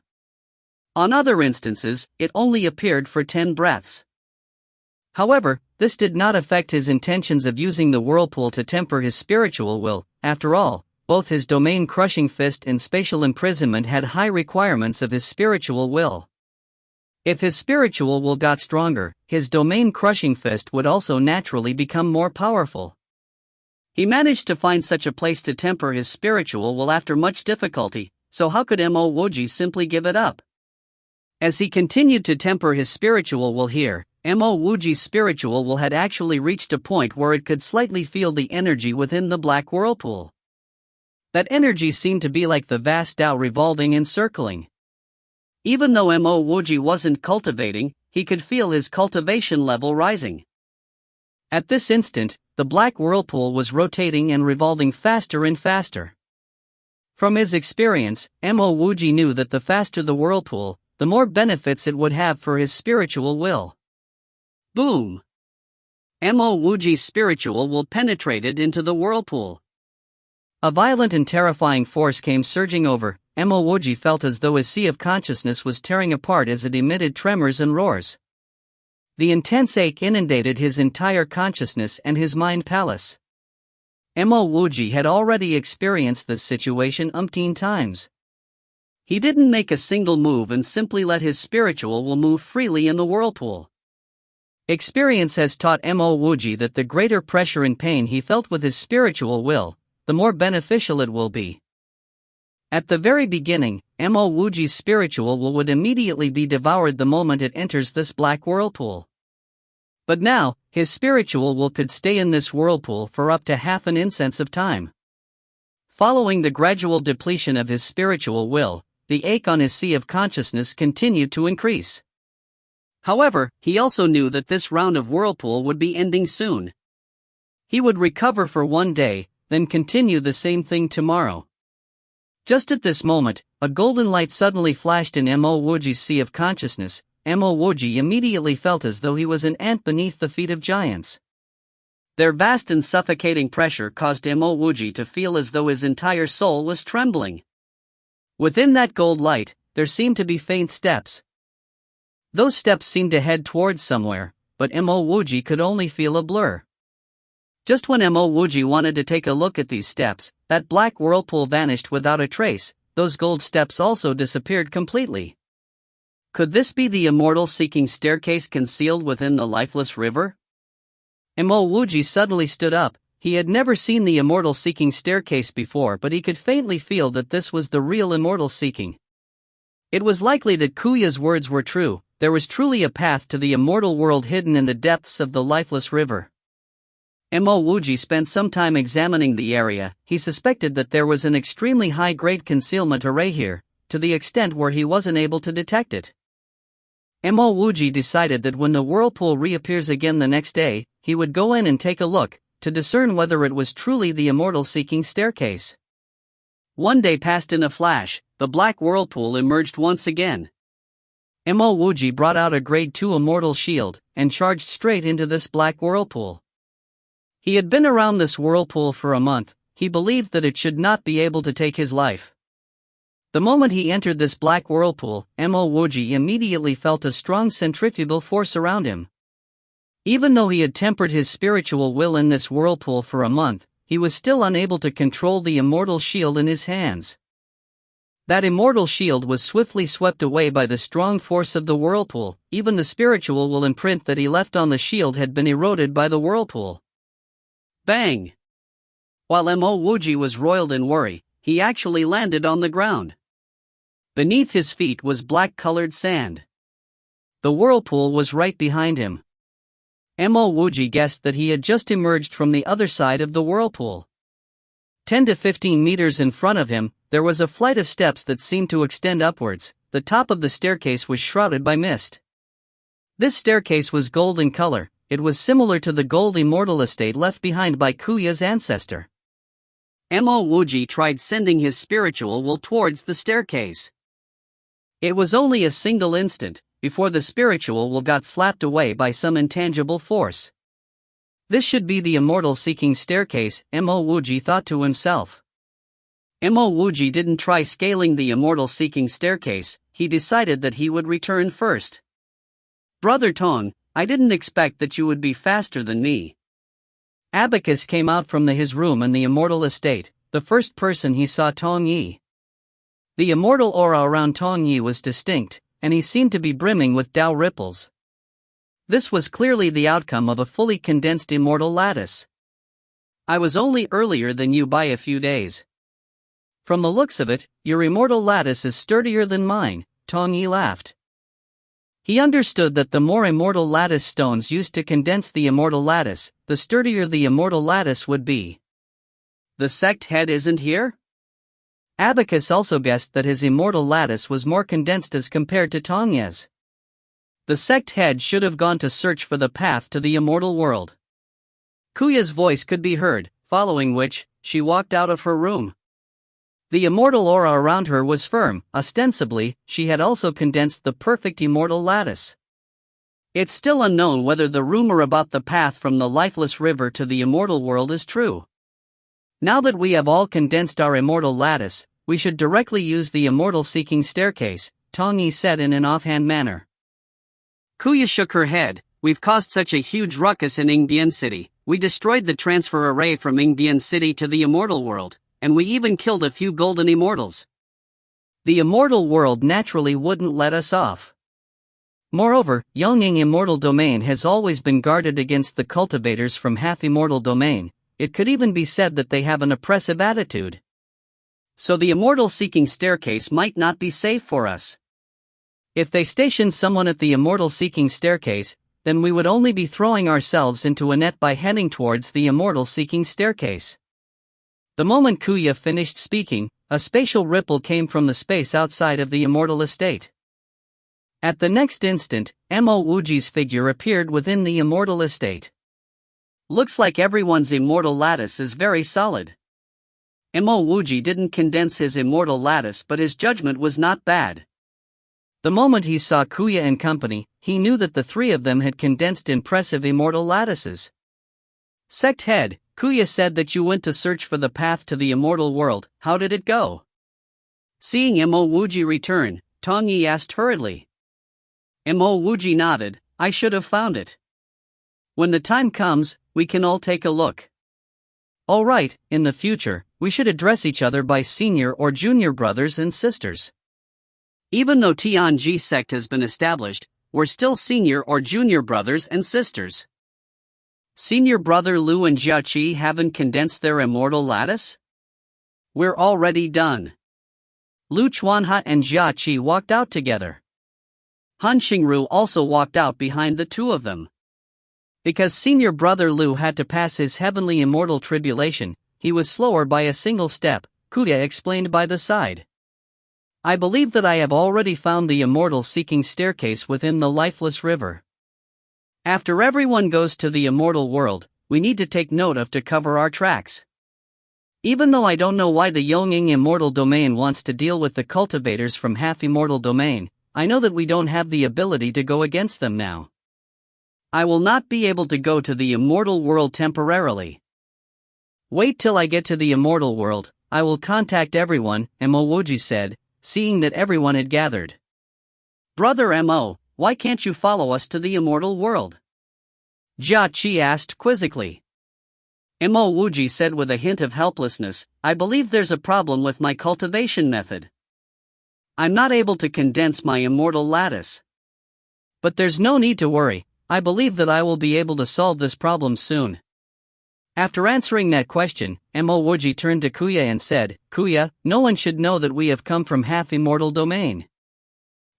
A: On other instances, it only appeared for 10 breaths. However, this did not affect his intentions of using the whirlpool to temper his spiritual will. After all, both his domain-crushing fist and spatial imprisonment had high requirements of his spiritual will. If his spiritual will got stronger, his domain-crushing fist would also naturally become more powerful. He managed to find such a place to temper his spiritual will after much difficulty, so how could Mo Wuji simply give it up? As he continued to temper his spiritual will here, Mo Wuji's spiritual will had actually reached a point where it could slightly feel the energy within the black whirlpool. That energy seemed to be like the vast Tao revolving and circling. Even though Mo Wuji wasn't cultivating, he could feel his cultivation level rising. At this instant, the black whirlpool was rotating and revolving faster and faster. From his experience, Mo Wuji knew that the faster the whirlpool, the more benefits it would have for his spiritual will. Boom! Mo Wuji's spiritual will penetrated into the whirlpool. A violent and terrifying force came surging over. Mo Wuji felt as though his sea of consciousness was tearing apart as it emitted tremors and roars. The intense ache inundated his entire consciousness and his mind palace. Mo Wuji had already experienced this situation umpteen times. He didn't make a single move and simply let his spiritual will move freely in the whirlpool. Experience has taught Mo Wuji that the greater pressure and pain he felt with his spiritual will, the more beneficial it will be. At the very beginning, Mo Wuji's spiritual will would immediately be devoured the moment it enters this black whirlpool. But now, his spiritual will could stay in this whirlpool for up to half an incense of time. Following the gradual depletion of his spiritual will, the ache on his sea of consciousness continued to increase. However, he also knew that this round of whirlpool would be ending soon. He would recover for one day, then continue the same thing tomorrow. Just at this moment, a golden light suddenly flashed in Mo Wuji's sea of consciousness. Mo Wuji immediately felt as though he was an ant beneath the feet of giants. Their vast and suffocating pressure caused Mo Wuji to feel as though his entire soul was trembling. Within that gold light, there seemed to be faint steps. Those steps seemed to head towards somewhere, but Mo Wuji could only feel a blur. Just when Mo Wuji wanted to take a look at these steps, that black whirlpool vanished without a trace. Those gold steps also disappeared completely. Could this be the immortal seeking staircase concealed within the lifeless river? Mo Wuji suddenly stood up. He had never seen the immortal seeking staircase before, but he could faintly feel that this was the real immortal seeking. It was likely that Kuya's words were true. There was truly a path to the immortal world hidden in the depths of the lifeless river. Mo Wuji spent some time examining the area. He suspected that there was an extremely high-grade concealment array here. to the extent where he wasn't able to detect it. Mo Wuji decided that when the whirlpool reappears again the next day, he would go in and take a look, to discern whether it was truly the immortal-seeking staircase. One day passed in a flash, the black whirlpool emerged once again. Mo Wuji brought out a grade 2 immortal shield, and charged straight into this black whirlpool. He had been around this whirlpool for a month. He believed that it should not be able to take his life. The moment he entered this black whirlpool, Mo Wuji immediately felt a strong centrifugal force around him. Even though he had tempered his spiritual will in this whirlpool for a month, he was still unable to control the immortal shield in his hands. That immortal shield was swiftly swept away by the strong force of the whirlpool. Even the spiritual will imprint that he left on the shield had been eroded by the whirlpool. Bang! While Mo Wuji was roiled in worry, he actually landed on the ground. Beneath his feet was black-colored sand. The whirlpool was right behind him. Mo Wuji guessed that he had just emerged from the other side of the whirlpool. 10 to 15 meters in front of him, there was a flight of steps that seemed to extend upwards. The top of the staircase was shrouded by mist. This staircase was gold in color. It was similar to the gold immortal estate left behind by Kuya's ancestor. Mo Wuji tried sending his spiritual will towards the staircase. It was only a single instant before the spiritual will got slapped away by some intangible force. This should be the immortal-seeking staircase, Mo Wuji thought to himself. Mo Wuji didn't try scaling the immortal-seeking staircase. He decided that he would return first. Brother Tong, I didn't expect that you would be faster than me. Abacus came out from his room in the immortal estate, the first person he saw Tong Yi. The immortal aura around Tong Yi was distinct, and he seemed to be brimming with Tao ripples. This was clearly the outcome of a fully condensed immortal lattice. I was only earlier than you by a few days. From the looks of it, your immortal lattice is sturdier than mine, Tong Yi laughed. He understood that the more immortal lattice stones used to condense the immortal lattice, the sturdier the immortal lattice would be. The sect head isn't here? Abacus also guessed that his immortal lattice was more condensed as compared to Tong Yi's. The sect head should have gone to search for the path to the immortal world. Kuya's voice could be heard, following which, she walked out of her room. The immortal aura around her was firm. Ostensibly, she had also condensed the perfect immortal lattice. It's still unknown whether the rumor about the path from the lifeless river to the immortal world is true. Now that we have all condensed our immortal lattice, we should directly use the immortal-seeking staircase, Tong Yi said in an offhand manner. Kuya shook her head. We've caused such a huge ruckus in Yingdian City. We destroyed the transfer array from Yingdian City to the immortal world, and we even killed a few golden immortals. The immortal world naturally wouldn't let us off. Moreover, Yongying Immortal Domain has always been guarded against the cultivators from half-immortal domain. It could even be said that they have an oppressive attitude. So the immortal-seeking staircase might not be safe for us. If they station someone at the immortal-seeking staircase, then we would only be throwing ourselves into a net by heading towards the immortal-seeking staircase. The moment Kuya finished speaking, a spatial ripple came from the space outside of the immortal estate. At the next instant, Mo Wuji's figure appeared within the immortal estate. Looks like everyone's immortal lattice is very solid. Mo Wuji didn't condense his immortal lattice, but his judgment was not bad. The moment he saw Kuya and company, he knew that the three of them had condensed impressive immortal lattices. Sect head, Kuya said that you went to search for the path to the immortal world. How did it go? Seeing Mo Wuji return, Tong Yi asked hurriedly. Mo Wuji nodded. I should have found it. When the time comes, we can all take a look. All right, in the future, we should address each other by senior or junior brothers and sisters. Even though Tianji sect has been established, we're still senior or junior brothers and sisters. Senior brother Lu and Jiaqi haven't condensed their immortal lattice? We're already done. Lu Chuanha and Jiaqi walked out together. Han Xingru also walked out behind the two of them. Because senior brother Lu had to pass his heavenly immortal tribulation, he was slower by a single step, Kuya explained by the side. I believe that I have already found the immortal seeking staircase within the lifeless river. After everyone goes to the immortal world, we need to take note of to cover our tracks. Even though I don't know why the Yonging immortal domain wants to deal with the cultivators from half-immortal domain, I know that we don't have the ability to go against them now. I will not be able to go to the immortal world temporarily. Wait till I get to the immortal world, I will contact everyone, Mo Wuji said, seeing that everyone had gathered. Brother Mo, why can't you follow us to the immortal world? Jia Qi asked quizzically. Mo Wuji said with a hint of helplessness, I believe there's a problem with my cultivation method. I'm not able to condense my immortal lattice. But there's no need to worry, I believe that I will be able to solve this problem soon. After answering that question, Mo Wuji turned to Kuya and said, Kuya, no one should know that we have come from half-immortal domain.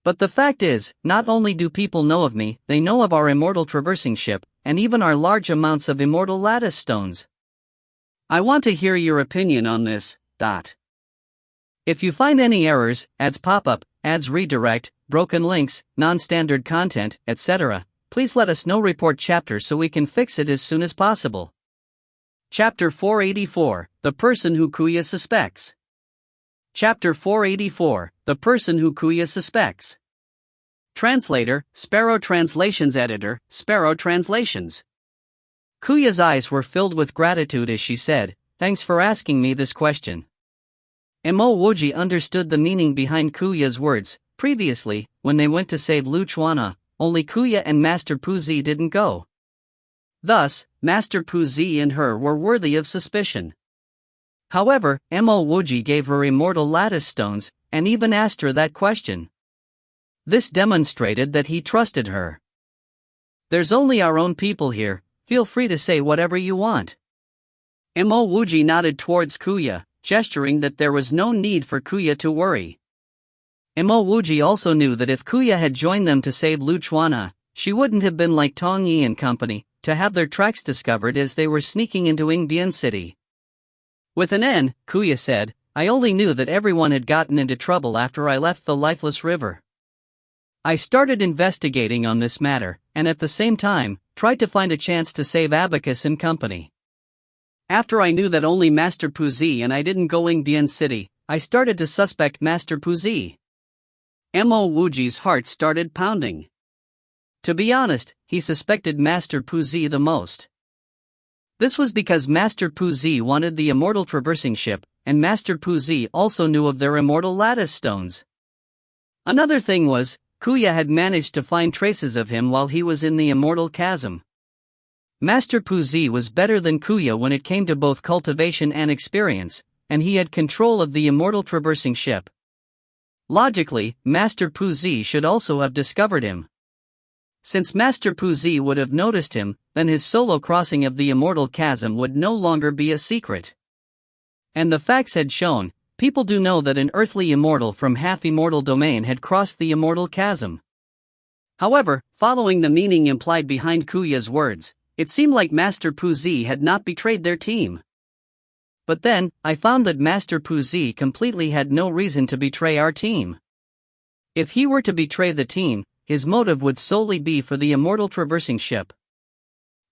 A: But the fact is, not only do people know of me, they know of our immortal traversing ship, and even our large amounts of immortal lattice stones. I want to hear your opinion on this. If you find any errors, ads pop up, ads redirect, broken links, non-standard content, etc., please let us know. Report chapter so we can fix it as soon as possible. Chapter 484, The Person Who Kuya Suspects. Chapter 484, The Person Who Kuya Suspects. Translator, Sparrow Translations. Editor, Sparrow Translations. Kuya's eyes were filled with gratitude as she said, Thanks for asking me this question. Mo Wuji understood the meaning behind Kuya's words. Previously, when they went to save Lu Chuana, only Kuya and Master Puzi didn't go. Thus, Master Puzi and her were worthy of suspicion. However, Mo Wuji gave her immortal lattice stones, and even asked her that question. This demonstrated that he trusted her. There's only our own people here, feel free to say whatever you want. Mo Wuji nodded towards Kuya, gesturing that there was no need for Kuya to worry. Mo Wuji also knew that if Kuya had joined them to save Lu Chuana, she wouldn't have been like Tong Yi and company, to have their tracks discovered as they were sneaking into Yingbian City. With an N, Kuya said, I only knew that everyone had gotten into trouble after I left the lifeless river. I started investigating on this matter, and at the same time, tried to find a chance to save Abacus and company. After I knew that only Master Puzi and I didn't go Yingbian City, I started to suspect Master Puzi. Mo Wuji's heart started pounding. To be honest, he suspected Master Puzi the most. This was because Master Puzi wanted the immortal traversing ship, and Master Puzi also knew of their immortal lattice stones. Another thing was, Kuya had managed to find traces of him while he was in the immortal chasm. Master Puzi was better than Kuya when it came to both cultivation and experience, and he had control of the immortal traversing ship. Logically, Master Puzi should also have discovered him. Since Master Puzi would have noticed him, then his solo crossing of the immortal chasm would no longer be a secret. And the facts had shown, people do know that an earthly immortal from half-immortal domain had crossed the immortal chasm. However, following the meaning implied behind Kuya's words, it seemed like Master Puzi had not betrayed their team. But then, I found that Master Puzi completely had no reason to betray our team. If he were to betray the team, his motive would solely be for the immortal traversing ship.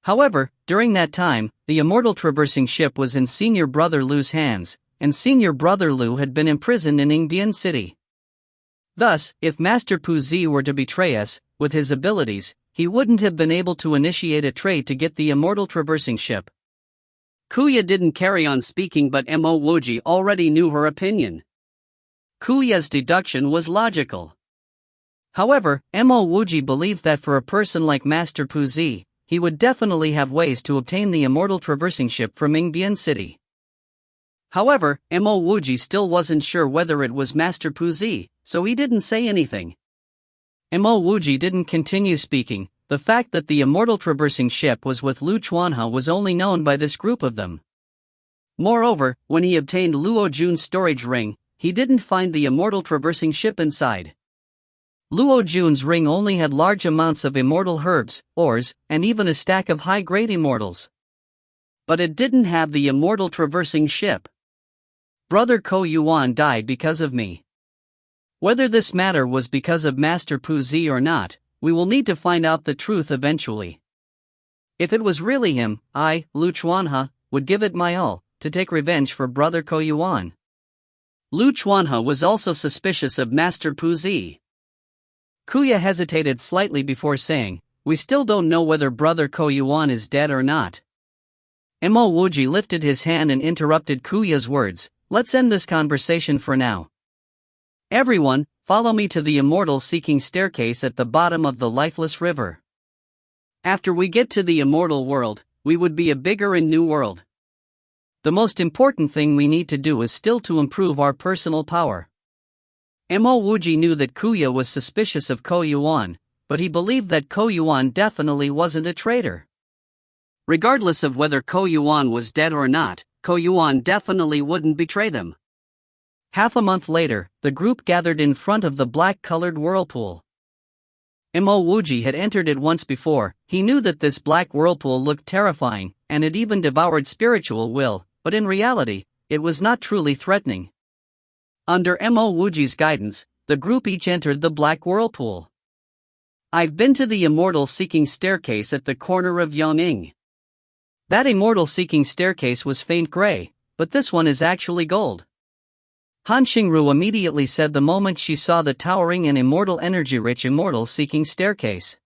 A: However, during that time, the immortal traversing ship was in Senior Brother Lu's hands, and Senior Brother Lu had been imprisoned in Yingbian City. Thus, if Master Puzi were to betray us, with his abilities, he wouldn't have been able to initiate a trade to get the immortal traversing ship. Kuya didn't carry on speaking, but Mo Wuji already knew her opinion. Kuya's deduction was logical. However, Mo Wuji believed that for a person like Master Puzi, he would definitely have ways to obtain the immortal traversing ship from Yingbian City. However, Mo Wuji still wasn't sure whether it was Master Puzi, so he didn't say anything. Mo Wuji didn't continue speaking. The fact that the immortal traversing ship was with Lu Chuanha was only known by this group of them. Moreover, when he obtained Luo Jun's storage ring, he didn't find the immortal traversing ship inside. Luo Jun's ring only had large amounts of immortal herbs, ores, and even a stack of high-grade immortals. But it didn't have the immortal traversing ship. Brother Ko Yuan died because of me.
B: Whether this matter was because of Master Pu or not, we will need to find out the truth eventually. If it was really him, I, Lu Chuanhe, would give it my all, to take revenge for Brother Ko Yuan. Lu Chuanhe was also suspicious of Master Pu. Kuya hesitated slightly before saying, "We still don't know whether Brother Ko Yuan is dead or not." Mo Wuji lifted his hand and interrupted Kuya's words. "Let's end this conversation for now. Everyone, follow me to the immortal seeking staircase at the bottom of the lifeless river. After we get to the immortal world, we would be a bigger and new world. The most important thing we need to do is still to improve our personal power." Mo Wuji knew that Kuya was suspicious of Ko Yuan, but he believed that Ko Yuan definitely wasn't a traitor. Regardless of whether Ko Yuan was dead or not, Ko Yuan definitely wouldn't betray them. Half a month later, the group gathered in front of the black-colored whirlpool. Mo Wuji had entered it once before. He knew that this black whirlpool looked terrifying, and it even devoured spiritual will, but in reality, it was not truly threatening. Under Mo Wuji's guidance, the group each entered the black whirlpool. "I've been to the immortal seeking staircase at the corner of Yongning. That immortal seeking staircase was faint gray, but this one is actually gold." Han Xingru immediately said the moment she saw the towering and immortal energy-rich immortal seeking staircase.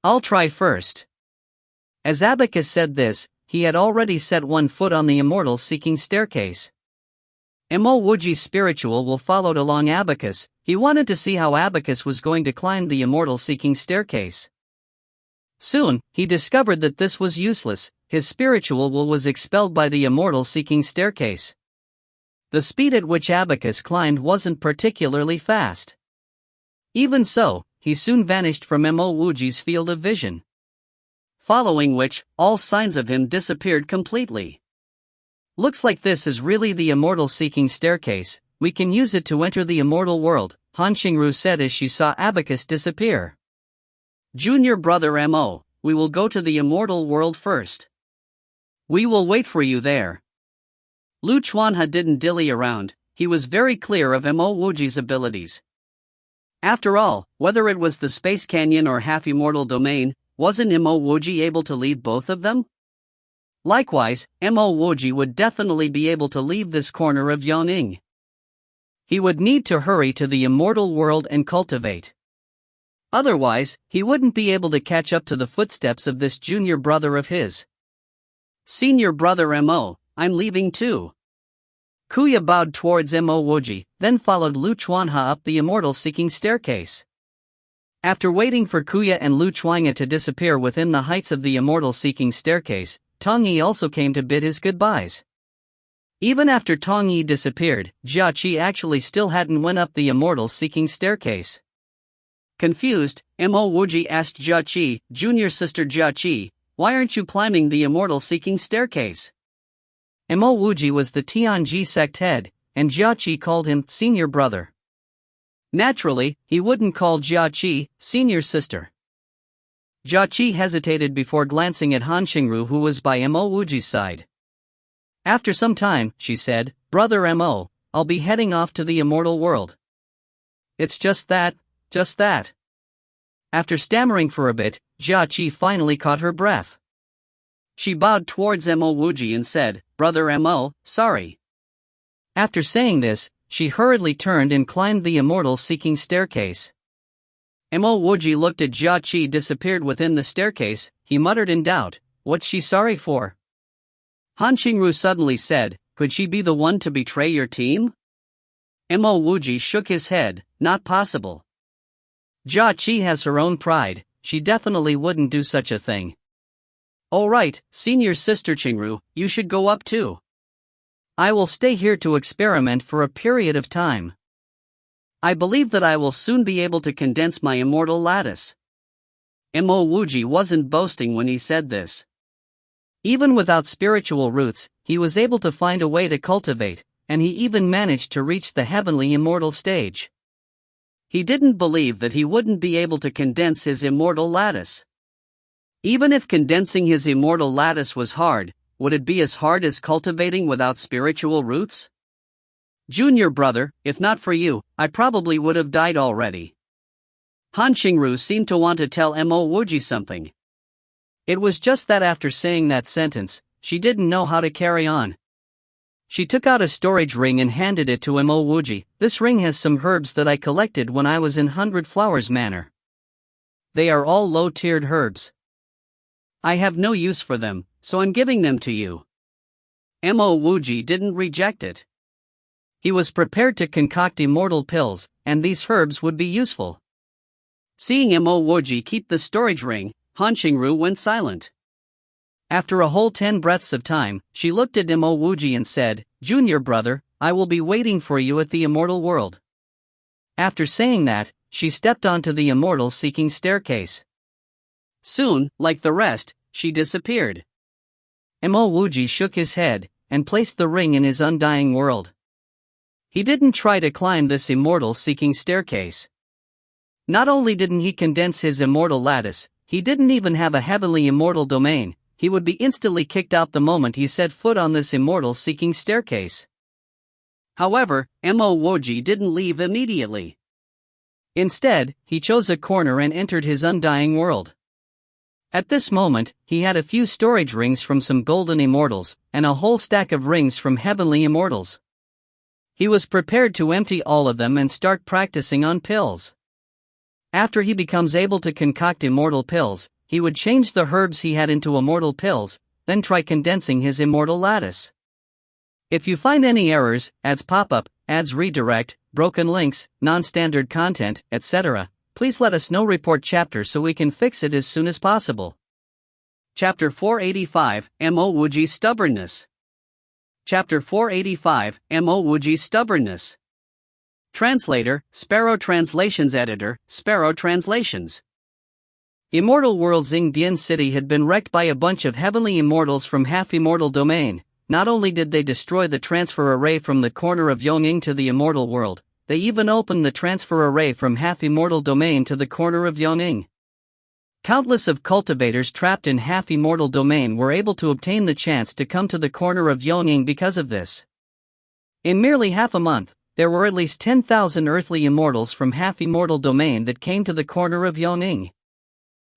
B: "I'll try first." As Abacus said this, he had already set one foot on the immortal seeking staircase. Mo Wuji's spiritual will followed along Abacus. He wanted to see how Abacus was going to climb the immortal seeking staircase. Soon, he discovered that this was useless. His spiritual will was expelled by the immortal seeking staircase. The speed at which Abacus climbed wasn't particularly fast. Even so, he soon vanished from Mo Wuji's field of vision. Following which, all signs of him disappeared completely. "Looks like this is really the immortal seeking staircase. We can use it to enter the immortal world," Han Xingru said as she saw Abacus disappear. "Junior brother Mo, we will go to the immortal world first. We will wait for you there." Lu Chuanhe didn't dilly around. He was very clear of Mo Wuji's abilities. After all, whether it was the Space Canyon or half-immortal domain, wasn't Mo Wuji able to leave both of them? Likewise, Mo Wuji would definitely be able to leave this corner of Yongning. He would need to hurry to the immortal world and cultivate. Otherwise, he wouldn't be able to catch up to the footsteps of this junior brother of his. "Senior brother Mo, I'm leaving too." Kuya bowed towards Mo Wuji, then followed Lu Chuanhe up the immortal seeking staircase. After waiting for Kuya and Lu Chuanhe to disappear within the heights of the immortal seeking staircase, Tongyi also came to bid his goodbyes. Even after Tongyi disappeared, Jia Qi actually still hadn't went up the immortal seeking staircase. Confused, Mo Wuji asked Jia Qi, "Junior sister Jia Qi, why aren't you climbing the immortal seeking staircase?" Mo Wuji was the Tianji sect head, and Jia Qi called him senior brother. Naturally, he wouldn't call Jia Qi senior sister. Jia Qi hesitated before glancing at Han Xingru, who was by Mo Wuji's side. After some time, she said, "Brother Mo, I'll be heading off to the immortal world." "It's just that. After stammering for a bit, Jia Qi finally caught her breath. She bowed towards Mo Wuji and said, "Brother Mo, sorry." After saying this, she hurriedly turned and climbed the immortal seeking staircase. Mo Wuji looked at Jia Qi disappeared within the staircase. He muttered in doubt, "What's she sorry for?" Han Xingru suddenly said, "Could she be the one to betray your team?" Mo Wuji shook his head, "Not possible. Jia Qi has her own pride, she definitely wouldn't do such a thing." "Alright, senior sister Xingru, you should go up too. I will stay here to experiment for a period of time. I believe that I will soon be able to condense my immortal lattice." Mo Wuji wasn't boasting when he said this. Even without spiritual roots, he was able to find a way to cultivate, and he even managed to reach the heavenly immortal stage. He didn't believe that he wouldn't be able to condense his immortal lattice. Even if condensing his immortal lattice was hard, would it be as hard as cultivating without spiritual roots? Junior brother, if not for you, I probably would have died already. Han Xingru seemed to want to tell Mo Wuji something. It was just that after saying that sentence, she didn't know how to carry on. She took out a storage ring and handed it to Mo Wuji. This ring has some herbs that I collected when I was in 100 Flowers Manor. They are all low-tiered herbs. I have no use for them, so I'm giving them to you. Mo Wuji didn't reject it. He was prepared to concoct immortal pills, and these herbs would be useful. Seeing Mo Wuji keep the storage ring, Han Xingru went silent. After a whole 10 breaths of time, she looked at Mo Wuji and said, Junior brother, I will be waiting for you at the immortal world. After saying that, she stepped onto the immortal seeking staircase. Soon, like the rest, she disappeared. Mo Wuji shook his head, and placed the ring in his undying world. He didn't try to climb this immortal seeking staircase. Not only didn't he condense his immortal lattice, he didn't even have a heavenly immortal domain. He would be instantly kicked out the moment he set foot on this immortal seeking staircase. However, Mo Wuji didn't leave immediately. Instead, he chose a corner and entered his undying world. At this moment, he had a few storage rings from some golden immortals, and a whole stack of rings from heavenly immortals. He was prepared to empty all of them and start practicing on pills. After he becomes able to concoct immortal pills, he would change the herbs he had into immortal pills, then try condensing his immortal lattice. If you find any errors, ads pop up, ads redirect, broken links, non-standard content, etc., please let us know. Report chapter so we can fix it as soon as possible. Chapter 485, Mo Wuji's Stubbornness. Chapter 485, Mo Wuji's Stubbornness. Translator, Sparrow Translations. Editor, Sparrow Translations. Immortal World Xingdian City had been wrecked by a bunch of heavenly immortals from half-immortal domain. Not only did they destroy the transfer array from the corner of Yongning to the immortal world, they even opened the transfer array from half-immortal domain to the corner of Yongning. Countless of cultivators trapped in half-immortal domain were able to obtain the chance to come to the corner of Yongning because of this. In merely half a month, there were at least 10,000 earthly immortals from half-immortal domain that came to the corner of Yongning.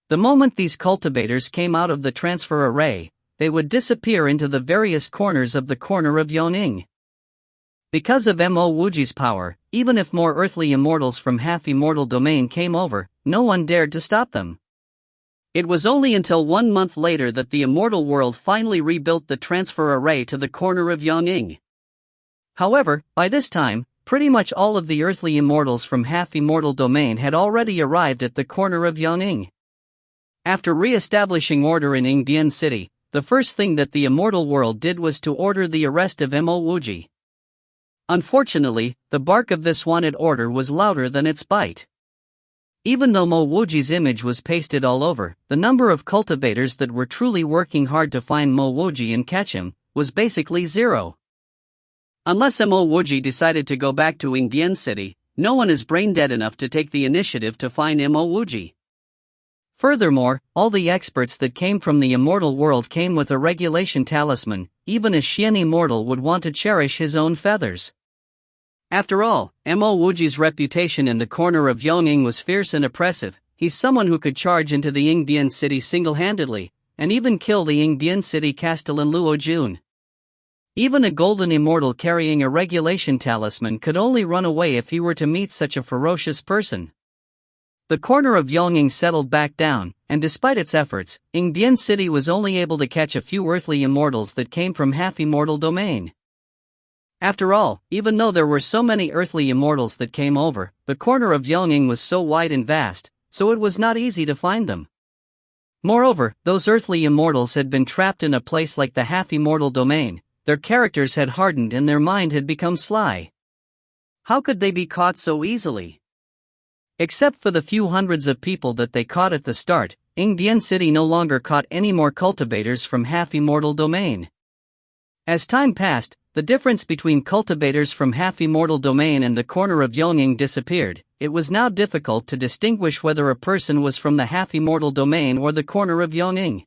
B: The moment these cultivators came out of the transfer array, they would disappear into the various corners of the corner of Yongning. Because of Mo Wuji's power, even if more earthly immortals from half-immortal domain came over, no one dared to stop them. It was only until 1 month later that the immortal world finally rebuilt the transfer array to the corner of Yongning. However, by this time, pretty much all of the earthly immortals from half-immortal domain had already arrived at the corner of Yongning. After re-establishing order in Xingdian City, the first thing that the immortal world did was to order the arrest of Mo Wuji. Unfortunately, the bark of this wanted order was louder than its bite. Even though Mo Wuji's image was pasted all over, the number of cultivators that were truly working hard to find Mo Wuji and catch him was basically zero. Unless Mo Wuji decided to go back to Xingdian City, no one is brain dead enough to take the initiative to find Mo Wuji. Furthermore, all the experts that came from the immortal world came with a regulation talisman. Even a Xian immortal would want to cherish his own feathers. After all, Mo Wuji's reputation in the corner of Yongning was fierce and oppressive. He's someone who could charge into the Xingdian city single-handedly, and even kill the Xingdian city castellan Luo Jun. Even a golden immortal carrying a regulation talisman could only run away if he were to meet such a ferocious person. The corner of Yongning settled back down, and despite its efforts, Xingdian City was only able to catch a few earthly immortals that came from half-immortal domain. After all, even though there were so many earthly immortals that came over, the corner of Yongning was so wide and vast, so it was not easy to find them. Moreover, those earthly immortals had been trapped in a place like the half-immortal domain. Their characters had hardened and their mind had become sly. How could they be caught so easily? Except for the few hundreds of people that they caught at the start, Xingdian City no longer caught any more cultivators from half-immortal domain. As time passed, the difference between cultivators from half-immortal domain and the corner of Yongning disappeared. It was now difficult to distinguish whether a person was from the half-immortal domain or the corner of Yongning.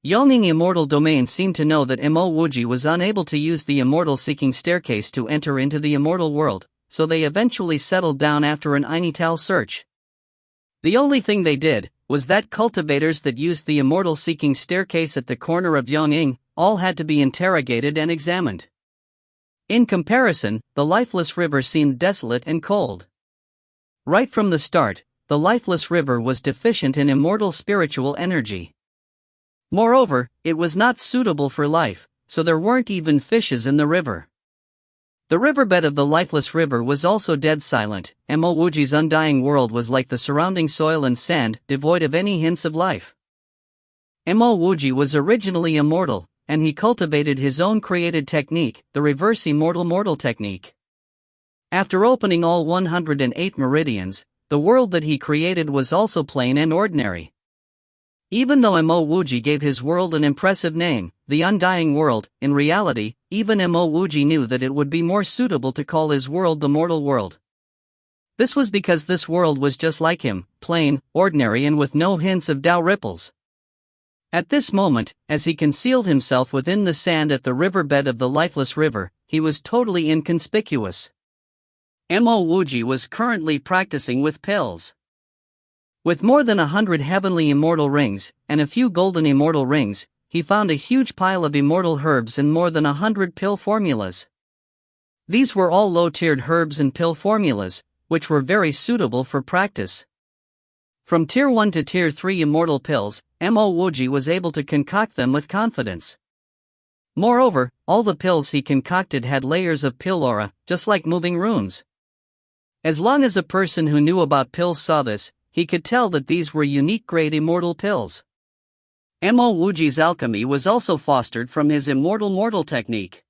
A: Yongning Immortal Domain seemed to know that Mo Wuji was unable to use the Immortal Seeking Staircase to enter into the Immortal World, so they eventually settled down after an Inital search. The only thing they did was that cultivators that used the Immortal Seeking Staircase at the corner of Yongning all had to be interrogated and examined. In comparison, the lifeless river seemed desolate and cold. Right from the start, the lifeless river was deficient in immortal spiritual energy. Moreover, it was not suitable for life, so there weren't even fishes in the river. The riverbed of the lifeless river was also dead silent. Mo Wuji's undying world was like the surrounding soil and sand, devoid of any hints of life. Mo Wuji was originally immortal, and he cultivated his own created technique, the reverse immortal mortal technique. After opening all 108 meridians, the world that he created was also plain and ordinary. Even though Mo Wuji gave his world an impressive name, the Undying World, in reality, even Mo Wuji knew that it would be more suitable to call his world the Mortal World. This was because this world was just like him, plain, ordinary and with no hints of Tao ripples. At this moment, as he concealed himself within the sand at the riverbed of the lifeless river, he was totally inconspicuous. Mo Wuji was currently practicing with pills. With more than 100 heavenly immortal rings, and a few golden immortal rings, he found a huge pile of immortal herbs and more than 100 pill formulas. These were all low-tiered herbs and pill formulas, which were very suitable for practice. From Tier 1 to Tier 3 immortal pills, Mo Wuji was able to concoct them with confidence. Moreover, all the pills he concocted had layers of pill aura, just like moving runes. As long as a person who knew about pills saw this, he could tell that these were unique grade immortal pills. Mo Wuji's alchemy was also fostered from his immortal mortal technique.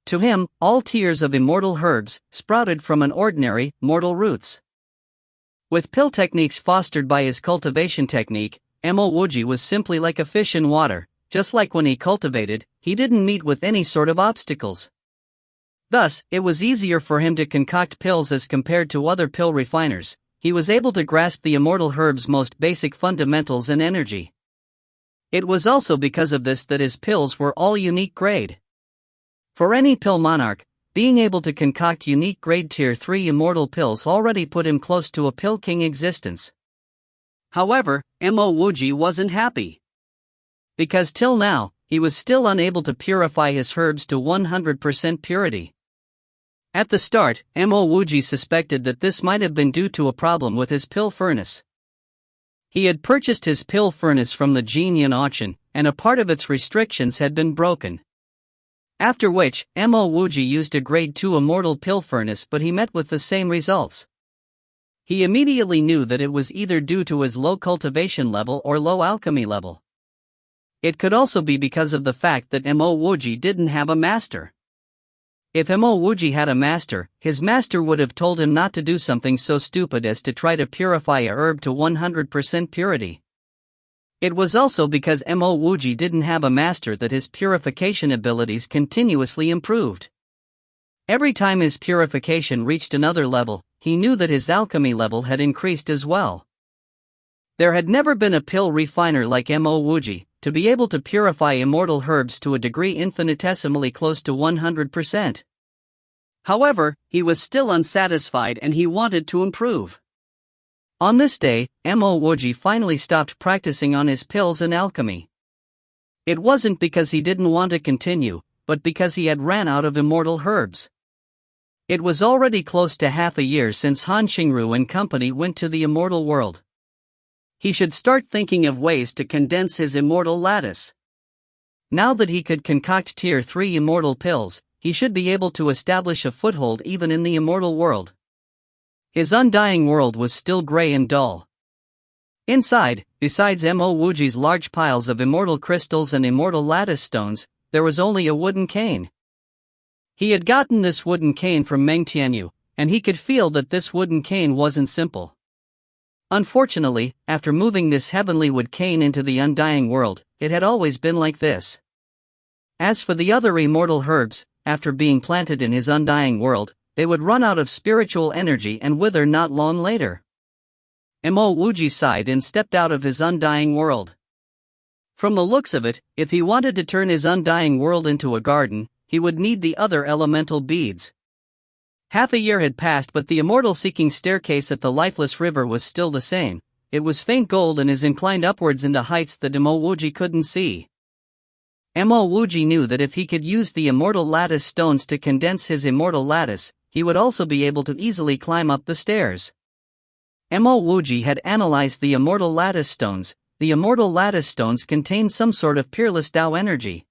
A: To him, all tiers of immortal herbs sprouted from an ordinary, mortal roots. With pill techniques fostered by his cultivation technique, Mo Wuji was simply like a fish in water. Just like when he cultivated, he didn't meet with any sort of obstacles. Thus, it was easier for him to concoct pills as compared to other pill refiners. He was able to grasp the immortal herb's most basic fundamentals and energy. It was also because of this that his pills were all unique grade. For any pill monarch, being able to concoct unique grade Tier 3 immortal pills already put him close to a pill king existence. However, Mo Wuji wasn't happy. Because till now, he was still unable to purify his herbs to 100% purity. At the start, Mo Wuji suspected that this might have been due to a problem with his pill furnace. He had purchased his pill furnace from the Jinyan auction, and a part of its restrictions had been broken. After which, Mo Wuji used a grade 2 immortal pill furnace, but he met with the same results. He immediately knew that it was either due to his low cultivation level or low alchemy level. It could also be because of the fact that Mo Wuji didn't have a master. If Mo Wuji had a master, his master would have told him not to do something so stupid as to try to purify a herb to 100% purity. It was also because Mo Wuji didn't have a master that his purification abilities continuously improved. Every time his purification reached another level, he knew that his alchemy level had increased as well. There had never been a pill refiner like Mo Wuji, to be able to purify immortal herbs to a degree infinitesimally close to 100%. However, he was still unsatisfied and he wanted to improve. On this day, Mo Wuji finally stopped practicing on his pills and alchemy. It wasn't because he didn't want to continue, but because he had ran out of immortal herbs. It was already close to half a year since Han Xingru and company went to the immortal world. He should start thinking of ways to condense his immortal lattice. Now that he could concoct Tier 3 immortal pills, he should be able to establish a foothold even in the immortal world. His undying world was still gray and dull. Inside, besides Mo Wuji's large piles of immortal crystals and immortal lattice stones, there was only a wooden cane. He had gotten this wooden cane from Meng Tianyu, and he could feel that this wooden cane wasn't simple. Unfortunately, after moving this heavenly wood cane into the undying world, it had always been like this. As for the other immortal herbs, after being planted in his undying world, they would run out of spiritual energy and wither not long later. Mo Wuji sighed and stepped out of his undying world.
B: From the looks of it, if he wanted to turn his undying world into a garden, he would need the other elemental beads. Half a year had passed, but the immortal-seeking staircase at the lifeless river was still the same. It was faint gold and is inclined upwards into heights that Mo Wuji couldn't see. Mo Wuji knew that if he could use the immortal lattice stones to condense his immortal lattice, he would also be able to easily climb up the stairs. Mo Wuji had analyzed the immortal lattice stones. The immortal lattice stones contained some sort of peerless Tao energy.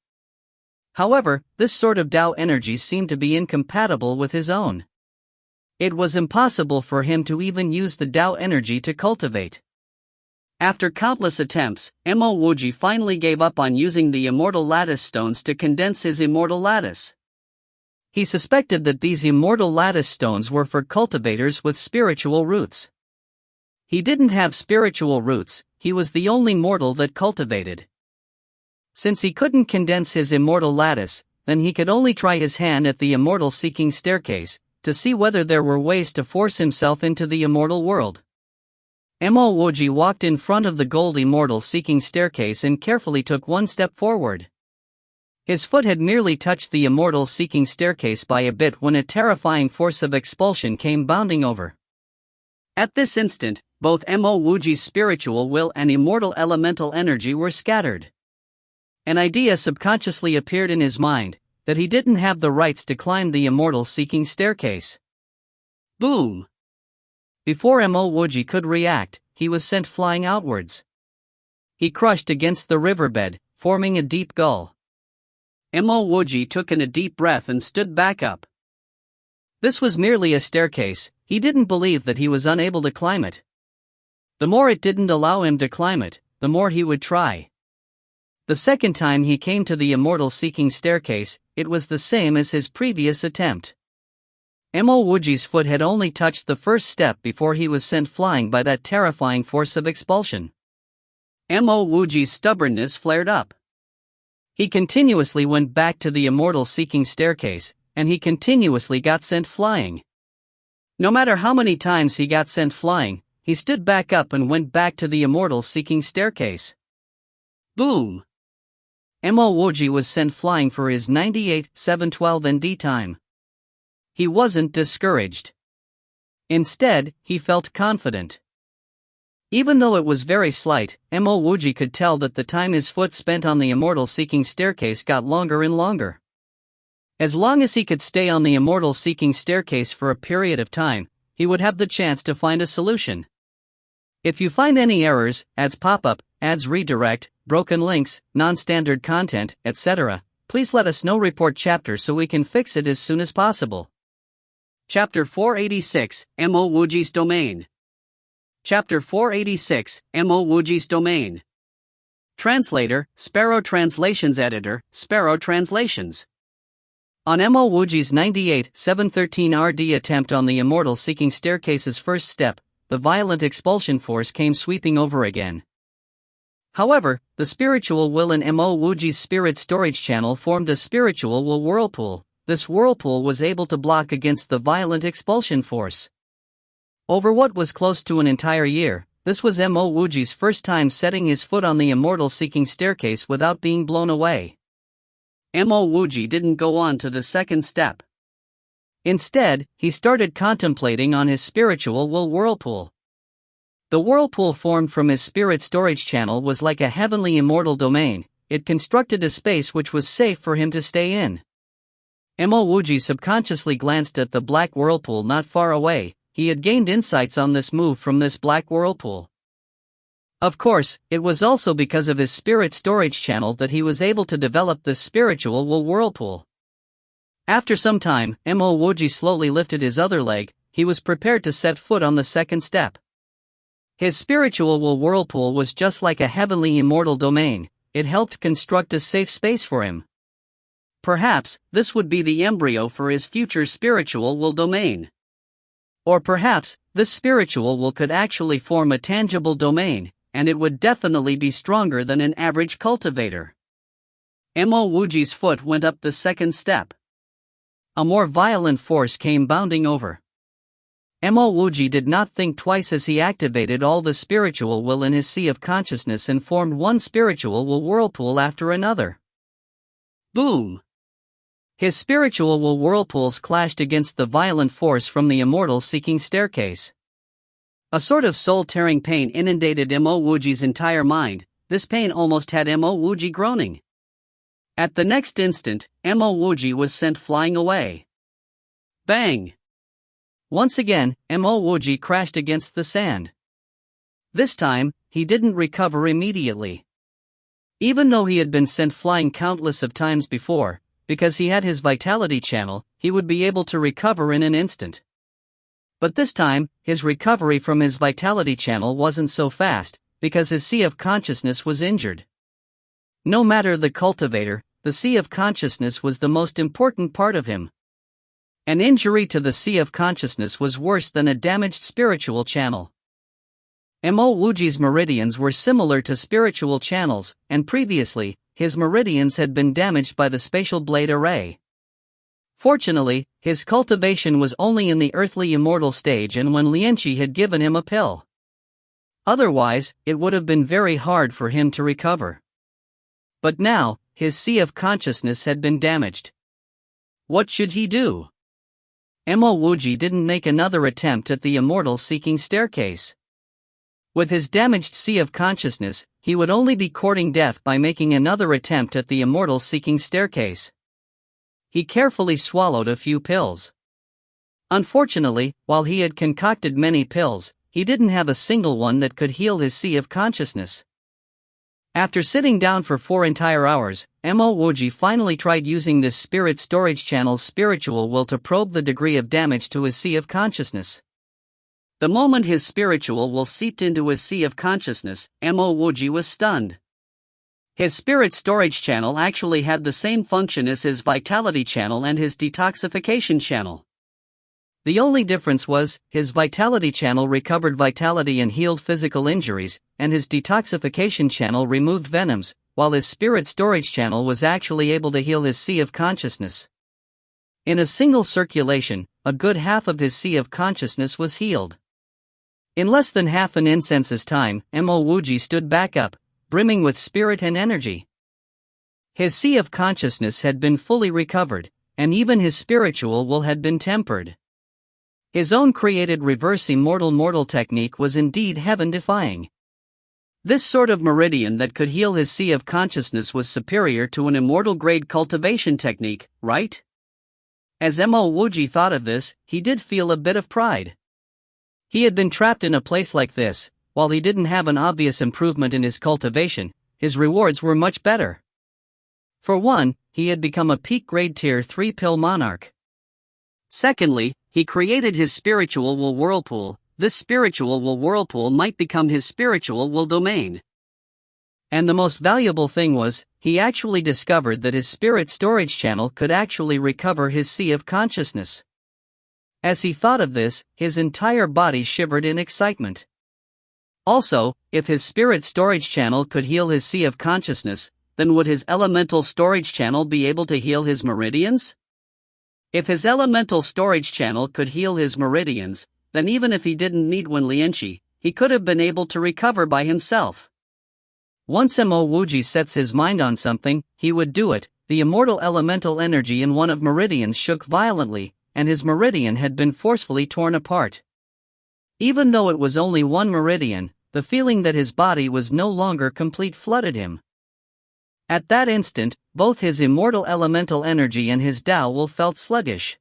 B: However, this sort of Tao energy seemed to be incompatible with his own. It was impossible for him to even use the Tao energy to cultivate. After countless attempts, Mo Wuji finally gave up on using the immortal lattice stones to condense his immortal lattice. He suspected that these immortal lattice stones were for cultivators with spiritual roots. He didn't have spiritual roots, he was the only mortal that cultivated. Since he couldn't condense his immortal lattice, then he could only try his hand at the immortal-seeking staircase, to see whether there were ways to force himself into the immortal world. Mo Wuji walked in front of the gold immortal-seeking staircase and carefully took one step forward. His foot had merely touched the immortal-seeking staircase by a bit when a terrifying force of expulsion came bounding over. At this instant, both Mo Wuji's spiritual will and immortal elemental energy were scattered. An idea subconsciously appeared in his mind, that he didn't have the rights to climb the immortal-seeking staircase. Boom! Before Mo Wuji could react, he was sent flying outwards. He crushed against the riverbed, forming a deep gully. Mo Wuji took in a deep breath and stood back up. This was merely a staircase, he didn't believe that he was unable to climb it. The more it didn't allow him to climb it, the more he would try. The second time he came to the immortal-seeking staircase, it was the same as his previous attempt. Mo Wuji's foot had only touched the first step before he was sent flying by that terrifying force of expulsion. Mo Wuji's stubbornness flared up. He continuously went back to the immortal-seeking staircase, and he continuously got sent flying. No matter how many times he got sent flying, he stood back up and went back to the immortal-seeking staircase. Boom! Mo Wuji was sent flying for his 98-712 ND time. He wasn't discouraged. Instead, he felt confident. Even though it was very slight, Mo Wuji could tell that the time his foot spent on the immortal-seeking staircase got longer and longer. As long as he could stay on the immortal-seeking staircase for a period of time, he would have the chance to find a solution. If you find any errors, ads pop up, ads redirect, broken links, non-standard content, etc., please let us know. Report chapter so we can fix it as soon as possible. Chapter 486, Mo Wuji's Domain. Chapter 486, Mo Wuji's Domain. Translator, Sparrow Translations. Editor, Sparrow Translations. On Mo Wuji's 98-713 RD attempt on the immortal-seeking staircase's first step, the violent expulsion force came sweeping over again. However, the spiritual will in Mo Wuji's spirit storage channel formed a spiritual will whirlpool. This whirlpool was able to block against the violent expulsion force. Over what was close to an entire year, this was Mo Wuji's first time setting his foot on the immortal-seeking staircase without being blown away. Mo Wuji didn't go on to the second step. Instead, he started contemplating on his spiritual will whirlpool. The whirlpool formed from his spirit storage channel was like a heavenly immortal domain. It constructed a space which was safe for him to stay in. Mo Wuji subconsciously glanced at the black whirlpool not far away. He had gained insights on this move from this black whirlpool. Of course, it was also because of his spirit storage channel that he was able to develop this spiritual will whirlpool. After some time, Mo Wuji slowly lifted his other leg. He was prepared to set foot on the second step. His spiritual will whirlpool was just like a heavenly immortal domain. It helped construct a safe space for him. Perhaps, this would be the embryo for his future spiritual will domain. Or perhaps, this spiritual will could actually form a tangible domain, and it would definitely be stronger than an average cultivator. Mo Wuji's foot went up the second step. A more violent force came bounding over.
A: Mo Wuji did not think twice as he activated all the spiritual will in his sea of consciousness and formed one spiritual will whirlpool after another. Boom! His spiritual will whirlpools clashed against the violent force from the immortal seeking staircase. A sort of soul-tearing pain inundated Mo Wuji's entire mind. This pain almost had Mo Wuji groaning. At the next instant, Mo Wuji was sent flying away. Bang! Once again, Mo Wuji crashed against the sand. This time, he didn't recover immediately. Even though he had been sent flying countless of times before, because he had his vitality channel, he would be able to recover in an instant. But this time, his recovery from his vitality channel wasn't so fast, because his sea of consciousness was injured. No matter the cultivator, the sea of consciousness was the most important part of him. An injury to the sea of consciousness was worse than a damaged spiritual channel. Mo Wuji's meridians were similar to spiritual channels, and previously, his meridians had been damaged by the spatial blade array. Fortunately, his cultivation was only in the earthly immortal stage and when Lianqi had given him a pill. Otherwise, it would have been very hard for him to recover. But now, his sea of consciousness had been damaged. What should he do? Mo Wuji didn't make another attempt at the immortal seeking staircase. With his damaged sea of consciousness, he would only be courting death by making another attempt at the immortal seeking staircase. He carefully swallowed a few pills. Unfortunately, while he had concocted many pills, he didn't have a single one that could heal his sea of consciousness. After sitting down for 4 entire hours, Mo Wuji finally tried using this spirit storage channel's spiritual will to probe the degree of damage to his sea of consciousness. The moment his spiritual will seeped into his sea of consciousness, Mo Wuji was stunned. His spirit storage channel actually had the same function as his vitality channel and his detoxification channel. The only difference was, his vitality channel recovered vitality and healed physical injuries, and his detoxification channel removed venoms, while his spirit storage channel was actually able to heal his sea of consciousness. In a single circulation, a good half of his sea of consciousness was healed. In less than half an incense's time, Mo Wuji stood back up, brimming with spirit and energy. His sea of consciousness had been fully recovered, and even his spiritual will had been tempered. His own created reverse immortal mortal technique was indeed heaven-defying. This sort of meridian that could heal his sea of consciousness was superior to an immortal-grade cultivation technique, right? As Mo Wuji thought of this, he did feel a bit of pride. He had been trapped in a place like this. While he didn't have an obvious improvement in his cultivation, his rewards were much better. For one, he had become a peak grade tier 3 pill monarch. Secondly, he created his spiritual will whirlpool. This spiritual will whirlpool might become his spiritual will domain. And the most valuable thing was, he actually discovered that his spirit storage channel could actually recover his sea of consciousness. As he thought of this, his entire body shivered in excitement. Also, if his spirit storage channel could heal his sea of consciousness, then would his elemental storage channel be able to heal his meridians? If his elemental storage channel could heal his meridians, then even if he didn't need one Lianqi, he could have been able to recover by himself. Once Mo Wuji sets his mind on something, he would do it. The immortal elemental energy in one of meridians shook violently, and his meridian had been forcefully torn apart. Even though it was only one meridian, the feeling that his body was no longer complete flooded him. At that instant, both his immortal elemental energy and his Tao will felt sluggish.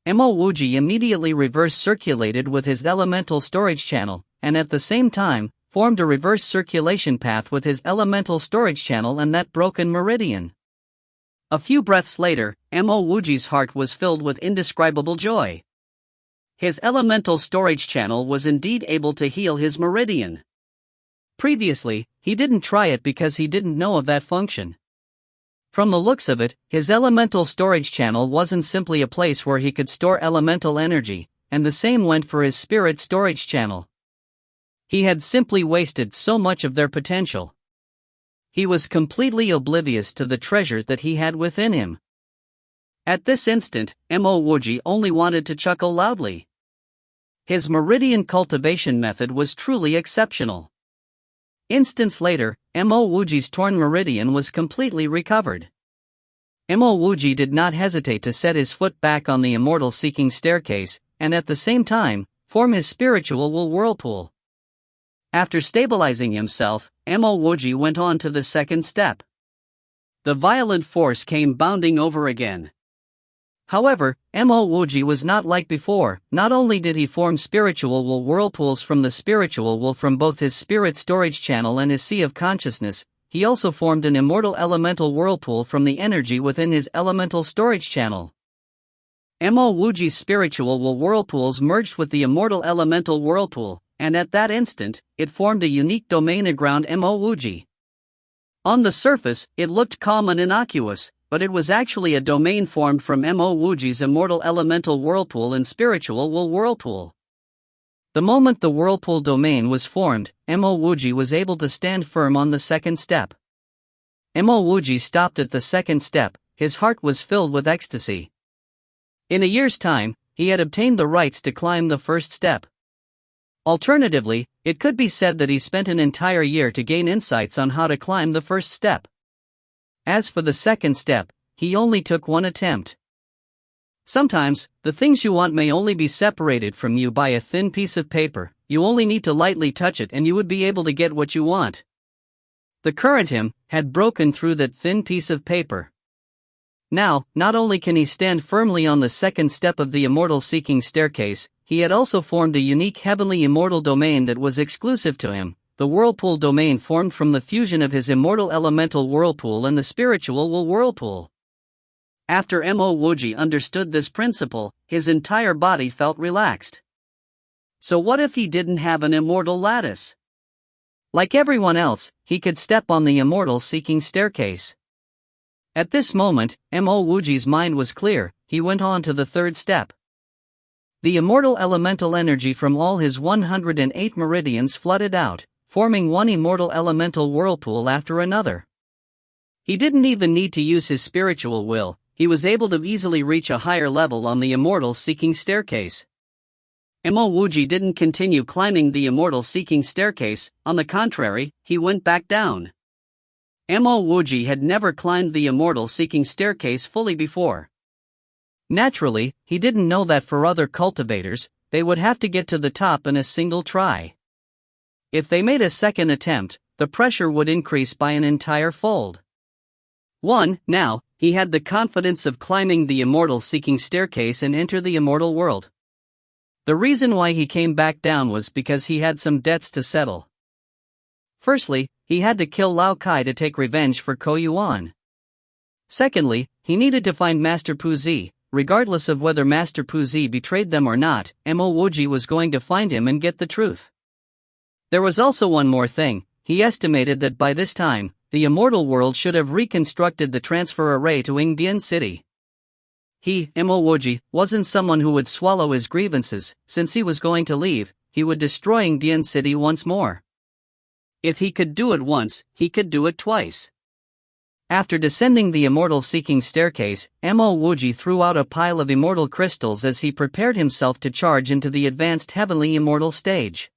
A: Mo Wuji immediately reverse circulated with his elemental storage channel, and at the same time, formed a reverse circulation path with his elemental storage channel and that broken meridian. A few breaths later, Mo Wuji's heart was filled with indescribable joy. His elemental storage channel was indeed able to heal his meridian. Previously, he didn't try it because he didn't know of that function. From the looks of it, his elemental storage channel wasn't simply a place where he could store elemental energy, and the same went for his spirit storage channel. He had simply wasted so much of their potential. He was completely oblivious to the treasure that he had within him. At this instant, Mo Wuji only wanted to chuckle loudly.
B: His meridian cultivation method was truly exceptional. Instance later, Mo Wuji's torn meridian was completely recovered. Mo Wuji did not hesitate to set his foot back on the immortal-seeking staircase, and at the same time, form his spiritual whirlpool. After stabilizing himself, Mo Wuji went on to the second step. The violent force came bounding over again. However, Mo Wuji was not like before. Not only did he form spiritual whirlpools from the spiritual will from both his spirit storage channel and his sea of consciousness, he also formed an immortal elemental whirlpool from the energy within his elemental storage channel. Mo Wuji's spiritual whirlpools merged with the immortal elemental whirlpool, and at that instant, it formed a unique domain around Mo Wuji. On the surface, it looked calm and innocuous, but it was actually a domain formed from Mo Wuji's immortal elemental whirlpool and spiritual whirlpool. The moment the whirlpool domain was formed, Mo Wuji was able to stand firm on the second step. Mo Wuji stopped at the second step. His heart was filled with ecstasy. In a year's time, he had obtained the rights to climb the first step. Alternatively, it could be said that he spent an entire year to gain insights on how to climb the first step. As for the second step, he only took one attempt. Sometimes, the things you want may only be separated from you by a thin piece of paper. You only need to lightly touch it and you would be able to get what you want. The current him had broken through that thin piece of paper. Now, not only can he stand firmly on the second step of the immortal-seeking staircase, he had also formed a unique heavenly immortal domain that was exclusive to him, the whirlpool domain formed from the fusion of his immortal elemental whirlpool and the spiritual whirlpool. After Mo Wuji understood this principle, his entire body felt relaxed. So what if he didn't have an immortal lattice? Like everyone else, he could step on the immortal-seeking staircase. At this moment, Mo Wuji's mind was clear. He went on to the third step. The immortal elemental energy from all his 108 meridians flooded out, forming one immortal elemental whirlpool after another. He didn't even need to use his spiritual will. He was able to easily reach a higher level on the immortal-seeking staircase. Mo Wuji didn't continue climbing the immortal-seeking staircase. On the contrary, he went back down. Mo Wuji had never climbed the immortal-seeking staircase fully before. Naturally, he didn't know that for other cultivators, they would have to get to the top in a single try. If they made a second attempt, the pressure would increase by an entire fold. Now, he had the confidence of climbing the immortal-seeking staircase and enter the immortal world. The reason why he came back down was because he had some debts to settle. Firstly, he had to kill Lao Kai to take revenge for Ko Yuan. Secondly, he needed to find Master Pu Zi. Regardless of whether Master Pu Zi betrayed them or not, Mo Wuji was going to find him and get the truth. There was also one more thing. He estimated that by this time, the immortal world should have reconstructed the transfer array to Yingdian City. He, Mo Wuji, wasn't someone who would swallow his grievances. Since he was going to leave, he would destroy Yingdian City once more. If he could do it once, he could do it twice. After descending the immortal-seeking staircase, Mo Wuji threw out a pile of immortal crystals as he prepared himself to charge into the advanced heavenly immortal stage.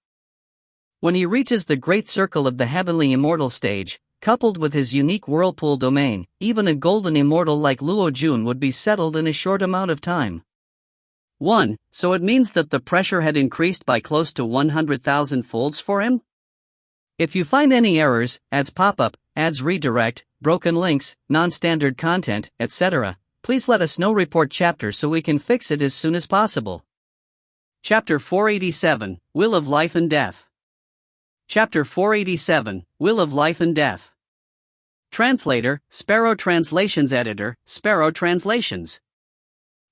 B: When he reaches the great circle of the heavenly immortal stage, coupled with his unique whirlpool domain, even a golden immortal like Luo Jun would be settled in a short amount of time. So it means that the pressure had increased by close to 100,000 folds for him? If you find any errors, ads pop up, ads redirect, broken links, non-standard content, etc., please let us know. Report chapter so we can fix it as soon as possible. Chapter 487, Will of Life and Death. Chapter 487, Will of Life and Death. Translator, Sparrow Translations. Editor, Sparrow Translations.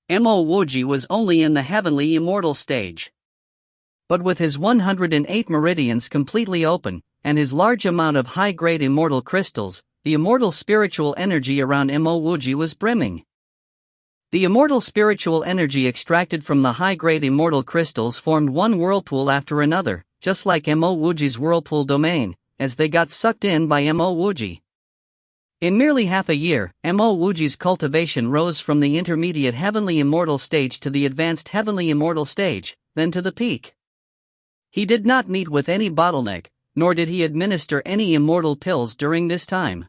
B: Mo Wuji was only in the heavenly immortal stage. But with his 108 meridians completely open, and his large amount of high-grade immortal crystals, the immortal spiritual energy around Mo Wuji was brimming. The immortal spiritual energy extracted from the high-grade immortal crystals formed one whirlpool after another, just like Mo Wuji's whirlpool domain, as they got sucked in by Mo Wuji. In merely half a year, Mo Wuji's cultivation rose from the intermediate heavenly immortal stage to the advanced heavenly immortal stage, then to the peak. He did not meet with any bottleneck, nor did he administer any immortal pills during this time.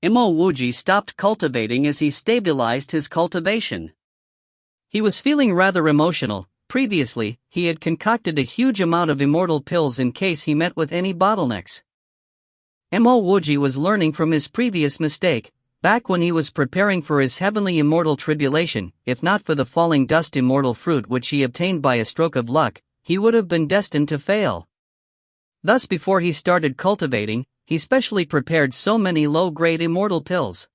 B: Mo Wuji stopped cultivating as he stabilized his cultivation. He was feeling rather emotional. Previously, he had concocted a huge amount of immortal pills in case he met with any bottlenecks. Mo Wuji was learning from his previous mistake. Back when he was preparing for his heavenly immortal tribulation, if not for the falling dust immortal fruit which he obtained by a stroke of luck, he would have been destined to fail. Thus before he started cultivating, he specially prepared so many low-grade immortal pills.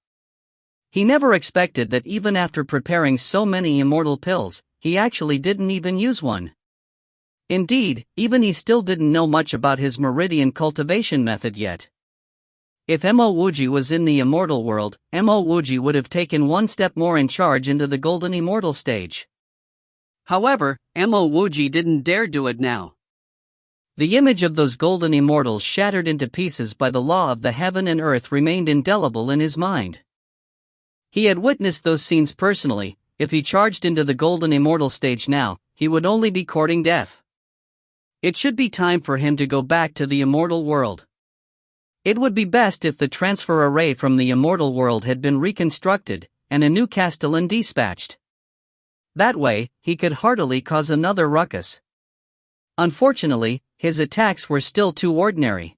B: He never expected that even after preparing so many immortal pills, he actually didn't even use one. Indeed, even he still didn't know much about his meridian cultivation method yet. If Mo Wuji was in the immortal world, Mo Wuji would have taken one step more in charge into the golden immortal stage. However, Mo Wuji didn't dare do it now. The image of those golden immortals shattered into pieces by the law of the heaven and earth remained indelible in his mind. He had witnessed those scenes personally. If he charged into the golden immortal stage now, he would only be courting death. It should be time for him to go back to the immortal world. It would be best if the transfer array from the immortal world had been reconstructed, and a new castellan dispatched. That way, he could heartily cause another ruckus. Unfortunately, his attacks were still too ordinary.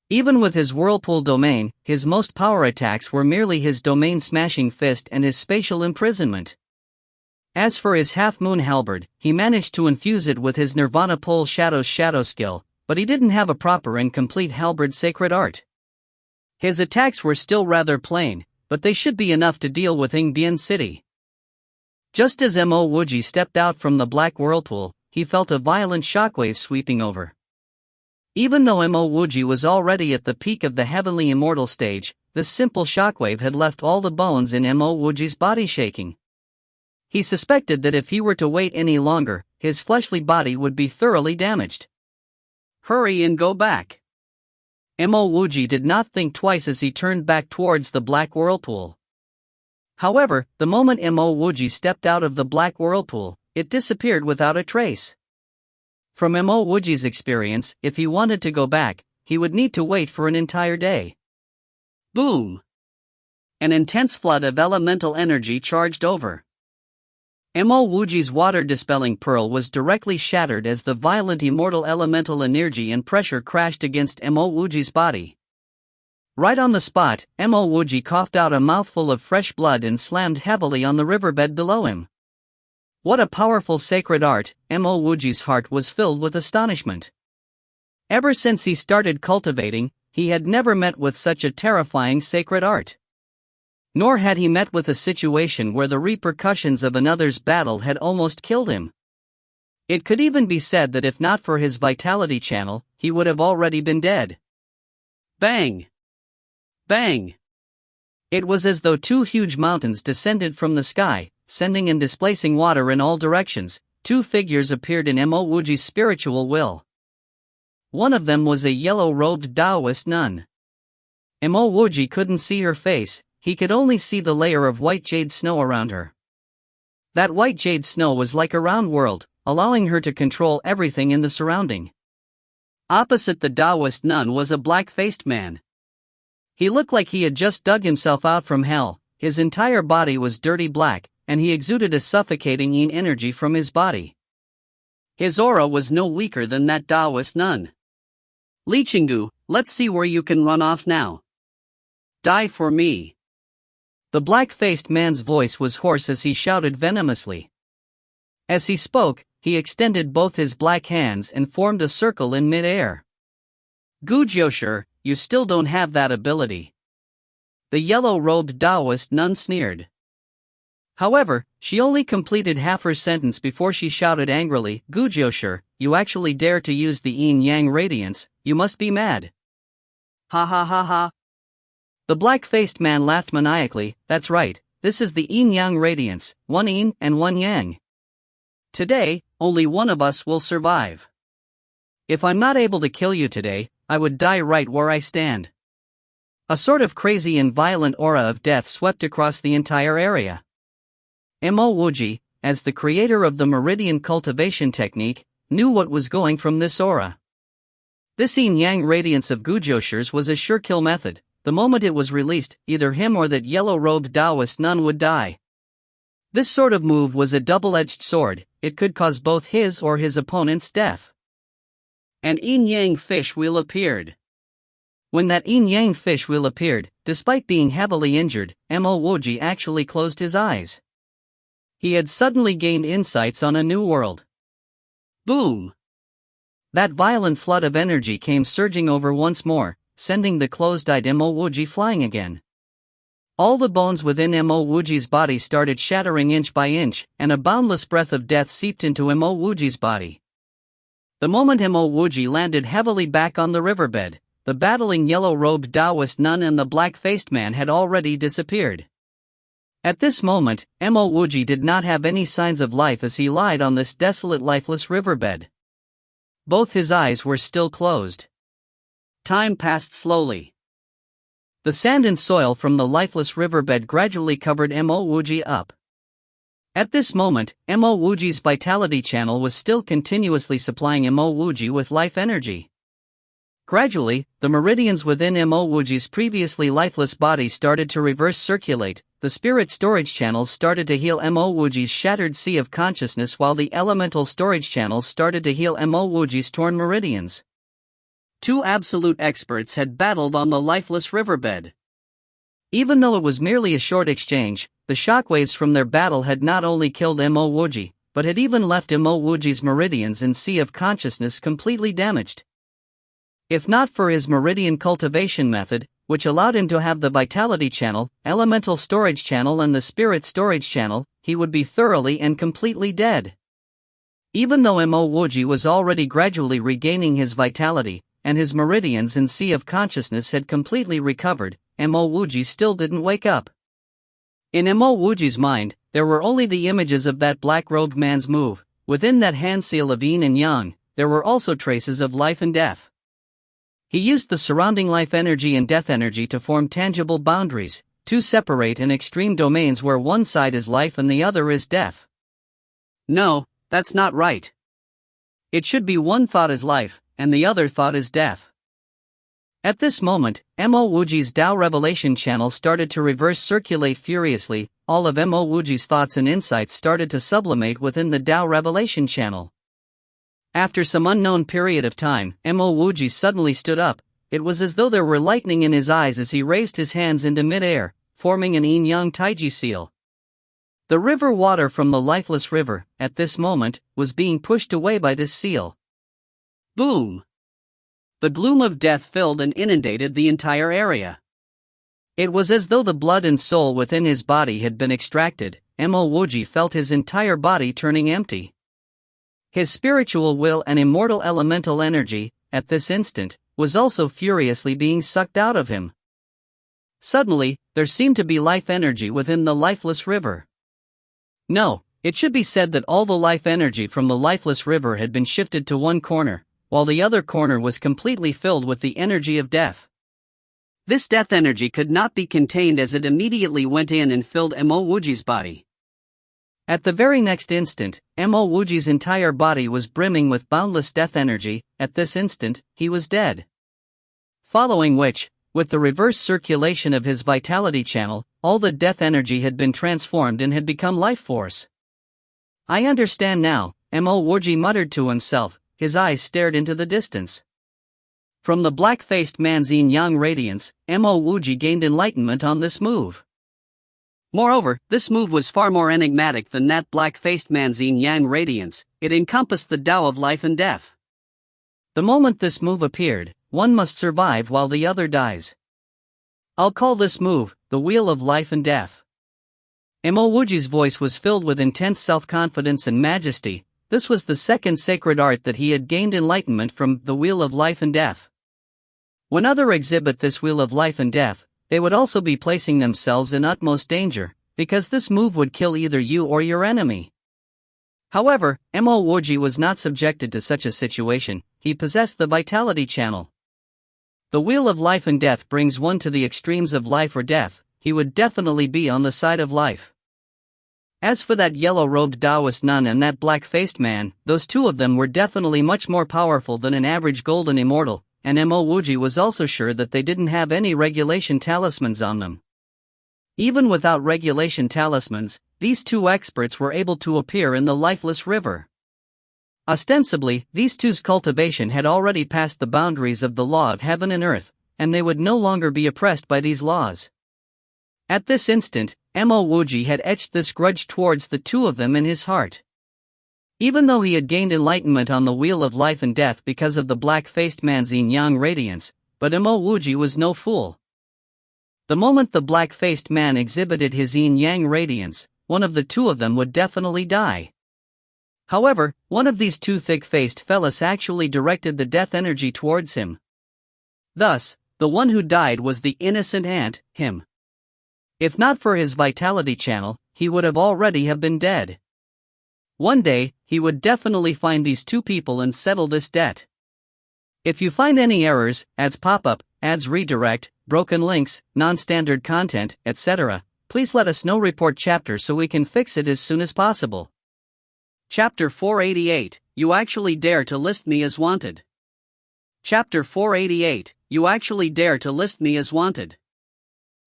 B: Even with his whirlpool domain, his most power attacks were merely his domain-smashing fist and his spatial imprisonment. As for his half-moon halberd, he managed to infuse it with his Nirvana Pole Shadow's shadow skill, but he didn't have a proper and complete halberd sacred art. His attacks were still rather plain, but they should be enough to deal with Ingbian City. Just as Mo Wuji stepped out from the black whirlpool, he felt a violent shockwave sweeping over. Even though Mo Wuji was already at the peak of the heavenly immortal stage, this simple shockwave had left all the bones in Mo Wuji's body shaking. He suspected that if he were to wait any longer, his fleshly body would be thoroughly damaged. Hurry and go back. Mo Wuji did not think twice as he turned back towards the black whirlpool. However, the moment Mo Wuji stepped out of the black whirlpool, it disappeared without a trace. From Mo Wuji's experience, if he wanted to go back, he would need to wait for an entire day. Boom! An intense flood of elemental energy charged over. Mo Wuji's water-dispelling pearl was directly shattered as the violent immortal elemental energy and pressure crashed against Mo Wuji's body. Right on the spot, Mo Wuji coughed out a mouthful of fresh blood and slammed heavily on the riverbed below him. What a powerful sacred art! Mo Wuji's heart was filled with astonishment. Ever since he started cultivating, he had never met with such a terrifying sacred art. Nor had he met with a situation where the repercussions of another's battle had almost killed him. It could even be said that if not for his vitality channel, he would have already been dead. Bang! Bang! It was as though two huge mountains descended from the sky, sending and displacing water in all directions. Two figures appeared in Mo Wuji's spiritual will. One of them was a yellow-robed Taoist nun. Mo Wuji couldn't see her face. He could only see the layer of white jade snow around her. That white jade snow was like a round world, allowing her to control everything in the surrounding. Opposite the Taoist nun was a black-faced man. He looked like he had just dug himself out from hell. His entire body was dirty black, and he exuded a suffocating yin energy from his body. His aura was no weaker than that Taoist nun. Li Qinggu, let's see where you can run off now. Die for me. The black-faced man's voice was hoarse as he shouted venomously. As he spoke, he extended both his black hands and formed a circle in mid-air. Gu Jiushi, you still don't have that ability. The yellow-robed Taoist nun sneered. However, she only completed half her sentence before she shouted angrily, Gu Jiushi, you actually dare to use the yin-yang radiance, you must be mad. Ha ha ha ha. The black-faced man laughed maniacally. That's right, this is the yin-yang radiance, one yin and one yang. Today, only one of us will survive. If I'm not able to kill you today, I would die right where I stand. A sort of crazy and violent aura of death swept across the entire area. Mo Wuji,
A: as the creator of the meridian cultivation technique, knew what was going from this aura. This yin-yang radiance of Gujoshi's was a sure kill method. The moment it was released, either him or that yellow-robed Taoist nun would die. This sort of move was a double-edged sword. It could cause both his or his opponent's death. An yin-yang fish wheel appeared. When that yin-yang fish wheel appeared, despite being heavily injured, Mo Wuji actually closed his eyes. He had suddenly gained insights on a new world. Boom! That violent flood of energy came surging over once more, sending the closed-eyed Mo Wuji flying again. All the bones within Mo Wuji's body started shattering inch by inch, and a boundless breath of death seeped into Mo Wuji's body. The moment Mo Wuji landed heavily back on the riverbed, the battling yellow-robed Taoist nun and the black-faced man had already disappeared. At this moment, Mo Wuji did not have any signs of life as he lied on this desolate lifeless riverbed. Both his eyes were still closed. Time passed slowly. The sand and soil from the lifeless riverbed gradually covered Mo Wuji up. At this moment, Mo Wuji's vitality channel was still continuously supplying Mo Wuji with life energy. Gradually, the meridians within Mo Wuji's previously lifeless body started to reverse circulate. The spirit storage channels started to heal Mo Wuji's shattered sea of consciousness, while the elemental storage channels started to heal Mo Wuji's torn meridians. Two absolute experts had battled on the lifeless riverbed. Even though it was merely a short exchange, the shockwaves from their battle had not only killed Mo Wuji, but had even left Mo Wuji's meridians and sea of consciousness completely damaged. If not for his meridian cultivation method, which allowed him to have the vitality channel, elemental storage channel and the spirit storage channel, he would be thoroughly and completely dead. Even though Mo Wuji was already gradually regaining his vitality, and his meridians and sea of consciousness had completely recovered, Mo Wuji still didn't wake up. In Mo Wuji's mind, there were only the images of that black-robed man's move. Within that hand seal of yin and yang, there were also traces of life and death. He used the surrounding life energy and death energy to form tangible boundaries, two separate and extreme domains where one side is life and the other is death. No, that's not right. It should be one thought is life, and the other thought is death. At this moment, Mo Wuji's Tao revelation channel started to reverse circulate furiously. All of Mo Wuji's thoughts and insights started to sublimate within the Tao revelation channel. After some unknown period of time, Mo Wuji suddenly stood up. It was as though there were lightning in his eyes as he raised his hands into mid-air, forming an yin-yang taiji seal. The river water from the lifeless river, at this moment, was being pushed away by this seal. Boom! The gloom of death filled and inundated the entire area. It was as though the blood and soul within his body had been extracted. Mo Wuji felt his entire body turning empty. His spiritual will and immortal elemental energy, at this instant, was also furiously being sucked out of him. Suddenly, there seemed to be life energy within the lifeless river. No, it should be said that all the life energy from the lifeless river had been shifted to one corner, while the other corner was completely filled with the energy of death. This death energy could not be contained as it immediately went in and filled Mo Wuji's body. At the very next instant, Mo Wuji's entire body was brimming with boundless death energy. At this instant, he was dead. Following which, with the reverse circulation of his vitality channel, all the death energy had been transformed and had become life force. I understand now, Mo Wuji muttered to himself. His eyes stared into the distance. From the black-faced man's yin-yang radiance, Mo Wuji gained enlightenment on this move. Moreover, this move was far more enigmatic than that black-faced man's yin-yang radiance. It encompassed the Tao of life and death. The moment this move appeared, one must survive while the other dies. I'll call this move, the Wheel of Life and Death. Mo Wuji's voice was filled with intense self-confidence and majesty. This was the second sacred art that he had gained enlightenment from, the Wheel of Life and Death. When others exhibit this Wheel of Life and Death, they would also be placing themselves in utmost danger, because this move would kill either you or your enemy. However, Mo Wuji was not subjected to such a situation. He possessed the vitality channel. The Wheel of Life and Death brings one to the extremes of life or death. He would definitely be on the side of life. As for that yellow-robed Taoist nun and that black-faced man, those two of them were definitely much more powerful than an average golden immortal, and Mo Wuji was also sure that they didn't have any regulation talismans on them. Even without regulation talismans, these two experts were able to appear in the lifeless river. Ostensibly, these two's cultivation had already passed the boundaries of the law of heaven and earth, and they would no longer be oppressed by these laws. At this instant, Mo Wuji had etched this grudge towards the two of them in his heart. Even though he had gained enlightenment on the wheel of life and death because of the black-faced man's yin-yang radiance, but Mo Wuji was no fool. The moment the black-faced man exhibited his yin-yang radiance, one of the two of them would definitely die. However, one of these two thick-faced fellas actually directed the death energy towards him. Thus, the one who died was the innocent ant, him. If not for his vitality channel, he would have already have been dead. One day, he would definitely find these two people and settle this debt. If you find any errors, ads pop up, ads redirect, broken links, non-standard content, etc., please let us know. Report chapter so we can fix it as soon as possible. Chapter 488, You Actually Dare to List Me as Wanted. Chapter 488, You Actually Dare to List Me as Wanted.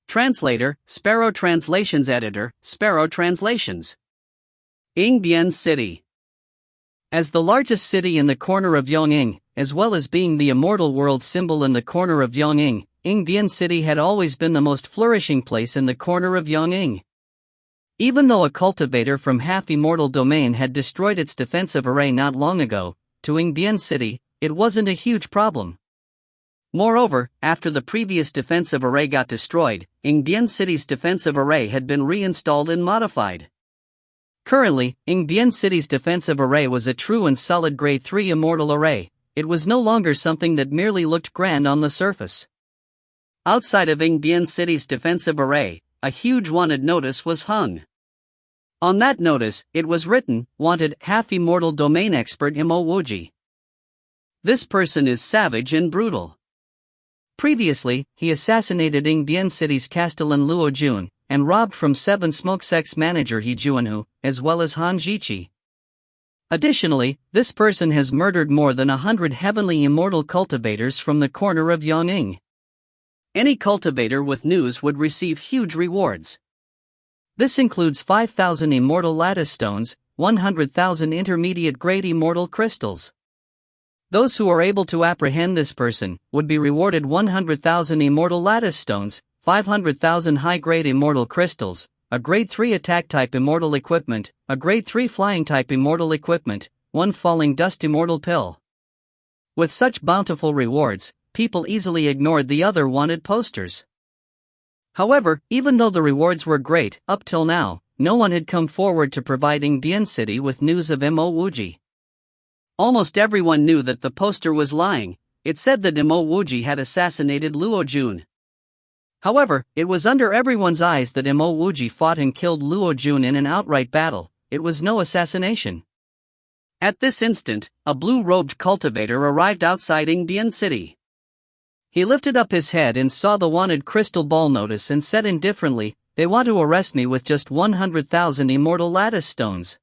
A: Translator, Sparrow Translations Editor, Sparrow Translations. Yinbian City. As the largest city in the corner of Yongning, as well as being the immortal world symbol in the corner of Yongning, Yinbian City had always been the most flourishing place in the corner of Yongning. Even though a cultivator from half-immortal domain had destroyed its defensive array not long ago, to Yinbian City, it wasn't a huge problem. Moreover, after the previous defensive array got destroyed, Yinbian City's defensive array had been reinstalled and modified. Currently, Yinbian City's defensive array was a true and solid Grade 3 immortal array. It was no longer something that merely looked grand on the surface. Outside of Yinbian City's defensive array, a huge wanted notice was hung. On that notice, it was written, Wanted, half-immortal domain expert Mo Wuji. This person is savage and brutal. Previously, he assassinated Yinbian City's Castellan Luo Jun, and robbed from 7 Smokesex manager He Juanhu, as well as Han Jiqi. Additionally, this person has murdered more than 100 heavenly immortal cultivators from the corner of Yongning. Any cultivator with news would receive huge rewards. This includes 5,000 immortal lattice stones, 100,000 intermediate grade immortal crystals. Those who are able to apprehend this person would be rewarded 100,000 immortal lattice stones, 500,000 high-grade immortal crystals, a Grade 3 attack-type immortal equipment, a Grade 3 flying-type immortal equipment, 1 falling dust immortal pill. With such bountiful rewards, people easily ignored the other wanted posters. However, even though the rewards were great, up till now, no one had come forward to provide Yinbian City with news of Mo Wuji. Almost everyone knew that the poster was lying. It said that Mo Wuji had assassinated Luo Jun. However, it was under everyone's eyes that Mo Wuji fought and killed Luo Jun in an outright battle. It was no assassination. At this instant, a blue-robed cultivator arrived outside Yinbian City. He lifted up his head and saw the wanted crystal ball notice and said indifferently, They want to arrest me with just 100,000 immortal lattice stones.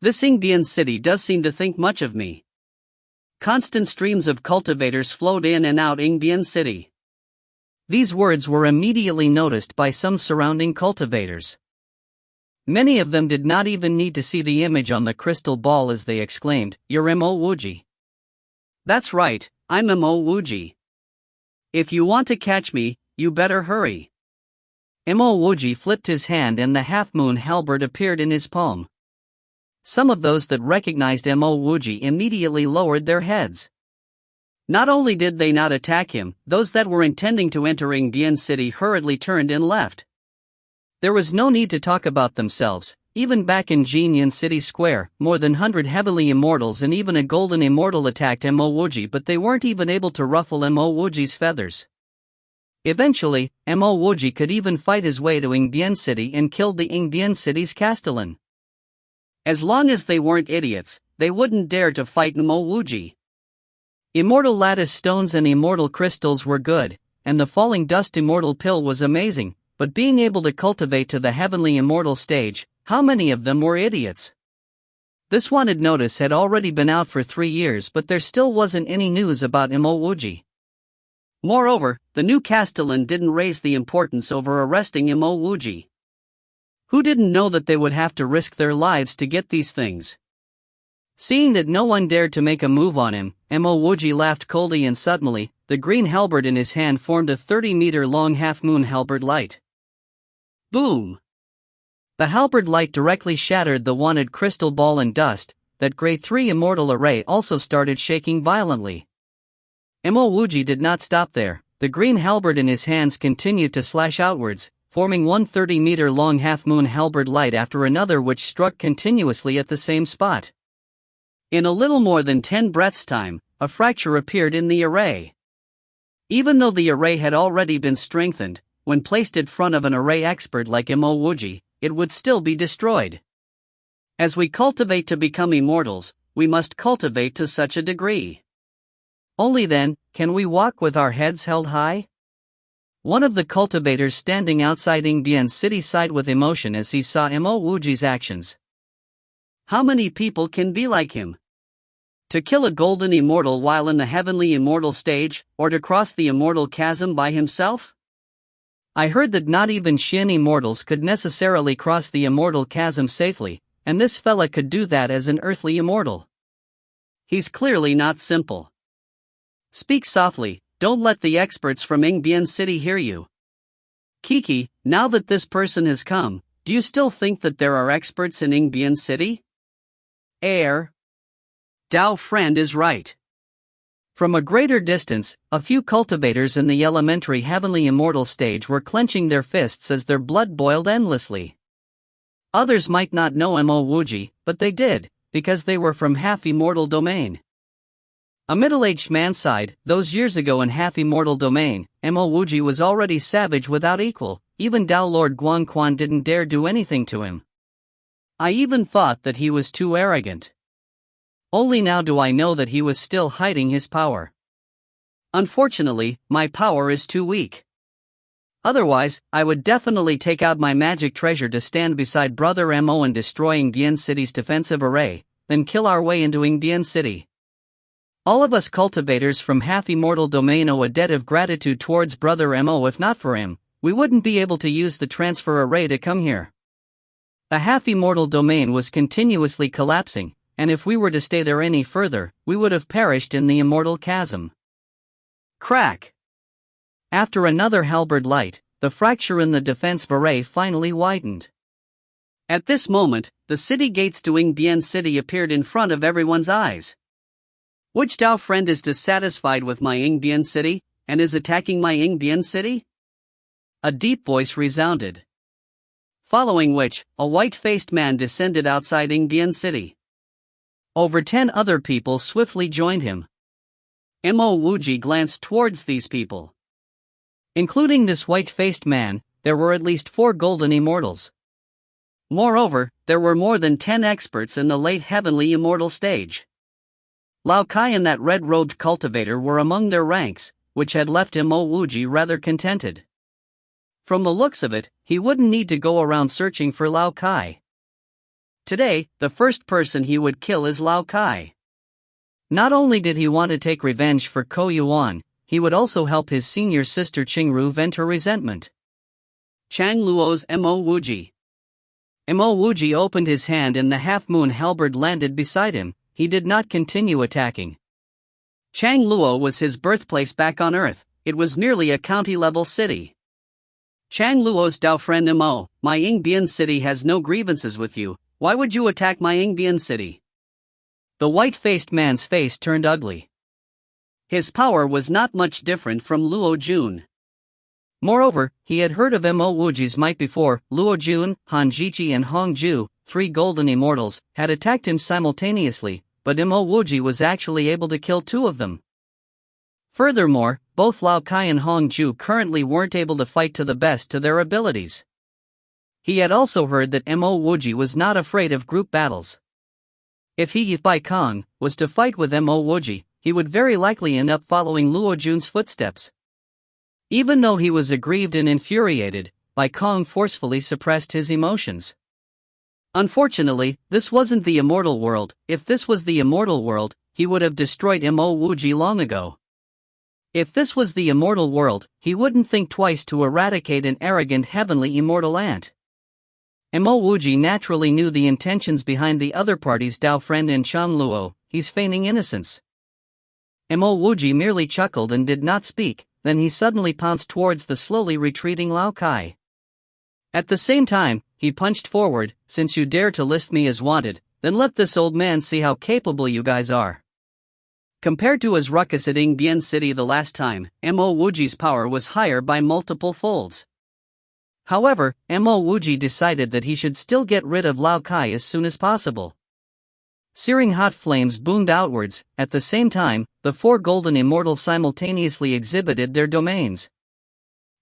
A: This Yinbian City does seem to think much of me. Constant streams of cultivators flowed in and out Yinbian City. These words were immediately noticed by some surrounding cultivators. Many of them did not even need to see the image on the crystal ball as they exclaimed, You're Mo Wuji. That's right, I'm Mo Wuji. If you want to catch me, you better hurry. Mo Wuji flipped his hand and the half-moon halberd appeared in his palm. Some of those that recognized Mo Wuji immediately lowered their heads. Not only did they not attack him, those that were intending to enter Yinbian City hurriedly turned and left. There was no need to talk about themselves. Even back in Jinyan City Square, more than 100 heavenly immortals and even a golden immortal attacked Mo Wuji, but they weren't even able to ruffle Mo Wuji's feathers. Eventually, Mo Wuji could even fight his way to Yinbian City and killed the Yinbian City's Castellan. As long as they weren't idiots, they wouldn't dare to fight Mo Wuji. Immortal lattice stones and immortal crystals were good, and the falling dust immortal pill was amazing, but being able to cultivate to the heavenly immortal stage, How many of them were idiots? This wanted notice had already been out for 3 years, but there still wasn't any news about Mo Wuji. Moreover, the new Castellan didn't raise the importance over arresting Mo Wuji. Who didn't know that they would have to risk their lives to get these things? Seeing that no one dared to make a move on him, Mo Wuji laughed coldly, and suddenly, the green halberd in his hand formed a 30-meter-long half-moon halberd light. Boom! The halberd light directly shattered the wanted crystal ball and dust. That grade 3 immortal array also started shaking violently. Mo Wuji did not stop there. The green halberd in his hands continued to slash outwards, forming one 30-meter-long half-moon halberd light after another, which struck continuously at the same spot. In a little more than 10 breaths' time, a fracture appeared in the array. Even though the array had already been strengthened, when placed in front of an array expert like Mo Wuji, it would still be destroyed. As we cultivate to become immortals, we must cultivate to such a degree. Only then can we walk with our heads held high. One of the cultivators standing outside Yingbian City sighed with emotion as he saw Mo Wuji's actions. How many people can be like him? To kill a golden immortal while in the heavenly immortal stage, or to cross the immortal chasm by himself? I heard that not even Shin immortals could necessarily cross the immortal chasm safely, and this fella could do that as an earthly immortal. He's clearly not simple. Speak softly, don't let the experts from Yingbian City hear you. Kiki, now that this person has come, do you still think that there are experts in Yingbian City? Dao friend is right. From a greater distance, a few cultivators in the elementary heavenly immortal stage were clenching their fists as their blood boiled endlessly. Others might not know Mo Wuji, but they did, because they were from half-immortal domain. A middle-aged man sighed. Those years ago in half-immortal domain, Mo Wuji was already savage without equal. Even Dao Lord Guangquan didn't dare do anything to him. I even thought that he was too arrogant. Only now do I know that he was still hiding his power. Unfortunately, my power is too weak. Otherwise, I would definitely take out my magic treasure to stand beside Brother Mo in destroying Yingbian City's defensive array, then kill our way into Yingbian City. All of us cultivators from half-immortal domain owe a debt of gratitude towards Brother Mo. If not for him, we wouldn't be able to use the transfer array to come here. The half-immortal domain was continuously collapsing, and if we were to stay there any further, we would have perished in the immortal chasm. Crack! After another halberd light, the fracture in the defense array finally widened. At this moment, the city gates to Yingbian City appeared in front of everyone's eyes. Which Dao friend is dissatisfied with my Yingbian City, and is attacking my Yingbian City? A deep voice resounded. Following which, a white-faced man descended outside Yingbian City. Over 10 other people swiftly joined him. Mo Wuji glanced towards these people. Including this white-faced man, there were at least 4 golden immortals. Moreover, there were more than 10 experts in the late heavenly immortal stage. Lao Kai and that red-robed cultivator were among their ranks, which had left Mo Wuji rather contented. From the looks of it, he wouldn't need to go around searching for Lao Kai. Today, the first person he would kill is Lao Kai. Not only did he want to take revenge for Ko Yuan, he would also help his senior sister Qingru vent her resentment. Chang Luo's Mo Wuji. Mo Wuji opened his hand and the half-moon halberd landed beside him. He did not continue attacking. Chang Luo was his birthplace back on Earth. It was merely a county-level city. Chang Luo's Dao friend Mo, my Yingbian City has no grievances with you. Why would you attack my Yingbian City? The white-faced man's face turned ugly. His power was not much different from Luo Jun. Moreover, he had heard of Mo Wuji's might before. Luo Jun, Han Jiqi and Hong Ju, 3 golden immortals, had attacked him simultaneously, but Mo Wuji was actually able to kill 2 of them. Furthermore, both Lao Kai and Hong Ju currently weren't able to fight to the best to their abilities. He had also heard that Mo Wuji was not afraid of group battles. If he, Bai Kong, was to fight with Mo Wuji, he would very likely end up following Luo Jun's footsteps. Even though he was aggrieved and infuriated, Bai Kong forcefully suppressed his emotions. Unfortunately, this wasn't the immortal world. If this was the immortal world, he would have destroyed Mo Wuji long ago. If this was the immortal world, he wouldn't think twice to eradicate an arrogant heavenly immortal ant. Mo Wuji naturally knew the intentions behind the other party's Dao friend in Chanluo. He's feigning innocence. Mo Wuji merely chuckled and did not speak, then he suddenly pounced towards the slowly retreating Lao Kai. At the same time, he punched forward. Since you dare to list me as wanted, then let this old man see how capable you guys are. Compared to his ruckus at Yingbian City the last time, Mo Wuji's power was higher by multiple folds. However, Mo Wuji decided that he should still get rid of Lao Kai as soon as possible. Searing hot flames boomed outwards. At the same time, the four golden immortals simultaneously exhibited their domains.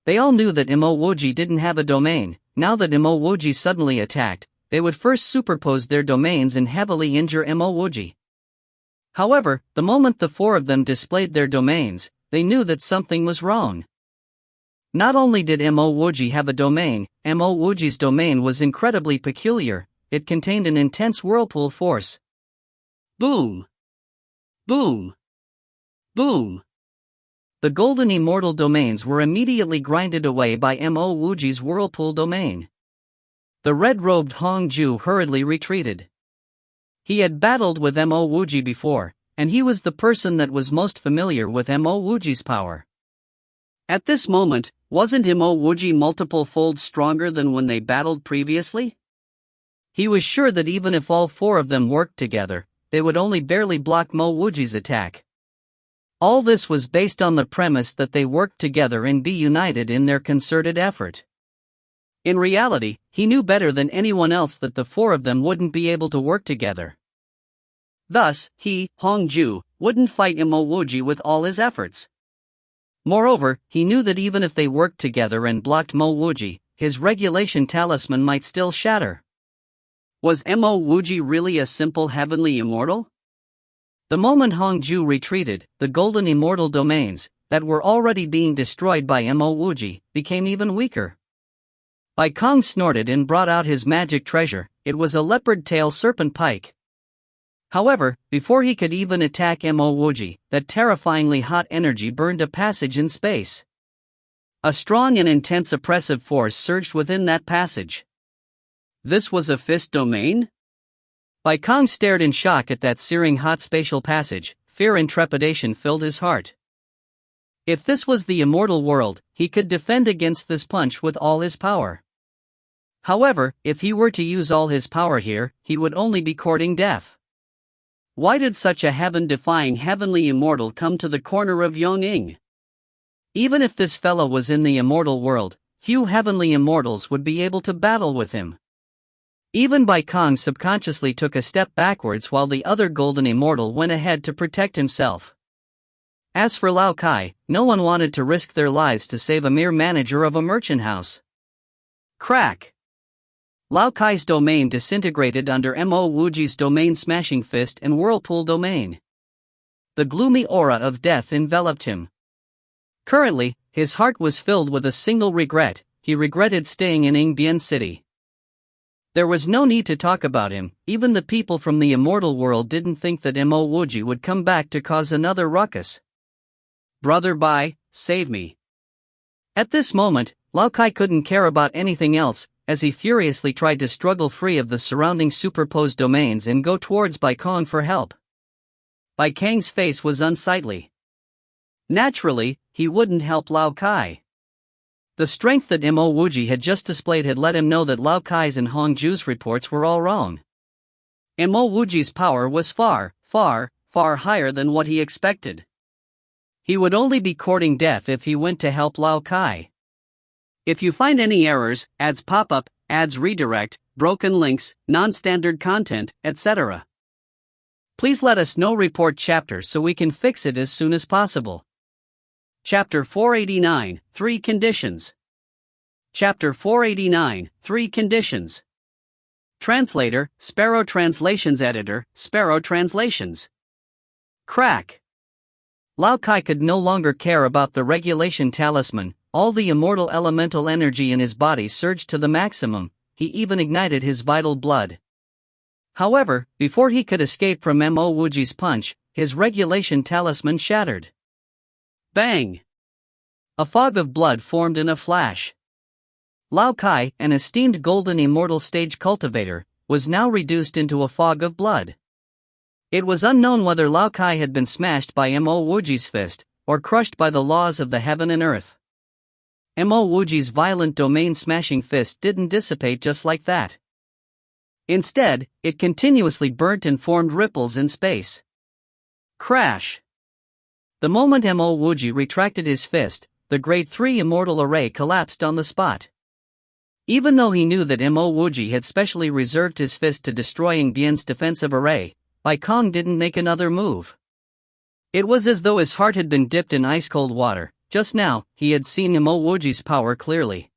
A: They all knew that Mo Wuji didn't have a domain. Now that Mo Wuji suddenly attacked, they would first superpose their domains and heavily injure Mo Wuji. However, the moment the four of them displayed their domains, they knew that something was wrong. Not only did Mo Wuji have a domain, Mo Wuji's domain was incredibly peculiar. It contained an intense whirlpool force. Boom! Boom! Boom! The golden immortal domains were immediately grinded away by Mo Wuji's whirlpool domain. The red-robed Hongju hurriedly retreated. He had battled with Mo Wuji before, and he was the person that was most familiar with Mo Wuji's power. At this moment, wasn't Mo Wuji multiple-fold stronger than when they battled previously? He was sure that even if all four of them worked together, they would only barely block Mo Wuji's attack. All this was based on the premise that they worked together and be united in their concerted effort. In reality, he knew better than anyone else that the four of them wouldn't be able to work together. Thus, he, Hongju, wouldn't fight Mo Wuji with all his efforts. Moreover, he knew that even if they worked together and blocked Mo Wuji, his regulation talisman might still shatter. Was Mo Wuji really a simple heavenly immortal? The moment Hongju retreated, the golden immortal domains, that were already being destroyed by Mo Wuji, became even weaker. Bai Kong snorted and brought out his magic treasure. It was a leopard-tail serpent pike. However, before he could even attack Mo Wuji, that terrifyingly hot energy burned a passage in space. A strong and intense oppressive force surged within that passage. This was a fist domain? Bai Kong stared in shock at that searing hot spatial passage. Fear and trepidation filled his heart. If this was the immortal world, he could defend against this punch with all his power. However, if he were to use all his power here, he would only be courting death. Why did such a heaven-defying heavenly immortal come to the corner of Yongning? Even if this fellow was in the immortal world, few heavenly immortals would be able to battle with him. Even Bai Kong subconsciously took a step backwards while the other golden immortal went ahead to protect himself. As for Lao Kai, no one wanted to risk their lives to save a mere manager of a merchant house. Crack! Lao Kai's domain disintegrated under Mo Wuji's domain-smashing fist and whirlpool domain. The gloomy aura of death enveloped him. Currently, his heart was filled with a single regret. He regretted staying in Yingbian City. There was no need to talk about him. Even the people from the immortal world didn't think that Mo Wuji would come back to cause another ruckus. Brother Bai, save me. At this moment, Lao Kai couldn't care about anything else, as he furiously tried to struggle free of the surrounding superposed domains and go towards Bai Kong for help. Bai Kang's face was unsightly. Naturally, he wouldn't help Lao Kai. The strength that Mo Wuji had just displayed had let him know that Lao Kai's and Hongju's reports were all wrong. Mo Wuji's power was far, far, far higher than what he expected. He would only be courting death if he went to help Lao Kai. If you find any errors, ads pop up, ads redirect, broken links, non-standard content, etc., please let us know. Report chapter so we can fix it as soon as possible. Chapter 489, 3 Conditions. Chapter 489, 3 Conditions. Translator, Sparrow Translations Editor, Sparrow Translations. Crack. Lao Kai could no longer care about the regulation talisman. All the immortal elemental energy in his body surged to the maximum. He even ignited his vital blood. However, before he could escape from Mo Wuji's punch, his regulation talisman shattered.
B: Bang!
A: A fog of blood formed in a flash. Lao Kai, an esteemed golden immortal stage cultivator, was now reduced into a fog of blood. It was unknown whether Lao Kai had been smashed by Mo Wuji's fist, or crushed by the laws of the heaven and earth. Mo Wuji's violent domain-smashing fist didn't dissipate just like that. Instead, it continuously burnt and formed ripples in space. Crash! The moment Mo Wuji retracted his fist, the Grade 3 Immortal Array collapsed on the spot. Even though he knew that Mo Wuji had specially reserved his fist to destroying Bian's defensive array, Bai Kong didn't make another move. It was as though his heart had been dipped in ice-cold water. Just now, he had seen Mo Wuji's power clearly.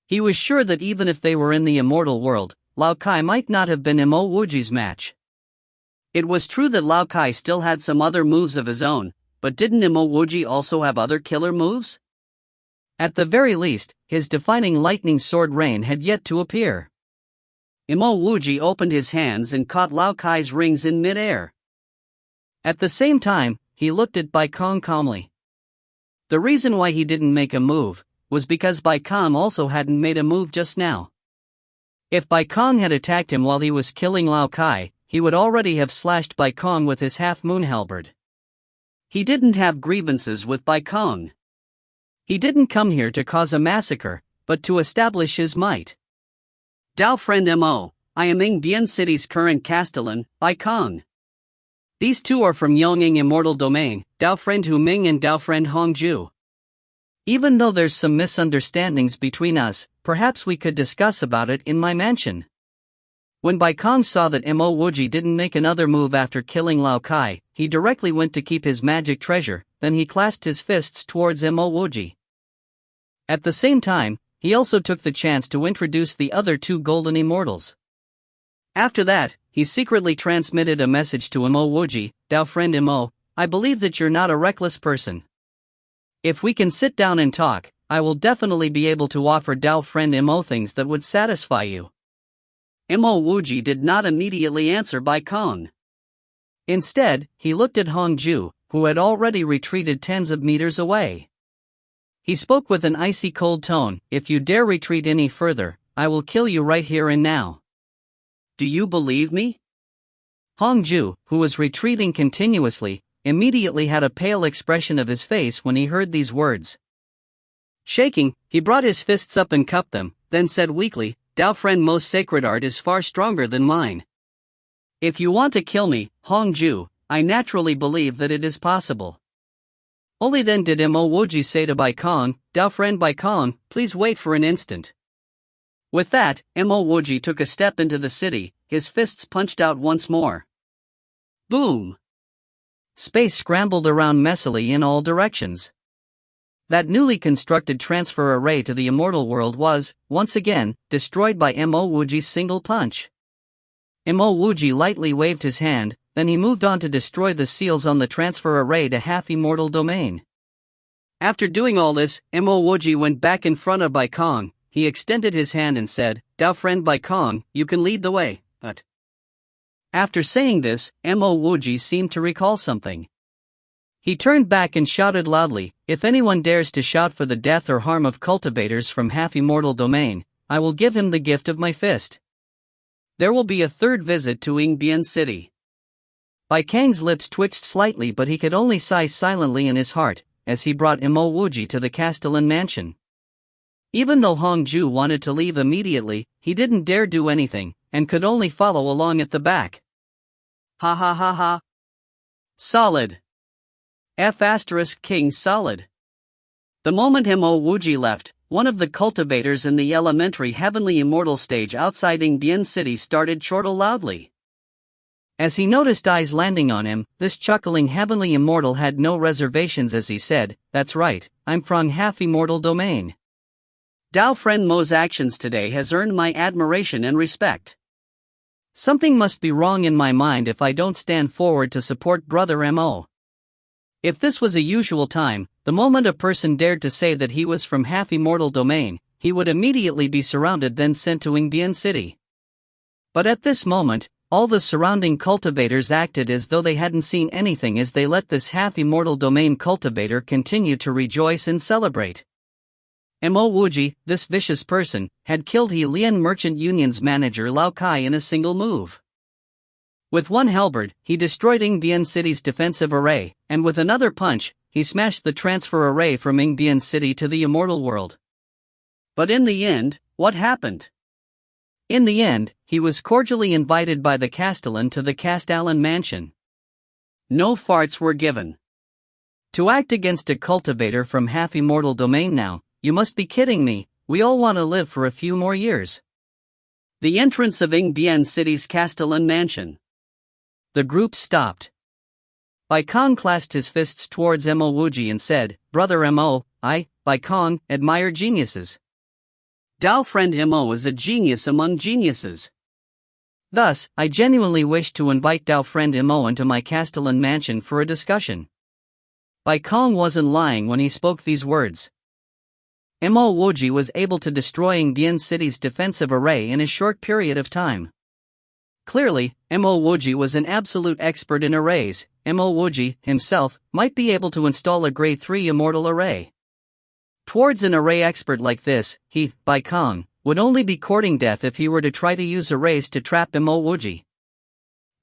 A: He was sure that even if they were in the immortal world, Lao Kai might not have been Mo Wuji's match. It was true that Lao Kai still had some other moves of his own, but didn't Mo Wuji also have other killer moves? At the very least, his defining lightning sword rain had yet to appear. Mo Wuji opened his hands and caught Lao Kai's rings in mid-air. At the same time, he looked at Bai Kong calmly. The reason why he didn't make a move was because Bai Kong also hadn't made a move just now. If Bai Kong had attacked him while he was killing Lao Kai, he would already have slashed Bai Kong with his half-moon halberd. He didn't have grievances with Bai Kong. He didn't come here to cause a massacre, but to establish his might. Dao friend Mo, I am Ing Bien City's current castellan, Bai Kong. These two are from Yonging Immortal Domain, Dao friend Hu Ming and Dao friend Hongju. Even though there's some misunderstandings between us, perhaps we could discuss about it in my mansion. When Bai Kong saw that Mo Wuji didn't make another move after killing Lao Kai, he directly went to keep his magic treasure, then he clasped his fists towards Mo Wuji. At the same time, he also took the chance to introduce the other two golden immortals. After that, he secretly transmitted a message to Mo Wuji, Dao friend Mo, I believe that you're not a reckless person. If we can sit down and talk, I will definitely be able to offer Dao friend Mo things that would satisfy you. Mo Wuji did not immediately answer Bai Kong. Instead, he looked at Hongju, who had already retreated tens of meters away. He spoke with an icy cold tone, if you dare retreat any further, I will kill you right here and now. Do you believe me? Hongju, who was retreating continuously, immediately had a pale expression of his face when he heard these words. Shaking, he brought his fists up and cupped them, then said weakly, Dao friend Mo's sacred art is far stronger than mine. If you want to kill me, Hongju, I naturally believe that it is possible. Only then did Mo Wuji say to Bai Kong, Dao friend Bai Kong, please wait for an instant. With that, Mo Wuji took a step into the city, his fists punched out once more. Boom! Space scrambled around messily in all directions. That newly constructed transfer array to the immortal world was, once again, destroyed by Mo Wuji's single punch. Mo Wuji lightly waved his hand, then he moved on to destroy the seals on the transfer array to half-immortal domain. After doing all this, Mo Wuji went back in front of Bai Kong. He extended his hand and said, Dao friend Bai Kong, you can lead the way, but... After saying this, Mo Wuji seemed to recall something. He turned back and shouted loudly, if anyone dares to shout for the death or harm of cultivators from half-immortal domain, I will give him the gift of my fist. There will be a third visit to Ing Bien City. Bai Kang's lips twitched slightly, but he could only sigh silently in his heart, as he brought Mo Wuji to the Castellan mansion. Even though Hongju wanted to leave immediately, he didn't dare do anything, and could only follow along at the back. Ha ha ha ha. Solid. King solid. The moment Mo Wuji left, one of the cultivators in the elementary heavenly immortal stage outside Ing Bien City started chortle loudly. As he noticed eyes landing on him, this chuckling heavenly immortal had no reservations as he said, that's right, I'm from half-immortal domain. Dao friend Mo's actions today has earned my admiration and respect. Something must be wrong in my mind if I don't stand forward to support brother Mo. If this was a usual time, the moment a person dared to say that he was from half-immortal domain, he would immediately be surrounded then sent to Ing Bien City. But at this moment, All the surrounding cultivators acted as though they hadn't seen anything as they let this half-immortal domain cultivator continue to rejoice and celebrate. Mo Wuji, this vicious person, had killed He Lian Merchant Union's manager Lao Kai in a single move. With one halberd, he destroyed Yingbian City's defensive array, and with another punch, he smashed the transfer array from Yingbian City to the immortal world. But in the end, what happened? In the end, he was cordially invited by the Castellan to the Castellan mansion. No farts were given. To act against a cultivator from half-immortal domain now, you must be kidding me, we all want to live for a few more years. The entrance of Yingbian City's Castellan mansion. The group stopped. Bai Kong clasped his fists towards Mo Wuji and said, "Brother Mo, I, Bai Kong, admire geniuses. Dao friend Mo is a genius among geniuses. Thus, I genuinely wish to invite Dao friend Mo into my Castellan mansion for a discussion." Bai Kong wasn't lying when he spoke these words. Mo Wuji was able to destroy Yingbian City's defensive array in a short period of time. Clearly, Mo Wuji was an absolute expert in arrays. Mo Wuji, himself, might be able to install a grade 3 immortal array. Towards an array expert like this, he, Bai Kong, would only be courting death if he were to try to use arrays to trap Mo Wuji.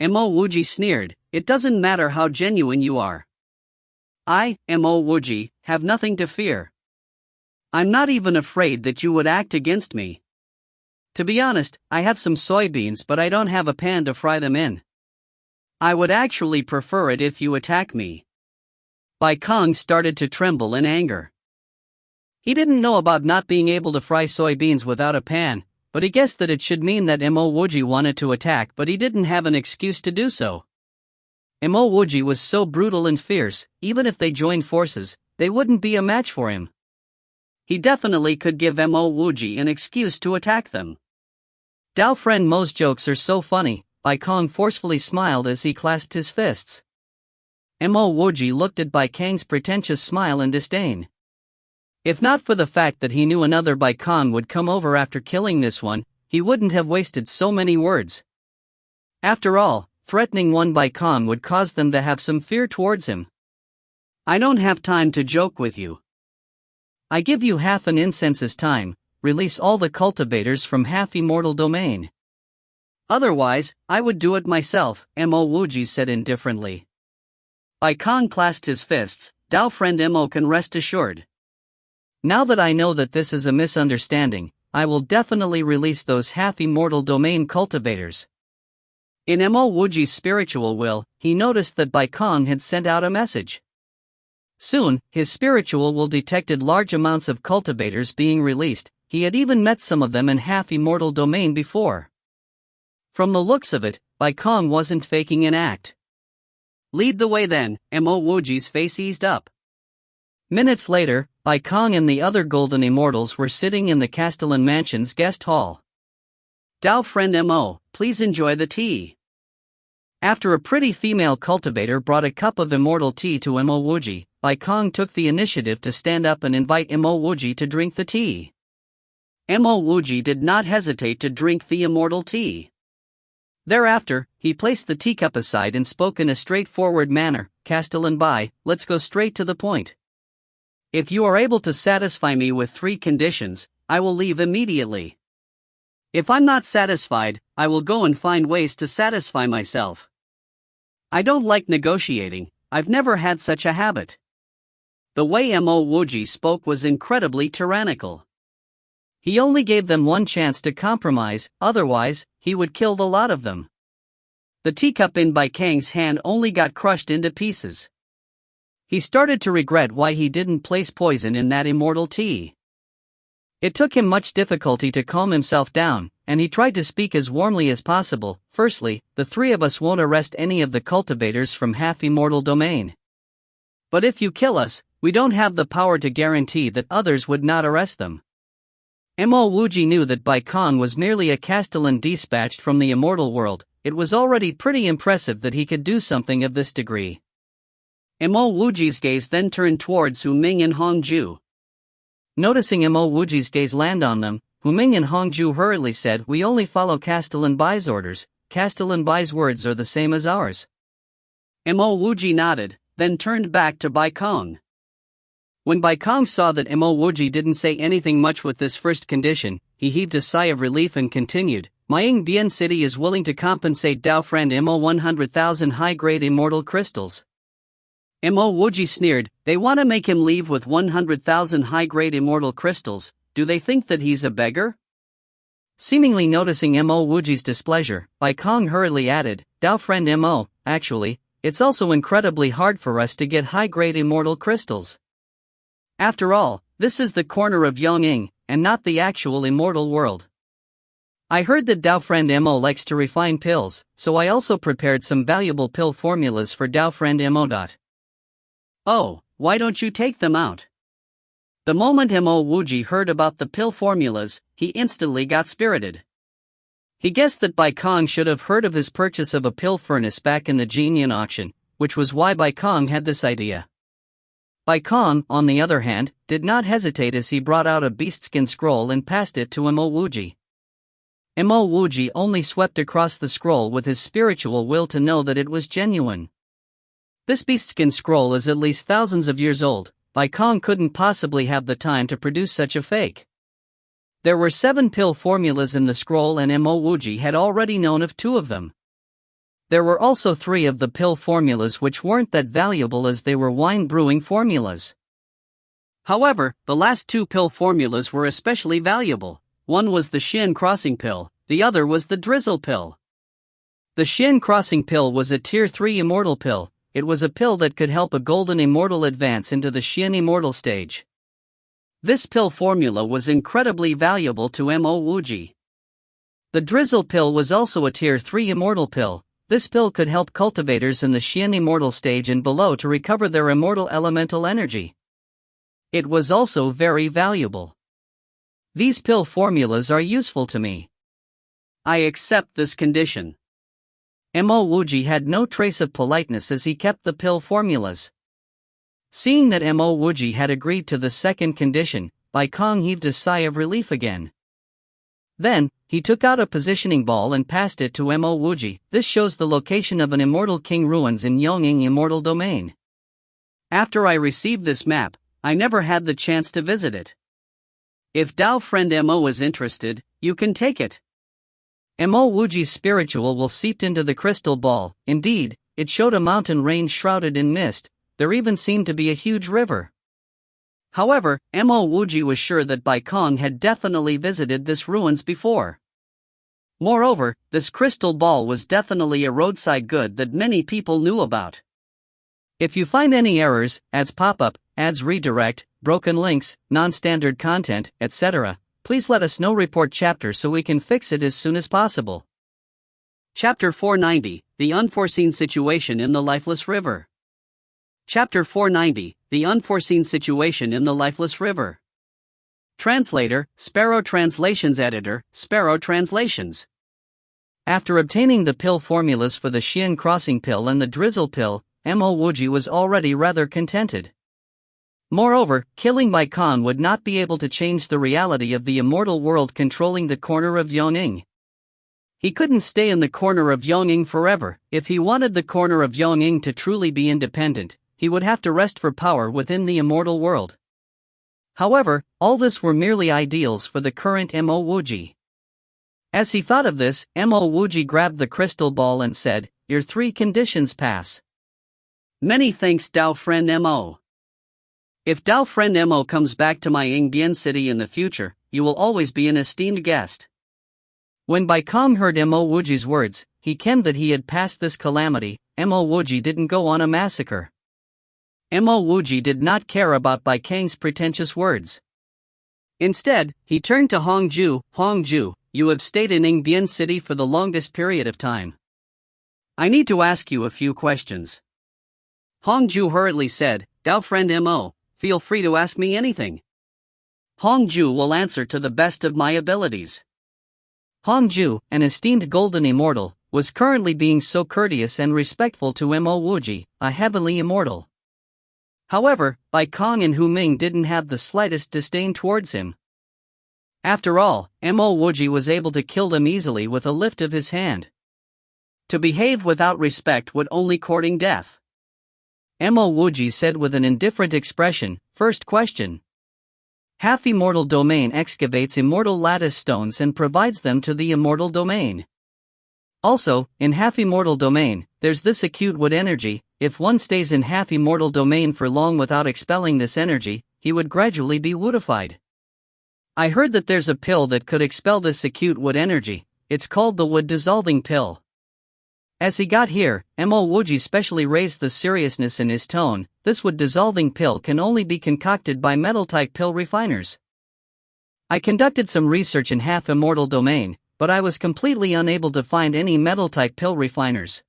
A: Mo Wuji sneered, "It doesn't matter how genuine you are. I, Mo Wuji, have nothing to fear. I'm not even afraid that you would act against me. To be honest, I have some soybeans but I don't have a pan to fry them in. I would actually prefer it if you attack me." Bai Kong started to tremble in anger. He didn't know about not being able to fry soybeans without a pan, but he guessed that it should mean that Mo Wuji wanted to attack but he didn't have an excuse to do so. Mo Wuji was so brutal and fierce, even if they joined forces, they wouldn't be a match for him. He definitely could give Mo Wuji an excuse to attack them. Dao friend Mo's jokes are so funny, Bai Kong forcefully smiled as he clasped his fists. Mo Wuji looked at Bai Kang's pretentious smile in disdain. If not for the fact that he knew another Bai Kong would come over after killing this one, he wouldn't have wasted so many words. After all, threatening one Bai Kong would cause them to have some fear towards him. "I don't have time to joke with you. I give you half an incense's time, release all the cultivators from half-immortal domain. Otherwise, I would do it myself," Mo Wuji said indifferently. Bai Kong clasped his fists, "Dao friend Mo can rest assured. Now that I know that this is a misunderstanding, I will definitely release those half-immortal domain cultivators." In Mo Wuji's spiritual will, he noticed that Bai Kong had sent out a message. Soon, his spiritual will detected large amounts of cultivators being released. He had even met some of them in half-immortal domain before. From the looks of it, Bai Kong wasn't faking an act. "Lead the way then," Mo Wuji's face eased up. Minutes later, Bai Kong and the other golden immortals were sitting in the Castellan Mansion's guest hall. "Dao friend Mo, please enjoy the tea." After a pretty female cultivator brought a cup of immortal tea to Mo Wuji, Bai Kong took the initiative to stand up and invite Mo Wuji to drink the tea. Mo Wuji did not hesitate to drink the immortal tea. Thereafter, he placed the teacup aside and spoke in a straightforward manner, "Castellan Bai, let's go straight to the point. If you are able to satisfy me with 3 conditions, I will leave immediately. If I'm not satisfied, I will go and find ways to satisfy myself. I don't like negotiating, I've never had such a habit." The way Mo Wuji spoke was incredibly tyrannical. He only gave them one chance to compromise, otherwise, he would kill the lot of them. The teacup in Bai Kang's hand only got crushed into pieces. He started to regret why he didn't place poison in that immortal tea. It took him much difficulty to calm himself down, and he tried to speak as warmly as possible. "Firstly, the 3 of us won't arrest any of the cultivators from half-immortal domain. But if you kill us, we don't have the power to guarantee that others would not arrest them." Mo Wuji knew that Bai Kong was merely a Castellan dispatched from the immortal world. It was already pretty impressive that he could do something of this degree. Mo Wuji's gaze then turned towards Hu Ming and Hongju. Noticing Mo Wuji's gaze land on them, Hu Ming and Hongju hurriedly said, "We only follow Castellan Bai's orders. Castellan Bai's words are the same as ours.
B: Mo Wuji nodded, then turned back to Bai Kong. When Bai Kong saw that Mo Wuji didn't say anything much with this first condition, he heaved a sigh of relief and continued, My Ying Bian City is willing to compensate Dao friend Mo 100,000 high-grade immortal crystals. Mo Wuji sneered, They want to make him leave with 100,000 high-grade immortal crystals. Do they think that he's a beggar?
A: Seemingly noticing Mo Wuji's displeasure, Bai Kong hurriedly added, Dao friend Mo, actually, it's also incredibly hard for us to get high-grade immortal crystals. After all, this is the corner of Yongning, and not the actual immortal world. I heard that Dao friend Mo likes to refine pills, so I also prepared some valuable pill formulas for Dao friend Mo.
B: Oh, why don't you take them out? The moment Mo Wuji heard about the pill formulas, he instantly got spirited. He guessed that Bai Kong should have heard of his purchase of a pill furnace back in the Jinyan auction, which was why Bai Kong had this idea. Bai Kong, on the other hand, did not hesitate as he brought out a beastskin scroll and passed it to Mo Wuji. Mo Wuji only swept across the scroll with his spiritual will to know that it was genuine. This beastskin scroll is at least thousands of years old. Bai Kong couldn't possibly have the time to produce such a fake. There were 7 pill formulas in the scroll and Mo Wuji had already known of 2 of them. There were also 3 of the pill formulas which weren't that valuable as they were wine brewing formulas. However, the last 2 pill formulas were especially valuable. One was the Xian Crossing Pill, the other was the Drizzle Pill. The Xian Crossing Pill was a Tier 3 Immortal Pill. It was a pill that could help a golden immortal advance into the Xian Immortal stage. This pill formula was incredibly valuable to Mo Wuji. The Drizzle Pill was also a Tier 3 Immortal Pill. This pill could help cultivators in the Xian Immortal stage and below to recover their immortal elemental energy. It was also very valuable. These pill formulas are useful to me. I accept this condition. Mo Wuji had no trace of politeness as he kept the pill formulas. Seeing that Mo Wuji had agreed to the second condition, Bai Kong heaved a sigh of relief again. Then, he took out a positioning ball and passed it to Mo Wuji. This shows the location of an immortal king ruins in Yongning Immortal Domain. After I received this map, I never had the chance to visit it. If Dao friend Mo is interested, you can take it. Mo Wuji's spiritual will seeped into the crystal ball. Indeed, it showed a mountain range shrouded in mist. There even seemed to be a huge river. However, Mo Wuji was sure that Bai Kong had definitely visited this ruins before. Moreover, this crystal ball was definitely a roadside good that many people knew about. If you find any errors, ads pop up, ads redirect, broken links, non-standard content, etc., please let us know. Report chapter so we can fix it as soon as possible. Chapter 490, The Unforeseen Situation in the Lifeless River. Chapter 490, The Unforeseen Situation in the Lifeless River. Translator, Sparrow Translations Editor, Sparrow Translations. After obtaining the pill formulas for the Xian Crossing Pill and the Drizzle Pill, Mo Wuji was already rather contented. Moreover, killing Bai Kong would not be able to change the reality of the immortal world controlling the corner of Yongning. He couldn't stay in the corner of Yongning forever. If he wanted the corner of Yongning to truly be independent, he would have to rest for power within the immortal world. However, all this were merely ideals for the current Mo Wuji. As he thought of this, Mo Wuji grabbed the crystal ball and said, Your 3 conditions pass. Many thanks, Dao friend Mo. If Dao friend Mo comes back to my Yingbian city in the future, you will always be an esteemed guest. When Bai Kong heard Mo Wuji's words, he kenned that he had passed this calamity. Mo Wuji didn't go on a massacre. Mo Wuji did not care about Bai Kang's pretentious words. Instead, he turned to Hongju. Hongju, you have stayed in Yingbian city for the longest period of time. I need to ask you a few questions. Hongju hurriedly said, Dao friend Mo, feel free to ask me anything. Hongju will answer to the best of my abilities. Hongju, an esteemed golden immortal, was currently being so courteous and respectful to Mo Wuji, a heavenly immortal. However, Bai Kong and Hu Ming didn't have the slightest disdain towards him. After all, Mo Wuji was able to kill them easily with a lift of his hand. To behave without respect would only courting death.
A: Mo Wuji said with an indifferent expression. First question. Half-immortal domain excavates immortal lattice stones and provides them to the immortal domain. Also, in half-immortal domain, there's this acute wood energy. If one stays in half-immortal domain for long without expelling this energy, he would gradually be woodified. I heard that there's a pill that could expel this acute wood energy. It's called the wood dissolving pill. As he got here, Mo Wuji specially raised the seriousness in his tone. This wood dissolving pill can only be concocted by metal-type pill refiners. I conducted some research in half-immortal domain, but I was completely unable to find any metal-type pill refiners.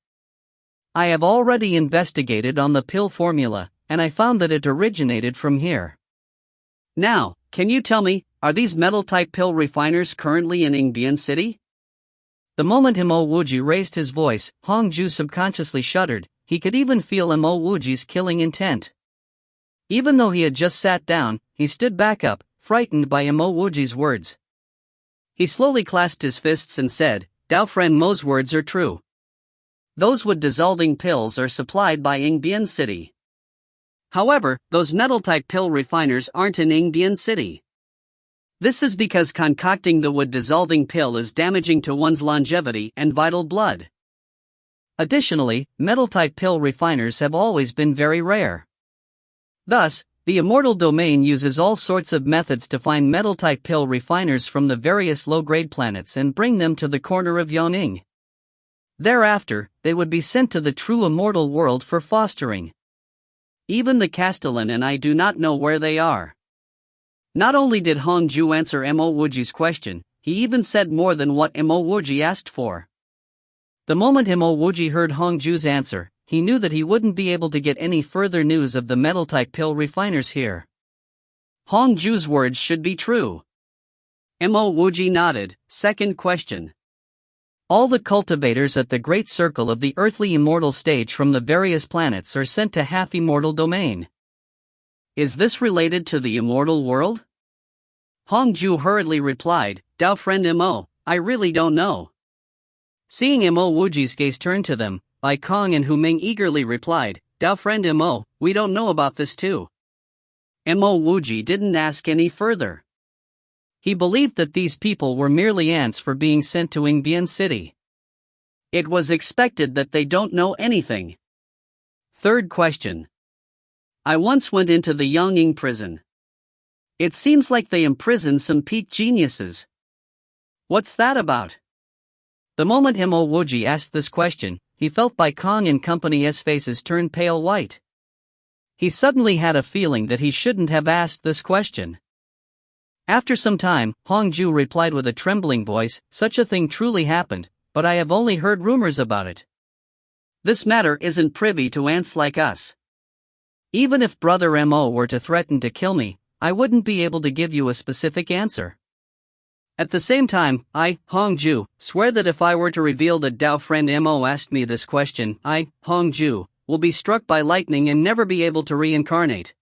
A: I have already investigated on the pill formula, and I found that it originated from here.
B: Now, can you tell me, are these metal-type pill refiners currently in Ingbian City?
A: The moment Mo Wuji raised his voice, Hongju subconsciously shuddered. He could even feel Mo Wuji's killing intent. Even though he had just sat down, he stood back up, frightened by Mo Wuji's words. He slowly clasped his fists and said, Dao friend Mo's words are true. Those wood dissolving pills are supplied by Ingbian City. However, those metal-type pill refiners aren't in Ingbian City. This is because concocting the wood dissolving pill is damaging to one's longevity and vital blood. Additionally, metal-type pill refiners have always been very rare. Thus, the immortal domain uses all sorts of methods to find metal-type pill refiners from the various low-grade planets and bring them to the corner of Yongning. Thereafter, they would be sent to the true immortal world for fostering. Even the Castellan and I do not know where they are. Not only did Hongju answer Mo Wuji's question, he even said more than what Mo Wuji asked for. The moment Mo Wuji heard Hongju's answer, he knew that he wouldn't be able to get any further news of the metal-type pill refiners here. Hongju's words should be true. Mo Wuji nodded. Second question. All the cultivators at the Great Circle of the earthly immortal stage from the various planets are sent to half-immortal domain. Is this related to the immortal world? Hongju hurriedly replied, Dao friend Mo, I really don't know. Seeing Mo Wuji's gaze turn to them, Bai Kong and Hu Ming eagerly replied, Dao friend Mo, we don't know about this too. Mo Wuji didn't ask any further. He believed that these people were merely ants for being sent to Ingbian City. It was expected that they don't know anything. Third question. I once went into the Yongning prison. It seems like they imprisoned some peak geniuses. What's that about? The moment Mo Wuji asked this question, he felt Bai Kong and company's faces turn pale white. He suddenly had a feeling that he shouldn't have asked this question. After some time, Hongju replied with a trembling voice, Such a thing truly happened, but I have only heard rumors about it. This matter isn't privy to ants like us. Even if Brother Mo were to threaten to kill me, I wouldn't be able to give you a specific answer. At the same time, I, Hongju, swear that if I were to reveal that Dao friend Mo asked me this question, I, Hongju, will be struck by lightning and never be able to reincarnate.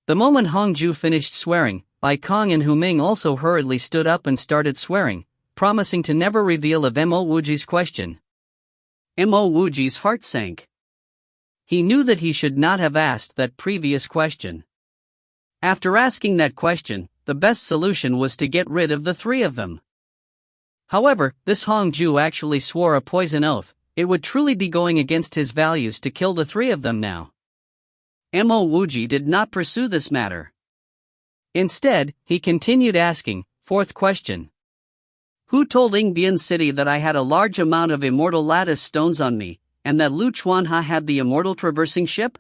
A: The moment Hongju finished swearing, Bai Kong and Hu Ming also hurriedly stood up and started swearing, promising to never reveal of Mo Wuji's question. Mo Wuji's heart sank. He knew that he should not have asked that previous question. After asking that question, the best solution was to get rid of the three of them. However, this Hongju actually swore a poison oath. It would truly be going against his values to kill the three of them now. Mo Wuji did not pursue this matter. Instead, he continued asking, fourth question. Who told Ingbian City that I had a large amount of immortal lattice stones on me, and that Lu Chuanha had the immortal traversing ship?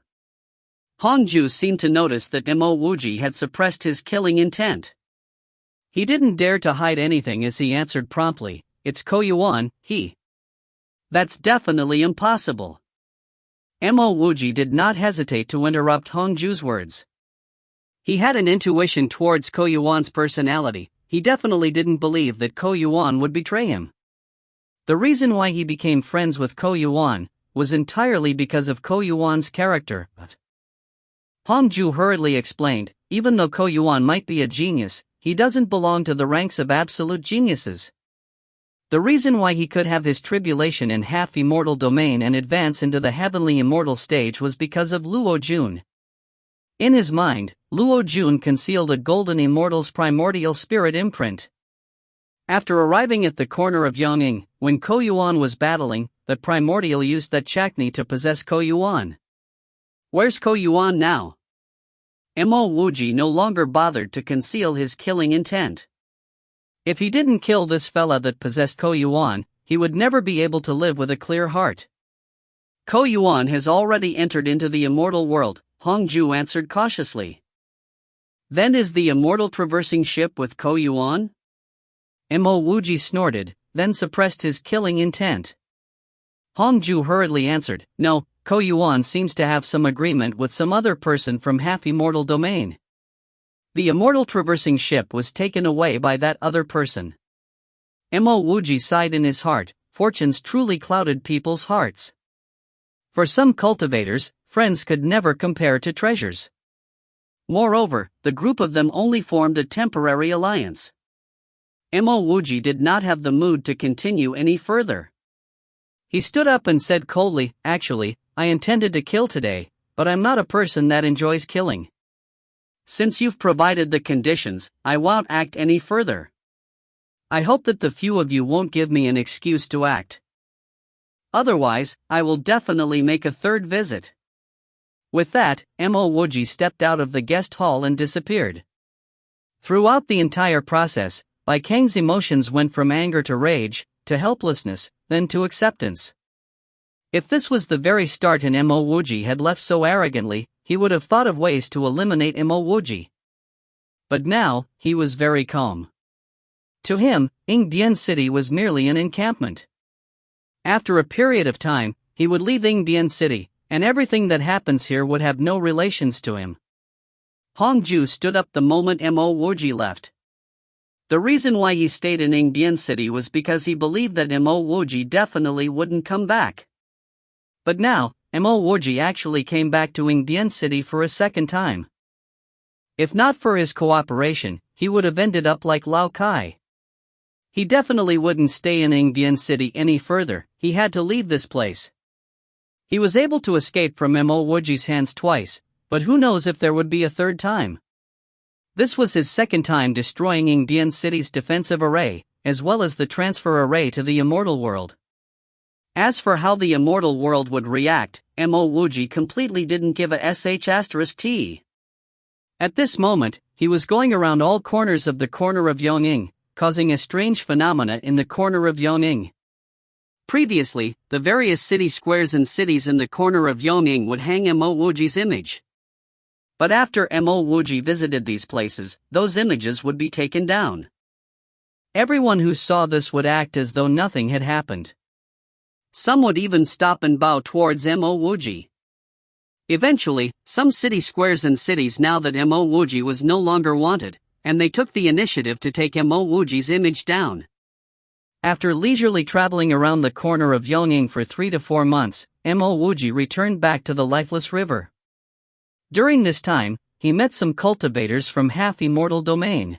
A: Hongju seemed to notice that Mo Wuji had suppressed his killing intent. He didn't dare to hide anything as he answered promptly, It's Ko Yuan, he. That's definitely impossible. Mo Wuji did not hesitate to interrupt Hongju's words. He had an intuition towards Ko Yuan's personality. He definitely didn't believe that Ko Yuan would betray him. The reason why he became friends with Ko Yuan was entirely because of Ko Yuan's character. Hongju hurriedly explained, even though Ko Yuan might be a genius, he doesn't belong to the ranks of absolute geniuses. The reason why he could have his tribulation in half-immortal domain and advance into the heavenly immortal stage was because of Luo Jun. In his mind, Luo Jun concealed a golden immortal's primordial spirit imprint. After arriving at the corner of Yongning, when Ko Yuan was battling, the primordial used that chakni to possess Ko Yuan. Where's Ko Yuan now? Mo Wuji no longer bothered to conceal his killing intent. If he didn't kill this fella that possessed Ko Yuan, he would never be able to live with a clear heart. Ko Yuan has already entered into the immortal world, Hongju answered cautiously. Then is the immortal traversing ship with Ko Yuan? Mo Wuji snorted, then suppressed his killing intent. Hongju hurriedly answered, no, Ko Yuan seems to have some agreement with some other person from half-immortal domain. The immortal traversing ship was taken away by that other person. Mo Wuji sighed in his heart, fortunes truly clouded people's hearts. For some cultivators, friends could never compare to treasures. Moreover, the group of them only formed a temporary alliance. Mo Wuji did not have the mood to continue any further. He stood up and said coldly, actually, I intended to kill today, but I'm not a person that enjoys killing. Since you've provided the conditions, I won't act any further. I hope that the few of you won't give me an excuse to act. Otherwise, I will definitely make a third visit. With that, Mo Wuji stepped out of the guest hall and disappeared. Throughout the entire process, Bai Kang's emotions went from anger to rage, to helplessness, then to acceptance. If this was the very start and Mo Wuji had left so arrogantly, he would have thought of ways to eliminate Mo Wuji. But now, he was very calm. To him, Yingdian City was merely an encampment. After a period of time, he would leave Yingdian City, and everything that happens here would have no relations to him. Hongju stood up the moment Mo Wuji left. The reason why he stayed in Yingdian City was because he believed that Mo Wuji definitely wouldn't come back. But now, Mo Wuji actually came back to Yingdian City for a second time. If not for his cooperation, he would have ended up like Lao Kai. He definitely wouldn't stay in Yingdian City any further, he had to leave this place. He was able to escape from Mo Wuji's hands twice, but who knows if there would be a third time. This was his second time destroying Yingdian City's defensive array, as well as the transfer array to the immortal world. As for how the immortal world would react, Mo Wuji completely didn't give a sh*t. At this moment, he was going around all corners of the corner of Yongning, causing a strange phenomena in the corner of Yongning. Previously, the various city squares and cities in the corner of Yongning would hang Mo Wuji's image. But after Mo Wuji visited these places, those images would be taken down. Everyone who saw this would act as though nothing had happened. Some would even stop and bow towards Mo Wuji. Eventually, some city squares and cities now that Mo Wuji was no longer wanted, and they took the initiative to take Mo Wuji's image down. After leisurely traveling around the corner of Yongning for 3 to 4 months, Mo Wuji returned back to the lifeless river. During this time, he met some cultivators from half-immortal domain.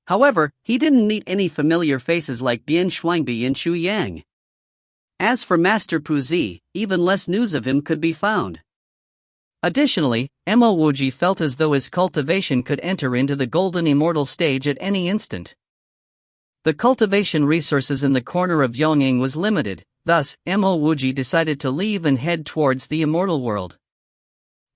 A: However, he didn't meet any familiar faces like Bian Shuangbi and Chu Yang. As for Master Puzi, even less news of him could be found. Additionally, Mo Wuji felt as though his cultivation could enter into the golden immortal stage at any instant. The cultivation resources in the corner of Yongning was limited, thus, Mo Wuji decided to leave and head towards the immortal world.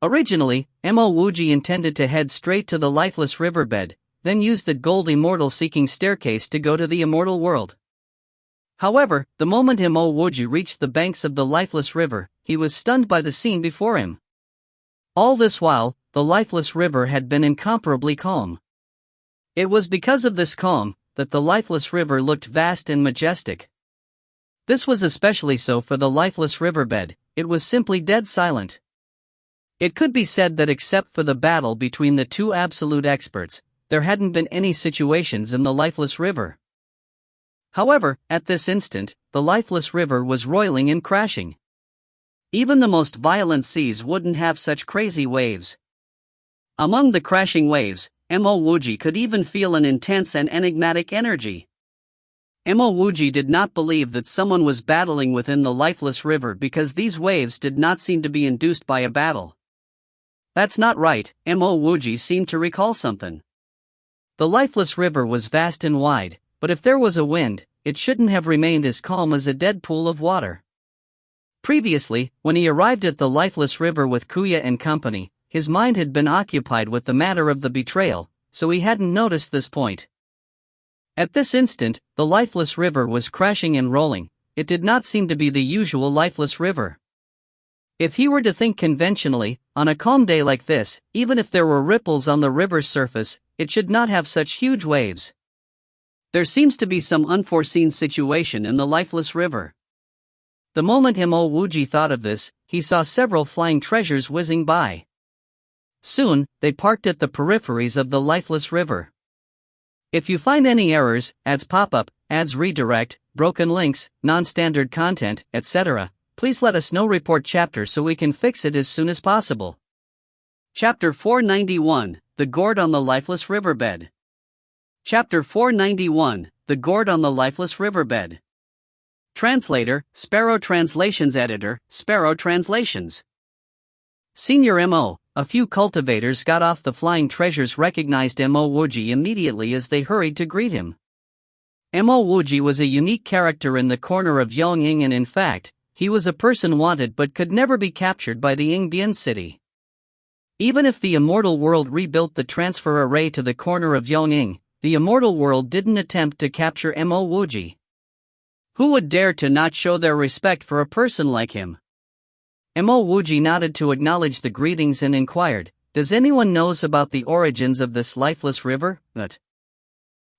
A: Originally, Mo Wuji intended to head straight to the lifeless riverbed, then use the gold immortal seeking staircase to go to the immortal world. However, the moment Mo Wuji reached the banks of the lifeless river, he was stunned by the scene before him. All this while, the lifeless river had been incomparably calm. It was because of this calm that the lifeless river looked vast and majestic. This was especially so for the lifeless riverbed, it was simply dead silent. It could be said that except for the battle between the two absolute experts, there hadn't been any situations in the lifeless river. However, at this instant, the lifeless river was roiling and crashing. Even the most violent seas wouldn't have such crazy waves. Among the crashing waves, Mo Wuji could even feel an intense and enigmatic energy.
B: Mo Wuji did not believe that someone was battling within the lifeless river because these waves did not seem to be induced by a battle. That's not right, Mo Wuji seemed to recall something. The lifeless river was vast and wide, but if there was a wind, it shouldn't have remained as calm as a dead pool of water. Previously, when he arrived at the lifeless river with Kuya and company, his mind had been occupied with the matter of the betrayal, so he hadn't noticed this point. At this instant, the lifeless river was crashing and rolling. It did not seem to be the usual lifeless river. If he were to think conventionally, on a calm day like this, even if there were ripples on the river's surface, it should not have such huge waves. There seems to be some unforeseen situation in the lifeless river. The moment Mo Wuji thought of this, he saw several flying treasures whizzing by. Soon, they parked at the peripheries of the lifeless river. If you find any errors, ads pop up, ads redirect, broken links, non-standard content, etc., please let us know. Report chapter so we can fix it as soon as possible. Chapter 491, The Gourd on the Lifeless Riverbed. Chapter 491, The Gourd on the Lifeless Riverbed. Translator, Sparrow Translations. Editor, Sparrow Translations. Senior Mo, a few cultivators got off the flying treasures recognized Mo Wuji immediately as they hurried to greet him. Mo Wuji was a unique character in the corner of Yongying, and in fact, he was a person wanted but could never be captured by the Yingbian city. Even if the immortal world rebuilt the transfer array to the corner of Yongying, the immortal world didn't attempt to capture Mo Wuji. Who would dare to not show their respect for a person like him? Mo Wuji nodded to acknowledge the greetings and inquired, "Does anyone knows about the origins of this lifeless river?"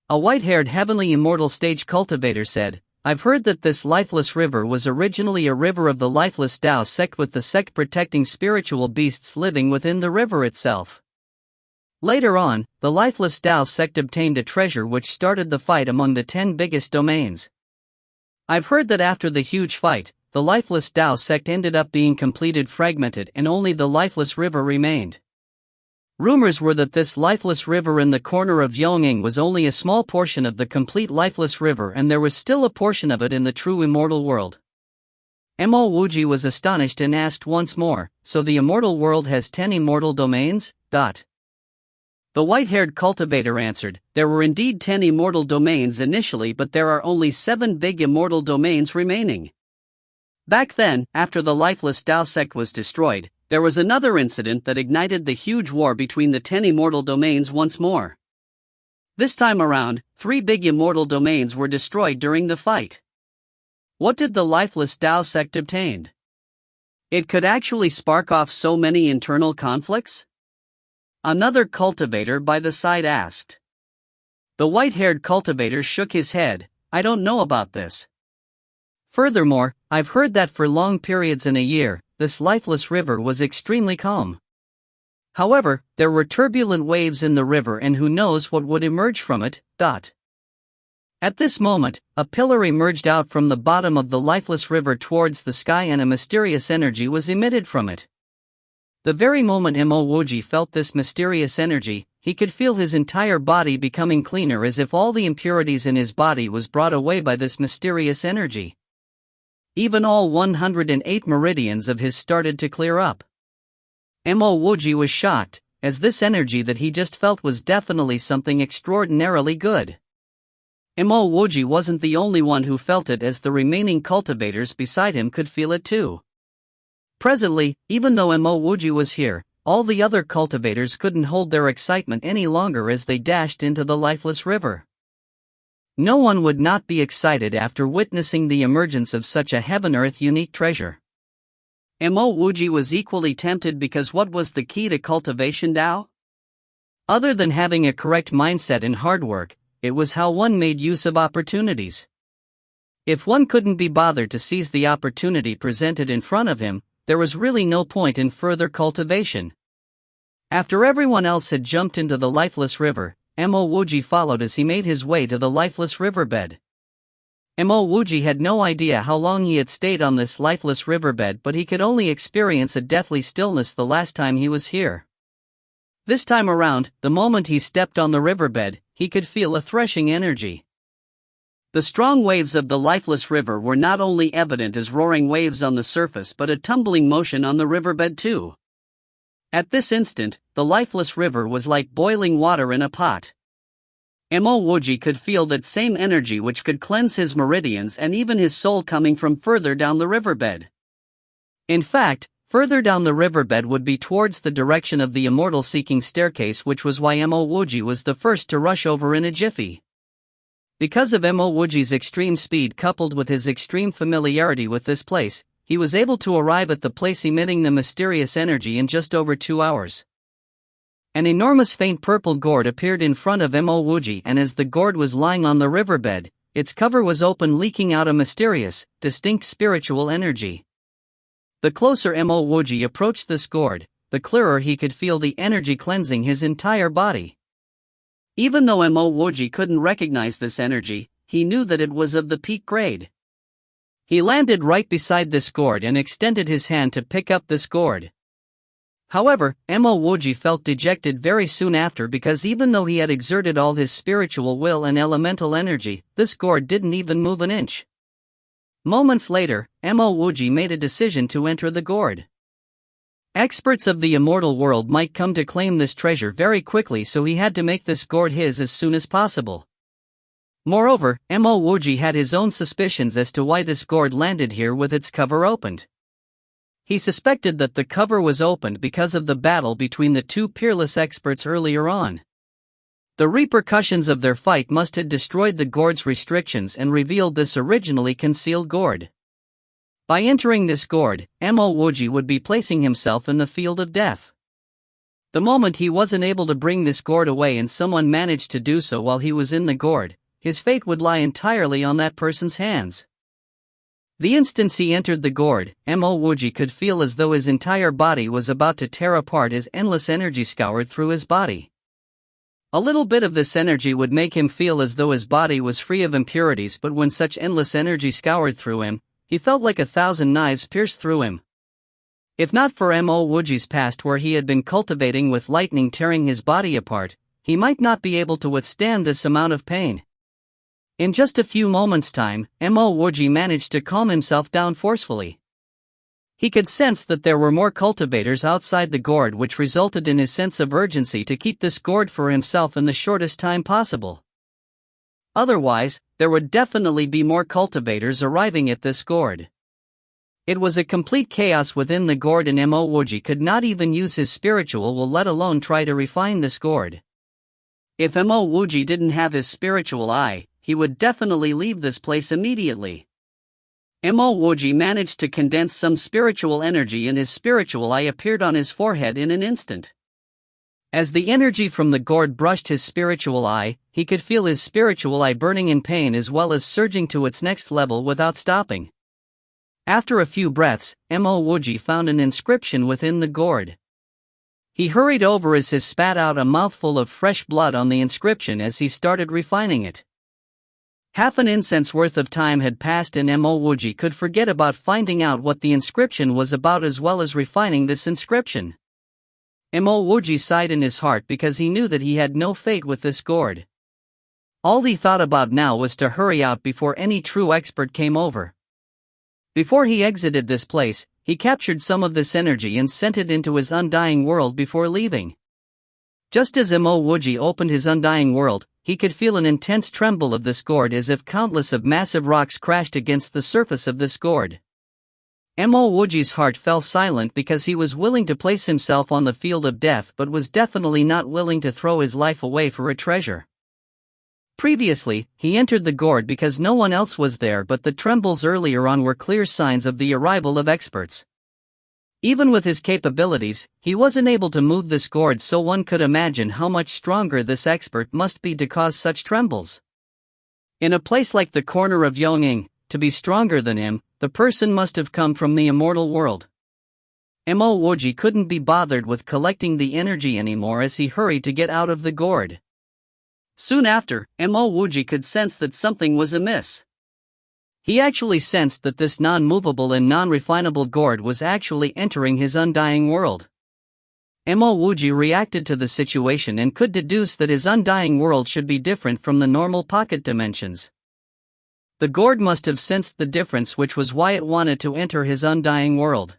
B: A white-haired heavenly immortal stage cultivator said, "I've heard that this lifeless river was originally a river of the lifeless Tao sect, with the sect protecting spiritual beasts living within the river itself. Later on, the lifeless Tao sect obtained a treasure which started the fight among the 10 biggest domains. I've heard that after the huge fight, the lifeless Tao sect ended up being completed fragmented and only the lifeless river remained. Rumors were that this lifeless river in the corner of Yongying was only a small portion of the complete lifeless river, and there was still a portion of it in the true immortal world." Mo Wuji was astonished and asked once more, "So the immortal world has 10 immortal domains?" The white-haired cultivator answered, "There were indeed 10 immortal domains initially, but there are only 7 big immortal domains remaining. Back then, after the lifeless Tao sect was destroyed, there was another incident that ignited the huge war between the 10 immortal domains once more. This time around, 3 big immortal domains were destroyed during the fight. What did the lifeless Tao sect obtain? It could actually spark off so many internal conflicts?" Another cultivator by the side asked. The white-haired cultivator shook his head, "I don't know about this. Furthermore, I've heard that for long periods in a year, this lifeless river was extremely calm. However, there were turbulent waves in the river, and who knows what would emerge from it." At this moment, a pillar emerged out from the bottom of the lifeless river towards the sky, and a mysterious energy was emitted from it. The very moment Mo Wuji felt this mysterious energy, he could feel his entire body becoming cleaner, as if all the impurities in his body was brought away by this mysterious energy. Even all 108 meridians of his started to clear up. Mo Wuji was shocked, as this energy that he just felt was definitely something extraordinarily good. Mo Wuji wasn't the only one who felt it, as the remaining cultivators beside him could feel it too. Presently, even though Mo Wuji was here, all the other cultivators couldn't hold their excitement any longer as they dashed into the lifeless river. No one would not be excited after witnessing the emergence of such a heaven-earth unique treasure. Mo Wuji was equally tempted, because what was the key to cultivation Tao? Other than having a correct mindset and hard work, it was how one made use of opportunities. If one couldn't be bothered to seize the opportunity presented in front of him, there was really no point in further cultivation. After everyone else had jumped into the lifeless river, Mo Wuji followed as he made his way to the lifeless riverbed. Mo Wuji had no idea how long he had stayed on this lifeless riverbed, but he could only experience a deathly stillness the last time he was here. This time around, the moment he stepped on the riverbed, he could feel a threshing energy. The strong waves of the lifeless river were not only evident as roaring waves on the surface but a tumbling motion on the riverbed too. At this instant, the lifeless river was like boiling water in a pot. Mo Wuji could feel that same energy which could cleanse his meridians and even his soul coming from further down the riverbed. In fact, further down the riverbed would be towards the direction of the immortal-seeking staircase, which was why Mo Wuji was the first to rush over in a jiffy. Because of Mo Wuji's extreme speed coupled with his extreme familiarity with this place, he was able to arrive at the place emitting the mysterious energy in just over 2 hours. An enormous faint purple gourd appeared in front of Mo Wuji, and as the gourd was lying on the riverbed, its cover was open, leaking out a mysterious, distinct spiritual energy. The closer Mo Wuji approached this gourd, the clearer he could feel the energy cleansing his entire body. Even though Mo Wuji couldn't recognize this energy, he knew that it was of the peak grade. He landed right beside this gourd and extended his hand to pick up this gourd. However, Mo Wuji felt dejected very soon after, because even though he had exerted all his spiritual will and elemental energy, this gourd didn't even move an inch. Moments later, Mo Wuji made a decision to enter the gourd. Experts of the immortal world might come to claim this treasure very quickly, so he had to make this gourd his as soon as possible. Moreover, Mo Wuji had his own suspicions as to why this gourd landed here with its cover opened. He suspected that the cover was opened because of the battle between the two peerless experts earlier on. The repercussions of their fight must have destroyed the gourd's restrictions and revealed this originally concealed gourd. By entering this gourd, Mo Wuji would be placing himself in the field of death. The moment he wasn't able to bring this gourd away and someone managed to do so while he was in the gourd, his fate would lie entirely on that person's hands. The instant he entered the gourd, Mo Wuji could feel as though his entire body was about to tear apart as endless energy scoured through his body. A little bit of this energy would make him feel as though his body was free of impurities, but when such endless energy scoured through him, he felt like 1,000 knives pierced through him. If not for Mo Wuji's past where he had been cultivating with lightning tearing his body apart, he might not be able to withstand this amount of pain. In just a few moments' time, Mo Wuji managed to calm himself down forcefully. He could sense that there were more cultivators outside the gourd, which resulted in his sense of urgency to keep this gourd for himself in the shortest time possible. Otherwise, there would definitely be more cultivators arriving at this gourd. It was a complete chaos within the gourd, and Mo Wuji could not even use his spiritual will, let alone try to refine this gourd. If Mo Wuji didn't have his spiritual eye, he would definitely leave this place immediately. Mo Wuji managed to condense some spiritual energy, and his spiritual eye appeared on his forehead in an instant. As the energy from the gourd brushed his spiritual eye, he could feel his spiritual eye burning in pain as well as surging to its next level without stopping. After a few breaths, Mo Wuji found an inscription within the gourd. He hurried over as he spat out a mouthful of fresh blood on the inscription as he started refining it. Half an incense worth of time had passed, and Mo Wuji could forget about finding out what the inscription was about as well as refining this inscription. Mo Wuji sighed in his heart because he knew that he had no fate with this gourd. All he thought about now was to hurry out before any true expert came over. Before he exited this place, he captured some of this energy and sent it into his undying world before leaving. Just as Mo Wuji opened his undying world, he could feel an intense tremble of this gourd as if countless of massive rocks crashed against the surface of this gourd. Mo Wuji's heart fell silent because he was willing to place himself on the field of death, but was definitely not willing to throw his life away for a treasure. Previously, he entered the gourd because no one else was there, but the trembles earlier on were clear signs of the arrival of experts. Even with his capabilities, he wasn't able to move this gourd, so one could imagine how much stronger this expert must be to cause such trembles. In a place like the corner of Yongning, to be stronger than him, the person must have come from the immortal world. Mo Wuji couldn't be bothered with collecting the energy anymore as he hurried to get out of the gourd. Soon after, Mo Wuji could sense that something was amiss. He actually sensed that this non-movable and non-refinable gourd was actually entering his undying world. Mo Wuji reacted to the situation and could deduce that his undying world should be different from the normal pocket dimensions.
A: The gourd must have sensed the difference, which was why it wanted to enter his undying world.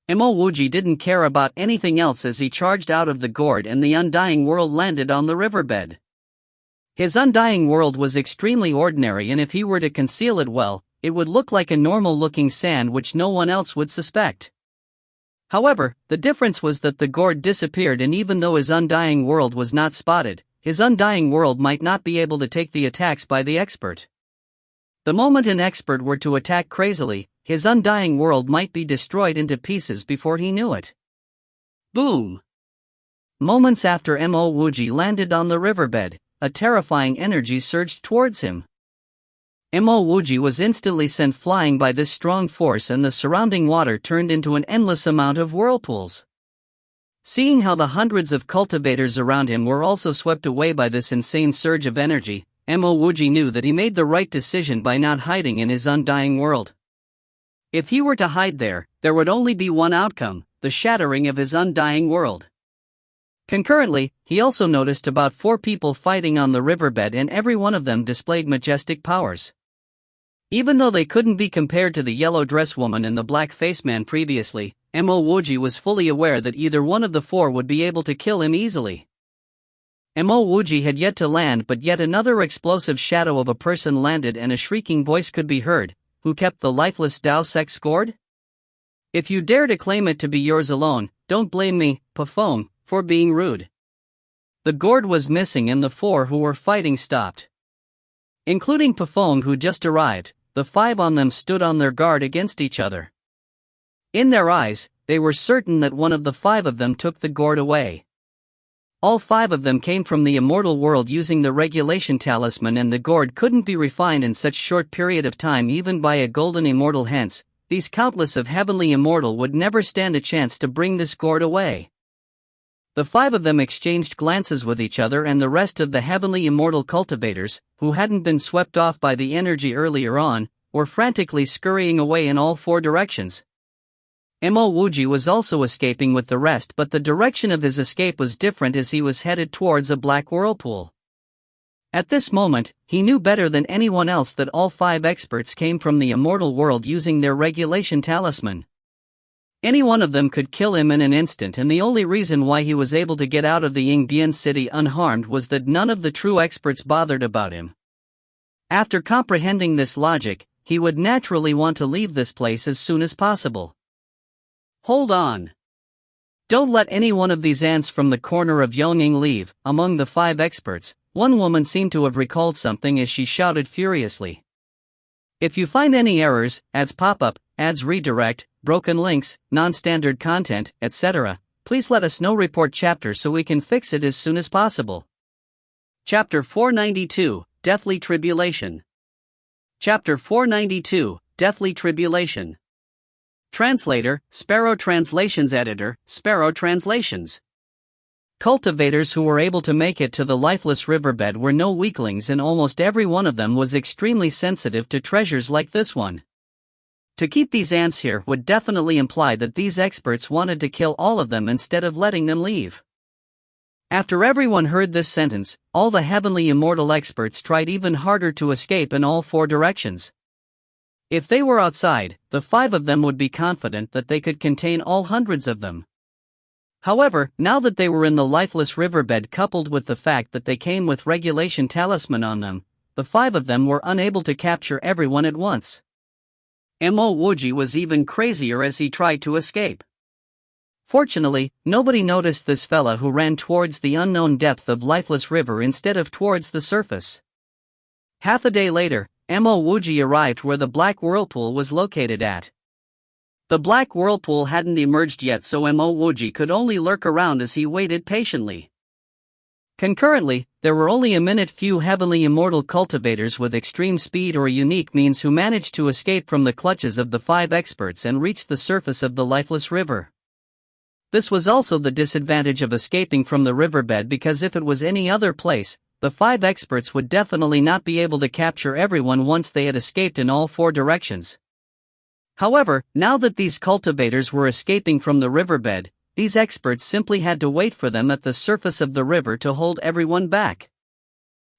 A: Mo Wuji didn't care about anything else as he charged out of the gourd and the undying world landed on the riverbed. His undying world was extremely ordinary, and if he were to conceal it well, it would look like a normal-looking sand which no one else would suspect. However, the difference was that the gourd disappeared, and even though his undying world was not spotted, his undying world might not be able to take the attacks by the expert. The moment an expert were to attack crazily, his undying world might be destroyed into pieces before he knew it. Boom! Moments after Mo Wuji landed on the riverbed, a terrifying energy surged towards him. Mo Wuji was instantly sent flying by this strong force, and the surrounding water turned into an endless amount of whirlpools. Seeing how the hundreds of cultivators around him were also swept away by this insane surge of energy, Mo Wuji knew that he made the right decision by not hiding in his undying world. If he were to hide there would only be one outcome: the shattering of his undying world. Concurrently, he also noticed about 4 people fighting on the riverbed, and every one of them displayed majestic powers. Even though they couldn't be compared to the yellow dress woman and the black face man previously, Mo Wuji was fully aware that either one of the 4 would be able to kill him easily. Mo Wuji had yet to land, but yet another explosive shadow of a person landed, and a shrieking voice could be heard. Who kept the lifeless Dao Sex gourd? If you dare to claim it to be yours alone, don't blame me, Pafong, for being rude. The gourd was missing, and the 4 who were fighting stopped. Including Pafong, who just arrived, the 5 on them stood on their guard against each other. In their eyes, they were certain that one of the 5 of them took the gourd away. All 5 of them came from the immortal world using the regulation talisman, and the gourd couldn't be refined in such short period of time even by a golden immortal. Hence, these countless of heavenly immortal would never stand a chance to bring this gourd away. The 5 of them exchanged glances with each other, and the rest of the heavenly immortal cultivators, who hadn't been swept off by the energy earlier on, were frantically scurrying away in all 4 directions. Mo Wuji was also escaping with the rest, but the direction of his escape was different, as he was headed towards a black whirlpool. At this moment, he knew better than anyone else that all 5 experts came from the immortal world using their regulation talisman. Any one of them could kill him in an instant, and the only reason why he was able to get out of the Yingbian city unharmed was that none of the true experts bothered about him. After comprehending this logic, he would naturally want to leave this place as soon as possible. Hold on. Don't let any one of these ants from the corner of Yongning leave. Among the 5 experts, one woman seemed to have recalled something as she shouted furiously. If you find any errors, ads pop up, ads redirect, broken links, non-standard content, etc., please let us know. Report chapter so we can fix it as soon as possible. Chapter 492, Deathly Tribulation. Chapter 492, Deathly Tribulation. Translator, Sparrow Translations. Editor, Sparrow Translations. Cultivators who were able to make it to the lifeless riverbed were no weaklings, and almost every one of them was extremely sensitive to treasures like this one. To keep these ants here would definitely imply that these experts wanted to kill all of them instead of letting them leave. After everyone heard this sentence, all the heavenly immortal experts tried even harder to escape in all 4 directions. If they were outside, the 5 of them would be confident that they could contain all hundreds of them. However, now that they were in the lifeless riverbed, coupled with the fact that they came with regulation talisman on them, the 5 of them were unable to capture everyone at once. Mo Wuji was even crazier as he tried to escape. Fortunately, nobody noticed this fella who ran towards the unknown depth of lifeless river instead of towards the surface. Half a day later, Mo Wuji arrived where the black whirlpool was located at. The black whirlpool hadn't emerged yet, so Mo Wuji could only lurk around as he waited patiently. Concurrently, there were only a minute few heavenly immortal cultivators with extreme speed or unique means who managed to escape from the clutches of the 5 experts and reach the surface of the lifeless river. This was also the disadvantage of escaping from the riverbed, because if it was any other place, the 5 experts would definitely not be able to capture everyone once they had escaped in all 4 directions. However, now that these cultivators were escaping from the riverbed, these experts simply had to wait for them at the surface of the river to hold everyone back.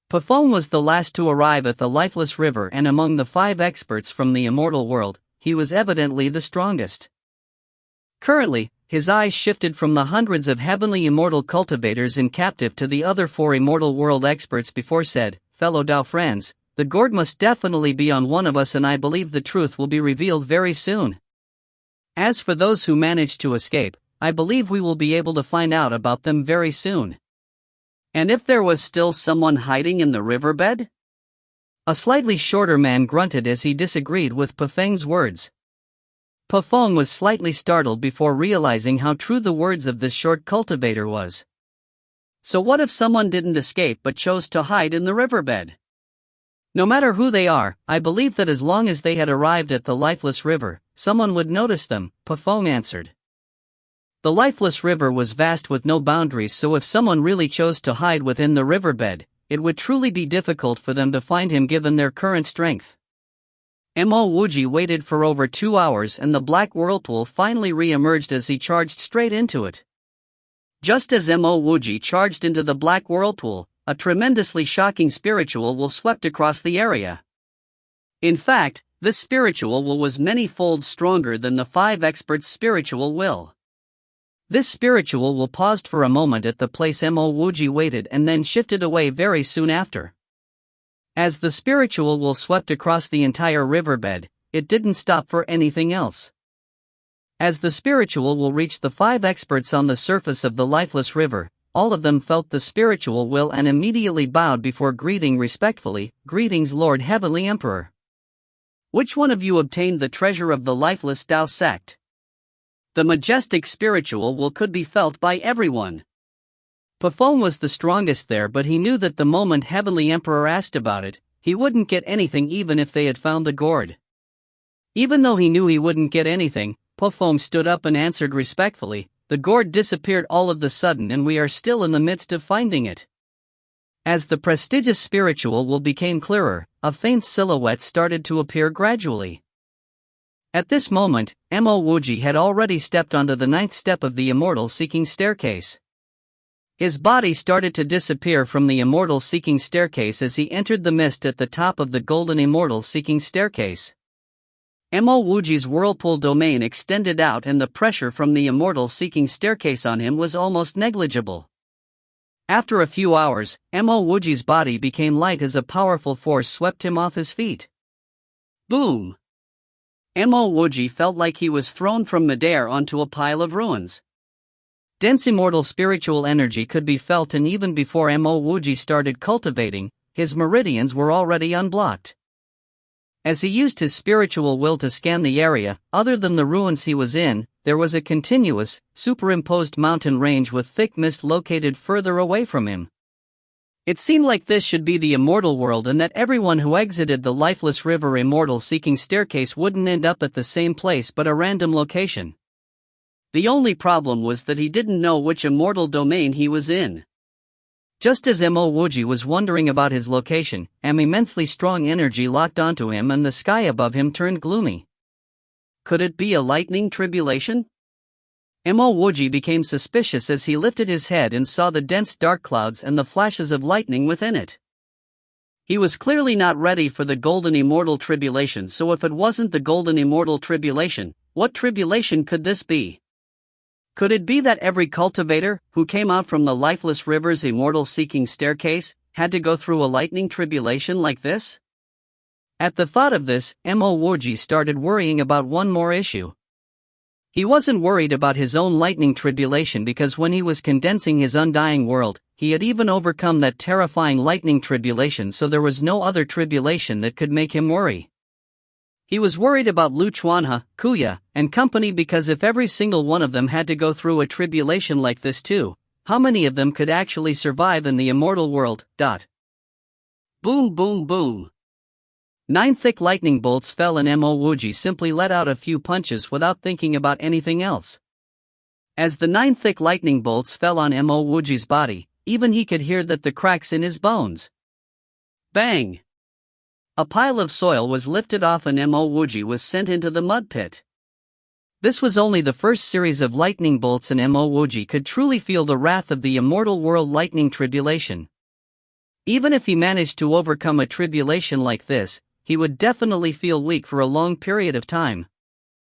A: Pafong was the last to arrive at the lifeless river, and among the 5 experts from the immortal world, he was evidently the strongest. Currently, his eyes shifted from the hundreds of heavenly immortal cultivators in captive to the other 4 immortal world experts before said, "Fellow Dao friends, the gourd must definitely be on one of us, and I believe the truth will be revealed very soon. As for those who managed to escape, I believe we will be able to find out about them very soon."
B: And if there was still someone hiding in the riverbed?
A: A slightly shorter man grunted as he disagreed with Pafeng's words. Pafong was slightly startled before realizing how true the words of this short cultivator was.
B: So what if someone didn't escape but chose to hide in the riverbed?
A: No matter who they are, I believe that as long as they had arrived at the lifeless river, someone would notice them, Pafong answered. The lifeless river was vast with no boundaries, so if someone really chose to hide within the riverbed, it would truly be difficult for them to find him given their current strength. Mo Wuji waited for over 2 hours, and the black whirlpool finally re-emerged as he charged straight into it.
B: Just as Mo Wuji charged into the black whirlpool, a tremendously shocking spiritual will swept across the area. In fact, this spiritual will was many-fold stronger than the 5 experts' spiritual will. This spiritual will paused for a moment at the place Mo Wuji waited and then shifted away very soon after. As the spiritual will swept across the entire riverbed, it didn't stop for anything else. As the spiritual will reached the 5 experts on the surface of the lifeless river, all of them felt the spiritual will and immediately bowed before greeting respectfully, "Greetings, Lord Heavenly Emperor. Which one of you obtained the treasure of the lifeless Tao sect?" The majestic spiritual will could be felt by everyone.
A: Pafong was the strongest there, but he knew that the moment Heavenly Emperor asked about it, he wouldn't get anything even if they had found the gourd. Even though he knew he wouldn't get anything, Pafong stood up and answered respectfully, "The gourd disappeared all of the sudden and we are still in the midst of finding it." As the prestigious spiritual will became clearer, a faint silhouette started to appear gradually. At this moment, Mo Wuji had already stepped onto the 9th step of the Immortal Seeking Staircase. His body started to disappear from the Immortal Seeking Staircase as he entered the mist at the top of the Golden Immortal Seeking Staircase. Mo Wuji's whirlpool domain extended out and the pressure from the Immortal Seeking Staircase on him was almost negligible. After a few hours, Mo Wuji's body became light as a powerful force swept him off his feet.
B: Boom! Mo Wuji felt like he was thrown from midair onto a pile of ruins.
A: Dense immortal spiritual energy could be felt, and even before Mo Wuji started cultivating, his meridians were already unblocked. As he used his spiritual will to scan the area, other than the ruins he was in, there was a continuous, superimposed mountain range with thick mist located further away from him. It seemed like this should be the immortal world, and that everyone who exited the lifeless river Immortal Seeking Staircase wouldn't end up at the same place but a random location.
B: The only problem was that he didn't know which immortal domain he was in.
A: Just as Mo Wuji was wondering about his location, an immensely strong energy locked onto him and the sky above him turned gloomy.
B: Could it be a lightning tribulation?
A: Mo Wuji became suspicious as he lifted his head and saw the dense dark clouds and the flashes of lightning within it.
B: He was clearly not ready for the Golden Immortal Tribulation, so if it wasn't the Golden Immortal Tribulation, what tribulation could this be? Could it be that every cultivator, who came out from the lifeless river's Immortal Seeking Staircase, had to go through a lightning tribulation like this?
A: At the thought of this, Mo Wuji started worrying about one more issue. He wasn't worried about his own lightning tribulation because when he was condensing his undying world, he had even overcome that terrifying lightning tribulation, so there was no other tribulation that could make him worry. He was worried about Lu Chuanhe, Kuya, and company because if every single one of them had to go through a tribulation like this too, how many of them could actually survive in the immortal world?
B: Boom boom boom.
A: 9 thick lightning bolts fell and Mo Wuji simply let out a few punches without thinking about anything else. As the 9 thick lightning bolts fell on Mo Wuji's body, even he could hear that the cracks in his bones.
B: Bang! A pile of soil was lifted off and Mo Wuji was sent into the mud pit.
A: This was only the first series of lightning bolts and Mo Wuji could truly feel the wrath of the immortal world lightning tribulation. Even if he managed to overcome a tribulation like this, he would definitely feel weak for a long period of time.